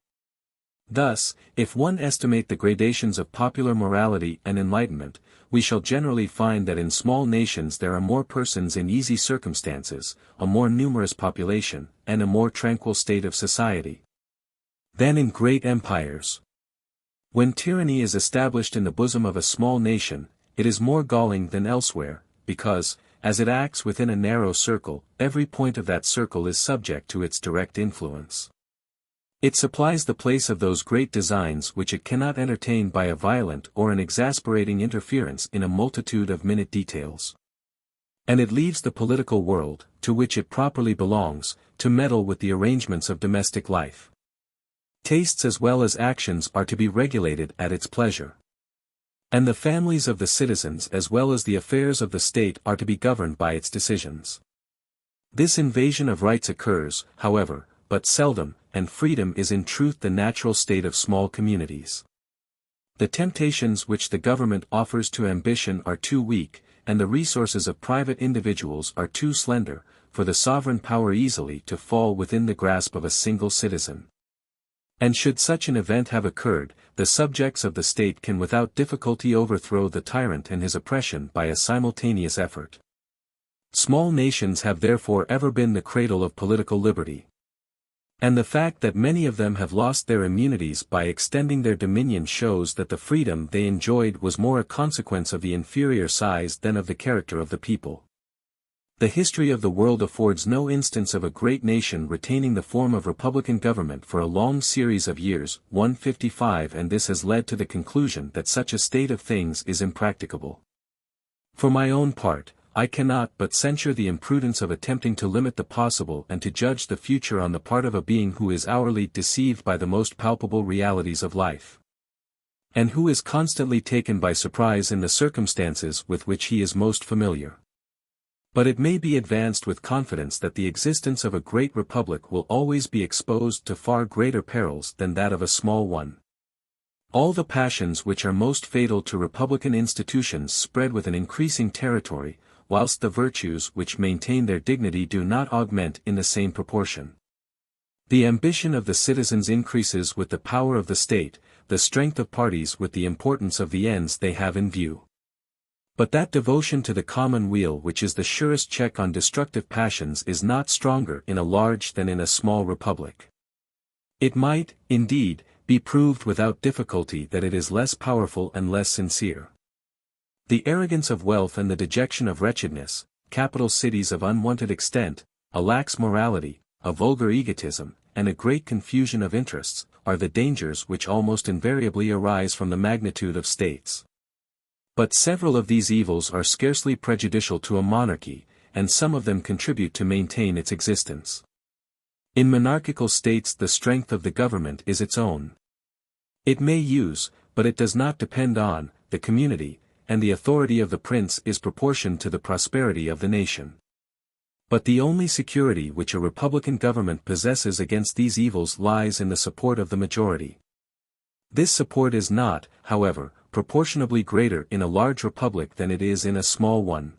Thus, if one estimate the gradations of popular morality and enlightenment, we shall generally find that in small nations there are more persons in easy circumstances, a more numerous population, and a more tranquil state of society than in great empires. When tyranny is established in the bosom of a small nation, it is more galling than elsewhere, because, as it acts within a narrow circle, every point of that circle is subject to its direct influence. It supplies the place of those great designs which it cannot entertain by a violent or an exasperating interference in a multitude of minute details. And it leaves the political world, to which it properly belongs, to meddle with the arrangements of domestic life. Tastes as well as actions are to be regulated at its pleasure. And the families of the citizens as well as the affairs of the state are to be governed by its decisions. This invasion of rights occurs, however, but seldom, and freedom is in truth the natural state of small communities. The temptations which the government offers to ambition are too weak, and the resources of private individuals are too slender, for the sovereign power easily to fall within the grasp of a single citizen. And should such an event have occurred, the subjects of the state can without difficulty overthrow the tyrant and his oppression by a simultaneous effort. Small nations have therefore ever been the cradle of political liberty. And the fact that many of them have lost their immunities by extending their dominion shows that the freedom they enjoyed was more a consequence of the inferior size than of the character of the people. The history of the world affords no instance of a great nation retaining the form of republican government for a long series of years, 155, and this has led to the conclusion that such a state of things is impracticable. For my own part, I cannot but censure the imprudence of attempting to limit the possible and to judge the future on the part of a being who is hourly deceived by the most palpable realities of life, and who is constantly taken by surprise in the circumstances with which he is most familiar. But it may be advanced with confidence that the existence of a great republic will always be exposed to far greater perils than that of a small one. All the passions which are most fatal to republican institutions spread with an increasing territory, whilst the virtues which maintain their dignity do not augment in the same proportion. The ambition of the citizens increases with the power of the state, the strength of parties with the importance of the ends they have in view. But that devotion to the common weal which is the surest check on destructive passions is not stronger in a large than in a small republic. It might, indeed, be proved without difficulty that it is less powerful and less sincere. The arrogance of wealth and the dejection of wretchedness, capital cities of unwonted extent, a lax morality, a vulgar egotism, and a great confusion of interests, are the dangers which almost invariably arise from the magnitude of states. But several of these evils are scarcely prejudicial to a monarchy, and some of them contribute to maintain its existence. In monarchical states the strength of the government is its own. It may use, but it does not depend on, the community, and the authority of the prince is proportioned to the prosperity of the nation. But the only security which a republican government possesses against these evils lies in the support of the majority. This support is not, however, proportionably greater in a large republic than it is in a small one.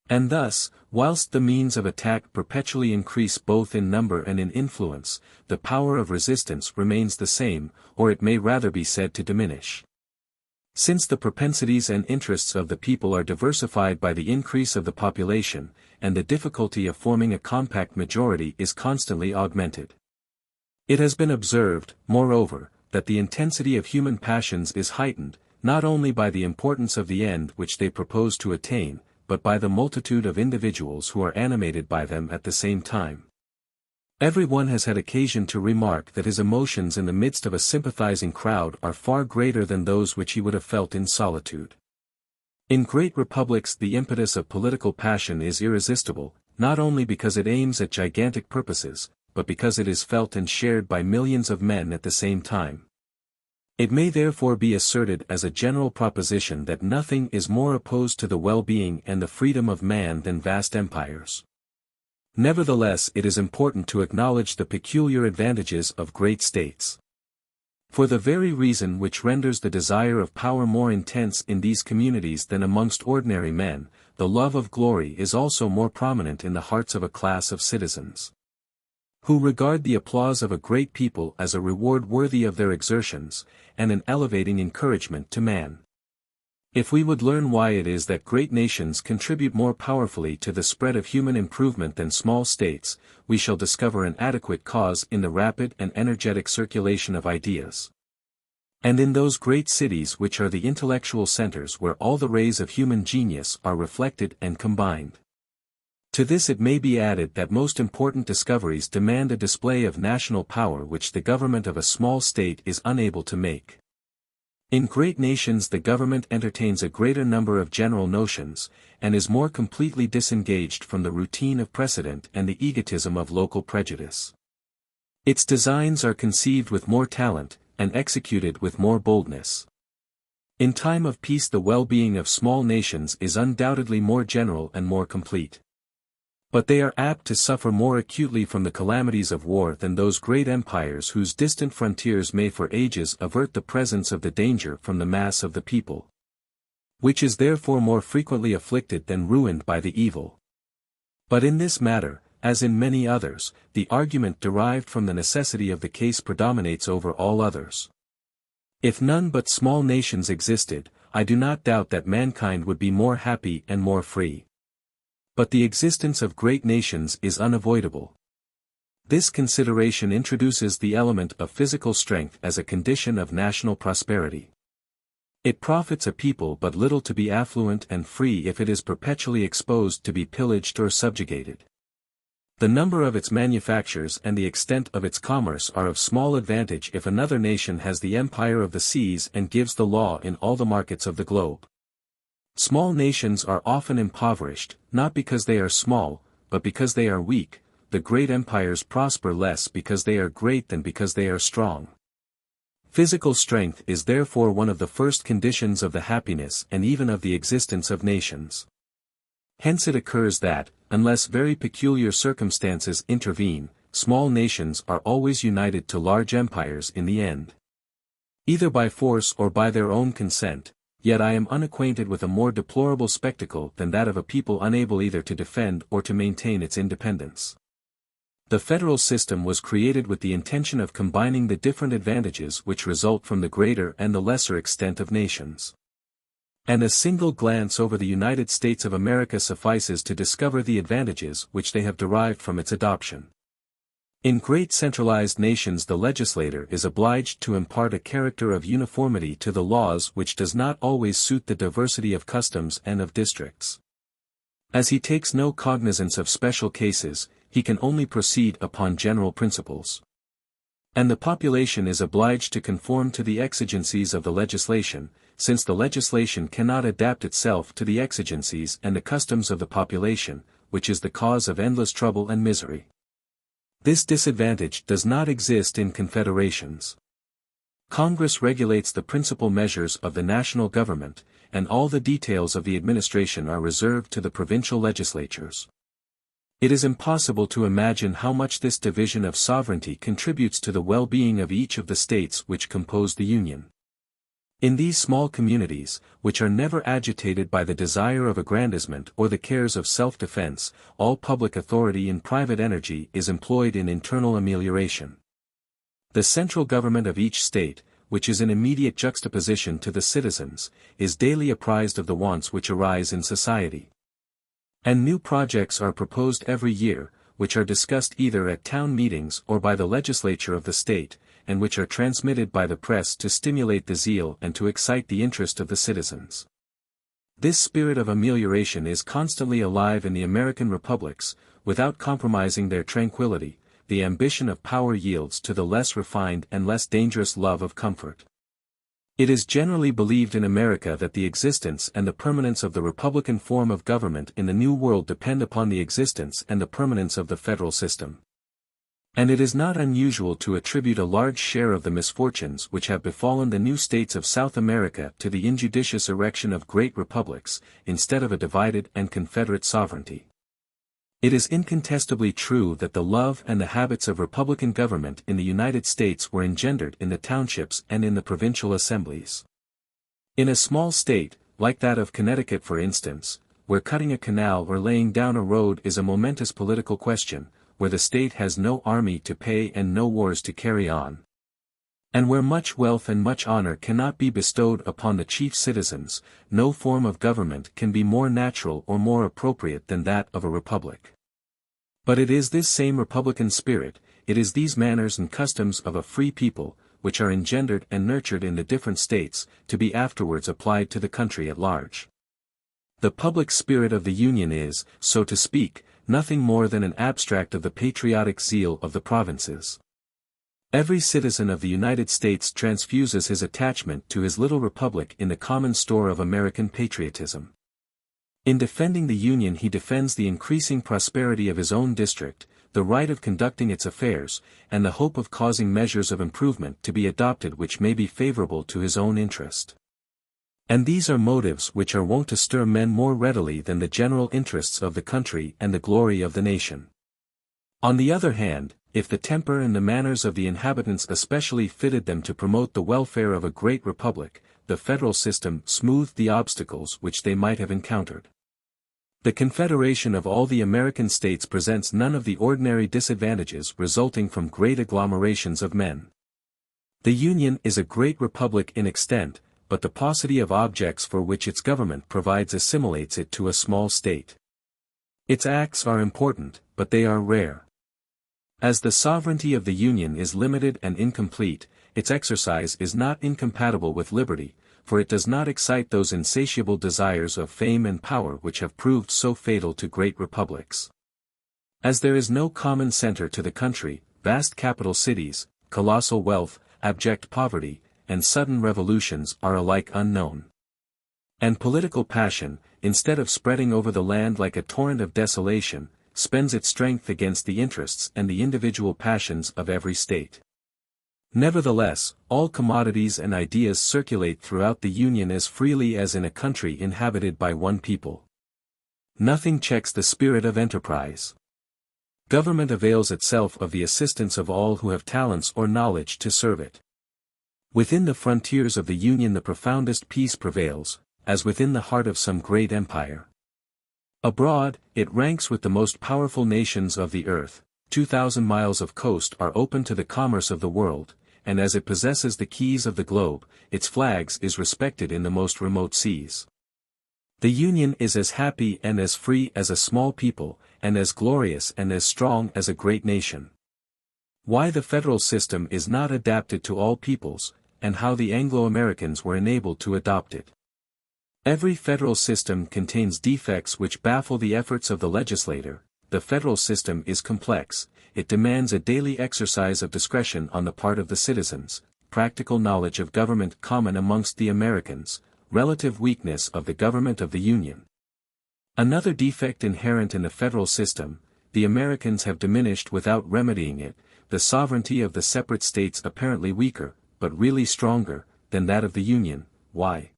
And thus, whilst the means of attack perpetually increase both in number and in influence, the power of resistance remains the same, or it may rather be said to diminish. Since the propensities and interests of the people are diversified by the increase of the population, and the difficulty of forming a compact majority is constantly augmented. It has been observed, moreover, that the intensity of human passions is heightened, not only by the importance of the end which they propose to attain, but by the multitude of individuals who are animated by them at the same time. Every one has had occasion to remark that his emotions in the midst of a sympathizing crowd are far greater than those which he would have felt in solitude. In great republics the impetus of political passion is irresistible, not only because it aims at gigantic purposes, but because it is felt and shared by millions of men at the same time. It may therefore be asserted as a general proposition that nothing is more opposed to the well-being and the freedom of man than vast empires. Nevertheless, it is important to acknowledge the peculiar advantages of great states. For the very reason which renders the desire of power more intense in these communities than amongst ordinary men, the love of glory is also more prominent in the hearts of a class of citizens, who regard the applause of a great people as a reward worthy of their exertions, and an elevating encouragement to man. If we would learn why it is that great nations contribute more powerfully to the spread of human improvement than small states, we shall discover an adequate cause in the rapid and energetic circulation of ideas. And in those great cities which are the intellectual centers where all the rays of human genius are reflected and combined. To this it may be added that most important discoveries demand a display of national power which the government of a small state is unable to make. In great nations the government entertains a greater number of general notions, and is more completely disengaged from the routine of precedent and the egotism of local prejudice. Its designs are conceived with more talent, and executed with more boldness. In time of peace the well-being of small nations is undoubtedly more general and more complete. But they are apt to suffer more acutely from the calamities of war than those great empires whose distant frontiers may for ages avert the presence of the danger from the mass of the people, which is therefore more frequently afflicted than ruined by the evil. But in this matter, as in many others, the argument derived from the necessity of the case predominates over all others. If none but small nations existed, I do not doubt that mankind would be more happy and more free. But the existence of great nations is unavoidable. This consideration introduces the element of physical strength as a condition of national prosperity. It profits a people but little to be affluent and free if it is perpetually exposed to be pillaged or subjugated. The number of its manufactures and the extent of its commerce are of small advantage if another nation has the empire of the seas and gives the law in all the markets of the globe. Small nations are often impoverished, not because they are small, but because they are weak. The great empires prosper less because they are great than because they are strong. Physical strength is therefore one of the first conditions of the happiness and even of the existence of nations. Hence it occurs that, unless very peculiar circumstances intervene, small nations are always united to large empires in the end. Either by force or by their own consent. Yet I am unacquainted with a more deplorable spectacle than that of a people unable either to defend or to maintain its independence. The federal system was created with the intention of combining the different advantages which result from the greater and the lesser extent of nations. And a single glance over the United States of America suffices to discover the advantages which they have derived from its adoption. In great centralized nations the legislator is obliged to impart a character of uniformity to the laws which does not always suit the diversity of customs and of districts. As he takes no cognizance of special cases, he can only proceed upon general principles. And the population is obliged to conform to the exigencies of the legislation, since the legislation cannot adapt itself to the exigencies and the customs of the population, which is the cause of endless trouble and misery. This disadvantage does not exist in confederations. Congress regulates the principal measures of the national government, and all the details of the administration are reserved to the provincial legislatures. It is impossible to imagine how much this division of sovereignty contributes to the well-being of each of the states which compose the Union. In these small communities, which are never agitated by the desire of aggrandizement or the cares of self-defense, all public authority and private energy is employed in internal amelioration. The central government of each state, which is in immediate juxtaposition to the citizens, is daily apprised of the wants which arise in society. And new projects are proposed every year, which are discussed either at town meetings or by the legislature of the state, and which are transmitted by the press to stimulate the zeal and to excite the interest of the citizens. This spirit of amelioration is constantly alive in the American republics, without compromising their tranquility. The ambition of power yields to the less refined and less dangerous love of comfort. It is generally believed in America that the existence and the permanence of the republican form of government in the New World depend upon the existence and the permanence of the federal system. And it is not unusual to attribute a large share of the misfortunes which have befallen the new states of South America to the injudicious erection of great republics, instead of a divided and confederate sovereignty. It is incontestably true that the love and the habits of republican government in the United States were engendered in the townships and in the provincial assemblies. In a small state, like that of Connecticut for instance, where cutting a canal or laying down a road is a momentous political question, where the state has no army to pay and no wars to carry on, and where much wealth and much honor cannot be bestowed upon the chief citizens, no form of government can be more natural or more appropriate than that of a republic. But it is this same republican spirit, it is these manners and customs of a free people, which are engendered and nurtured in the different states, to be afterwards applied to the country at large. The public spirit of the Union is, so to speak, nothing more than an abstract of the patriotic zeal of the provinces. Every citizen of the United States transfuses his attachment to his little republic in the common store of American patriotism. In defending the Union he defends the increasing prosperity of his own district, the right of conducting its affairs, and the hope of causing measures of improvement to be adopted which may be favorable to his own interest. And these are motives which are wont to stir men more readily than the general interests of the country and the glory of the nation. On the other hand, if the temper and the manners of the inhabitants especially fitted them to promote the welfare of a great republic, the federal system smoothed the obstacles which they might have encountered. The confederation of all the American states presents none of the ordinary disadvantages resulting from great agglomerations of men. The Union is a great republic in extent, but the paucity of objects for which its government provides assimilates it to a small state. Its acts are important, but they are rare. As the sovereignty of the Union is limited and incomplete, its exercise is not incompatible with liberty, for it does not excite those insatiable desires of fame and power which have proved so fatal to great republics. As there is no common center to the country, vast capital cities, colossal wealth, abject poverty, and sudden revolutions are alike unknown. And political passion, instead of spreading over the land like a torrent of desolation, spends its strength against the interests and the individual passions of every state. Nevertheless, all commodities and ideas circulate throughout the Union as freely as in a country inhabited by one people. Nothing checks the spirit of enterprise. Government avails itself of the assistance of all who have talents or knowledge to serve it. Within the frontiers of the Union the profoundest peace prevails, as within the heart of some great empire. Abroad, it ranks with the most powerful nations of the earth, 2,000 miles of coast are open to the commerce of the world, and as it possesses the keys of the globe, its flags is respected in the most remote seas. The Union is as happy and as free as a small people, and as glorious and as strong as a great nation. Why the federal system is not adapted to all peoples, and how the Anglo-Americans were enabled to adopt it. Every federal system contains defects which baffle the efforts of the legislator. The federal system is complex, it demands a daily exercise of discretion on the part of the citizens, practical knowledge of government common amongst the Americans, relative weakness of the government of the Union. Another defect inherent in the federal system, the Americans have diminished without remedying it, the sovereignty of the separate states apparently weaker, but really stronger, than that of the Union. Why?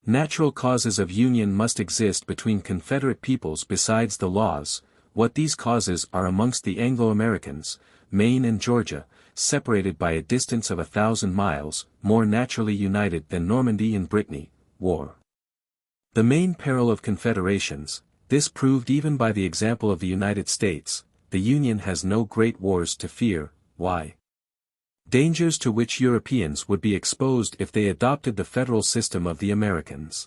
Natural causes of union must exist between confederate peoples besides the laws. What these causes are amongst the Anglo-Americans, Maine and Georgia, separated by a distance of 1,000 miles, more naturally united than Normandy and Brittany, war. The main peril of confederations, this proved even by the example of the United States, the Union has no great wars to fear. Why? Dangers to which Europeans would be exposed if they adopted the federal system of the Americans.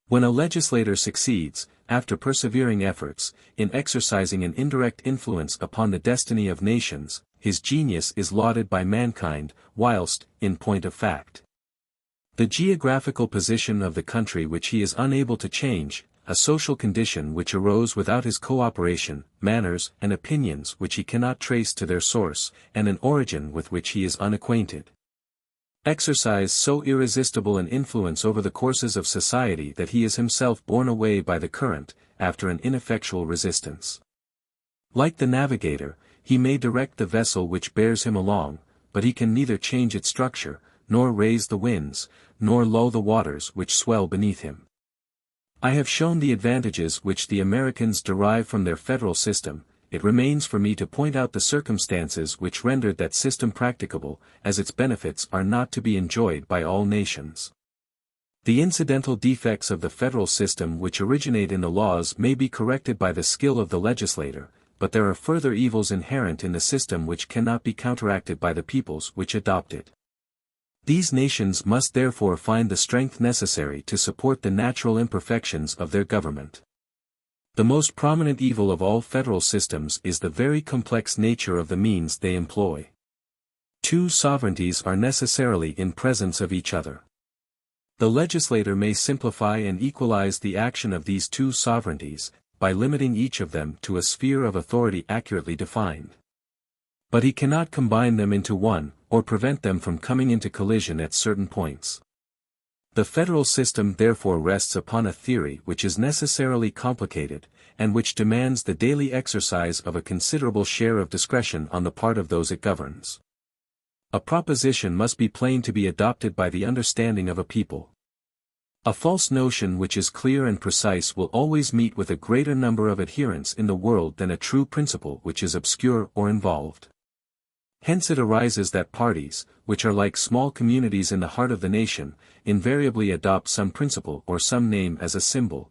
When a legislator succeeds, after persevering efforts, in exercising an indirect influence upon the destiny of nations, his genius is lauded by mankind, whilst, in point of fact, the geographical position of the country which he is unable to change, a social condition which arose without his cooperation, manners and opinions which he cannot trace to their source, and an origin with which he is unacquainted, exercise so irresistible an influence over the courses of society that he is himself borne away by the current, after an ineffectual resistance. Like the navigator, he may direct the vessel which bears him along, but he can neither change its structure, nor raise the winds, nor lull the waters which swell beneath him. I have shown the advantages which the Americans derive from their federal system. It remains for me to point out the circumstances which rendered that system practicable, as its benefits are not to be enjoyed by all nations. The incidental defects of the federal system which originate in the laws may be corrected by the skill of the legislator, but there are further evils inherent in the system which cannot be counteracted by the peoples which adopt it. These nations must therefore find the strength necessary to support the natural imperfections of their government. The most prominent evil of all federal systems is the very complex nature of the means they employ. Two sovereignties are necessarily in presence of each other. The legislator may simplify and equalize the action of these two sovereignties, by limiting each of them to a sphere of authority accurately defined. But he cannot combine them into one, or prevent them from coming into collision at certain points. The federal system therefore rests upon a theory which is necessarily complicated, and which demands the daily exercise of a considerable share of discretion on the part of those it governs. A proposition must be plain to be adopted by the understanding of a people. A false notion which is clear and precise will always meet with a greater number of adherents in the world than a true principle which is obscure or involved. Hence it arises that parties, which are like small communities in the heart of the nation, invariably adopt some principle or some name as a symbol,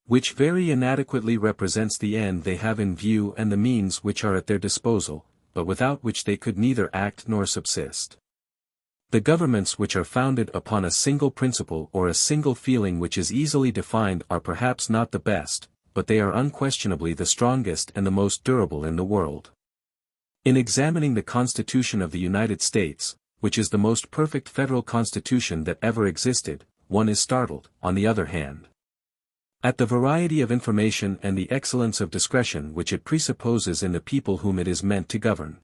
which very inadequately represents the end they have in view and the means which are at their disposal, but without which they could neither act nor subsist. The governments which are founded upon a single principle or a single feeling which is easily defined are perhaps not the best, but they are unquestionably the strongest and the most durable in the world. In examining the Constitution of the United States, which is the most perfect federal constitution that ever existed, one is startled, on the other hand, at the variety of information and the excellence of discretion which it presupposes in the people whom it is meant to govern.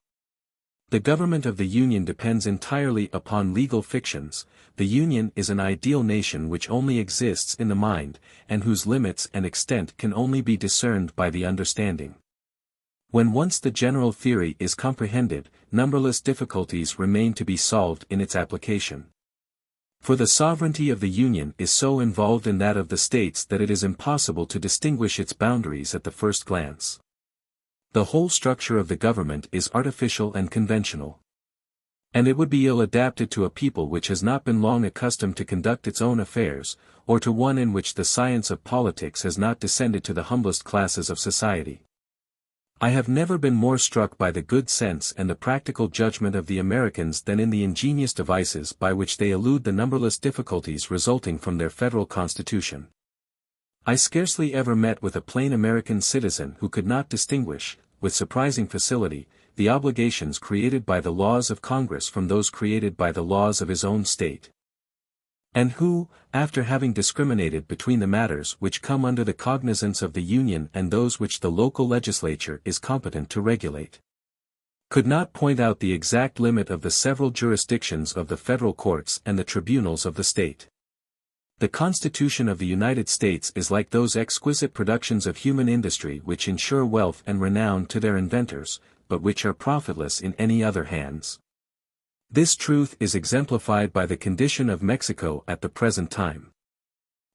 The government of the Union depends entirely upon legal fictions. The Union is an ideal nation which only exists in the mind, and whose limits and extent can only be discerned by the understanding. When once the general theory is comprehended, numberless difficulties remain to be solved in its application. For the sovereignty of the Union is so involved in that of the states that it is impossible to distinguish its boundaries at the first glance. The whole structure of the government is artificial and conventional. And it would be ill adapted to a people which has not been long accustomed to conduct its own affairs, or to one in which the science of politics has not descended to the humblest classes of society. I have never been more struck by the good sense and the practical judgment of the Americans than in the ingenious devices by which they elude the numberless difficulties resulting from their federal constitution. I scarcely ever met with a plain American citizen who could not distinguish, with surprising facility, the obligations created by the laws of Congress from those created by the laws of his own state, and who, after having discriminated between the matters which come under the cognizance of the Union and those which the local legislature is competent to regulate, could not point out the exact limit of the several jurisdictions of the federal courts and the tribunals of the state. The Constitution of the United States is like those exquisite productions of human industry which ensure wealth and renown to their inventors, but which are profitless in any other hands. This truth is exemplified by the condition of Mexico at the present time.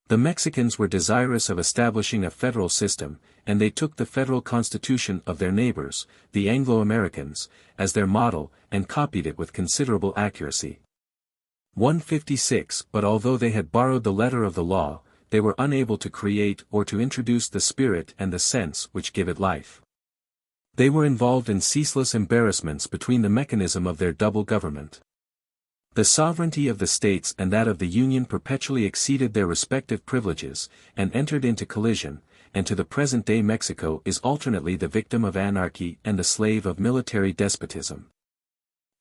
The Mexicans were desirous of establishing a federal system, and they took the federal constitution of their neighbors, the Anglo-Americans, as their model, and copied it with considerable accuracy. 156 But although they had borrowed the letter of the law, they were unable to create or to introduce the spirit and the sense which give it life. They were involved in ceaseless embarrassments between the mechanism of their double government. The sovereignty of the states and that of the Union perpetually exceeded their respective privileges, and entered into collision, and to the present day Mexico is alternately the victim of anarchy and the slave of military despotism.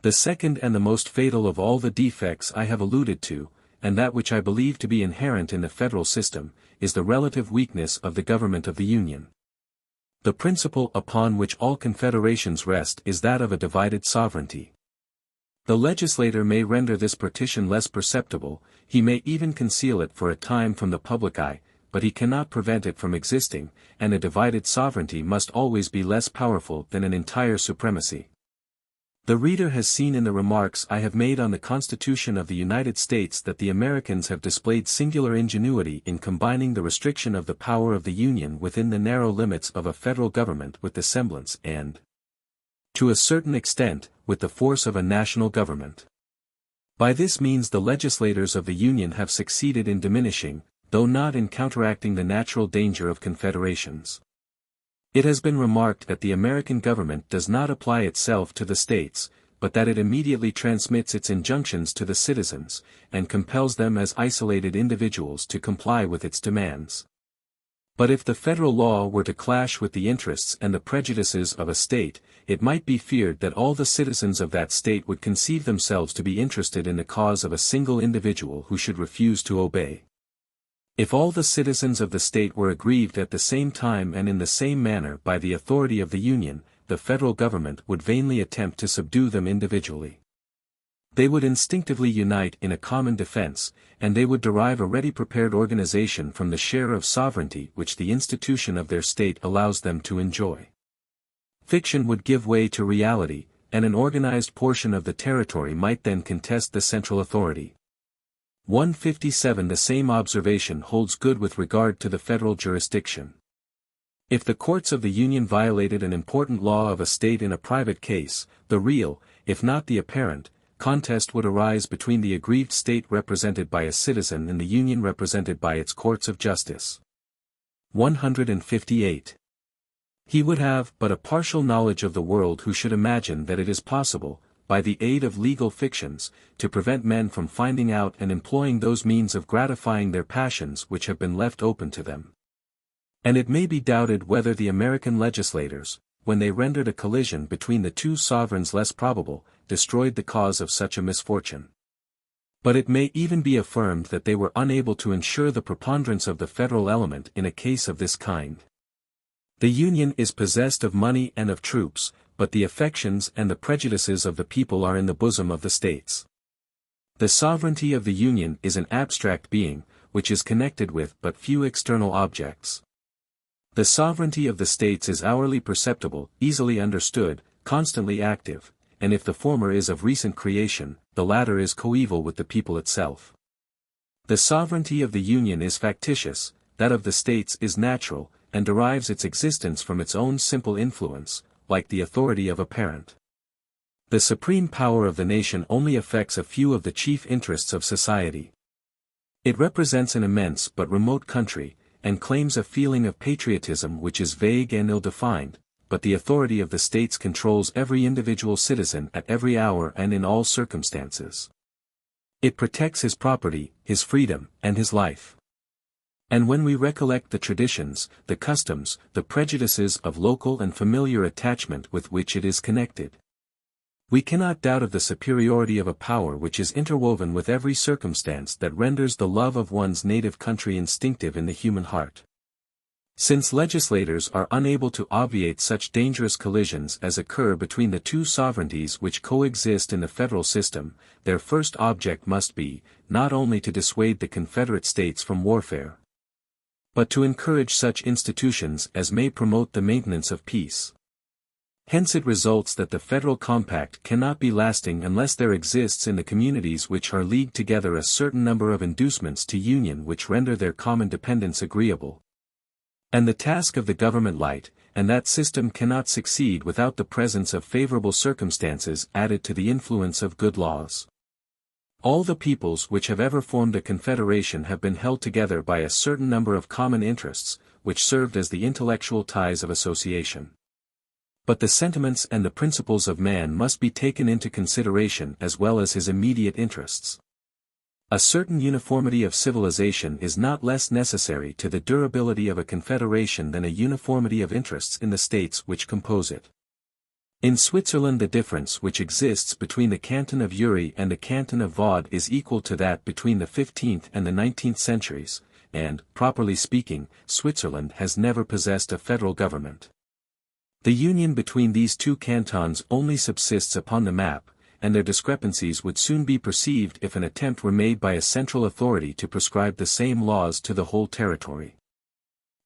The second and the most fatal of all the defects I have alluded to, and that which I believe to be inherent in the federal system, is the relative weakness of the government of the Union. The principle upon which all confederations rest is that of a divided sovereignty. The legislator may render this partition less perceptible, he may even conceal it for a time from the public eye, but he cannot prevent it from existing, and a divided sovereignty must always be less powerful than an entire supremacy. The reader has seen in the remarks I have made on the Constitution of the United States that the Americans have displayed singular ingenuity in combining the restriction of the power of the Union within the narrow limits of a federal government with the semblance and, to a certain extent, with the force of a national government. By this means the legislators of the Union have succeeded in diminishing, though not in counteracting the natural danger of confederations. It has been remarked that the American government does not apply itself to the states, but that it immediately transmits its injunctions to the citizens, and compels them as isolated individuals to comply with its demands. But if the federal law were to clash with the interests and the prejudices of a state, it might be feared that all the citizens of that state would conceive themselves to be interested in the cause of a single individual who should refuse to obey. If all the citizens of the state were aggrieved at the same time and in the same manner by the authority of the Union, the federal government would vainly attempt to subdue them individually. They would instinctively unite in a common defense, and they would derive a ready-prepared organization from the share of sovereignty which the institution of their state allows them to enjoy. Fiction would give way to reality, and an organized portion of the territory might then contest the central authority. 157 The same observation holds good with regard to the federal jurisdiction. If the courts of the Union violated an important law of a state in a private case, the real, if not the apparent, contest would arise between the aggrieved state represented by a citizen and the Union represented by its courts of justice. 158. He would have but a partial knowledge of the world who should imagine that it is possible, by the aid of legal fictions, to prevent men from finding out and employing those means of gratifying their passions which have been left open to them. And it may be doubted whether the American legislators, when they rendered a collision between the two sovereigns less probable, destroyed the cause of such a misfortune. But it may even be affirmed that they were unable to ensure the preponderance of the federal element in a case of this kind. The Union is possessed of money and of troops, but the affections and the prejudices of the people are in the bosom of the states. The sovereignty of the Union is an abstract being, which is connected with but few external objects. The sovereignty of the states is hourly perceptible, easily understood, constantly active, and if the former is of recent creation, the latter is coeval with the people itself. The sovereignty of the Union is factitious, that of the states is natural, and derives its existence from its own simple influence, like the authority of a parent. The supreme power of the nation only affects a few of the chief interests of society. It represents an immense but remote country, and claims a feeling of patriotism which is vague and ill-defined, but the authority of the states controls every individual citizen at every hour and in all circumstances. It protects his property, his freedom, and his life. And when we recollect the traditions, the customs, the prejudices of local and familiar attachment with which it is connected, we cannot doubt of the superiority of a power which is interwoven with every circumstance that renders the love of one's native country instinctive in the human heart. Since legislators are unable to obviate such dangerous collisions as occur between the two sovereignties which coexist in the federal system, their first object must be, not only to dissuade the Confederate States from warfare, but to encourage such institutions as may promote the maintenance of peace. Hence it results that the federal compact cannot be lasting unless there exists in the communities which are leagued together a certain number of inducements to union which render their common dependence agreeable. And the task of the government light, and that system cannot succeed without the presence of favorable circumstances added to the influence of good laws. All the peoples which have ever formed a confederation have been held together by a certain number of common interests, which served as the intellectual ties of association. But the sentiments and the principles of man must be taken into consideration as well as his immediate interests. A certain uniformity of civilization is not less necessary to the durability of a confederation than a uniformity of interests in the states which compose it. In Switzerland the difference which exists between the canton of Uri and the canton of Vaud is equal to that between the 15th and the 19th centuries, and, properly speaking, Switzerland has never possessed a federal government. The union between these two cantons only subsists upon the map, and their discrepancies would soon be perceived if an attempt were made by a central authority to prescribe the same laws to the whole territory.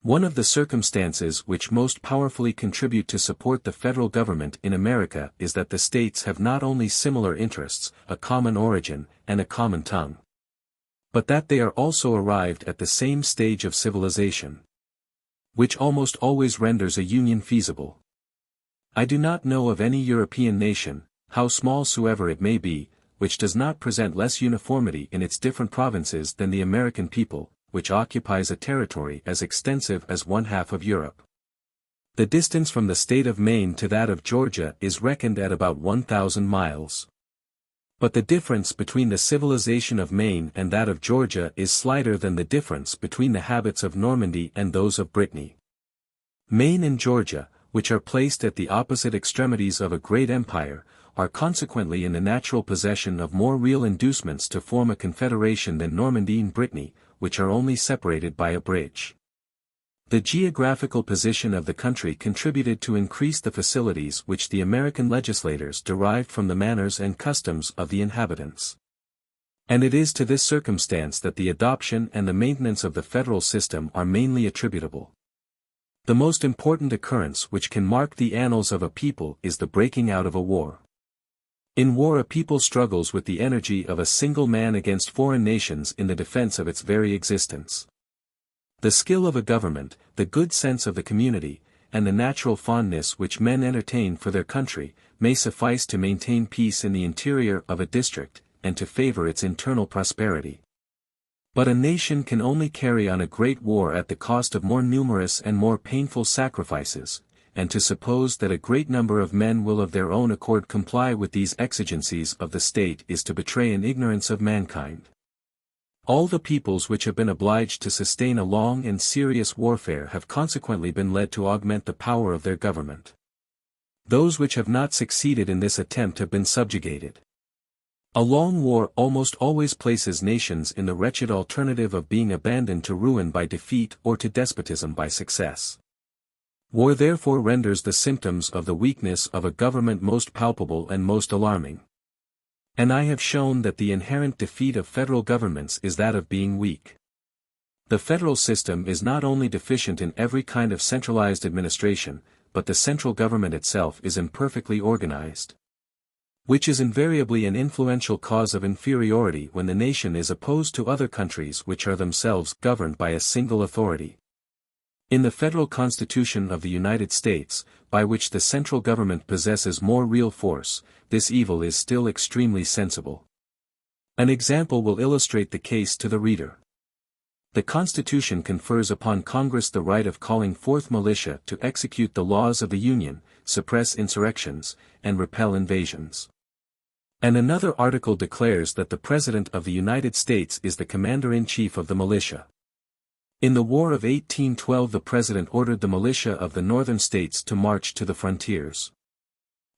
One of the circumstances which most powerfully contribute to support the federal government in America is that the states have not only similar interests, a common origin, and a common tongue, but that they are also arrived at the same stage of civilization, which almost always renders a union feasible. I do not know of any European nation, how small soever it may be, which does not present less uniformity in its different provinces than the American people, which occupies a territory as extensive as one-half of Europe. The distance from the state of Maine to that of Georgia is reckoned at about 1,000 miles. But the difference between the civilization of Maine and that of Georgia is slighter than the difference between the habits of Normandy and those of Brittany. Maine and Georgia, which are placed at the opposite extremities of a great empire, are consequently in the natural possession of more real inducements to form a confederation than Normandy and Brittany, which are only separated by a bridge. The geographical position of the country contributed to increase the facilities which the American legislators derived from the manners and customs of the inhabitants. And it is to this circumstance that the adoption and the maintenance of the federal system are mainly attributable. The most important occurrence which can mark the annals of a people is the breaking out of a war. In war a people struggles with the energy of a single man against foreign nations in the defense of its very existence. The skill of a government, the good sense of the community, and the natural fondness which men entertain for their country, may suffice to maintain peace in the interior of a district, and to favor its internal prosperity. But a nation can only carry on a great war at the cost of more numerous and more painful sacrifices, and to suppose that a great number of men will of their own accord comply with these exigencies of the state is to betray an ignorance of mankind. All the peoples which have been obliged to sustain a long and serious warfare have consequently been led to augment the power of their government. Those which have not succeeded in this attempt have been subjugated. A long war almost always places nations in the wretched alternative of being abandoned to ruin by defeat or to despotism by success. War therefore renders the symptoms of the weakness of a government most palpable and most alarming. And I have shown that the inherent defeat of federal governments is that of being weak. The federal system is not only deficient in every kind of centralized administration, but the central government itself is imperfectly organized, which is invariably an influential cause of inferiority when the nation is opposed to other countries which are themselves governed by a single authority. In the federal Constitution of the United States, by which the central government possesses more real force, this evil is still extremely sensible. An example will illustrate the case to the reader. The Constitution confers upon Congress the right of calling forth militia to execute the laws of the Union, suppress insurrections, and repel invasions. And another article declares that the President of the United States is the Commander-in-Chief of the militia. In the War of 1812 the President ordered the militia of the northern states to march to the frontiers.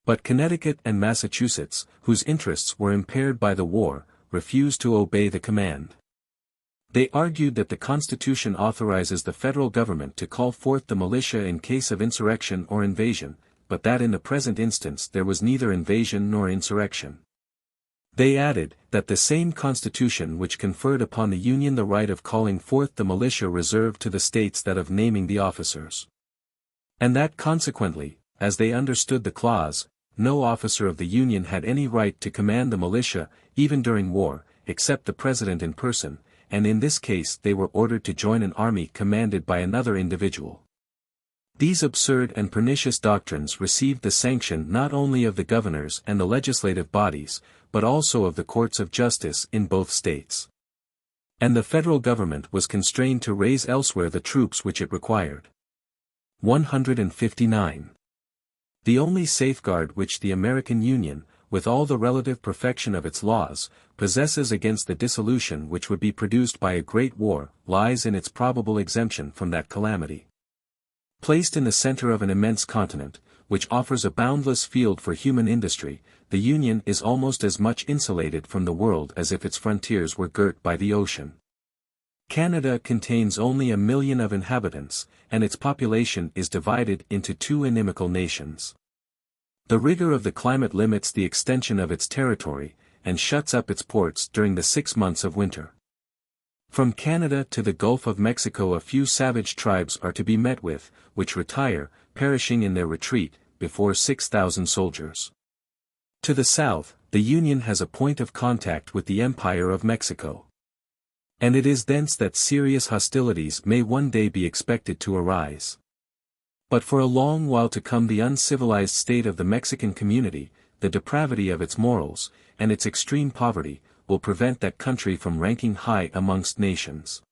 But Connecticut and Massachusetts, whose interests were impaired by the war, refused to obey the command. They argued that the Constitution authorizes the federal government to call forth the militia in case of insurrection or invasion, but that in the present instance there was neither invasion nor insurrection. They added, that the same Constitution which conferred upon the Union the right of calling forth the militia reserved to the states that of naming the officers. And that consequently, as they understood the clause, no officer of the Union had any right to command the militia, even during war, except the President in person, and in this case they were ordered to join an army commanded by another individual. These absurd and pernicious doctrines received the sanction not only of the governors and the legislative bodies, but also of the courts of justice in both states. And the federal government was constrained to raise elsewhere the troops which it required. 159. The only safeguard which the American Union, with all the relative perfection of its laws, possesses against the dissolution which would be produced by a great war, lies in its probable exemption from that calamity. Placed in the center of an immense continent, which offers a boundless field for human industry, the Union is almost as much insulated from the world as if its frontiers were girt by the ocean. Canada contains only 1 million of inhabitants, and its population is divided into two inimical nations. The rigor of the climate limits the extension of its territory, and shuts up its ports during the 6 months of winter. From Canada to the Gulf of Mexico a few savage tribes are to be met with, which retire, perishing in their retreat, before 6,000 soldiers. To the south, the Union has a point of contact with the Empire of Mexico. And it is thence that serious hostilities may one day be expected to arise. But for a long while to come the uncivilized state of the Mexican community, the depravity of its morals, and its extreme poverty, will prevent that country from ranking high amongst nations.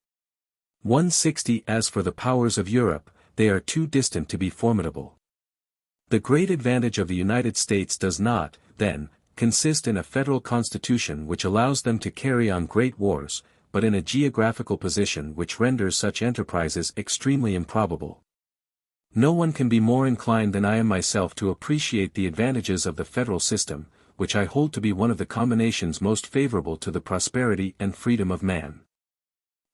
160 As for the powers of Europe, they are too distant to be formidable. The great advantage of the United States does not, then, consist in a federal constitution which allows them to carry on great wars, but in a geographical position which renders such enterprises extremely improbable. No one can be more inclined than I am myself to appreciate the advantages of the federal system, which I hold to be one of the combinations most favorable to the prosperity and freedom of man.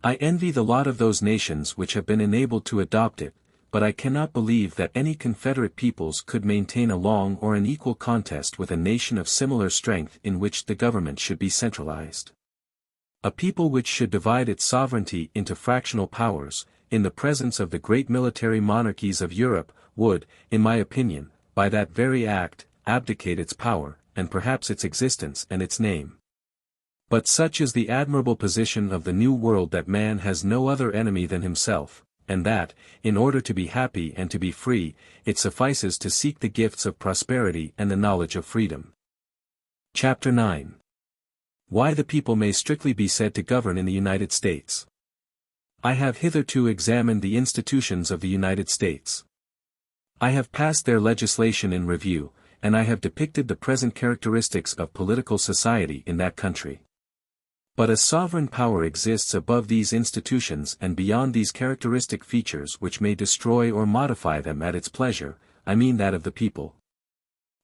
I envy the lot of those nations which have been enabled to adopt it, but I cannot believe that any confederate peoples could maintain a long or an equal contest with a nation of similar strength in which the government should be centralized. A people which should divide its sovereignty into fractional powers, in the presence of the great military monarchies of Europe, would, in my opinion, by that very act, abdicate its power, and perhaps its existence and its name. But such is the admirable position of the New World that man has no other enemy than himself, and that, in order to be happy and to be free, it suffices to seek the gifts of prosperity and the knowledge of freedom. Chapter 9. Why the people may strictly be said to govern in the United States. I have hitherto examined the institutions of the United States. I have passed their legislation in review, and I have depicted the present characteristics of political society in that country. But a sovereign power exists above these institutions and beyond these characteristic features which may destroy or modify them at its pleasure, I mean that of the people.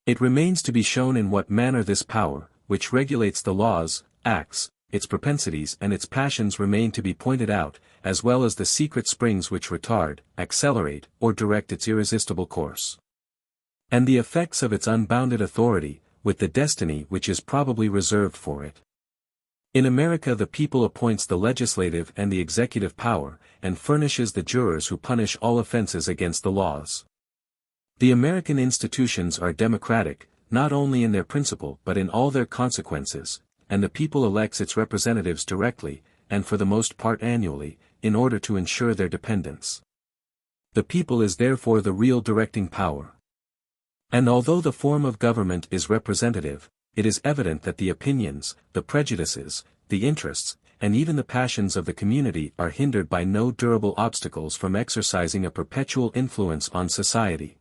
It remains to be shown in what manner this power, which regulates the laws, acts, its propensities and its passions remain to be pointed out, as well as the secret springs which retard, accelerate, or direct its irresistible course. And the effects of its unbounded authority, with the destiny which is probably reserved for it. In America the people appoints the legislative and the executive power, and furnishes the jurors who punish all offenses against the laws. The American institutions are democratic, not only in their principle but in all their consequences, and the people elects its representatives directly, and for the most part annually, in order to ensure their dependence. The people is therefore the real directing power. And although the form of government is representative, it is evident that the opinions, the prejudices, the interests, and even the passions of the community are hindered by no durable obstacles from exercising a perpetual influence on society.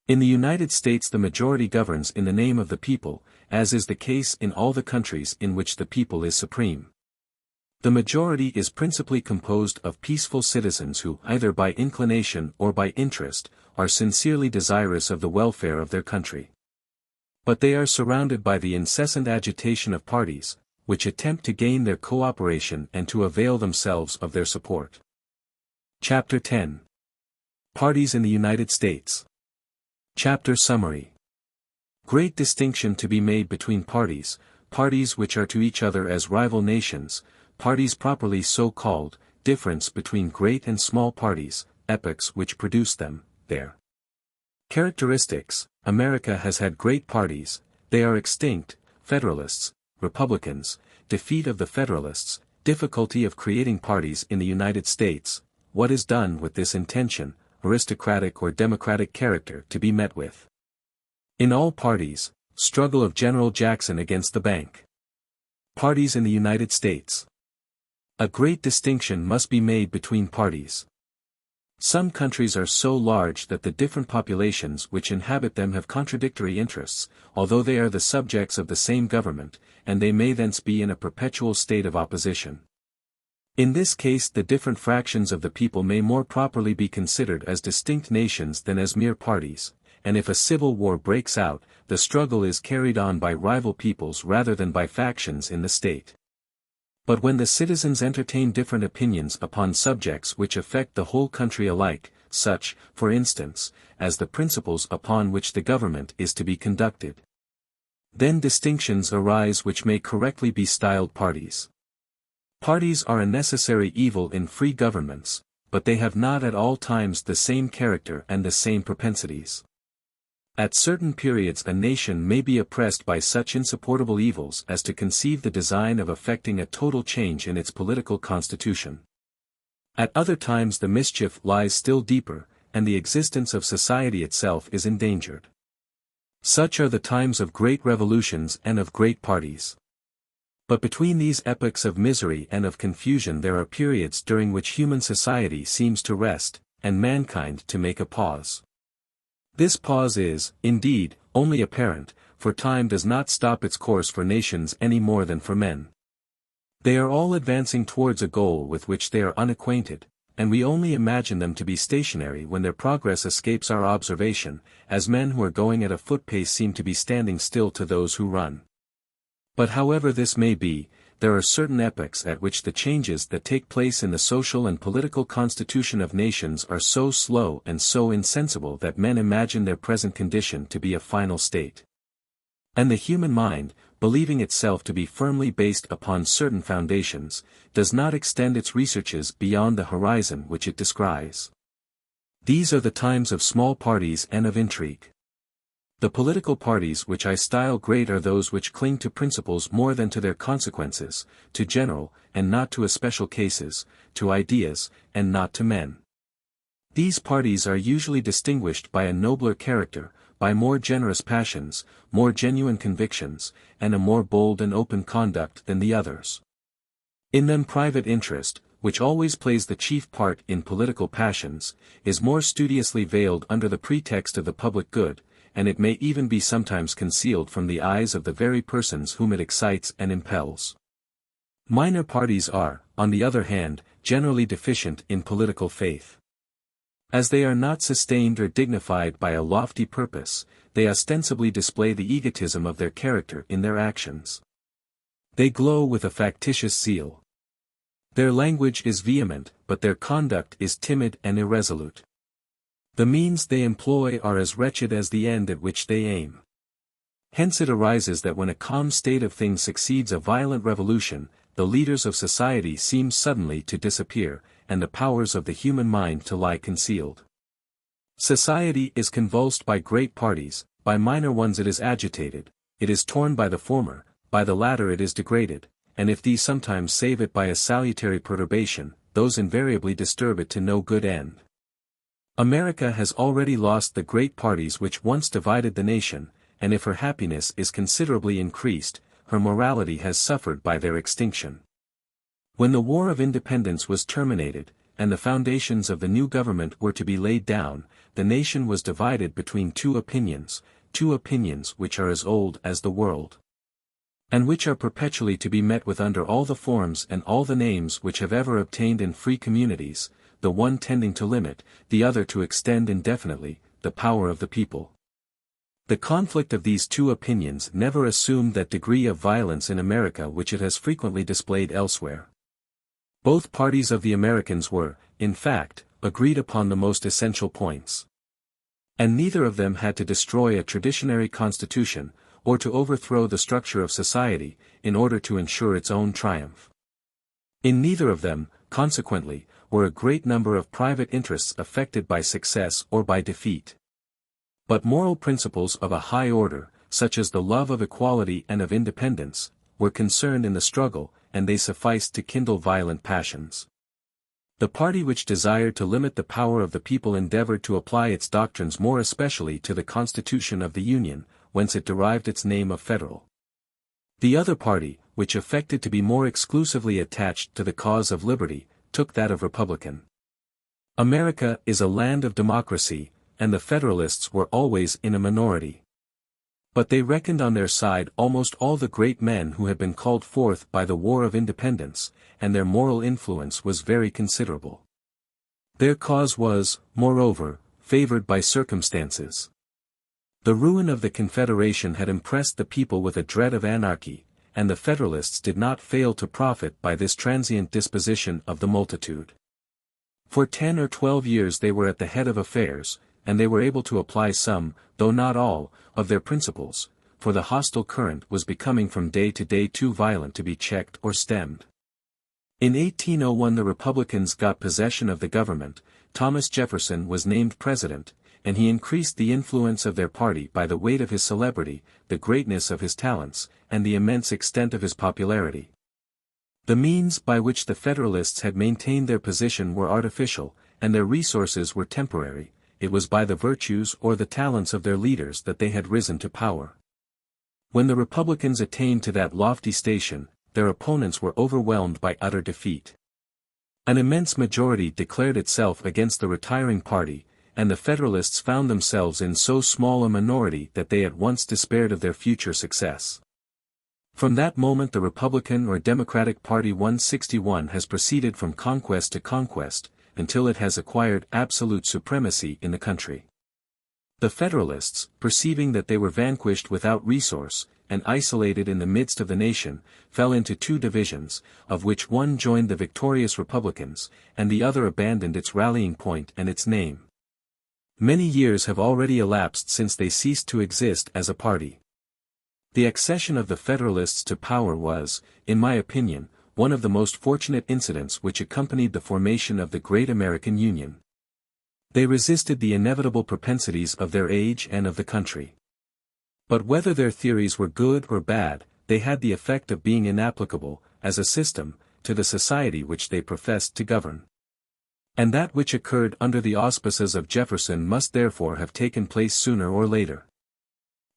In the United States the majority governs in the name of the people, as is the case in all the countries in which the people is supreme. The majority is principally composed of peaceful citizens who, either by inclination or by interest, are sincerely desirous of the welfare of their country. But they are surrounded by the incessant agitation of parties, which attempt to gain their cooperation and to avail themselves of their support. Chapter 10. Parties in the United States. Chapter Summary. Great distinction to be made between parties, parties which are to each other as rival nations, parties properly so called, difference between great and small parties, epochs which produce them, their characteristics. America has had great parties, they are extinct, Federalists, Republicans, defeat of the Federalists, difficulty of creating parties in the United States, what is done with this intention, aristocratic or democratic character to be met with. In all parties, struggle of General Jackson against the bank. Parties in the United States. A great distinction must be made between parties. Some countries are so large that the different populations which inhabit them have contradictory interests, although they are the subjects of the same government, and they may thence be in a perpetual state of opposition. In this case the different fractions of the people may more properly be considered as distinct nations than as mere parties, and if a civil war breaks out, the struggle is carried on by rival peoples rather than by factions in the state. But when the citizens entertain different opinions upon subjects which affect the whole country alike, such, for instance, as the principles upon which the government is to be conducted, then distinctions arise which may correctly be styled parties. Parties are a necessary evil in free governments, but they have not at all times the same character and the same propensities. At certain periods a nation may be oppressed by such insupportable evils as to conceive the design of effecting a total change in its political constitution. At other times the mischief lies still deeper, and the existence of society itself is endangered. Such are the times of great revolutions and of great parties. But between these epochs of misery and of confusion there are periods during which human society seems to rest, and mankind to make a pause. This pause is, indeed, only apparent, for time does not stop its course for nations any more than for men. They are all advancing towards a goal with which they are unacquainted, and we only imagine them to be stationary when their progress escapes our observation, as men who are going at a foot pace seem to be standing still to those who run. But however this may be, there are certain epochs at which the changes that take place in the social and political constitution of nations are so slow and so insensible that men imagine their present condition to be a final state. And the human mind, believing itself to be firmly based upon certain foundations, does not extend its researches beyond the horizon which it descries. These are the times of small parties and of intrigue. The political parties which I style great are those which cling to principles more than to their consequences, to general, and not to especial cases, to ideas, and not to men. These parties are usually distinguished by a nobler character, by more generous passions, more genuine convictions, and a more bold and open conduct than the others. In them private interest, which always plays the chief part in political passions, is more studiously veiled under the pretext of the public good, and it may even be sometimes concealed from the eyes of the very persons whom it excites and impels. Minor parties are, on the other hand, generally deficient in political faith. As they are not sustained or dignified by a lofty purpose, they ostensibly display the egotism of their character in their actions. They glow with a factitious zeal. Their language is vehement, but their conduct is timid and irresolute. The means they employ are as wretched as the end at which they aim. Hence it arises that when a calm state of things succeeds a violent revolution, the leaders of society seem suddenly to disappear, and the powers of the human mind to lie concealed. Society is convulsed by great parties, by minor ones it is agitated, it is torn by the former, by the latter it is degraded, and if these sometimes save it by a salutary perturbation, those invariably disturb it to no good end. America has already lost the great parties which once divided the nation, and if her happiness is considerably increased, her morality has suffered by their extinction. When the War of Independence was terminated, and the foundations of the new government were to be laid down, the nation was divided between two opinions which are as old as the world, and which are perpetually to be met with under all the forms and all the names which have ever obtained in free communities, the one tending to limit, the other to extend indefinitely, the power of the people. The conflict of these two opinions never assumed that degree of violence in America which it has frequently displayed elsewhere. Both parties of the Americans were, in fact, agreed upon the most essential points. And neither of them had to destroy a traditionary constitution, or to overthrow the structure of society, in order to ensure its own triumph. In neither of them, consequently, were a great number of private interests affected by success or by defeat. But moral principles of a high order, such as the love of equality and of independence, were concerned in the struggle, and they sufficed to kindle violent passions. The party which desired to limit the power of the people endeavored to apply its doctrines more especially to the Constitution of the Union, whence it derived its name of federal. The other party, which affected to be more exclusively attached to the cause of liberty, took that of republican. America is a land of democracy, and the Federalists were always in a minority. But they reckoned on their side almost all the great men who had been called forth by the War of Independence, and their moral influence was very considerable. Their cause was, moreover, favored by circumstances. The ruin of the Confederation had impressed the people with a dread of anarchy, and the Federalists did not fail to profit by this transient disposition of the multitude. For 10 or 12 years they were at the head of affairs, and they were able to apply some, though not all, of their principles, for the hostile current was becoming from day to day too violent to be checked or stemmed. In 1801 the Republicans got possession of the government, Thomas Jefferson was named president, and he increased the influence of their party by the weight of his celebrity, the greatness of his talents, and the immense extent of his popularity. The means by which the Federalists had maintained their position were artificial, and their resources were temporary. It was by the virtues or the talents of their leaders that they had risen to power. When the Republicans attained to that lofty station, their opponents were overwhelmed by utter defeat. An immense majority declared itself against the retiring party, and the Federalists found themselves in so small a minority that they at once despaired of their future success. From that moment the Republican or Democratic Party 161 has proceeded from conquest to conquest, until it has acquired absolute supremacy in the country. The Federalists, perceiving that they were vanquished without resource, and isolated in the midst of the nation, fell into two divisions, of which one joined the victorious Republicans, and the other abandoned its rallying point and its name. Many years have already elapsed since they ceased to exist as a party. The accession of the Federalists to power was, in my opinion, one of the most fortunate incidents which accompanied the formation of the great American Union. They resisted the inevitable propensities of their age and of the country. But whether their theories were good or bad, they had the effect of being inapplicable, as a system, to the society which they professed to govern. And that which occurred under the auspices of Jefferson must therefore have taken place sooner or later.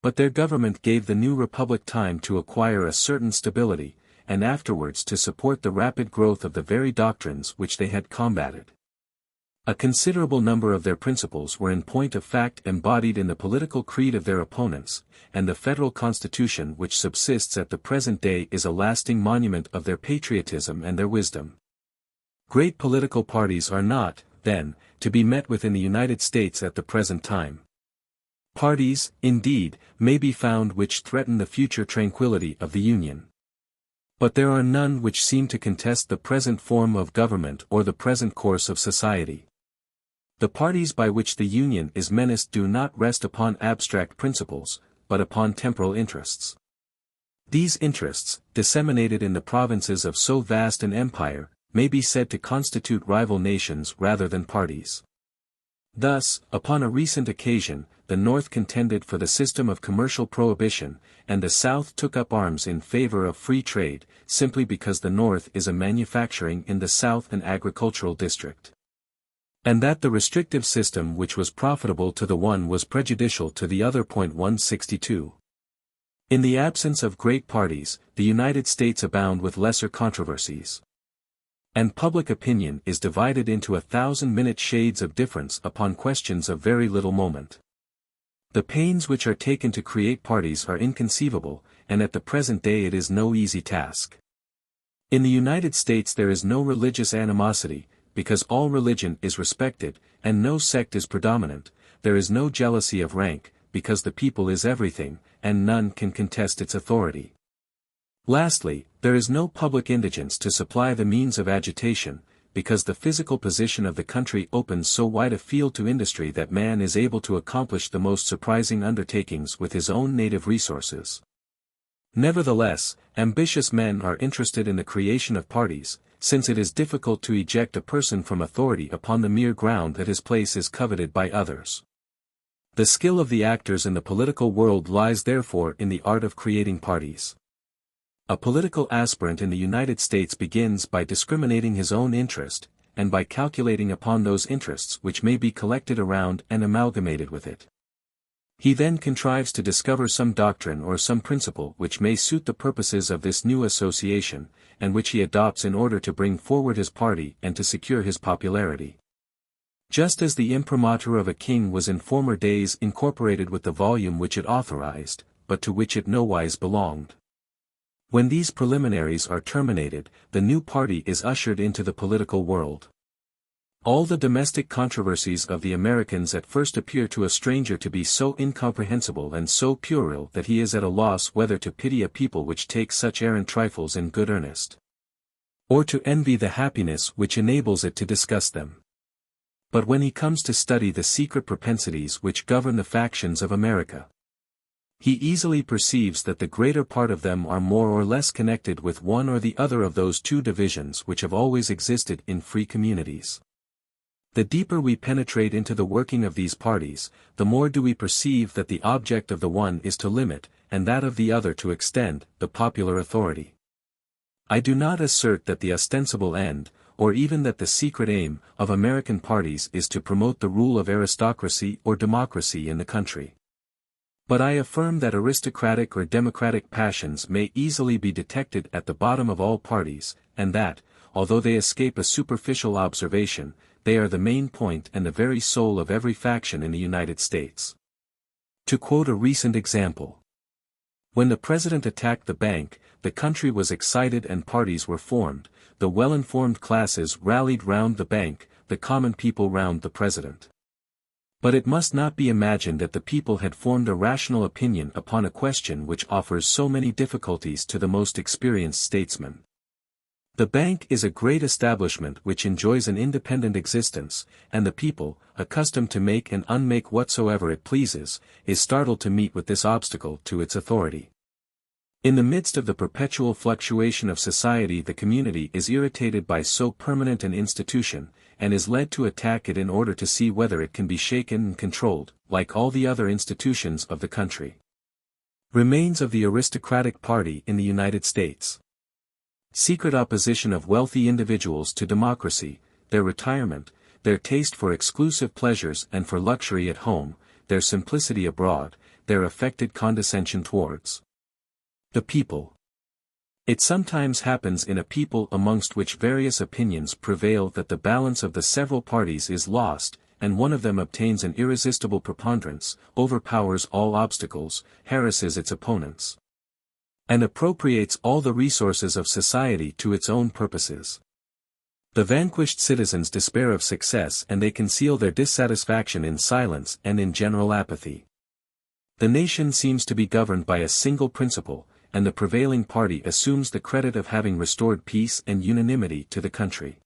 But their government gave the new republic time to acquire a certain stability, and afterwards to support the rapid growth of the very doctrines which they had combated. A considerable number of their principles were in point of fact embodied in the political creed of their opponents, and the federal constitution which subsists at the present day is a lasting monument of their patriotism and their wisdom. Great political parties are not, then, to be met with in the United States at the present time. Parties, indeed, may be found which threaten the future tranquility of the Union. But there are none which seem to contest the present form of government or the present course of society. The parties by which the Union is menaced do not rest upon abstract principles, but upon temporal interests. These interests, disseminated in the provinces of so vast an empire, may be said to constitute rival nations rather than parties. Thus, upon a recent occasion, the North contended for the system of commercial prohibition, and the South took up arms in favor of free trade, simply because the North is a manufacturing and the South an agricultural district. And that the restrictive system which was profitable to the one was prejudicial to the other. 162. In the absence of great parties, the United States abound with lesser controversies. And public opinion is divided into 1,000-minute shades of difference upon questions of very little moment. The pains which are taken to create parties are inconceivable, and at the present day it is no easy task. In the United States there is no religious animosity, because all religion is respected, and no sect is predominant. There is no jealousy of rank, because the people is everything, and none can contest its authority. Lastly, there is no public indigence to supply the means of agitation, because the physical position of the country opens so wide a field to industry that man is able to accomplish the most surprising undertakings with his own native resources. Nevertheless, ambitious men are interested in the creation of parties, since it is difficult to eject a person from authority upon the mere ground that his place is coveted by others. The skill of the actors in the political world lies therefore in the art of creating parties. A political aspirant in the United States begins by discriminating his own interest, and by calculating upon those interests which may be collected around and amalgamated with it. He then contrives to discover some doctrine or some principle which may suit the purposes of this new association, and which he adopts in order to bring forward his party and to secure his popularity. Just as the imprimatur of a king was in former days incorporated with the volume which it authorized, but to which it nowise belonged. When these preliminaries are terminated, the new party is ushered into the political world. All the domestic controversies of the Americans at first appear to a stranger to be so incomprehensible and so puerile that he is at a loss whether to pity a people which takes such arrant trifles in good earnest, or to envy the happiness which enables it to discuss them. But when he comes to study the secret propensities which govern the factions of America, He easily perceives that the greater part of them are more or less connected with one or the other of those two divisions which have always existed in free communities. The deeper we penetrate into the working of these parties, the more do we perceive that the object of the one is to limit, and that of the other to extend, the popular authority. I do not assert that the ostensible end, or even that the secret aim, of American parties is to promote the rule of aristocracy or democracy in the country. But I affirm that aristocratic or democratic passions may easily be detected at the bottom of all parties, and that, although they escape a superficial observation, they are the main point and the very soul of every faction in the United States. To quote a recent example. When the president attacked the bank, the country was excited and parties were formed, the well-informed classes rallied round the bank, the common people round the president. But it must not be imagined that the people had formed a rational opinion upon a question which offers so many difficulties to the most experienced statesmen. The bank is a great establishment which enjoys an independent existence, and the people, accustomed to make and unmake whatsoever it pleases, is startled to meet with this obstacle to its authority. In the midst of the perpetual fluctuation of society, the community is irritated by so permanent an institution, and is led to attack it in order to see whether it can be shaken and controlled, like all the other institutions of the country. Remains of the aristocratic party in the United States. Secret opposition of wealthy individuals to democracy, their retirement, their taste for exclusive pleasures and for luxury at home, their simplicity abroad, their affected condescension towards the people. It sometimes happens in a people amongst which various opinions prevail that the balance of the several parties is lost, and one of them obtains an irresistible preponderance, overpowers all obstacles, harasses its opponents, and appropriates all the resources of society to its own purposes. The vanquished citizens despair of success, and they conceal their dissatisfaction in silence and in general apathy. The nation seems to be governed by a single principle, and the prevailing party assumes the credit of having restored peace and unanimity to the country.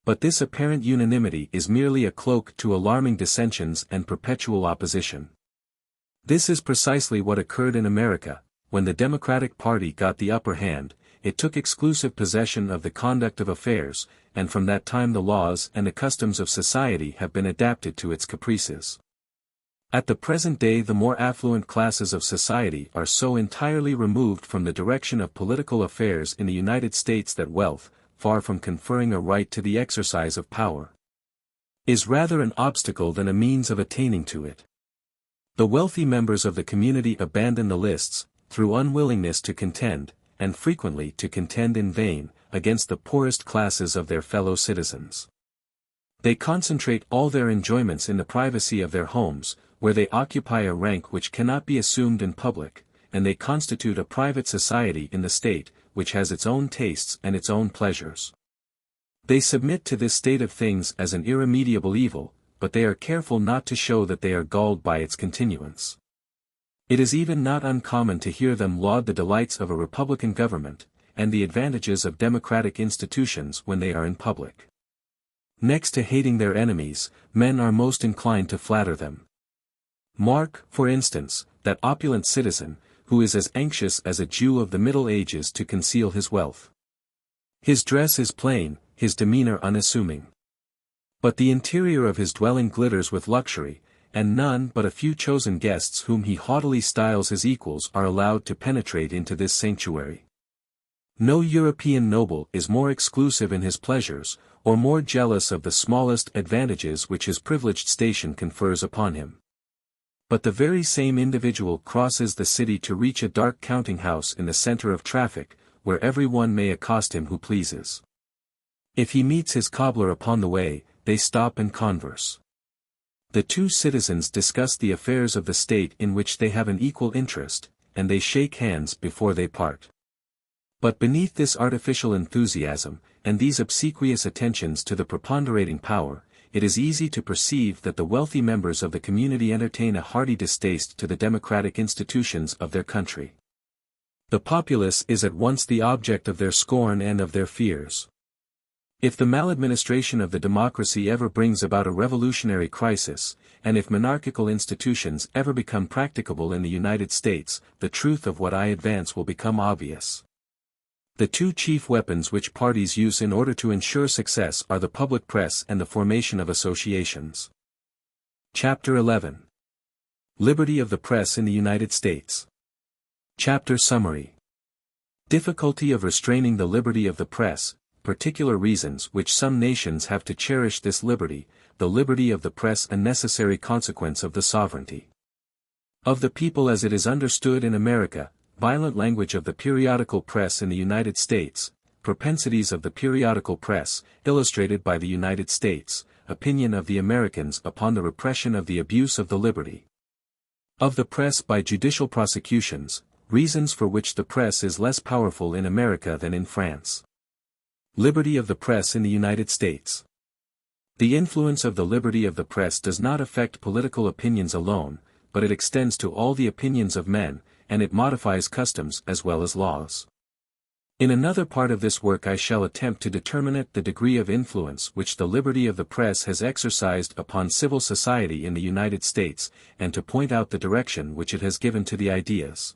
But this apparent unanimity is merely a cloak to alarming dissensions and perpetual opposition. This is precisely what occurred in America. When the Democratic Party got the upper hand, it took exclusive possession of the conduct of affairs, and from that time the laws and the customs of society have been adapted to its caprices. At the present day the more affluent classes of society are so entirely removed from the direction of political affairs in the United States that wealth, far from conferring a right to the exercise of power, is rather an obstacle than a means of attaining to it. The wealthy members of the community abandon the lists, through unwillingness to contend, and frequently to contend in vain, against the poorest classes of their fellow citizens. They concentrate all their enjoyments in the privacy of their homes, where they occupy a rank which cannot be assumed in public, and they constitute a private society in the state, which has its own tastes and its own pleasures. They submit to this state of things as an irremediable evil, but they are careful not to show that they are galled by its continuance. It is even not uncommon to hear them laud the delights of a republican government, and the advantages of democratic institutions when they are in public. Next to hating their enemies, men are most inclined to flatter them. Mark, for instance, that opulent citizen, who is as anxious as a Jew of the Middle Ages to conceal his wealth. His dress is plain, his demeanor unassuming. But the interior of his dwelling glitters with luxury, and none but a few chosen guests whom he haughtily styles his equals are allowed to penetrate into this sanctuary. No European noble is more exclusive in his pleasures, or more jealous of the smallest advantages which his privileged station confers upon him. But the very same individual crosses the city to reach a dark counting-house in the center of traffic, where every one may accost him who pleases. If he meets his cobbler upon the way, they stop and converse. The two citizens discuss the affairs of the state in which they have an equal interest, and they shake hands before they part. But beneath this artificial enthusiasm, and these obsequious attentions to the preponderating power, it is easy to perceive that the wealthy members of the community entertain a hearty distaste to the democratic institutions of their country. The populace is at once the object of their scorn and of their fears. If the maladministration of the democracy ever brings about a revolutionary crisis, and if monarchical institutions ever become practicable in the United States, the truth of what I advance will become obvious. The two chief weapons which parties use in order to ensure success are the public press and the formation of associations. Chapter 11. Liberty of the Press in the United States. Chapter Summary. Difficulty of restraining the liberty of the press, particular reasons which some nations have to cherish this liberty, the liberty of the press a necessary consequence of the sovereignty of the people as it is understood in America, violent language of the periodical press in the United States, propensities of the periodical press, illustrated by the United States, opinion of the Americans upon the repression of the abuse of the liberty of the press by judicial prosecutions, reasons for which the press is less powerful in America than in France. Liberty of the press in the United States. The influence of the liberty of the press does not affect political opinions alone, but it extends to all the opinions of men, and it modifies customs as well as laws. In another part of this work I shall attempt to determine the degree of influence which the liberty of the press has exercised upon civil society in the United States, and to point out the direction which it has given to the ideas,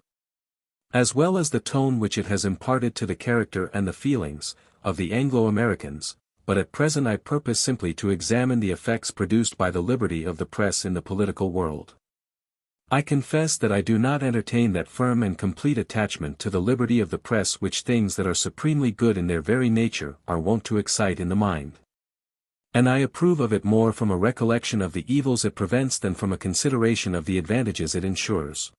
as well as the tone which it has imparted to the character and the feelings, of the Anglo-Americans, but at present I purpose simply to examine the effects produced by the liberty of the press in the political world. I confess that I do not entertain that firm and complete attachment to the liberty of the press which things that are supremely good in their very nature are wont to excite in the mind. And I approve of it more from a recollection of the evils it prevents than from a consideration of the advantages it ensures.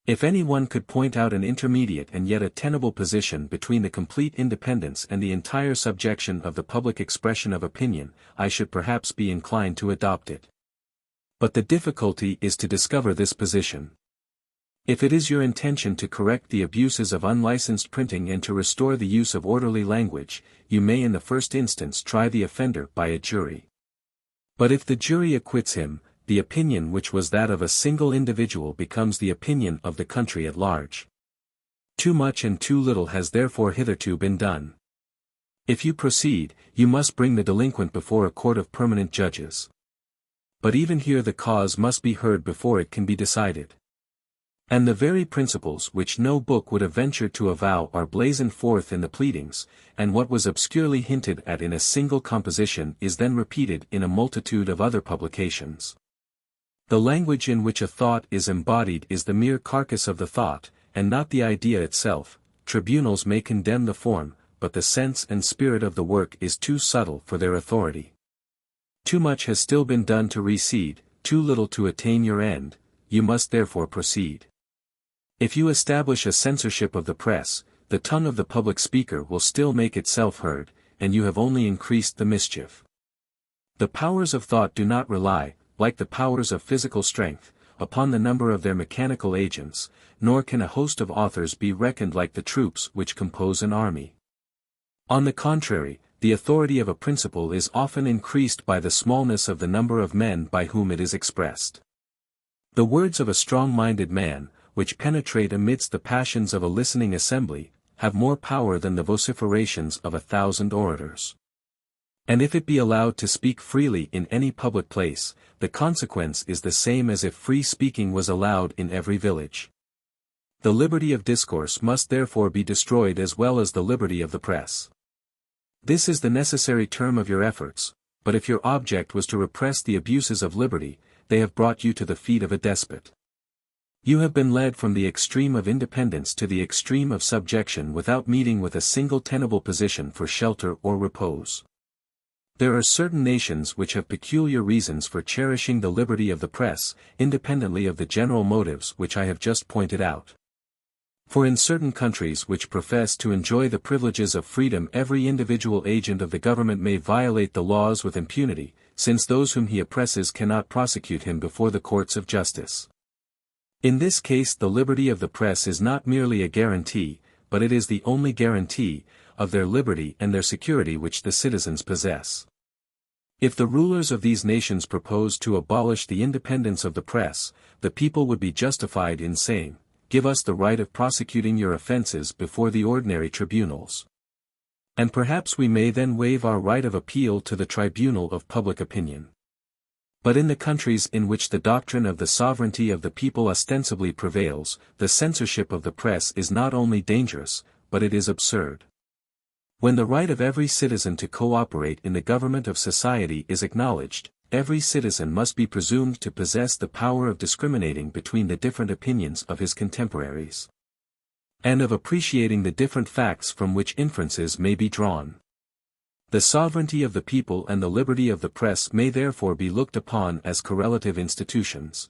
If any one could point out an intermediate and yet a tenable position between the complete independence and the entire subjection of the public expression of opinion, I should perhaps be inclined to adopt it. But the difficulty is to discover this position. If it is your intention to correct the abuses of unlicensed printing and to restore the use of orderly language, you may in the first instance try the offender by a jury. But if the jury acquits him, the opinion which was that of a single individual becomes the opinion of the country at large. Too much and too little has therefore hitherto been done. If you proceed, you must bring the delinquent before a court of permanent judges. But even here the cause must be heard before it can be decided. And the very principles which no book would have ventured to avow are blazoned forth in the pleadings, and what was obscurely hinted at in a single composition is then repeated in a multitude of other publications. The language in which a thought is embodied is the mere carcass of the thought, and not the idea itself. Tribunals may condemn the form, but the sense and spirit of the work is too subtle for their authority. Too much has still been done to recede, too little to attain your end, you must therefore proceed. If you establish a censorship of the press, the tongue of the public speaker will still make itself heard, and you have only increased the mischief. The powers of thought do not rely, like the powers of physical strength, upon the number of their mechanical agents, nor can a host of authors be reckoned like the troops which compose an army. On the contrary, the authority of a principle is often increased by the smallness of the number of men by whom it is expressed. The words of a strong-minded man, which penetrate amidst the passions of a listening assembly, have more power than the vociferations of 1,000 orators. And if it be allowed to speak freely in any public place, the consequence is the same as if free speaking was allowed in every village. The liberty of discourse must therefore be destroyed as well as the liberty of the press. This is the necessary term of your efforts, but if your object was to repress the abuses of liberty, they have brought you to the feet of a despot. You have been led from the extreme of independence to the extreme of subjection without meeting with a single tenable position for shelter or repose. There are certain nations which have peculiar reasons for cherishing the liberty of the press, independently of the general motives which I have just pointed out. For in certain countries which profess to enjoy the privileges of freedom, every individual agent of the government may violate the laws with impunity, since those whom he oppresses cannot prosecute him before the courts of justice. In this case the liberty of the press is not merely a guarantee, but it is the only guarantee, of their liberty and their security which the citizens possess. If the rulers of these nations proposed to abolish the independence of the press, the people would be justified in saying, "Give us the right of prosecuting your offenses before the ordinary tribunals." And perhaps we may then waive our right of appeal to the tribunal of public opinion. But in the countries in which the doctrine of the sovereignty of the people ostensibly prevails, the censorship of the press is not only dangerous, but it is absurd. When the right of every citizen to cooperate in the government of society is acknowledged, every citizen must be presumed to possess the power of discriminating between the different opinions of his contemporaries, and of appreciating the different facts from which inferences may be drawn. The sovereignty of the people and the liberty of the press may therefore be looked upon as correlative institutions.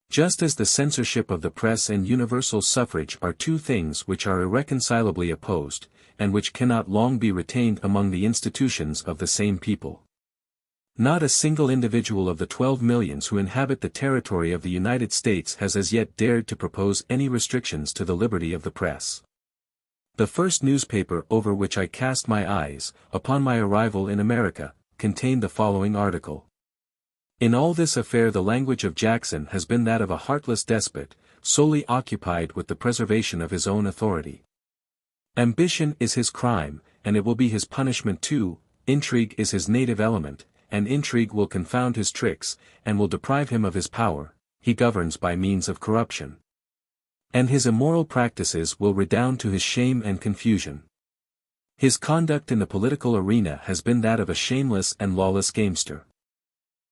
Just as the censorship of the press and universal suffrage are two things which are irreconcilably opposed, and which cannot long be retained among the institutions of the same people. Not a single individual of the 12 millions who inhabit the territory of the United States has as yet dared to propose any restrictions to the liberty of the press. The first newspaper over which I cast my eyes, upon my arrival in America, contained the following article. In all this affair the language of Jackson has been that of a heartless despot, solely occupied with the preservation of his own authority. Ambition is his crime, and it will be his punishment too. Intrigue is his native element, and intrigue will confound his tricks, and will deprive him of his power. He governs by means of corruption, and his immoral practices will redound to his shame and confusion. His conduct in the political arena has been that of a shameless and lawless gamester.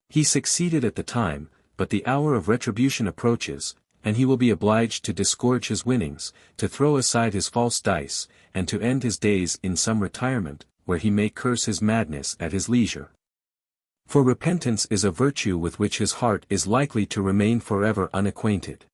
He succeeded at the time, but the hour of retribution approaches, and he will be obliged to disgorge his winnings, to throw aside his false dice, and to end his days in some retirement, where he may curse his madness at his leisure. For repentance is a virtue with which his heart is likely to remain forever unacquainted.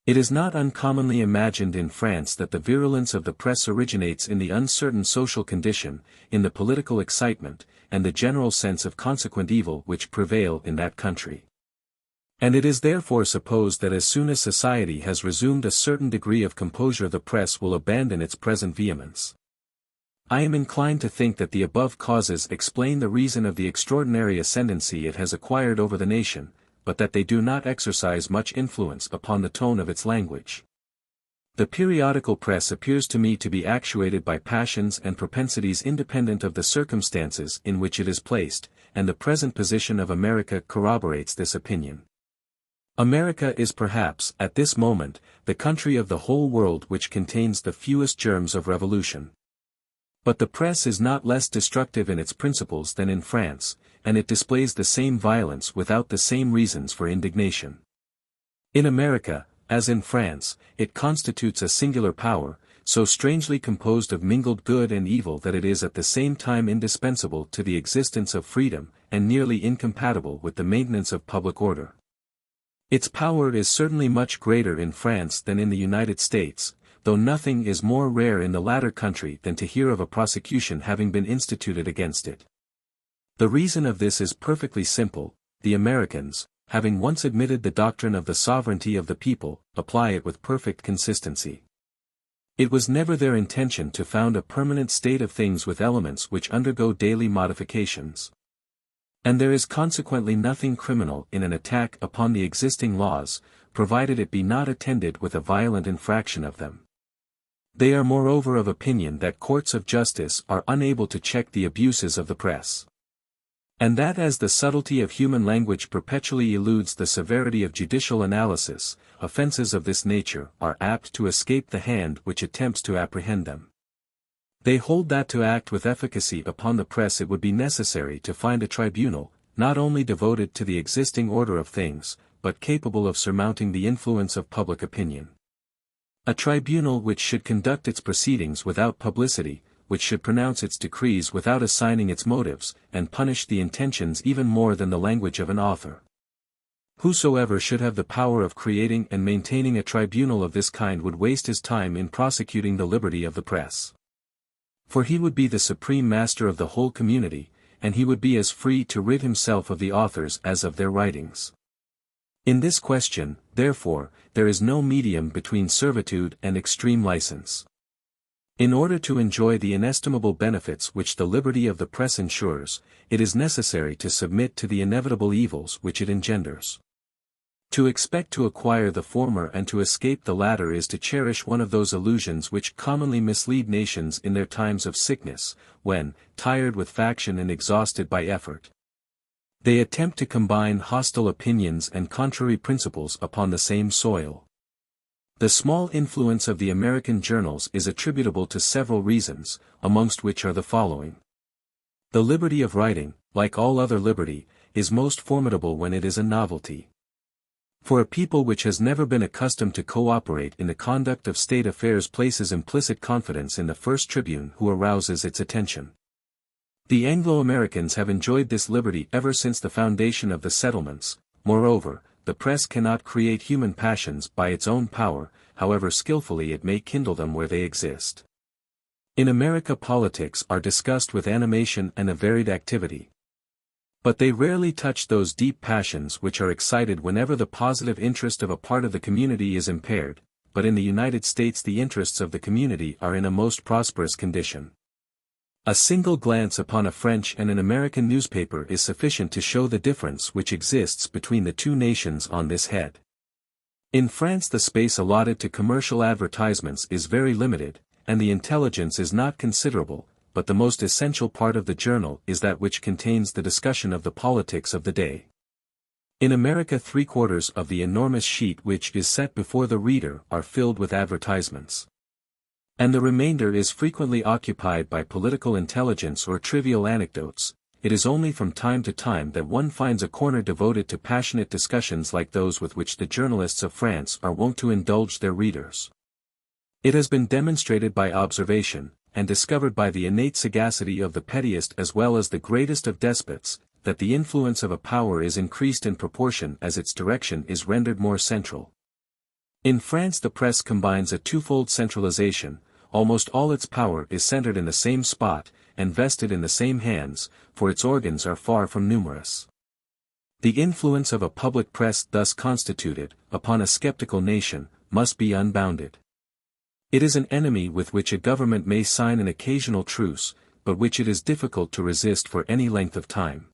It is not uncommonly imagined in France that the virulence of the press originates in the uncertain social condition, in the political excitement, and the general sense of consequent evil which prevail in that country. And it is therefore supposed that as soon as society has resumed a certain degree of composure the press will abandon its present vehemence. I am inclined to think that the above causes explain the reason of the extraordinary ascendancy it has acquired over the nation, but that they do not exercise much influence upon the tone of its language. The periodical press appears to me to be actuated by passions and propensities independent of the circumstances in which it is placed, and the present position of America corroborates this opinion. America is perhaps, at this moment, the country of the whole world which contains the fewest germs of revolution. But the press is not less destructive in its principles than in France, and it displays the same violence without the same reasons for indignation. In America, as in France, it constitutes a singular power, so strangely composed of mingled good and evil that it is at the same time indispensable to the existence of freedom, and nearly incompatible with the maintenance of public order. Its power is certainly much greater in France than in the United States, though nothing is more rare in the latter country than to hear of a prosecution having been instituted against it. The reason of this is perfectly simple: the Americans, having once admitted the doctrine of the sovereignty of the people, apply it with perfect consistency. It was never their intention to found a permanent state of things with elements which undergo daily modifications. And there is consequently nothing criminal in an attack upon the existing laws, provided it be not attended with a violent infraction of them. They are moreover of opinion that courts of justice are unable to check the abuses of the press, and that as the subtlety of human language perpetually eludes the severity of judicial analysis, offences of this nature are apt to escape the hand which attempts to apprehend them. They hold that to act with efficacy upon the press it would be necessary to find a tribunal, not only devoted to the existing order of things, but capable of surmounting the influence of public opinion. A tribunal which should conduct its proceedings without publicity, which should pronounce its decrees without assigning its motives, and punish the intentions even more than the language of an author. Whosoever should have the power of creating and maintaining a tribunal of this kind would waste his time in prosecuting the liberty of the press. For he would be the supreme master of the whole community, and he would be as free to rid himself of the authors as of their writings. In this question, therefore, there is no medium between servitude and extreme license. In order to enjoy the inestimable benefits which the liberty of the press ensures, it is necessary to submit to the inevitable evils which it engenders. To expect to acquire the former and to escape the latter is to cherish one of those illusions which commonly mislead nations in their times of sickness, when, tired with faction and exhausted by effort, They attempt to combine hostile opinions and contrary principles upon the same soil. The small influence of the American journals is attributable to several reasons, amongst which are the following. The liberty of writing, like all other liberty, is most formidable when it is a novelty. For a people which has never been accustomed to cooperate in the conduct of state affairs places implicit confidence in the first tribune who arouses its attention. The Anglo-Americans have enjoyed this liberty ever since the foundation of the settlements. Moreover, the press cannot create human passions by its own power, however skillfully it may kindle them where they exist. In America politics are discussed with animation and a varied activity. But they rarely touch those deep passions which are excited whenever the positive interest of a part of the community is impaired, but in the United States the interests of the community are in a most prosperous condition. A single glance upon a French and an American newspaper is sufficient to show the difference which exists between the two nations on this head. In France the space allotted to commercial advertisements is very limited, and the intelligence is not considerable, but the most essential part of the journal is that which contains the discussion of the politics of the day. In America 3/4 of the enormous sheet which is set before the reader are filled with advertisements. And the remainder is frequently occupied by political intelligence or trivial anecdotes. It is only from time to time that one finds a corner devoted to passionate discussions like those with which the journalists of France are wont to indulge their readers. It has been demonstrated by observation, and discovered by the innate sagacity of the pettiest as well as the greatest of despots, that the influence of a power is increased in proportion as its direction is rendered more central. In France the press combines a twofold centralization. Almost all its power is centered in the same spot, and vested in the same hands, for its organs are far from numerous. The influence of a public press thus constituted, upon a skeptical nation, must be unbounded. It is an enemy with which a government may sign an occasional truce, but which it is difficult to resist for any length of time.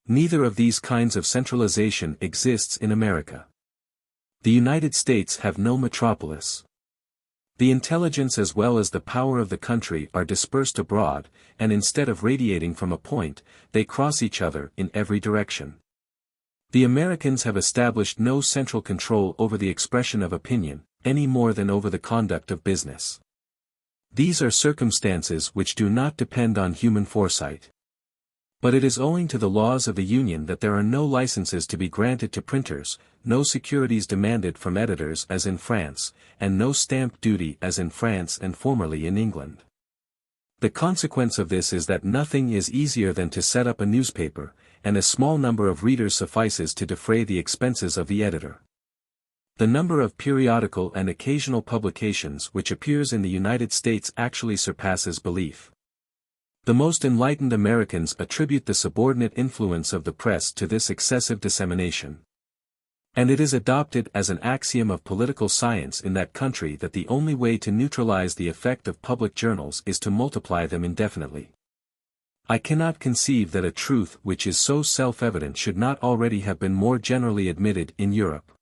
Neither of these kinds of centralization exists in America. The United States have no metropolis. The intelligence as well as the power of the country are dispersed abroad, and instead of radiating from a point, they cross each other in every direction. The Americans have established no central control over the expression of opinion, any more than over the conduct of business. These are circumstances which do not depend on human foresight. But it is owing to the laws of the Union that there are no licenses to be granted to printers, no securities demanded from editors as in France, and no stamp duty as in France and formerly in England. The consequence of this is that nothing is easier than to set up a newspaper, and a small number of readers suffices to defray the expenses of the editor. The number of periodical and occasional publications which appears in the United States actually surpasses belief. The most enlightened Americans attribute the subordinate influence of the press to this excessive dissemination. And it is adopted as an axiom of political science in that country that the only way to neutralize the effect of public journals is to multiply them indefinitely. I cannot conceive that a truth which is so self-evident should not already have been more generally admitted in Europe.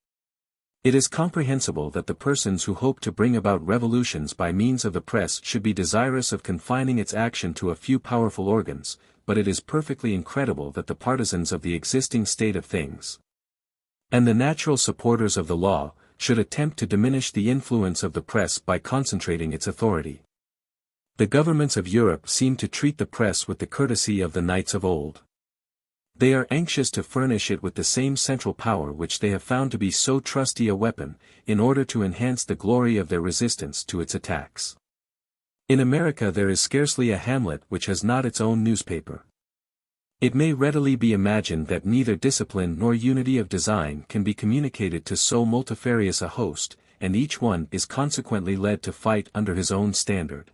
It is comprehensible that the persons who hope to bring about revolutions by means of the press should be desirous of confining its action to a few powerful organs, but it is perfectly incredible that the partisans of the existing state of things, and the natural supporters of the law, should attempt to diminish the influence of the press by concentrating its authority. The governments of Europe seem to treat the press with the courtesy of the knights of old. They are anxious to furnish it with the same central power which they have found to be so trusty a weapon, in order to enhance the glory of their resistance to its attacks. In America there is scarcely a hamlet which has not its own newspaper. It may readily be imagined that neither discipline nor unity of design can be communicated to so multifarious a host, and each one is consequently led to fight under his own standard.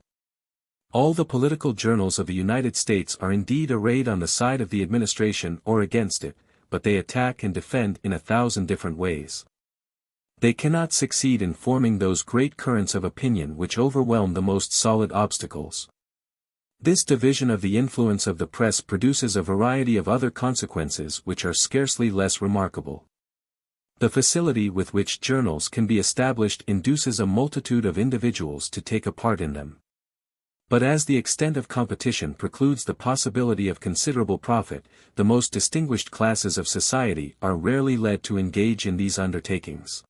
All the political journals of the United States are indeed arrayed on the side of the administration or against it, but they attack and defend in 1,000 different ways. They cannot succeed in forming those great currents of opinion which overwhelm the most solid obstacles. This division of the influence of the press produces a variety of other consequences which are scarcely less remarkable. The facility with which journals can be established induces a multitude of individuals to take a part in them. But as the extent of competition precludes the possibility of considerable profit, the most distinguished classes of society are rarely led to engage in these undertakings.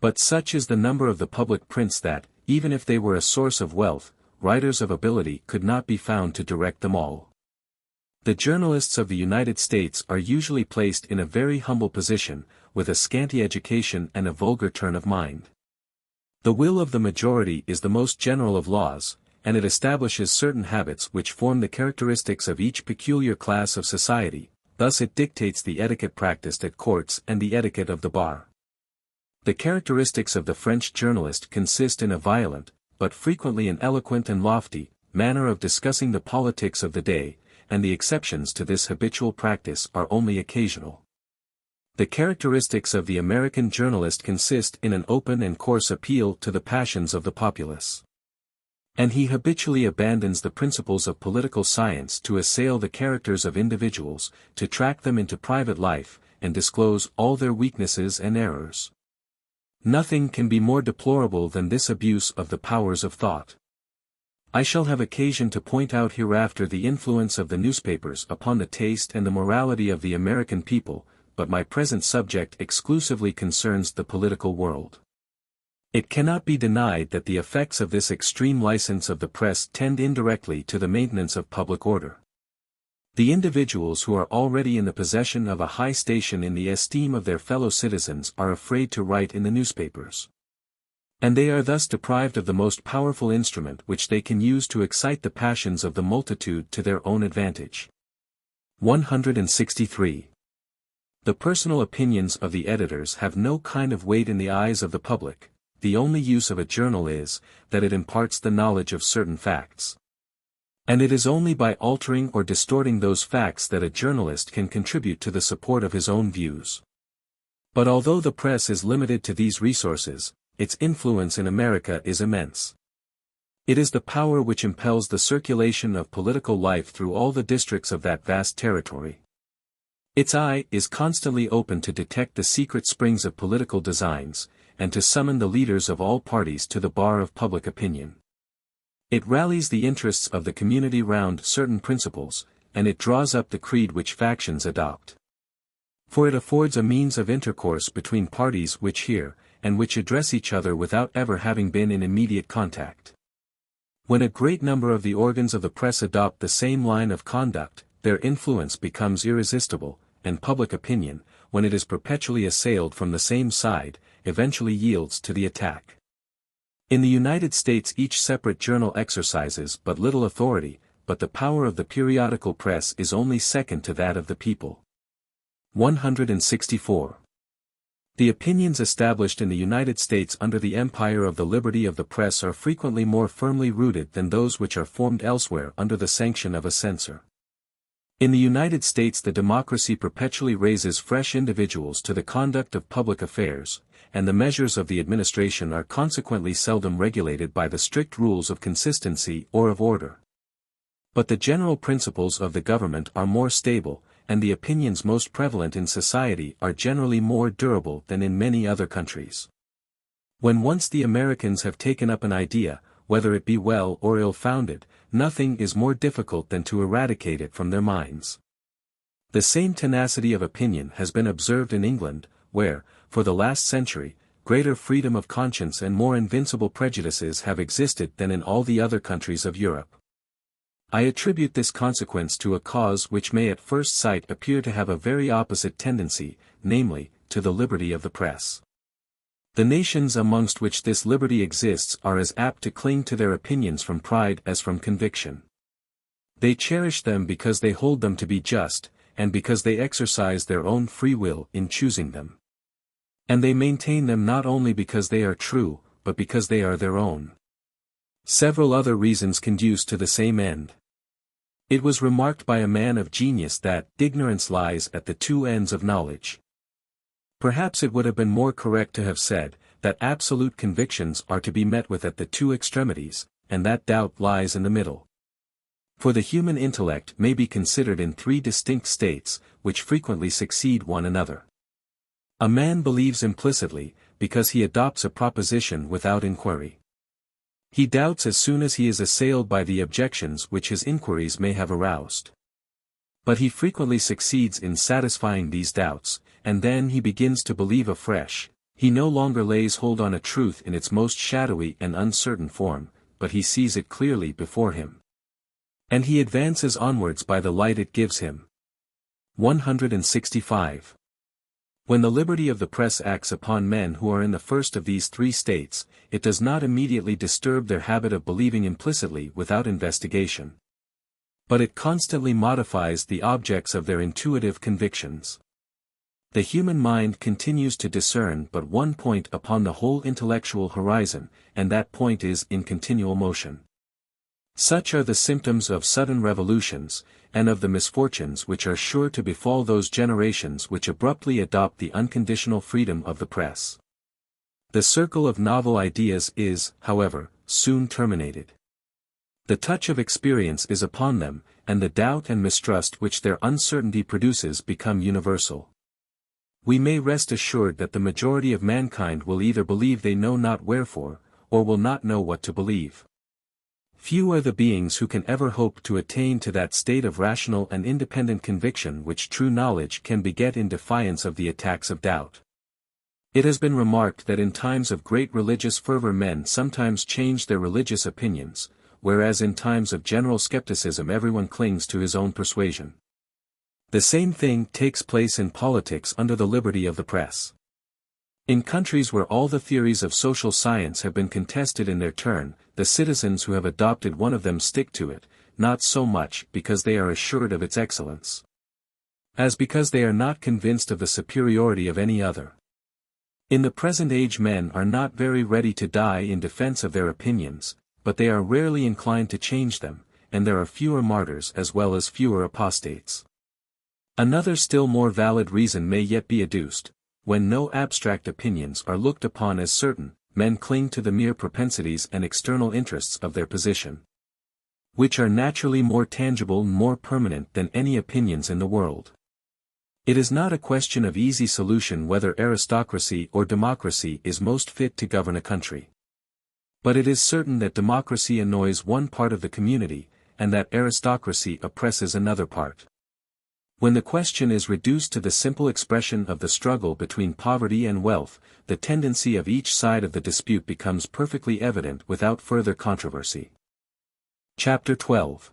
But such is the number of the public prints that, even if they were a source of wealth, writers of ability could not be found to direct them all. The journalists of the United States are usually placed in a very humble position, with a scanty education and a vulgar turn of mind. The will of the majority is the most general of laws, and it establishes certain habits which form the characteristics of each peculiar class of society. Thus it dictates the etiquette practiced at courts and the etiquette of the bar. The characteristics of the French journalist consist in a violent, but frequently an eloquent and lofty, manner of discussing the politics of the day, and the exceptions to this habitual practice are only occasional. The characteristics of the American journalist consist in an open and coarse appeal to the passions of the populace. And he habitually abandons the principles of political science to assail the characters of individuals, to track them into private life, and disclose all their weaknesses and errors. Nothing can be more deplorable than this abuse of the powers of thought. I shall have occasion to point out hereafter the influence of the newspapers upon the taste and the morality of the American people, but my present subject exclusively concerns the political world. It cannot be denied that the effects of this extreme license of the press tend indirectly to the maintenance of public order. The individuals who are already in the possession of a high station in the esteem of their fellow citizens are afraid to write in the newspapers. And they are thus deprived of the most powerful instrument which they can use to excite the passions of the multitude to their own advantage. 163. The personal opinions of the editors have no kind of weight in the eyes of the public. The only use of a journal is, that it imparts the knowledge of certain facts. And it is only by altering or distorting those facts that a journalist can contribute to the support of his own views. But although the press is limited to these resources, its influence in America is immense. It is the power which impels the circulation of political life through all the districts of that vast territory. Its eye is constantly open to detect the secret springs of political designs, and to summon the leaders of all parties to the bar of public opinion. It rallies the interests of the community round certain principles, and it draws up the creed which factions adopt. For it affords a means of intercourse between parties which hear, and which address each other without ever having been in immediate contact. When a great number of the organs of the press adopt the same line of conduct, their influence becomes irresistible, and public opinion, when it is perpetually assailed from the same side, eventually yields to the attack. In the United States each separate journal exercises but little authority, but the power of the periodical press is only second to that of the people. 164. The opinions established in the United States under the empire of the liberty of the press are frequently more firmly rooted than those which are formed elsewhere under the sanction of a censor. In the United States the democracy perpetually raises fresh individuals to the conduct of public affairs, and the measures of the administration are consequently seldom regulated by the strict rules of consistency or of order. But the general principles of the government are more stable, and the opinions most prevalent in society are generally more durable than in many other countries. When once the Americans have taken up an idea, whether it be well or ill-founded, nothing is more difficult than to eradicate it from their minds. The same tenacity of opinion has been observed in England, where, for the last century, greater freedom of conscience and more invincible prejudices have existed than in all the other countries of Europe. I attribute this consequence to a cause which may at first sight appear to have a very opposite tendency, namely, to the liberty of the press. The nations amongst which this liberty exists are as apt to cling to their opinions from pride as from conviction. They cherish them because they hold them to be just, and because they exercise their own free will in choosing them. And they maintain them not only because they are true, but because they are their own. Several other reasons conduce to the same end. It was remarked by a man of genius that ignorance lies at the two ends of knowledge. Perhaps it would have been more correct to have said that absolute convictions are to be met with at the two extremities, and that doubt lies in the middle. For the human intellect may be considered in three distinct states, which frequently succeed one another. A man believes implicitly, because he adopts a proposition without inquiry. He doubts as soon as he is assailed by the objections which his inquiries may have aroused. But he frequently succeeds in satisfying these doubts, and then he begins to believe afresh. He no longer lays hold on a truth in its most shadowy and uncertain form, but he sees it clearly before him. And he advances onwards by the light it gives him. 165. When the liberty of the press acts upon men who are in the first of these three states, it does not immediately disturb their habit of believing implicitly without investigation. But it constantly modifies the objects of their intuitive convictions. The human mind continues to discern but one point upon the whole intellectual horizon, and that point is in continual motion. Such are the symptoms of sudden revolutions, and of the misfortunes which are sure to befall those generations which abruptly adopt the unconditional freedom of the press. The circle of novel ideas is, however, soon terminated. The touch of experience is upon them, and the doubt and mistrust which their uncertainty produces become universal. We may rest assured that the majority of mankind will either believe they know not wherefore, or will not know what to believe. Few are the beings who can ever hope to attain to that state of rational and independent conviction which true knowledge can beget in defiance of the attacks of doubt. It has been remarked that in times of great religious fervor men sometimes change their religious opinions, whereas in times of general skepticism everyone clings to his own persuasion. The same thing takes place in politics under the liberty of the press. In countries where all the theories of social science have been contested in their turn, the citizens who have adopted one of them stick to it, not so much because they are assured of its excellence, as because they are not convinced of the superiority of any other. In the present age men are not very ready to die in defense of their opinions, but they are rarely inclined to change them, and there are fewer martyrs as well as fewer apostates. Another still more valid reason may yet be adduced. When no abstract opinions are looked upon as certain, men cling to the mere propensities and external interests of their position, which are naturally more tangible and more permanent than any opinions in the world. It is not a question of easy solution whether aristocracy or democracy is most fit to govern a country. But it is certain that democracy annoys one part of the community, and that aristocracy oppresses another part. When the question is reduced to the simple expression of the struggle between poverty and wealth, the tendency of each side of the dispute becomes perfectly evident without further controversy. Chapter 12.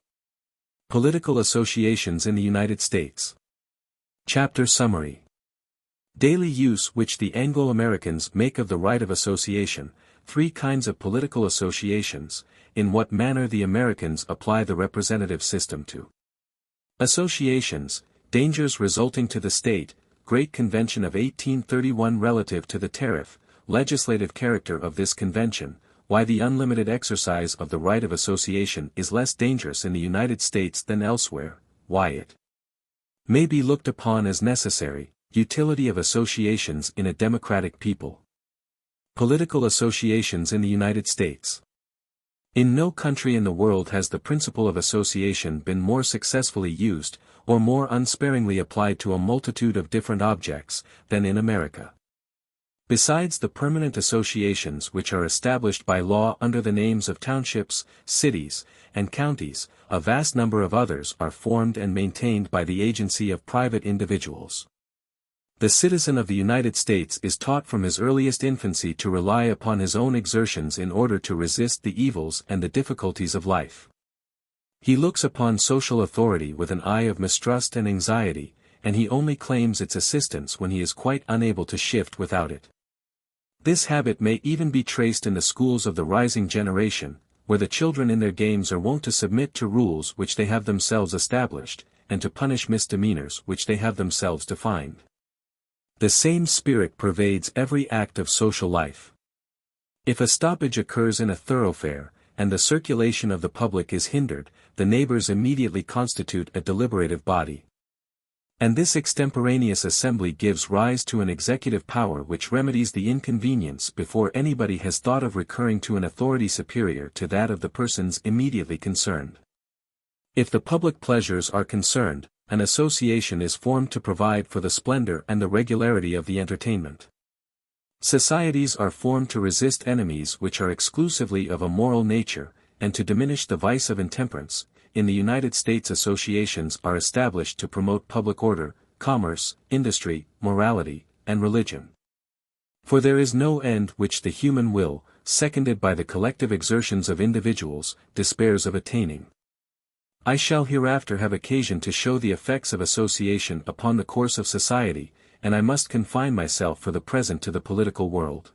Political Associations in the United States. Chapter Summary. Daily use which the Anglo-Americans make of the right of association, three kinds of political associations, in what manner the Americans apply the representative system to associations, dangers resulting to the state, Great Convention of 1831 relative to the tariff, legislative character of this convention, why the unlimited exercise of the right of association is less dangerous in the United States than elsewhere, why it may be looked upon as necessary, utility of associations in a democratic people. Political associations in the United States. In no country in the world has the principle of association been more successfully used, or more unsparingly applied to a multitude of different objects, than in America. Besides the permanent associations which are established by law under the names of townships, cities, and counties, a vast number of others are formed and maintained by the agency of private individuals. The citizen of the United States is taught from his earliest infancy to rely upon his own exertions in order to resist the evils and the difficulties of life. He looks upon social authority with an eye of mistrust and anxiety, and he only claims its assistance when he is quite unable to shift without it. This habit may even be traced in the schools of the rising generation, where the children in their games are wont to submit to rules which they have themselves established, and to punish misdemeanors which they have themselves defined. The same spirit pervades every act of social life. If a stoppage occurs in a thoroughfare, and the circulation of the public is hindered, the neighbors immediately constitute a deliberative body. And this extemporaneous assembly gives rise to an executive power which remedies the inconvenience before anybody has thought of recurring to an authority superior to that of the persons immediately concerned. If the public pleasures are concerned, an association is formed to provide for the splendor and the regularity of the entertainment. Societies are formed to resist enemies which are exclusively of a moral nature, and to diminish the vice of intemperance. In the United States, associations are established to promote public order, commerce, industry, morality, and religion. For there is no end which the human will, seconded by the collective exertions of individuals, despairs of attaining. I shall hereafter have occasion to show the effects of association upon the course of society, and I must confine myself for the present to the political world.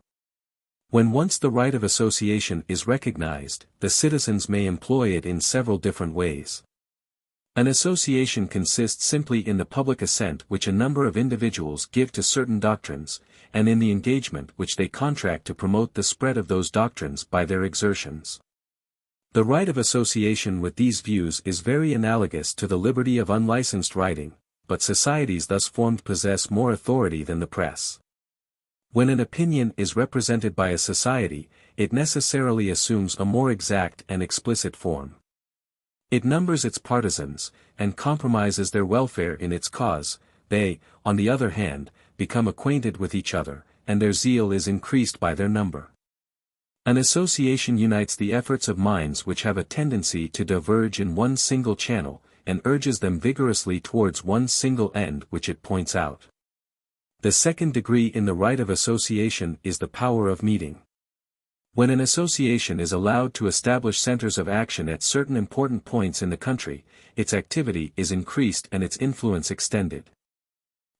When once the right of association is recognized, the citizens may employ it in several different ways. An association consists simply in the public assent which a number of individuals give to certain doctrines, and in the engagement which they contract to promote the spread of those doctrines by their exertions. The right of association with these views is very analogous to the liberty of unlicensed writing, but societies thus formed possess more authority than the press. When an opinion is represented by a society, it necessarily assumes a more exact and explicit form. It numbers its partisans, and compromises their welfare in its cause. They, on the other hand, become acquainted with each other, and their zeal is increased by their number. An association unites the efforts of minds which have a tendency to diverge in one single channel, and urges them vigorously towards one single end which it points out. The second degree in the right of association is the power of meeting. When an association is allowed to establish centers of action at certain important points in the country, its activity is increased and its influence extended.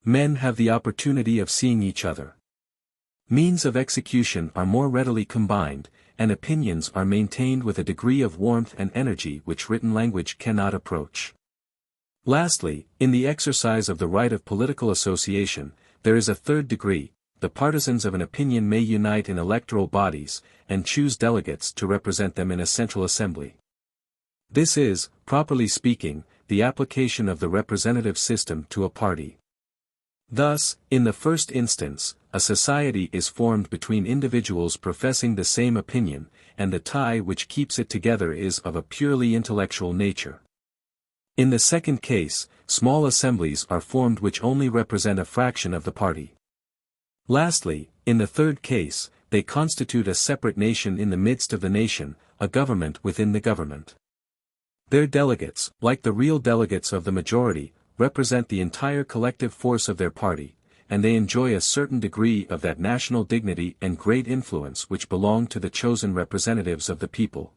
Men have the opportunity of seeing each other. Means of execution are more readily combined, and opinions are maintained with a degree of warmth and energy which written language cannot approach. Lastly, in the exercise of the right of political association, there is a third degree. The partisans of an opinion may unite in electoral bodies, and choose delegates to represent them in a central assembly. This is, properly speaking, the application of the representative system to a party. Thus, in the first instance, a society is formed between individuals professing the same opinion, and the tie which keeps it together is of a purely intellectual nature. In the second case, small assemblies are formed which only represent a fraction of the party. Lastly, in the third case, they constitute a separate nation in the midst of the nation, a government within the government. Their delegates, like the real delegates of the majority, represent the entire collective force of their party, and they enjoy a certain degree of that national dignity and great influence which belong to the chosen representatives of the people.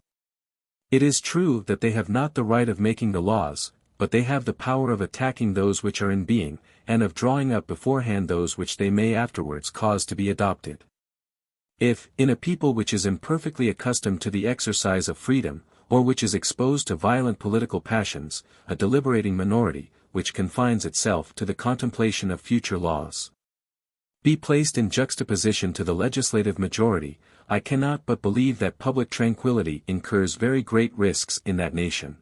It is true that they have not the right of making the laws, but they have the power of attacking those which are in being, and of drawing up beforehand those which they may afterwards cause to be adopted. If, in a people which is imperfectly accustomed to the exercise of freedom, or which is exposed to violent political passions, a deliberating minority, which confines itself to the contemplation of future laws, be placed in juxtaposition to the legislative majority, I cannot but believe that public tranquility incurs very great risks in that nation.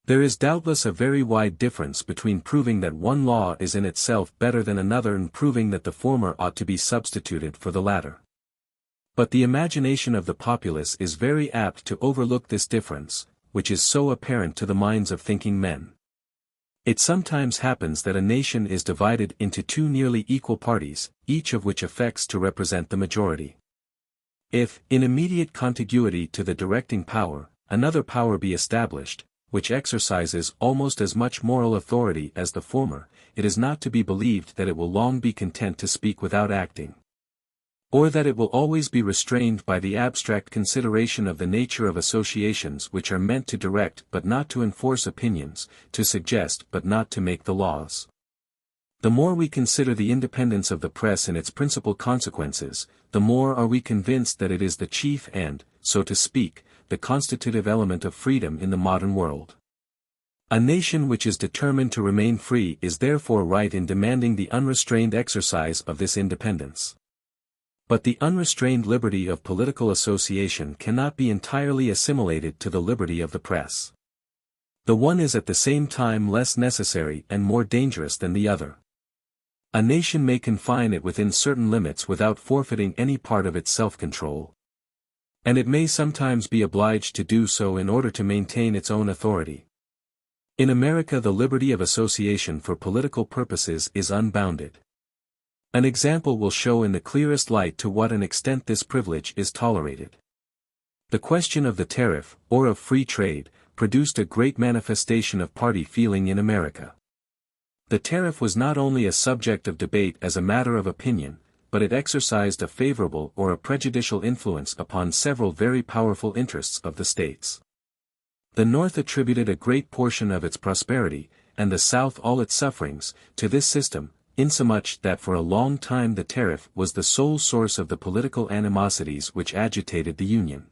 There is doubtless a very wide difference between proving that one law is in itself better than another and proving that the former ought to be substituted for the latter. But the imagination of the populace is very apt to overlook this difference, which is so apparent to the minds of thinking men. It sometimes happens that a nation is divided into two nearly equal parties, each of which affects to represent the majority. If, in immediate contiguity to the directing power, another power be established, which exercises almost as much moral authority as the former, it is not to be believed that it will long be content to speak without acting, or that it will always be restrained by the abstract consideration of the nature of associations which are meant to direct but not to enforce opinions, to suggest but not to make the laws. The more we consider the independence of the press and its principal consequences, the more are we convinced that it is the chief and, so to speak, the constitutive element of freedom in the modern world. A nation which is determined to remain free is therefore right in demanding the unrestrained exercise of this independence. But the unrestrained liberty of political association cannot be entirely assimilated to the liberty of the press. The one is at the same time less necessary and more dangerous than the other. A nation may confine it within certain limits without forfeiting any part of its self-control. And it may sometimes be obliged to do so in order to maintain its own authority. In America the liberty of association for political purposes is unbounded. An example will show in the clearest light to what an extent this privilege is tolerated. The question of the tariff, or of free trade, produced a great manifestation of party feeling in America. The tariff was not only a subject of debate as a matter of opinion, but it exercised a favorable or a prejudicial influence upon several very powerful interests of the states. The North attributed a great portion of its prosperity, and the South all its sufferings, to this system, insomuch that for a long time the tariff was the sole source of the political animosities which agitated the Union.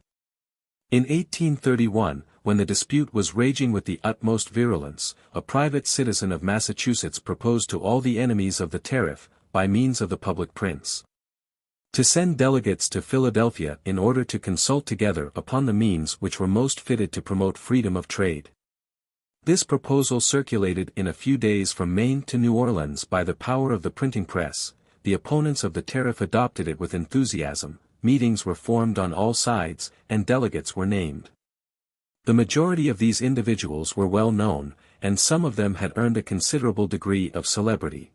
In 1831, when the dispute was raging with the utmost virulence, a private citizen of Massachusetts proposed to all the enemies of the tariff, by means of the public prince, to send delegates to Philadelphia in order to consult together upon the means which were most fitted to promote freedom of trade. This proposal circulated in a few days from Maine to New Orleans by the power of the printing press. The opponents of the tariff adopted it with enthusiasm, meetings were formed on all sides, and delegates were named. The majority of these individuals were well known, and some of them had earned a considerable degree of celebrity.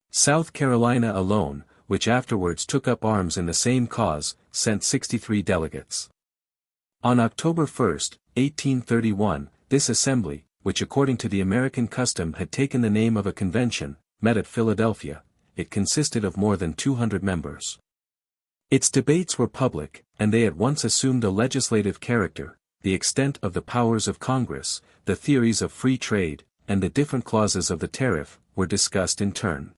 South Carolina alone, which afterwards took up arms in the same cause, sent 63 delegates. On October 1, 1831, this assembly, which according to the American custom had taken the name of a convention, met at Philadelphia. It consisted of more than 200 members. Its debates were public, and they at once assumed a legislative character. The extent of the powers of Congress, the theories of free trade, and the different clauses of the tariff, were discussed in turn.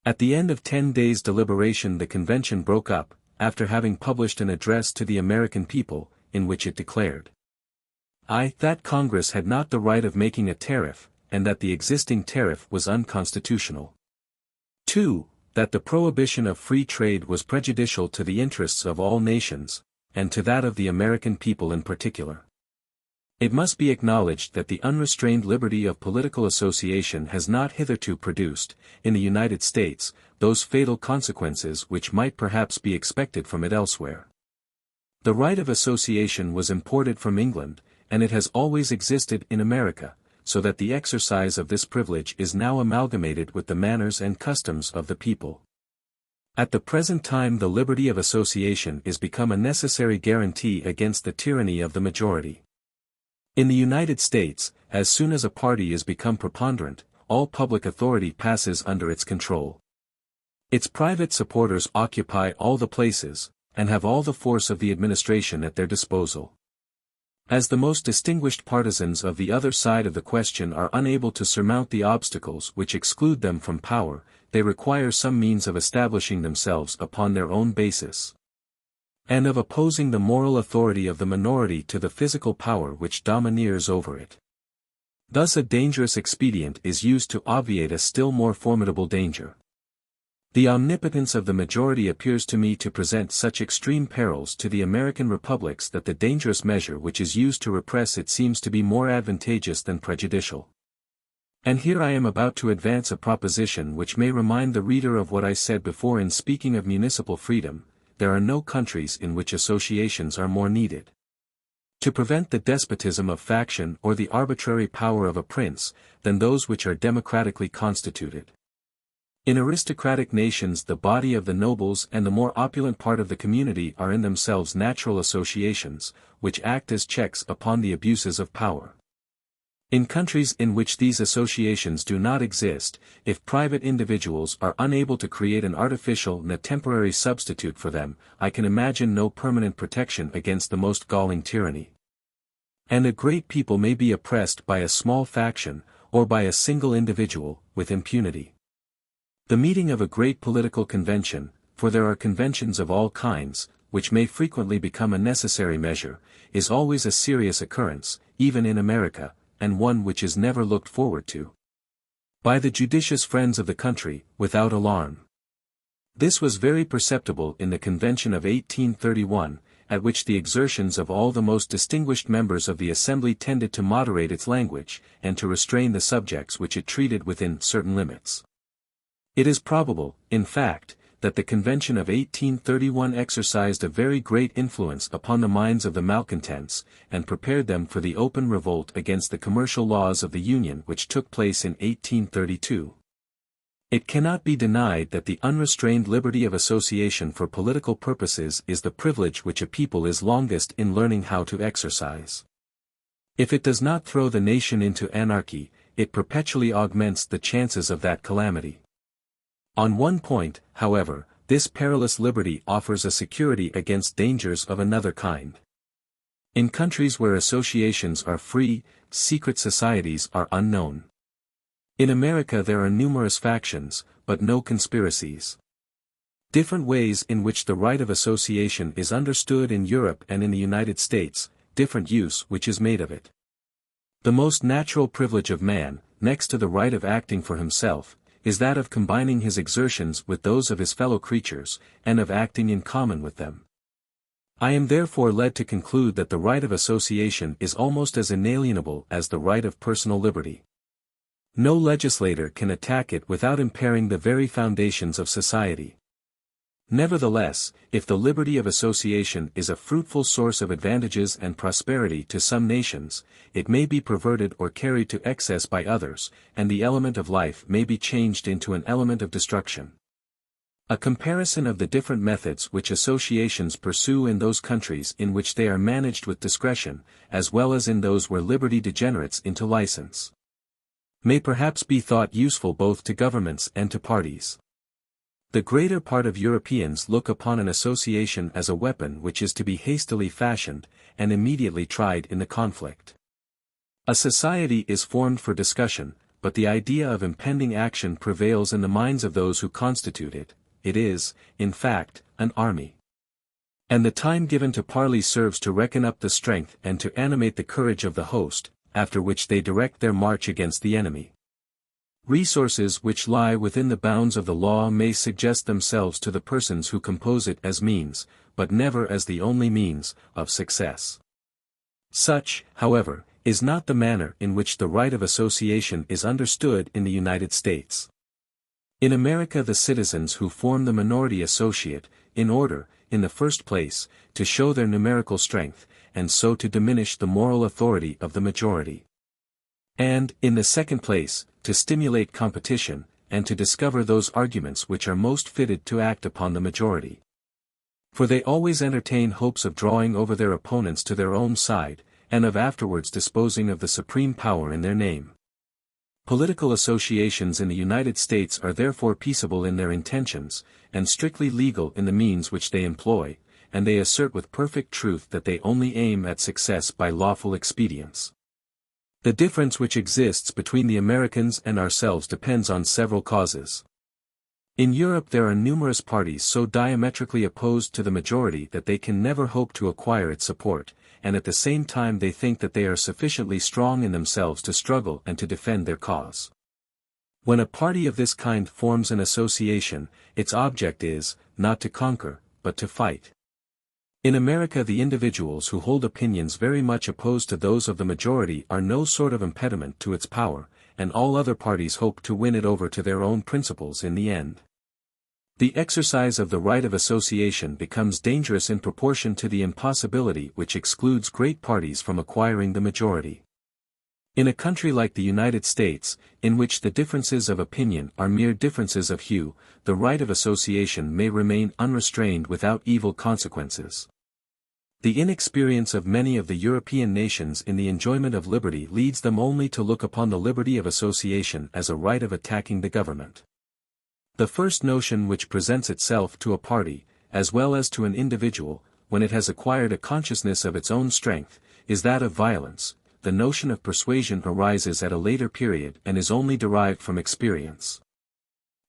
At the end of 10 days' deliberation the convention broke up, after having published an address to the American people, in which it declared that Congress had not the right of making a tariff, and that the existing tariff was unconstitutional. 2. That the prohibition of free trade was prejudicial to the interests of all nations, and to that of the American people in particular. It must be acknowledged that the unrestrained liberty of political association has not hitherto produced, in the United States, those fatal consequences which might perhaps be expected from it elsewhere. The right of association was imported from England, and it has always existed in America, so that the exercise of this privilege is now amalgamated with the manners and customs of the people. At the present time the liberty of association is become a necessary guarantee against the tyranny of the majority. In the United States, as soon as a party is become preponderant, all public authority passes under its control. Its private supporters occupy all the places, and have all the force of the administration at their disposal. As the most distinguished partisans of the other side of the question are unable to surmount the obstacles which exclude them from power, they require some means of establishing themselves upon their own basis, and of opposing the moral authority of the minority to the physical power which domineers over it. Thus a dangerous expedient is used to obviate a still more formidable danger. The omnipotence of the majority appears to me to present such extreme perils to the American republics that the dangerous measure which is used to repress it seems to be more advantageous than prejudicial. And here I am about to advance a proposition which may remind the reader of what I said before in speaking of municipal freedom. There are no countries in which associations are more needed to prevent the despotism of faction or the arbitrary power of a prince, than those which are democratically constituted. In aristocratic nations the body of the nobles and the more opulent part of the community are in themselves natural associations, which act as checks upon the abuses of power. In countries in which these associations do not exist, if private individuals are unable to create an artificial and a temporary substitute for them, I can imagine no permanent protection against the most galling tyranny. And a great people may be oppressed by a small faction, or by a single individual, with impunity. The meeting of a great political convention, for there are conventions of all kinds, which may frequently become a necessary measure, is always a serious occurrence, even in America, and one which is never looked forward to by the judicious friends of the country, without alarm. This was very perceptible in the Convention of 1831, at which the exertions of all the most distinguished members of the Assembly tended to moderate its language, and to restrain the subjects which it treated within certain limits. It is probable, in fact, that the Convention of 1831 exercised a very great influence upon the minds of the malcontents, and prepared them for the open revolt against the commercial laws of the Union which took place in 1832. It cannot be denied that the unrestrained liberty of association for political purposes is the privilege which a people is longest in learning how to exercise. If it does not throw the nation into anarchy, it perpetually augments the chances of that calamity. On one point, however, this perilous liberty offers a security against dangers of another kind. In countries where associations are free, secret societies are unknown. In America there are numerous factions, but no conspiracies. Different ways in which the right of association is understood in Europe and in the United States, different use which is made of it. The most natural privilege of man, next to the right of acting for himself, is that of combining his exertions with those of his fellow creatures, and of acting in common with them. I am therefore led to conclude that the right of association is almost as inalienable as the right of personal liberty. No legislator can attack it without impairing the very foundations of society. Nevertheless, if the liberty of association is a fruitful source of advantages and prosperity to some nations, it may be perverted or carried to excess by others, and the element of life may be changed into an element of destruction. A comparison of the different methods which associations pursue in those countries in which they are managed with discretion, as well as in those where liberty degenerates into license, may perhaps be thought useful both to governments and to parties. The greater part of Europeans look upon an association as a weapon which is to be hastily fashioned, and immediately tried in the conflict. A society is formed for discussion, but the idea of impending action prevails in the minds of those who constitute it. It is, in fact, an army. And the time given to parley serves to reckon up the strength and to animate the courage of the host, after which they direct their march against the enemy. Resources which lie within the bounds of the law may suggest themselves to the persons who compose it as means, but never as the only means, of success. Such, however, is not the manner in which the right of association is understood in the United States. In America the citizens who form the minority associate, in order, in the first place, to show their numerical strength, and so to diminish the moral authority of the majority. And, in the second place, to stimulate competition, and to discover those arguments which are most fitted to act upon the majority. For they always entertain hopes of drawing over their opponents to their own side, and of afterwards disposing of the supreme power in their name. Political associations in the United States are therefore peaceable in their intentions, and strictly legal in the means which they employ, and they assert with perfect truth that they only aim at success by lawful expedients. The difference which exists between the Americans and ourselves depends on several causes. In Europe there are numerous parties so diametrically opposed to the majority that they can never hope to acquire its support, and at the same time they think that they are sufficiently strong in themselves to struggle and to defend their cause. When a party of this kind forms an association, its object is, not to conquer, but to fight. In America the individuals who hold opinions very much opposed to those of the majority are no sort of impediment to its power, and all other parties hope to win it over to their own principles in the end. The exercise of the right of association becomes dangerous in proportion to the impossibility which excludes great parties from acquiring the majority. In a country like the United States, in which the differences of opinion are mere differences of hue, the right of association may remain unrestrained without evil consequences. The inexperience of many of the European nations in the enjoyment of liberty leads them only to look upon the liberty of association as a right of attacking the government. The first notion which presents itself to a party, as well as to an individual, when it has acquired a consciousness of its own strength, is that of violence. The notion of persuasion arises at a later period and is only derived from experience.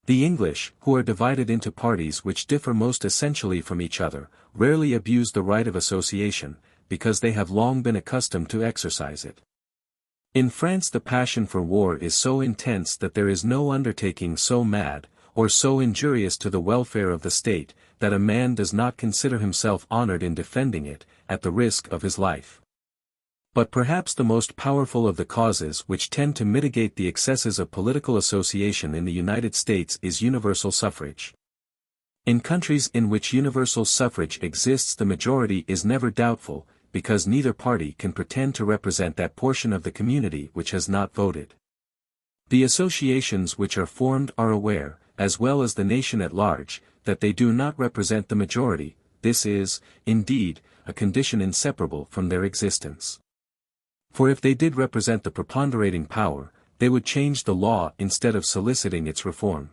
The English, who are divided into parties which differ most essentially from each other, rarely abuse the right of association, because they have long been accustomed to exercise it. In France the passion for war is so intense that there is no undertaking so mad, or so injurious to the welfare of the state, that a man does not consider himself honored in defending it, at the risk of his life. But perhaps the most powerful of the causes which tend to mitigate the excesses of political association in the United States is universal suffrage. In countries in which universal suffrage exists the majority is never doubtful, because neither party can pretend to represent that portion of the community which has not voted. The associations which are formed are aware, as well as the nation at large, that they do not represent the majority. This is, indeed, a condition inseparable from their existence. For if they did represent the preponderating power, they would change the law instead of soliciting its reform.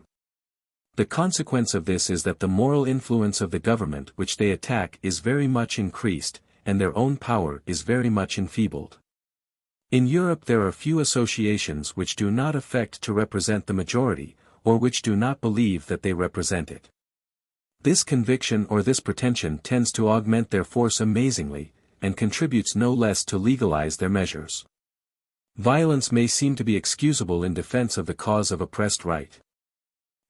The consequence of this is that the moral influence of the government which they attack is very much increased, and their own power is very much enfeebled. In Europe there are few associations which do not affect to represent the majority, or which do not believe that they represent it. This conviction or this pretension tends to augment their force amazingly, and contributes no less to legalize their measures. Violence may seem to be excusable in defense of the cause of oppressed right.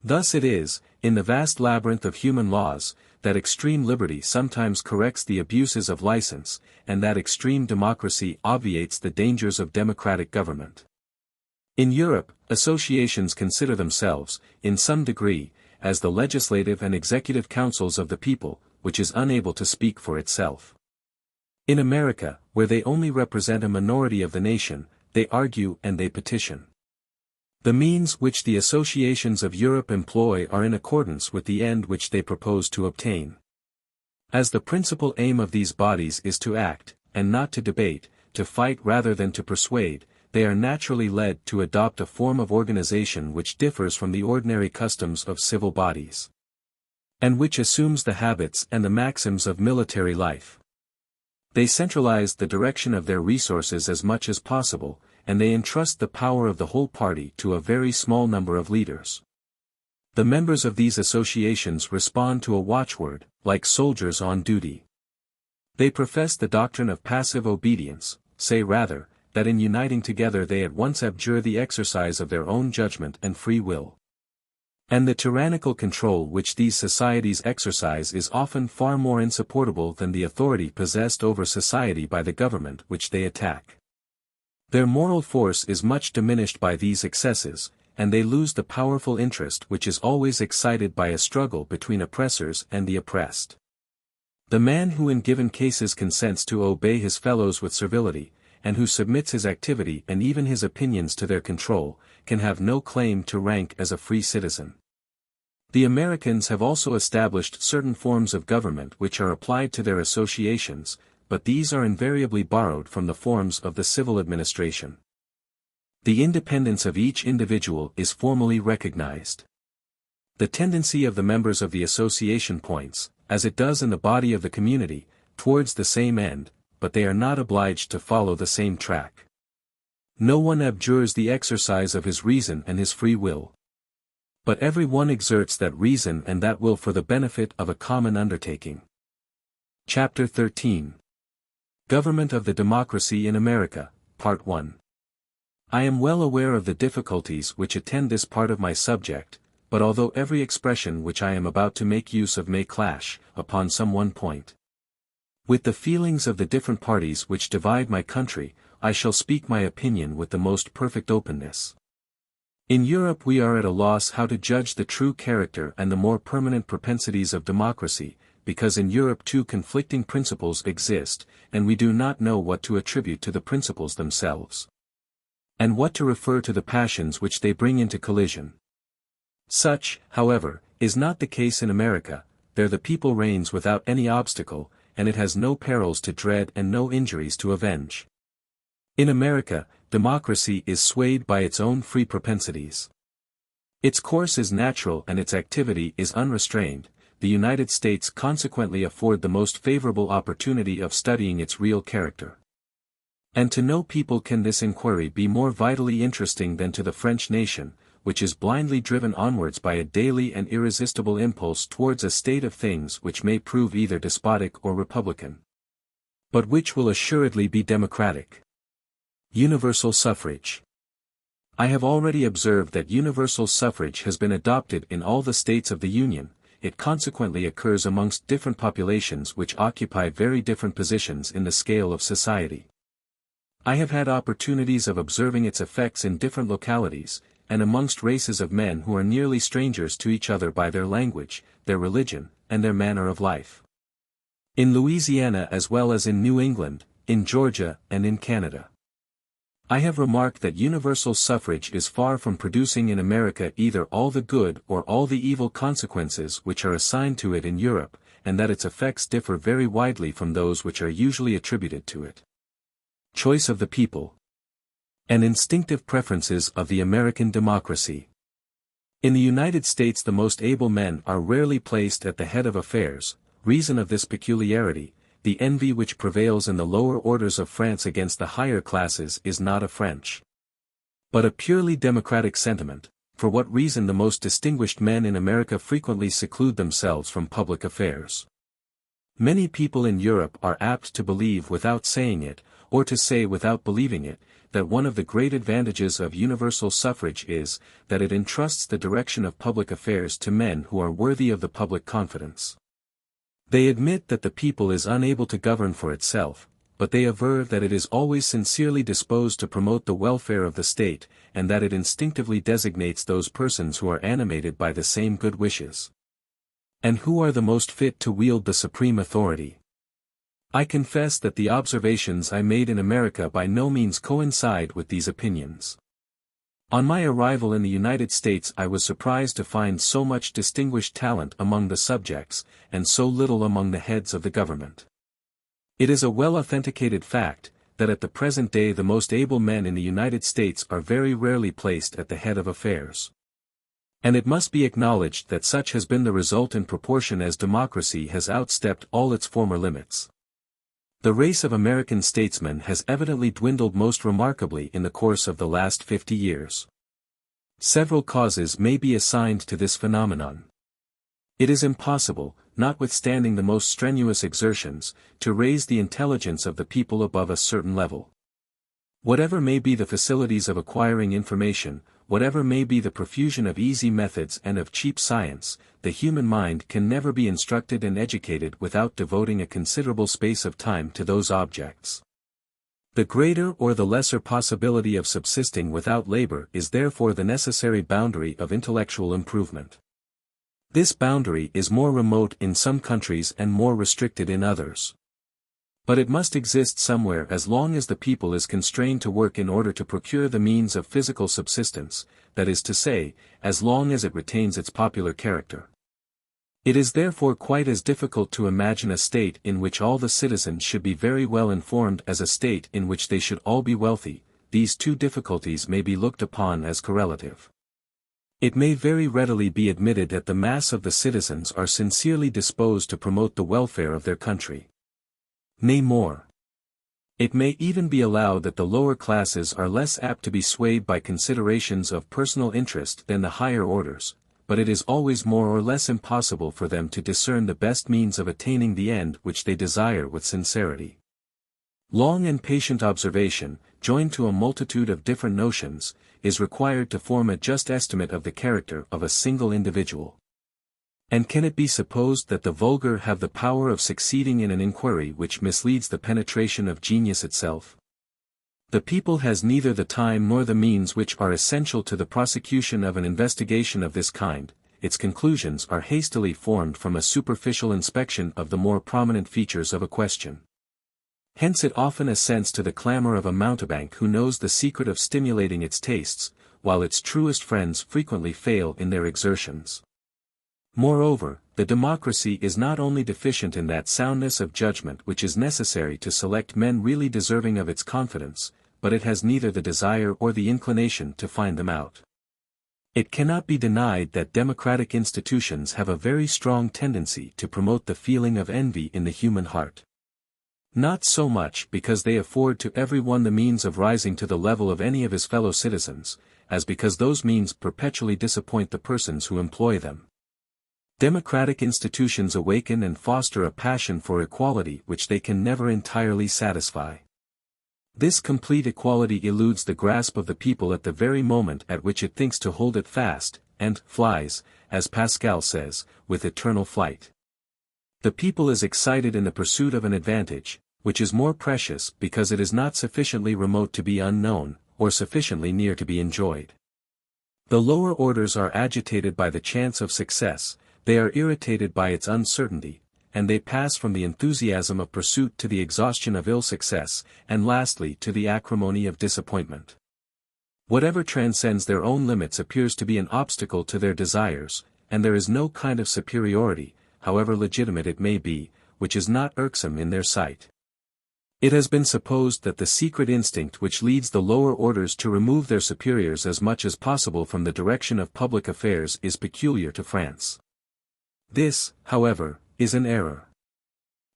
Thus it is, in the vast labyrinth of human laws, that extreme liberty sometimes corrects the abuses of license, and that extreme democracy obviates the dangers of democratic government. In Europe, associations consider themselves, in some degree, as the legislative and executive councils of the people, which is unable to speak for itself. In America, where they only represent a minority of the nation, they argue and they petition. The means which the associations of Europe employ are in accordance with the end which they propose to obtain. As the principal aim of these bodies is to act, and not to debate, to fight rather than to persuade, they are naturally led to adopt a form of organization which differs from the ordinary customs of civil bodies, and which assumes the habits and the maxims of military life. They centralize the direction of their resources as much as possible, and they entrust the power of the whole party to a very small number of leaders. The members of these associations respond to a watchword, like soldiers on duty. They profess the doctrine of passive obedience, say rather, that in uniting together they at once abjure the exercise of their own judgment and free will. And the tyrannical control which these societies exercise is often far more insupportable than the authority possessed over society by the government which they attack. Their moral force is much diminished by these excesses, and they lose the powerful interest which is always excited by a struggle between oppressors and the oppressed. The man who in given cases consents to obey his fellows with servility, and who submits his activity and even his opinions to their control, can have no claim to rank as a free citizen. The Americans have also established certain forms of government which are applied to their associations, but these are invariably borrowed from the forms of the civil administration. The independence of each individual is formally recognized. The tendency of the members of the association points, as it does in the body of the community, towards the same end, but they are not obliged to follow the same track. No one abjures the exercise of his reason and his free will. But every one exerts that reason and that will for the benefit of a common undertaking. Chapter 13. Government of the Democracy in America, Part 1. I am well aware of the difficulties which attend this part of my subject, but although every expression which I am about to make use of may clash, upon some one point, with the feelings of the different parties which divide my country, I shall speak my opinion with the most perfect openness. In Europe we are at a loss how to judge the true character and the more permanent propensities of democracy, because in Europe two conflicting principles exist, and we do not know what to attribute to the principles themselves, and what to refer to the passions which they bring into collision. Such, however, is not the case in America. There the people reigns without any obstacle, and it has no perils to dread and no injuries to avenge. In America, democracy is swayed by its own free propensities. Its course is natural and its activity is unrestrained. The United States consequently afford the most favorable opportunity of studying its real character. And to no people can this inquiry be more vitally interesting than to the French nation, which is blindly driven onwards by a daily and irresistible impulse towards a state of things which may prove either despotic or republican, but which will assuredly be democratic. Universal suffrage. I have already observed that universal suffrage has been adopted in all the states of the Union. It consequently occurs amongst different populations which occupy very different positions in the scale of society. I have had opportunities of observing its effects in different localities, and amongst races of men who are nearly strangers to each other by their language, their religion, and their manner of life. In Louisiana as well as in New England, in Georgia and in Canada. I have remarked that universal suffrage is far from producing in America either all the good or all the evil consequences which are assigned to it in Europe, and that its effects differ very widely from those which are usually attributed to it. Choice of the people. And instinctive preferences of the American democracy. In the United States the most able men are rarely placed at the head of affairs. Reason of this peculiarity, the envy which prevails in the lower orders of France against the higher classes is not a French, but a purely democratic sentiment, for what reason the most distinguished men in America frequently seclude themselves from public affairs. Many people in Europe are apt to believe without saying it, or to say without believing it, that one of the great advantages of universal suffrage is, that it entrusts the direction of public affairs to men who are worthy of the public confidence. They admit that the people is unable to govern for itself, but they aver that it is always sincerely disposed to promote the welfare of the state, and that it instinctively designates those persons who are animated by the same good wishes. And who are the most fit to wield the supreme authority? I confess that the observations I made in America by no means coincide with these opinions. On my arrival in the United States I was surprised to find so much distinguished talent among the subjects, and so little among the heads of the government. It is a well-authenticated fact, that at the present day the most able men in the United States are very rarely placed at the head of affairs. And it must be acknowledged that such has been the result in proportion as democracy has outstepped all its former limits. The race of American statesmen has evidently dwindled most remarkably in the course of the last 50 years. Several causes may be assigned to this phenomenon. It is impossible, notwithstanding the most strenuous exertions, to raise the intelligence of the people above a certain level. Whatever may be the facilities of acquiring information, whatever may be the profusion of easy methods and of cheap science, the human mind can never be instructed and educated without devoting a considerable space of time to those objects. The greater or the lesser possibility of subsisting without labor is therefore the necessary boundary of intellectual improvement. This boundary is more remote in some countries and more restricted in others. But it must exist somewhere as long as the people is constrained to work in order to procure the means of physical subsistence, that is to say, as long as it retains its popular character. It is therefore quite as difficult to imagine a state in which all the citizens should be very well informed as a state in which they should all be wealthy. These two difficulties may be looked upon as correlative. It may very readily be admitted that the mass of the citizens are sincerely disposed to promote the welfare of their country. Nay more. It may even be allowed that the lower classes are less apt to be swayed by considerations of personal interest than the higher orders, but it is always more or less impossible for them to discern the best means of attaining the end which they desire with sincerity. Long and patient observation, joined to a multitude of different notions, is required to form a just estimate of the character of a single individual. And can it be supposed that the vulgar have the power of succeeding in an inquiry which misleads the penetration of genius itself? The people has neither the time nor the means which are essential to the prosecution of an investigation of this kind. Its conclusions are hastily formed from a superficial inspection of the more prominent features of a question. Hence it often assents to the clamor of a mountebank who knows the secret of stimulating its tastes, while its truest friends frequently fail in their exertions. Moreover, the democracy is not only deficient in that soundness of judgment which is necessary to select men really deserving of its confidence, but it has neither the desire or the inclination to find them out. It cannot be denied that democratic institutions have a very strong tendency to promote the feeling of envy in the human heart. Not so much because they afford to every one the means of rising to the level of any of his fellow citizens, as because those means perpetually disappoint the persons who employ them. Democratic institutions awaken and foster a passion for equality which they can never entirely satisfy. This complete equality eludes the grasp of the people at the very moment at which it thinks to hold it fast, and flies, as Pascal says, with eternal flight. The people is excited in the pursuit of an advantage, which is more precious because it is not sufficiently remote to be unknown, or sufficiently near to be enjoyed. The lower orders are agitated by the chance of success, they are irritated by its uncertainty, and they pass from the enthusiasm of pursuit to the exhaustion of ill success, and lastly to the acrimony of disappointment. Whatever transcends their own limits appears to be an obstacle to their desires, and there is no kind of superiority, however legitimate it may be, which is not irksome in their sight. It has been supposed that the secret instinct which leads the lower orders to remove their superiors as much as possible from the direction of public affairs is peculiar to France. This, however, is an error.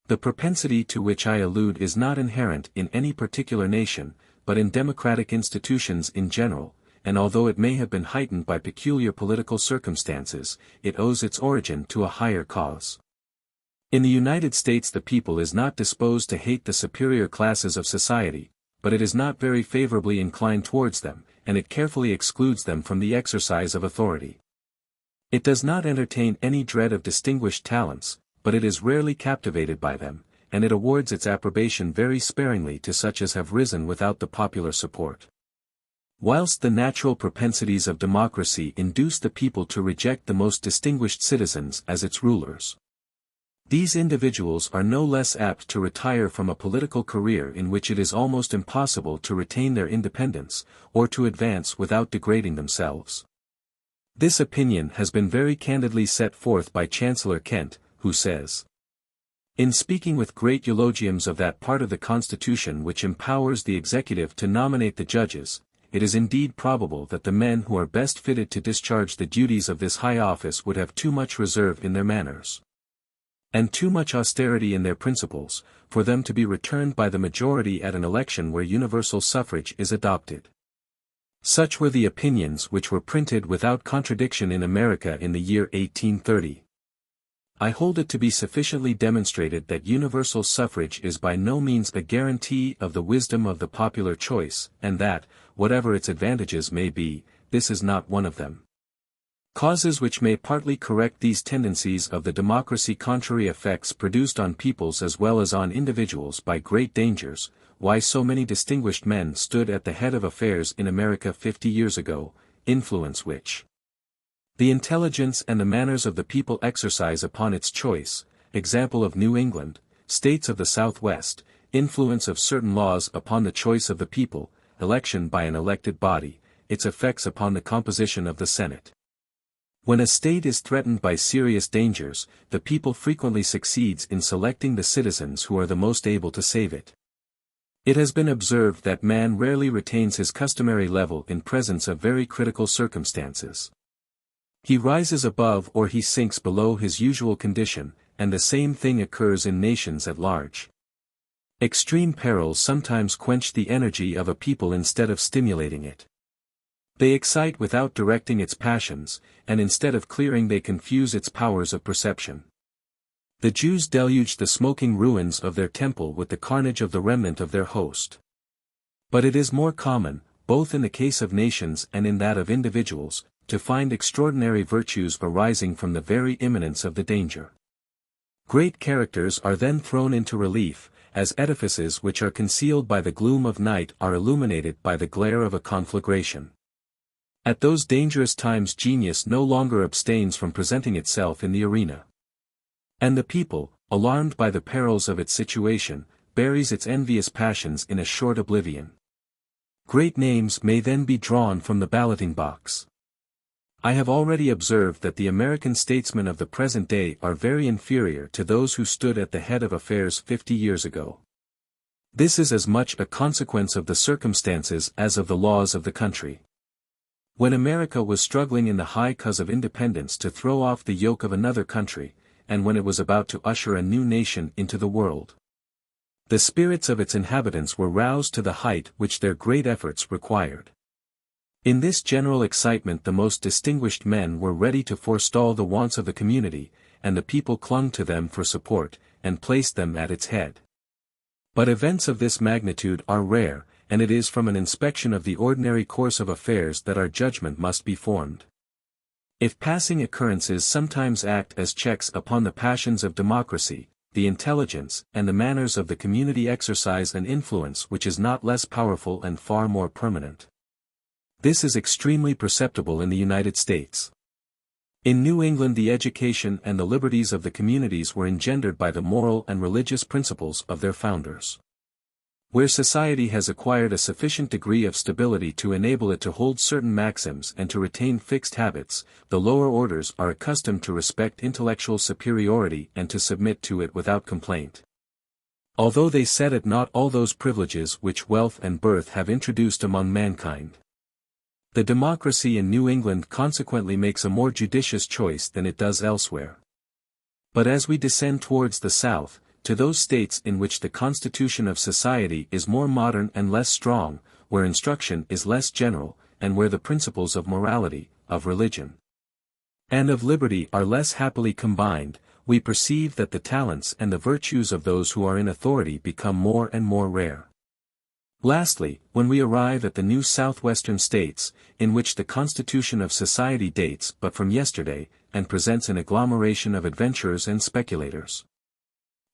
The propensity to which I allude is not inherent in any particular nation, but in democratic institutions in general, and although it may have been heightened by peculiar political circumstances, it owes its origin to a higher cause. In the United States the people is not disposed to hate the superior classes of society, but it is not very favorably inclined towards them, and it carefully excludes them from the exercise of authority. It does not entertain any dread of distinguished talents, but it is rarely captivated by them, and it awards its approbation very sparingly to such as have risen without the popular support. Whilst the natural propensities of democracy induce the people to reject the most distinguished citizens as its rulers, these individuals are no less apt to retire from a political career in which it is almost impossible to retain their independence, or to advance without degrading themselves. This opinion has been very candidly set forth by Chancellor Kent, who says, in speaking with great eulogiums of that part of the Constitution which empowers the executive to nominate the judges, it is indeed probable that the men who are best fitted to discharge the duties of this high office would have too much reserve in their manners, and too much austerity in their principles, for them to be returned by the majority at an election where universal suffrage is adopted. Such were the opinions which were printed without contradiction in America in the year 1830. I hold it to be sufficiently demonstrated that universal suffrage is by no means a guarantee of the wisdom of the popular choice, and that, whatever its advantages may be, this is not one of them. Causes which may partly correct these tendencies of the democracy: contrary effects produced on peoples as well as on individuals by great dangers, why so many distinguished men stood at the head of affairs in America 50 years ago, influence which the intelligence and the manners of the people exercise upon its choice, example of New England, states of the Southwest, influence of certain laws upon the choice of the people, election by an elected body, its effects upon the composition of the Senate. When a state is threatened by serious dangers, the people frequently succeeds in selecting the citizens who are the most able to save it. It has been observed that man rarely retains his customary level in presence of very critical circumstances. He rises above or he sinks below his usual condition, and the same thing occurs in nations at large. Extreme perils sometimes quench the energy of a people instead of stimulating it. They excite without directing its passions, and instead of clearing they confuse its powers of perception. The Jews deluged the smoking ruins of their temple with the carnage of the remnant of their host. But it is more common, both in the case of nations and in that of individuals, to find extraordinary virtues arising from the very imminence of the danger. Great characters are then thrown into relief, as edifices which are concealed by the gloom of night are illuminated by the glare of a conflagration. At those dangerous times genius no longer abstains from presenting itself in the arena. And the people, alarmed by the perils of its situation, buries its envious passions in a short oblivion. Great names may then be drawn from the balloting box. I have already observed that the American statesmen of the present day are very inferior to those who stood at the head of affairs 50 years ago. This is as much a consequence of the circumstances as of the laws of the country. When America was struggling in the high cause of independence to throw off the yoke of another country, and when it was about to usher a new nation into the world, the spirits of its inhabitants were roused to the height which their great efforts required. In this general excitement the most distinguished men were ready to forestall the wants of the community, and the people clung to them for support, and placed them at its head. But events of this magnitude are rare, and it is from an inspection of the ordinary course of affairs that our judgment must be formed. If passing occurrences sometimes act as checks upon the passions of democracy, the intelligence and the manners of the community exercise an influence which is not less powerful and far more permanent. This is extremely perceptible in the United States. In New England the education and the liberties of the communities were engendered by the moral and religious principles of their founders. Where society has acquired a sufficient degree of stability to enable it to hold certain maxims and to retain fixed habits, the lower orders are accustomed to respect intellectual superiority and to submit to it without complaint. Although they set at naught all those privileges which wealth and birth have introduced among mankind. The democracy in New England consequently makes a more judicious choice than it does elsewhere. But as we descend towards the South, to those states in which the constitution of society is more modern and less strong, where instruction is less general, and where the principles of morality, of religion, and of liberty are less happily combined, we perceive that the talents and the virtues of those who are in authority become more and more rare. Lastly, when we arrive at the new southwestern states, in which the constitution of society dates but from yesterday, and presents an agglomeration of adventurers and speculators,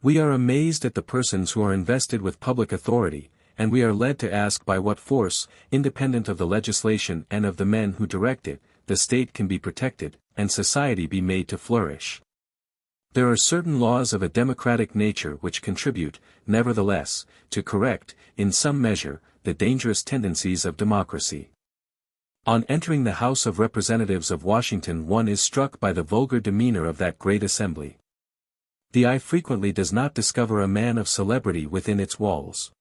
we are amazed at the persons who are invested with public authority, and we are led to ask by what force, independent of the legislation and of the men who direct it, the state can be protected, and society be made to flourish. There are certain laws of a democratic nature which contribute, nevertheless, to correct, in some measure, the dangerous tendencies of democracy. On entering the House of Representatives of Washington one is struck by the vulgar demeanor of that great assembly. The eye frequently does not discover a man of celebrity within its walls.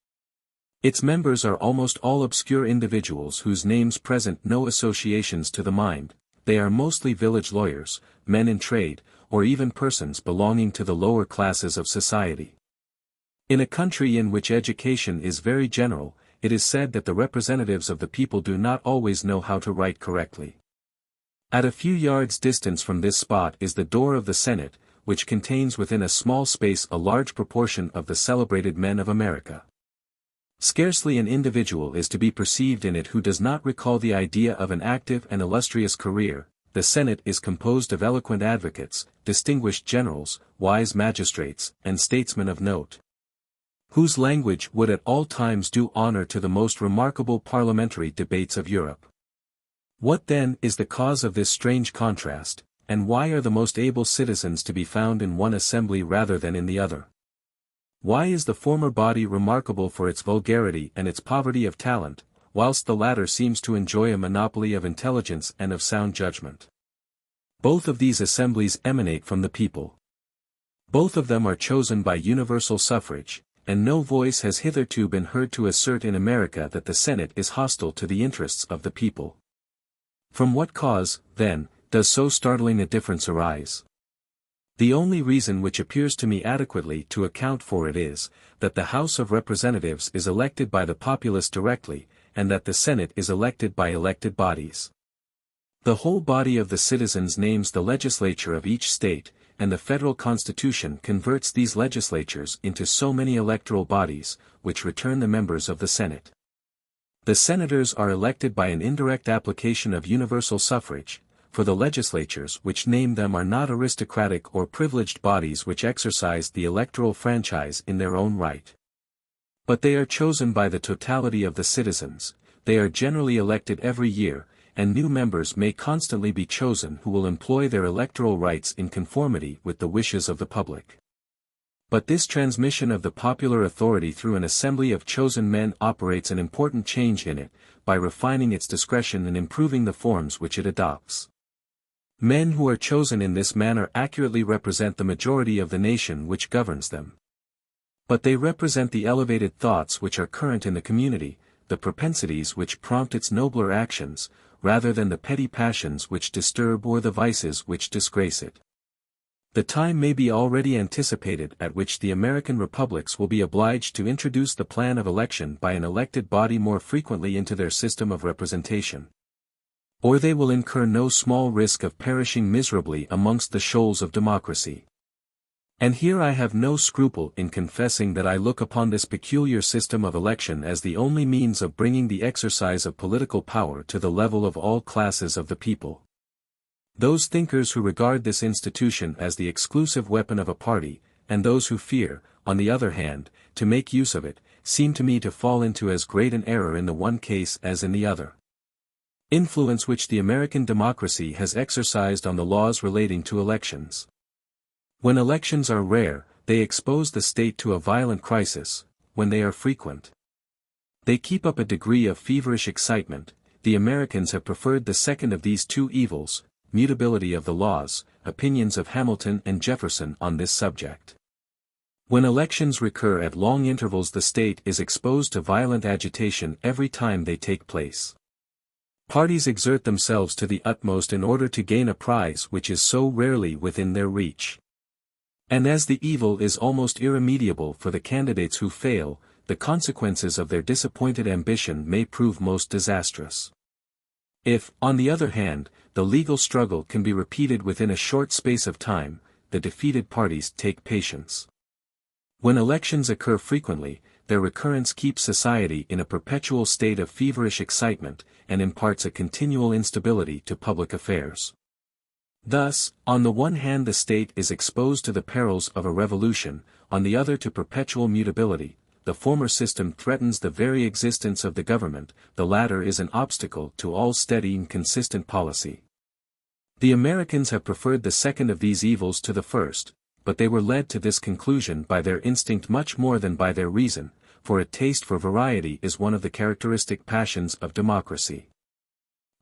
Its members are almost all obscure individuals whose names present no associations to the mind, they are mostly village lawyers, men in trade, or even persons belonging to the lower classes of society. In a country in which education is very general, it is said that the representatives of the people do not always know how to write correctly. At a few yards' distance from this spot is the door of the Senate, which contains within a small space a large proportion of the celebrated men of America. Scarcely an individual is to be perceived in it who does not recall the idea of an active and illustrious career. The Senate is composed of eloquent advocates, distinguished generals, wise magistrates, and statesmen of note, whose language would at all times do honor to the most remarkable parliamentary debates of Europe. What then is the cause of this strange contrast, and why are the most able citizens to be found in one assembly rather than in the other? Why is the former body remarkable for its vulgarity and its poverty of talent, whilst the latter seems to enjoy a monopoly of intelligence and of sound judgment? Both of these assemblies emanate from the people. Both of them are chosen by universal suffrage, and no voice has hitherto been heard to assert in America that the Senate is hostile to the interests of the people. From what cause, then, does so startling a difference arise? The only reason which appears to me adequately to account for it is, that the House of Representatives is elected by the populace directly, and that the Senate is elected by elected bodies. The whole body of the citizens names the legislature of each state, and the federal constitution converts these legislatures into so many electoral bodies, which return the members of the Senate. The senators are elected by an indirect application of universal suffrage, for the legislatures which name them are not aristocratic or privileged bodies which exercise the electoral franchise in their own right. But they are chosen by the totality of the citizens, they are generally elected every year, and new members may constantly be chosen who will employ their electoral rights in conformity with the wishes of the public. But this transmission of the popular authority through an assembly of chosen men operates an important change in it, by refining its discretion and improving the forms which it adopts. Men who are chosen in this manner accurately represent the majority of the nation which governs them. But they represent the elevated thoughts which are current in the community, the propensities which prompt its nobler actions, rather than the petty passions which disturb or the vices which disgrace it. The time may be already anticipated at which the American republics will be obliged to introduce the plan of election by an elected body more frequently into their system of representation. Or they will incur no small risk of perishing miserably amongst the shoals of democracy. And here I have no scruple in confessing that I look upon this peculiar system of election as the only means of bringing the exercise of political power to the level of all classes of the people. Those thinkers who regard this institution as the exclusive weapon of a party, and those who fear, on the other hand, to make use of it, seem to me to fall into as great an error in the one case as in the other. Influence which the American democracy has exercised on the laws relating to elections. When elections are rare, they expose the state to a violent crisis; when they are frequent, they keep up a degree of feverish excitement. The Americans have preferred the second of these two evils, mutability of the laws. Opinions of Hamilton and Jefferson on this subject. When elections recur at long intervals, the state is exposed to violent agitation every time they take place. Parties exert themselves to the utmost in order to gain a prize which is so rarely within their reach. And as the evil is almost irremediable for the candidates who fail, the consequences of their disappointed ambition may prove most disastrous. If, on the other hand, the legal struggle can be repeated within a short space of time, the defeated parties take patience. When elections occur frequently, their recurrence keeps society in a perpetual state of feverish excitement, and imparts a continual instability to public affairs. Thus, on the one hand the state is exposed to the perils of a revolution, on the other to perpetual mutability. The former system threatens the very existence of the government, the latter is an obstacle to all steady and consistent policy. The Americans have preferred the second of these evils to the first, but they were led to this conclusion by their instinct much more than by their reason, for a taste for variety is one of the characteristic passions of democracy.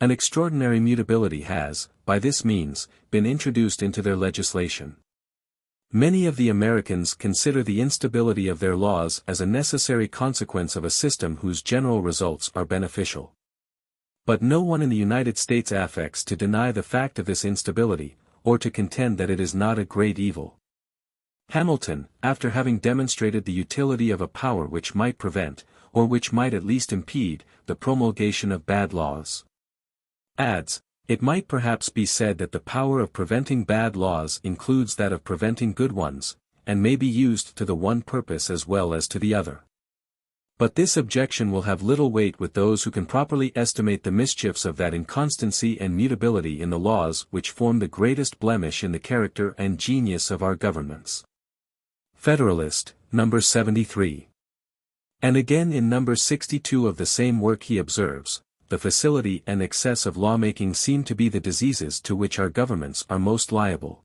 An extraordinary mutability has, by this means, been introduced into their legislation. Many of the Americans consider the instability of their laws as a necessary consequence of a system whose general results are beneficial. But no one in the United States affects to deny the fact of this instability, or to contend that it is not a great evil. Hamilton, after having demonstrated the utility of a power which might prevent, or which might at least impede, the promulgation of bad laws, adds, "It might perhaps be said that the power of preventing bad laws includes that of preventing good ones, and may be used to the one purpose as well as to the other." But this objection will have little weight with those who can properly estimate the mischiefs of that inconstancy and mutability in the laws which form the greatest blemish in the character and genius of our governments. Federalist, number 73. And again in number 62 of the same work he observes, "The facility and excess of lawmaking seem to be the diseases to which our governments are most liable.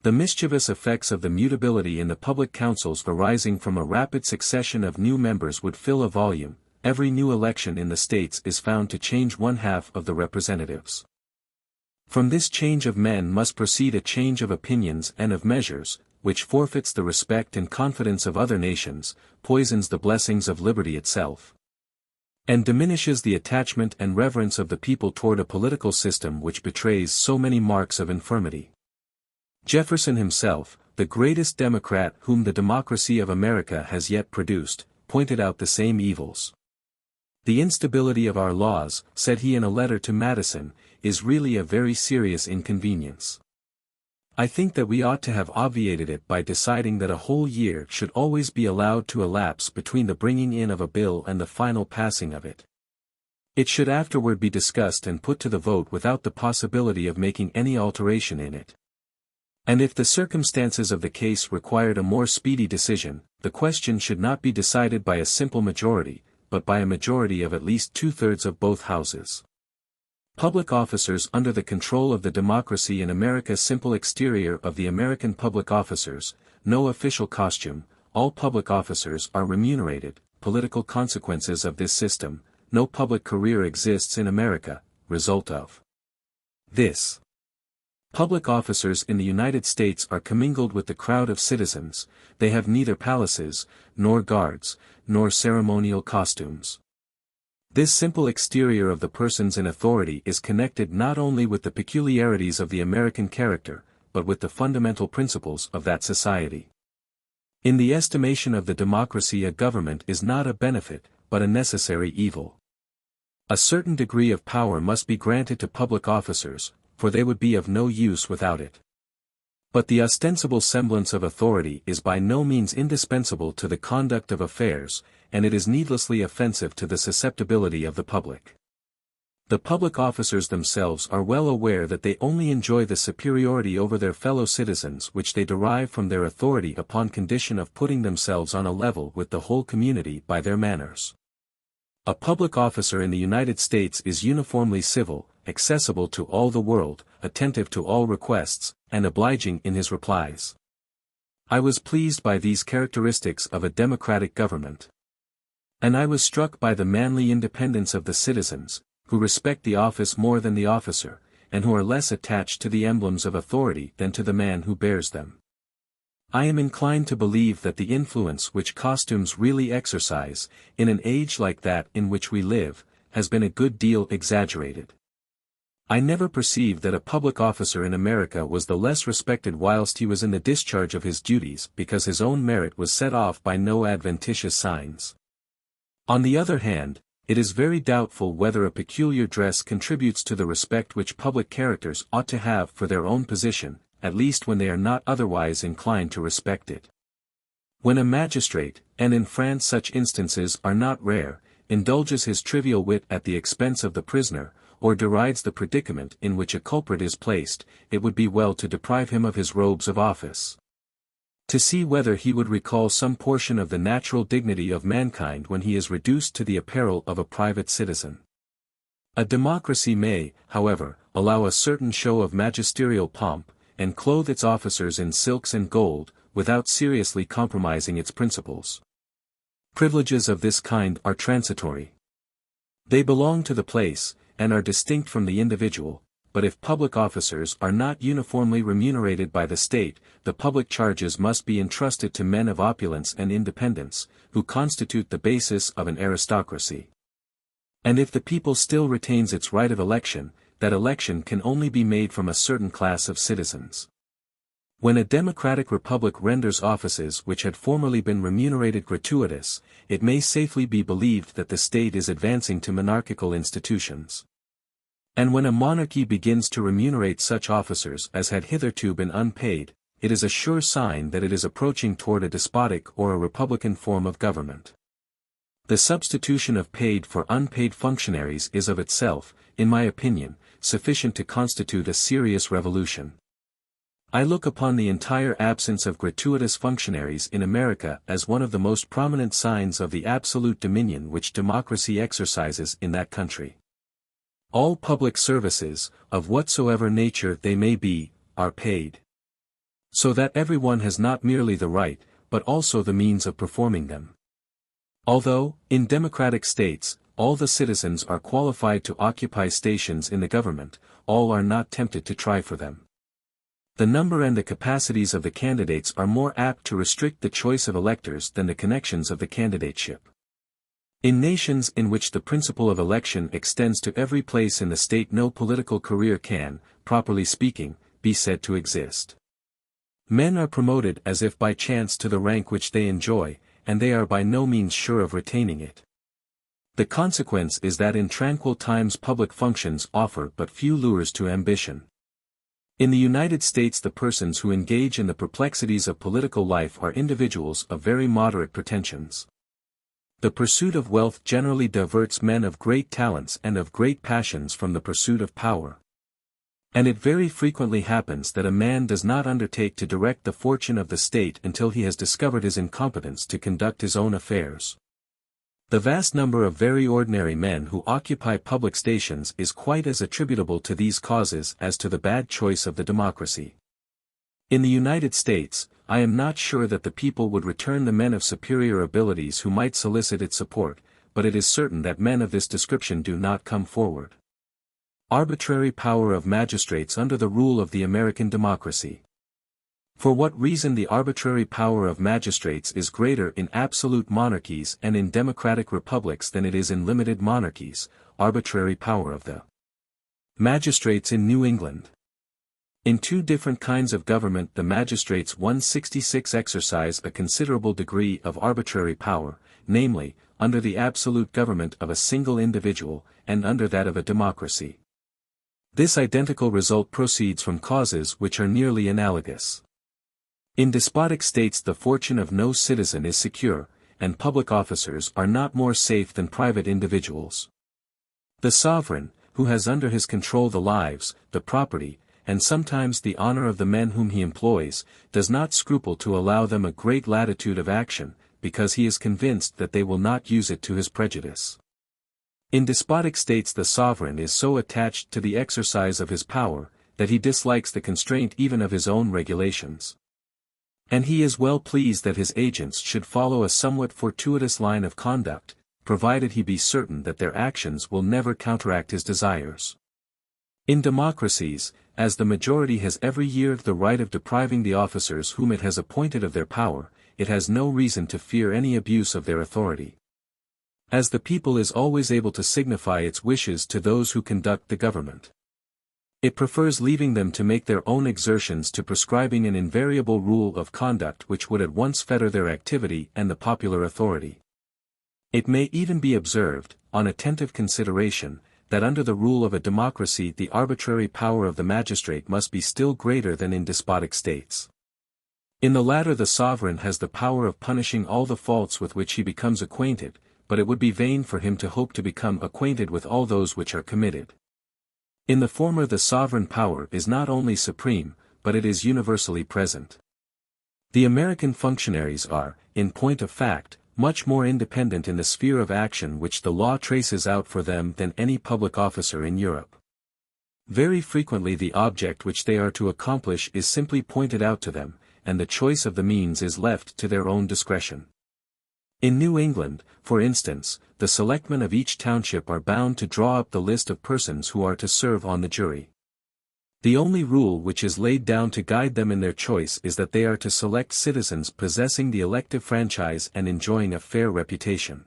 The mischievous effects of the mutability in the public councils arising from a rapid succession of new members would fill a volume. Every new election in the states is found to change one half of the representatives. From this change of men must proceed a change of opinions and of measures, which forfeits the respect and confidence of other nations, poisons the blessings of liberty itself, and diminishes the attachment and reverence of the people toward a political system which betrays so many marks of infirmity." Jefferson himself, the greatest Democrat whom the democracy of America has yet produced, pointed out the same evils. "The instability of our laws," said he in a letter to Madison, "is really a very serious inconvenience. I think that we ought to have obviated it by deciding that a whole year should always be allowed to elapse between the bringing in of a bill and the final passing of it. It should afterward be discussed and put to the vote without the possibility of making any alteration in it. And if the circumstances of the case required a more speedy decision, the question should not be decided by a simple majority, but by a majority of at least 2/3 of both houses. Public officers under the control of the democracy in America. Simple exterior of the American public officers, no official costume, all public officers are remunerated. Political consequences of this system, no public career exists in America, result of this. Public officers in the United States are commingled with the crowd of citizens, they have neither palaces, nor guards, nor ceremonial costumes. This simple exterior of the persons in authority is connected not only with the peculiarities of the American character, but with the fundamental principles of that society. In the estimation of the democracy, a government is not a benefit, but a necessary evil. A certain degree of power must be granted to public officers, for they would be of no use without it. But the ostensible semblance of authority is by no means indispensable to the conduct of affairs, and it is needlessly offensive to the susceptibility of the public. The public officers themselves are well aware that they only enjoy the superiority over their fellow citizens which they derive from their authority upon condition of putting themselves on a level with the whole community by their manners. A public officer in the United States is uniformly civil, accessible to all the world, attentive to all requests, and obliging in his replies. I was pleased by these characteristics of a democratic government. And I was struck by the manly independence of the citizens, who respect the office more than the officer, and who are less attached to the emblems of authority than to the man who bears them. I am inclined to believe that the influence which costumes really exercise, in an age like that in which we live, has been a good deal exaggerated. I never perceived that a public officer in America was the less respected whilst he was in the discharge of his duties because his own merit was set off by no adventitious signs. On the other hand, it is very doubtful whether a peculiar dress contributes to the respect which public characters ought to have for their own position, at least when they are not otherwise inclined to respect it. When a magistrate, and in France such instances are not rare, indulges his trivial wit at the expense of the prisoner, or derides the predicament in which a culprit is placed, it would be well to deprive him of his robes of office. To see whether he would recall some portion of the natural dignity of mankind when he is reduced to the apparel of a private citizen. A democracy may, however, allow a certain show of magisterial pomp, and clothe its officers in silks and gold, without seriously compromising its principles. Privileges of this kind are transitory. They belong to the place, and are distinct from the individual, but if public officers are not uniformly remunerated by the state, the public charges must be entrusted to men of opulence and independence, who constitute the basis of an aristocracy. And if the people still retains its right of election, that election can only be made from a certain class of citizens. When a democratic republic renders offices which had formerly been remunerated gratuitous, it may safely be believed that the state is advancing to monarchical institutions. And when a monarchy begins to remunerate such officers as had hitherto been unpaid, it is a sure sign that it is approaching toward a despotic or a republican form of government. The substitution of paid for unpaid functionaries is of itself, in my opinion, sufficient to constitute a serious revolution. I look upon the entire absence of gratuitous functionaries in America as one of the most prominent signs of the absolute dominion which democracy exercises in that country. All public services, of whatsoever nature they may be, are paid. So that everyone has not merely the right, but also the means of performing them. Although, in democratic states, all the citizens are qualified to occupy stations in the government, all are not tempted to try for them. The number and the capacities of the candidates are more apt to restrict the choice of electors than the connections of the candidateship. In nations in which the principle of election extends to every place in the state, no political career can, properly speaking, be said to exist. Men are promoted as if by chance to the rank which they enjoy, and they are by no means sure of retaining it. The consequence is that in tranquil times public functions offer but few lures to ambition. In the United States the persons who engage in the perplexities of political life are individuals of very moderate pretensions. The pursuit of wealth generally diverts men of great talents and of great passions from the pursuit of power. And it very frequently happens that a man does not undertake to direct the fortune of the state until he has discovered his incompetence to conduct his own affairs. The vast number of very ordinary men who occupy public stations is quite as attributable to these causes as to the bad choice of the democracy. In the United States, I am not sure that the people would return the men of superior abilities who might solicit its support, but it is certain that men of this description do not come forward. Arbitrary power of magistrates under the rule of the American democracy. For what reason the arbitrary power of magistrates is greater in absolute monarchies and in democratic republics than it is in limited monarchies, arbitrary power of the magistrates in New England. In two different kinds of government the magistrates 166 exercise a considerable degree of arbitrary power, namely, under the absolute government of a single individual, and under that of a democracy. This identical result proceeds from causes which are nearly analogous. In despotic states the fortune of no citizen is secure, and public officers are not more safe than private individuals. The sovereign, who has under his control the lives, the property, and sometimes the honor of the men whom he employs, does not scruple to allow them a great latitude of action, because he is convinced that they will not use it to his prejudice. In despotic states the sovereign is so attached to the exercise of his power, that he dislikes the constraint even of his own regulations. And he is well pleased that his agents should follow a somewhat fortuitous line of conduct, provided he be certain that their actions will never counteract his desires. In democracies, as the majority has every year the right of depriving the officers whom it has appointed of their power, it has no reason to fear any abuse of their authority. As the people is always able to signify its wishes to those who conduct the government, it prefers leaving them to make their own exertions to prescribing an invariable rule of conduct which would at once fetter their activity and the popular authority. It may even be observed, on attentive consideration, that under the rule of a democracy the arbitrary power of the magistrate must be still greater than in despotic states. In the latter the sovereign has the power of punishing all the faults with which he becomes acquainted, but it would be vain for him to hope to become acquainted with all those which are committed. In the former the sovereign power is not only supreme, but it is universally present. The American functionaries are, in point of fact, much more independent in the sphere of action which the law traces out for them than any public officer in Europe. Very frequently the object which they are to accomplish is simply pointed out to them, and the choice of the means is left to their own discretion. In New England, for instance, the selectmen of each township are bound to draw up the list of persons who are to serve on the jury. The only rule which is laid down to guide them in their choice is that they are to select citizens possessing the elective franchise and enjoying a fair reputation.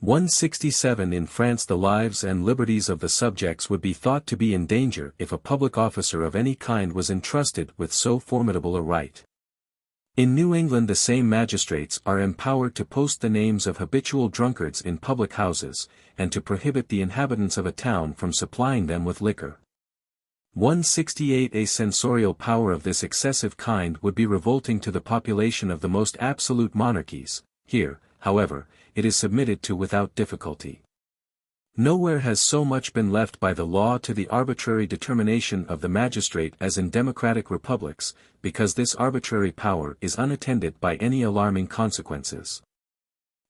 167 In France the lives and liberties of the subjects would be thought to be in danger if a public officer of any kind was entrusted with so formidable a right. In New England the same magistrates are empowered to post the names of habitual drunkards in public houses, and to prohibit the inhabitants of a town from supplying them with liquor. 168 A censorial power of this excessive kind would be revolting to the population of the most absolute monarchies. Here, however, it is submitted to without difficulty. Nowhere has so much been left by the law to the arbitrary determination of the magistrate as in democratic republics, because this arbitrary power is unattended by any alarming consequences.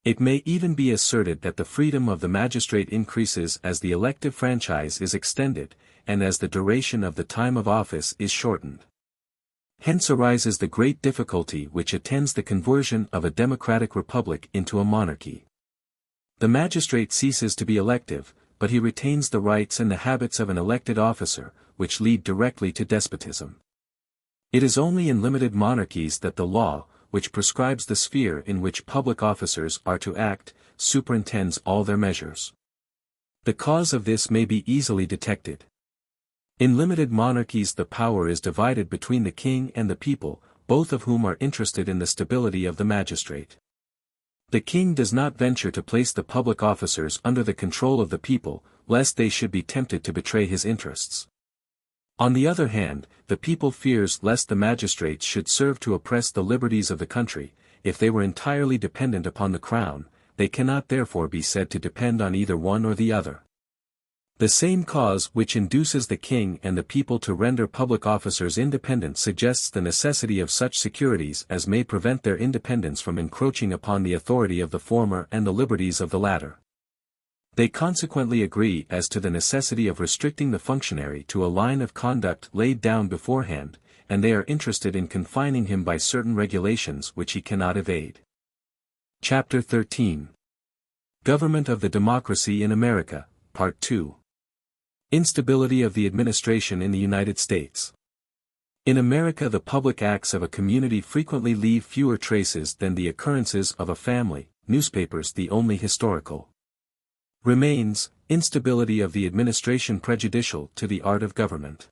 It may even be asserted that the freedom of the magistrate increases as the elective franchise is extended, and as the duration of the time of office is shortened. Hence arises the great difficulty which attends the conversion of a democratic republic into a monarchy. The magistrate ceases to be elective, but he retains the rights and the habits of an elected officer, which lead directly to despotism. It is only in limited monarchies that the law, which prescribes the sphere in which public officers are to act, superintends all their measures. The cause of this may be easily detected. In limited monarchies the power is divided between the king and the people, both of whom are interested in the stability of the magistrate. The king does not venture to place the public officers under the control of the people, lest they should be tempted to betray his interests. On the other hand, the people fears lest the magistrates should serve to oppress the liberties of the country. If they were entirely dependent upon the crown, they cannot therefore be said to depend on either one or the other. The same cause which induces the king and the people to render public officers independent suggests the necessity of such securities as may prevent their independence from encroaching upon the authority of the former and the liberties of the latter. They consequently agree as to the necessity of restricting the functionary to a line of conduct laid down beforehand, and they are interested in confining him by certain regulations which he cannot evade. Chapter 13. Government of the Democracy in America, Part 2. Instability of the administration in the United States. In America the public acts of a community frequently leave fewer traces than the occurrences of a family, newspapers the only historical remains, instability of the administration prejudicial to the art of government.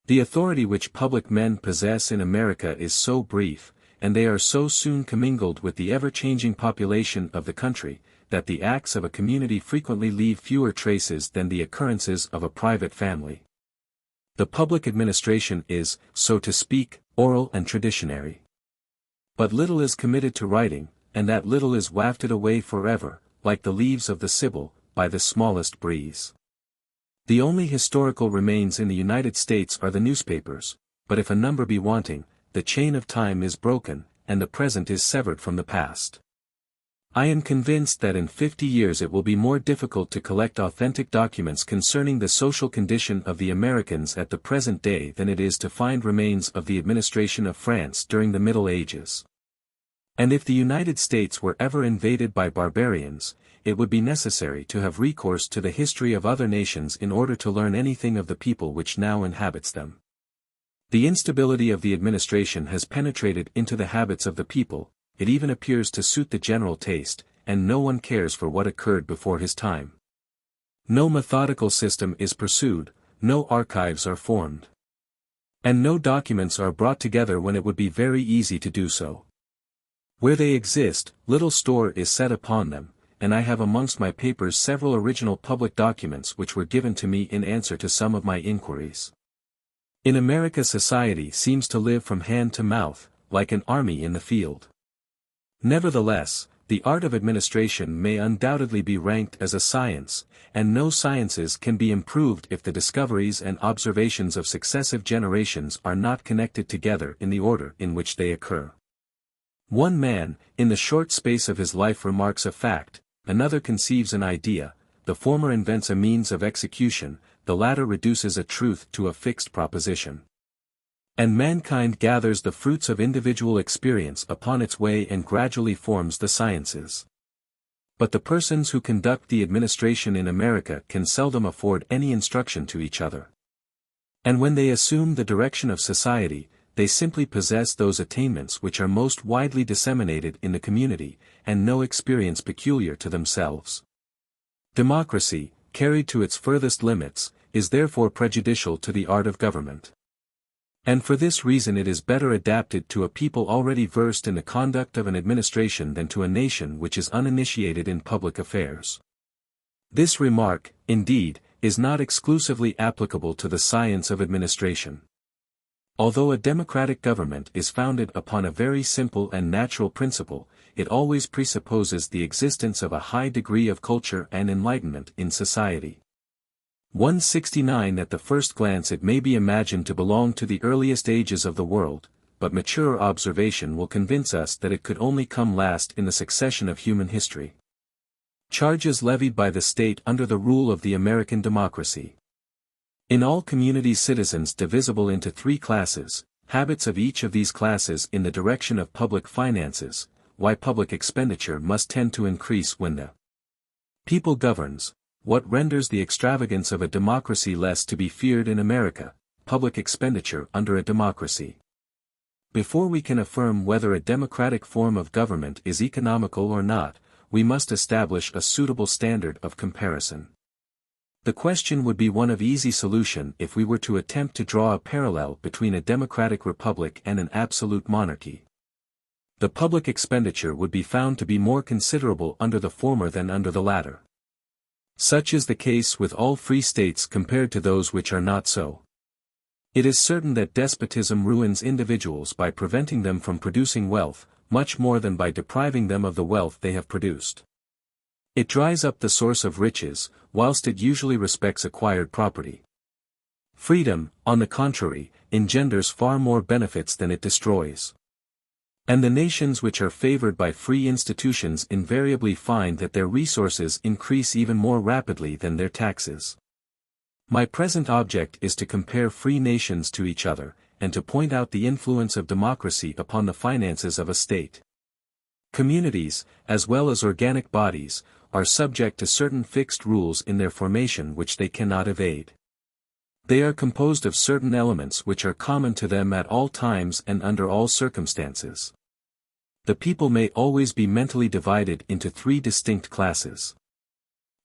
The authority which public men possess in America is so brief, and they are so soon commingled with the ever-changing population of the country, that the acts of a community frequently leave fewer traces than the occurrences of a private family. The public administration is, so to speak, oral and traditionary. But little is committed to writing, and that little is wafted away forever, like the leaves of the Sibyl, by the smallest breeze. The only historical remains in the United States are the newspapers, but if a number be wanting, the chain of time is broken, and the present is severed from the past. I am convinced that in 50 years it will be more difficult to collect authentic documents concerning the social condition of the Americans at the present day than it is to find remains of the administration of France during the Middle Ages. And if the United States were ever invaded by barbarians, it would be necessary to have recourse to the history of other nations in order to learn anything of the people which now inhabits them. The instability of the administration has penetrated into the habits of the people, it even appears to suit the general taste, and no one cares for what occurred before his time. No methodical system is pursued, no archives are formed. And no documents are brought together when it would be very easy to do so. Where they exist, little store is set upon them, and I have amongst my papers several original public documents which were given to me in answer to some of my inquiries. In America society seems to live from hand to mouth, like an army in the field. Nevertheless, the art of administration may undoubtedly be ranked as a science, and no sciences can be improved if the discoveries and observations of successive generations are not connected together in the order in which they occur. One man, in the short space of his life remarks a fact, another conceives an idea, the former invents a means of execution, the latter reduces a truth to a fixed proposition. And mankind gathers the fruits of individual experience upon its way and gradually forms the sciences. But the persons who conduct the administration in America can seldom afford any instruction to each other. And when they assume the direction of society, they simply possess those attainments which are most widely disseminated in the community, and no experience peculiar to themselves. Democracy, carried to its furthest limits, is therefore prejudicial to the art of government. And for this reason it is better adapted to a people already versed in the conduct of an administration than to a nation which is uninitiated in public affairs. This remark, indeed, is not exclusively applicable to the science of administration. Although a democratic government is founded upon a very simple and natural principle, it always presupposes the existence of a high degree of culture and enlightenment in society. 169 At the first glance it may be imagined to belong to the earliest ages of the world, but mature observation will convince us that it could only come last in the succession of human history. Charges levied by the state under the rule of the American democracy. In all communities citizens divisible into three classes, habits of each of these classes in the direction of public finances, why public expenditure must tend to increase when the people governs. What renders the extravagance of a democracy less to be feared in America, public expenditure under a democracy. Before we can affirm whether a democratic form of government is economical or not, we must establish a suitable standard of comparison. The question would be one of easy solution if we were to attempt to draw a parallel between a democratic republic and an absolute monarchy. The public expenditure would be found to be more considerable under the former than under the latter. Such is the case with all free states compared to those which are not so. It is certain that despotism ruins individuals by preventing them from producing wealth, much more than by depriving them of the wealth they have produced. It dries up the source of riches, whilst it usually respects acquired property. Freedom, on the contrary, engenders far more benefits than it destroys. And the nations which are favored by free institutions invariably find that their resources increase even more rapidly than their taxes. My present object is to compare free nations to each other, and to point out the influence of democracy upon the finances of a state. Communities, as well as organic bodies, are subject to certain fixed rules in their formation which they cannot evade. They are composed of certain elements which are common to them at all times and under all circumstances. The people may always be mentally divided into three distinct classes.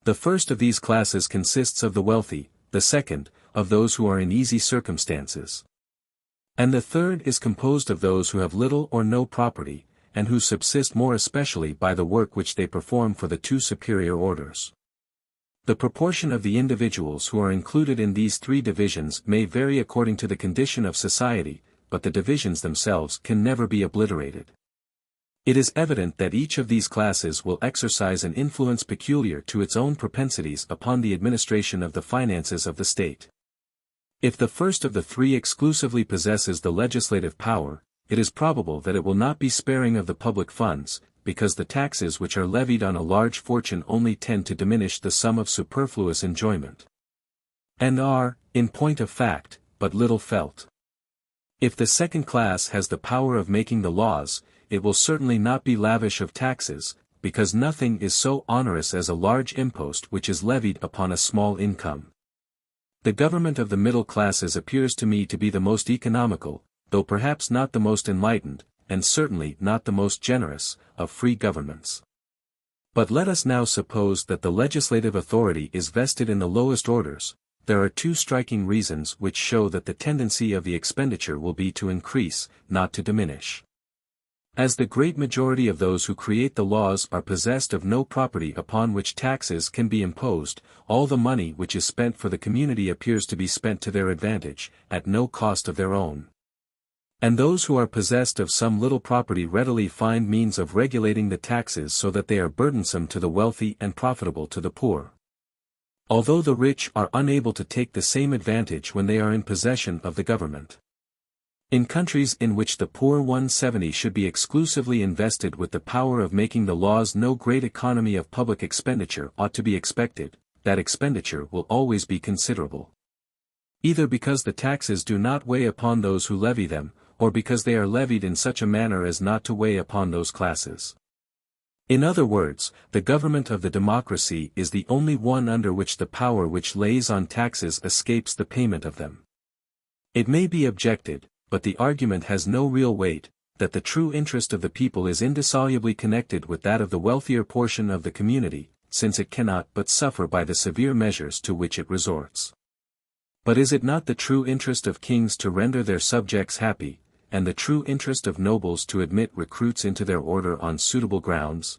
The first of these classes consists of the wealthy, the second, of those who are in easy circumstances. And the third is composed of those who have little or no property, and who subsist more especially by the work which they perform for the two superior orders. The proportion of the individuals who are included in these three divisions may vary according to the condition of society, but the divisions themselves can never be obliterated. It is evident that each of these classes will exercise an influence peculiar to its own propensities upon the administration of the finances of the state. If the first of the three exclusively possesses the legislative power, it is probable that it will not be sparing of the public funds, because the taxes which are levied on a large fortune only tend to diminish the sum of superfluous enjoyment. And are, in point of fact, but little felt. If the second class has the power of making the laws, it will certainly not be lavish of taxes, because nothing is so onerous as a large impost which is levied upon a small income. The government of the middle classes appears to me to be the most economical, though perhaps not the most enlightened, and certainly not the most generous, of free governments. But let us now suppose that the legislative authority is vested in the lowest orders. There are two striking reasons which show that the tendency of the expenditure will be to increase, not to diminish. As the great majority of those who create the laws are possessed of no property upon which taxes can be imposed, all the money which is spent for the community appears to be spent to their advantage, at no cost of their own. And those who are possessed of some little property readily find means of regulating the taxes so that they are burdensome to the wealthy and profitable to the poor. Although the rich are unable to take the same advantage when they are in possession of the government. In countries in which the poor 170 should be exclusively invested with the power of making the laws, no great economy of public expenditure ought to be expected. That expenditure will always be considerable. Either because the taxes do not weigh upon those who levy them, or because they are levied in such a manner as not to weigh upon those classes. In other words, the government of the democracy is the only one under which the power which lays on taxes escapes the payment of them. It may be objected, but the argument has no real weight, that the true interest of the people is indissolubly connected with that of the wealthier portion of the community, since it cannot but suffer by the severe measures to which it resorts. But is it not the true interest of kings to render their subjects happy, and the true interest of nobles to admit recruits into their order on suitable grounds?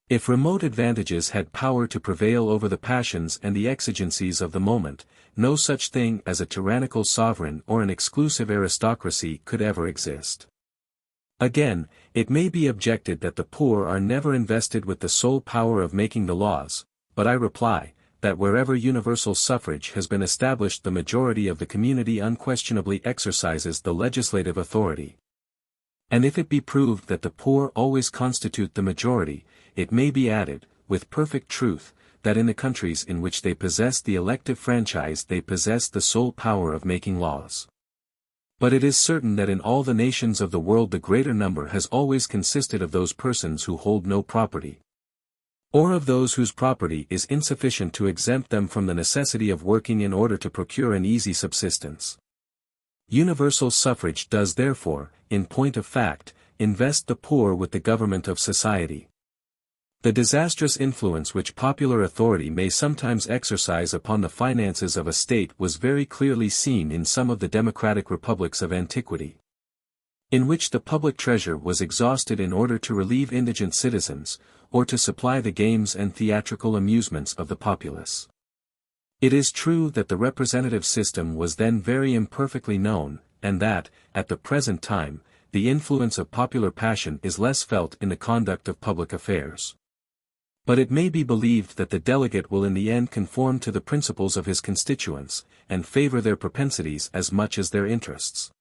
If remote advantages had power to prevail over the passions and the exigencies of the moment, no such thing as a tyrannical sovereign or an exclusive aristocracy could ever exist. Again, it may be objected that the poor are never invested with the sole power of making the laws, but I reply, that wherever universal suffrage has been established, the majority of the community unquestionably exercises the legislative authority. And if it be proved that the poor always constitute the majority, it may be added, with perfect truth, that in the countries in which they possess the elective franchise they possess the sole power of making laws. But it is certain that in all the nations of the world the greater number has always consisted of those persons who hold no property, or of those whose property is insufficient to exempt them from the necessity of working in order to procure an easy subsistence. Universal suffrage does therefore, in point of fact, invest the poor with the government of society. The disastrous influence which popular authority may sometimes exercise upon the finances of a state was very clearly seen in some of the democratic republics of antiquity, in which the public treasure was exhausted in order to relieve indigent citizens, or to supply the games and theatrical amusements of the populace. It is true that the representative system was then very imperfectly known, and that, at the present time, the influence of popular passion is less felt in the conduct of public affairs. But it may be believed that the delegate will in the end conform to the principles of his constituents, and favor their propensities as much as their interests.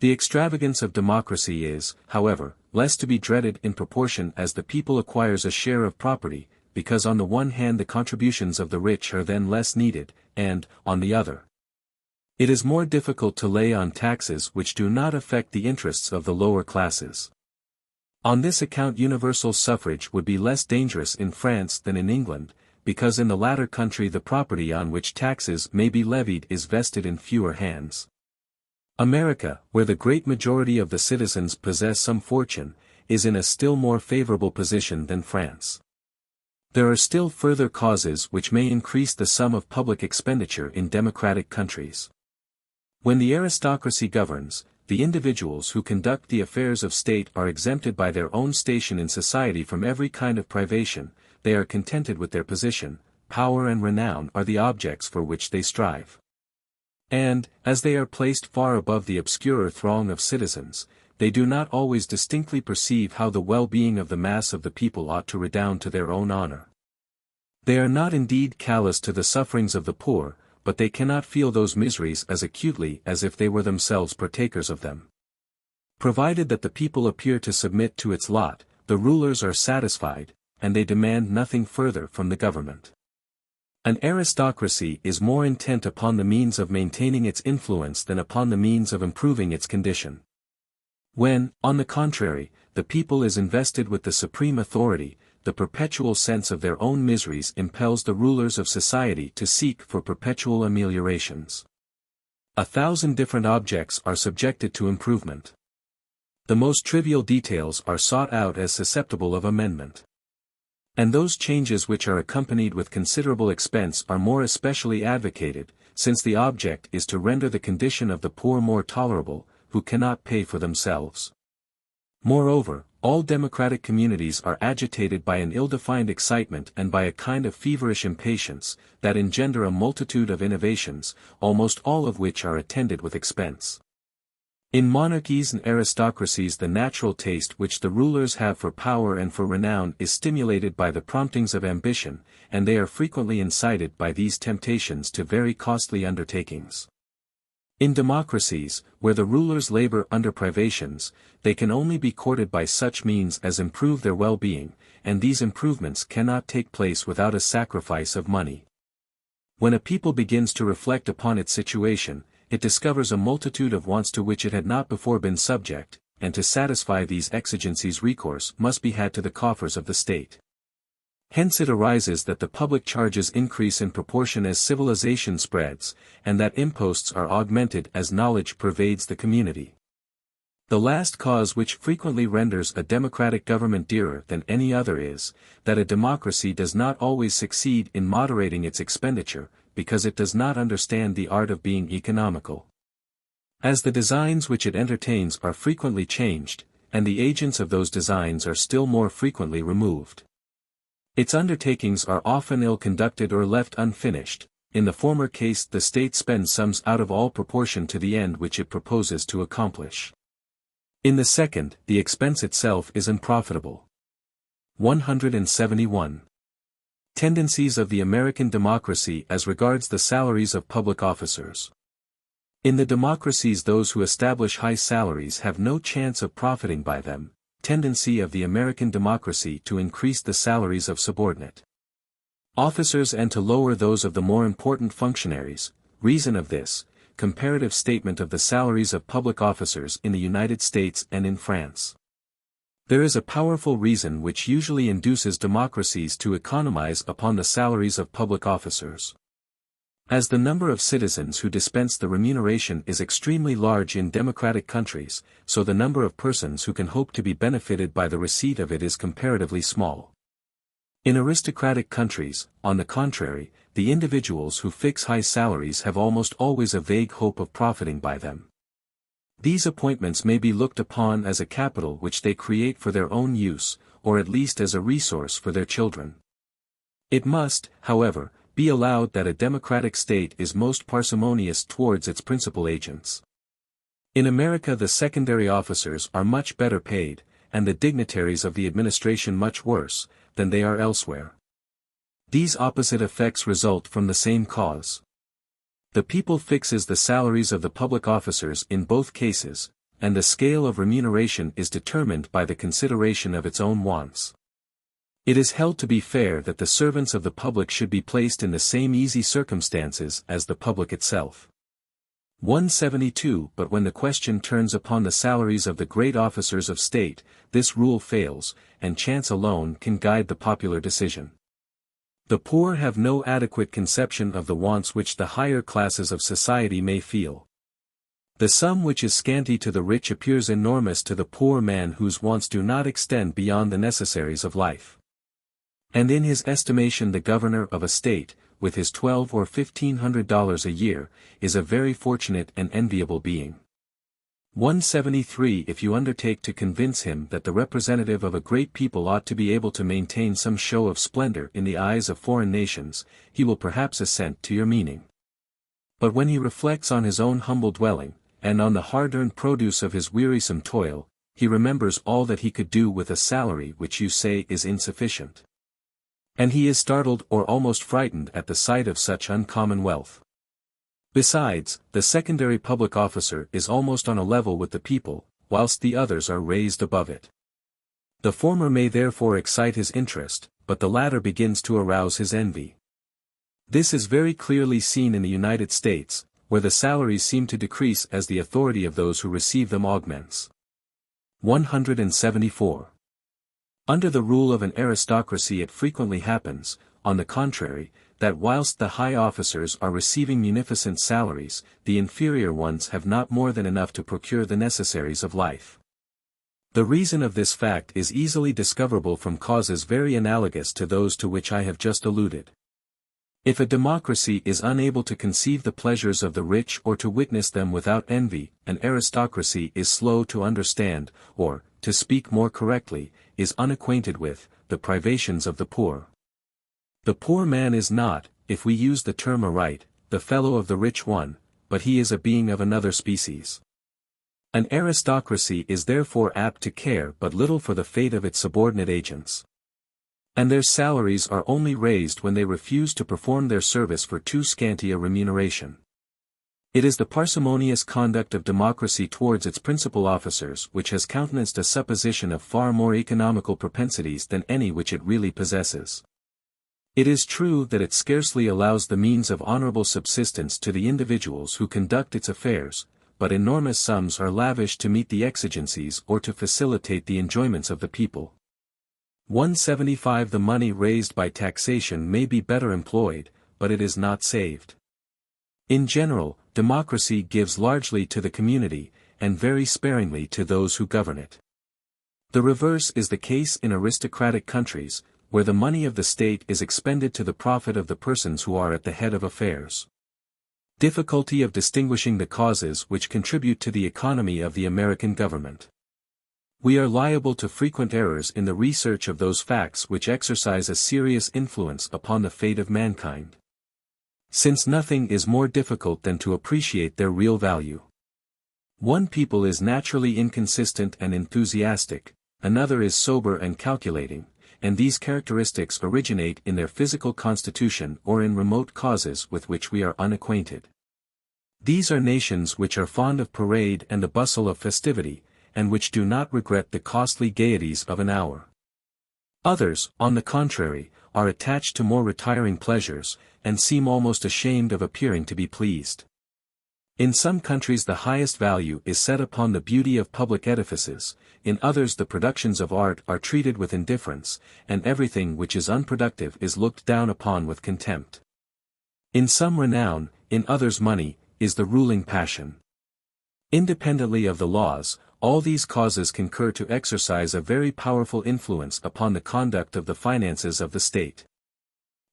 The extravagance of democracy is, however, less to be dreaded in proportion as the people acquires a share of property, because on the one hand the contributions of the rich are then less needed, and, on the other, it is more difficult to lay on taxes which do not affect the interests of the lower classes. On this account universal suffrage would be less dangerous in France than in England, because in the latter country the property on which taxes may be levied is vested in fewer hands. America, where the great majority of the citizens possess some fortune, is in a still more favorable position than France. There are still further causes which may increase the sum of public expenditure in democratic countries. When the aristocracy governs, the individuals who conduct the affairs of state are exempted by their own station in society from every kind of privation, they are contented with their position, power and renown are the objects for which they strive. And, as they are placed far above the obscurer throng of citizens, they do not always distinctly perceive how the well-being of the mass of the people ought to redound to their own honor. They are not indeed callous to the sufferings of the poor, but they cannot feel those miseries as acutely as if they were themselves partakers of them. Provided that the people appear to submit to its lot, the rulers are satisfied, and they demand nothing further from the government. An aristocracy is more intent upon the means of maintaining its influence than upon the means of improving its condition. When, on the contrary, the people is invested with the supreme authority, the perpetual sense of their own miseries impels the rulers of society to seek for perpetual ameliorations. 1,000 different objects are subjected to improvement. The most trivial details are sought out as susceptible of amendment. And those changes which are accompanied with considerable expense are more especially advocated, since the object is to render the condition of the poor more tolerable, who cannot pay for themselves. Moreover, all democratic communities are agitated by an ill-defined excitement and by a kind of feverish impatience, that engender a multitude of innovations, almost all of which are attended with expense. In monarchies and aristocracies the natural taste which the rulers have for power and for renown is stimulated by the promptings of ambition, and they are frequently incited by these temptations to very costly undertakings. In democracies, where the rulers labor under privations, they can only be courted by such means as improve their well-being, and these improvements cannot take place without a sacrifice of money. When a people begins to reflect upon its situation, it discovers a multitude of wants to which it had not before been subject, and to satisfy these exigencies recourse must be had to the coffers of the state. Hence it arises that the public charges increase in proportion as civilization spreads, and that imposts are augmented as knowledge pervades the community. The last cause which frequently renders a democratic government dearer than any other is, that a democracy does not always succeed in moderating its expenditure, because it does not understand the art of being economical. As the designs which it entertains are frequently changed, and the agents of those designs are still more frequently removed. Its undertakings are often ill-conducted or left unfinished. In the former case the state spends sums out of all proportion to the end which it proposes to accomplish. In the second, the expense itself is unprofitable. 171. Tendencies of the American democracy as regards the salaries of public officers. In the democracies those who establish high salaries have no chance of profiting by them. Tendency of the American democracy to increase the salaries of subordinate officers and to lower those of the more important functionaries. Reason of this, comparative statement of the salaries of public officers in the United States and in France. There is a powerful reason which usually induces democracies to economize upon the salaries of public officers. As the number of citizens who dispense the remuneration is extremely large in democratic countries, so the number of persons who can hope to be benefited by the receipt of it is comparatively small. In aristocratic countries, on the contrary, the individuals who fix high salaries have almost always a vague hope of profiting by them. These appointments may be looked upon as a capital which they create for their own use, or at least as a resource for their children. It must, however, be allowed that a democratic state is most parsimonious towards its principal agents. In America the secondary officers are much better paid, and the dignitaries of the administration much worse, than they are elsewhere. These opposite effects result from the same cause. The people fixes the salaries of the public officers in both cases, and the scale of remuneration is determined by the consideration of its own wants. It is held to be fair that the servants of the public should be placed in the same easy circumstances as the public itself. 172. But when the question turns upon the salaries of the great officers of state, this rule fails, and chance alone can guide the popular decision. The poor have no adequate conception of the wants which the higher classes of society may feel. The sum which is scanty to the rich appears enormous to the poor man whose wants do not extend beyond the necessaries of life. And in his estimation the governor of a state, with his $1,200 or $1,500 a year, is a very fortunate and enviable being. 173. If you undertake to convince him that the representative of a great people ought to be able to maintain some show of splendor in the eyes of foreign nations, he will perhaps assent to your meaning. But when he reflects on his own humble dwelling, and on the hard-earned produce of his wearisome toil, he remembers all that he could do with a salary which you say is insufficient. And he is startled or almost frightened at the sight of such uncommon wealth. Besides, the secondary public officer is almost on a level with the people, whilst the others are raised above it. The former may therefore excite his interest, but the latter begins to arouse his envy. This is very clearly seen in the United States, where the salaries seem to decrease as the authority of those who receive them augments. 174. Under the rule of an aristocracy it frequently happens, on the contrary, that whilst the high officers are receiving munificent salaries, the inferior ones have not more than enough to procure the necessaries of life. The reason of this fact is easily discoverable from causes very analogous to those to which I have just alluded. If a democracy is unable to conceive the pleasures of the rich or to witness them without envy, an aristocracy is slow to understand, or, to speak more correctly, is unacquainted with, the privations of the poor. The poor man is not, if we use the term aright, the fellow of the rich one, but he is a being of another species. An aristocracy is therefore apt to care but little for the fate of its subordinate agents. And their salaries are only raised when they refuse to perform their service for too scanty a remuneration. It is the parsimonious conduct of democracy towards its principal officers which has countenanced a supposition of far more economical propensities than any which it really possesses. It is true that it scarcely allows the means of honorable subsistence to the individuals who conduct its affairs, but enormous sums are lavished to meet the exigencies or to facilitate the enjoyments of the people. 175. The money raised by taxation may be better employed, but it is not saved. In general, democracy gives largely to the community, and very sparingly to those who govern it. The reverse is the case in aristocratic countries, where the money of the state is expended to the profit of the persons who are at the head of affairs. Difficulty of distinguishing the causes which contribute to the economy of the American government. We are liable to frequent errors in the research of those facts which exercise a serious influence upon the fate of mankind. Since nothing is more difficult than to appreciate their real value. One people is naturally inconsistent and enthusiastic, another is sober and calculating, and these characteristics originate in their physical constitution or in remote causes with which we are unacquainted. These are nations which are fond of parade and the bustle of festivity, and which do not regret the costly gaieties of an hour. Others, on the contrary, are attached to more retiring pleasures, and seem almost ashamed of appearing to be pleased. In some countries the highest value is set upon the beauty of public edifices, in others the productions of art are treated with indifference, and everything which is unproductive is looked down upon with contempt. In some renown, in others money, is the ruling passion. Independently of the laws, all these causes concur to exercise a very powerful influence upon the conduct of the finances of the state.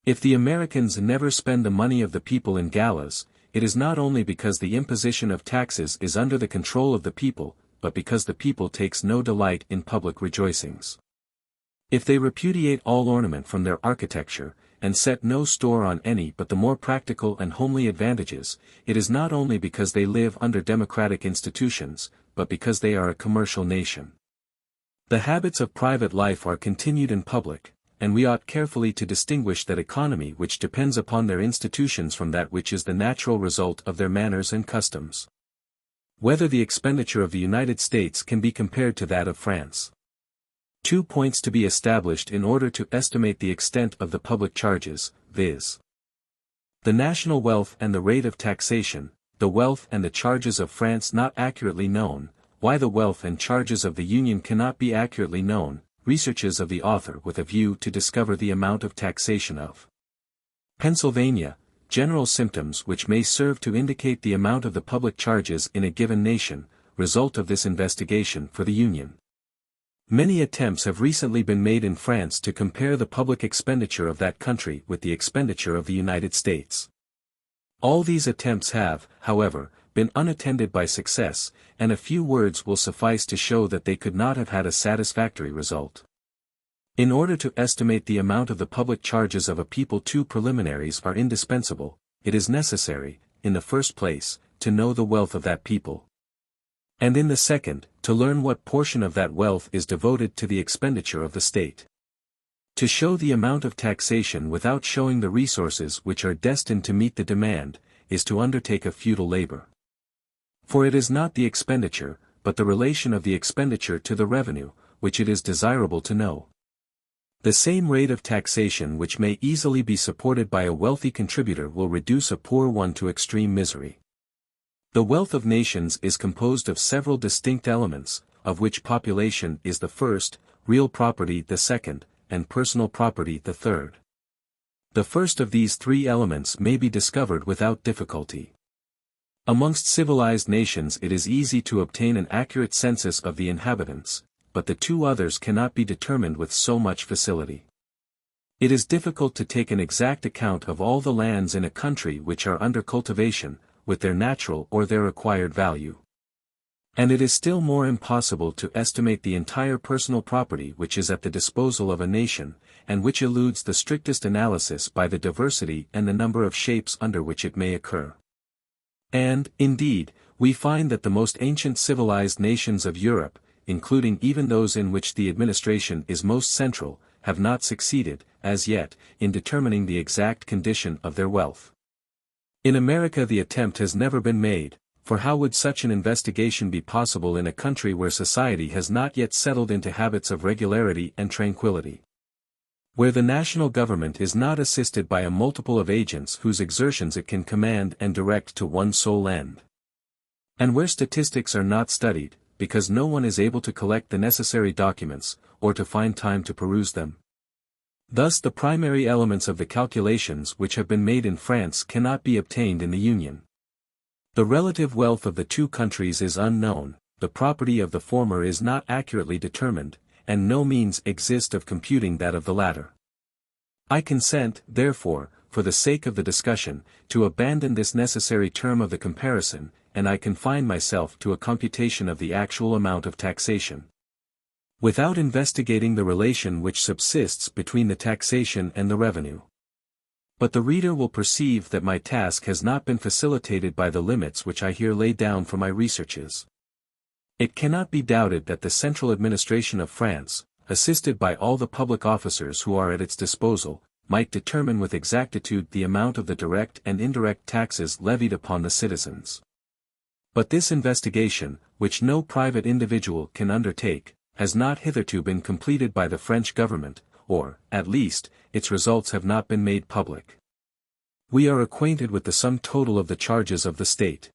If the Americans never spend the money of the people in galas, it is not only because the imposition of taxes is under the control of the people, but because the people takes no delight in public rejoicings. If they repudiate all ornament from their architecture, and set no store on any but the more practical and homely advantages, it is not only because they live under democratic institutions, but because they are a commercial nation. The habits of private life are continued in public, and we ought carefully to distinguish that economy which depends upon their institutions from that which is the natural result of their manners and customs. Whether the expenditure of the United States can be compared to that of France. 2 points to be established in order to estimate the extent of the public charges, viz. the national wealth and the rate of taxation, the wealth and the charges of France not accurately known, why the wealth and charges of the Union cannot be accurately known, researches of the author with a view to discover the amount of taxation of Pennsylvania, general symptoms which may serve to indicate the amount of the public charges in a given nation, result of this investigation for the Union. Many attempts have recently been made in France to compare the public expenditure of that country with the expenditure of the United States. All these attempts have, however, been unattended by success, and a few words will suffice to show that they could not have had a satisfactory result. In order to estimate the amount of the public charges of a people, two preliminaries are indispensable. It is necessary, in the first place, to know the wealth of that people. And in the second, to learn what portion of that wealth is devoted to the expenditure of the state. To show the amount of taxation without showing the resources which are destined to meet the demand, is to undertake a futile labor. For it is not the expenditure, but the relation of the expenditure to the revenue, which it is desirable to know. The same rate of taxation which may easily be supported by a wealthy contributor will reduce a poor one to extreme misery. The wealth of nations is composed of several distinct elements, of which population is the first, real property the second, and personal property the third. The first of these three elements may be discovered without difficulty. Amongst civilized nations it is easy to obtain an accurate census of the inhabitants, but the two others cannot be determined with so much facility. It is difficult to take an exact account of all the lands in a country which are under cultivation, with their natural or their acquired value. And it is still more impossible to estimate the entire personal property which is at the disposal of a nation, and which eludes the strictest analysis by the diversity and the number of shapes under which it may occur. And, indeed, we find that the most ancient civilized nations of Europe, including even those in which the administration is most central, have not succeeded, as yet, in determining the exact condition of their wealth. In America the attempt has never been made, for how would such an investigation be possible in a country where society has not yet settled into habits of regularity and tranquility? Where the national government is not assisted by a multiple of agents whose exertions it can command and direct to one sole end. And where statistics are not studied, because no one is able to collect the necessary documents, or to find time to peruse them. Thus the primary elements of the calculations which have been made in France cannot be obtained in the Union. The relative wealth of the two countries is unknown, the property of the former is not accurately determined, and no means exist of computing that of the latter. I consent, therefore, for the sake of the discussion, to abandon this necessary term of the comparison, and I confine myself to a computation of the actual amount of taxation. Without investigating the relation which subsists between the taxation and the revenue. But the reader will perceive that my task has not been facilitated by the limits which I here lay down for my researches. It cannot be doubted that the central administration of France, assisted by all the public officers who are at its disposal, might determine with exactitude the amount of the direct and indirect taxes levied upon the citizens. But this investigation, which no private individual can undertake, has not hitherto been completed by the French government, or, at least, its results have not been made public. We are acquainted with the sum total of the charges of the state.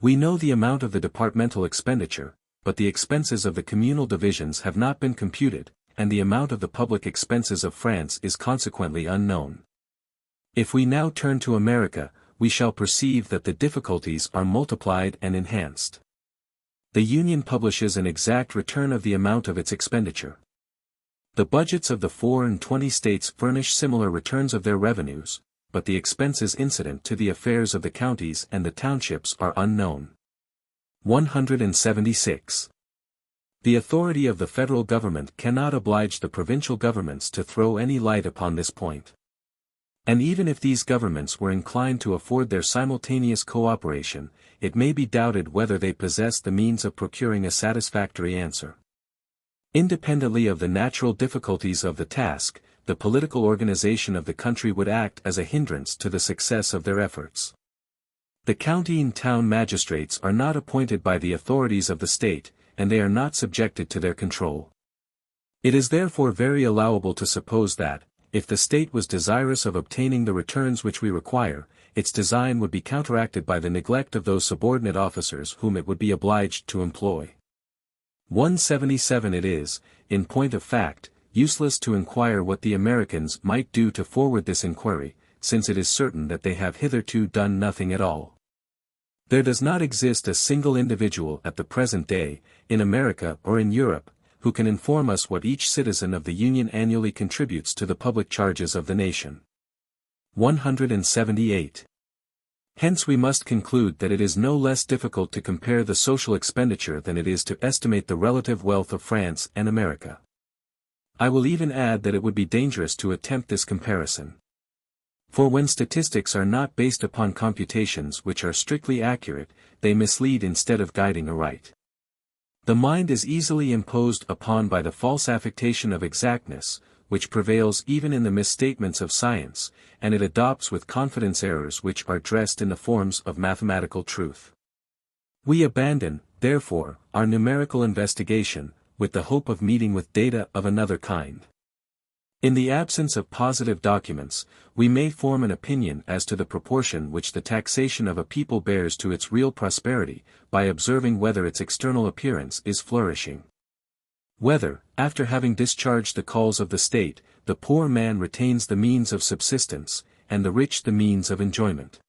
We know the amount of the departmental expenditure, but the expenses of the communal divisions have not been computed, and the amount of the public expenses of France is consequently unknown. If we now turn to America, we shall perceive that the difficulties are multiplied and enhanced. The Union publishes an exact return of the amount of its expenditure. The budgets of the 24 states furnish similar returns of their revenues, but the expenses incident to the affairs of the counties and the townships are unknown. 176. The authority of the federal government cannot oblige the provincial governments to throw any light upon this point. And even if these governments were inclined to afford their simultaneous cooperation, it may be doubted whether they possess the means of procuring a satisfactory answer. Independently of the natural difficulties of the task, the political organization of the country would act as a hindrance to the success of their efforts. The county and town magistrates are not appointed by the authorities of the state, and they are not subjected to their control. It is therefore very allowable to suppose that, if the state was desirous of obtaining the returns which we require, its design would be counteracted by the neglect of those subordinate officers whom it would be obliged to employ. 177. It is, in point of fact, useless to inquire what the Americans might do to forward this inquiry, since it is certain that they have hitherto done nothing at all. There does not exist a single individual at the present day, in America or in Europe, who can inform us what each citizen of the Union annually contributes to the public charges of the nation. 178. Hence we must conclude that it is no less difficult to compare the social expenditure than it is to estimate the relative wealth of France and America. I will even add that it would be dangerous to attempt this comparison. For when statistics are not based upon computations which are strictly accurate, they mislead instead of guiding aright. The mind is easily imposed upon by the false affectation of exactness, which prevails even in the misstatements of science, and it adopts with confidence errors which are dressed in the forms of mathematical truth. We abandon, therefore, our numerical investigation, with the hope of meeting with data of another kind. In the absence of positive documents, we may form an opinion as to the proportion which the taxation of a people bears to its real prosperity, by observing whether its external appearance is flourishing. Whether, after having discharged the calls of the state, the poor man retains the means of subsistence, and the rich the means of enjoyment.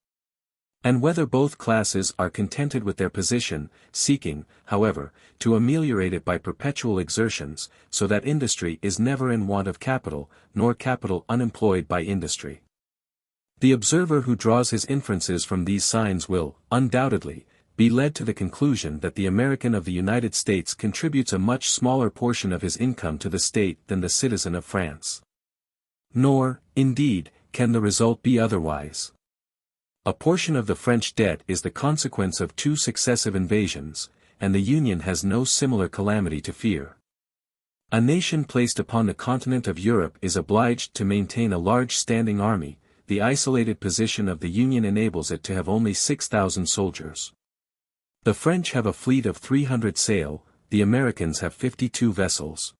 And whether both classes are contented with their position, seeking, however, to ameliorate it by perpetual exertions, so that industry is never in want of capital, nor capital unemployed by industry. The observer who draws his inferences from these signs will, undoubtedly, be led to the conclusion that the American of the United States contributes a much smaller portion of his income to the state than the citizen of France. Nor, indeed, can the result be otherwise. A portion of the French debt is the consequence of 2 successive invasions, and the Union has no similar calamity to fear. A nation placed upon the continent of Europe is obliged to maintain a large standing army. The isolated position of the Union enables it to have only 6,000 soldiers. The French have a fleet of 300 sail, the Americans have 52 vessels.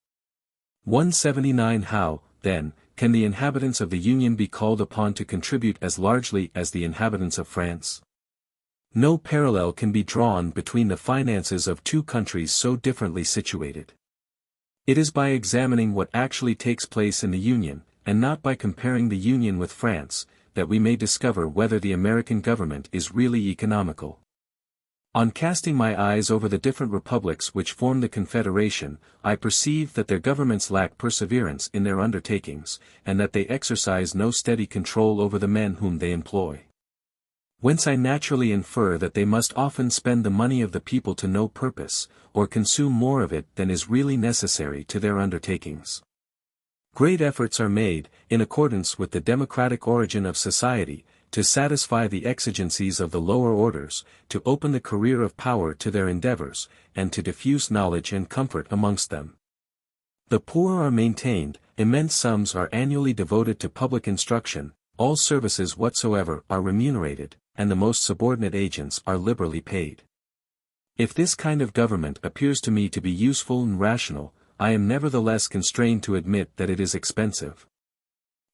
179. How, then, can the inhabitants of the Union be called upon to contribute as largely as the inhabitants of France? No parallel can be drawn between the finances of 2 countries so differently situated. It is by examining what actually takes place in the Union, and not by comparing the Union with France, that we may discover whether the American government is really economical. On casting my eyes over the different republics which form the Confederation, I perceive that their governments lack perseverance in their undertakings, and that they exercise no steady control over the men whom they employ. Whence I naturally infer that they must often spend the money of the people to no purpose, or consume more of it than is really necessary to their undertakings. Great efforts are made, in accordance with the democratic origin of society, to satisfy the exigencies of the lower orders, to open the career of power to their endeavors, and to diffuse knowledge and comfort amongst them. The poor are maintained, immense sums are annually devoted to public instruction, all services whatsoever are remunerated, and the most subordinate agents are liberally paid. If this kind of government appears to me to be useful and rational, I am nevertheless constrained to admit that it is expensive.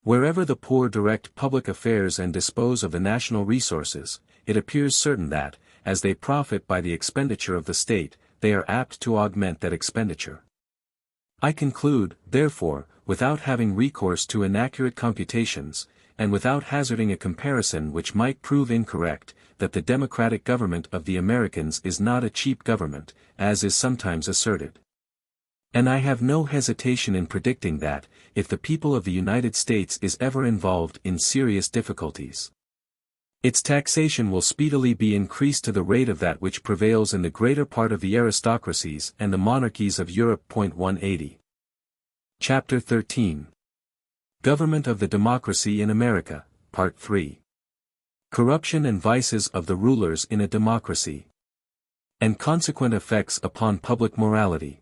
Wherever the poor direct public affairs and dispose of the national resources, it appears certain that, as they profit by the expenditure of the state, they are apt to augment that expenditure. I conclude, therefore, without having recourse to inaccurate computations, and without hazarding a comparison which might prove incorrect, that the democratic government of the Americans is not a cheap government, as is sometimes asserted. And I have no hesitation in predicting that, if the people of the United States is ever involved in serious difficulties, its taxation will speedily be increased to the rate of that which prevails in the greater part of the aristocracies and the monarchies of Europe. 180. Chapter 13. Government of the Democracy in America, Part 3. Corruption and vices of the rulers in a democracy, and consequent effects upon public morality.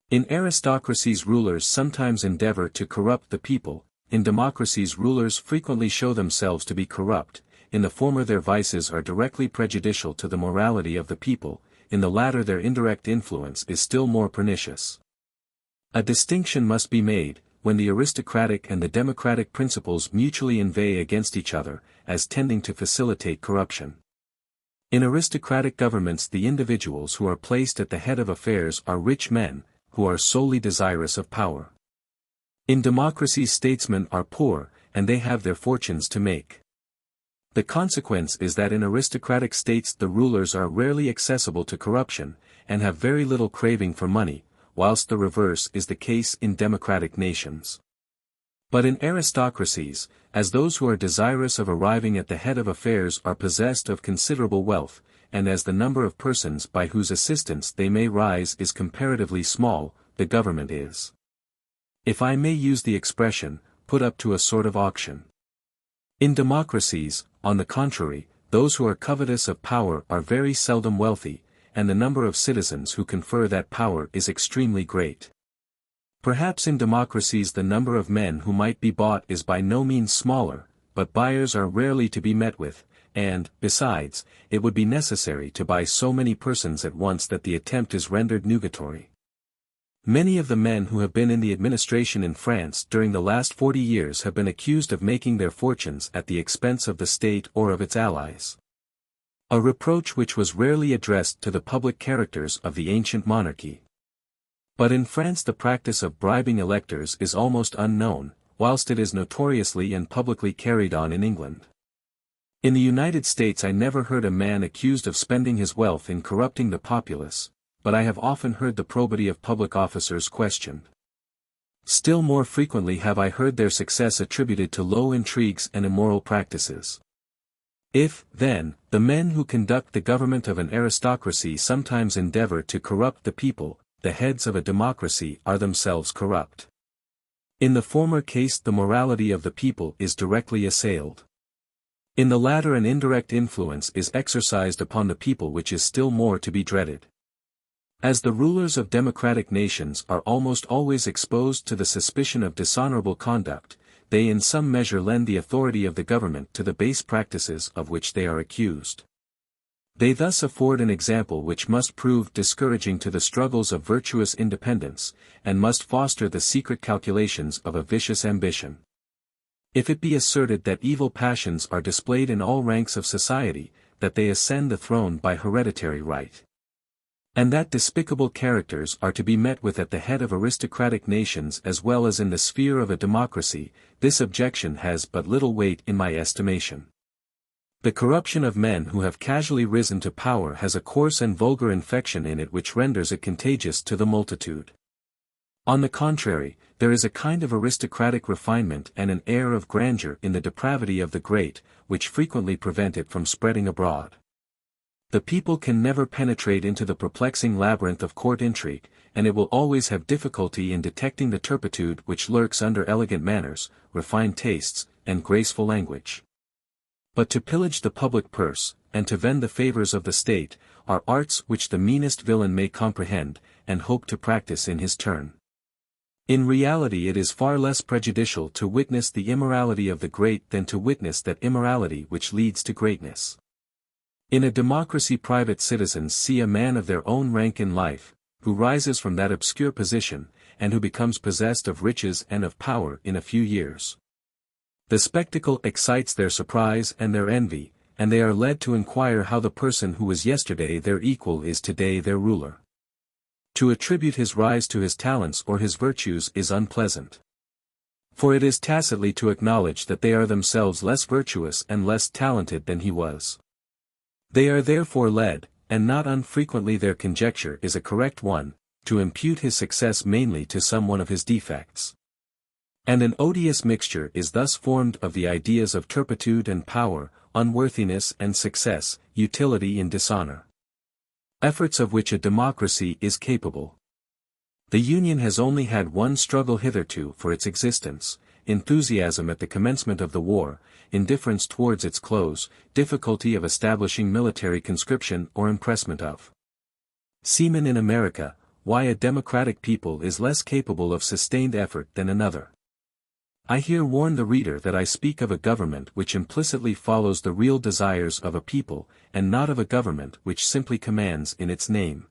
In aristocracies rulers sometimes endeavor to corrupt the people, in democracies rulers frequently show themselves to be corrupt, in the former their vices are directly prejudicial to the morality of the people, in the latter their indirect influence is still more pernicious. A distinction must be made, when the aristocratic and the democratic principles mutually inveigh against each other, as tending to facilitate corruption. In aristocratic governments the individuals who are placed at the head of affairs are rich men, who are solely desirous of power. In democracies statesmen are poor, and they have their fortunes to make. The consequence is that in aristocratic states the rulers are rarely accessible to corruption, and have very little craving for money, whilst the reverse is the case in democratic nations. But in aristocracies, as those who are desirous of arriving at the head of affairs are possessed of considerable wealth, and as the number of persons by whose assistance they may rise is comparatively small, the government is, if I may use the expression, put up to a sort of auction. In democracies, on the contrary, those who are covetous of power are very seldom wealthy, and the number of citizens who confer that power is extremely great. Perhaps in democracies the number of men who might be bought is by no means smaller, but buyers are rarely to be met with, and, besides, it would be necessary to buy so many persons at once that the attempt is rendered nugatory. Many of the men who have been in the administration in France during the last 40 years have been accused of making their fortunes at the expense of the state or of its allies. A reproach which was rarely addressed to the public characters of the ancient monarchy. But in France the practice of bribing electors is almost unknown, whilst it is notoriously and publicly carried on in England. In the United States I never heard a man accused of spending his wealth in corrupting the populace, but I have often heard the probity of public officers questioned. Still more frequently have I heard their success attributed to low intrigues and immoral practices. If, then, the men who conduct the government of an aristocracy sometimes endeavor to corrupt the people, the heads of a democracy are themselves corrupt. In the former case the morality of the people is directly assailed. In the latter an indirect influence is exercised upon the people which is still more to be dreaded. As the rulers of democratic nations are almost always exposed to the suspicion of dishonorable conduct, they in some measure lend the authority of the government to the base practices of which they are accused. They thus afford an example which must prove discouraging to the struggles of virtuous independence, and must foster the secret calculations of a vicious ambition. If it be asserted that evil passions are displayed in all ranks of society, that they ascend the throne by hereditary right, and that despicable characters are to be met with at the head of aristocratic nations as well as in the sphere of a democracy, this objection has but little weight in my estimation. The corruption of men who have casually risen to power has a coarse and vulgar infection in it which renders it contagious to the multitude. On the contrary, there is a kind of aristocratic refinement and an air of grandeur in the depravity of the great, which frequently prevent it from spreading abroad. The people can never penetrate into the perplexing labyrinth of court intrigue, and it will always have difficulty in detecting the turpitude which lurks under elegant manners, refined tastes, and graceful language. But to pillage the public purse, and to vend the favors of the state, are arts which the meanest villain may comprehend, and hope to practice in his turn. In reality it is far less prejudicial to witness the immorality of the great than to witness that immorality which leads to greatness. In a democracy private citizens see a man of their own rank in life, who rises from that obscure position, and who becomes possessed of riches and of power in a few years. The spectacle excites their surprise and their envy, and they are led to inquire how the person who was yesterday their equal is today their ruler. To attribute his rise to his talents or his virtues is unpleasant. For it is tacitly to acknowledge that they are themselves less virtuous and less talented than he was. They are therefore led, and not unfrequently their conjecture is a correct one, to impute his success mainly to some one of his defects. And an odious mixture is thus formed of the ideas of turpitude and power, unworthiness and success, utility and dishonor. Efforts of which a democracy is capable. The Union has only had one struggle hitherto for its existence: enthusiasm at the commencement of the war, indifference towards its close, difficulty of establishing military conscription or impressment of seamen in America, why a democratic people is less capable of sustained effort than another. I here warn the reader that I speak of a government which implicitly follows the real desires of a people, and not of a government which simply commands in its name.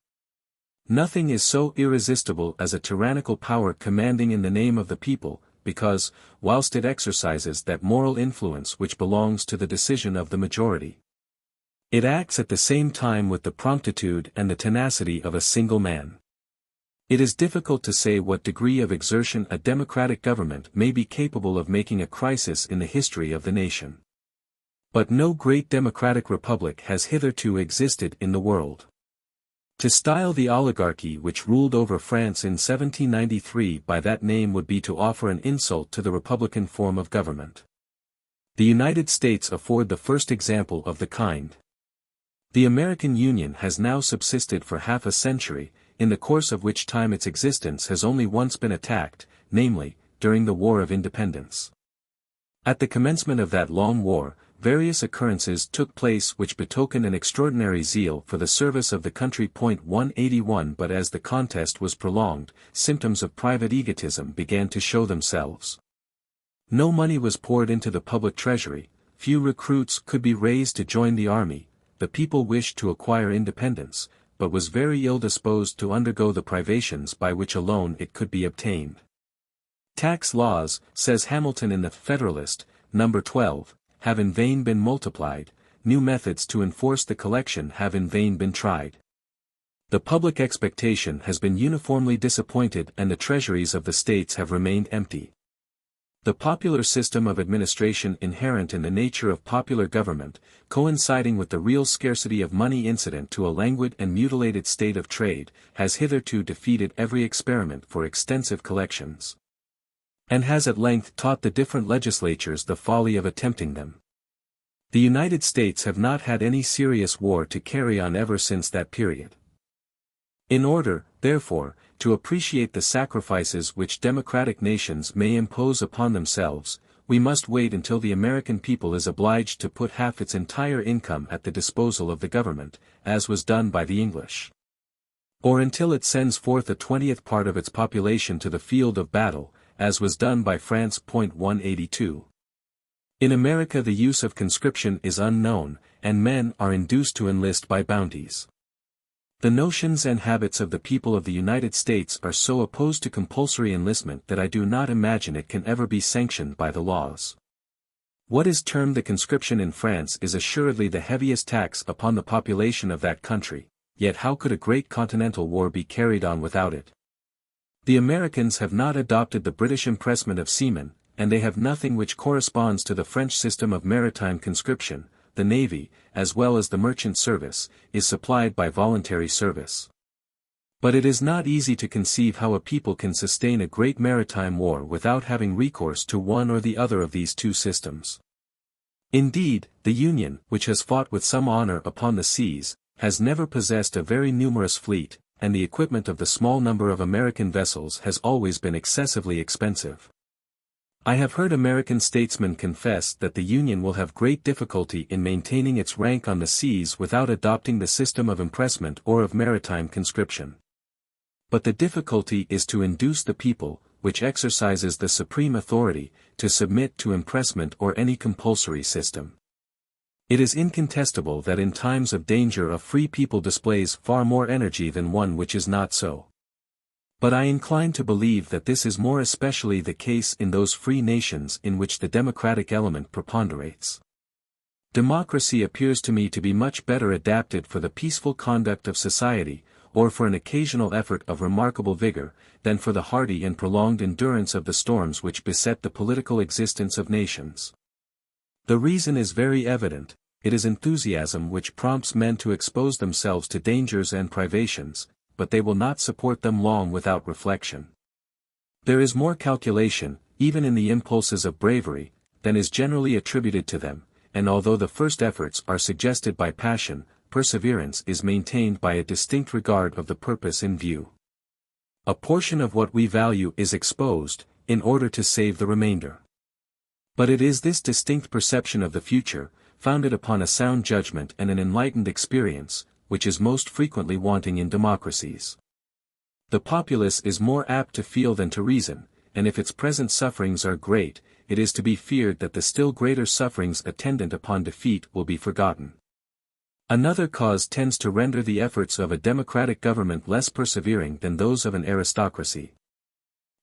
Nothing is so irresistible as a tyrannical power commanding in the name of the people, because, whilst it exercises that moral influence which belongs to the decision of the majority, it acts at the same time with the promptitude and the tenacity of a single man. It is difficult to say what degree of exertion a democratic government may be capable of making a crisis in the history of the nation. But no great democratic republic has hitherto existed in the world. To style the oligarchy which ruled over France in 1793 by that name would be to offer an insult to the republican form of government. The United States afford the first example of the kind. The American Union has now subsisted for half a century, in the course of which time its existence has only once been attacked, namely, during the War of Independence. At the commencement of that long war, various occurrences took place which betokened an extraordinary zeal for the service of the country. 181 But as the contest was prolonged, symptoms of private egotism began to show themselves. No money was poured into the public treasury, few recruits could be raised to join the army, the people wished to acquire independence, but was very ill disposed to undergo the privations by which alone it could be obtained. Tax laws, says Hamilton in the Federalist, No. 12, have in vain been multiplied, new methods to enforce the collection have in vain been tried. The public expectation has been uniformly disappointed and the treasuries of the states have remained empty. The popular system of administration inherent in the nature of popular government, coinciding with the real scarcity of money incident to a languid and mutilated state of trade, has hitherto defeated every experiment for extensive collections, and has at length taught the different legislatures the folly of attempting them. The United States have not had any serious war to carry on ever since that period. In order, therefore, to appreciate the sacrifices which democratic nations may impose upon themselves, we must wait until the American people is obliged to put half its entire income at the disposal of the government, as was done by the English. Or until it sends forth a 20th part of its population to the field of battle, as was done by France. 182. In America the use of conscription is unknown, and men are induced to enlist by bounties. The notions and habits of the people of the United States are so opposed to compulsory enlistment that I do not imagine it can ever be sanctioned by the laws. What is termed the conscription in France is assuredly the heaviest tax upon the population of that country, yet how could a great continental war be carried on without it? The Americans have not adopted the British impressment of seamen, and they have nothing which corresponds to the French system of maritime conscription. The navy, as well as the merchant service, is supplied by voluntary service. But it is not easy to conceive how a people can sustain a great maritime war without having recourse to one or the other of these two systems. Indeed, the Union, which has fought with some honor upon the seas, has never possessed a very numerous fleet, and the equipment of the small number of American vessels has always been excessively expensive. I have heard American statesmen confess that the Union will have great difficulty in maintaining its rank on the seas without adopting the system of impressment or of maritime conscription. But the difficulty is to induce the people, which exercises the supreme authority, to submit to impressment or any compulsory system. It is incontestable that in times of danger a free people displays far more energy than one which is not so. But I incline to believe that this is more especially the case in those free nations in which the democratic element preponderates. Democracy appears to me to be much better adapted for the peaceful conduct of society, or for an occasional effort of remarkable vigor, than for the hardy and prolonged endurance of the storms which beset the political existence of nations. The reason is very evident: it is enthusiasm which prompts men to expose themselves to dangers and privations, but they will not support them long without reflection. There is more calculation, even in the impulses of bravery, than is generally attributed to them, and although the first efforts are suggested by passion, perseverance is maintained by a distinct regard of the purpose in view. A portion of what we value is exposed, in order to save the remainder. But it is this distinct perception of the future, founded upon a sound judgment and an enlightened experience, which is most frequently wanting in democracies. The populace is more apt to feel than to reason, and if its present sufferings are great, it is to be feared that the still greater sufferings attendant upon defeat will be forgotten. Another cause tends to render the efforts of a democratic government less persevering than those of an aristocracy.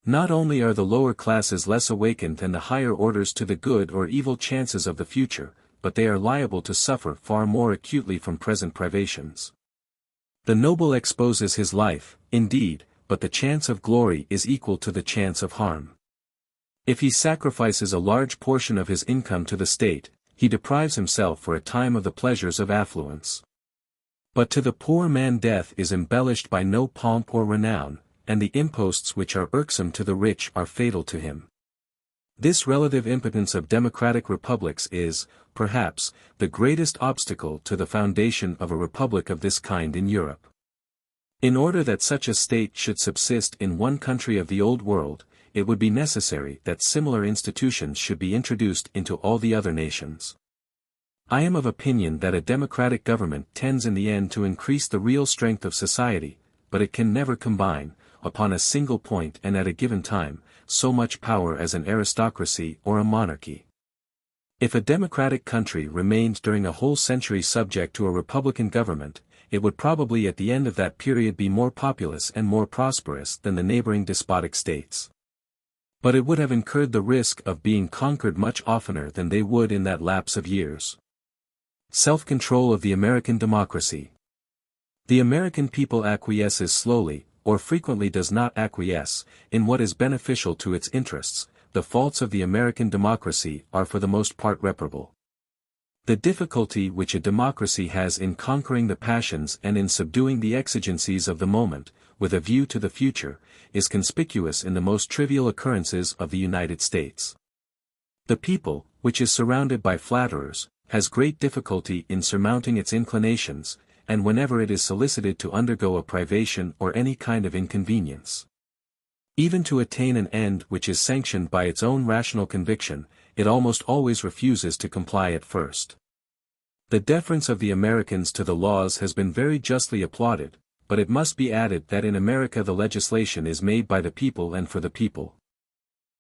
Not only are the lower classes less awakened than the higher orders to the good or evil chances of the future, but they are liable to suffer far more acutely from present privations. The noble exposes his life, indeed, but the chance of glory is equal to the chance of harm. If he sacrifices a large portion of his income to the state, he deprives himself for a time of the pleasures of affluence. But to the poor man death is embellished by no pomp or renown, and the imposts which are irksome to the rich are fatal to him. This relative impotence of democratic republics is, perhaps, the greatest obstacle to the foundation of a republic of this kind in Europe. In order that such a state should subsist in one country of the Old World, it would be necessary that similar institutions should be introduced into all the other nations. I am of opinion that a democratic government tends in the end to increase the real strength of society, but it can never combine, upon a single point and at a given time, so much power as an aristocracy or a monarchy. If a democratic country remained during a whole century subject to a republican government, it would probably at the end of that period be more populous and more prosperous than the neighboring despotic states. But it would have incurred the risk of being conquered much oftener than they would in that lapse of years. Self-control of the American democracy. The American people acquiesces slowly, or frequently does not acquiesce, in what is beneficial to its interests. The faults of the American democracy are for the most part reparable. The difficulty which a democracy has in conquering the passions and in subduing the exigencies of the moment, with a view to the future, is conspicuous in the most trivial occurrences of the United States. The people, which is surrounded by flatterers, has great difficulty in surmounting its inclinations, and whenever it is solicited to undergo a privation or any kind of inconvenience, even to attain an end which is sanctioned by its own rational conviction, it almost always refuses to comply at first. The deference of the Americans to the laws has been very justly applauded, but it must be added that in America the legislation is made by the people and for the people.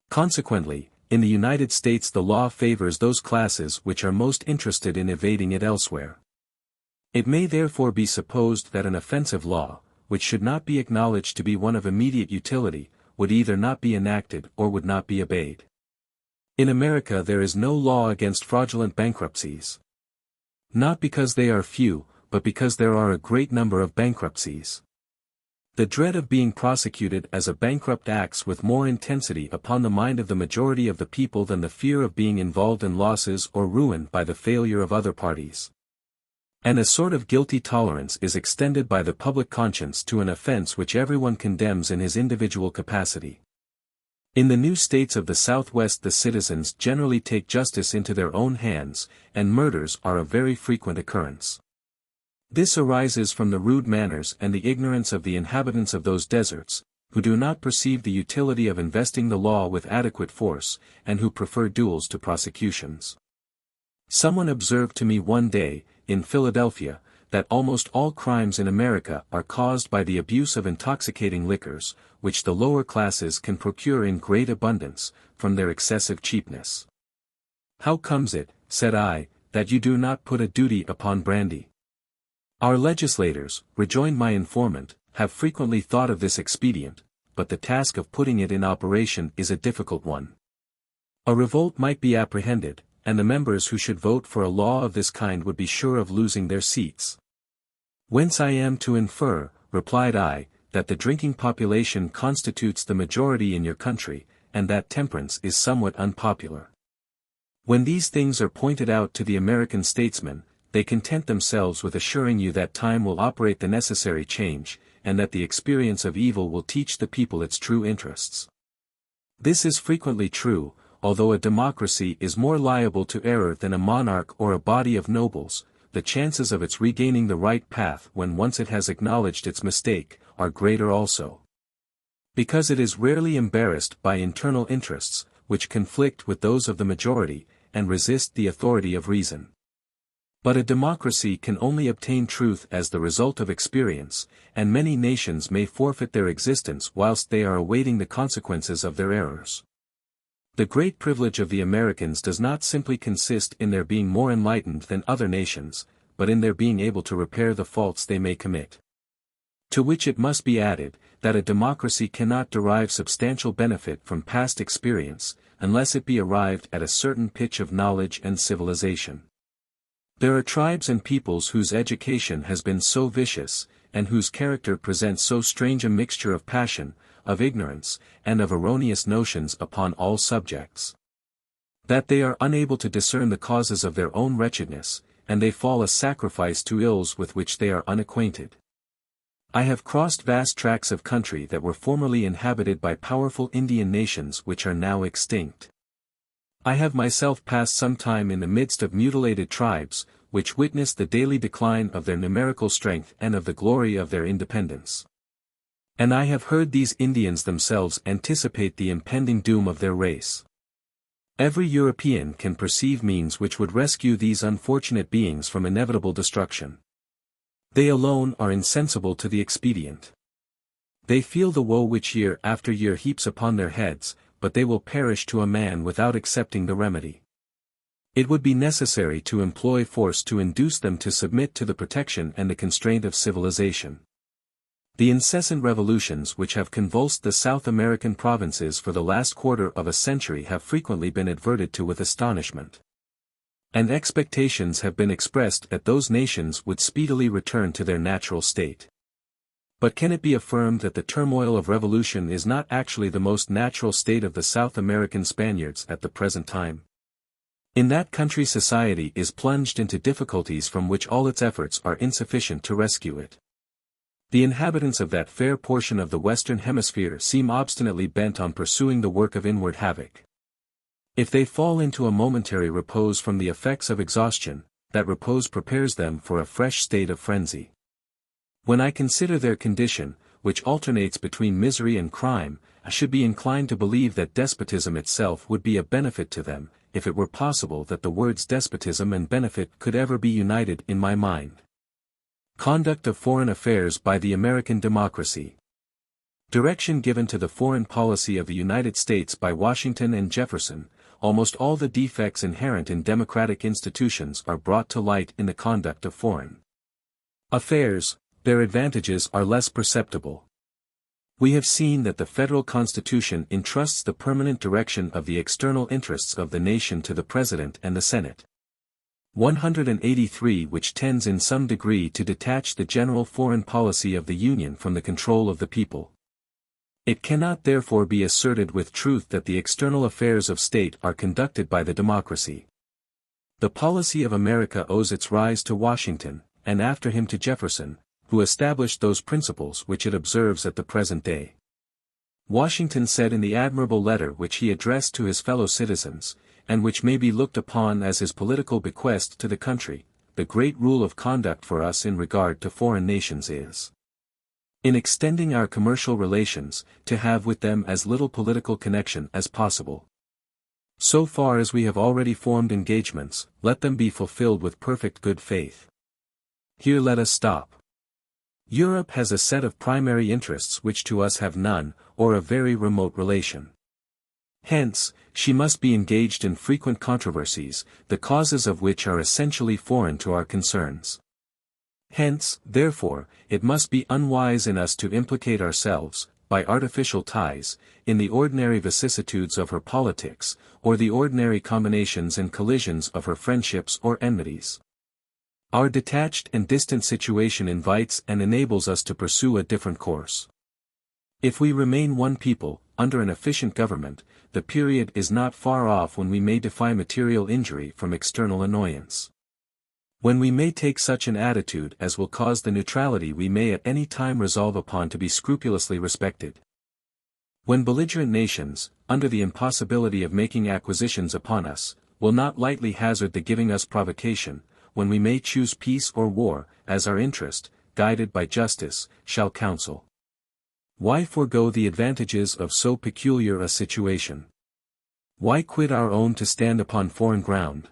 Consequently, in the United States the law favors those classes which are most interested in evading it elsewhere. It may therefore be supposed that an offensive law, which should not be acknowledged to be one of immediate utility, would either not be enacted or would not be obeyed. In America there is no law against fraudulent bankruptcies. Not because they are few, but because there are a great number of bankruptcies. The dread of being prosecuted as a bankrupt acts with more intensity upon the mind of the majority of the people than the fear of being involved in losses or ruin by the failure of other parties. And a sort of guilty tolerance is extended by the public conscience to an offense which everyone condemns in his individual capacity. In the new states of the Southwest the citizens generally take justice into their own hands, and murders are a very frequent occurrence. This arises from the rude manners and the ignorance of the inhabitants of those deserts, who do not perceive the utility of investing the law with adequate force, and who prefer duels to prosecutions. Someone observed to me one day, in Philadelphia, that almost all crimes in America are caused by the abuse of intoxicating liquors, which the lower classes can procure in great abundance, from their excessive cheapness. "How comes it," said I, "that you do not put a duty upon brandy?" "Our legislators," rejoined my informant, "have frequently thought of this expedient, but the task of putting it in operation is a difficult one. A revolt might be apprehended, and the members who should vote for a law of this kind would be sure of losing their seats." "Whence I am to infer," replied I, "that the drinking population constitutes the majority in your country, and that temperance is somewhat unpopular. When these things are pointed out to the American statesmen, they content themselves with assuring you that time will operate the necessary change, and that the experience of evil will teach the people its true interests. This is frequently true, although a democracy is more liable to error than a monarch or a body of nobles. The chances of its regaining the right path when once it has acknowledged its mistake, are greater also. Because it is rarely embarrassed by internal interests, which conflict with those of the majority, and resist the authority of reason. But a democracy can only obtain truth as the result of experience, and many nations may forfeit their existence whilst they are awaiting the consequences of their errors. The great privilege of the Americans does not simply consist in their being more enlightened than other nations, but in their being able to repair the faults they may commit. To which it must be added, that a democracy cannot derive substantial benefit from past experience, unless it be arrived at a certain pitch of knowledge and civilization. There are tribes and peoples whose education has been so vicious, and whose character presents so strange a mixture of passion, of ignorance, and of erroneous notions upon all subjects, that they are unable to discern the causes of their own wretchedness, and they fall a sacrifice to ills with which they are unacquainted. I have crossed vast tracts of country that were formerly inhabited by powerful Indian nations which are now extinct. I have myself passed some time in the midst of mutilated tribes, which witness the daily decline of their numerical strength and of the glory of their independence. And I have heard these Indians themselves anticipate the impending doom of their race. Every European can perceive means which would rescue these unfortunate beings from inevitable destruction. They alone are insensible to the expedient. They feel the woe which year after year heaps upon their heads, but they will perish to a man without accepting the remedy. It would be necessary to employ force to induce them to submit to the protection and the constraint of civilization. The incessant revolutions which have convulsed the South American provinces for the last quarter of a century have frequently been adverted to with astonishment. And expectations have been expressed that those nations would speedily return to their natural state. But can it be affirmed that the turmoil of revolution is not actually the most natural state of the South American Spaniards at the present time? In that country society is plunged into difficulties from which all its efforts are insufficient to rescue it. The inhabitants of that fair portion of the Western Hemisphere seem obstinately bent on pursuing the work of inward havoc. If they fall into a momentary repose from the effects of exhaustion, that repose prepares them for a fresh state of frenzy. When I consider their condition, which alternates between misery and crime, I should be inclined to believe that despotism itself would be a benefit to them, if it were possible that the words despotism and benefit could ever be united in my mind. Conduct of Foreign Affairs by the American Democracy. Direction given to the foreign policy of the United States by Washington and Jefferson. Almost all the defects inherent in democratic institutions are brought to light in the conduct of foreign affairs. Their advantages are less perceptible. We have seen that the federal constitution entrusts the permanent direction of the external interests of the nation to the President and the Senate. 183, which tends in some degree to detach the general foreign policy of the Union from the control of the people. It cannot therefore be asserted with truth that the external affairs of state are conducted by the democracy. The policy of America owes its rise to Washington, and after him to Jefferson, who established those principles which it observes at the present day. Washington said in the admirable letter which he addressed to his fellow citizens, and which may be looked upon as his political bequest to the country, the great rule of conduct for us in regard to foreign nations is, in extending our commercial relations, to have with them as little political connection as possible. So far as we have already formed engagements, let them be fulfilled with perfect good faith. Here let us stop. Europe has a set of primary interests which to us have none, or a very remote relation. Hence, she must be engaged in frequent controversies, the causes of which are essentially foreign to our concerns. Hence, therefore, it must be unwise in us to implicate ourselves, by artificial ties, in the ordinary vicissitudes of her politics, or the ordinary combinations and collisions of her friendships or enmities. Our detached and distant situation invites and enables us to pursue a different course. If we remain one people, under an efficient government, the period is not far off when we may defy material injury from external annoyance. When we may take such an attitude as will cause the neutrality we may at any time resolve upon to be scrupulously respected. When belligerent nations, under the impossibility of making acquisitions upon us, will not lightly hazard the giving us provocation, when we may choose peace or war, as our interest, guided by justice, shall counsel. Why forego the advantages of so peculiar a situation? Why quit our own to stand upon foreign ground?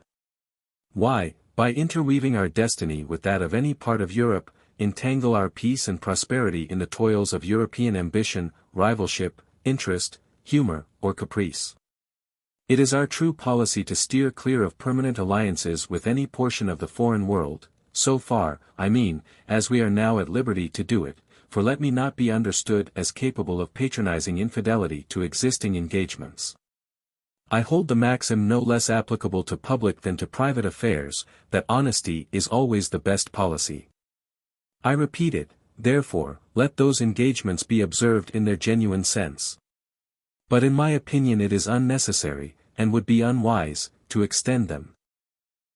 Why, by interweaving our destiny with that of any part of Europe, entangle our peace and prosperity in the toils of European ambition, rivalship, interest, humor, or caprice? It is our true policy to steer clear of permanent alliances with any portion of the foreign world, so far, I mean, as we are now at liberty to do it, for let me not be understood as capable of patronizing infidelity to existing engagements. I hold the maxim no less applicable to public than to private affairs, that honesty is always the best policy. I repeat it, therefore, let those engagements be observed in their genuine sense. But in my opinion it is unnecessary, and would be unwise, to extend them.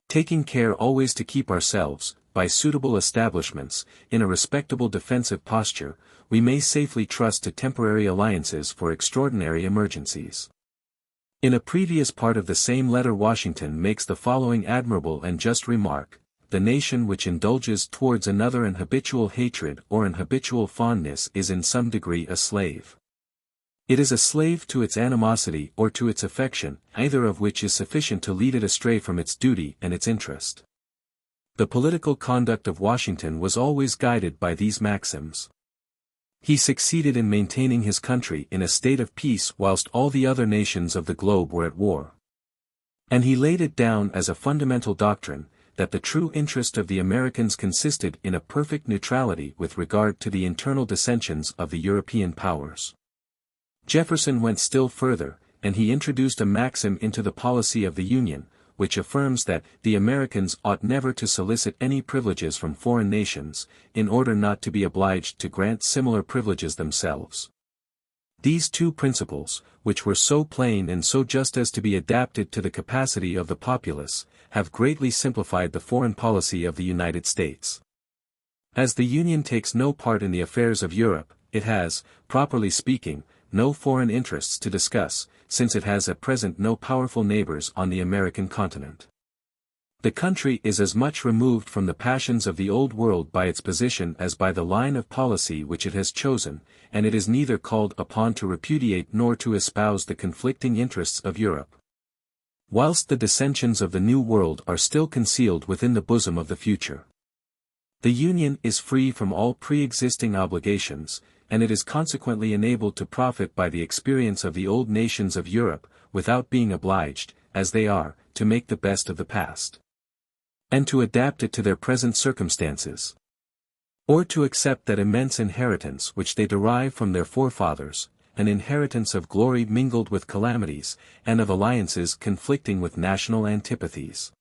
Taking care always to keep ourselves, by suitable establishments, in a respectable defensive posture, we may safely trust to temporary alliances for extraordinary emergencies. In a previous part of the same letter Washington makes the following admirable and just remark: the nation which indulges towards another an habitual hatred or an habitual fondness is in some degree a slave. It is a slave to its animosity or to its affection, either of which is sufficient to lead it astray from its duty and its interest. The political conduct of Washington was always guided by these maxims. He succeeded in maintaining his country in a state of peace whilst all the other nations of the globe were at war. And he laid it down as a fundamental doctrine, that the true interest of the Americans consisted in a perfect neutrality with regard to the internal dissensions of the European powers. Jefferson went still further, and he introduced a maxim into the policy of the Union, which affirms that the Americans ought never to solicit any privileges from foreign nations, in order not to be obliged to grant similar privileges themselves. These two principles, which were so plain and so just as to be adapted to the capacity of the populace, have greatly simplified the foreign policy of the United States. As the Union takes no part in the affairs of Europe, it has, properly speaking, no foreign interests to discuss, since it has at present no powerful neighbors on the American continent. The country is as much removed from the passions of the Old World by its position as by the line of policy which it has chosen, and it is neither called upon to repudiate nor to espouse the conflicting interests of Europe. Whilst the dissensions of the New World are still concealed within the bosom of the future. The Union is free from all pre-existing obligations, and it is consequently enabled to profit by the experience of the old nations of Europe, without being obliged, as they are, to make the best of the past, and to adapt it to their present circumstances, or to accept that immense inheritance which they derive from their forefathers, an inheritance of glory mingled with calamities, and of alliances conflicting with national antipathies.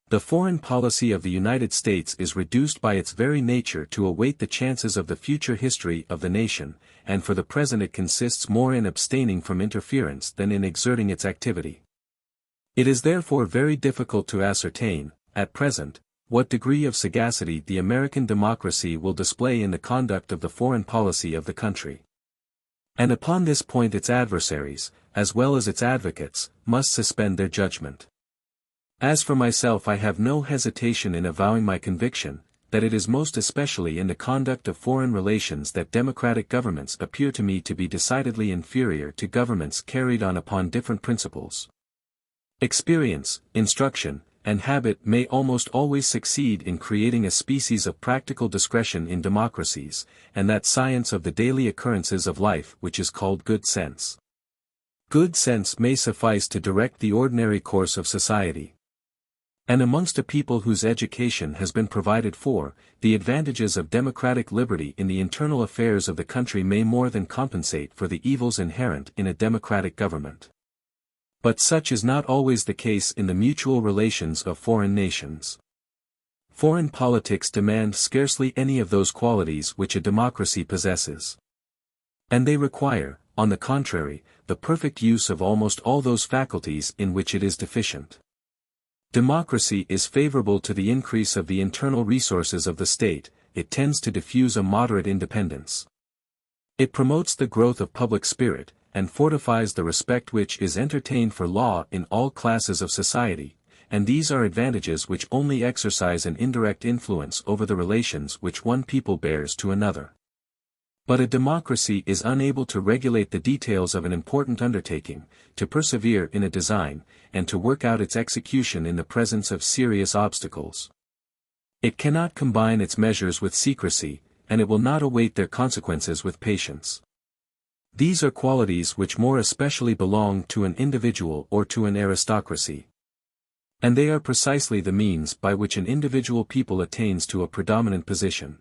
The foreign policy of the United States is reduced by its very nature to await the chances of the future history of the nation, and for the present it consists more in abstaining from interference than in exerting its activity. It is therefore very difficult to ascertain, at present, what degree of sagacity the American democracy will display in the conduct of the foreign policy of the country. And upon this point its adversaries, as well as its advocates, must suspend their judgment. As for myself, I have no hesitation in avowing my conviction, that it is most especially in the conduct of foreign relations that democratic governments appear to me to be decidedly inferior to governments carried on upon different principles. Experience, instruction, and habit may almost always succeed in creating a species of practical discretion in democracies, and that science of the daily occurrences of life which is called good sense. Good sense may suffice to direct the ordinary course of society. And amongst a people whose education has been provided for, the advantages of democratic liberty in the internal affairs of the country may more than compensate for the evils inherent in a democratic government. But such is not always the case in the mutual relations of foreign nations. Foreign politics demand scarcely any of those qualities which a democracy possesses. And they require, on the contrary, the perfect use of almost all those faculties in which it is deficient. Democracy is favorable to the increase of the internal resources of the state, it tends to diffuse a moderate independence. It promotes the growth of public spirit, and fortifies the respect which is entertained for law in all classes of society, and these are advantages which only exercise an indirect influence over the relations which one people bears to another. But a democracy is unable to regulate the details of an important undertaking, to persevere in a design, and to work out its execution in the presence of serious obstacles. It cannot combine its measures with secrecy, and it will not await their consequences with patience. These are qualities which more especially belong to an individual or to an aristocracy. And they are precisely the means by which an individual people attains to a predominant position.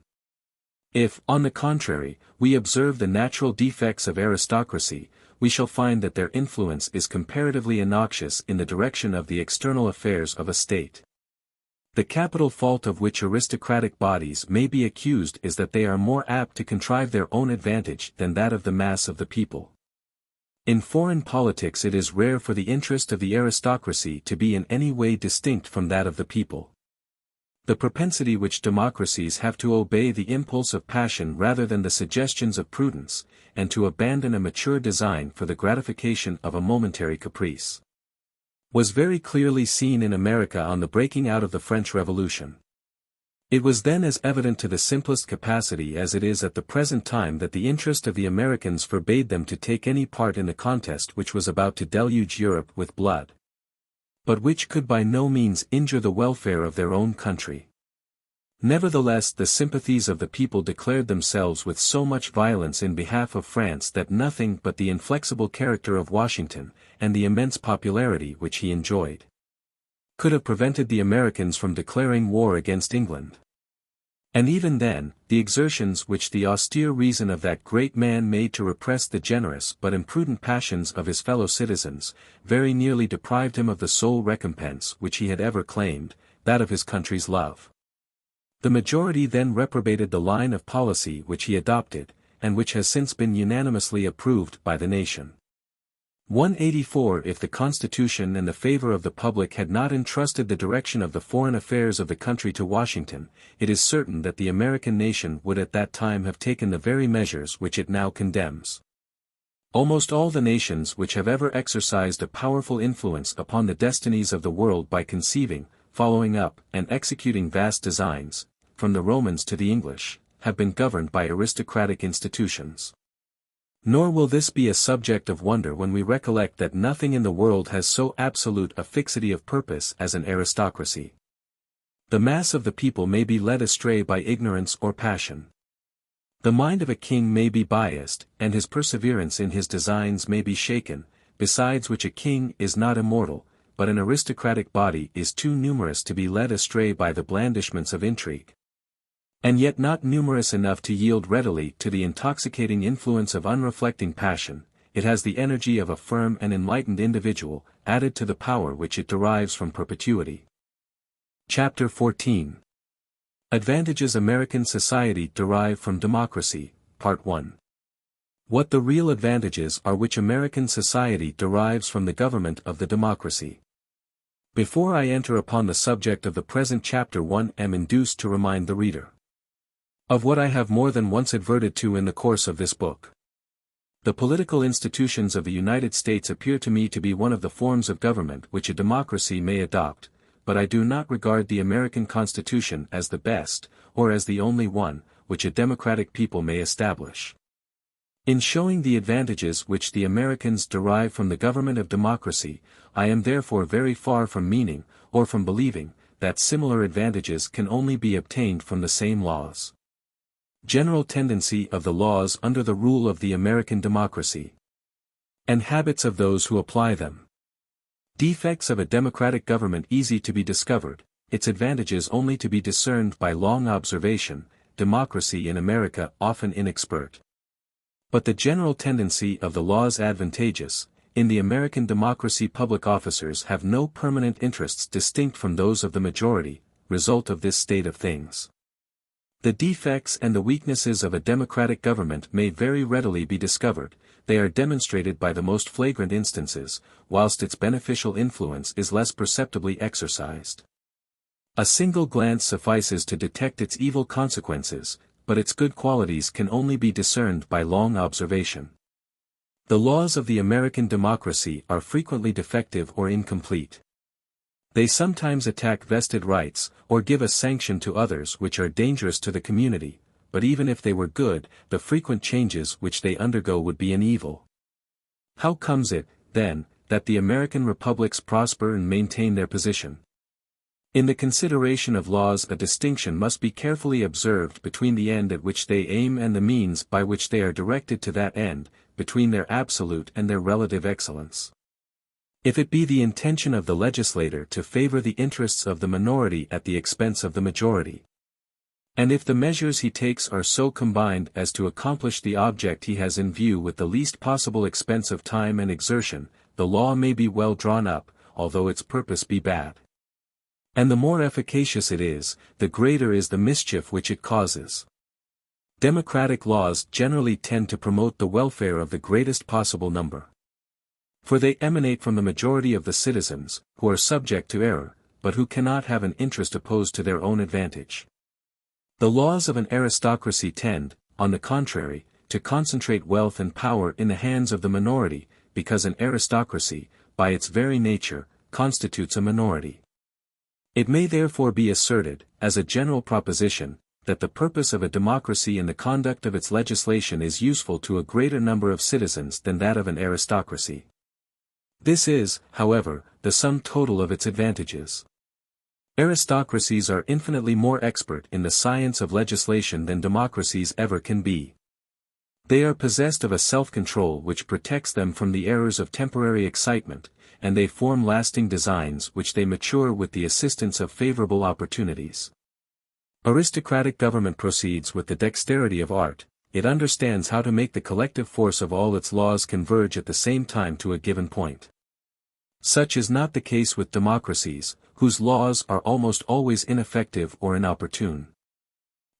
If, on the contrary, we observe the natural defects of aristocracy, we shall find that their influence is comparatively innoxious in the direction of the external affairs of a state. The capital fault of which aristocratic bodies may be accused is that they are more apt to contrive their own advantage than that of the mass of the people. In foreign politics it is rare for the interest of the aristocracy to be in any way distinct from that of the people. The propensity which democracies have to obey the impulse of passion rather than the suggestions of prudence, and to abandon a mature design for the gratification of a momentary caprice, was very clearly seen in America on the breaking out of the French Revolution. It was then as evident to the simplest capacity as it is at the present time that the interest of the Americans forbade them to take any part in the contest which was about to deluge Europe with blood, but which could by no means injure the welfare of their own country. Nevertheless, the sympathies of the people declared themselves with so much violence in behalf of France that nothing but the inflexible character of Washington, and the immense popularity which he enjoyed, could have prevented the Americans from declaring war against England. And even then, the exertions which the austere reason of that great man made to repress the generous but imprudent passions of his fellow citizens, very nearly deprived him of the sole recompense which he had ever claimed, that of his country's love. The majority then reprobated the line of policy which he adopted, and which has since been unanimously approved by the nation. 184 If the Constitution and the favor of the public had not entrusted the direction of the foreign affairs of the country to Washington, it is certain that the American nation would at that time have taken the very measures which it now condemns. Almost all the nations which have ever exercised a powerful influence upon the destinies of the world by conceiving, following up, and executing vast designs, from the Romans to the English, have been governed by aristocratic institutions. Nor will this be a subject of wonder when we recollect that nothing in the world has so absolute a fixity of purpose as an aristocracy. The mass of the people may be led astray by ignorance or passion. The mind of a king may be biased, and his perseverance in his designs may be shaken, besides which a king is not immortal, but an aristocratic body is too numerous to be led astray by the blandishments of intrigue. And yet not numerous enough to yield readily to the intoxicating influence of unreflecting passion, it has the energy of a firm and enlightened individual, added to the power which it derives from perpetuity. Chapter 14. Advantages American Society Derive from Democracy, Part 1. What the real advantages are which American society derives from the government of the democracy. Before I enter upon the subject of the present chapter, one am induced to remind the reader of what I have more than once adverted to in the course of this book. The political institutions of the United States appear to me to be one of the forms of government which a democracy may adopt, but I do not regard the American Constitution as the best, or as the only one, which a democratic people may establish. In showing the advantages which the Americans derive from the government of democracy, I am therefore very far from meaning, or from believing, that similar advantages can only be obtained from the same laws. General tendency of the laws under the rule of the American democracy, and habits of those who apply them. Defects of a democratic government easy to be discovered, its advantages only to be discerned by long observation, democracy in America often inexpert. But the general tendency of the laws advantageous. In the American democracy, public officers have no permanent interests distinct from those of the majority, result of this state of things. The defects and the weaknesses of a democratic government may very readily be discovered, they are demonstrated by the most flagrant instances, whilst its beneficial influence is less perceptibly exercised. A single glance suffices to detect its evil consequences, but its good qualities can only be discerned by long observation. The laws of the American democracy are frequently defective or incomplete. They sometimes attack vested rights, or give a sanction to others which are dangerous to the community, but even if they were good, the frequent changes which they undergo would be an evil. How comes it, then, that the American republics prosper and maintain their position? In the consideration of laws, a distinction must be carefully observed between the end at which they aim and the means by which they are directed to that end, between their absolute and their relative excellence. If it be the intention of the legislator to favor the interests of the minority at the expense of the majority, and if the measures he takes are so combined as to accomplish the object he has in view with the least possible expense of time and exertion, the law may be well drawn up, although its purpose be bad. And the more efficacious it is, the greater is the mischief which it causes. Democratic laws generally tend to promote the welfare of the greatest possible number. For they emanate from the majority of the citizens, who are subject to error, but who cannot have an interest opposed to their own advantage. The laws of an aristocracy tend, on the contrary, to concentrate wealth and power in the hands of the minority, because an aristocracy, by its very nature, constitutes a minority. It may therefore be asserted, as a general proposition, that the purpose of a democracy in the conduct of its legislation is useful to a greater number of citizens than that of an aristocracy. This is, however, the sum total of its advantages. Aristocracies are infinitely more expert in the science of legislation than democracies ever can be. They are possessed of a self-control which protects them from the errors of temporary excitement, and they form lasting designs which they mature with the assistance of favorable opportunities. Aristocratic government proceeds with the dexterity of art. It understands how to make the collective force of all its laws converge at the same time to a given point. Such is not the case with democracies, whose laws are almost always ineffective or inopportune.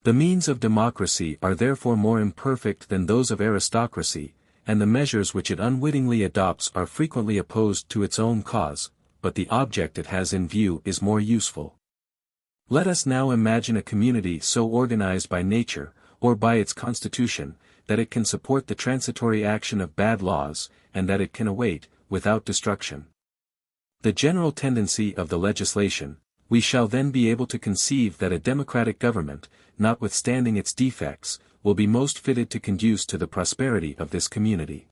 The means of democracy are therefore more imperfect than those of aristocracy, and the measures which it unwittingly adopts are frequently opposed to its own cause, but the object it has in view is more useful. Let us now imagine a community so organized by nature, or by its constitution, that it can support the transitory action of bad laws, and that it can await, without destruction, the general tendency of the legislation. We shall then be able to conceive that a democratic government, notwithstanding its defects, will be most fitted to conduce to the prosperity of this community.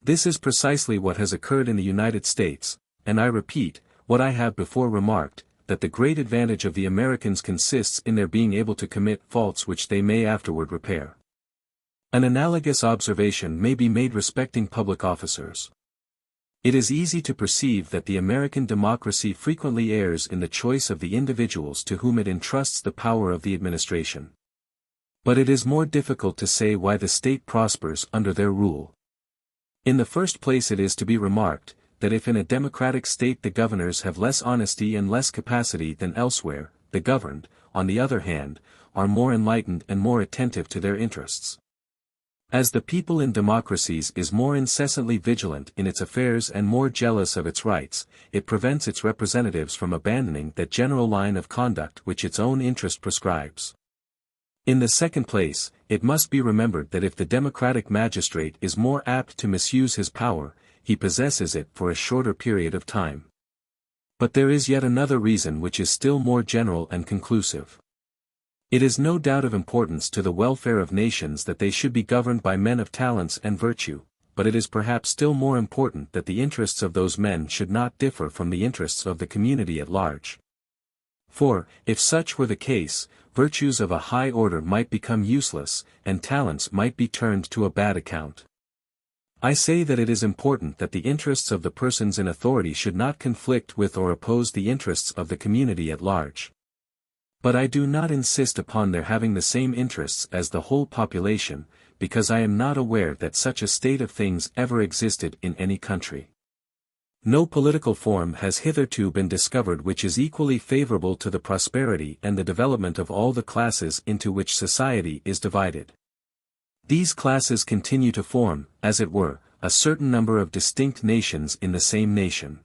This is precisely what has occurred in the United States, and I repeat, what I have before remarked, that the great advantage of the Americans consists in their being able to commit faults which they may afterward repair. An analogous observation may be made respecting public officers. It is easy to perceive that the American democracy frequently errs in the choice of the individuals to whom it entrusts the power of the administration. But it is more difficult to say why the state prospers under their rule. In the first place, it is to be remarked, that if in a democratic state the governors have less honesty and less capacity than elsewhere, the governed, on the other hand, are more enlightened and more attentive to their interests. As the people in democracies is more incessantly vigilant in its affairs and more jealous of its rights, it prevents its representatives from abandoning that general line of conduct which its own interest prescribes. In the second place, it must be remembered that if the democratic magistrate is more apt to misuse his power, he possesses it for a shorter period of time. But there is yet another reason which is still more general and conclusive. It is no doubt of importance to the welfare of nations that they should be governed by men of talents and virtue, but it is perhaps still more important that the interests of those men should not differ from the interests of the community at large. For, if such were the case, virtues of a high order might become useless, and talents might be turned to a bad account. I say that it is important that the interests of the persons in authority should not conflict with or oppose the interests of the community at large. But I do not insist upon their having the same interests as the whole population, because I am not aware that such a state of things ever existed in any country. No political form has hitherto been discovered which is equally favorable to the prosperity and the development of all the classes into which society is divided. These classes continue to form, as it were, a certain number of distinct nations in the same nation.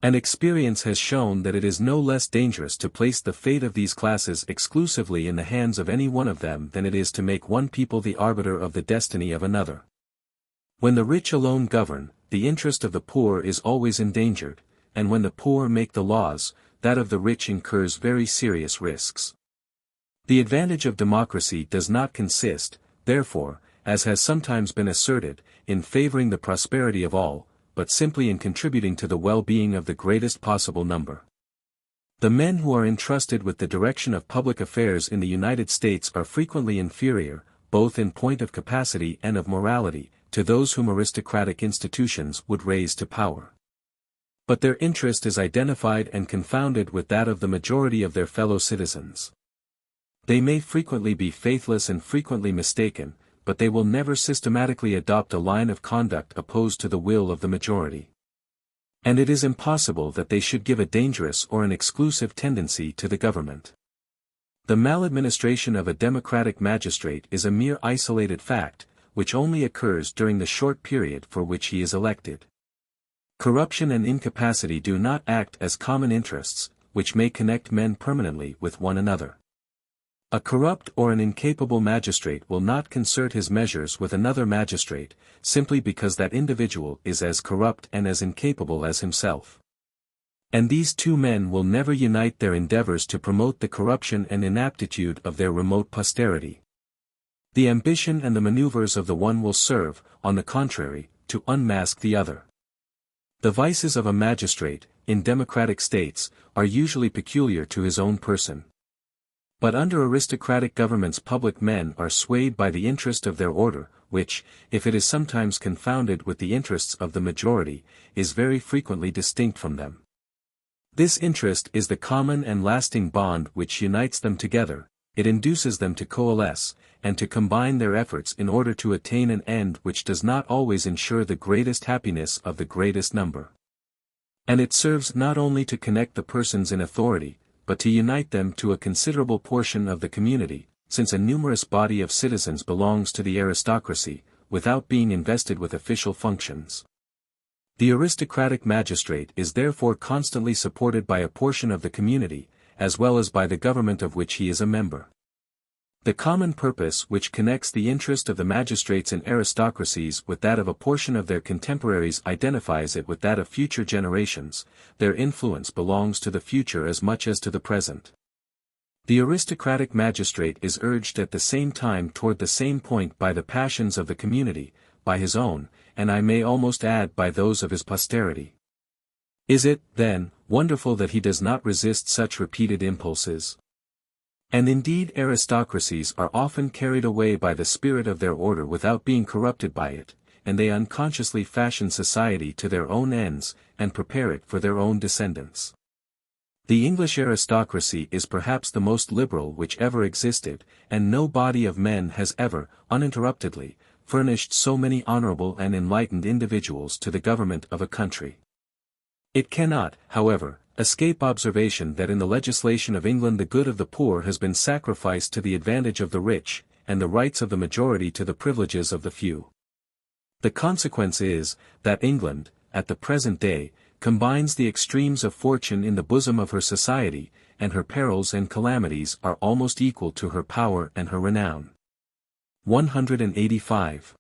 And experience has shown that it is no less dangerous to place the fate of these classes exclusively in the hands of any one of them than it is to make one people the arbiter of the destiny of another. When the rich alone govern, the interest of the poor is always endangered, and when the poor make the laws, that of the rich incurs very serious risks. The advantage of democracy does not consist, therefore, as has sometimes been asserted, in favoring the prosperity of all, but simply in contributing to the well-being of the greatest possible number. The men who are entrusted with the direction of public affairs in the United States are frequently inferior, both in point of capacity and of morality, to those whom aristocratic institutions would raise to power. But their interest is identified and confounded with that of the majority of their fellow citizens. They may frequently be faithless and frequently mistaken, but they will never systematically adopt a line of conduct opposed to the will of the majority. And it is impossible that they should give a dangerous or an exclusive tendency to the government. The maladministration of a democratic magistrate is a mere isolated fact, which only occurs during the short period for which he is elected. Corruption and incapacity do not act as common interests, which may connect men permanently with one another. A corrupt or an incapable magistrate will not concert his measures with another magistrate, simply because that individual is as corrupt and as incapable as himself. And these two men will never unite their endeavors to promote the corruption and inaptitude of their remote posterity. The ambition and the maneuvers of the one will serve, on the contrary, to unmask the other. The vices of a magistrate, in democratic states, are usually peculiar to his own person. But under aristocratic governments public men are swayed by the interest of their order, which, if it is sometimes confounded with the interests of the majority, is very frequently distinct from them. This interest is the common and lasting bond which unites them together, it induces them to coalesce, and to combine their efforts in order to attain an end which does not always ensure the greatest happiness of the greatest number. And it serves not only to connect the persons in authority, but to unite them to a considerable portion of the community, since a numerous body of citizens belongs to the aristocracy, without being invested with official functions. The aristocratic magistrate is therefore constantly supported by a portion of the community, as well as by the government of which he is a member. The common purpose which connects the interest of the magistrates in aristocracies with that of a portion of their contemporaries identifies it with that of future generations, their influence belongs to the future as much as to the present. The aristocratic magistrate is urged at the same time toward the same point by the passions of the community, by his own, and I may almost add by those of his posterity. Is it, then, wonderful that he does not resist such repeated impulses? And indeed aristocracies are often carried away by the spirit of their order without being corrupted by it, and they unconsciously fashion society to their own ends, and prepare it for their own descendants. The English aristocracy is perhaps the most liberal which ever existed, and no body of men has ever, uninterruptedly, furnished so many honorable and enlightened individuals to the government of a country. It cannot, however, escape observation that in the legislation of England the good of the poor has been sacrificed to the advantage of the rich, and the rights of the majority to the privileges of the few. The consequence is, that England, at the present day, combines the extremes of fortune in the bosom of her society, and her perils and calamities are almost equal to her power and her renown. 185.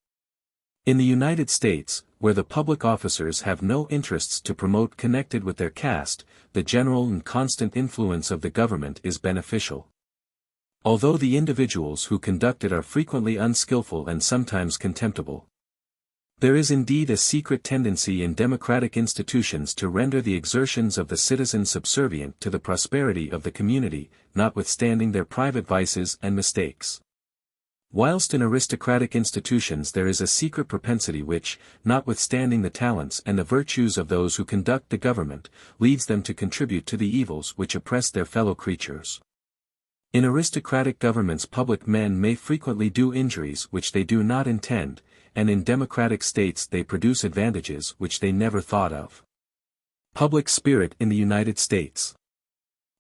In the United States, where the public officers have no interests to promote connected with their caste, the general and constant influence of the government is beneficial. Although the individuals who conduct it are frequently unskillful and sometimes contemptible. There is indeed a secret tendency in democratic institutions to render the exertions of the citizens subservient to the prosperity of the community, notwithstanding their private vices and mistakes. Whilst in aristocratic institutions there is a secret propensity which, notwithstanding the talents and the virtues of those who conduct the government, leads them to contribute to the evils which oppress their fellow creatures. In aristocratic governments public men may frequently do injuries which they do not intend, and in democratic states they produce advantages which they never thought of. Public spirit in the United States.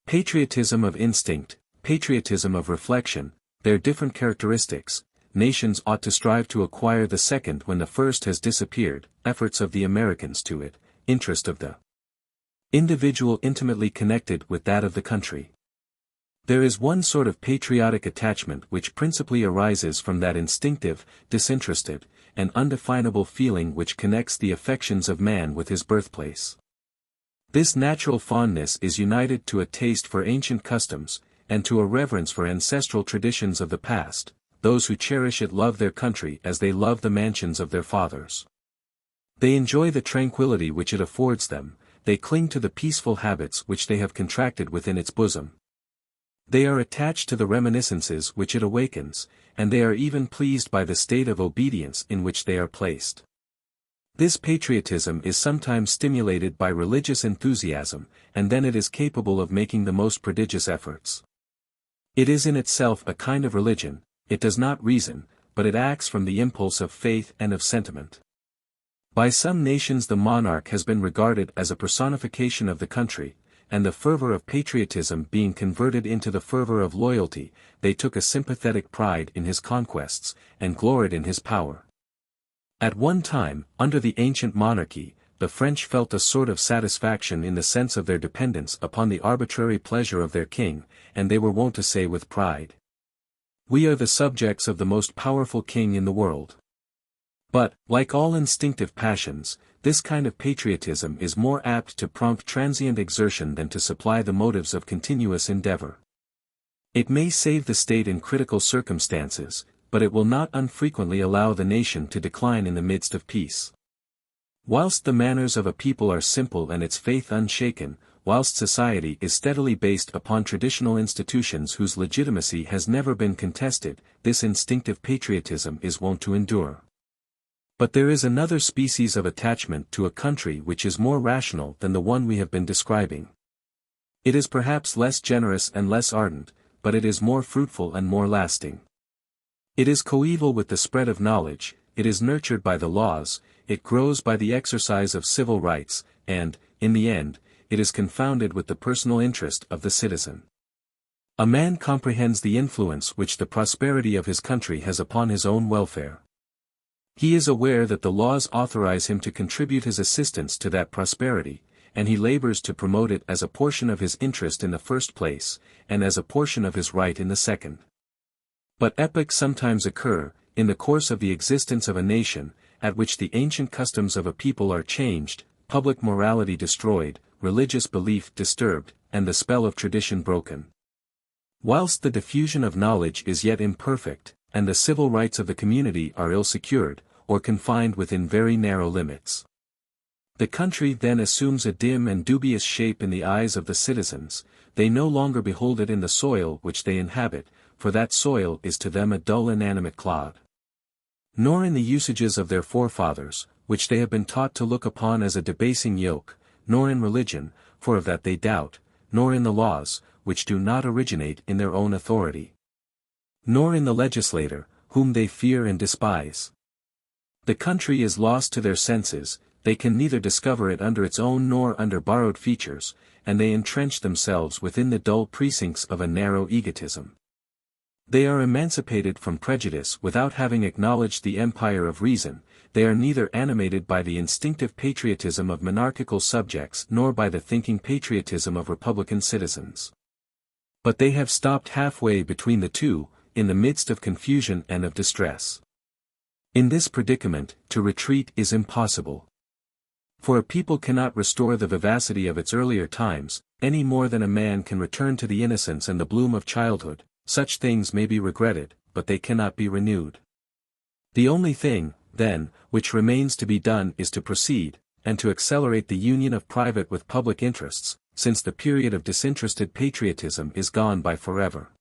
Patriotism of instinct, patriotism of reflection, their different characteristics, nations ought to strive to acquire the second when the first has disappeared, efforts of the Americans to it, interest of the individual intimately connected with that of the country. There is one sort of patriotic attachment which principally arises from that instinctive, disinterested, and undefinable feeling which connects the affections of man with his birthplace. This natural fondness is united to a taste for ancient customs, and to a reverence for ancestral traditions of the past. Those who cherish it love their country as they love the mansions of their fathers. They enjoy the tranquility which it affords them, they cling to the peaceful habits which they have contracted within its bosom. They are attached to the reminiscences which it awakens, and they are even pleased by the state of obedience in which they are placed. This patriotism is sometimes stimulated by religious enthusiasm, and then it is capable of making the most prodigious efforts. It is in itself a kind of religion, it does not reason, but it acts from the impulse of faith and of sentiment. By some nations the monarch has been regarded as a personification of the country, and the fervor of patriotism being converted into the fervor of loyalty, they took a sympathetic pride in his conquests, and gloried in his power. At one time, under the ancient monarchy, the French felt a sort of satisfaction in the sense of their dependence upon the arbitrary pleasure of their king, and they were wont to say with pride, "We are the subjects of the most powerful king in the world." But, like all instinctive passions, this kind of patriotism is more apt to prompt transient exertion than to supply the motives of continuous endeavor. It may save the state in critical circumstances, but it will not unfrequently allow the nation to decline in the midst of peace. Whilst the manners of a people are simple and its faith unshaken, whilst society is steadily based upon traditional institutions whose legitimacy has never been contested, this instinctive patriotism is wont to endure. But there is another species of attachment to a country which is more rational than the one we have been describing. It is perhaps less generous and less ardent, but it is more fruitful and more lasting. It is coeval with the spread of knowledge, it is nurtured by the laws, it grows by the exercise of civil rights, and, in the end, it is confounded with the personal interest of the citizen. A man comprehends the influence which the prosperity of his country has upon his own welfare. He is aware that the laws authorize him to contribute his assistance to that prosperity, and he labors to promote it as a portion of his interest in the first place, and as a portion of his right in the second. But epochs sometimes occur, in the course of the existence of a nation, at which the ancient customs of a people are changed, public morality destroyed, religious belief disturbed, and the spell of tradition broken. Whilst the diffusion of knowledge is yet imperfect, and the civil rights of the community are ill-secured, or confined within very narrow limits. The country then assumes a dim and dubious shape in the eyes of the citizens, they no longer behold it in the soil which they inhabit, for that soil is to them a dull inanimate clod. Nor in the usages of their forefathers, which they have been taught to look upon as a debasing yoke, nor in religion, for of that they doubt, nor in the laws, which do not originate in their own authority. Nor in the legislator, whom they fear and despise. The country is lost to their senses, they can neither discover it under its own nor under borrowed features, and they entrench themselves within the dull precincts of a narrow egotism. They are emancipated from prejudice without having acknowledged the empire of reason, they are neither animated by the instinctive patriotism of monarchical subjects nor by the thinking patriotism of republican citizens. But they have stopped halfway between the two, in the midst of confusion and of distress. In this predicament, to retreat is impossible. For a people cannot restore the vivacity of its earlier times, any more than a man can return to the innocence and the bloom of childhood. Such things may be regretted, but they cannot be renewed. The only thing, then, which remains to be done is to proceed, and to accelerate the union of private with public interests, since the period of disinterested patriotism is gone by forever.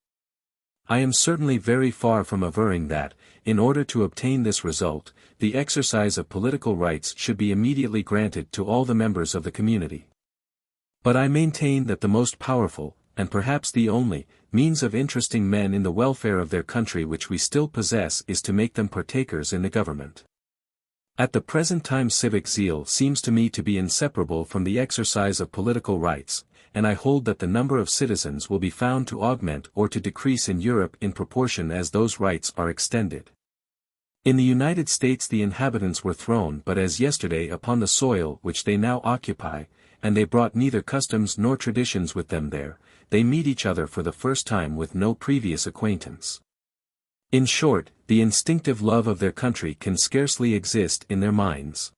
I am certainly very far from averring that, in order to obtain this result, the exercise of political rights should be immediately granted to all the members of the community. But I maintain that the most powerful, and perhaps the only, means of interesting men in the welfare of their country which we still possess is to make them partakers in the government. At the present time civic zeal seems to me to be inseparable from the exercise of political rights, and I hold that the number of citizens will be found to augment or to decrease in Europe in proportion as those rights are extended. In the United States the inhabitants were thrown but as yesterday upon the soil which they now occupy, and they brought neither customs nor traditions with them there, they meet each other for the first time with no previous acquaintance. In short, the instinctive love of their country can scarcely exist in their minds.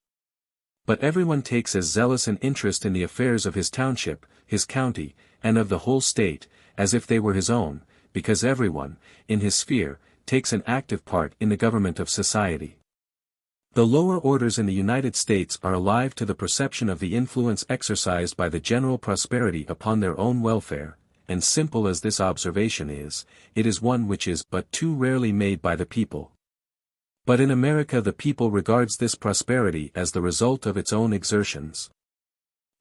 But everyone takes as zealous an interest in the affairs of his township, his county, and of the whole state, as if they were his own, because everyone, in his sphere, takes an active part in the government of society. The lower orders in the United States are alive to the perception of the influence exercised by the general prosperity upon their own welfare, and simple as this observation is, it is one which is but too rarely made by the people. But in America the people regards this prosperity as the result of its own exertions.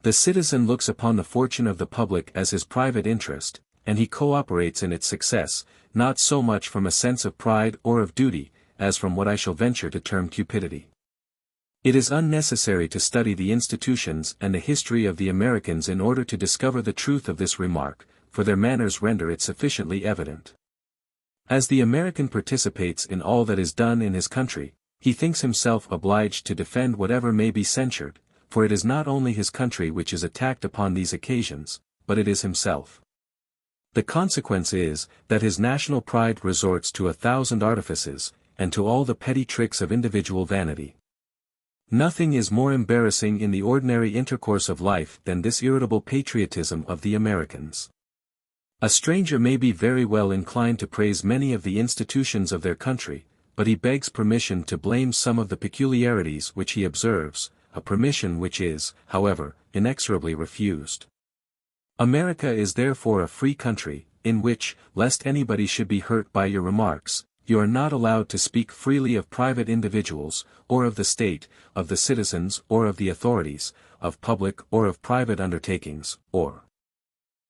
The citizen looks upon the fortune of the public as his private interest, and he cooperates in its success, not so much from a sense of pride or of duty, as from what I shall venture to term cupidity. It is unnecessary to study the institutions and the history of the Americans in order to discover the truth of this remark, for their manners render it sufficiently evident. As the American participates in all that is done in his country, he thinks himself obliged to defend whatever may be censured, for it is not only his country which is attacked upon these occasions, but it is himself. The consequence is, that his national pride resorts to 1,000 artifices, and to all the petty tricks of individual vanity. Nothing is more embarrassing in the ordinary intercourse of life than this irritable patriotism of the Americans. A stranger may be very well inclined to praise many of the institutions of their country, but he begs permission to blame some of the peculiarities which he observes, a permission which is, however, inexorably refused. America is therefore a free country, in which, lest anybody should be hurt by your remarks, you are not allowed to speak freely of private individuals, or of the state, of the citizens or of the authorities, of public or of private undertakings, or,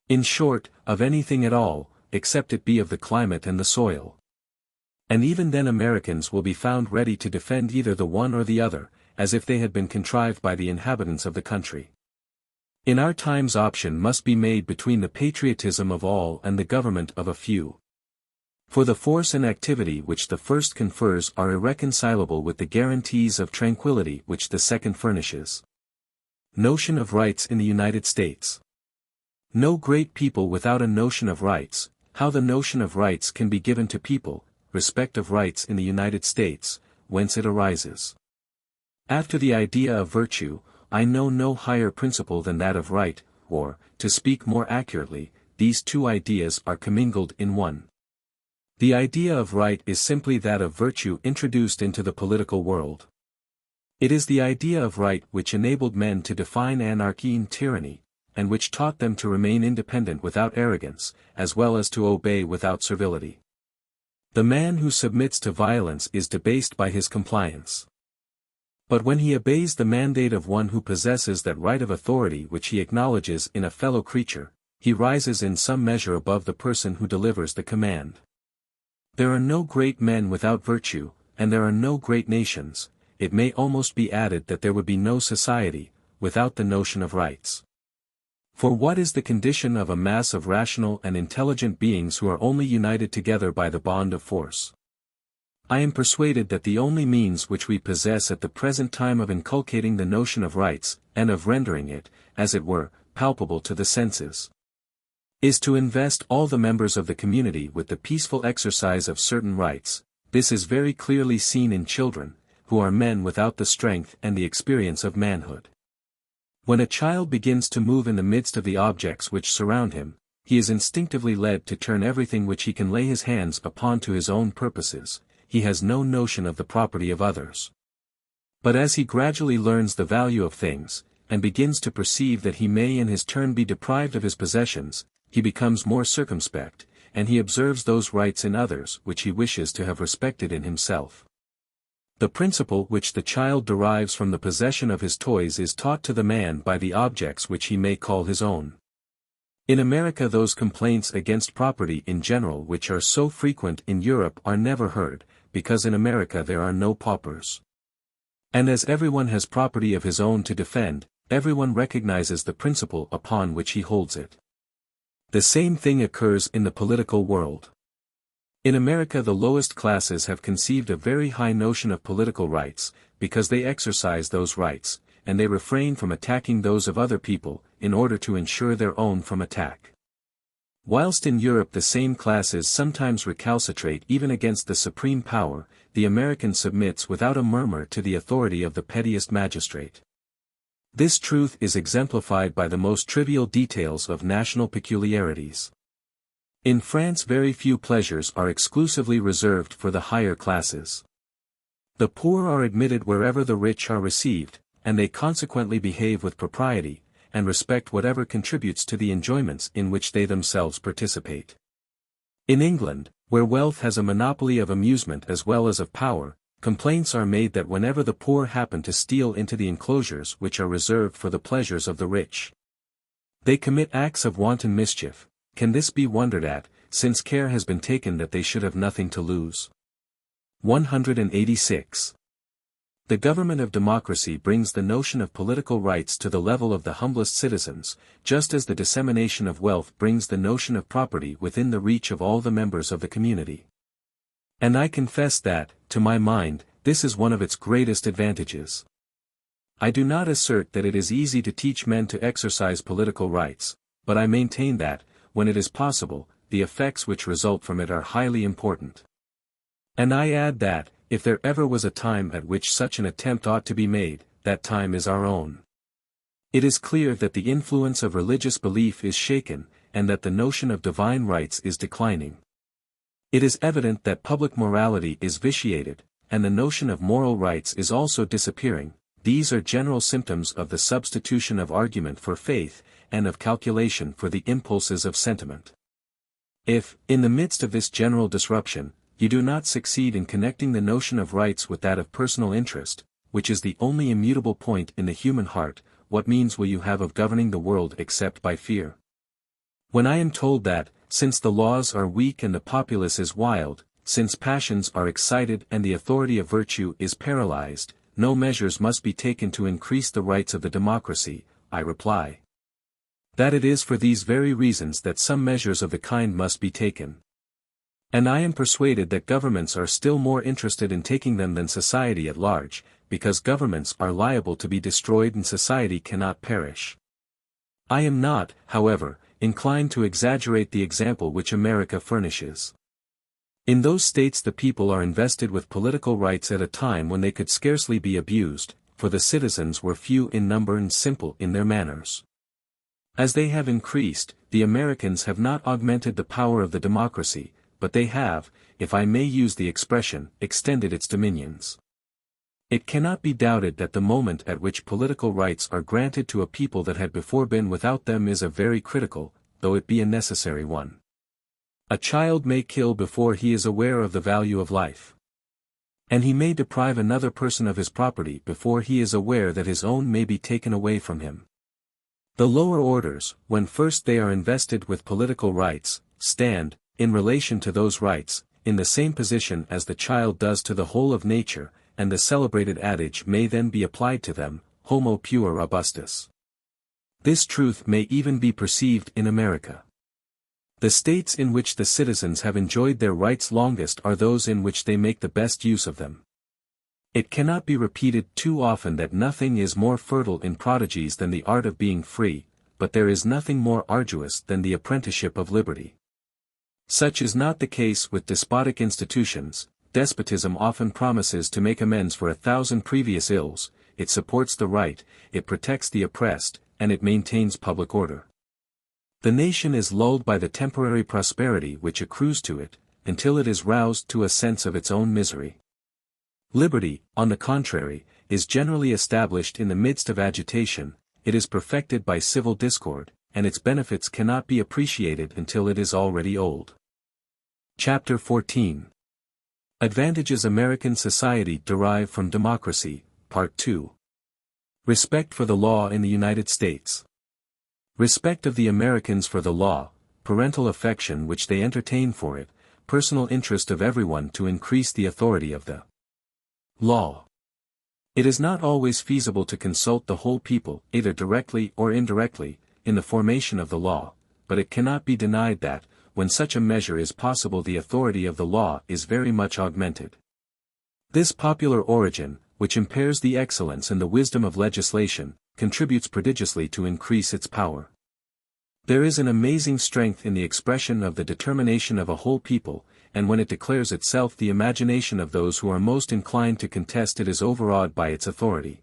in short, of anything at all, except it be of the climate and the soil. And even then Americans will be found ready to defend either the one or the other, as if they had been contrived by the inhabitants of the country. In our times option must be made between the patriotism of all and the government of a few. For the force and activity which the first confers are irreconcilable with the guarantees of tranquility which the second furnishes. Notion of rights in the United States. No great people without a notion of rights. How the notion of rights can be given to people, respect of rights in the United States, whence it arises. After the idea of virtue, I know no higher principle than that of right, or, to speak more accurately, these two ideas are commingled in one. The idea of right is simply that of virtue introduced into the political world. It is the idea of right which enabled men to define anarchy and tyranny, and which taught them to remain independent without arrogance, as well as to obey without servility. The man who submits to violence is debased by his compliance. But when he obeys the mandate of one who possesses that right of authority which he acknowledges in a fellow creature, he rises in some measure above the person who delivers the command. There are no great men without virtue, and there are no great nations. It may almost be added that there would be no society, without the notion of rights. For what is the condition of a mass of rational and intelligent beings who are only united together by the bond of force? I am persuaded that the only means which we possess at the present time of inculcating the notion of rights, and of rendering it, as it were, palpable to the senses, is to invest all the members of the community with the peaceful exercise of certain rights. This is very clearly seen in children, who are men without the strength and the experience of manhood. When a child begins to move in the midst of the objects which surround him, he is instinctively led to turn everything which he can lay his hands upon to his own purposes. He has no notion of the property of others. But as he gradually learns the value of things, and begins to perceive that he may in his turn be deprived of his possessions, he becomes more circumspect, and he observes those rights in others which he wishes to have respected in himself. The principle which the child derives from the possession of his toys is taught to the man by the objects which he may call his own. In America those complaints against property in general which are so frequent in Europe are never heard, because in America there are no paupers. And as everyone has property of his own to defend, everyone recognizes the principle upon which he holds it. The same thing occurs in the political world. In America the lowest classes have conceived a very high notion of political rights, because they exercise those rights, and they refrain from attacking those of other people, in order to ensure their own from attack. Whilst in Europe the same classes sometimes recalcitrate even against the supreme power, the American submits without a murmur to the authority of the pettiest magistrate. This truth is exemplified by the most trivial details of national peculiarities. In France very few pleasures are exclusively reserved for the higher classes. The poor are admitted wherever the rich are received, and they consequently behave with propriety, and respect whatever contributes to the enjoyments in which they themselves participate. In England, where wealth has a monopoly of amusement as well as of power, complaints are made that whenever the poor happen to steal into the enclosures which are reserved for the pleasures of the rich, they commit acts of wanton mischief. Can this be wondered at, since care has been taken that they should have nothing to lose? 186. The government of democracy brings the notion of political rights to the level of the humblest citizens, just as the dissemination of wealth brings the notion of property within the reach of all the members of the community. And I confess that, to my mind, this is one of its greatest advantages. I do not assert that it is easy to teach men to exercise political rights, but I maintain that, when it is possible, the effects which result from it are highly important. And I add that, if there ever was a time at which such an attempt ought to be made, that time is our own. It is clear that the influence of religious belief is shaken, and that the notion of divine rights is declining. It is evident that public morality is vitiated, and the notion of moral rights is also disappearing, these are general symptoms of the substitution of argument for faith, and of calculation for the impulses of sentiment. If, in the midst of this general disruption, you do not succeed in connecting the notion of rights with that of personal interest, which is the only immutable point in the human heart, what means will you have of governing the world except by fear? When I am told that, since the laws are weak and the populace is wild, since passions are excited and the authority of virtue is paralyzed, no measures must be taken to increase the rights of the democracy, I reply. That it is for these very reasons that some measures of the kind must be taken. And I am persuaded that governments are still more interested in taking them than society at large, because governments are liable to be destroyed and society cannot perish. I am not, however, inclined to exaggerate the example which America furnishes. In those states the people are invested with political rights at a time when they could scarcely be abused, for the citizens were few in number and simple in their manners. As they have increased, the Americans have not augmented the power of the democracy, but they have, if I may use the expression, extended its dominions. It cannot be doubted that the moment at which political rights are granted to a people that had before been without them is a very critical, though it be a necessary one. A child may kill before he is aware of the value of life. And he may deprive another person of his property before he is aware that his own may be taken away from him. The lower orders, when first they are invested with political rights, stand, in relation to those rights, in the same position as the child does to the whole of nature, and the celebrated adage may then be applied to them, homo pure robustus. This truth may even be perceived in America. The states in which the citizens have enjoyed their rights longest are those in which they make the best use of them. It cannot be repeated too often that nothing is more fertile in prodigies than the art of being free, but there is nothing more arduous than the apprenticeship of liberty. Such is not the case with despotic institutions. Despotism often promises to make amends for 1,000 previous ills, it supports the right, it protects the oppressed, and it maintains public order. The nation is lulled by the temporary prosperity which accrues to it, until it is roused to a sense of its own misery. Liberty, on the contrary, is generally established in the midst of agitation, it is perfected by civil discord, and its benefits cannot be appreciated until it is already old. Chapter 14. Advantages American Society Derive from Democracy, Part 2. Respect for the Law in the United States. Respect of the Americans for the law, parental affection which they entertain for it, personal interest of everyone to increase the authority of the law. It is not always feasible to consult the whole people, either directly or indirectly, in the formation of the law, but it cannot be denied that, when such a measure is possible the authority of the law is very much augmented. This popular origin, which impairs the excellence and the wisdom of legislation, contributes prodigiously to increase its power. There is an amazing strength in the expression of the determination of a whole people, and when it declares itself the imagination of those who are most inclined to contest it is overawed by its authority.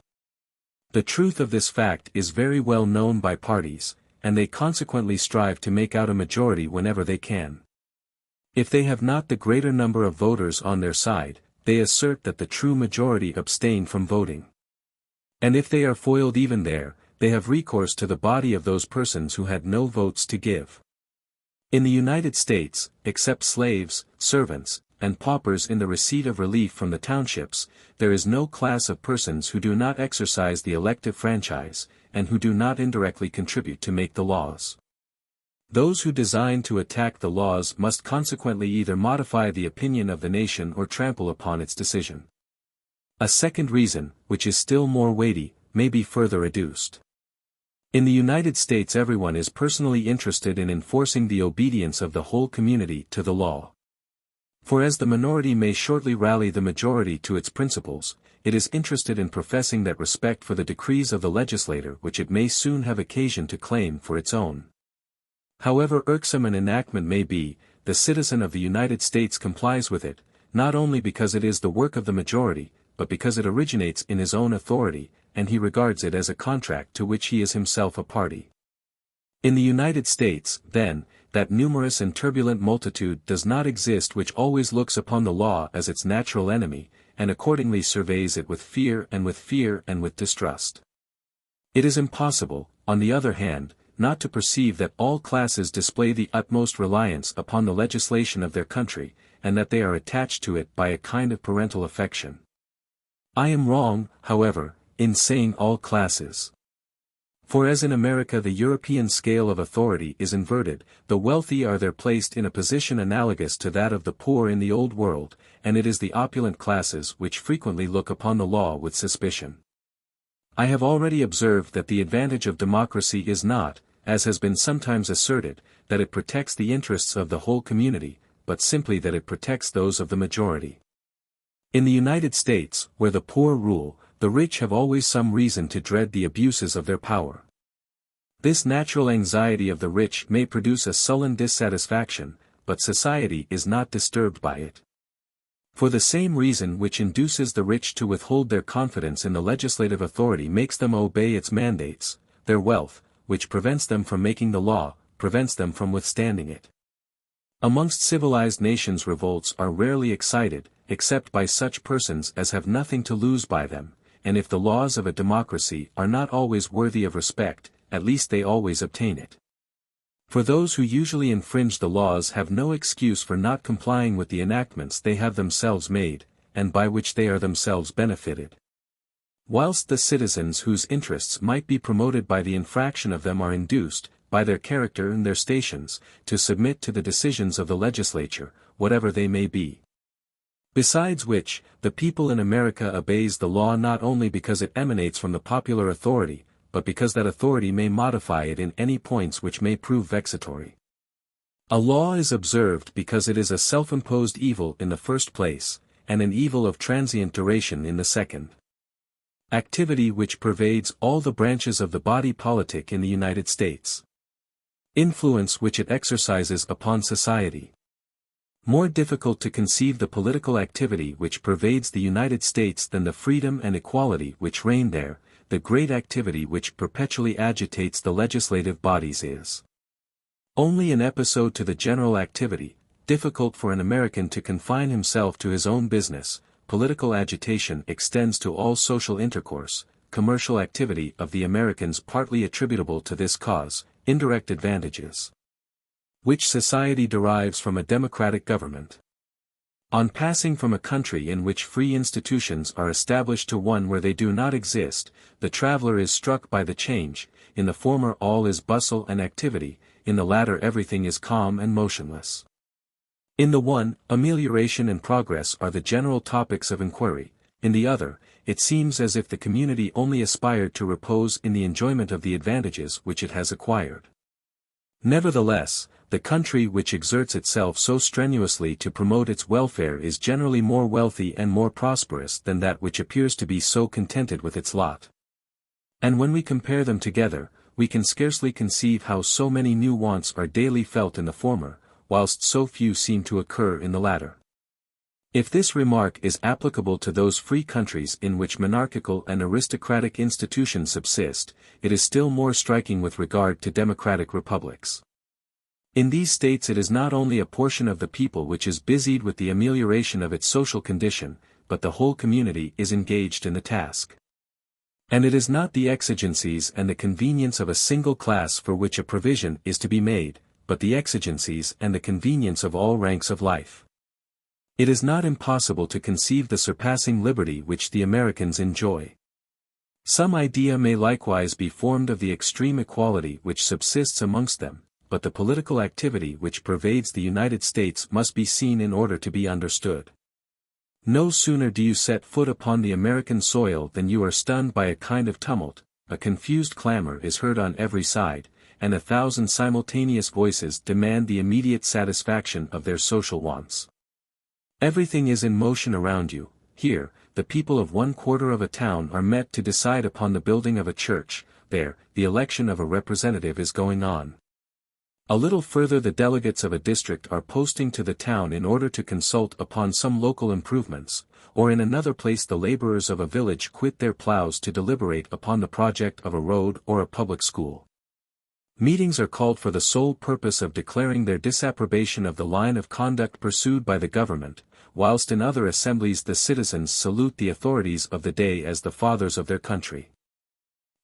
The truth of this fact is very well known by parties, and they consequently strive to make out a majority whenever they can. If they have not the greater number of voters on their side, they assert that the true majority abstain from voting. And if they are foiled even there, they have recourse to the body of those persons who had no votes to give. In the United States, except slaves, servants, and paupers in the receipt of relief from the townships, there is no class of persons who do not exercise the elective franchise, and who do not indirectly contribute to make the laws. Those who design to attack the laws must consequently either modify the opinion of the nation or trample upon its decision. A second reason, which is still more weighty, may be further adduced. In the United States everyone is personally interested in enforcing the obedience of the whole community to the law. For as the minority may shortly rally the majority to its principles, it is interested in professing that respect for the decrees of the legislator which it may soon have occasion to claim for its own. However irksome an enactment may be, the citizen of the United States complies with it, not only because it is the work of the majority, but because it originates in his own authority, and he regards it as a contract to which he is himself a party. In the United States, then, that numerous and turbulent multitude does not exist which always looks upon the law as its natural enemy, and accordingly surveys it with fear and with distrust. It is impossible, on the other hand, not to perceive that all classes display the utmost reliance upon the legislation of their country, and that they are attached to it by a kind of parental affection. I am wrong, however, in saying all classes. For as in America the European scale of authority is inverted, the wealthy are there placed in a position analogous to that of the poor in the Old World, and it is the opulent classes which frequently look upon the law with suspicion. I have already observed that the advantage of democracy is not, as has been sometimes asserted, that it protects the interests of the whole community, but simply that it protects those of the majority. In the United States, where the poor rule, the rich have always some reason to dread the abuses of their power. This natural anxiety of the rich may produce a sullen dissatisfaction, but society is not disturbed by it. For the same reason which induces the rich to withhold their confidence in the legislative authority makes them obey its mandates, their wealth, which prevents them from making the law, prevents them from withstanding it. Amongst civilized nations revolts are rarely excited, except by such persons as have nothing to lose by them, and if the laws of a democracy are not always worthy of respect, at least they always obtain it. For those who usually infringe the laws have no excuse for not complying with the enactments they have themselves made, and by which they are themselves benefited. Whilst the citizens whose interests might be promoted by the infraction of them are induced, by their character and their stations, to submit to the decisions of the legislature, whatever they may be. Besides which, the people in America obeys the law not only because it emanates from the popular authority, but because that authority may modify it in any points which may prove vexatory. A law is observed because it is a self-imposed evil in the first place, and an evil of transient duration in the second. Activity which pervades all the branches of the body politic in the United States. Influence which it exercises upon society. More difficult to conceive the political activity which pervades the United States than the freedom and equality which reign there, the great activity which perpetually agitates the legislative bodies is only an episode to the general activity, difficult for an American to confine himself to his own business. Political agitation extends to all social intercourse, commercial activity of the Americans partly attributable to this cause, indirect advantages which society derives from a democratic government. On passing from a country in which free institutions are established to one where they do not exist, the traveler is struck by the change. In the former all is bustle and activity, in the latter everything is calm and motionless. In the one, amelioration and progress are the general topics of inquiry, in the other, it seems as if the community only aspired to repose in the enjoyment of the advantages which it has acquired. Nevertheless, the country which exerts itself so strenuously to promote its welfare is generally more wealthy and more prosperous than that which appears to be so contented with its lot. And when we compare them together, we can scarcely conceive how so many new wants are daily felt in the former, whilst so few seem to occur in the latter. If this remark is applicable to those free countries in which monarchical and aristocratic institutions subsist, it is still more striking with regard to democratic republics. In these states it is not only a portion of the people which is busied with the amelioration of its social condition, but the whole community is engaged in the task. And it is not the exigencies and the convenience of a single class for which a provision is to be made, but the exigencies and the convenience of all ranks of life. It is not impossible to conceive the surpassing liberty which the Americans enjoy. Some idea may likewise be formed of the extreme equality which subsists amongst them, but the political activity which pervades the United States must be seen in order to be understood. No sooner do you set foot upon the American soil than you are stunned by a kind of tumult, a confused clamor is heard on every side, and 1,000 simultaneous voices demand the immediate satisfaction of their social wants. Everything is in motion around you. Here, the people of one quarter of a town are met to decide upon the building of a church. There, the election of a representative is going on. A little further the delegates of a district are posting to the town in order to consult upon some local improvements, or in another place the laborers of a village quit their plows to deliberate upon the project of a road or a public school. Meetings are called for the sole purpose of declaring their disapprobation of the line of conduct pursued by the government, whilst in other assemblies the citizens salute the authorities of the day as the fathers of their country.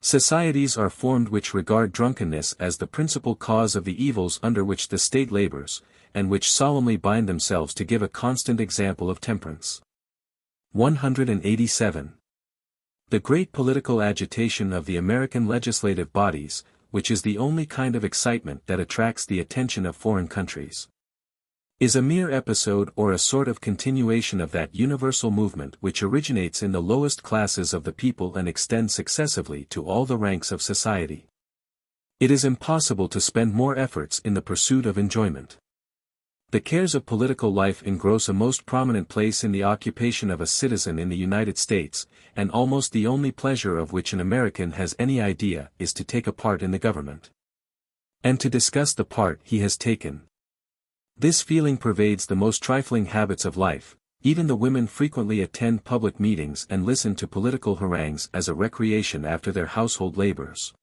Societies are formed which regard drunkenness as the principal cause of the evils under which the state labors, and which solemnly bind themselves to give a constant example of temperance. 187. The great political agitation of the American legislative bodies, which is the only kind of excitement that attracts the attention of foreign countries, is a mere episode or a sort of continuation of that universal movement which originates in the lowest classes of the people and extends successively to all the ranks of society. It is impossible to spend more efforts in the pursuit of enjoyment. The cares of political life engross a most prominent place in the occupation of a citizen in the United States, and almost the only pleasure of which an American has any idea is to take a part in the government, and to discuss the part he has taken. This feeling pervades the most trifling habits of life. Even the women frequently attend public meetings and listen to political harangues as a recreation after their household labors.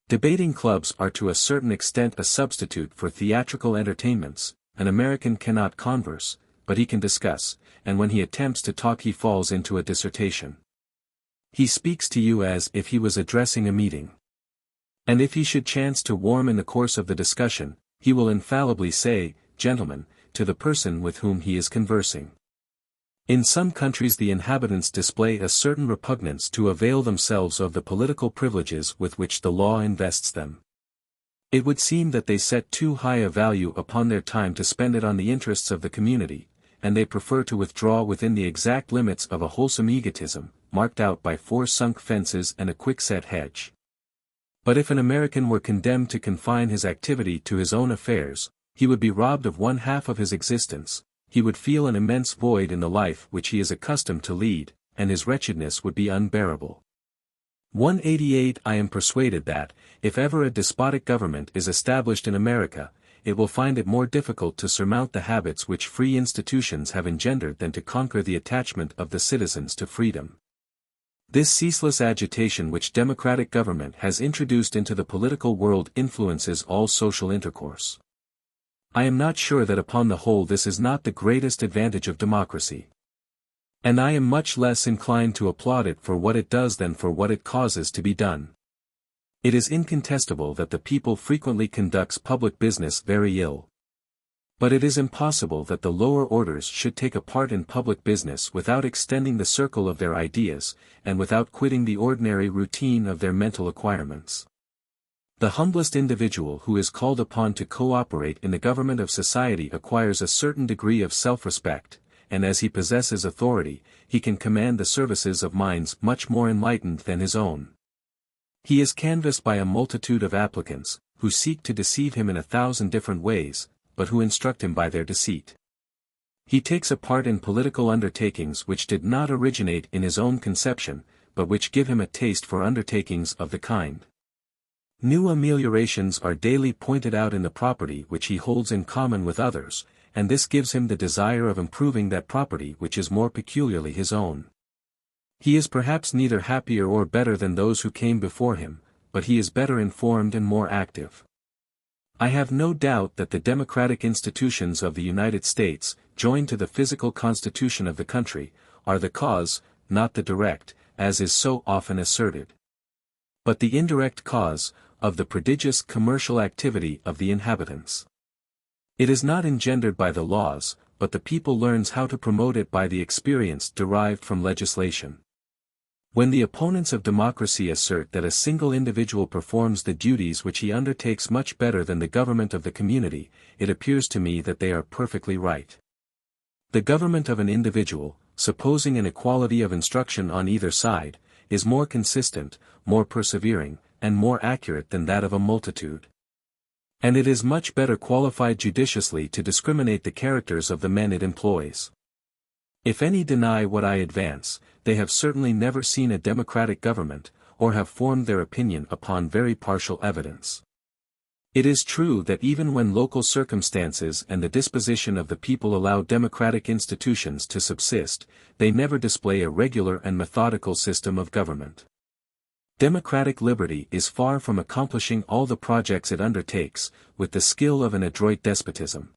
Debating clubs are to a certain extent a substitute for theatrical entertainments. An American cannot converse, but he can discuss, and when he attempts to talk he falls into a dissertation. He speaks to you as if he was addressing a meeting. And if he should chance to warm in the course of the discussion, he will infallibly say, "Gentlemen," to the person with whom he is conversing. In some countries the inhabitants display a certain repugnance to avail themselves of the political privileges with which the law invests them. It would seem that they set too high a value upon their time to spend it on the interests of the community, and they prefer to withdraw within the exact limits of a wholesome egotism, marked out by 4 sunk fences and a quickset hedge. But if an American were condemned to confine his activity to his own affairs, he would be robbed of 1/2 of his existence, he would feel an immense void in the life which he is accustomed to lead, and his wretchedness would be unbearable. 188. I am persuaded that, if ever a despotic government is established in America, it will find it more difficult to surmount the habits which free institutions have engendered than to conquer the attachment of the citizens to freedom. This ceaseless agitation which democratic government has introduced into the political world influences all social intercourse. I am not sure that upon the whole this is not the greatest advantage of democracy. And I am much less inclined to applaud it for what it does than for what it causes to be done. It is incontestable that the people frequently conducts public business very ill. But it is impossible that the lower orders should take a part in public business without extending the circle of their ideas, and without quitting the ordinary routine of their mental acquirements. The humblest individual who is called upon to co-operate in the government of society acquires a certain degree of self-respect, and as he possesses authority, he can command the services of minds much more enlightened than his own. He is canvassed by a multitude of applicants, who seek to deceive him in 1,000 different ways, but who instruct him by their deceit. He takes a part in political undertakings which did not originate in his own conception, but which give him a taste for undertakings of the kind. New ameliorations are daily pointed out in the property which he holds in common with others, and this gives him the desire of improving that property which is more peculiarly his own. He is perhaps neither happier or better than those who came before him, but he is better informed and more active. I have no doubt that the democratic institutions of the United States, joined to the physical constitution of the country, are the cause, not the direct, as is so often asserted, but the indirect cause, of the prodigious commercial activity of the inhabitants. It is not engendered by the laws, but the people learns how to promote it by the experience derived from legislation. When the opponents of democracy assert that a single individual performs the duties which he undertakes much better than the government of the community, it appears to me that they are perfectly right. The government of an individual, supposing an equality of instruction on either side, is more consistent, more persevering, and more accurate than that of a multitude. And it is much better qualified judiciously to discriminate the characters of the men it employs. If any deny what I advance, they have certainly never seen a democratic government, or have formed their opinion upon very partial evidence. It is true that even when local circumstances and the disposition of the people allow democratic institutions to subsist, they never display a regular and methodical system of government. Democratic liberty is far from accomplishing all the projects it undertakes, with the skill of an adroit despotism.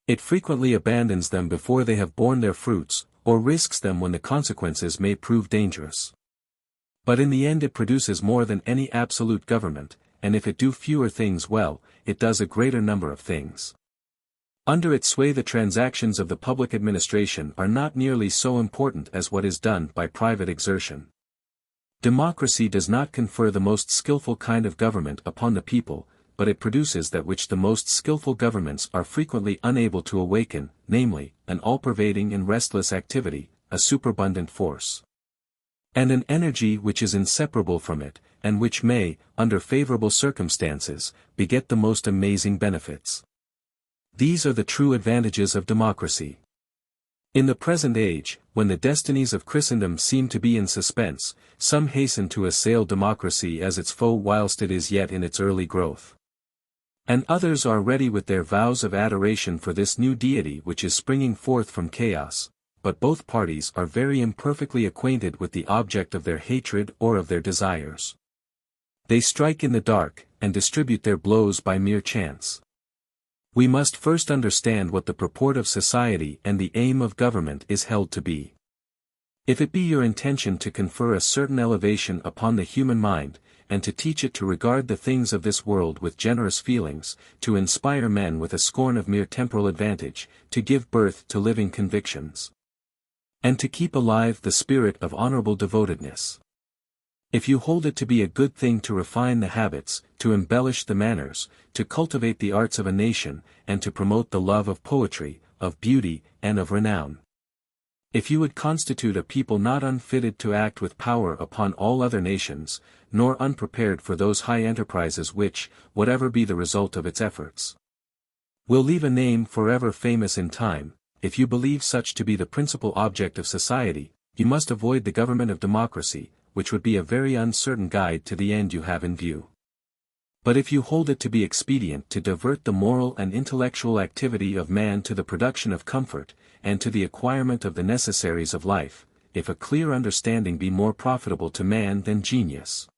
It frequently abandons them before they have borne their fruits, or risks them when the consequences may prove dangerous. But in the end it produces more than any absolute government, and if it do fewer things well, it does a greater number of things. Under its sway the transactions of the public administration are not nearly so important as what is done by private exertion. Democracy does not confer the most skillful kind of government upon the people, but it produces that which the most skillful governments are frequently unable to awaken, namely, an all-pervading and restless activity, a superabundant force. And an energy which is inseparable from it, and which may, under favorable circumstances, beget the most amazing benefits. These are the true advantages of democracy. In the present age, when the destinies of Christendom seem to be in suspense, some hasten to assail democracy as its foe whilst it is yet in its early growth. And others are ready with their vows of adoration for this new deity which is springing forth from chaos, but both parties are very imperfectly acquainted with the object of their hatred or of their desires. They strike in the dark, and distribute their blows by mere chance. We must first understand what the purport of society and the aim of government is held to be. If it be your intention to confer a certain elevation upon the human mind, and to teach it to regard the things of this world with generous feelings, to inspire men with a scorn of mere temporal advantage, to give birth to living convictions, and to keep alive the spirit of honorable devotedness. If you hold it to be a good thing to refine the habits, to embellish the manners, to cultivate the arts of a nation, and to promote the love of poetry, of beauty, and of renown. If you would constitute a people not unfitted to act with power upon all other nations, nor unprepared for those high enterprises which, whatever be the result of its efforts, will leave a name forever famous in time, if you believe such to be the principal object of society, you must avoid the government of democracy, which would be a very uncertain guide to the end you have in view. But if you hold it to be expedient to divert the moral and intellectual activity of man to the production of comfort, and to the acquirement of the necessaries of life, if a clear understanding be more profitable to man than genius,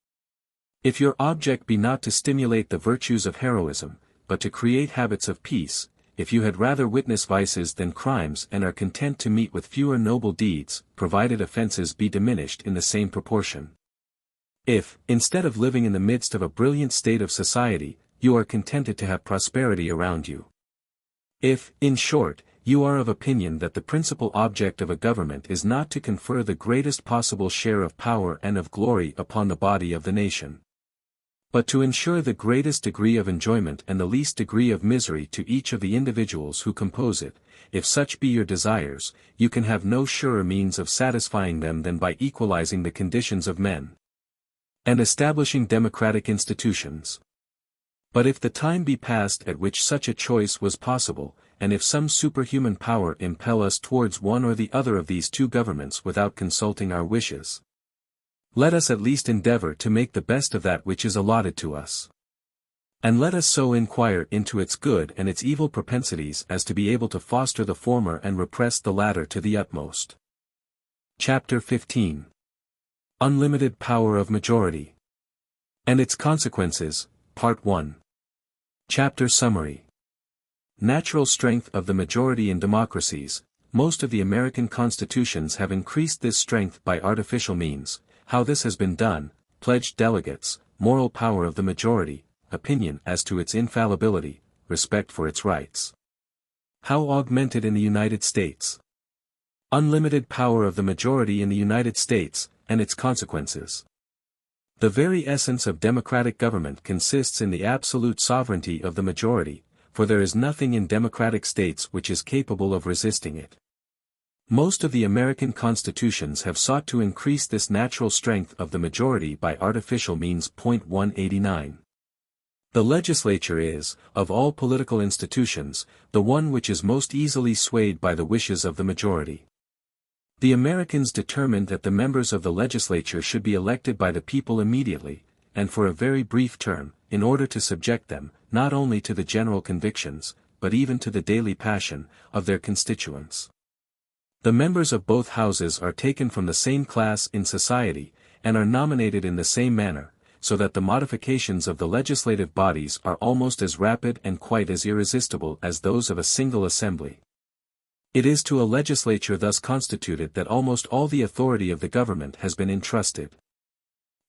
if your object be not to stimulate the virtues of heroism, but to create habits of peace, if you had rather witness vices than crimes and are content to meet with fewer noble deeds, provided offences be diminished in the same proportion. If, instead of living in the midst of a brilliant state of society, you are contented to have prosperity around you. If, in short, you are of opinion that the principal object of a government is not to confer the greatest possible share of power and of glory upon the body of the nation, but to ensure the greatest degree of enjoyment and the least degree of misery to each of the individuals who compose it, if such be your desires, you can have no surer means of satisfying them than by equalizing the conditions of men, and establishing democratic institutions. But if the time be past at which such a choice was possible, and if some superhuman power impel us towards one or the other of these two governments without consulting our wishes, let us at least endeavor to make the best of that which is allotted to us. And let us so inquire into its good and its evil propensities as to be able to foster the former and repress the latter to the utmost. Chapter 15. Unlimited Power of Majority. And its Consequences, Part 1. Chapter Summary. Natural strength of the majority in democracies. Most of the American constitutions have increased this strength by artificial means. How this has been done: pledged delegates, moral power of the majority, opinion as to its infallibility, respect for its rights. How augmented in the United States. Unlimited power of the majority in the United States, and its consequences. The very essence of democratic government consists in the absolute sovereignty of the majority, for there is nothing in democratic states which is capable of resisting it. Most of the American constitutions have sought to increase this natural strength of the majority by artificial means. 189. The legislature is, of all political institutions, the one which is most easily swayed by the wishes of the majority. The Americans determined that the members of the legislature should be elected by the people immediately, and for a very brief term, in order to subject them, not only to the general convictions, but even to the daily passion, of their constituents. The members of both houses are taken from the same class in society, and are nominated in the same manner, so that the modifications of the legislative bodies are almost as rapid and quite as irresistible as those of a single assembly. It is to a legislature thus constituted that almost all the authority of the government has been entrusted.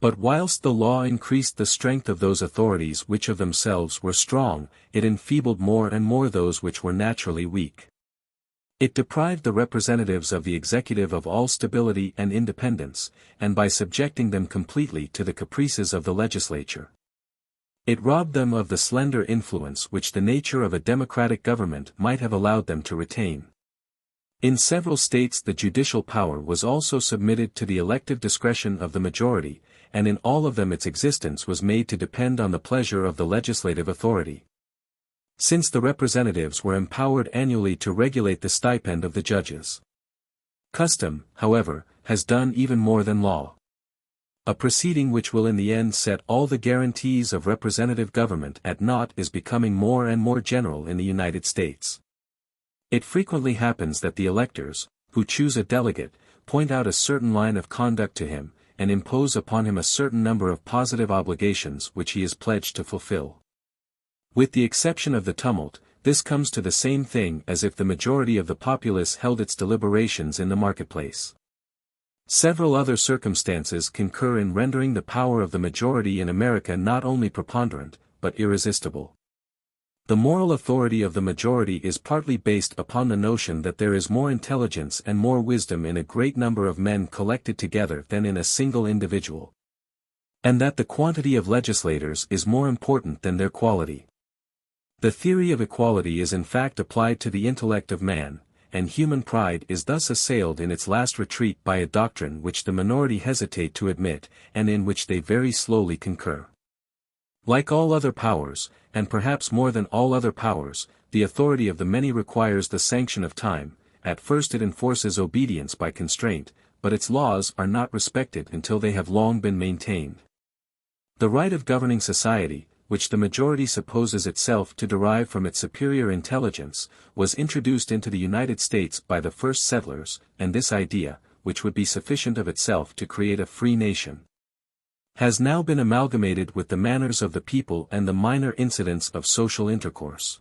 But whilst the law increased the strength of those authorities which of themselves were strong, it enfeebled more and more those which were naturally weak. It deprived the representatives of the executive of all stability and independence, and by subjecting them completely to the caprices of the legislature, it robbed them of the slender influence which the nature of a democratic government might have allowed them to retain. In several states the judicial power was also submitted to the elective discretion of the majority, and in all of them its existence was made to depend on the pleasure of the legislative authority. Since the representatives were empowered annually to regulate the stipend of the judges. Custom, however, has done even more than law. A proceeding which will in the end set all the guarantees of representative government at naught is becoming more and more general in the United States. It frequently happens that the electors, who choose a delegate, point out a certain line of conduct to him, and impose upon him a certain number of positive obligations which he is pledged to fulfill. With the exception of the tumult, this comes to the same thing as if the majority of the populace held its deliberations in the marketplace. Several other circumstances concur in rendering the power of the majority in America not only preponderant, but irresistible. The moral authority of the majority is partly based upon the notion that there is more intelligence and more wisdom in a great number of men collected together than in a single individual, and that the quantity of legislators is more important than their quality. The theory of equality is in fact applied to the intellect of man, and human pride is thus assailed in its last retreat by a doctrine which the minority hesitate to admit, and in which they very slowly concur. Like all other powers, and perhaps more than all other powers, the authority of the many requires the sanction of time. At first it enforces obedience by constraint, but its laws are not respected until they have long been maintained. The right of governing society, which the majority supposes itself to derive from its superior intelligence, was introduced into the United States by the first settlers, and this idea, which would be sufficient of itself to create a free nation, has now been amalgamated with the manners of the people and the minor incidents of social intercourse.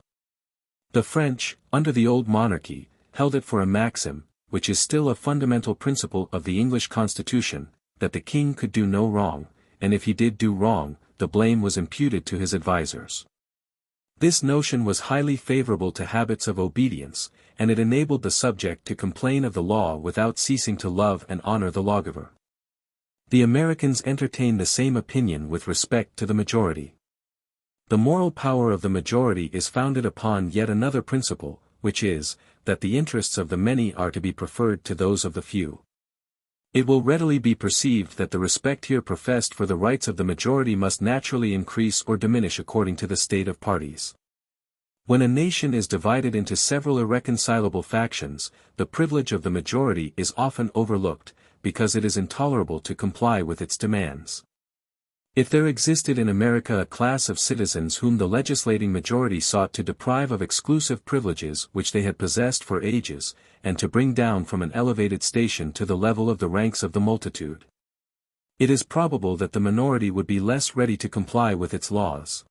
The French, under the old monarchy, held it for a maxim, which is still a fundamental principle of the English Constitution, that the king could do no wrong, and if he did do wrong, the blame was imputed to his advisers. This notion was highly favorable to habits of obedience, and it enabled the subject to complain of the law without ceasing to love and honor the lawgiver. The Americans entertain the same opinion with respect to the majority. The moral power of the majority is founded upon yet another principle, which is, that the interests of the many are to be preferred to those of the few. It will readily be perceived that the respect here professed for the rights of the majority must naturally increase or diminish according to the state of parties. When a nation is divided into several irreconcilable factions, the privilege of the majority is often overlooked, because it is intolerable to comply with its demands. If there existed in America a class of citizens whom the legislating majority sought to deprive of exclusive privileges which they had possessed for ages, and to bring down from an elevated station to the level of the ranks of the multitude, it is probable that the minority would be less ready to comply with its laws.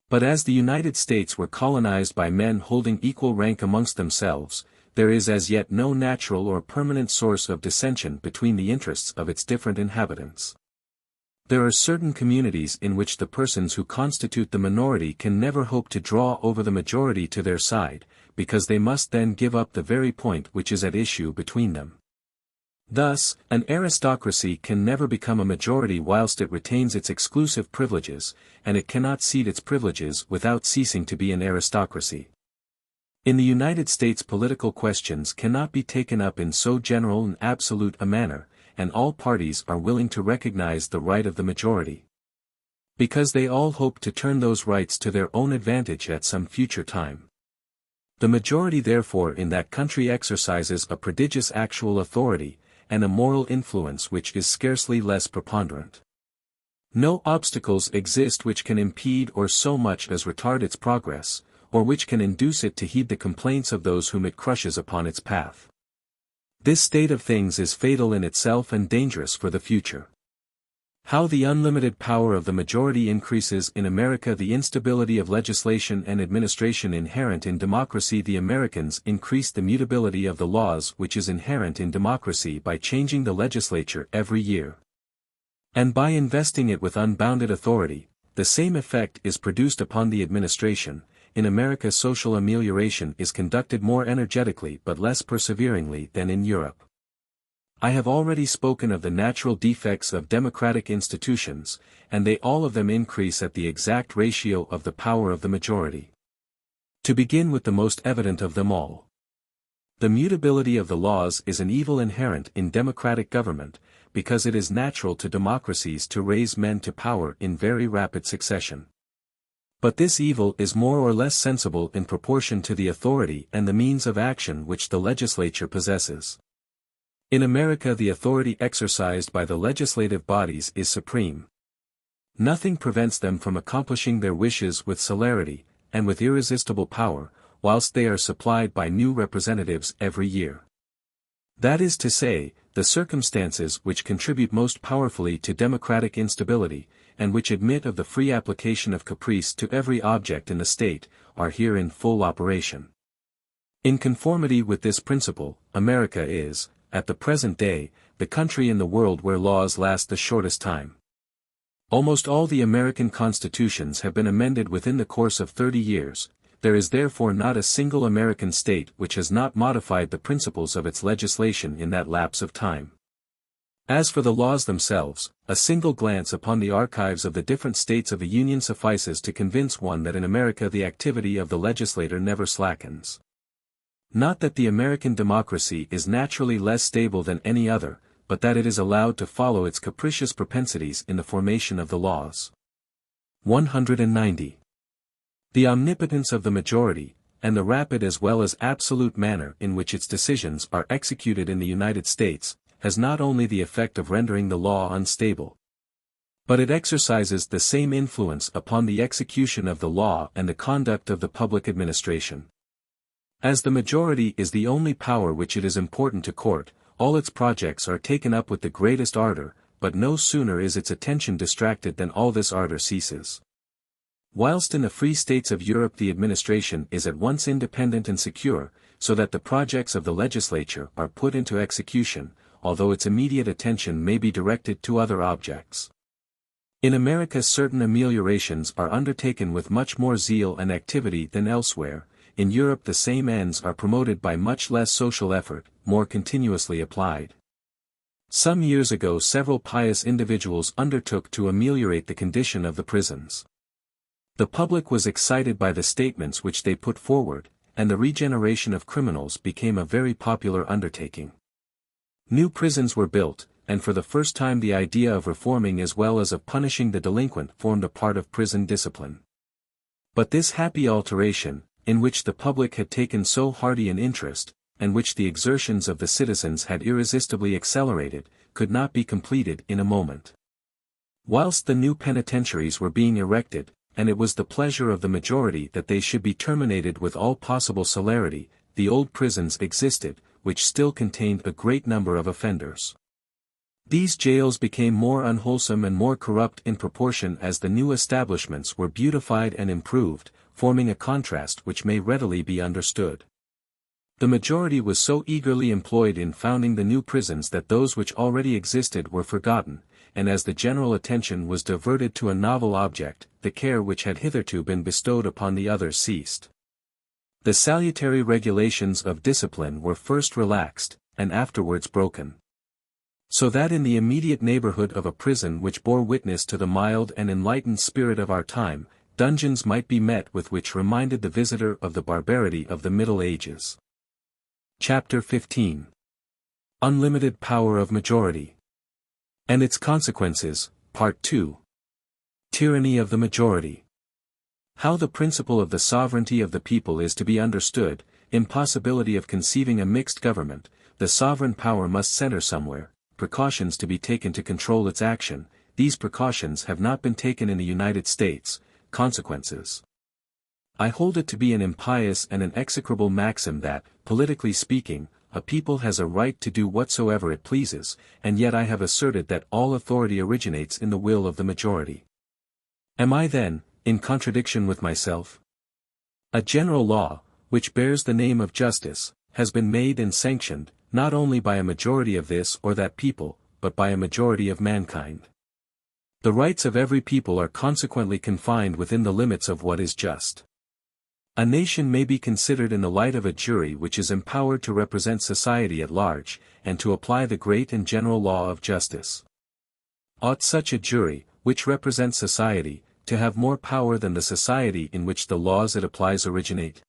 But as the United States were colonized by men holding equal rank amongst themselves, there is as yet no natural or permanent source of dissension between the interests of its different inhabitants. There are certain communities in which the persons who constitute the minority can never hope to draw over the majority to their side, because they must then give up the very point which is at issue between them. Thus, an aristocracy can never become a majority whilst it retains its exclusive privileges, and it cannot cede its privileges without ceasing to be an aristocracy. In the United States political questions cannot be taken up in so general and absolute a manner, and all parties are willing to recognize the right of the majority, because they all hope to turn those rights to their own advantage at some future time. The majority therefore in that country exercises a prodigious actual authority, and a moral influence which is scarcely less preponderant. No obstacles exist which can impede or so much as retard its progress, or which can induce it to heed the complaints of those whom it crushes upon its path. This state of things is fatal in itself and dangerous for the future. How the unlimited power of the majority increases in America. The instability of legislation and administration inherent in democracy. The Americans increased the mutability of the laws which is inherent in democracy by changing the legislature every year. And by investing it with unbounded authority, the same effect is produced upon the administration. In America social amelioration is conducted more energetically but less perseveringly than in Europe. I have already spoken of the natural defects of democratic institutions, and they all of them increase at the exact ratio of the power of the majority. To begin with the most evident of them all. The mutability of the laws is an evil inherent in democratic government, because it is natural to democracies to raise men to power in very rapid succession. But this evil is more or less sensible in proportion to the authority and the means of action which the legislature possesses. In America the authority exercised by the legislative bodies is supreme. Nothing prevents them from accomplishing their wishes with celerity, and with irresistible power, whilst they are supplied by new representatives every year. That is to say, the circumstances which contribute most powerfully to democratic instability, and which admit of the free application of caprice to every object in the state, are here in full operation. In conformity with this principle, America is, at the present day, the country in the world where laws last the shortest time. Almost all the American constitutions have been amended within the course of 30 years, there is therefore not a single American state which has not modified the principles of its legislation in that lapse of time. As for the laws themselves, a single glance upon the archives of the different states of the Union suffices to convince one that in America the activity of the legislator never slackens. Not that the American democracy is naturally less stable than any other, but that it is allowed to follow its capricious propensities in the formation of the laws. 190. The omnipotence of the majority, and the rapid as well as absolute manner in which its decisions are executed in the United States, has not only the effect of rendering the law unstable, but it exercises the same influence upon the execution of the law and the conduct of the public administration. As the majority is the only power which it is important to court, all its projects are taken up with the greatest ardor, but no sooner is its attention distracted than all this ardor ceases. Whilst in the free states of Europe the administration is at once independent and secure, so that the projects of the legislature are put into execution, although its immediate attention may be directed to other objects. In America certain ameliorations are undertaken with much more zeal and activity than elsewhere. In Europe the same ends are promoted by much less social effort, more continuously applied. Some years ago several pious individuals undertook to ameliorate the condition of the prisons. The public was excited by the statements which they put forward, and the regeneration of criminals became a very popular undertaking. New prisons were built, and for the first time the idea of reforming as well as of punishing the delinquent formed a part of prison discipline. But this happy alteration, in which the public had taken so hearty an interest, and which the exertions of the citizens had irresistibly accelerated, could not be completed in a moment. Whilst the new penitentiaries were being erected, and it was the pleasure of the majority that they should be terminated with all possible celerity, the old prisons existed, which still contained a great number of offenders. These jails became more unwholesome and more corrupt in proportion as the new establishments were beautified and improved, forming a contrast which may readily be understood. The majority was so eagerly employed in founding the new prisons that those which already existed were forgotten, and as the general attention was diverted to a novel object, the care which had hitherto been bestowed upon the others ceased. The salutary regulations of discipline were first relaxed, and afterwards broken. So that in the immediate neighborhood of a prison which bore witness to the mild and enlightened spirit of our time, dungeons might be met with which reminded the visitor of the barbarity of the Middle Ages. Chapter 15. Unlimited Power of Majority. And its Consequences, Part 2. Tyranny of the Majority. How the principle of the sovereignty of the people is to be understood, impossibility of conceiving a mixed government, the sovereign power must center somewhere, precautions to be taken to control its action, these precautions have not been taken in the United States, consequences. I hold it to be an impious and an execrable maxim that, politically speaking, a people has a right to do whatsoever it pleases, and yet I have asserted that all authority originates in the will of the majority. Am I then, in contradiction with myself? A general law, which bears the name of justice, has been made and sanctioned, not only by a majority of this or that people, but by a majority of mankind. The rights of every people are consequently confined within the limits of what is just. A nation may be considered in the light of a jury which is empowered to represent society at large, and to apply the great and general law of justice. Ought such a jury, which represents society, to have more power than the society in which the laws it applies originate?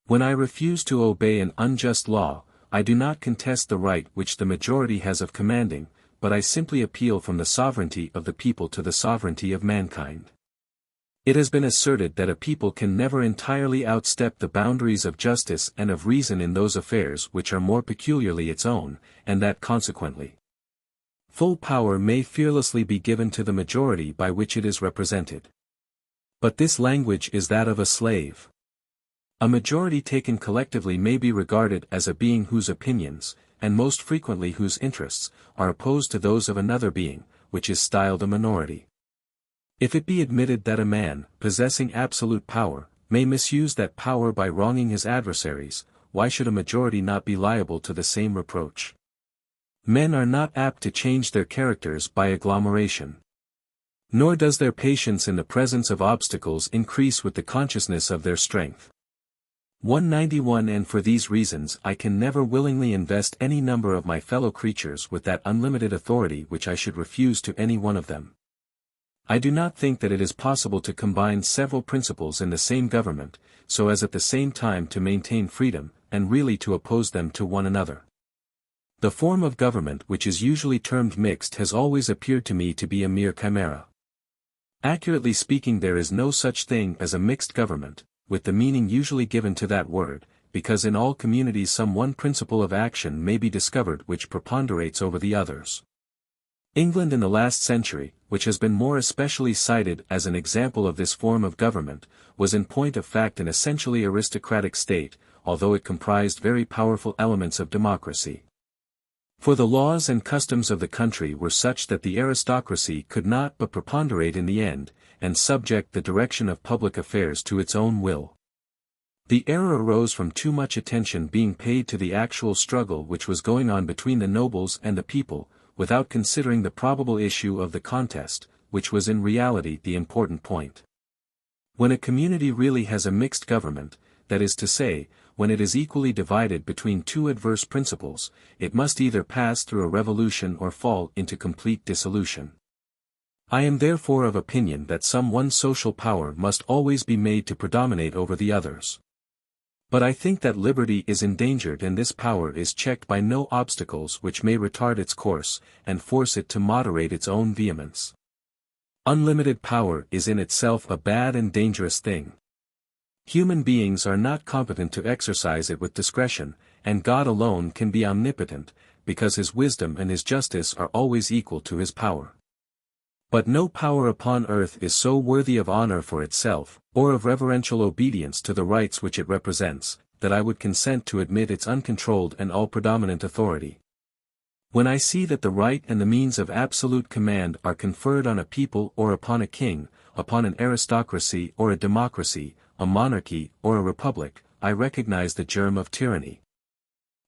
When I refuse to obey an unjust law, I do not contest the right which the majority has of commanding, but I simply appeal from the sovereignty of the people to the sovereignty of mankind. It has been asserted that a people can never entirely outstep the boundaries of justice and of reason in those affairs which are more peculiarly its own, and that consequently, full power may fearlessly be given to the majority by which it is represented. But this language is that of a slave. A majority taken collectively may be regarded as a being whose opinions, and most frequently whose interests, are opposed to those of another being, which is styled a minority. If it be admitted that a man, possessing absolute power, may misuse that power by wronging his adversaries, why should a majority not be liable to the same reproach? Men are not apt to change their characters by agglomeration. Nor does their patience in the presence of obstacles increase with the consciousness of their strength. 191 And for these reasons I can never willingly invest any number of my fellow creatures with that unlimited authority which I should refuse to any one of them. I do not think that it is possible to combine several principles in the same government, so as at the same time to maintain freedom, and really to oppose them to one another. The form of government which is usually termed mixed has always appeared to me to be a mere chimera. Accurately speaking, there is no such thing as a mixed government, with the meaning usually given to that word, because in all communities some one principle of action may be discovered which preponderates over the others. England in the last century, which has been more especially cited as an example of this form of government, was in point of fact an essentially aristocratic state, although it comprised very powerful elements of democracy. For the laws and customs of the country were such that the aristocracy could not but preponderate in the end, and subject the direction of public affairs to its own will. The error arose from too much attention being paid to the actual struggle which was going on between the nobles and the people, without considering the probable issue of the contest, which was in reality the important point. When a community really has a mixed government, that is to say, when it is equally divided between two adverse principles, it must either pass through a revolution or fall into complete dissolution. I am therefore of opinion that some one social power must always be made to predominate over the others. But I think that liberty is endangered and this power is checked by no obstacles which may retard its course, and force it to moderate its own vehemence. Unlimited power is in itself a bad and dangerous thing. Human beings are not competent to exercise it with discretion, and God alone can be omnipotent, because his wisdom and his justice are always equal to his power. But no power upon earth is so worthy of honor for itself, or of reverential obedience to the rights which it represents, that I would consent to admit its uncontrolled and all-predominant authority. When I see that the right and the means of absolute command are conferred on a people or upon a king, upon an aristocracy or a democracy, a monarchy or a republic, I recognize the germ of tyranny.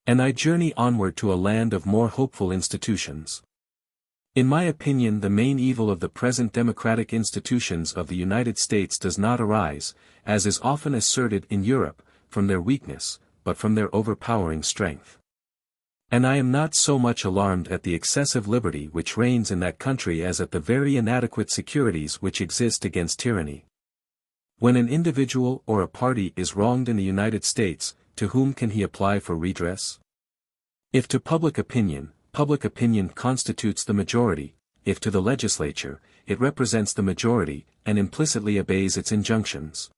And I journey onward to a land of more hopeful institutions. In my opinion, the main evil of the present democratic institutions of the United States does not arise, as is often asserted in Europe, from their weakness, but from their overpowering strength. And I am not so much alarmed at the excessive liberty which reigns in that country as at the very inadequate securities which exist against tyranny. When an individual or a party is wronged in the United States, to whom can he apply for redress? If to public opinion constitutes the majority; if to the legislature, it represents the majority, and implicitly obeys its injunctions.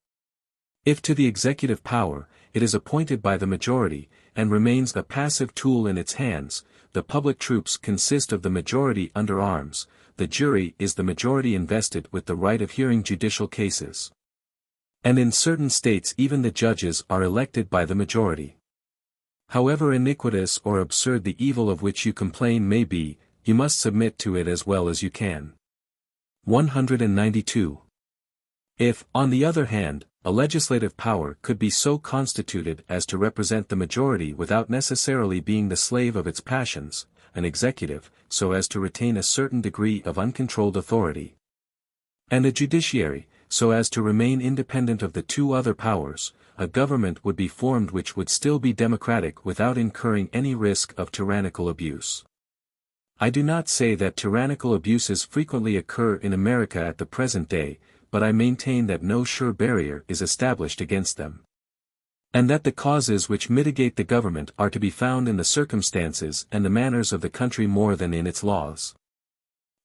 If to the executive power, it is appointed by the majority, and remains a passive tool in its hands. The public troops consist of the majority under arms, the jury is the majority invested with the right of hearing judicial cases. And in certain states even the judges are elected by the majority. However iniquitous or absurd the evil of which you complain may be, you must submit to it as well as you can. 192. If, on the other hand, a legislative power could be so constituted as to represent the majority without necessarily being the slave of its passions, an executive, so as to retain a certain degree of uncontrolled authority, and a judiciary, so as to remain independent of the two other powers, a government would be formed which would still be democratic without incurring any risk of tyrannical abuse. I do not say that tyrannical abuses frequently occur in America at the present day, but I maintain that no sure barrier is established against them, and that the causes which mitigate the government are to be found in the circumstances and the manners of the country more than in its laws.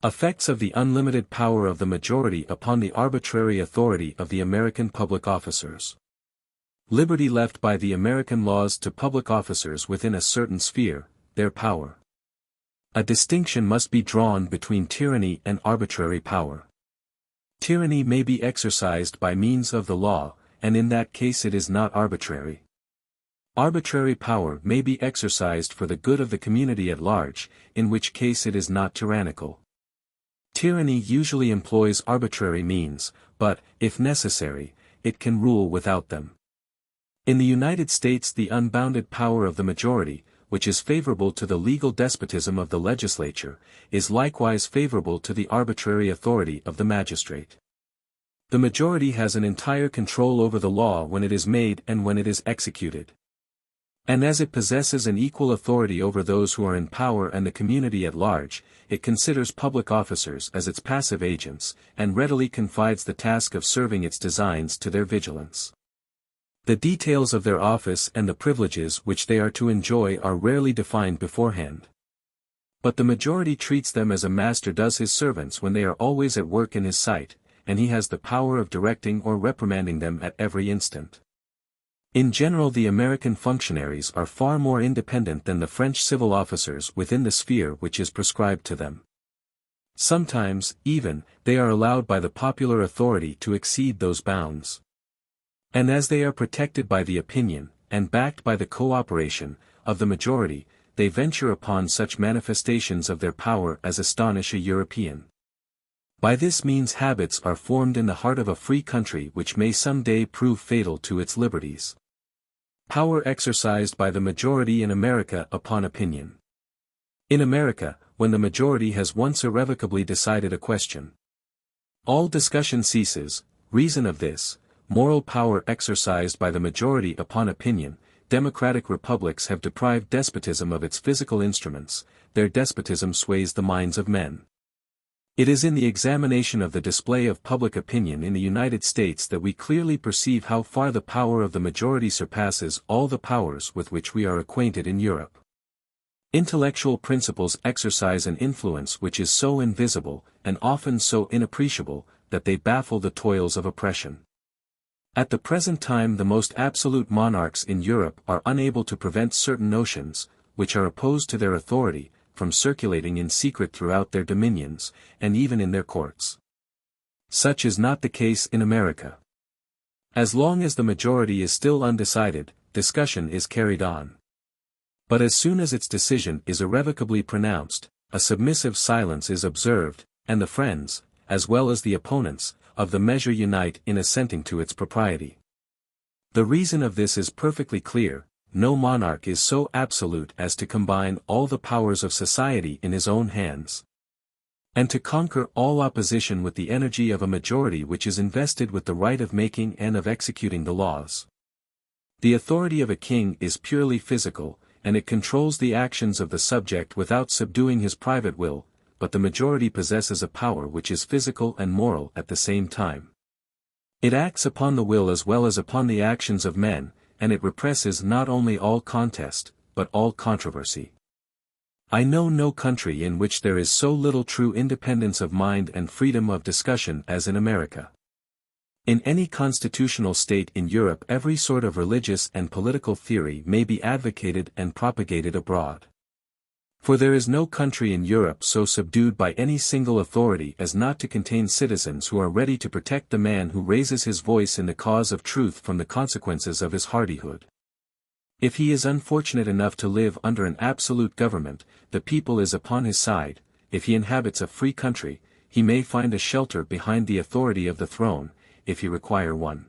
Effects of the unlimited power of the majority upon the arbitrary authority of the American public officers. Liberty left by the American laws to public officers within a certain sphere, their power. A distinction must be drawn between tyranny and arbitrary power. Tyranny may be exercised by means of the law, and in that case it is not arbitrary. Arbitrary power may be exercised for the good of the community at large, in which case it is not tyrannical. Tyranny usually employs arbitrary means, but, if necessary, it can rule without them. In the United States the unbounded power of the majority, which is favorable to the legal despotism of the legislature, is likewise favorable to the arbitrary authority of the magistrate. The majority has an entire control over the law when it is made and when it is executed. And as it possesses an equal authority over those who are in power and the community at large, it considers public officers as its passive agents, and readily confides the task of serving its designs to their vigilance. The details of their office and the privileges which they are to enjoy are rarely defined beforehand. But the majority treats them as a master does his servants when they are always at work in his sight, and he has the power of directing or reprimanding them at every instant. In general the American functionaries are far more independent than the French civil officers within the sphere which is prescribed to them. Sometimes, even, they are allowed by the popular authority to exceed those bounds. And as they are protected by the opinion, and backed by the cooperation, of the majority, they venture upon such manifestations of their power as astonish a European. By this means habits are formed in the heart of a free country which may some day prove fatal to its liberties. Power exercised by the majority in America upon opinion. In America, when the majority has once irrevocably decided a question, all discussion ceases. Reason of this: moral power exercised by the majority upon opinion. Democratic republics have deprived despotism of its physical instruments, their despotism sways the minds of men. It is in the examination of the display of public opinion in the United States that we clearly perceive how far the power of the majority surpasses all the powers with which we are acquainted in Europe. Intellectual principles exercise an influence which is so invisible, and often so inappreciable, that they baffle the toils of oppression. At the present time the most absolute monarchs in Europe are unable to prevent certain notions, which are opposed to their authority, from circulating in secret throughout their dominions, and even in their courts. Such is not the case in America. As long as the majority is still undecided, discussion is carried on. But as soon as its decision is irrevocably pronounced, a submissive silence is observed, and the friends, as well as the opponents, of the measure unite in assenting to its propriety. The reason of this is perfectly clear: no monarch is so absolute as to combine all the powers of society in his own hands, and to conquer all opposition with the energy of a majority which is invested with the right of making and of executing the laws. The authority of a king is purely physical, and it controls the actions of the subject without subduing his private will, but the majority possesses a power which is physical and moral at the same time. It acts upon the will as well as upon the actions of men, and it represses not only all contest, but all controversy. I know no country in which there is so little true independence of mind and freedom of discussion as in America. In any constitutional state in Europe every sort of religious and political theory may be advocated and propagated abroad. For there is no country in Europe so subdued by any single authority as not to contain citizens who are ready to protect the man who raises his voice in the cause of truth from the consequences of his hardihood. If he is unfortunate enough to live under an absolute government, the people is upon his side. If he inhabits a free country, he may find a shelter behind the authority of the throne, if he require one.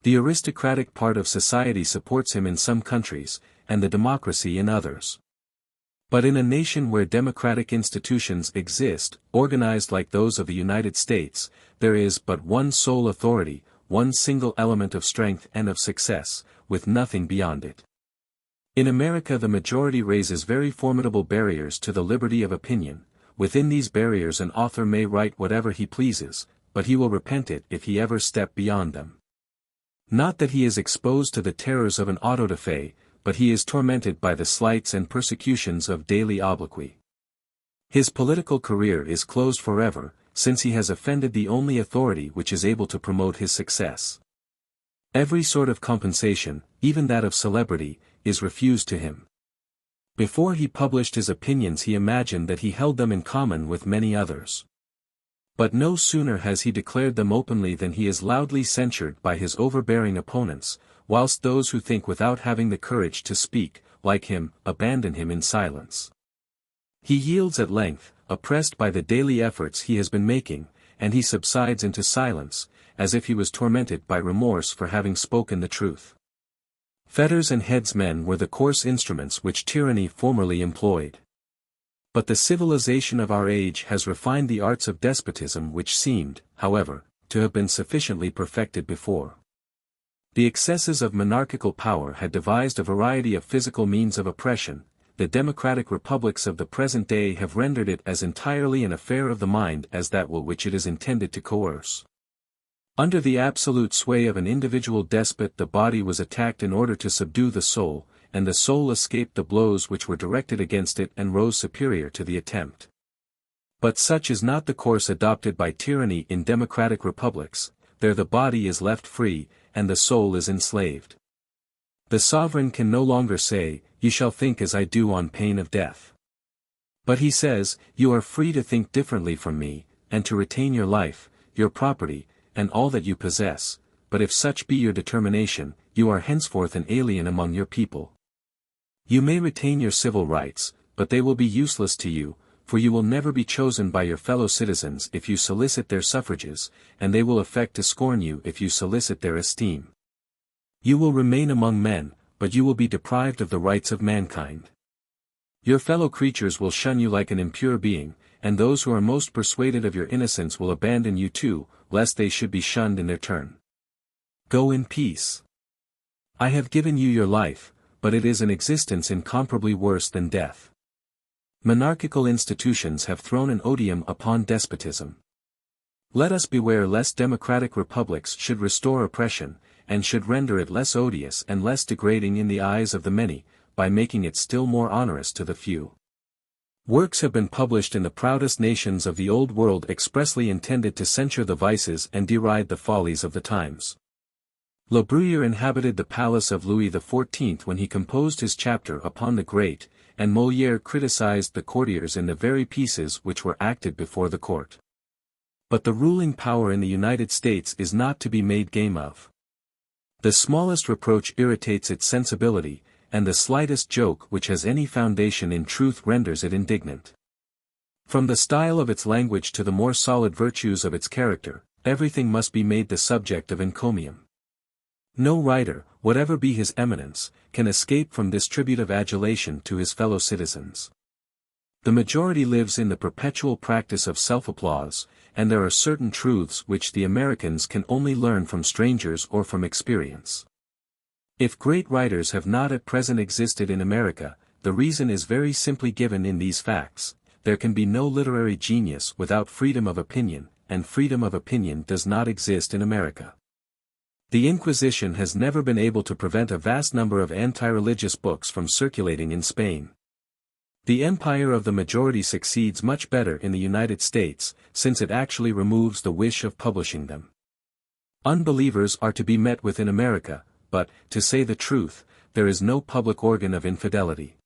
The aristocratic part of society supports him in some countries, and the democracy in others. But in a nation where democratic institutions exist, organized like those of the United States, there is but one sole authority, one single element of strength and of success, with nothing beyond it. In America the majority raises very formidable barriers to the liberty of opinion. Within these barriers an author may write whatever he pleases, but he will repent it if he ever step beyond them. Not that he is exposed to the terrors of an auto-da-fe, but he is tormented by the slights and persecutions of daily obloquy. His political career is closed forever, since he has offended the only authority which is able to promote his success. Every sort of compensation, even that of celebrity, is refused to him. Before he published his opinions he imagined that he held them in common with many others. But no sooner has he declared them openly than he is loudly censured by his overbearing opponents, whilst those who think without having the courage to speak, like him, abandon him in silence. He yields at length, oppressed by the daily efforts he has been making, and he subsides into silence, as if he was tormented by remorse for having spoken the truth. Fetters and headsmen were the coarse instruments which tyranny formerly employed. But the civilization of our age has refined the arts of despotism which seemed, however, to have been sufficiently perfected before. The excesses of monarchical power had devised a variety of physical means of oppression. The democratic republics of the present day have rendered it as entirely an affair of the mind as that will which it is intended to coerce. Under the absolute sway of an individual despot the body was attacked in order to subdue the soul, and the soul escaped the blows which were directed against it and rose superior to the attempt. But such is not the course adopted by tyranny in democratic republics. There the body is left free, and the soul is enslaved. The sovereign can no longer say, "You shall think as I do on pain of death." But he says, "You are free to think differently from me, and to retain your life, your property, and all that you possess, but if such be your determination, you are henceforth an alien among your people. You may retain your civil rights, but they will be useless to you, for you will never be chosen by your fellow citizens if you solicit their suffrages, and they will affect to scorn you if you solicit their esteem. You will remain among men, but you will be deprived of the rights of mankind. Your fellow creatures will shun you like an impure being, and those who are most persuaded of your innocence will abandon you too, lest they should be shunned in their turn. Go in peace. I have given you your life, but it is an existence incomparably worse than death." Monarchical institutions have thrown an odium upon despotism. Let us beware lest democratic republics should restore oppression, and should render it less odious and less degrading in the eyes of the many, by making it still more onerous to the few. Works have been published in the proudest nations of the Old World expressly intended to censure the vices and deride the follies of the times. Le Bruyere inhabited the palace of Louis XIV when he composed his chapter upon the great, and Molière criticized the courtiers in the very pieces which were acted before the court. But the ruling power in the United States is not to be made game of. The smallest reproach irritates its sensibility, and the slightest joke which has any foundation in truth renders it indignant. From the style of its language to the more solid virtues of its character, everything must be made the subject of encomium. No writer, whatever be his eminence, can escape from this tribute of adulation to his fellow citizens. The majority lives in the perpetual practice of self-applause, and there are certain truths which the Americans can only learn from strangers or from experience. If great writers have not at present existed in America, the reason is very simply given in these facts: there can be no literary genius without freedom of opinion, and freedom of opinion does not exist in America. The Inquisition has never been able to prevent a vast number of anti-religious books from circulating in Spain. The empire of the majority succeeds much better in the United States, since it actually removes the wish of publishing them. Unbelievers are to be met with in America, but, to say the truth, there is no public organ of infidelity.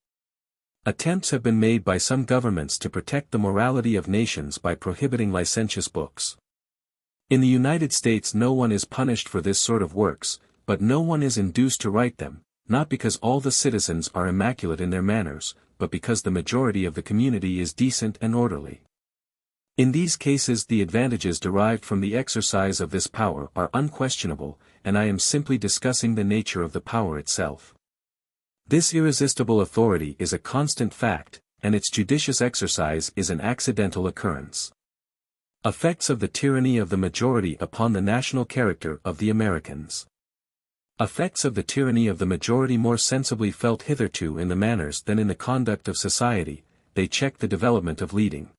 Attempts have been made by some governments to protect the morality of nations by prohibiting licentious books. In the United States no one is punished for this sort of works, but no one is induced to write them, not because all the citizens are immaculate in their manners, but because the majority of the community is decent and orderly. In these cases the advantages derived from the exercise of this power are unquestionable, and I am simply discussing the nature of the power itself. This irresistible authority is a constant fact, and its judicious exercise is an accidental occurrence. Effects of the tyranny of the majority upon the national character of the Americans. Effects of the tyranny of the majority more sensibly felt hitherto in the manners than in the conduct of society, they check the development of leading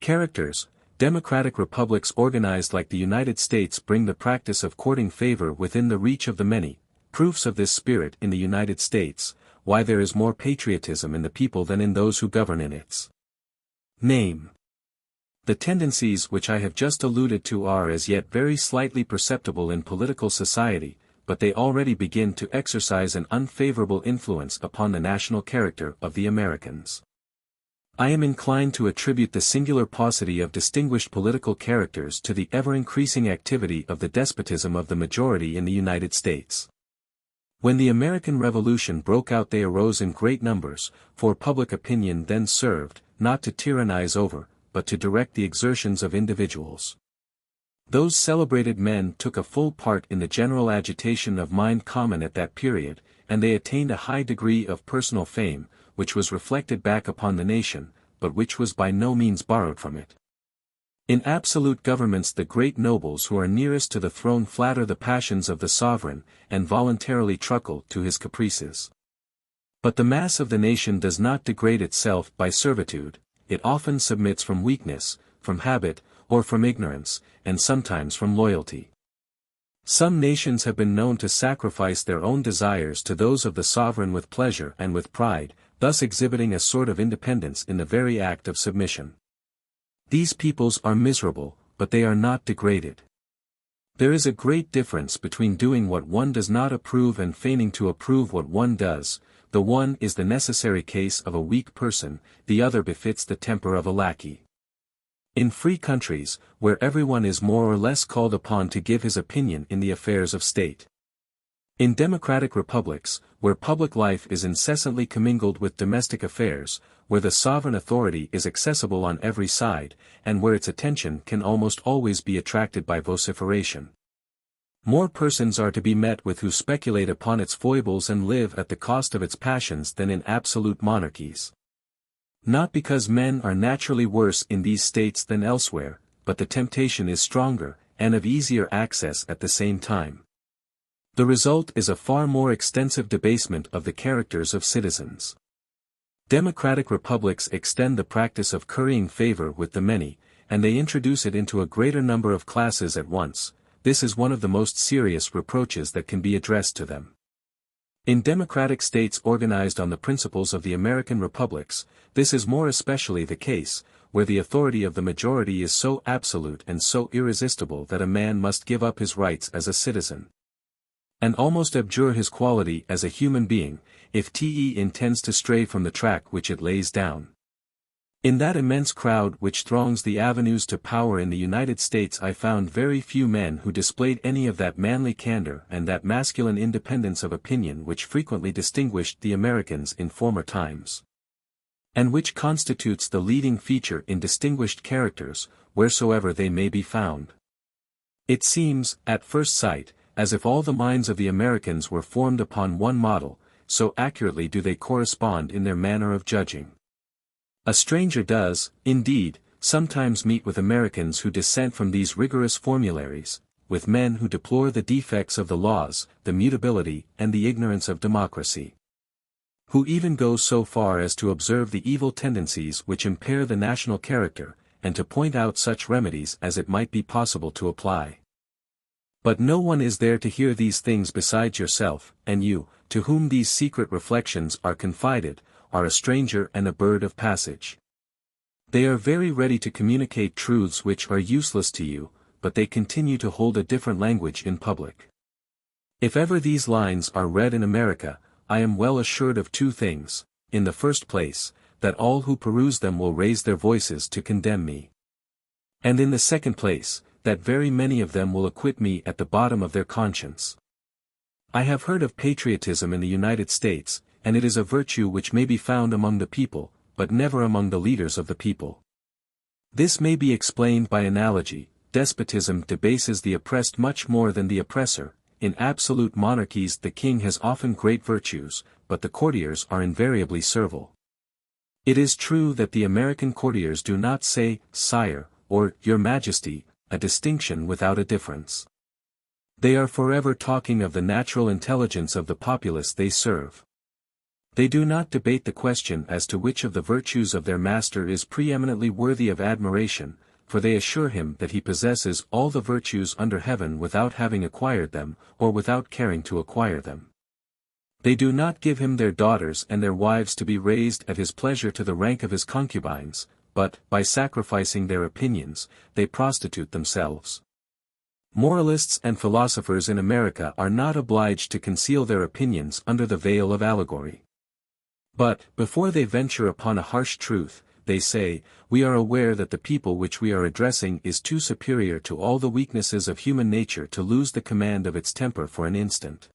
characters. Democratic republics organized like the United States bring the practice of courting favor within the reach of the many. Proofs of this spirit in the United States, why there is more patriotism in the people than in those who govern in its name. The tendencies which I have just alluded to are as yet very slightly perceptible in political society, but they already begin to exercise an unfavorable influence upon the national character of the Americans. I am inclined to attribute the singular paucity of distinguished political characters to the ever-increasing activity of the despotism of the majority in the United States. When the American Revolution broke out they arose in great numbers, for public opinion then served, not to tyrannize over, but to direct the exertions of individuals. Those celebrated men took a full part in the general agitation of mind common at that period, and they attained a high degree of personal fame, which was reflected back upon the nation, but which was by no means borrowed from it. In absolute governments the great nobles who are nearest to the throne flatter the passions of the sovereign, and voluntarily truckle to his caprices. But the mass of the nation does not degrade itself by servitude, it often submits from weakness, from habit, or from ignorance, and sometimes from loyalty. Some nations have been known to sacrifice their own desires to those of the sovereign with pleasure and with pride, thus exhibiting a sort of independence in the very act of submission. These peoples are miserable, but they are not degraded. There is a great difference between doing what one does not approve and feigning to approve what one does. The one is the necessary case of a weak person, the other befits the temper of a lackey. In free countries, where everyone is more or less called upon to give his opinion in the affairs of state. In democratic republics, where public life is incessantly commingled with domestic affairs, where the sovereign authority is accessible on every side, and where its attention can almost always be attracted by vociferation. More persons are to be met with who speculate upon its foibles and live at the cost of its passions than in absolute monarchies. Not because men are naturally worse in these states than elsewhere, but the temptation is stronger, and of easier access at the same time. The result is a far more extensive debasement of the characters of citizens. Democratic republics extend the practice of currying favor with the many, and they introduce it into a greater number of classes at once. This is one of the most serious reproaches that can be addressed to them. In democratic states organized on the principles of the American republics, this is more especially the case, where the authority of the majority is so absolute and so irresistible that a man must give up his rights as a citizen, and almost abjure his quality as a human being, if he intends to stray from the track which it lays down. In that immense crowd which throngs the avenues to power in the United States I found very few men who displayed any of that manly candor and that masculine independence of opinion which frequently distinguished the Americans in former times, and which constitutes the leading feature in distinguished characters, wheresoever they may be found. It seems, at first sight, as if all the minds of the Americans were formed upon one model, so accurately do they correspond in their manner of judging. A stranger does, indeed, sometimes meet with Americans who dissent from these rigorous formularies, with men who deplore the defects of the laws, the mutability and the ignorance of democracy, who even go so far as to observe the evil tendencies which impair the national character, and to point out such remedies as it might be possible to apply. But no one is there to hear these things besides yourself, and you, to whom these secret reflections are confided, are a stranger and a bird of passage. They are very ready to communicate truths which are useless to you, but they continue to hold a different language in public. If ever these lines are read in America, I am well assured of two things: in the first place, that all who peruse them will raise their voices to condemn me, and in the second place, that very many of them will acquit me at the bottom of their conscience. I have heard of patriotism in the United States, and it is a virtue which may be found among the people, but never among the leaders of the people. This may be explained by analogy. Despotism debases the oppressed much more than the oppressor. In absolute monarchies the king has often great virtues, but the courtiers are invariably servile. It is true that the American courtiers do not say, "Sire," or "Your Majesty," a distinction without a difference. They are forever talking of the natural intelligence of the populace they serve. They do not debate the question as to which of the virtues of their master is preeminently worthy of admiration, for they assure him that he possesses all the virtues under heaven without having acquired them, or without caring to acquire them. They do not give him their daughters and their wives to be raised at his pleasure to the rank of his concubines, but, by sacrificing their opinions, they prostitute themselves. Moralists and philosophers in America are not obliged to conceal their opinions under the veil of allegory. But, before they venture upon a harsh truth, they say, "We are aware that the people which we are addressing is too superior to all the weaknesses of human nature to lose the command of its temper for an instant.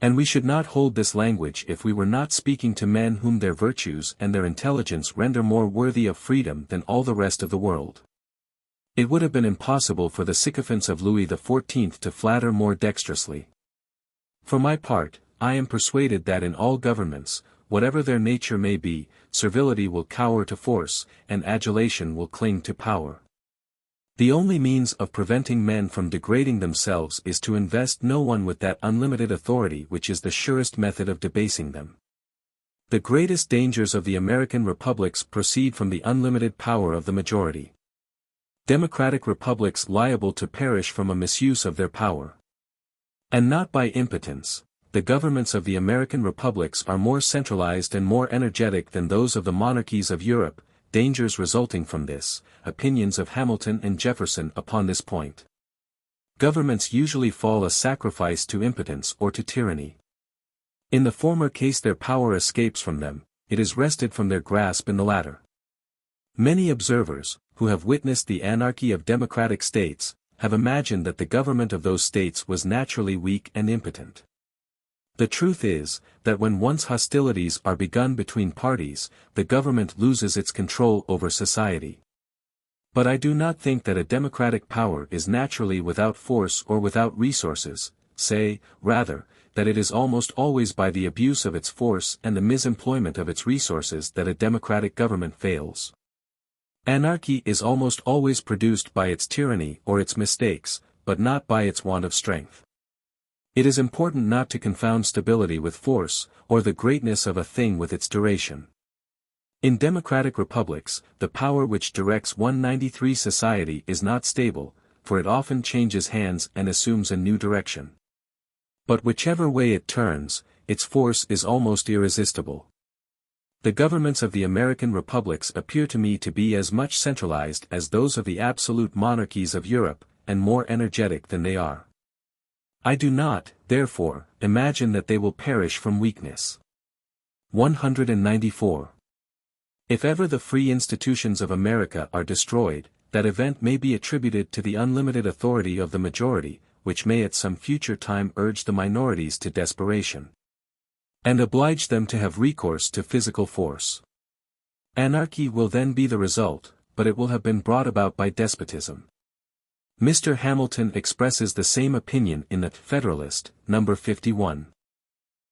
And we should not hold this language if we were not speaking to men whom their virtues and their intelligence render more worthy of freedom than all the rest of the world." It would have been impossible for the sycophants of Louis XIV to flatter more dexterously. For my part, I am persuaded that in all governments, whatever their nature may be, servility will cower to force, and adulation will cling to power. The only means of preventing men from degrading themselves is to invest no one with that unlimited authority which is the surest method of debasing them. The greatest dangers of the American republics proceed from the unlimited power of the majority. Democratic republics liable to perish from a misuse of their power. And not by impotence. The governments of the American republics are more centralized and more energetic than those of the monarchies of Europe. Dangers resulting from this, opinions of Hamilton and Jefferson upon this point. Governments usually fall a sacrifice to impotence or to tyranny. In the former case their power escapes from them, it is wrested from their grasp in the latter. Many observers, who have witnessed the anarchy of democratic states, have imagined that the government of those states was naturally weak and impotent. The truth is, that when once hostilities are begun between parties, the government loses its control over society. But I do not think that a democratic power is naturally without force or without resources, say, rather, that it is almost always by the abuse of its force and the misemployment of its resources that a democratic government fails. Anarchy is almost always produced by its tyranny or its mistakes, but not by its want of strength. It is important not to confound stability with force, or the greatness of a thing with its duration. In democratic republics, the power which directs 193 society is not stable, for it often changes hands and assumes a new direction. But whichever way it turns, its force is almost irresistible. The governments of the American republics appear to me to be as much centralized as those of the absolute monarchies of Europe, and more energetic than they are. I do not, therefore, imagine that they will perish from weakness. 194. If ever the free institutions of America are destroyed, that event may be attributed to the unlimited authority of the majority, which may at some future time urge the minorities to desperation, and oblige them to have recourse to physical force. Anarchy will then be the result, but it will have been brought about by despotism. Mr. Hamilton expresses the same opinion in the Federalist, number 51.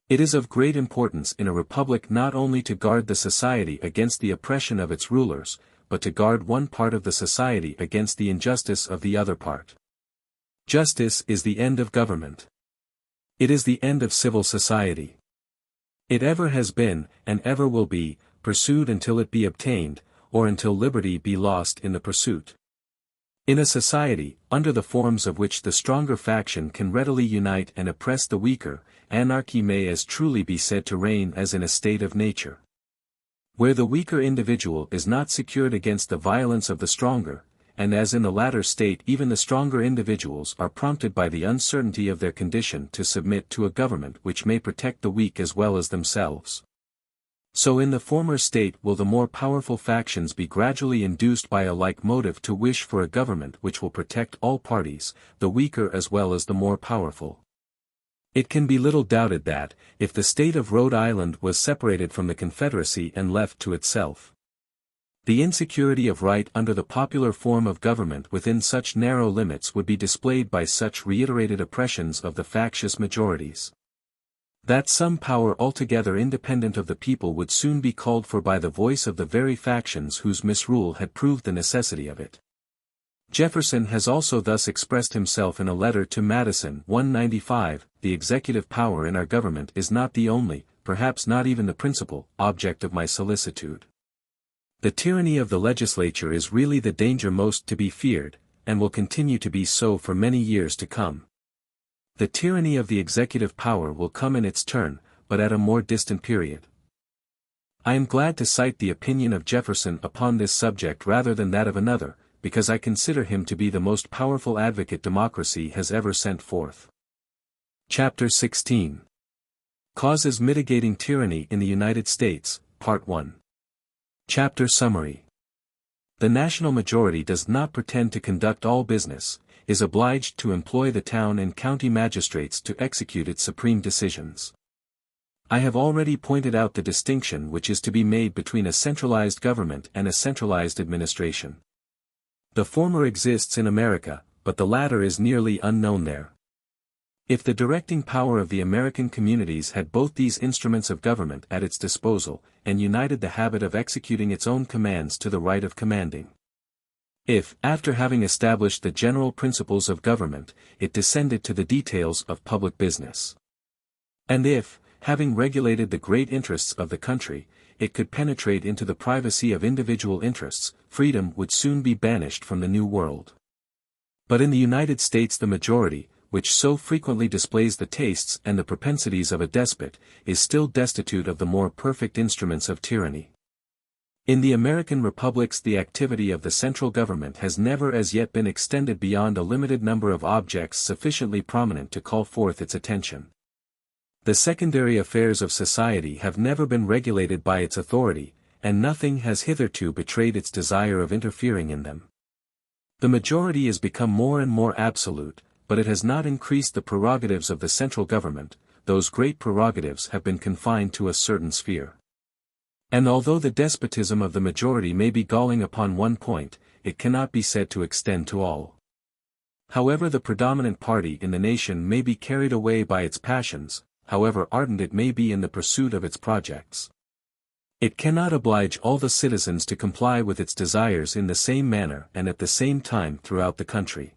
It is of great importance in a republic not only to guard the society against the oppression of its rulers, but to guard one part of the society against the injustice of the other part. Justice is the end of government. It is the end of civil society. It ever has been, and ever will be, pursued until it be obtained, or until liberty be lost in the pursuit. In a society, under the forms of which the stronger faction can readily unite and oppress the weaker, anarchy may as truly be said to reign as in a state of nature. Where the weaker individual is not secured against the violence of the stronger, and as in the latter state even the stronger individuals are prompted by the uncertainty of their condition to submit to a government which may protect the weak as well as themselves. So in the former state will the more powerful factions be gradually induced by a like motive to wish for a government which will protect all parties, the weaker as well as the more powerful. It can be little doubted that, if the state of Rhode Island was separated from the Confederacy and left to itself, the insecurity of right under the popular form of government within such narrow limits would be displayed by such reiterated oppressions of the factious majorities, that some power altogether independent of the people would soon be called for by the voice of the very factions whose misrule had proved the necessity of it. Jefferson has also thus expressed himself in a letter to Madison 195, "The executive power in our government is not the only, perhaps not even the principal, object of my solicitude. The tyranny of the legislature is really the danger most to be feared, and will continue to be so for many years to come. The tyranny of the executive power will come in its turn, but at a more distant period." I am glad to cite the opinion of Jefferson upon this subject rather than that of another, because I consider him to be the most powerful advocate democracy has ever sent forth. Chapter 16. Causes Mitigating Tyranny in the United States, Part 1. Chapter Summary. The national majority does not pretend to conduct all business, is obliged to employ the town and county magistrates to execute its supreme decisions. I have already pointed out the distinction which is to be made between a centralized government and a centralized administration. The former exists in America, but the latter is nearly unknown there. If the directing power of the American communities had both these instruments of government at its disposal, and united the habit of executing its own commands to the right of commanding. If, after having established the general principles of government, it descended to the details of public business. And if, having regulated the great interests of the country, it could penetrate into the privacy of individual interests, freedom would soon be banished from the New World. But in the United States the majority, which so frequently displays the tastes and the propensities of a despot, is still destitute of the more perfect instruments of tyranny. In the American republics the activity of the central government has never as yet been extended beyond a limited number of objects sufficiently prominent to call forth its attention. The secondary affairs of society have never been regulated by its authority, and nothing has hitherto betrayed its desire of interfering in them. The majority has become more and more absolute, but it has not increased the prerogatives of the central government. Those great prerogatives have been confined to a certain sphere. And although the despotism of the majority may be galling upon one point, it cannot be said to extend to all. However the predominant party in the nation may be carried away by its passions, however ardent it may be in the pursuit of its projects, it cannot oblige all the citizens to comply with its desires in the same manner and at the same time throughout the country.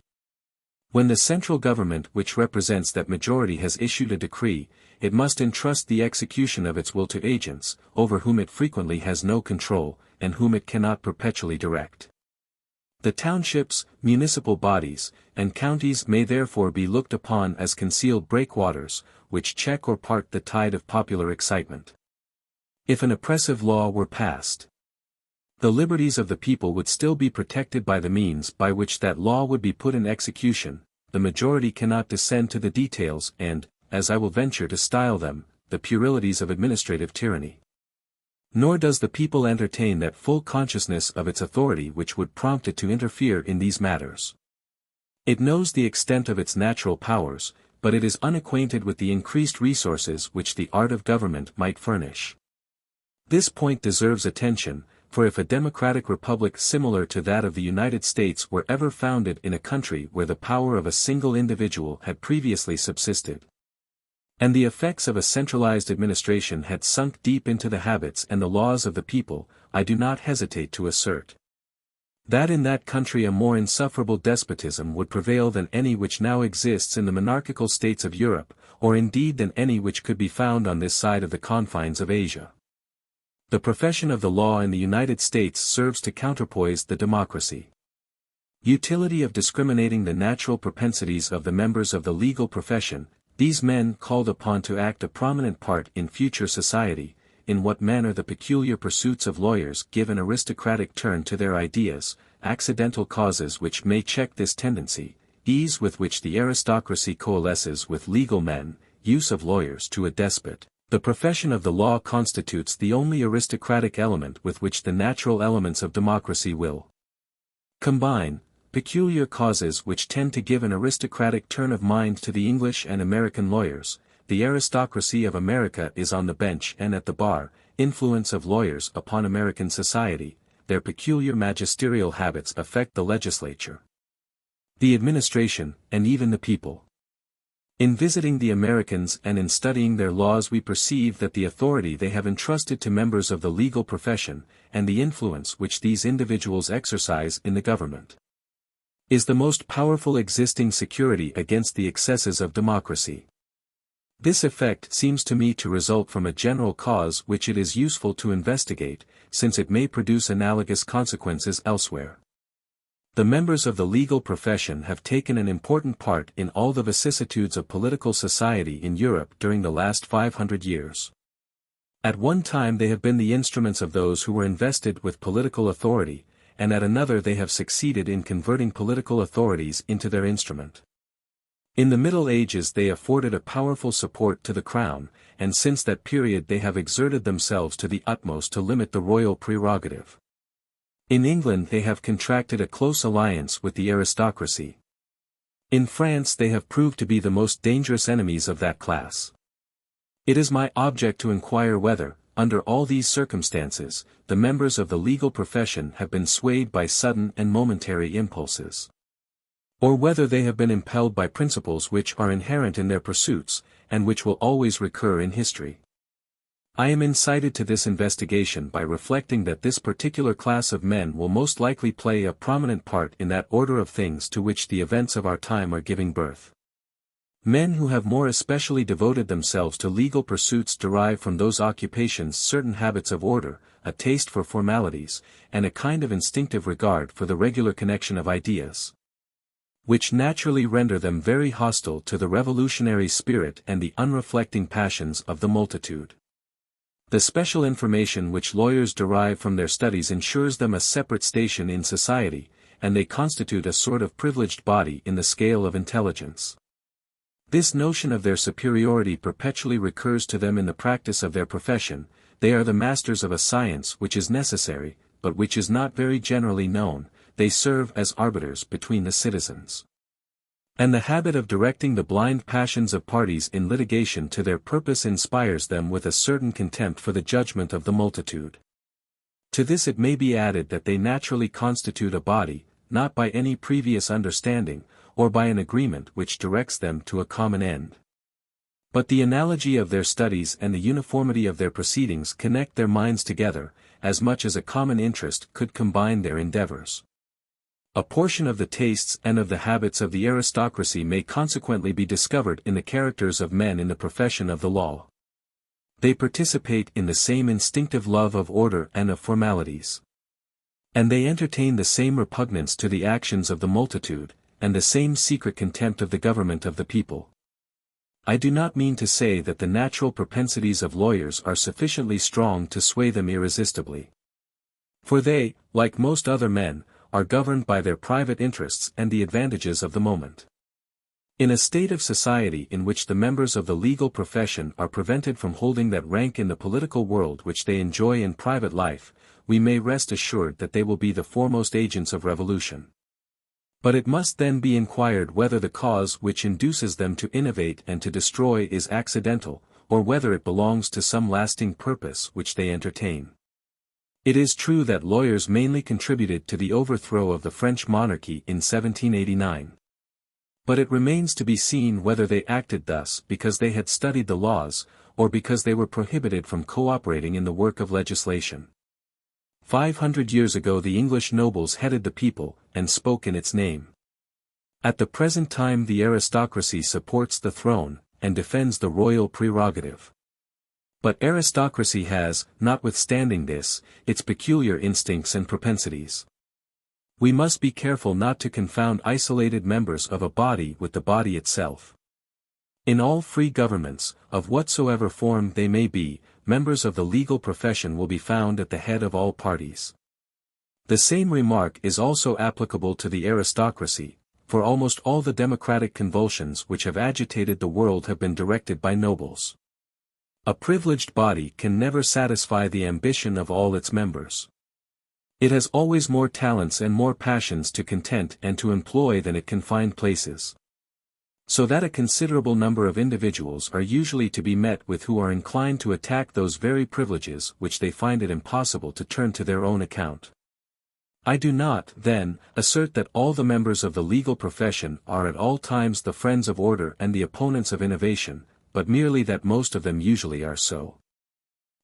When the central government which represents that majority has issued a decree, it must entrust the execution of its will to agents, over whom it frequently has no control, and whom it cannot perpetually direct. The townships, municipal bodies, and counties may therefore be looked upon as concealed breakwaters, which check or part the tide of popular excitement. If an oppressive law were passed, the liberties of the people would still be protected by the means by which that law would be put in execution. The majority cannot descend to the details and, as I will venture to style them, the puerilities of administrative tyranny. Nor does the people entertain that full consciousness of its authority which would prompt it to interfere in these matters. It knows the extent of its natural powers, but it is unacquainted with the increased resources which the art of government might furnish. This point deserves attention, for if a democratic republic similar to that of the United States were ever founded in a country where the power of a single individual had previously subsisted, and the effects of a centralized administration had sunk deep into the habits and the laws of the people, I do not hesitate to assert that in that country a more insufferable despotism would prevail than any which now exists in the monarchical states of Europe, or indeed than any which could be found on this side of the confines of Asia. The profession of the law in the United States serves to counterpoise the democracy. Utility of discriminating the natural propensities of the members of the legal profession, these men called upon to act a prominent part in future society, in what manner the peculiar pursuits of lawyers give an aristocratic turn to their ideas, accidental causes which may check this tendency, ease with which the aristocracy coalesces with legal men, use of lawyers to a despot. The profession of the law constitutes the only aristocratic element with which the natural elements of democracy will combine, peculiar causes which tend to give an aristocratic turn of mind to the English and American lawyers, the aristocracy of America is on the bench and at the bar, influence of lawyers upon American society, their peculiar magisterial habits affect the legislature, the administration, and even the people. In visiting the Americans and in studying their laws we perceive that the authority they have entrusted to members of the legal profession, and the influence which these individuals exercise in the government, is the most powerful existing security against the excesses of democracy. This effect seems to me to result from a general cause which it is useful to investigate, since it may produce analogous consequences elsewhere. The members of the legal profession have taken an important part in all the vicissitudes of political society in Europe during the last 500 years. At one time they have been the instruments of those who were invested with political authority, and at another they have succeeded in converting political authorities into their instrument. In the Middle Ages they afforded a powerful support to the crown, and since that period they have exerted themselves to the utmost to limit the royal prerogative. In England they have contracted a close alliance with the aristocracy. In France they have proved to be the most dangerous enemies of that class. It is my object to inquire whether, under all these circumstances, the members of the legal profession have been swayed by sudden and momentary impulses, or whether they have been impelled by principles which are inherent in their pursuits, and which will always recur in history. I am incited to this investigation by reflecting that this particular class of men will most likely play a prominent part in that order of things to which the events of our time are giving birth. Men who have more especially devoted themselves to legal pursuits derive from those occupations certain habits of order, a taste for formalities, and a kind of instinctive regard for the regular connection of ideas, which naturally render them very hostile to the revolutionary spirit and the unreflecting passions of the multitude. The special information which lawyers derive from their studies ensures them a separate station in society, and they constitute a sort of privileged body in the scale of intelligence. This notion of their superiority perpetually recurs to them in the practice of their profession. They are the masters of a science which is necessary, but which is not very generally known. They serve as arbiters between the citizens, and the habit of directing the blind passions of parties in litigation to their purpose inspires them with a certain contempt for the judgment of the multitude. To this it may be added that they naturally constitute a body, not by any previous understanding, or by an agreement which directs them to a common end, but the analogy of their studies and the uniformity of their proceedings connect their minds together, as much as a common interest could combine their endeavors. A portion of the tastes and of the habits of the aristocracy may consequently be discovered in the characters of men in the profession of the law. They participate in the same instinctive love of order and of formalities, and they entertain the same repugnance to the actions of the multitude, and the same secret contempt of the government of the people. I do not mean to say that the natural propensities of lawyers are sufficiently strong to sway them irresistibly, for they, like most other men, are governed by their private interests and the advantages of the moment. In a state of society in which the members of the legal profession are prevented from holding that rank in the political world which they enjoy in private life, we may rest assured that they will be the foremost agents of revolution. But it must then be inquired whether the cause which induces them to innovate and to destroy is accidental, or whether it belongs to some lasting purpose which they entertain. It is true that lawyers mainly contributed to the overthrow of the French monarchy in 1789. But it remains to be seen whether they acted thus because they had studied the laws, or because they were prohibited from cooperating in the work of legislation. 500 years ago the English nobles headed the people, and spoke in its name. At the present time the aristocracy supports the throne, and defends the royal prerogative. But aristocracy has, notwithstanding this, its peculiar instincts and propensities. We must be careful not to confound isolated members of a body with the body itself. In all free governments, of whatsoever form they may be, members of the legal profession will be found at the head of all parties. The same remark is also applicable to the aristocracy, for almost all the democratic convulsions which have agitated the world have been directed by nobles. A privileged body can never satisfy the ambition of all its members. It has always more talents and more passions to content and to employ than it can find places. So that a considerable number of individuals are usually to be met with who are inclined to attack those very privileges which they find it impossible to turn to their own account. I do not, then, assert that all the members of the legal profession are at all times the friends of order and the opponents of innovation, but merely that most of them usually are so.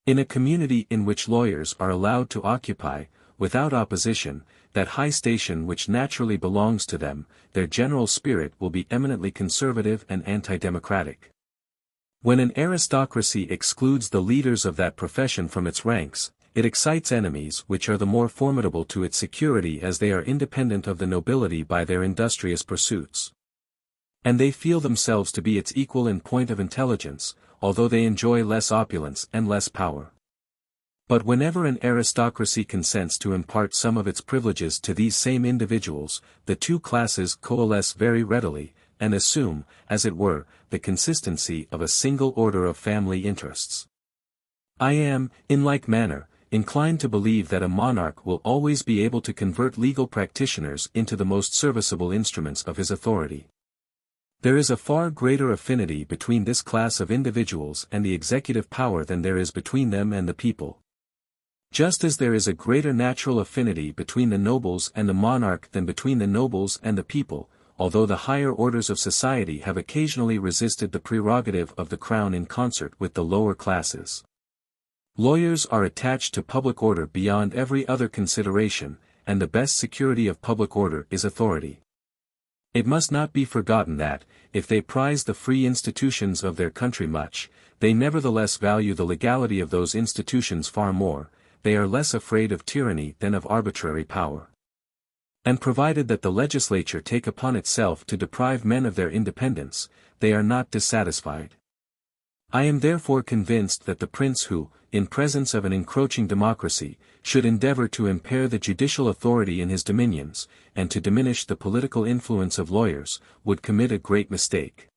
In a community in which lawyers are allowed to occupy, without opposition, that high station which naturally belongs to them, their general spirit will be eminently conservative and anti-democratic. When an aristocracy excludes the leaders of that profession from its ranks, it excites enemies which are the more formidable to its security as they are independent of the nobility by their industrious pursuits. And they feel themselves to be its equal in point of intelligence, although they enjoy less opulence and less power. But whenever an aristocracy consents to impart some of its privileges to these same individuals, the two classes coalesce very readily, and assume, as it were, the consistency of a single order of family interests. I am, in like manner, inclined to believe that a monarch will always be able to convert legal practitioners into the most serviceable instruments of his authority. There is a far greater affinity between this class of individuals and the executive power than there is between them and the people. Just as there is a greater natural affinity between the nobles and the monarch than between the nobles and the people, although the higher orders of society have occasionally resisted the prerogative of the crown in concert with the lower classes. Lawyers are attached to public order beyond every other consideration, and the best security of public order is authority. It must not be forgotten that, if they prize the free institutions of their country much, they nevertheless value the legality of those institutions far more. They are less afraid of tyranny than of arbitrary power. And provided that the legislature take upon itself to deprive men of their independence, they are not dissatisfied. I am therefore convinced that the prince who, in presence of an encroaching democracy, should endeavor to impair the judicial authority in his dominions, and to diminish the political influence of lawyers, would commit a great mistake.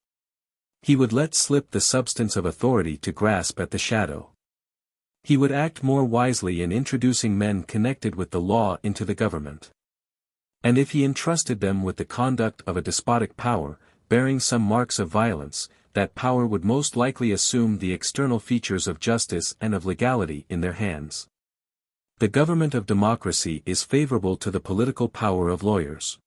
He would let slip the substance of authority to grasp at the shadow. He would act more wisely in introducing men connected with the law into the government. And if he entrusted them with the conduct of a despotic power, bearing some marks of violence, that power would most likely assume the external features of justice and of legality in their hands. The government of democracy is favorable to the political power of lawyers.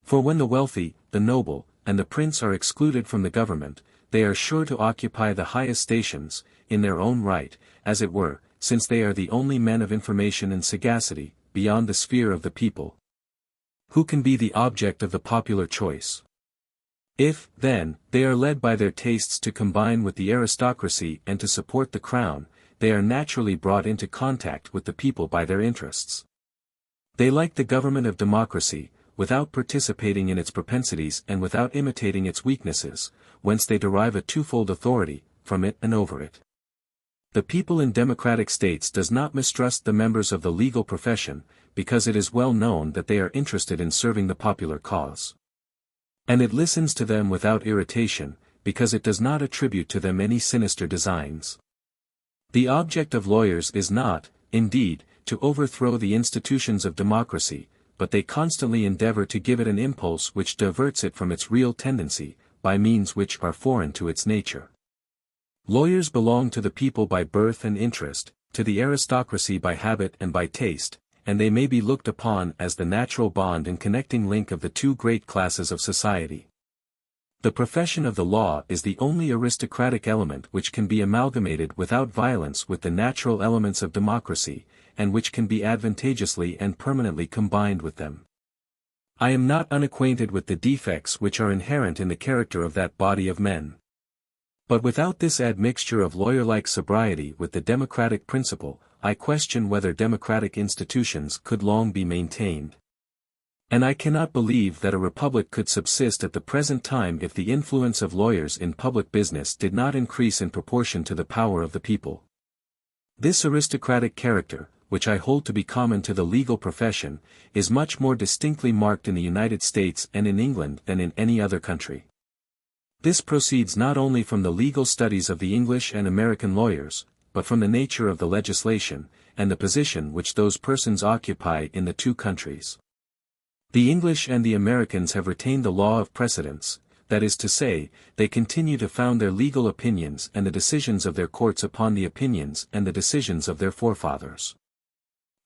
For when the wealthy, the noble, and the prince are excluded from the government, they are sure to occupy the highest stations, in their own right, as it were, since they are the only men of information and sagacity, beyond the sphere of the people. Who can be the object of the popular choice? If, then, they are led by their tastes to combine with the aristocracy and to support the crown, they are naturally brought into contact with the people by their interests. They like the government of democracy, without participating in its propensities and without imitating its weaknesses, whence they derive a twofold authority, from it and over it. The people in democratic states does not mistrust the members of the legal profession, because it is well known that they are interested in serving the popular cause. And it listens to them without irritation, because it does not attribute to them any sinister designs. The object of lawyers is not, indeed, to overthrow the institutions of democracy, but they constantly endeavor to give it an impulse which diverts it from its real tendency, by means which are foreign to its nature. Lawyers belong to the people by birth and interest, to the aristocracy by habit and by taste, and they may be looked upon as the natural bond and connecting link of the two great classes of society. The profession of the law is the only aristocratic element which can be amalgamated without violence with the natural elements of democracy, and which can be advantageously and permanently combined with them. I am not unacquainted with the defects which are inherent in the character of that body of men. But without this admixture of lawyer-like sobriety with the democratic principle, I question whether democratic institutions could long be maintained. And I cannot believe that a republic could subsist at the present time if the influence of lawyers in public business did not increase in proportion to the power of the people. This aristocratic character, which I hold to be common to the legal profession, is much more distinctly marked in the United States and in England than in any other country. This proceeds not only from the legal studies of the English and American lawyers, but from the nature of the legislation, and the position which those persons occupy in the two countries. The English and the Americans have retained the law of precedents, that is to say, they continue to found their legal opinions and the decisions of their courts upon the opinions and the decisions of their forefathers.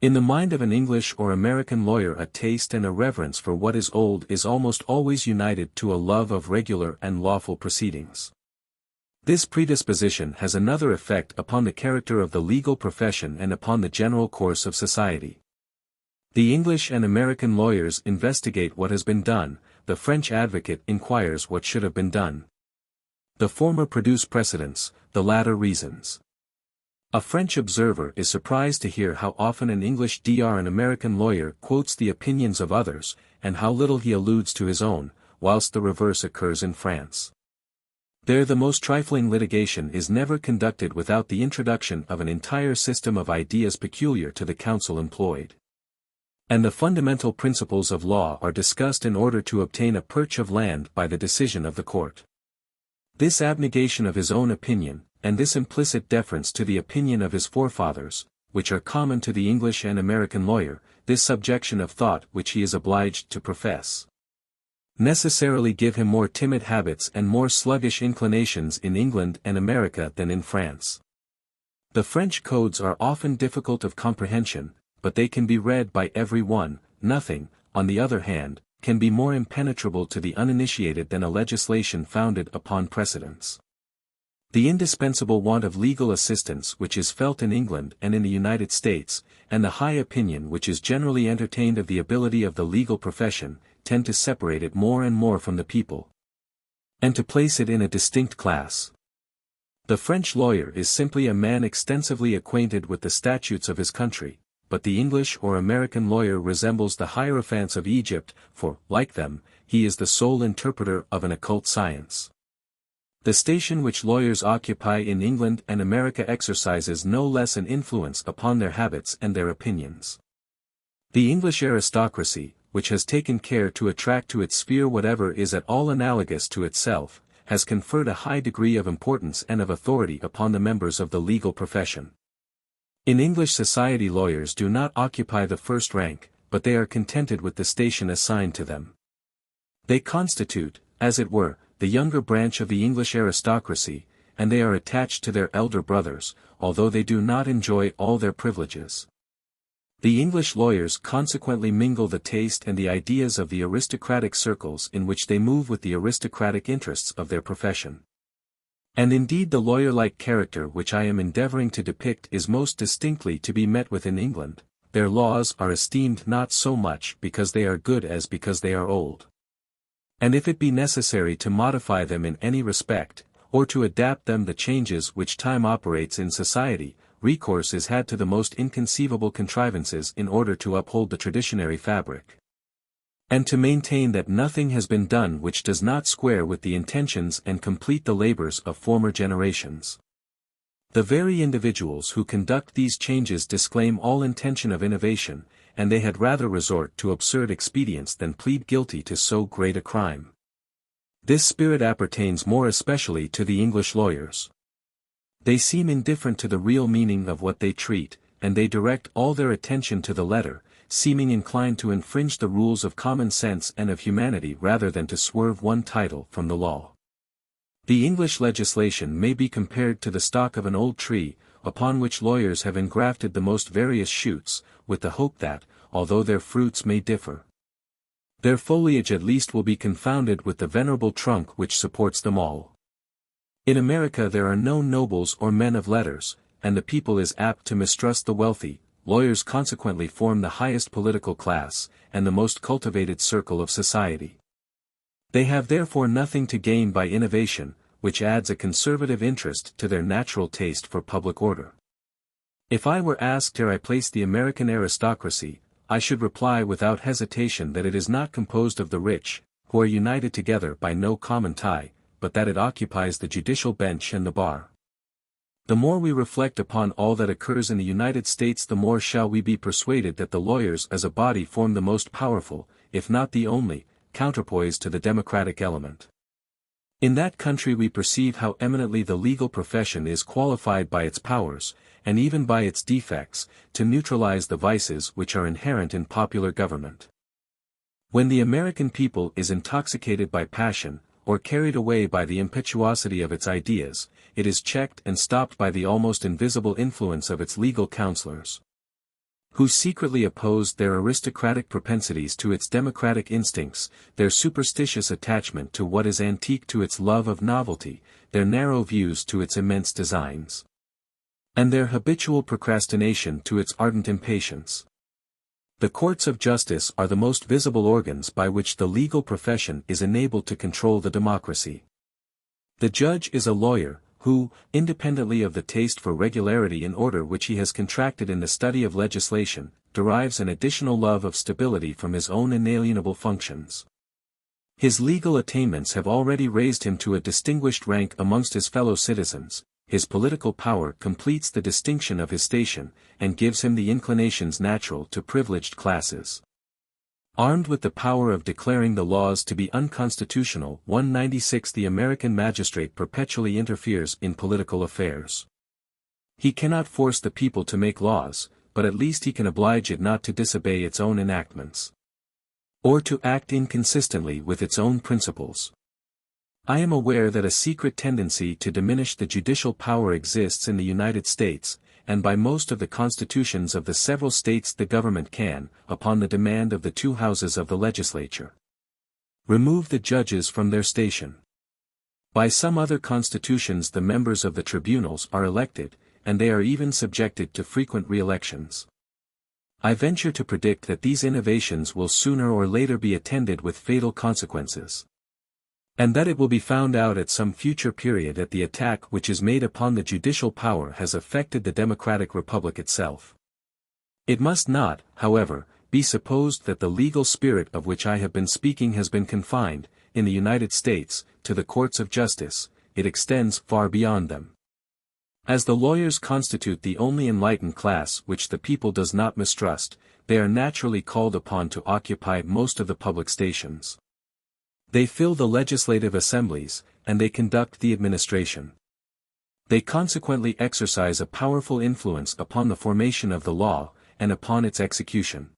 In the mind of an English or American lawyer, a taste and a reverence for what is old is almost always united to a love of regular and lawful proceedings. This predisposition has another effect upon the character of the legal profession and upon the general course of society. The English and American lawyers investigate what has been done, the French advocate inquires what should have been done. The former produce precedents, the latter reasons. A French observer is surprised to hear how often an English or an American lawyer quotes the opinions of others, and how little he alludes to his own, whilst the reverse occurs in France. There the most trifling litigation is never conducted without the introduction of an entire system of ideas peculiar to the counsel employed. And the fundamental principles of law are discussed in order to obtain a perch of land by the decision of the court. This abnegation of his own opinion, and this implicit deference to the opinion of his forefathers, which are common to the English and American lawyer, this subjection of thought which he is obliged to profess, necessarily give him more timid habits and more sluggish inclinations in England and America than in France. The French codes are often difficult of comprehension, but they can be read by every one. Nothing, on the other hand, can be more impenetrable to the uninitiated than a legislation founded upon precedents. The indispensable want of legal assistance which is felt in England and in the United States, and the high opinion which is generally entertained of the ability of the legal profession, tend to separate it more and more from the people, and to place it in a distinct class. The French lawyer is simply a man extensively acquainted with the statutes of his country, but the English or American lawyer resembles the hierophants of Egypt, for, like them, he is the sole interpreter of an occult science. The station which lawyers occupy in England and America exercises no less an influence upon their habits and their opinions. The English aristocracy, which has taken care to attract to its sphere whatever is at all analogous to itself, has conferred a high degree of importance and of authority upon the members of the legal profession. In English society lawyers do not occupy the first rank, but they are contented with the station assigned to them. They constitute, as it were, the younger branch of the English aristocracy, and they are attached to their elder brothers, although they do not enjoy all their privileges. The English lawyers consequently mingle the taste and the ideas of the aristocratic circles in which they move with the aristocratic interests of their profession. And indeed the lawyer-like character which I am endeavouring to depict is most distinctly to be met with in England. Their laws are esteemed not so much because they are good as because they are old. And if it be necessary to modify them in any respect, or to adapt them to the changes which time operates in society, recourse is had to the most inconceivable contrivances in order to uphold the traditionary fabric, and to maintain that nothing has been done which does not square with the intentions and complete the labors of former generations. The very individuals who conduct these changes disclaim all intention of innovation, and they had rather resort to absurd expedients than plead guilty to so great a crime. This spirit appertains more especially to the English lawyers. They seem indifferent to the real meaning of what they treat, and they direct all their attention to the letter, seeming inclined to infringe the rules of common sense and of humanity rather than to swerve one title from the law. The English legislation may be compared to the stock of an old tree, upon which lawyers have engrafted the most various shoots, with the hope that, although their fruits may differ, their foliage at least will be confounded with the venerable trunk which supports them all. In America there are no nobles or men of letters, and the people is apt to mistrust the wealthy. Lawyers consequently form the highest political class, and the most cultivated circle of society. They have therefore nothing to gain by innovation, which adds a conservative interest to their natural taste for public order. If I were asked where I place the American aristocracy, I should reply without hesitation that it is not composed of the rich, who are united together by no common tie, but that it occupies the judicial bench and the bar. The more we reflect upon all that occurs in the United States, the more shall we be persuaded that the lawyers as a body form the most powerful, if not the only, counterpoise to the democratic element. In that country we perceive how eminently the legal profession is qualified by its powers, and even by its defects, to neutralize the vices which are inherent in popular government. When the American people is intoxicated by passion, or carried away by the impetuosity of its ideas, it is checked and stopped by the almost invisible influence of its legal counselors, who secretly opposed their aristocratic propensities to its democratic instincts, their superstitious attachment to what is antique to its love of novelty, their narrow views to its immense designs, and their habitual procrastination to its ardent impatience. The courts of justice are the most visible organs by which the legal profession is enabled to control the democracy. The judge is a lawyer, who, independently of the taste for regularity and order which he has contracted in the study of legislation, derives an additional love of stability from his own inalienable functions. His legal attainments have already raised him to a distinguished rank amongst his fellow citizens, his political power completes the distinction of his station, and gives him the inclinations natural to privileged classes. Armed with the power of declaring the laws to be unconstitutional, 196, the American magistrate perpetually interferes in political affairs. He cannot force the people to make laws, but at least he can oblige it not to disobey its own enactments, or to act inconsistently with its own principles. I am aware that a secret tendency to diminish the judicial power exists in the United States, and by most of the constitutions of the several states the government can, upon the demand of the two houses of the legislature, remove the judges from their station. By some other constitutions the members of the tribunals are elected, and they are even subjected to frequent re-elections. I venture to predict that these innovations will sooner or later be attended with fatal consequences, and that it will be found out at some future period that the attack which is made upon the judicial power has affected the democratic republic itself. It must not, however, be supposed that the legal spirit of which I have been speaking has been confined, in the United States, to the courts of justice. It extends far beyond them. As the lawyers constitute the only enlightened class which the people does not mistrust, they are naturally called upon to occupy most of the public stations. They fill the legislative assemblies, and they conduct the administration. They consequently exercise a powerful influence upon the formation of the law, and upon its execution.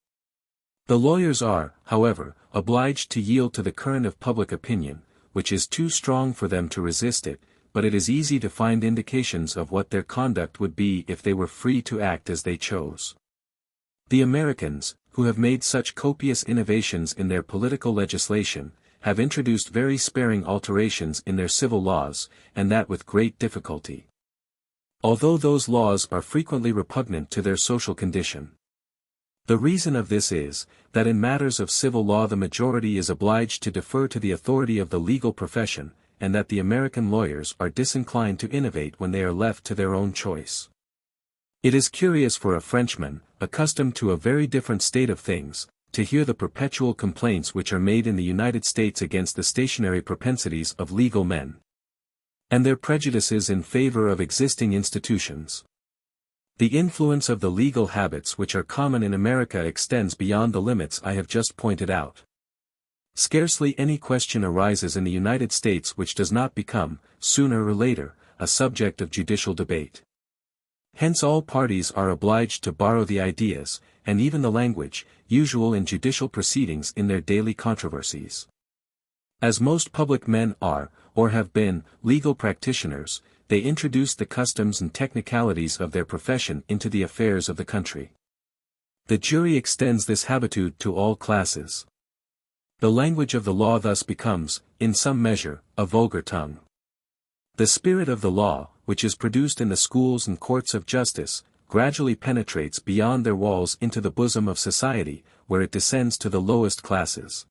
The lawyers are, however, obliged to yield to the current of public opinion, which is too strong for them to resist it, but it is easy to find indications of what their conduct would be if they were free to act as they chose. The Americans, who have made such copious innovations in their political legislation, have introduced very sparing alterations in their civil laws, and that with great difficulty, although those laws are frequently repugnant to their social condition. The reason of this is, that in matters of civil law the majority is obliged to defer to the authority of the legal profession, and that the American lawyers are disinclined to innovate when they are left to their own choice. It is curious for a Frenchman, accustomed to a very different state of things, to hear the perpetual complaints which are made in the United States against the stationary propensities of legal men, and their prejudices in favor of existing institutions. The influence of the legal habits which are common in America extends beyond the limits I have just pointed out. Scarcely any question arises in the United States which does not become, sooner or later, a subject of judicial debate. Hence all parties are obliged to borrow the ideas, and even the language, usual in judicial proceedings in their daily controversies. As most public men are, or have been, legal practitioners, they introduce the customs and technicalities of their profession into the affairs of the country. The jury extends this habitude to all classes. The language of the law thus becomes, in some measure, a vulgar tongue. The spirit of the law, which is produced in the schools and courts of justice, gradually penetrates beyond their walls into the bosom of society, where it descends to the lowest classes,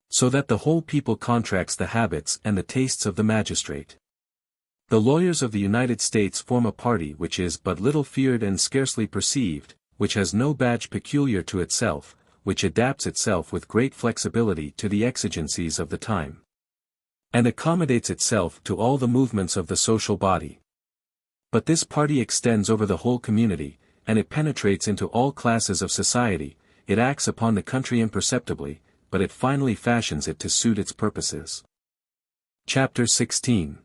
so that the whole people contracts the habits and the tastes of the magistrate. The lawyers of the United States form a party which is but little feared and scarcely perceived, which has no badge peculiar to itself, which adapts itself with great flexibility to the exigencies of the time, and accommodates itself to all the movements of the social body. But this party extends over the whole community, and it penetrates into all classes of society. It acts upon the country imperceptibly, but it finally fashions it to suit its purposes. Chapter 16.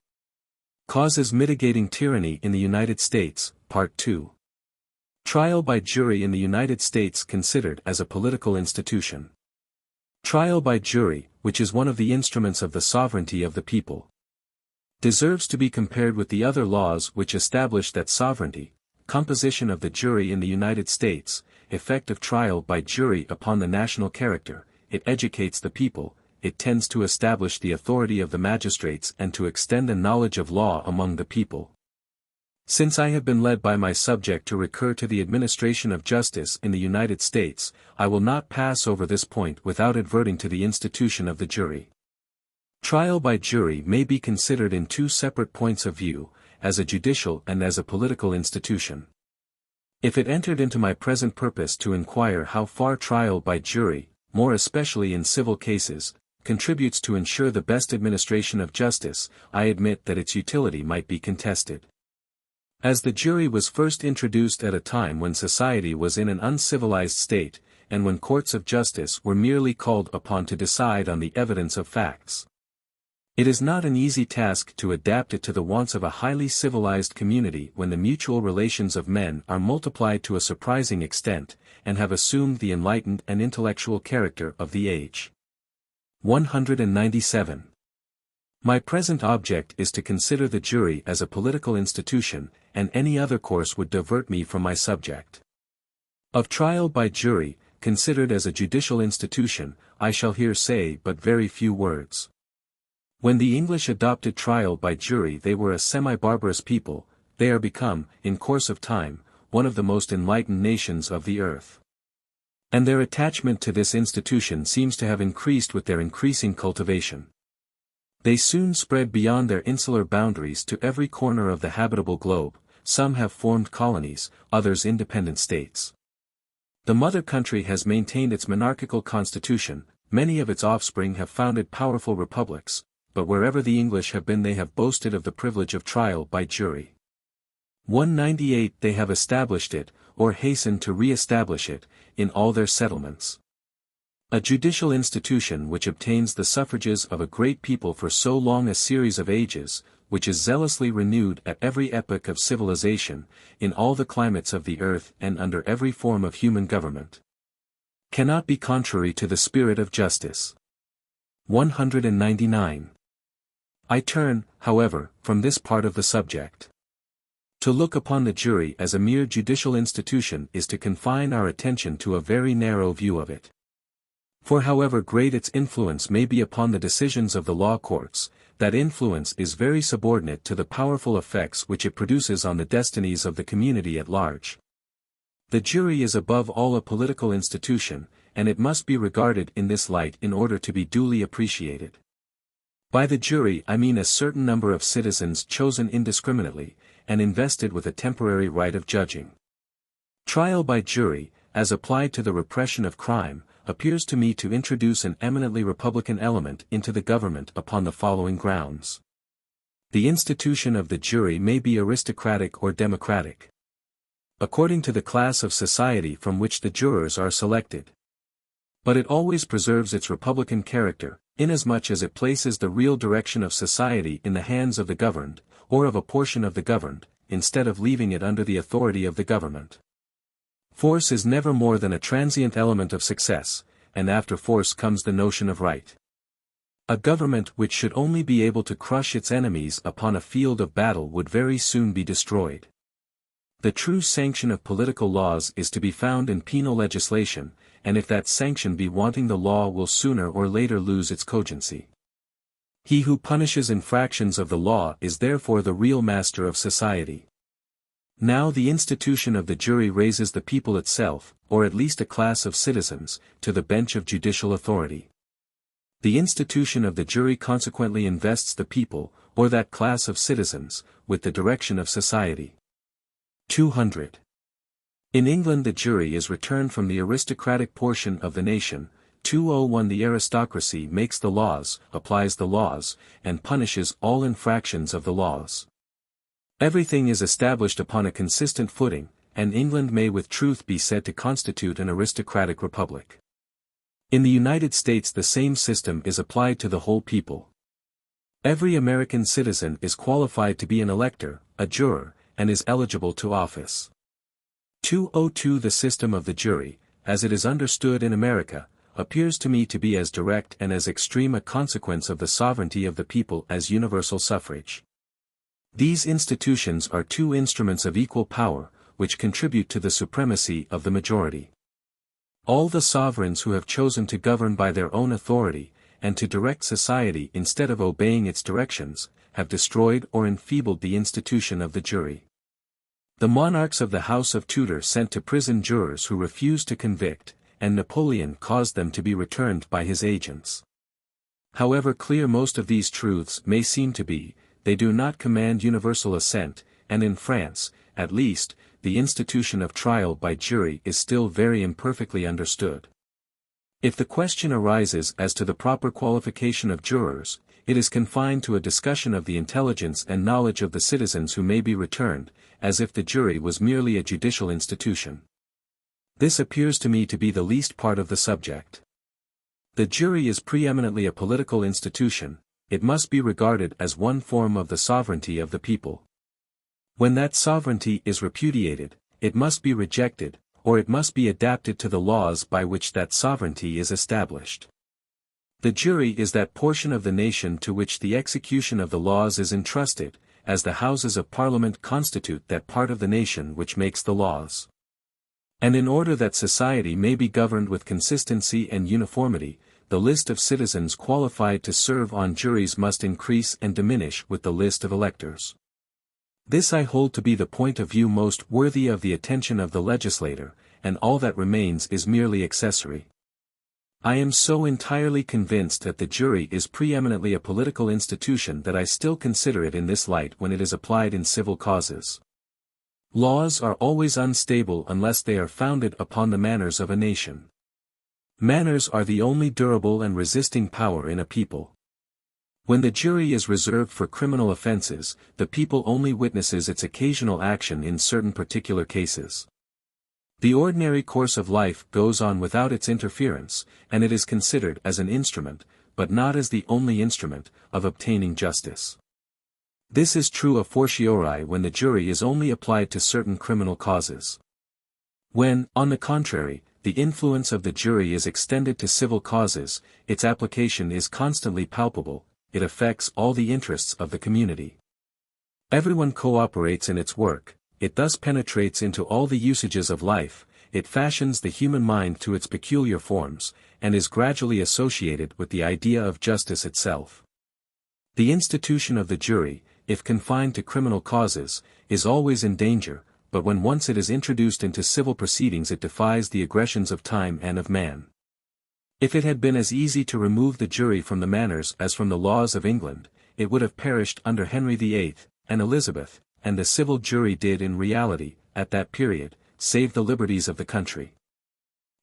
Causes mitigating tyranny in the United States, Part 2. Trial by jury in the United States considered as a political institution. Trial by jury, which is one of the instruments of the sovereignty of the people, deserves to be compared with the other laws which establish that sovereignty, composition of the jury in the United States, effect of trial by jury upon the national character. It educates the people, it tends to establish the authority of the magistrates and to extend the knowledge of law among the people. Since I have been led by my subject to recur to the administration of justice in the United States, I will not pass over this point without adverting to the institution of the jury. Trial by jury may be considered in two separate points of view, as a judicial and as a political institution. If it entered into my present purpose to inquire how far trial by jury, more especially in civil cases, contributes to ensure the best administration of justice, I admit that its utility might be contested. As the jury was first introduced at a time when society was in an uncivilized state, and when courts of justice were merely called upon to decide on the evidence of facts, it is not an easy task to adapt it to the wants of a highly civilized community when the mutual relations of men are multiplied to a surprising extent, and have assumed the enlightened and intellectual character of the age. 197. My present object is to consider the jury as a political institution, and any other course would divert me from my subject. Of trial by jury, considered as a judicial institution, I shall here say but very few words. When the English adopted trial by jury they were a semi-barbarous people, they are become, in course of time, one of the most enlightened nations of the earth. And their attachment to this institution seems to have increased with their increasing cultivation. They soon spread beyond their insular boundaries to every corner of the habitable globe, some have formed colonies, others independent states. The mother country has maintained its monarchical constitution, many of its offspring have founded powerful republics, but wherever the English have been they have boasted of the privilege of trial by jury. 198 They have established it, or hastened to re-establish it, in all their settlements. A judicial institution which obtains the suffrages of a great people for so long a series of ages, which is zealously renewed at every epoch of civilization, in all the climates of the earth and under every form of human government, cannot be contrary to the spirit of justice. 199. I turn, however, from this part of the subject. To look upon the jury as a mere judicial institution is to confine our attention to a very narrow view of it. For however great its influence may be upon the decisions of the law courts, that influence is very subordinate to the powerful effects which it produces on the destinies of the community at large. The jury is above all a political institution, and it must be regarded in this light in order to be duly appreciated. By the jury I mean a certain number of citizens chosen indiscriminately, and invested with a temporary right of judging. Trial by jury, as applied to the repression of crime, appears to me to introduce an eminently republican element into the government upon the following grounds. The institution of the jury may be aristocratic or democratic, according to the class of society from which the jurors are selected. But it always preserves its republican character, inasmuch as it places the real direction of society in the hands of the governed, or of a portion of the governed, instead of leaving it under the authority of the government. Force is never more than a transient element of success, and after force comes the notion of right. A government which should only be able to crush its enemies upon a field of battle would very soon be destroyed. The true sanction of political laws is to be found in penal legislation, and if that sanction be wanting the law will sooner or later lose its cogency. He who punishes infractions of the law is therefore the real master of society. Now the institution of the jury raises the people itself, or at least a class of citizens, to the bench of judicial authority. The institution of the jury consequently invests the people, or that class of citizens, with the direction of society. 200. In England the jury is returned from the aristocratic portion of the nation. 201 The aristocracy makes the laws, applies the laws, and punishes all infractions of the laws. Everything is established upon a consistent footing, and England may with truth be said to constitute an aristocratic republic. In the United States the same system is applied to the whole people. Every American citizen is qualified to be an elector, a juror, and is eligible to office. 202 The system of the jury, as it is understood in America, appears to me to be as direct and as extreme a consequence of the sovereignty of the people as universal suffrage. These institutions are two instruments of equal power, which contribute to the supremacy of the majority. All the sovereigns who have chosen to govern by their own authority, and to direct society instead of obeying its directions, have destroyed or enfeebled the institution of the jury. The monarchs of the House of Tudor sent to prison jurors who refused to convict, and Napoleon caused them to be returned by his agents. However clear most of these truths may seem to be, they do not command universal assent, and in France, at least, the institution of trial by jury is still very imperfectly understood. If the question arises as to the proper qualification of jurors, it is confined to a discussion of the intelligence and knowledge of the citizens who may be returned, as if the jury was merely a judicial institution. This appears to me to be the least part of the subject. The jury is preeminently a political institution, it must be regarded as one form of the sovereignty of the people. When that sovereignty is repudiated, it must be rejected, or it must be adapted to the laws by which that sovereignty is established. The jury is that portion of the nation to which the execution of the laws is entrusted, as the Houses of Parliament constitute that part of the nation which makes the laws. And in order that society may be governed with consistency and uniformity, the list of citizens qualified to serve on juries must increase and diminish with the list of electors. This I hold to be the point of view most worthy of the attention of the legislator, and all that remains is merely accessory. I am so entirely convinced that the jury is preeminently a political institution that I still consider it in this light when it is applied in civil causes. Laws are always unstable unless they are founded upon the manners of a nation. Manners are the only durable and resisting power in a people. When the jury is reserved for criminal offenses, the people only witnesses its occasional action in certain particular cases. The ordinary course of life goes on without its interference, and it is considered as an instrument, but not as the only instrument, of obtaining justice. This is true a fortiori when the jury is only applied to certain criminal causes. When, on the contrary, the influence of the jury is extended to civil causes, its application is constantly palpable, it affects all the interests of the community. Everyone cooperates in its work, it thus penetrates into all the usages of life, it fashions the human mind to its peculiar forms, and is gradually associated with the idea of justice itself. The institution of the jury, if confined to criminal causes, is always in danger, but when once it is introduced into civil proceedings it defies the aggressions of time and of man. If it had been as easy to remove the jury from the manners as from the laws of England, it would have perished under Henry VIII, and Elizabeth, and the civil jury did in reality, at that period, save the liberties of the country.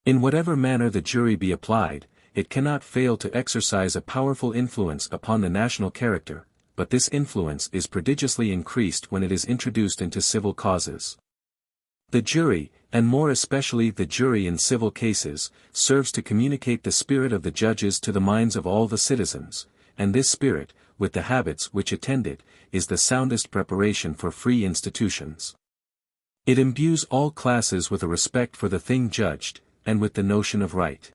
In whatever manner the jury be applied, it cannot fail to exercise a powerful influence upon the national character, but this influence is prodigiously increased when it is introduced into civil causes. The jury, and more especially the jury in civil cases, serves to communicate the spirit of the judges to the minds of all the citizens, and this spirit, with the habits which attend it, is the soundest preparation for free institutions. It imbues all classes with a respect for the thing judged, and with the notion of right.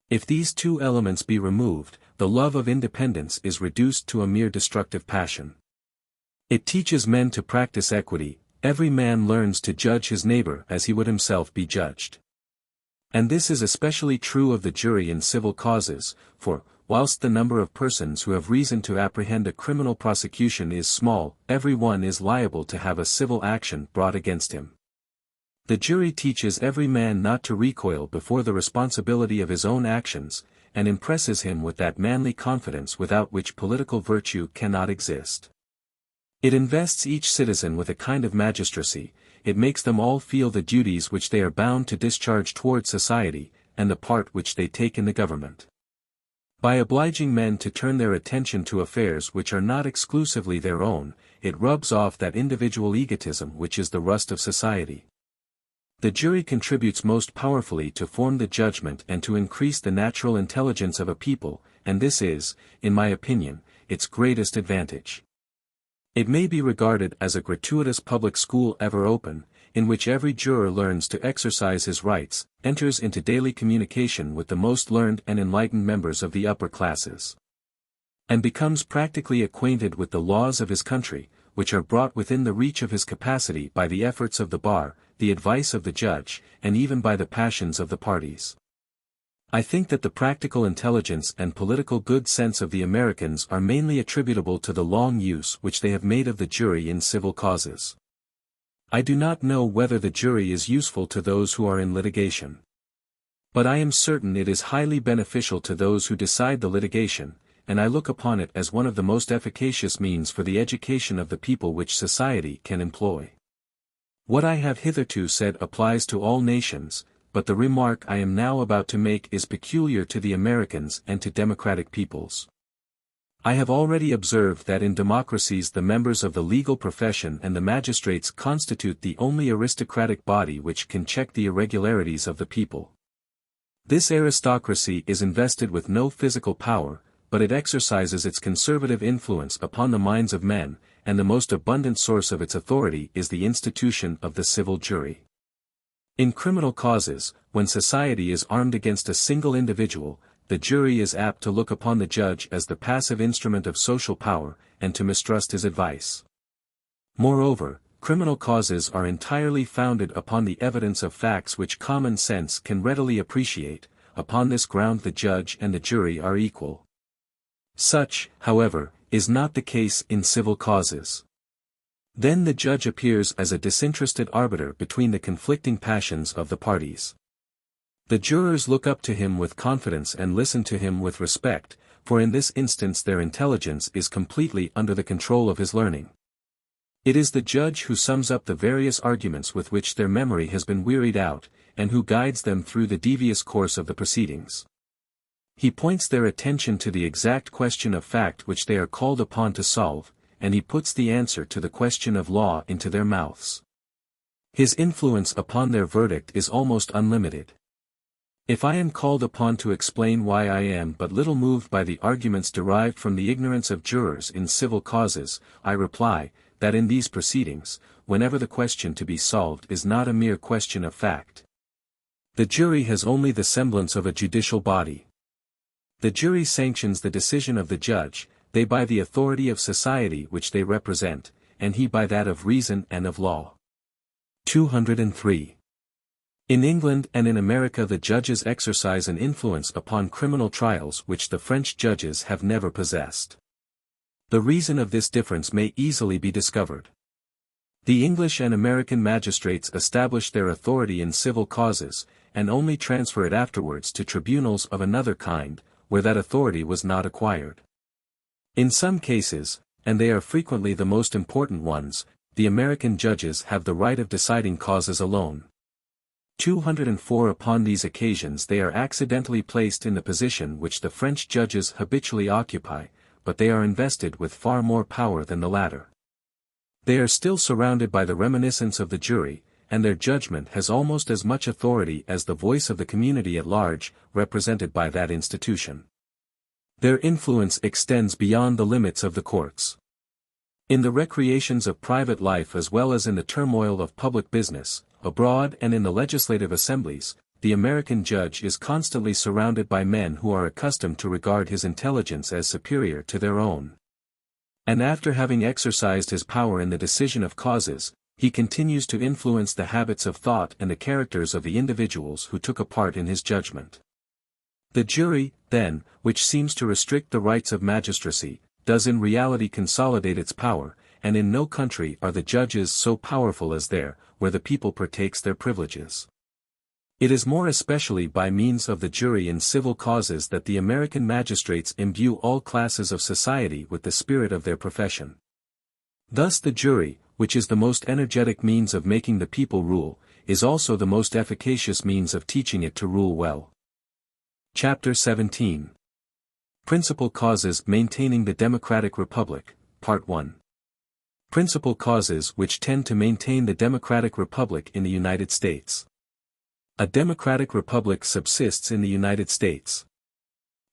If these two elements be removed, the love of independence is reduced to a mere destructive passion. It teaches men to practice equity, every man learns to judge his neighbor as he would himself be judged. And this is especially true of the jury in civil causes, for, whilst the number of persons who have reason to apprehend a criminal prosecution is small, every one is liable to have a civil action brought against him. The jury teaches every man not to recoil before the responsibility of his own actions, and impresses him with that manly confidence without which political virtue cannot exist. It invests each citizen with a kind of magistracy, it makes them all feel the duties which they are bound to discharge toward society, and the part which they take in the government. By obliging men to turn their attention to affairs which are not exclusively their own, it rubs off that individual egotism which is the rust of society. The jury contributes most powerfully to form the judgment and to increase the natural intelligence of a people, and this is, in my opinion, its greatest advantage. It may be regarded as a gratuitous public school ever open, in which every juror learns to exercise his rights, enters into daily communication with the most learned and enlightened members of the upper classes, and becomes practically acquainted with the laws of his country, which are brought within the reach of his capacity by the efforts of the bar, the advice of the judge, and even by the passions of the parties. I think that the practical intelligence and political good sense of the Americans are mainly attributable to the long use which they have made of the jury in civil causes. I do not know whether the jury is useful to those who are in litigation. But I am certain it is highly beneficial to those who decide the litigation, and I look upon it as one of the most efficacious means for the education of the people which society can employ. What I have hitherto said applies to all nations, but the remark I am now about to make is peculiar to the Americans and to democratic peoples. I have already observed that in democracies the members of the legal profession and the magistrates constitute the only aristocratic body which can check the irregularities of the people. This aristocracy is invested with no physical power, but it exercises its conservative influence upon the minds of men, and the most abundant source of its authority is the institution of the civil jury. In criminal causes, when society is armed against a single individual, the jury is apt to look upon the judge as the passive instrument of social power, and to mistrust his advice. Moreover, criminal causes are entirely founded upon the evidence of facts which common sense can readily appreciate. Upon this ground the judge and the jury are equal. Such, however, is not the case in civil causes. Then the judge appears as a disinterested arbiter between the conflicting passions of the parties. The jurors look up to him with confidence and listen to him with respect, for in this instance their intelligence is completely under the control of his learning. It is the judge who sums up the various arguments with which their memory has been wearied out, and who guides them through the devious course of the proceedings. He points their attention to the exact question of fact which they are called upon to solve, and he puts the answer to the question of law into their mouths. His influence upon their verdict is almost unlimited. If I am called upon to explain why I am but little moved by the arguments derived from the ignorance of jurors in civil causes, I reply, that in these proceedings, whenever the question to be solved is not a mere question of fact, the jury has only the semblance of a judicial body. The jury sanctions the decision of the judge, they by the authority of society which they represent, and he by that of reason and of law. 203. In England and in America the judges exercise an influence upon criminal trials which the French judges have never possessed. The reason of this difference may easily be discovered. The English and American magistrates establish their authority in civil causes, and only transfer it afterwards to tribunals of another kind, where that authority was not acquired. In some cases, and they are frequently the most important ones, the American judges have the right of deciding causes alone. 204 Upon these occasions they are accidentally placed in the position which the French judges habitually occupy, but they are invested with far more power than the latter. They are still surrounded by the reminiscence of the jury, and their judgment has almost as much authority as the voice of the community at large, represented by that institution. Their influence extends beyond the limits of the courts. In the recreations of private life as well as in the turmoil of public business, abroad and in the legislative assemblies, the American judge is constantly surrounded by men who are accustomed to regard his intelligence as superior to their own. And after having exercised his power in the decision of causes, he continues to influence the habits of thought and the characters of the individuals who took a part in his judgment. The jury, then, which seems to restrict the rights of magistracy, does in reality consolidate its power, and in no country are the judges so powerful as there, where the people partakes their privileges. It is more especially by means of the jury in civil causes that the American magistrates imbue all classes of society with the spirit of their profession. Thus the jury, which is the most energetic means of making the people rule, is also the most efficacious means of teaching it to rule well. Chapter 17. Principal Causes Maintaining the Democratic Republic, Part 1. Principal causes which tend to maintain the democratic republic in the United States. A democratic republic subsists in the United States.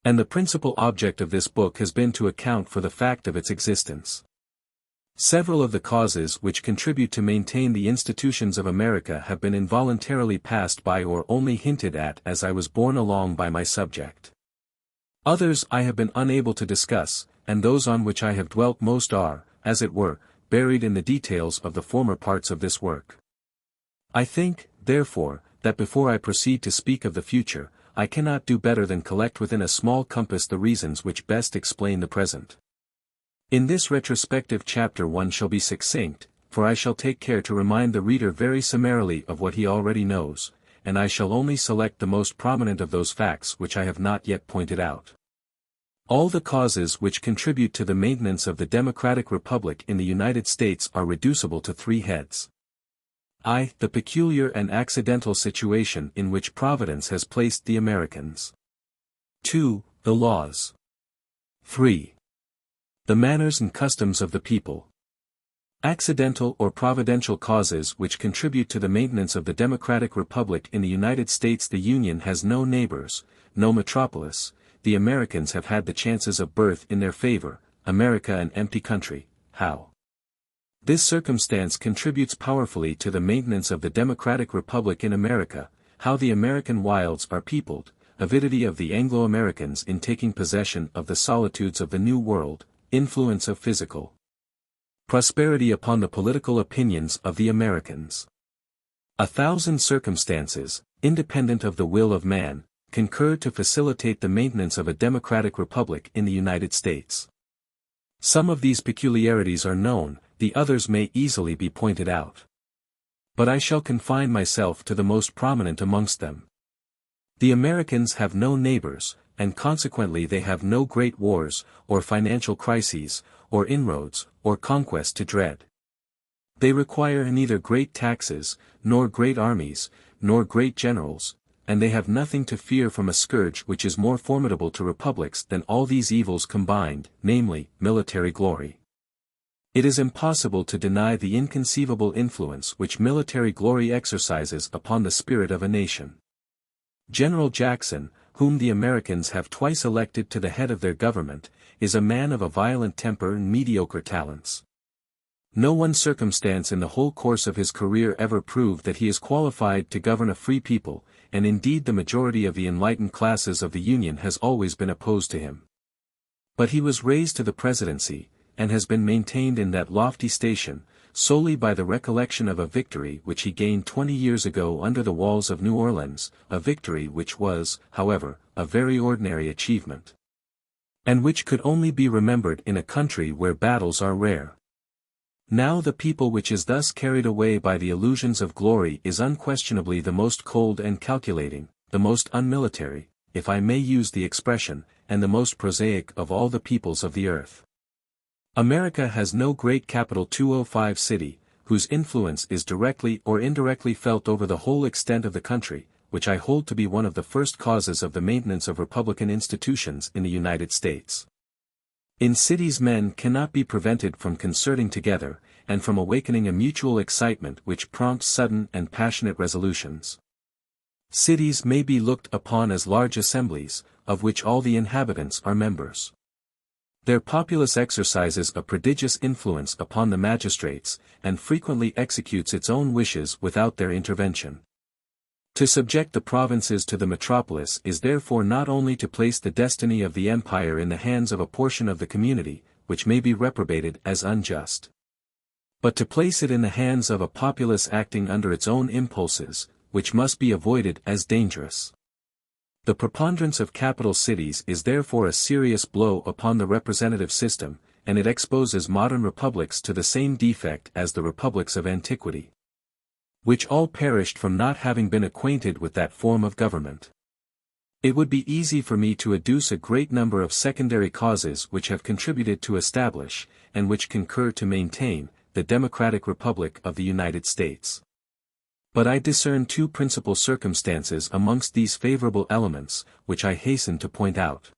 And the principal object of this book has been to account for the fact of its existence. Several of the causes which contribute to maintain the institutions of America have been involuntarily passed by or only hinted at as I was borne along by my subject. Others I have been unable to discuss, and those on which I have dwelt most are, as it were, buried in the details of the former parts of this work. I think, therefore, that before I proceed to speak of the future, I cannot do better than collect within a small compass the reasons which best explain the present. In this retrospective chapter one shall be succinct, for I shall take care to remind the reader very summarily of what he already knows, and I shall only select the most prominent of those facts which I have not yet pointed out. All the causes which contribute to the maintenance of the democratic republic in the United States are reducible to three heads. I. The peculiar and accidental situation in which Providence has placed the Americans. 2. The laws. 3. The manners and customs of the people. Accidental or providential causes which contribute to the maintenance of the democratic republic in the United States. The Union has no neighbors, no metropolis, the Americans have had the chances of birth in their favor, America an empty country, how? This circumstance contributes powerfully to the maintenance of the democratic republic in America, how the American wilds are peopled, avidity of the Anglo-Americans in taking possession of the solitudes of the New World, influence of physical prosperity upon the political opinions of the Americans. 1,000 circumstances, independent of the will of man, concur to facilitate the maintenance of a democratic republic in the United States. Some of these peculiarities are known, the others may easily be pointed out. But I shall confine myself to the most prominent amongst them. The Americans have no neighbors, and consequently they have no great wars, or financial crises, or inroads, or conquest to dread. They require neither great taxes, nor great armies, nor great generals, and they have nothing to fear from a scourge which is more formidable to republics than all these evils combined, namely, military glory. It is impossible to deny the inconceivable influence which military glory exercises upon the spirit of a nation. General Jackson, whom the Americans have twice elected to the head of their government, is a man of a violent temper and mediocre talents. No one circumstance in the whole course of his career ever proved that he is qualified to govern a free people, and indeed the majority of the enlightened classes of the Union has always been opposed to him. But he was raised to the presidency, and has been maintained in that lofty station, solely by the recollection of a victory which he gained 20 years ago under the walls of New Orleans, a victory which was, however, a very ordinary achievement, and which could only be remembered in a country where battles are rare. Now the people which is thus carried away by the illusions of glory is unquestionably the most cold and calculating, the most unmilitary, if I may use the expression, and the most prosaic of all the peoples of the earth. America has no great capital 205 city, whose influence is directly or indirectly felt over the whole extent of the country, which I hold to be one of the first causes of the maintenance of republican institutions in the United States. In cities men cannot be prevented from concerting together, and from awakening a mutual excitement which prompts sudden and passionate resolutions. Cities may be looked upon as large assemblies, of which all the inhabitants are members. Their populace exercises a prodigious influence upon the magistrates, and frequently executes its own wishes without their intervention. To subject the provinces to the metropolis is therefore not only to place the destiny of the empire in the hands of a portion of the community, which may be reprobated as unjust, but to place it in the hands of a populace acting under its own impulses, which must be avoided as dangerous. The preponderance of capital cities is therefore a serious blow upon the representative system, and it exposes modern republics to the same defect as the republics of antiquity, which all perished from not having been acquainted with that form of government. It would be easy for me to adduce a great number of secondary causes which have contributed to establish, and which concur to maintain, the democratic republic of the United States. But I discern two principal circumstances amongst these favorable elements, which I hasten to point out.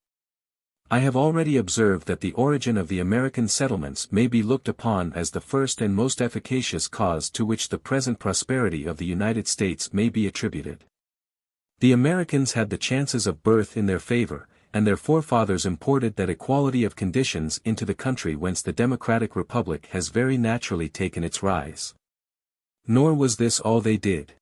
I have already observed that the origin of the American settlements may be looked upon as the first and most efficacious cause to which the present prosperity of the United States may be attributed. The Americans had the chances of birth in their favor, and their forefathers imported that equality of conditions into the country whence the democratic republic has very naturally taken its rise. Nor was this all they did.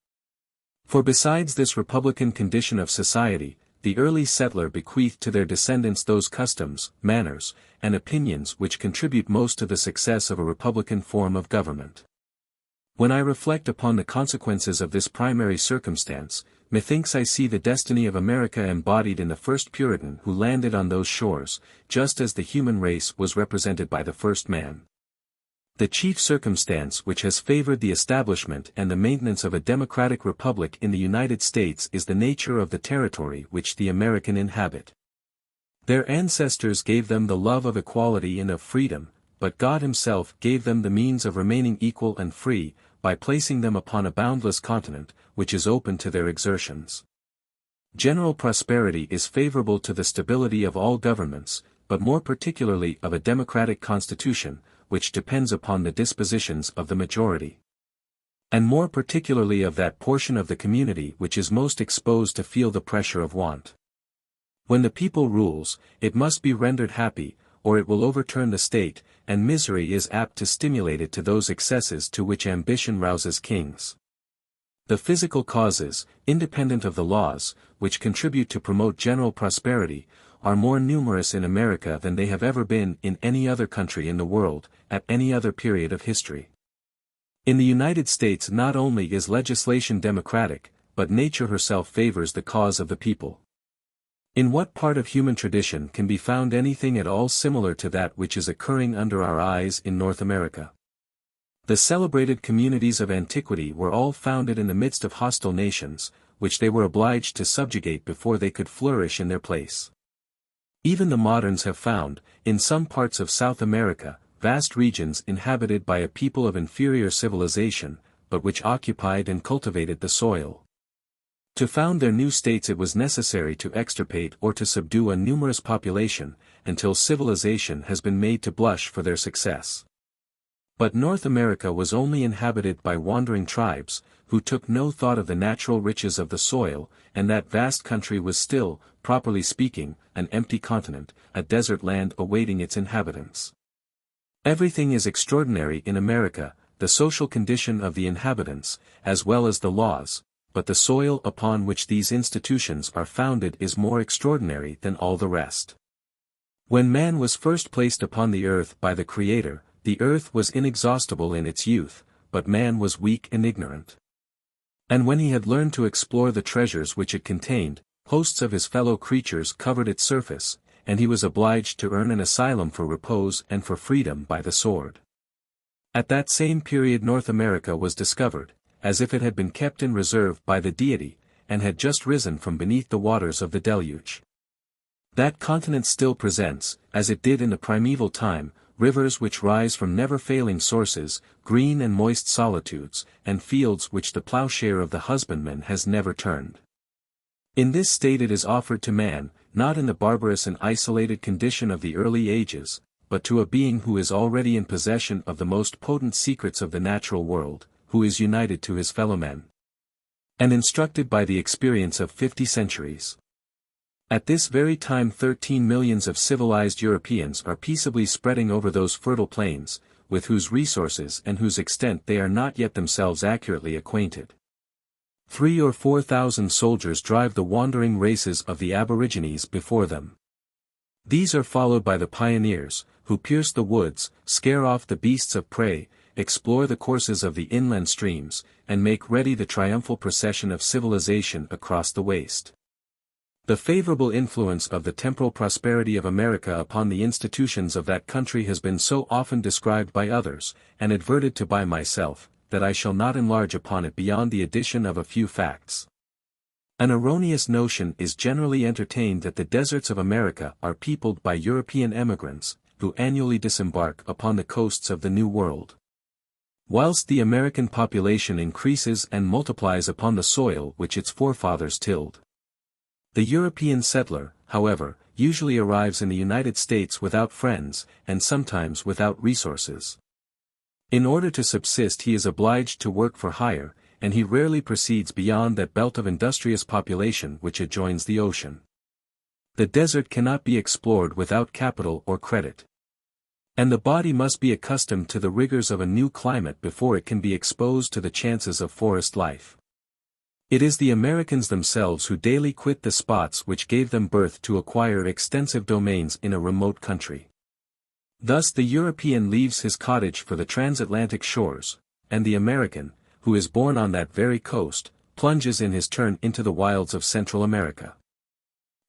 For besides this republican condition of society, the early settler bequeathed to their descendants those customs, manners, and opinions which contribute most to the success of a republican form of government. When I reflect upon the consequences of this primary circumstance, methinks I see the destiny of America embodied in the first Puritan who landed on those shores, just as the human race was represented by the first man. The chief circumstance which has favored the establishment and the maintenance of a democratic republic in the United States is the nature of the territory which the American inhabit. Their ancestors gave them the love of equality and of freedom, but God himself gave them the means of remaining equal and free, by placing them upon a boundless continent, which is open to their exertions. General prosperity is favorable to the stability of all governments, but more particularly of a democratic constitution, which depends upon the dispositions of the majority. And more particularly of that portion of the community which is most exposed to feel the pressure of want. When the people rules, it must be rendered happy, or it will overturn the state, and misery is apt to stimulate it to those excesses to which ambition rouses kings. The physical causes, independent of the laws, which contribute to promote general prosperity, are more numerous in America than they have ever been in any other country in the world, at any other period of history. In the United States not only is legislation democratic, but nature herself favors the cause of the people. In what part of human tradition can be found anything at all similar to that which is occurring under our eyes in North America? The celebrated communities of antiquity were all founded in the midst of hostile nations, which they were obliged to subjugate before they could flourish in their place. Even the moderns have found, in some parts of South America, vast regions inhabited by a people of inferior civilization, but which occupied and cultivated the soil. To found their new states it was necessary to extirpate or to subdue a numerous population, until civilization has been made to blush for their success. But North America was only inhabited by wandering tribes, who took no thought of the natural riches of the soil, and that vast country was still, properly speaking, an empty continent, a desert land awaiting its inhabitants. Everything is extraordinary in America, the social condition of the inhabitants, as well as the laws, but the soil upon which these institutions are founded is more extraordinary than all the rest. When man was first placed upon the earth by the Creator, the earth was inexhaustible in its youth, but man was weak and ignorant. And when he had learned to explore the treasures which it contained, hosts of his fellow creatures covered its surface, and he was obliged to earn an asylum for repose and for freedom by the sword. At that same period North America was discovered, as if it had been kept in reserve by the deity, and had just risen from beneath the waters of the deluge. That continent still presents, as it did in the primeval time, rivers which rise from never-failing sources, green and moist solitudes, and fields which the plowshare of the husbandman has never turned. In this state it is offered to man, not in the barbarous and isolated condition of the early ages, but to a being who is already in possession of the most potent secrets of the natural world, who is united to his fellow men, and instructed by the experience of 50 centuries. At this very time 13 millions of civilized Europeans are peaceably spreading over those fertile plains, with whose resources and whose extent they are not yet themselves accurately acquainted. 3,000 or 4,000 soldiers drive the wandering races of the aborigines before them. These are followed by the pioneers, who pierce the woods, scare off the beasts of prey, explore the courses of the inland streams, and make ready the triumphal procession of civilization across the waste. The favorable influence of the temporal prosperity of America upon the institutions of that country has been so often described by others, and adverted to by myself, that I shall not enlarge upon it beyond the addition of a few facts. An erroneous notion is generally entertained that the deserts of America are peopled by European emigrants, who annually disembark upon the coasts of the New World. Whilst the American population increases and multiplies upon the soil which its forefathers tilled. The European settler, however, usually arrives in the United States without friends, and sometimes without resources. In order to subsist he is obliged to work for hire, and he rarely proceeds beyond that belt of industrious population which adjoins the ocean. The desert cannot be explored without capital or credit. And the body must be accustomed to the rigors of a new climate before it can be exposed to the chances of forest life. It is the Americans themselves who daily quit the spots which gave them birth to acquire extensive domains in a remote country. Thus the European leaves his cottage for the transatlantic shores, and the American, who is born on that very coast, plunges in his turn into the wilds of Central America.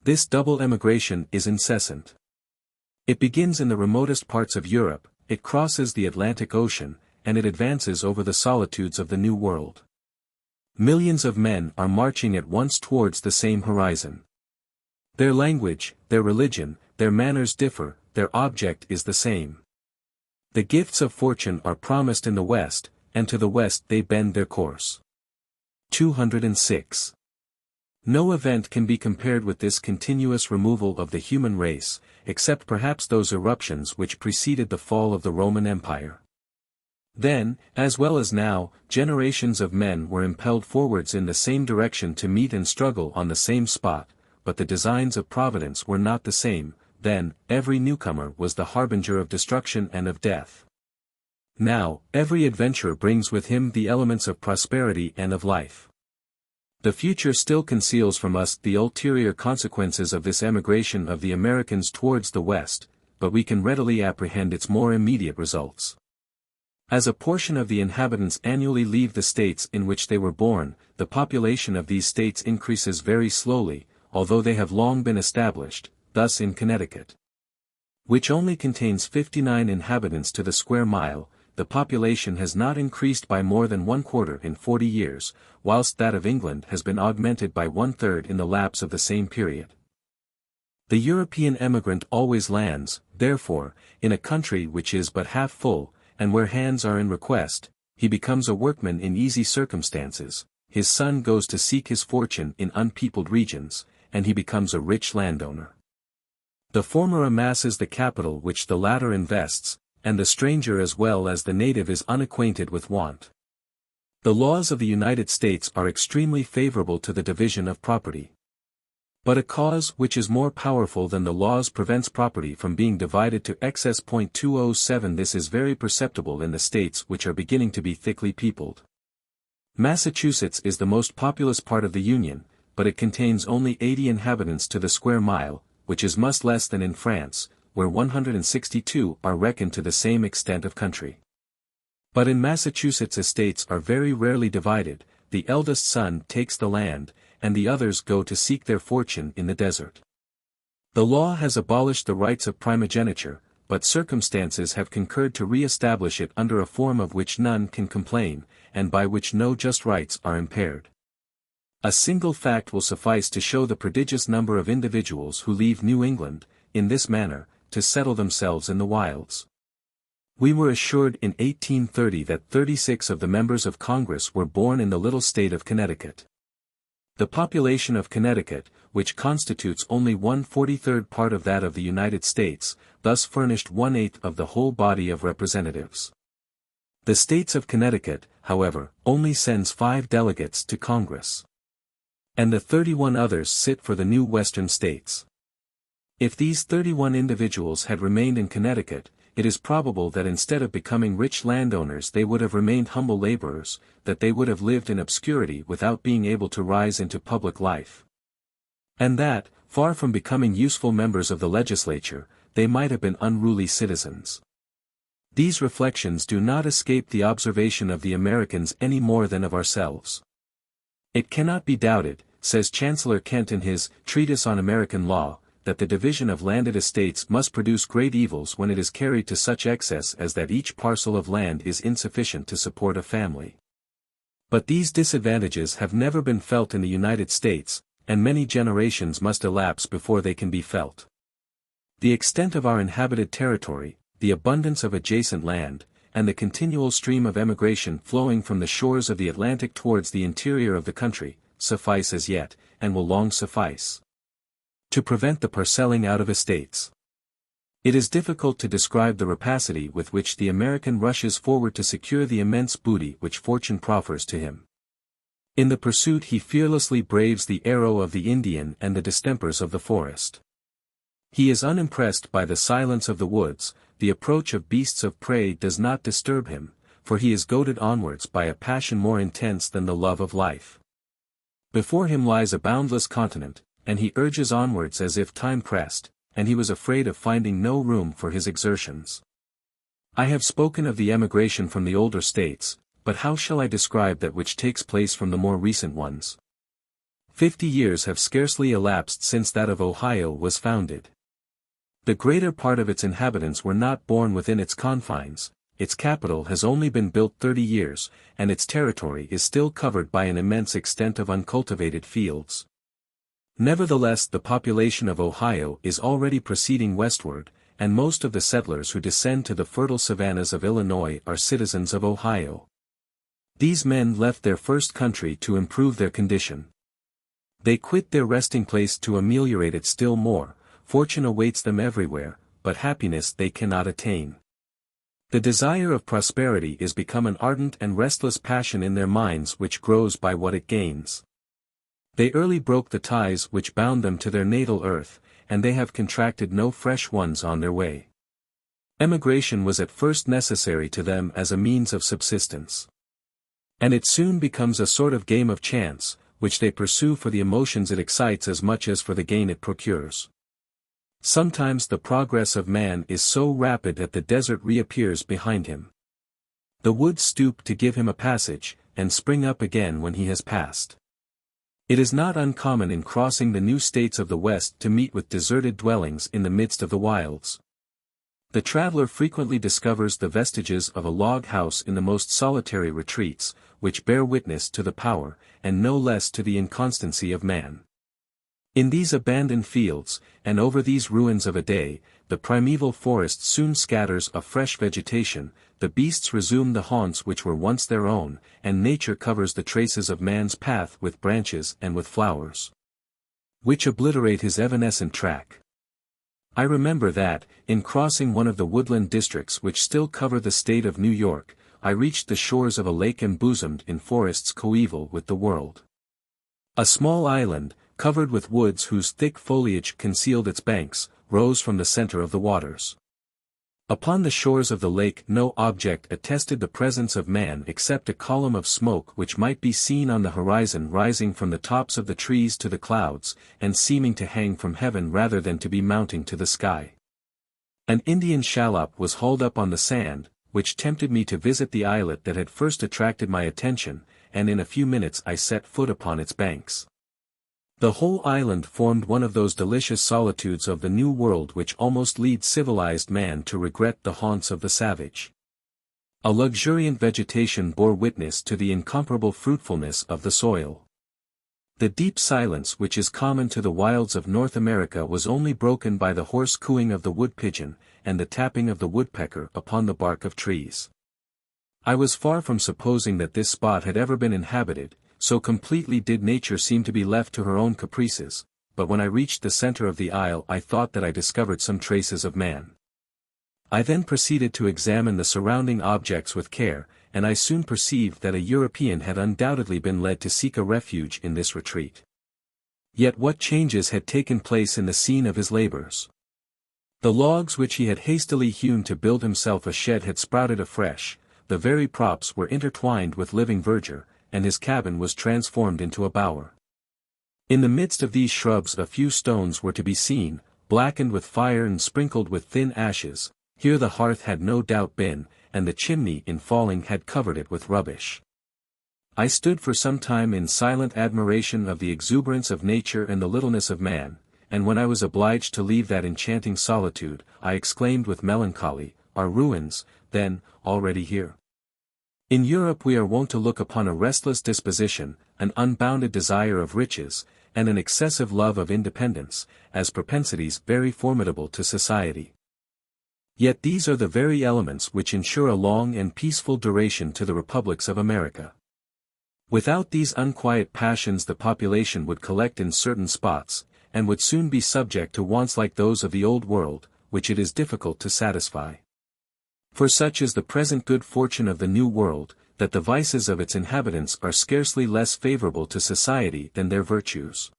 This double emigration is incessant. It begins in the remotest parts of Europe, it crosses the Atlantic Ocean, and it advances over the solitudes of the New World. Millions of men are marching at once towards the same horizon. Their language, their religion, their manners differ, their object is the same. The gifts of fortune are promised in the West, and to the West they bend their course. 206. No event can be compared with this continuous removal of the human race, except perhaps those eruptions which preceded the fall of the Roman Empire. Then, as well as now, generations of men were impelled forwards in the same direction to meet and struggle on the same spot, but the designs of Providence were not the same. Then, every newcomer was the harbinger of destruction and of death. Now, every adventurer brings with him the elements of prosperity and of life. The future still conceals from us the ulterior consequences of this emigration of the Americans towards the West, but we can readily apprehend its more immediate results. As a portion of the inhabitants annually leave the states in which they were born, the population of these states increases very slowly, although they have long been established, thus in Connecticut, which only contains 59 inhabitants to the square mile, the population has not increased by more than 1/4 in 40 years, whilst that of England has been augmented by 1/3 in the lapse of the same period. The European emigrant always lands, therefore, in a country which is but half full, and where hands are in request. He becomes a workman in easy circumstances, his son goes to seek his fortune in unpeopled regions, and he becomes a rich landowner. The former amasses the capital which the latter invests, and the stranger as well as the native is unacquainted with want. The laws of the United States are extremely favorable to the division of property. But a cause which is more powerful than the laws prevents property from being divided to excess. 207. This is very perceptible in the states which are beginning to be thickly peopled. Massachusetts is the most populous part of the Union, but it contains only 80 inhabitants to the square mile, which is much less than in France, where 162 are reckoned to the same extent of country. But in Massachusetts estates are very rarely divided, the eldest son takes the land, and the others go to seek their fortune in the desert. The law has abolished the rights of primogeniture, but circumstances have concurred to re-establish it under a form of which none can complain, and by which no just rights are impaired. A single fact will suffice to show the prodigious number of individuals who leave New England, in this manner, to settle themselves in the wilds. We were assured in 1830 that 36 of the members of Congress were born in the little state of Connecticut. The population of Connecticut, which constitutes only 1/43 part of that of the United States, thus furnished 1/8 of the whole body of representatives. The states of Connecticut, however, only sends 5 delegates to Congress. And the 31 others sit for the new western states. If these 31 individuals had remained in Connecticut, it is probable that instead of becoming rich landowners they would have remained humble laborers, that they would have lived in obscurity without being able to rise into public life. And that, far from becoming useful members of the legislature, they might have been unruly citizens. These reflections do not escape the observation of the Americans any more than of ourselves. It cannot be doubted, says Chancellor Kent in his Treatise on American Law, that the division of landed estates must produce great evils when it is carried to such excess as that each parcel of land is insufficient to support a family. But these disadvantages have never been felt in the United States, and many generations must elapse before they can be felt. The extent of our inhabited territory, the abundance of adjacent land, and the continual stream of emigration flowing from the shores of the Atlantic towards the interior of the country, suffice as yet, and will long suffice, to prevent the parcelling out of estates. It is difficult to describe the rapacity with which the American rushes forward to secure the immense booty which fortune proffers to him. In the pursuit he fearlessly braves the arrow of the Indian and the distempers of the forest. He is unimpressed by the silence of the woods, the approach of beasts of prey does not disturb him, for he is goaded onwards by a passion more intense than the love of life. Before him lies a boundless continent, and he urges onwards as if time pressed, and he was afraid of finding no room for his exertions. I have spoken of the emigration from the older states, but how shall I describe that which takes place from the more recent ones? 50 years have scarcely elapsed since that of Ohio was founded. The greater part of its inhabitants were not born within its confines, its capital has only been built 30 years, and its territory is still covered by an immense extent of uncultivated fields. Nevertheless, the population of Ohio is already proceeding westward, and most of the settlers who descend to the fertile savannas of Illinois are citizens of Ohio. These men left their first country to improve their condition. They quit their resting place to ameliorate it still more. Fortune awaits them everywhere, but happiness they cannot attain. The desire of prosperity is become an ardent and restless passion in their minds which grows by what it gains. They early broke the ties which bound them to their natal earth, and they have contracted no fresh ones on their way. Emigration was at first necessary to them as a means of subsistence. And it soon becomes a sort of game of chance, which they pursue for the emotions it excites as much as for the gain it procures. Sometimes the progress of man is so rapid that the desert reappears behind him. The woods stoop to give him a passage, and spring up again when he has passed. It is not uncommon in crossing the new states of the West to meet with deserted dwellings in the midst of the wilds. The traveler frequently discovers the vestiges of a log house in the most solitary retreats, which bear witness to the power, and no less to the inconstancy of man. In these abandoned fields, and over these ruins of a day, the primeval forest soon scatters a fresh vegetation, the beasts resume the haunts which were once their own, and nature covers the traces of man's path with branches and with flowers, which obliterate his evanescent track. I remember that, in crossing one of the woodland districts which still cover the state of New York, I reached the shores of a lake embosomed in forests coeval with the world. A small island, covered with woods whose thick foliage concealed its banks, rose from the center of the waters. Upon the shores of the lake no object attested the presence of man except a column of smoke which might be seen on the horizon rising from the tops of the trees to the clouds, and seeming to hang from heaven rather than to be mounting to the sky. An Indian shallop was hauled up on the sand, which tempted me to visit the islet that had first attracted my attention, and in a few minutes I set foot upon its banks. The whole island formed one of those delicious solitudes of the New World which almost lead civilized man to regret the haunts of the savage. A luxuriant vegetation bore witness to the incomparable fruitfulness of the soil. The deep silence which is common to the wilds of North America was only broken by the hoarse cooing of the wood pigeon, and the tapping of the woodpecker upon the bark of trees. I was far from supposing that this spot had ever been inhabited, so completely did nature seem to be left to her own caprices, but when I reached the center of the isle I thought that I discovered some traces of man. I then proceeded to examine the surrounding objects with care, and I soon perceived that a European had undoubtedly been led to seek a refuge in this retreat. Yet what changes had taken place in the scene of his labors? The logs which he had hastily hewn to build himself a shed had sprouted afresh, the very props were intertwined with living verdure, and his cabin was transformed into a bower. In the midst of these shrubs a few stones were to be seen, blackened with fire and sprinkled with thin ashes. Here the hearth had no doubt been, and the chimney in falling had covered it with rubbish. I stood for some time in silent admiration of the exuberance of nature and the littleness of man, and when I was obliged to leave that enchanting solitude, I exclaimed with melancholy, "Are ruins, then, already here?" In Europe we are wont to look upon a restless disposition, an unbounded desire of riches, and an excessive love of independence, as propensities very formidable to society. Yet these are the very elements which ensure a long and peaceful duration to the republics of America. Without these unquiet passions the population would collect in certain spots, and would soon be subject to wants like those of the Old World, which it is difficult to satisfy. For such is the present good fortune of the New World, that the vices of its inhabitants are scarcely less favorable to society than their virtues.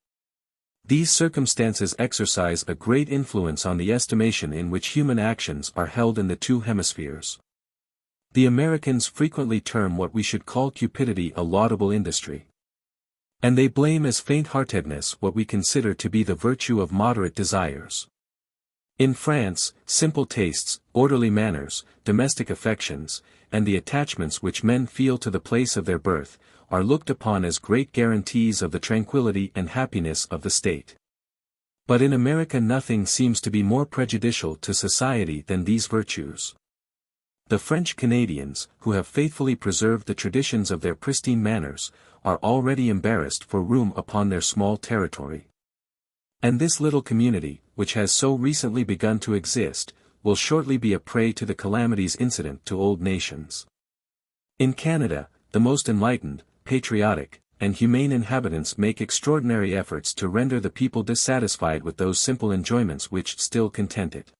These circumstances exercise a great influence on the estimation in which human actions are held in the two hemispheres. The Americans frequently term what we should call cupidity a laudable industry. And they blame as faint-heartedness what we consider to be the virtue of moderate desires. In France, simple tastes, orderly manners, domestic affections, and the attachments which men feel to the place of their birth, are looked upon as great guarantees of the tranquility and happiness of the state. But in America nothing seems to be more prejudicial to society than these virtues. The French Canadians, who have faithfully preserved the traditions of their pristine manners, are already embarrassed for room upon their small territory. And this little community, which has so recently begun to exist, will shortly be a prey to the calamities incident to old nations. In Canada, the most enlightened, patriotic, and humane inhabitants make extraordinary efforts to render the people dissatisfied with those simple enjoyments which still content it.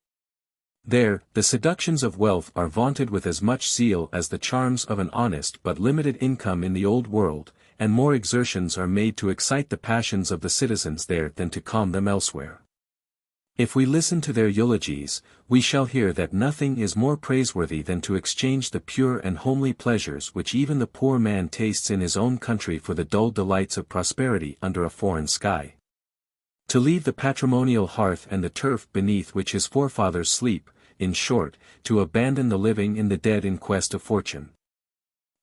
There, the seductions of wealth are vaunted with as much zeal as the charms of an honest but limited income in the Old World, and more exertions are made to excite the passions of the citizens there than to calm them elsewhere. If we listen to their eulogies, we shall hear that nothing is more praiseworthy than to exchange the pure and homely pleasures which even the poor man tastes in his own country for the dull delights of prosperity under a foreign sky. To leave the patrimonial hearth and the turf beneath which his forefathers sleep, in short, to abandon the living and the dead in quest of fortune.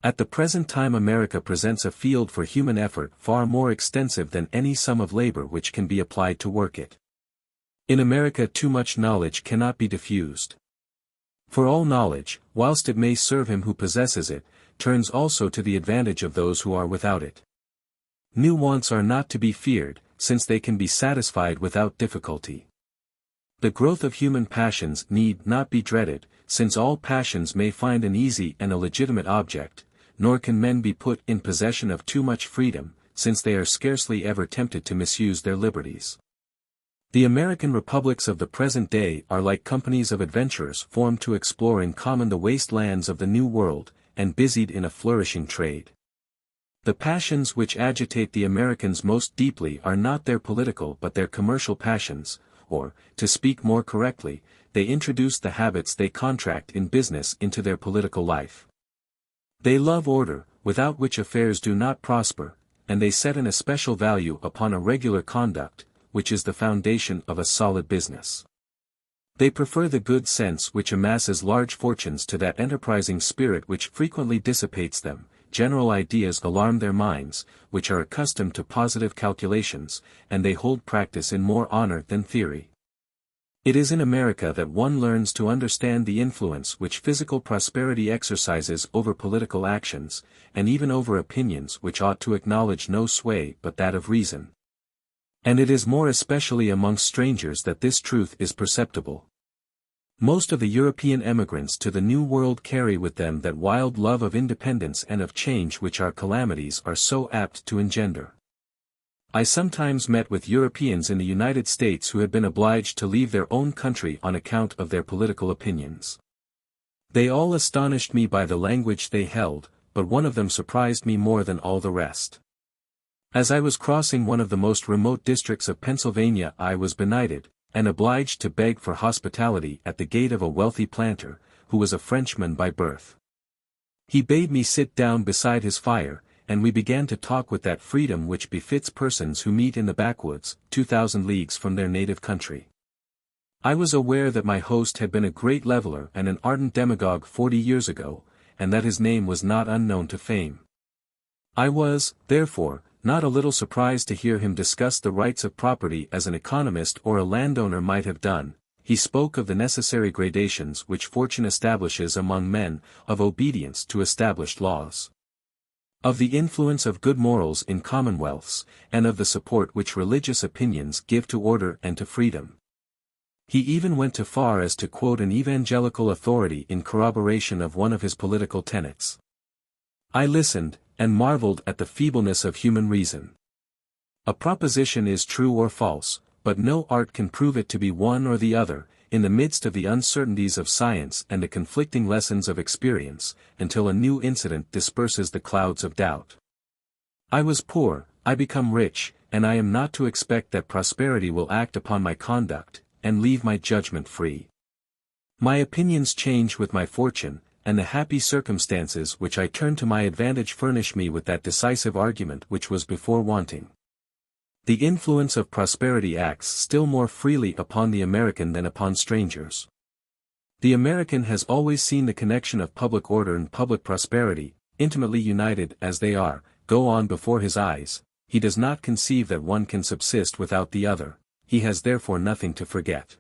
At the present time America presents a field for human effort far more extensive than any sum of labor which can be applied to work it. In America too much knowledge cannot be diffused. For all knowledge, whilst it may serve him who possesses it, turns also to the advantage of those who are without it. New wants are not to be feared, since they can be satisfied without difficulty. The growth of human passions need not be dreaded, since all passions may find an easy and a legitimate object, nor can men be put in possession of too much freedom, since they are scarcely ever tempted to misuse their liberties. The American republics of the present day are like companies of adventurers formed to explore in common the waste lands of the New World, and busied in a flourishing trade. The passions which agitate the Americans most deeply are not their political but their commercial passions, or, to speak more correctly, they introduce the habits they contract in business into their political life. They love order, without which affairs do not prosper, and they set an especial value upon a regular conduct, which is the foundation of a solid business. They prefer the good sense which amasses large fortunes to that enterprising spirit which frequently dissipates them. General ideas alarm their minds, which are accustomed to positive calculations, and they hold practice in more honor than theory. It is in America that one learns to understand the influence which physical prosperity exercises over political actions, and even over opinions which ought to acknowledge no sway but that of reason. And it is more especially amongst strangers that this truth is perceptible. Most of the European emigrants to the New World carry with them that wild love of independence and of change which our calamities are so apt to engender. I sometimes met with Europeans in the United States who had been obliged to leave their own country on account of their political opinions. They all astonished me by the language they held, but one of them surprised me more than all the rest. As I was crossing one of the most remote districts of Pennsylvania I was benighted, and obliged to beg for hospitality at the gate of a wealthy planter, who was a Frenchman by birth. He bade me sit down beside his fire, and we began to talk with that freedom which befits persons who meet in the backwoods, 2,000 leagues from their native country. I was aware that my host had been a great leveler and an ardent demagogue 40 years ago, and that his name was not unknown to fame. I was, therefore, not a little surprised to hear him discuss the rights of property as an economist or a landowner might have done. He spoke of the necessary gradations which fortune establishes among men, of obedience to established laws, of the influence of good morals in commonwealths, and of the support which religious opinions give to order and to freedom. He even went so far as to quote an evangelical authority in corroboration of one of his political tenets. I listened, and marveled at the feebleness of human reason. A proposition is true or false, but no art can prove it to be one or the other, in the midst of the uncertainties of science and the conflicting lessons of experience, until a new incident disperses the clouds of doubt. I was poor, I become rich, and I am not to expect that prosperity will act upon my conduct, and leave my judgment free. My opinions change with my fortune, and the happy circumstances which I turn to my advantage furnish me with that decisive argument which was before wanting. The influence of prosperity acts still more freely upon the American than upon strangers. The American has always seen the connection of public order and public prosperity, intimately united as they are, go on before his eyes. He does not conceive that one can subsist without the other, he has therefore nothing to forget.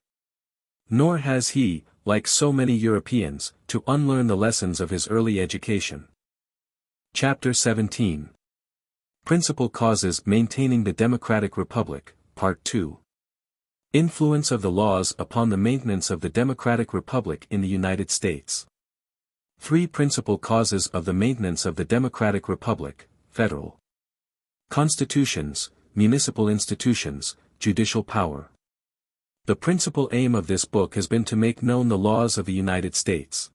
Nor has he, like so many Europeans, to unlearn the lessons of his early education. Chapter 17. Principal Causes Maintaining the Democratic Republic, Part 2. Influence of the laws upon the maintenance of the Democratic Republic in the United States. 3 principal causes of the maintenance of the Democratic Republic: federal constitutions, municipal institutions, judicial power. The principal aim of this book has been to make known the laws of the United States.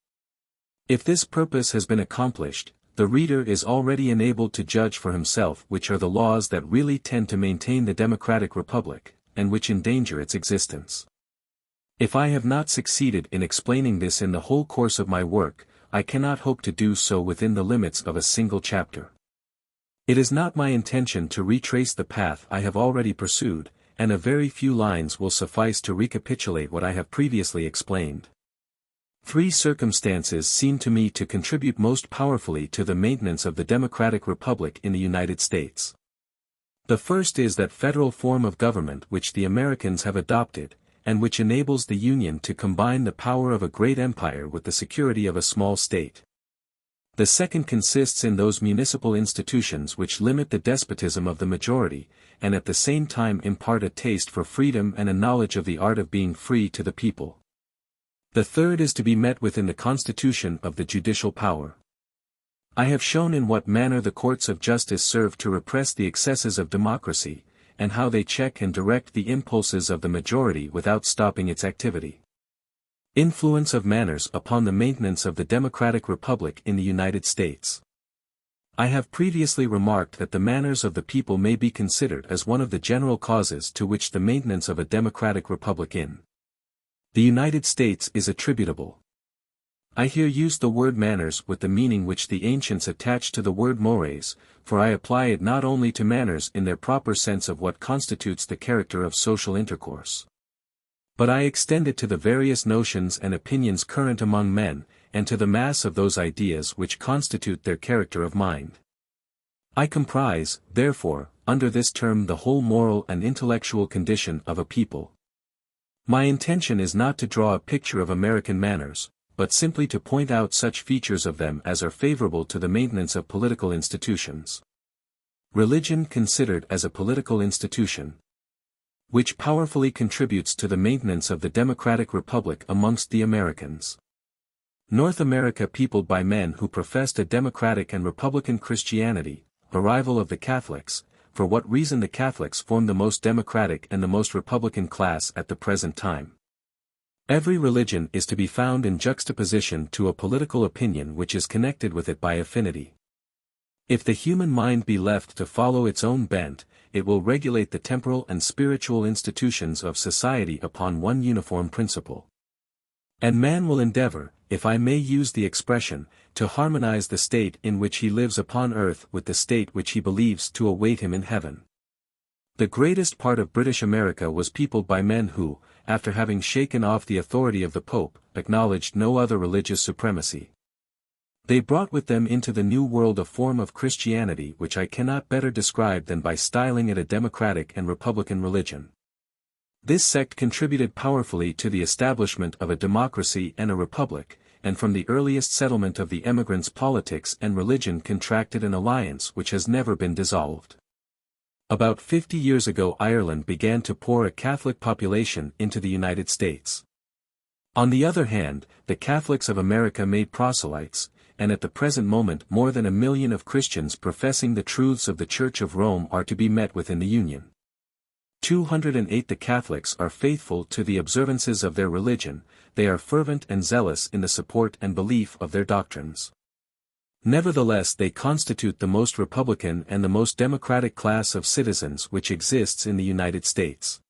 If this purpose has been accomplished, the reader is already enabled to judge for himself which are the laws that really tend to maintain the Democratic Republic, and which endanger its existence. If I have not succeeded in explaining this in the whole course of my work, I cannot hope to do so within the limits of a single chapter. It is not my intention to retrace the path I have already pursued, and a very few lines will suffice to recapitulate what I have previously explained. 3 circumstances seem to me to contribute most powerfully to the maintenance of the Democratic Republic in the United States. The first is that federal form of government which the Americans have adopted, and which enables the Union to combine the power of a great empire with the security of a small state. The second consists in those municipal institutions which limit the despotism of the majority, and at the same time impart a taste for freedom and a knowledge of the art of being free to the people. The third is to be met with in the constitution of the judicial power. I have shown in what manner the courts of justice serve to repress the excesses of democracy, and how they check and direct the impulses of the majority without stopping its activity. Influence of manners upon the maintenance of the Democratic Republic in the United States. I have previously remarked that the manners of the people may be considered as one of the general causes to which the maintenance of a democratic republic in the United States is attributable. I here use the word manners with the meaning which the ancients attached to the word mores, for I apply it not only to manners in their proper sense of what constitutes the character of social intercourse, but I extend it to the various notions and opinions current among men, and to the mass of those ideas which constitute their character of mind. I comprise, therefore, under this term the whole moral and intellectual condition of a people. My intention is not to draw a picture of American manners, but simply to point out such features of them as are favorable to the maintenance of political institutions. Religion considered as a political institution, which powerfully contributes to the maintenance of the Democratic Republic amongst the Americans. North America peopled by men who professed a democratic and republican Christianity, a rival of the Catholics, for what reason the Catholics form the most democratic and the most republican class at the present time. Every religion is to be found in juxtaposition to a political opinion which is connected with it by affinity. If the human mind be left to follow its own bent, it will regulate the temporal and spiritual institutions of society upon one uniform principle. And man will endeavor, if I may use the expression, to harmonize the state in which he lives upon earth with the state which he believes to await him in heaven. The greatest part of British America was peopled by men who, after having shaken off the authority of the Pope, acknowledged no other religious supremacy. They brought with them into the New World a form of Christianity which I cannot better describe than by styling it a democratic and republican religion. This sect contributed powerfully to the establishment of a democracy and a republic, and from the earliest settlement of the emigrants politics and religion contracted an alliance which has never been dissolved. About 50 years ago Ireland began to pour a Catholic population into the United States. On the other hand, the Catholics of America made proselytes, and at the present moment more than 1 million of Christians professing the truths of the Church of Rome are to be met with in the Union. 208 The Catholics are faithful to the observances of their religion, they are fervent and zealous in the support and belief of their doctrines. Nevertheless, they constitute the most republican and the most democratic class of citizens which exists in the United States.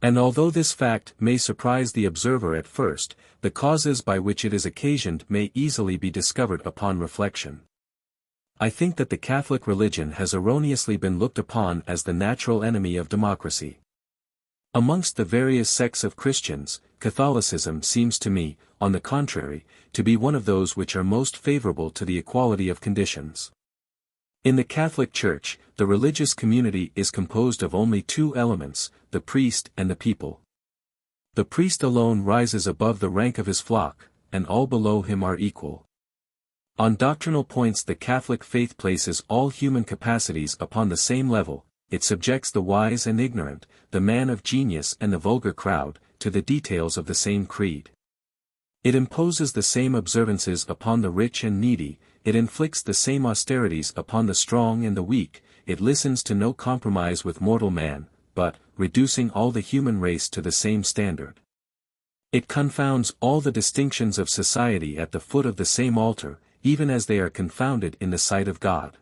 And although this fact may surprise the observer at first, the causes by which it is occasioned may easily be discovered upon reflection. I think that the Catholic religion has erroneously been looked upon as the natural enemy of democracy. Amongst the various sects of Christians, Catholicism seems to me, on the contrary, to be one of those which are most favorable to the equality of conditions. In the Catholic Church, the religious community is composed of only two elements, the priest and the people. The priest alone rises above the rank of his flock, and all below him are equal. On doctrinal points the Catholic faith places all human capacities upon the same level, it subjects the wise and ignorant, the man of genius and the vulgar crowd, to the details of the same creed. It imposes the same observances upon the rich and needy, it inflicts the same austerities upon the strong and the weak, it listens to no compromise with mortal man, but, reducing all the human race to the same standard. It confounds all the distinctions of society at the foot of the same altar, even as they are confounded in the sight of God.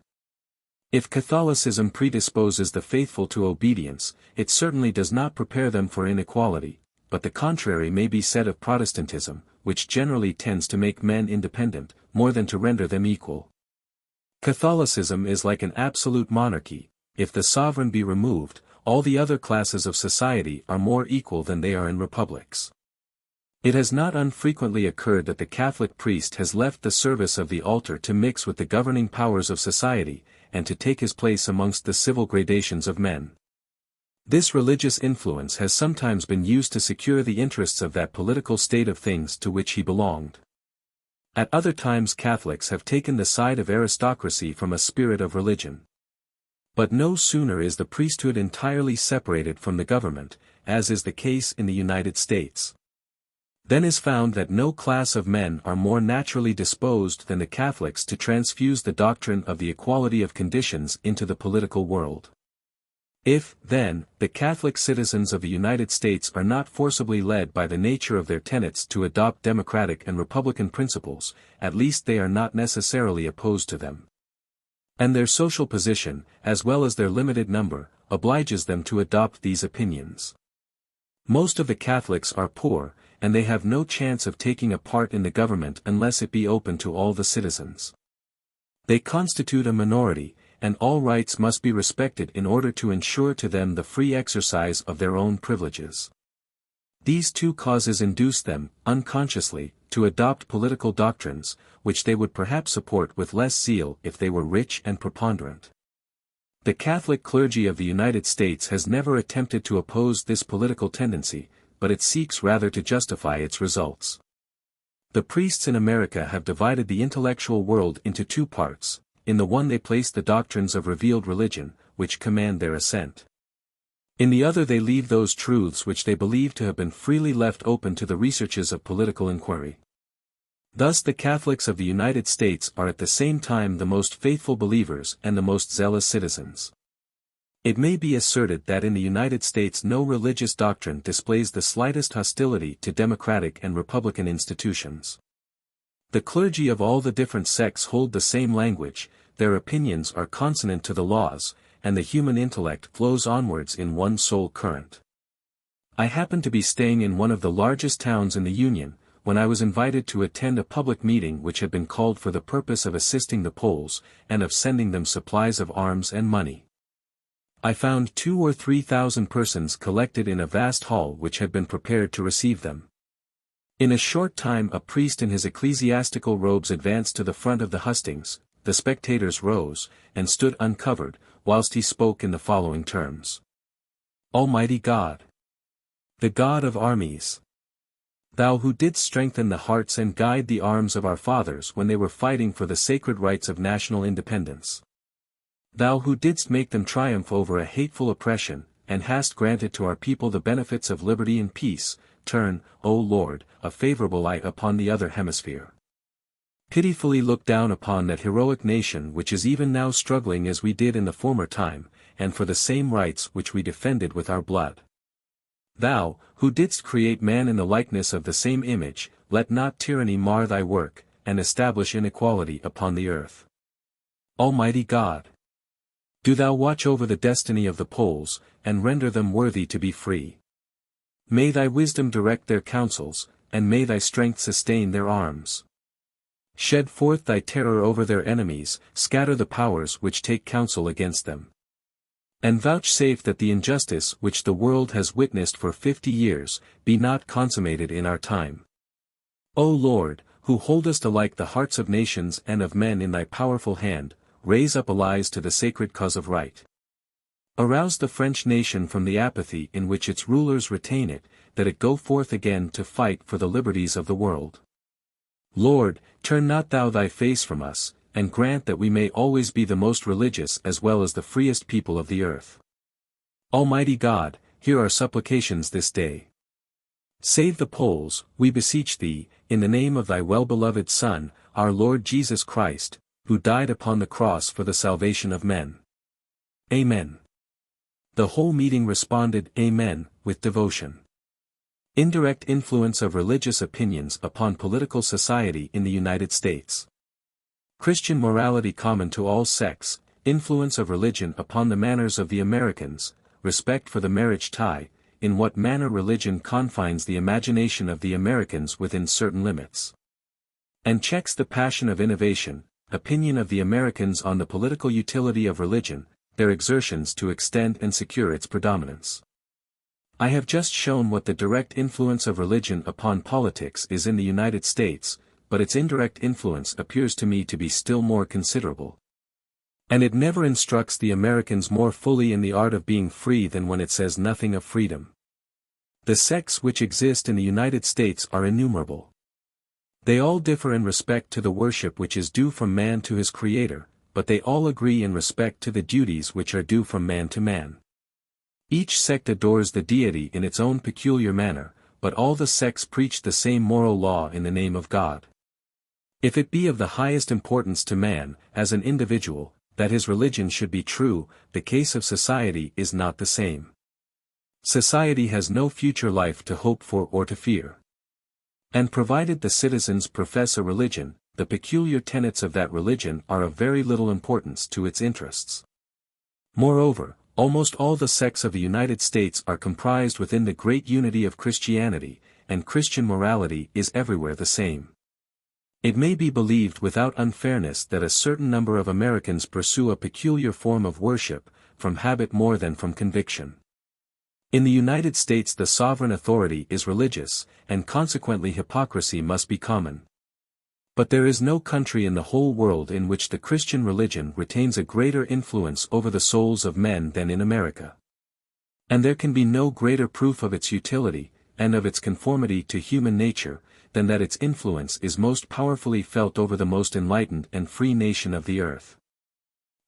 If Catholicism predisposes the faithful to obedience, it certainly does not prepare them for inequality, but the contrary may be said of Protestantism, which generally tends to make men independent, more than to render them equal. Catholicism is like an absolute monarchy, if the sovereign be removed, all the other classes of society are more equal than they are in republics. It has not unfrequently occurred that the Catholic priest has left the service of the altar to mix with the governing powers of society, and to take his place amongst the civil gradations of men. This religious influence has sometimes been used to secure the interests of that political state of things to which he belonged. At other times Catholics have taken the side of aristocracy from a spirit of religion. But no sooner is the priesthood entirely separated from the government, as is the case in the United States. Then is found that no class of men are more naturally disposed than the Catholics to transfuse the doctrine of the equality of conditions into the political world. If, then, the Catholic citizens of the United States are not forcibly led by the nature of their tenets to adopt democratic and republican principles, at least they are not necessarily opposed to them. And their social position, as well as their limited number, obliges them to adopt these opinions. Most of the Catholics are poor, and they have no chance of taking a part in the government unless it be open to all the citizens. They constitute a minority, and all rights must be respected in order to ensure to them the free exercise of their own privileges. These two causes induce them, unconsciously, to adopt political doctrines, which they would perhaps support with less zeal if they were rich and preponderant. The Catholic clergy of the United States has never attempted to oppose this political tendency, but it seeks rather to justify its results. The priests in America have divided the intellectual world into two parts. In the one they place the doctrines of revealed religion, which command their assent. In the other they leave those truths which they believe to have been freely left open to the researches of political inquiry. Thus the Catholics of the United States are at the same time the most faithful believers and the most zealous citizens. It may be asserted that in the United States no religious doctrine displays the slightest hostility to democratic and republican institutions. The clergy of all the different sects hold the same language, their opinions are consonant to the laws, and the human intellect flows onwards in one sole current. I happened to be staying in one of the largest towns in the Union, when I was invited to attend a public meeting which had been called for the purpose of assisting the Poles, and of sending them supplies of arms and money. I found 2,000 or 3,000 persons collected in a vast hall which had been prepared to receive them. In a short time a priest in his ecclesiastical robes advanced to the front of the hustings, the spectators rose, and stood uncovered, whilst he spoke in the following terms. Almighty God! The God of armies! Thou who didst strengthen the hearts and guide the arms of our fathers when they were fighting for the sacred rights of national independence. Thou who didst make them triumph over a hateful oppression, and hast granted to our people the benefits of liberty and peace, turn, O Lord, a favorable eye upon the other hemisphere. Pitifully look down upon that heroic nation which is even now struggling as we did in the former time, and for the same rights which we defended with our blood. Thou, who didst create man in the likeness of the same image, let not tyranny mar thy work, and establish inequality upon the earth. Almighty God, do thou watch over the destiny of the Poles, and render them worthy to be free. May thy wisdom direct their counsels, and may thy strength sustain their arms. Shed forth thy terror over their enemies, scatter the powers which take counsel against them. And vouchsafe that the injustice which the world has witnessed for 50 years, be not consummated in our time. O Lord, who holdest alike the hearts of nations and of men in thy powerful hand, raise up allies to the sacred cause of right. Arouse the French nation from the apathy in which its rulers retain it, that it go forth again to fight for the liberties of the world. Lord, turn not thou thy face from us, and grant that we may always be the most religious as well as the freest people of the earth. Almighty God, hear our supplications this day. Save the Poles, we beseech thee, in the name of thy well-beloved Son, our Lord Jesus Christ, who died upon the cross for the salvation of men. Amen. The whole meeting responded Amen, with devotion. Indirect influence of religious opinions upon political society in the United States. Christian morality common to all sects, influence of religion upon the manners of the Americans, respect for the marriage tie, in what manner religion confines the imagination of the Americans within certain limits. And checks the passion of innovation, opinion of the Americans on the political utility of religion, their exertions to extend and secure its predominance. I have just shown what the direct influence of religion upon politics is in the United States, but its indirect influence appears to me to be still more considerable. And it never instructs the Americans more fully in the art of being free than when it says nothing of freedom. The sects which exist in the United States are innumerable. They all differ in respect to the worship which is due from man to his Creator, but they all agree in respect to the duties which are due from man to man. Each sect adores the deity in its own peculiar manner, but all the sects preach the same moral law in the name of God. If it be of the highest importance to man, as an individual, that his religion should be true, the case of society is not the same. Society has no future life to hope for or to fear. And provided the citizens profess a religion, the peculiar tenets of that religion are of very little importance to its interests. Moreover, almost all the sects of the United States are comprised within the great unity of Christianity, and Christian morality is everywhere the same. It may be believed without unfairness that a certain number of Americans pursue a peculiar form of worship, from habit more than from conviction. In the United States the sovereign authority is religious, and consequently hypocrisy must be common. But there is no country in the whole world in which the Christian religion retains a greater influence over the souls of men than in America. And there can be no greater proof of its utility, and of its conformity to human nature, than that its influence is most powerfully felt over the most enlightened and free nation of the earth.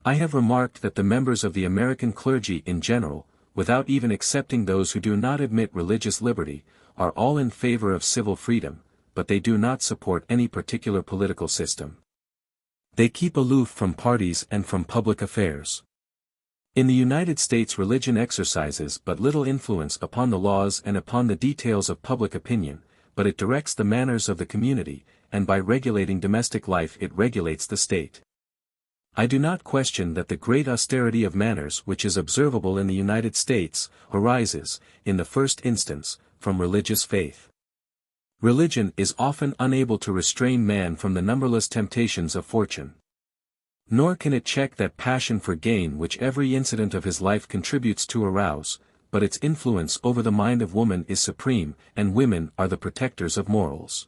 I have remarked that the members of the American clergy in general, without even excepting those who do not admit religious liberty, are all in favor of civil freedom, but they do not support any particular political system. They keep aloof from parties and from public affairs. In the United States religion exercises but little influence upon the laws and upon the details of public opinion, but it directs the manners of the community, and by regulating domestic life it regulates the state. I do not question that the great austerity of manners which is observable in the United States, arises, in the first instance, from religious faith. Religion is often unable to restrain man from the numberless temptations of fortune. Nor can it check that passion for gain which every incident of his life contributes to arouse, but its influence over the mind of woman is supreme, and women are the protectors of morals.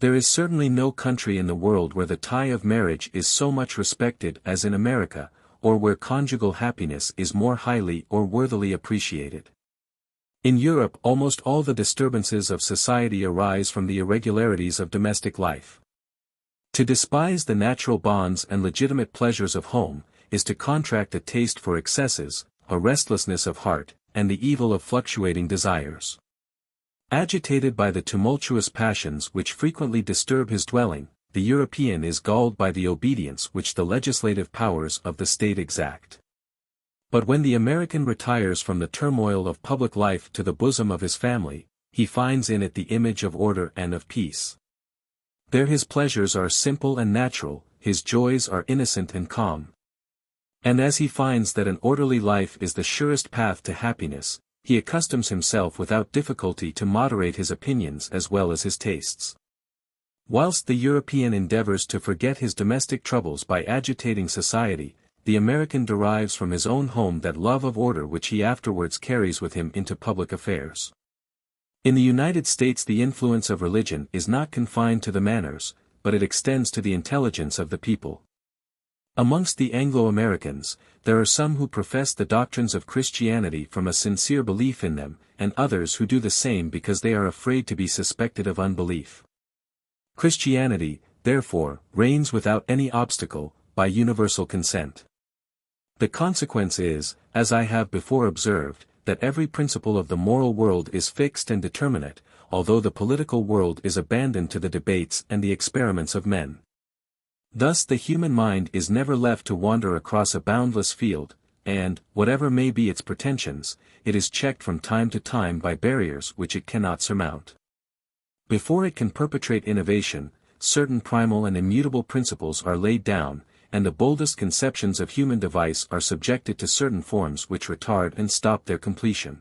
There is certainly no country in the world where the tie of marriage is so much respected as in America, or where conjugal happiness is more highly or worthily appreciated. In Europe almost all the disturbances of society arise from the irregularities of domestic life. To despise the natural bonds and legitimate pleasures of home, is to contract a taste for excesses, a restlessness of heart, and the evil of fluctuating desires. Agitated by the tumultuous passions which frequently disturb his dwelling, the European is galled by the obedience which the legislative powers of the state exact. But when the American retires from the turmoil of public life to the bosom of his family, he finds in it the image of order and of peace. There his pleasures are simple and natural, his joys are innocent and calm. And as he finds that an orderly life is the surest path to happiness, he accustoms himself without difficulty to moderate his opinions as well as his tastes. Whilst the European endeavors to forget his domestic troubles by agitating society, the American derives from his own home that love of order which he afterwards carries with him into public affairs. In the United States the influence of religion is not confined to the manners, but it extends to the intelligence of the people. Amongst the Anglo-Americans, there are some who profess the doctrines of Christianity from a sincere belief in them, and others who do the same because they are afraid to be suspected of unbelief. Christianity, therefore, reigns without any obstacle, by universal consent. The consequence is, as I have before observed, that every principle of the moral world is fixed and determinate, although the political world is abandoned to the debates and the experiments of men. Thus the human mind is never left to wander across a boundless field, and, whatever may be its pretensions, it is checked from time to time by barriers which it cannot surmount. Before it can perpetrate innovation, certain primal and immutable principles are laid down, and the boldest conceptions of human device are subjected to certain forms which retard and stop their completion.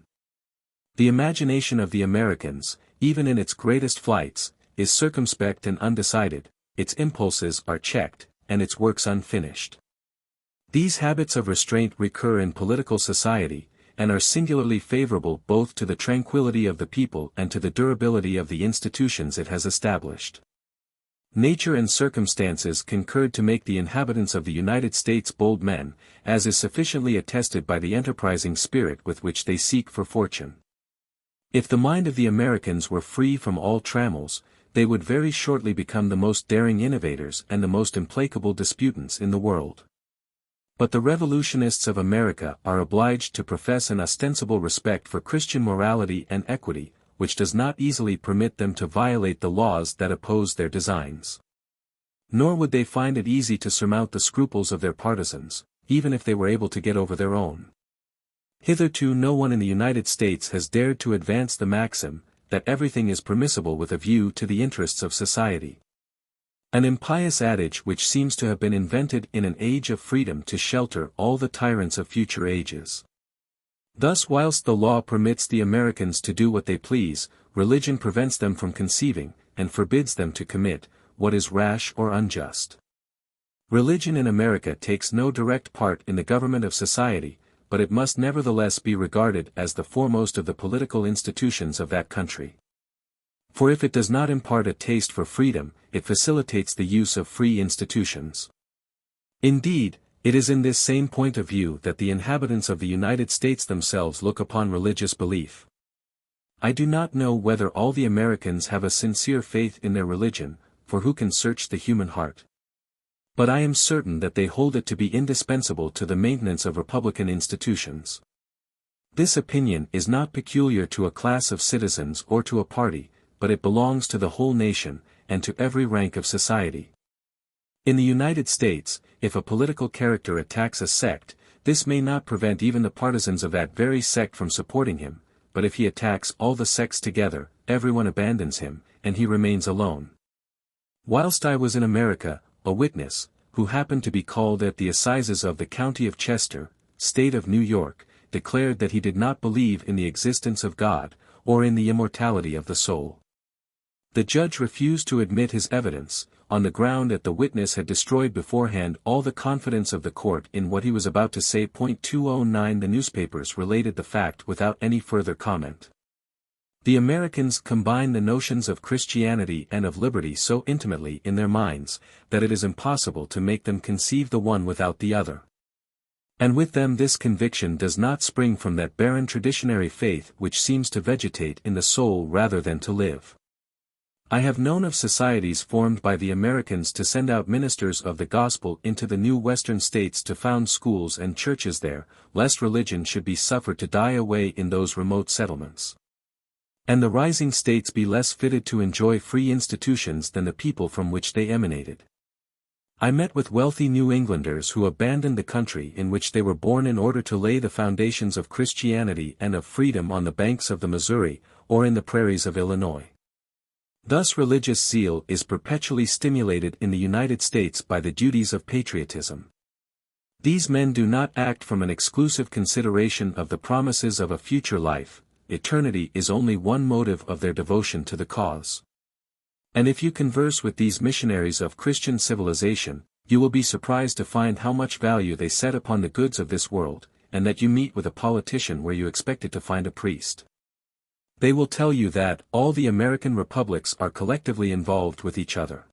The imagination of the Americans, even in its greatest flights, is circumspect and undecided, its impulses are checked, and its works unfinished. These habits of restraint recur in political society, and are singularly favorable both to the tranquility of the people and to the durability of the institutions it has established. Nature and circumstances concurred to make the inhabitants of the United States bold men, as is sufficiently attested by the enterprising spirit with which they seek for fortune. If the mind of the Americans were free from all trammels, they would very shortly become the most daring innovators and the most implacable disputants in the world. But the revolutionists of America are obliged to profess an ostensible respect for Christian morality and equity, which does not easily permit them to violate the laws that oppose their designs. Nor would they find it easy to surmount the scruples of their partisans, even if they were able to get over their own. Hitherto no one in the United States has dared to advance the maxim, that everything is permissible with a view to the interests of society. An impious adage which seems to have been invented in an age of freedom to shelter all the tyrants of future ages. Thus whilst the law permits the Americans to do what they please, religion prevents them from conceiving, and forbids them to commit, what is rash or unjust. Religion in America takes no direct part in the government of society, but it must nevertheless be regarded as the foremost of the political institutions of that country. For if it does not impart a taste for freedom, it facilitates the use of free institutions. Indeed, it is in this same point of view that the inhabitants of the United States themselves look upon religious belief. I do not know whether all the Americans have a sincere faith in their religion, for who can search the human heart? But I am certain that they hold it to be indispensable to the maintenance of republican institutions. This opinion is not peculiar to a class of citizens or to a party, but it belongs to the whole nation, and to every rank of society. In the United States, if a political character attacks a sect, this may not prevent even the partisans of that very sect from supporting him, but if he attacks all the sects together, everyone abandons him, and he remains alone. Whilst I was in America, a witness, who happened to be called at the assizes of the county of Chester, state of New York, declared that he did not believe in the existence of God, or in the immortality of the soul. The judge refused to admit his evidence, on the ground that the witness had destroyed beforehand all the confidence of the court in what he was about to say. 209 The newspapers related the fact without any further comment. The Americans combine the notions of Christianity and of liberty so intimately in their minds, that it is impossible to make them conceive the one without the other. And with them this conviction does not spring from that barren traditionary faith which seems to vegetate in the soul rather than to live. I have known of societies formed by the Americans to send out ministers of the gospel into the new western states to found schools and churches there, lest religion should be suffered to die away in those remote settlements, and the rising states be less fitted to enjoy free institutions than the people from which they emanated. I met with wealthy New Englanders who abandoned the country in which they were born in order to lay the foundations of Christianity and of freedom on the banks of the Missouri, or in the prairies of Illinois. Thus religious zeal is perpetually stimulated in the United States by the duties of patriotism. These men do not act from an exclusive consideration of the promises of a future life. Eternity is only one motive of their devotion to the cause. And if you converse with these missionaries of Christian civilization, you will be surprised to find how much value they set upon the goods of this world, and that you meet with a politician where you expected to find a priest. They will tell you that all the American republics are collectively involved with each other.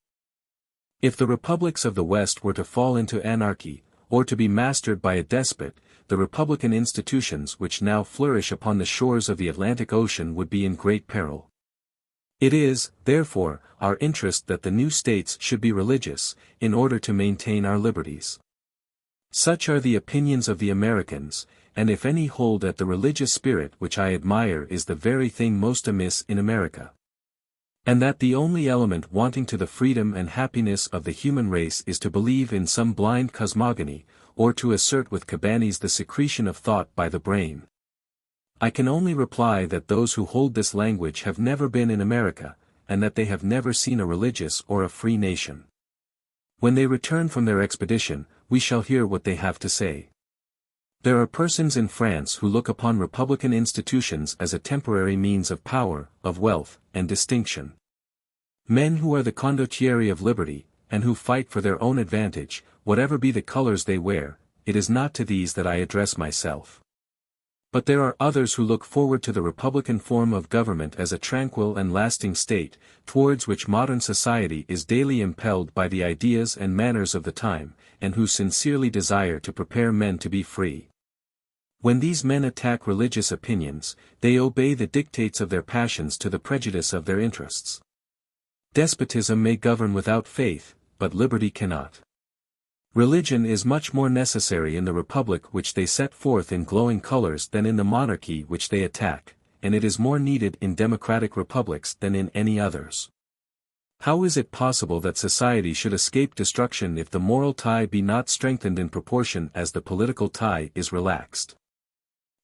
If the republics of the West were to fall into anarchy, or to be mastered by a despot, the republican institutions which now flourish upon the shores of the Atlantic Ocean would be in great peril. It is, therefore, our interest that the new states should be religious, in order to maintain our liberties. Such are the opinions of the Americans, and if any hold that the religious spirit which I admire is the very thing most amiss in America, and that the only element wanting to the freedom and happiness of the human race is to believe in some blind cosmogony, or to assert with Cabanis the secretion of thought by the brain, I can only reply that those who hold this language have never been in America, and that they have never seen a religious or a free nation. When they return from their expedition, we shall hear what they have to say. There are persons in France who look upon republican institutions as a temporary means of power, of wealth, and distinction. Men who are the condottieri of liberty, and who fight for their own advantage, whatever be the colors they wear, it is not to these that I address myself. But there are others who look forward to the republican form of government as a tranquil and lasting state, towards which modern society is daily impelled by the ideas and manners of the time, and who sincerely desire to prepare men to be free. When these men attack religious opinions, they obey the dictates of their passions to the prejudice of their interests. Despotism may govern without faith, but liberty cannot. Religion is much more necessary in the republic which they set forth in glowing colors than in the monarchy which they attack, and it is more needed in democratic republics than in any others. How is it possible that society should escape destruction if the moral tie be not strengthened in proportion as the political tie is relaxed?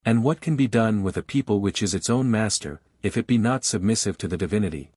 And what can be done with a people which is its own master, if it be not submissive to the divinity?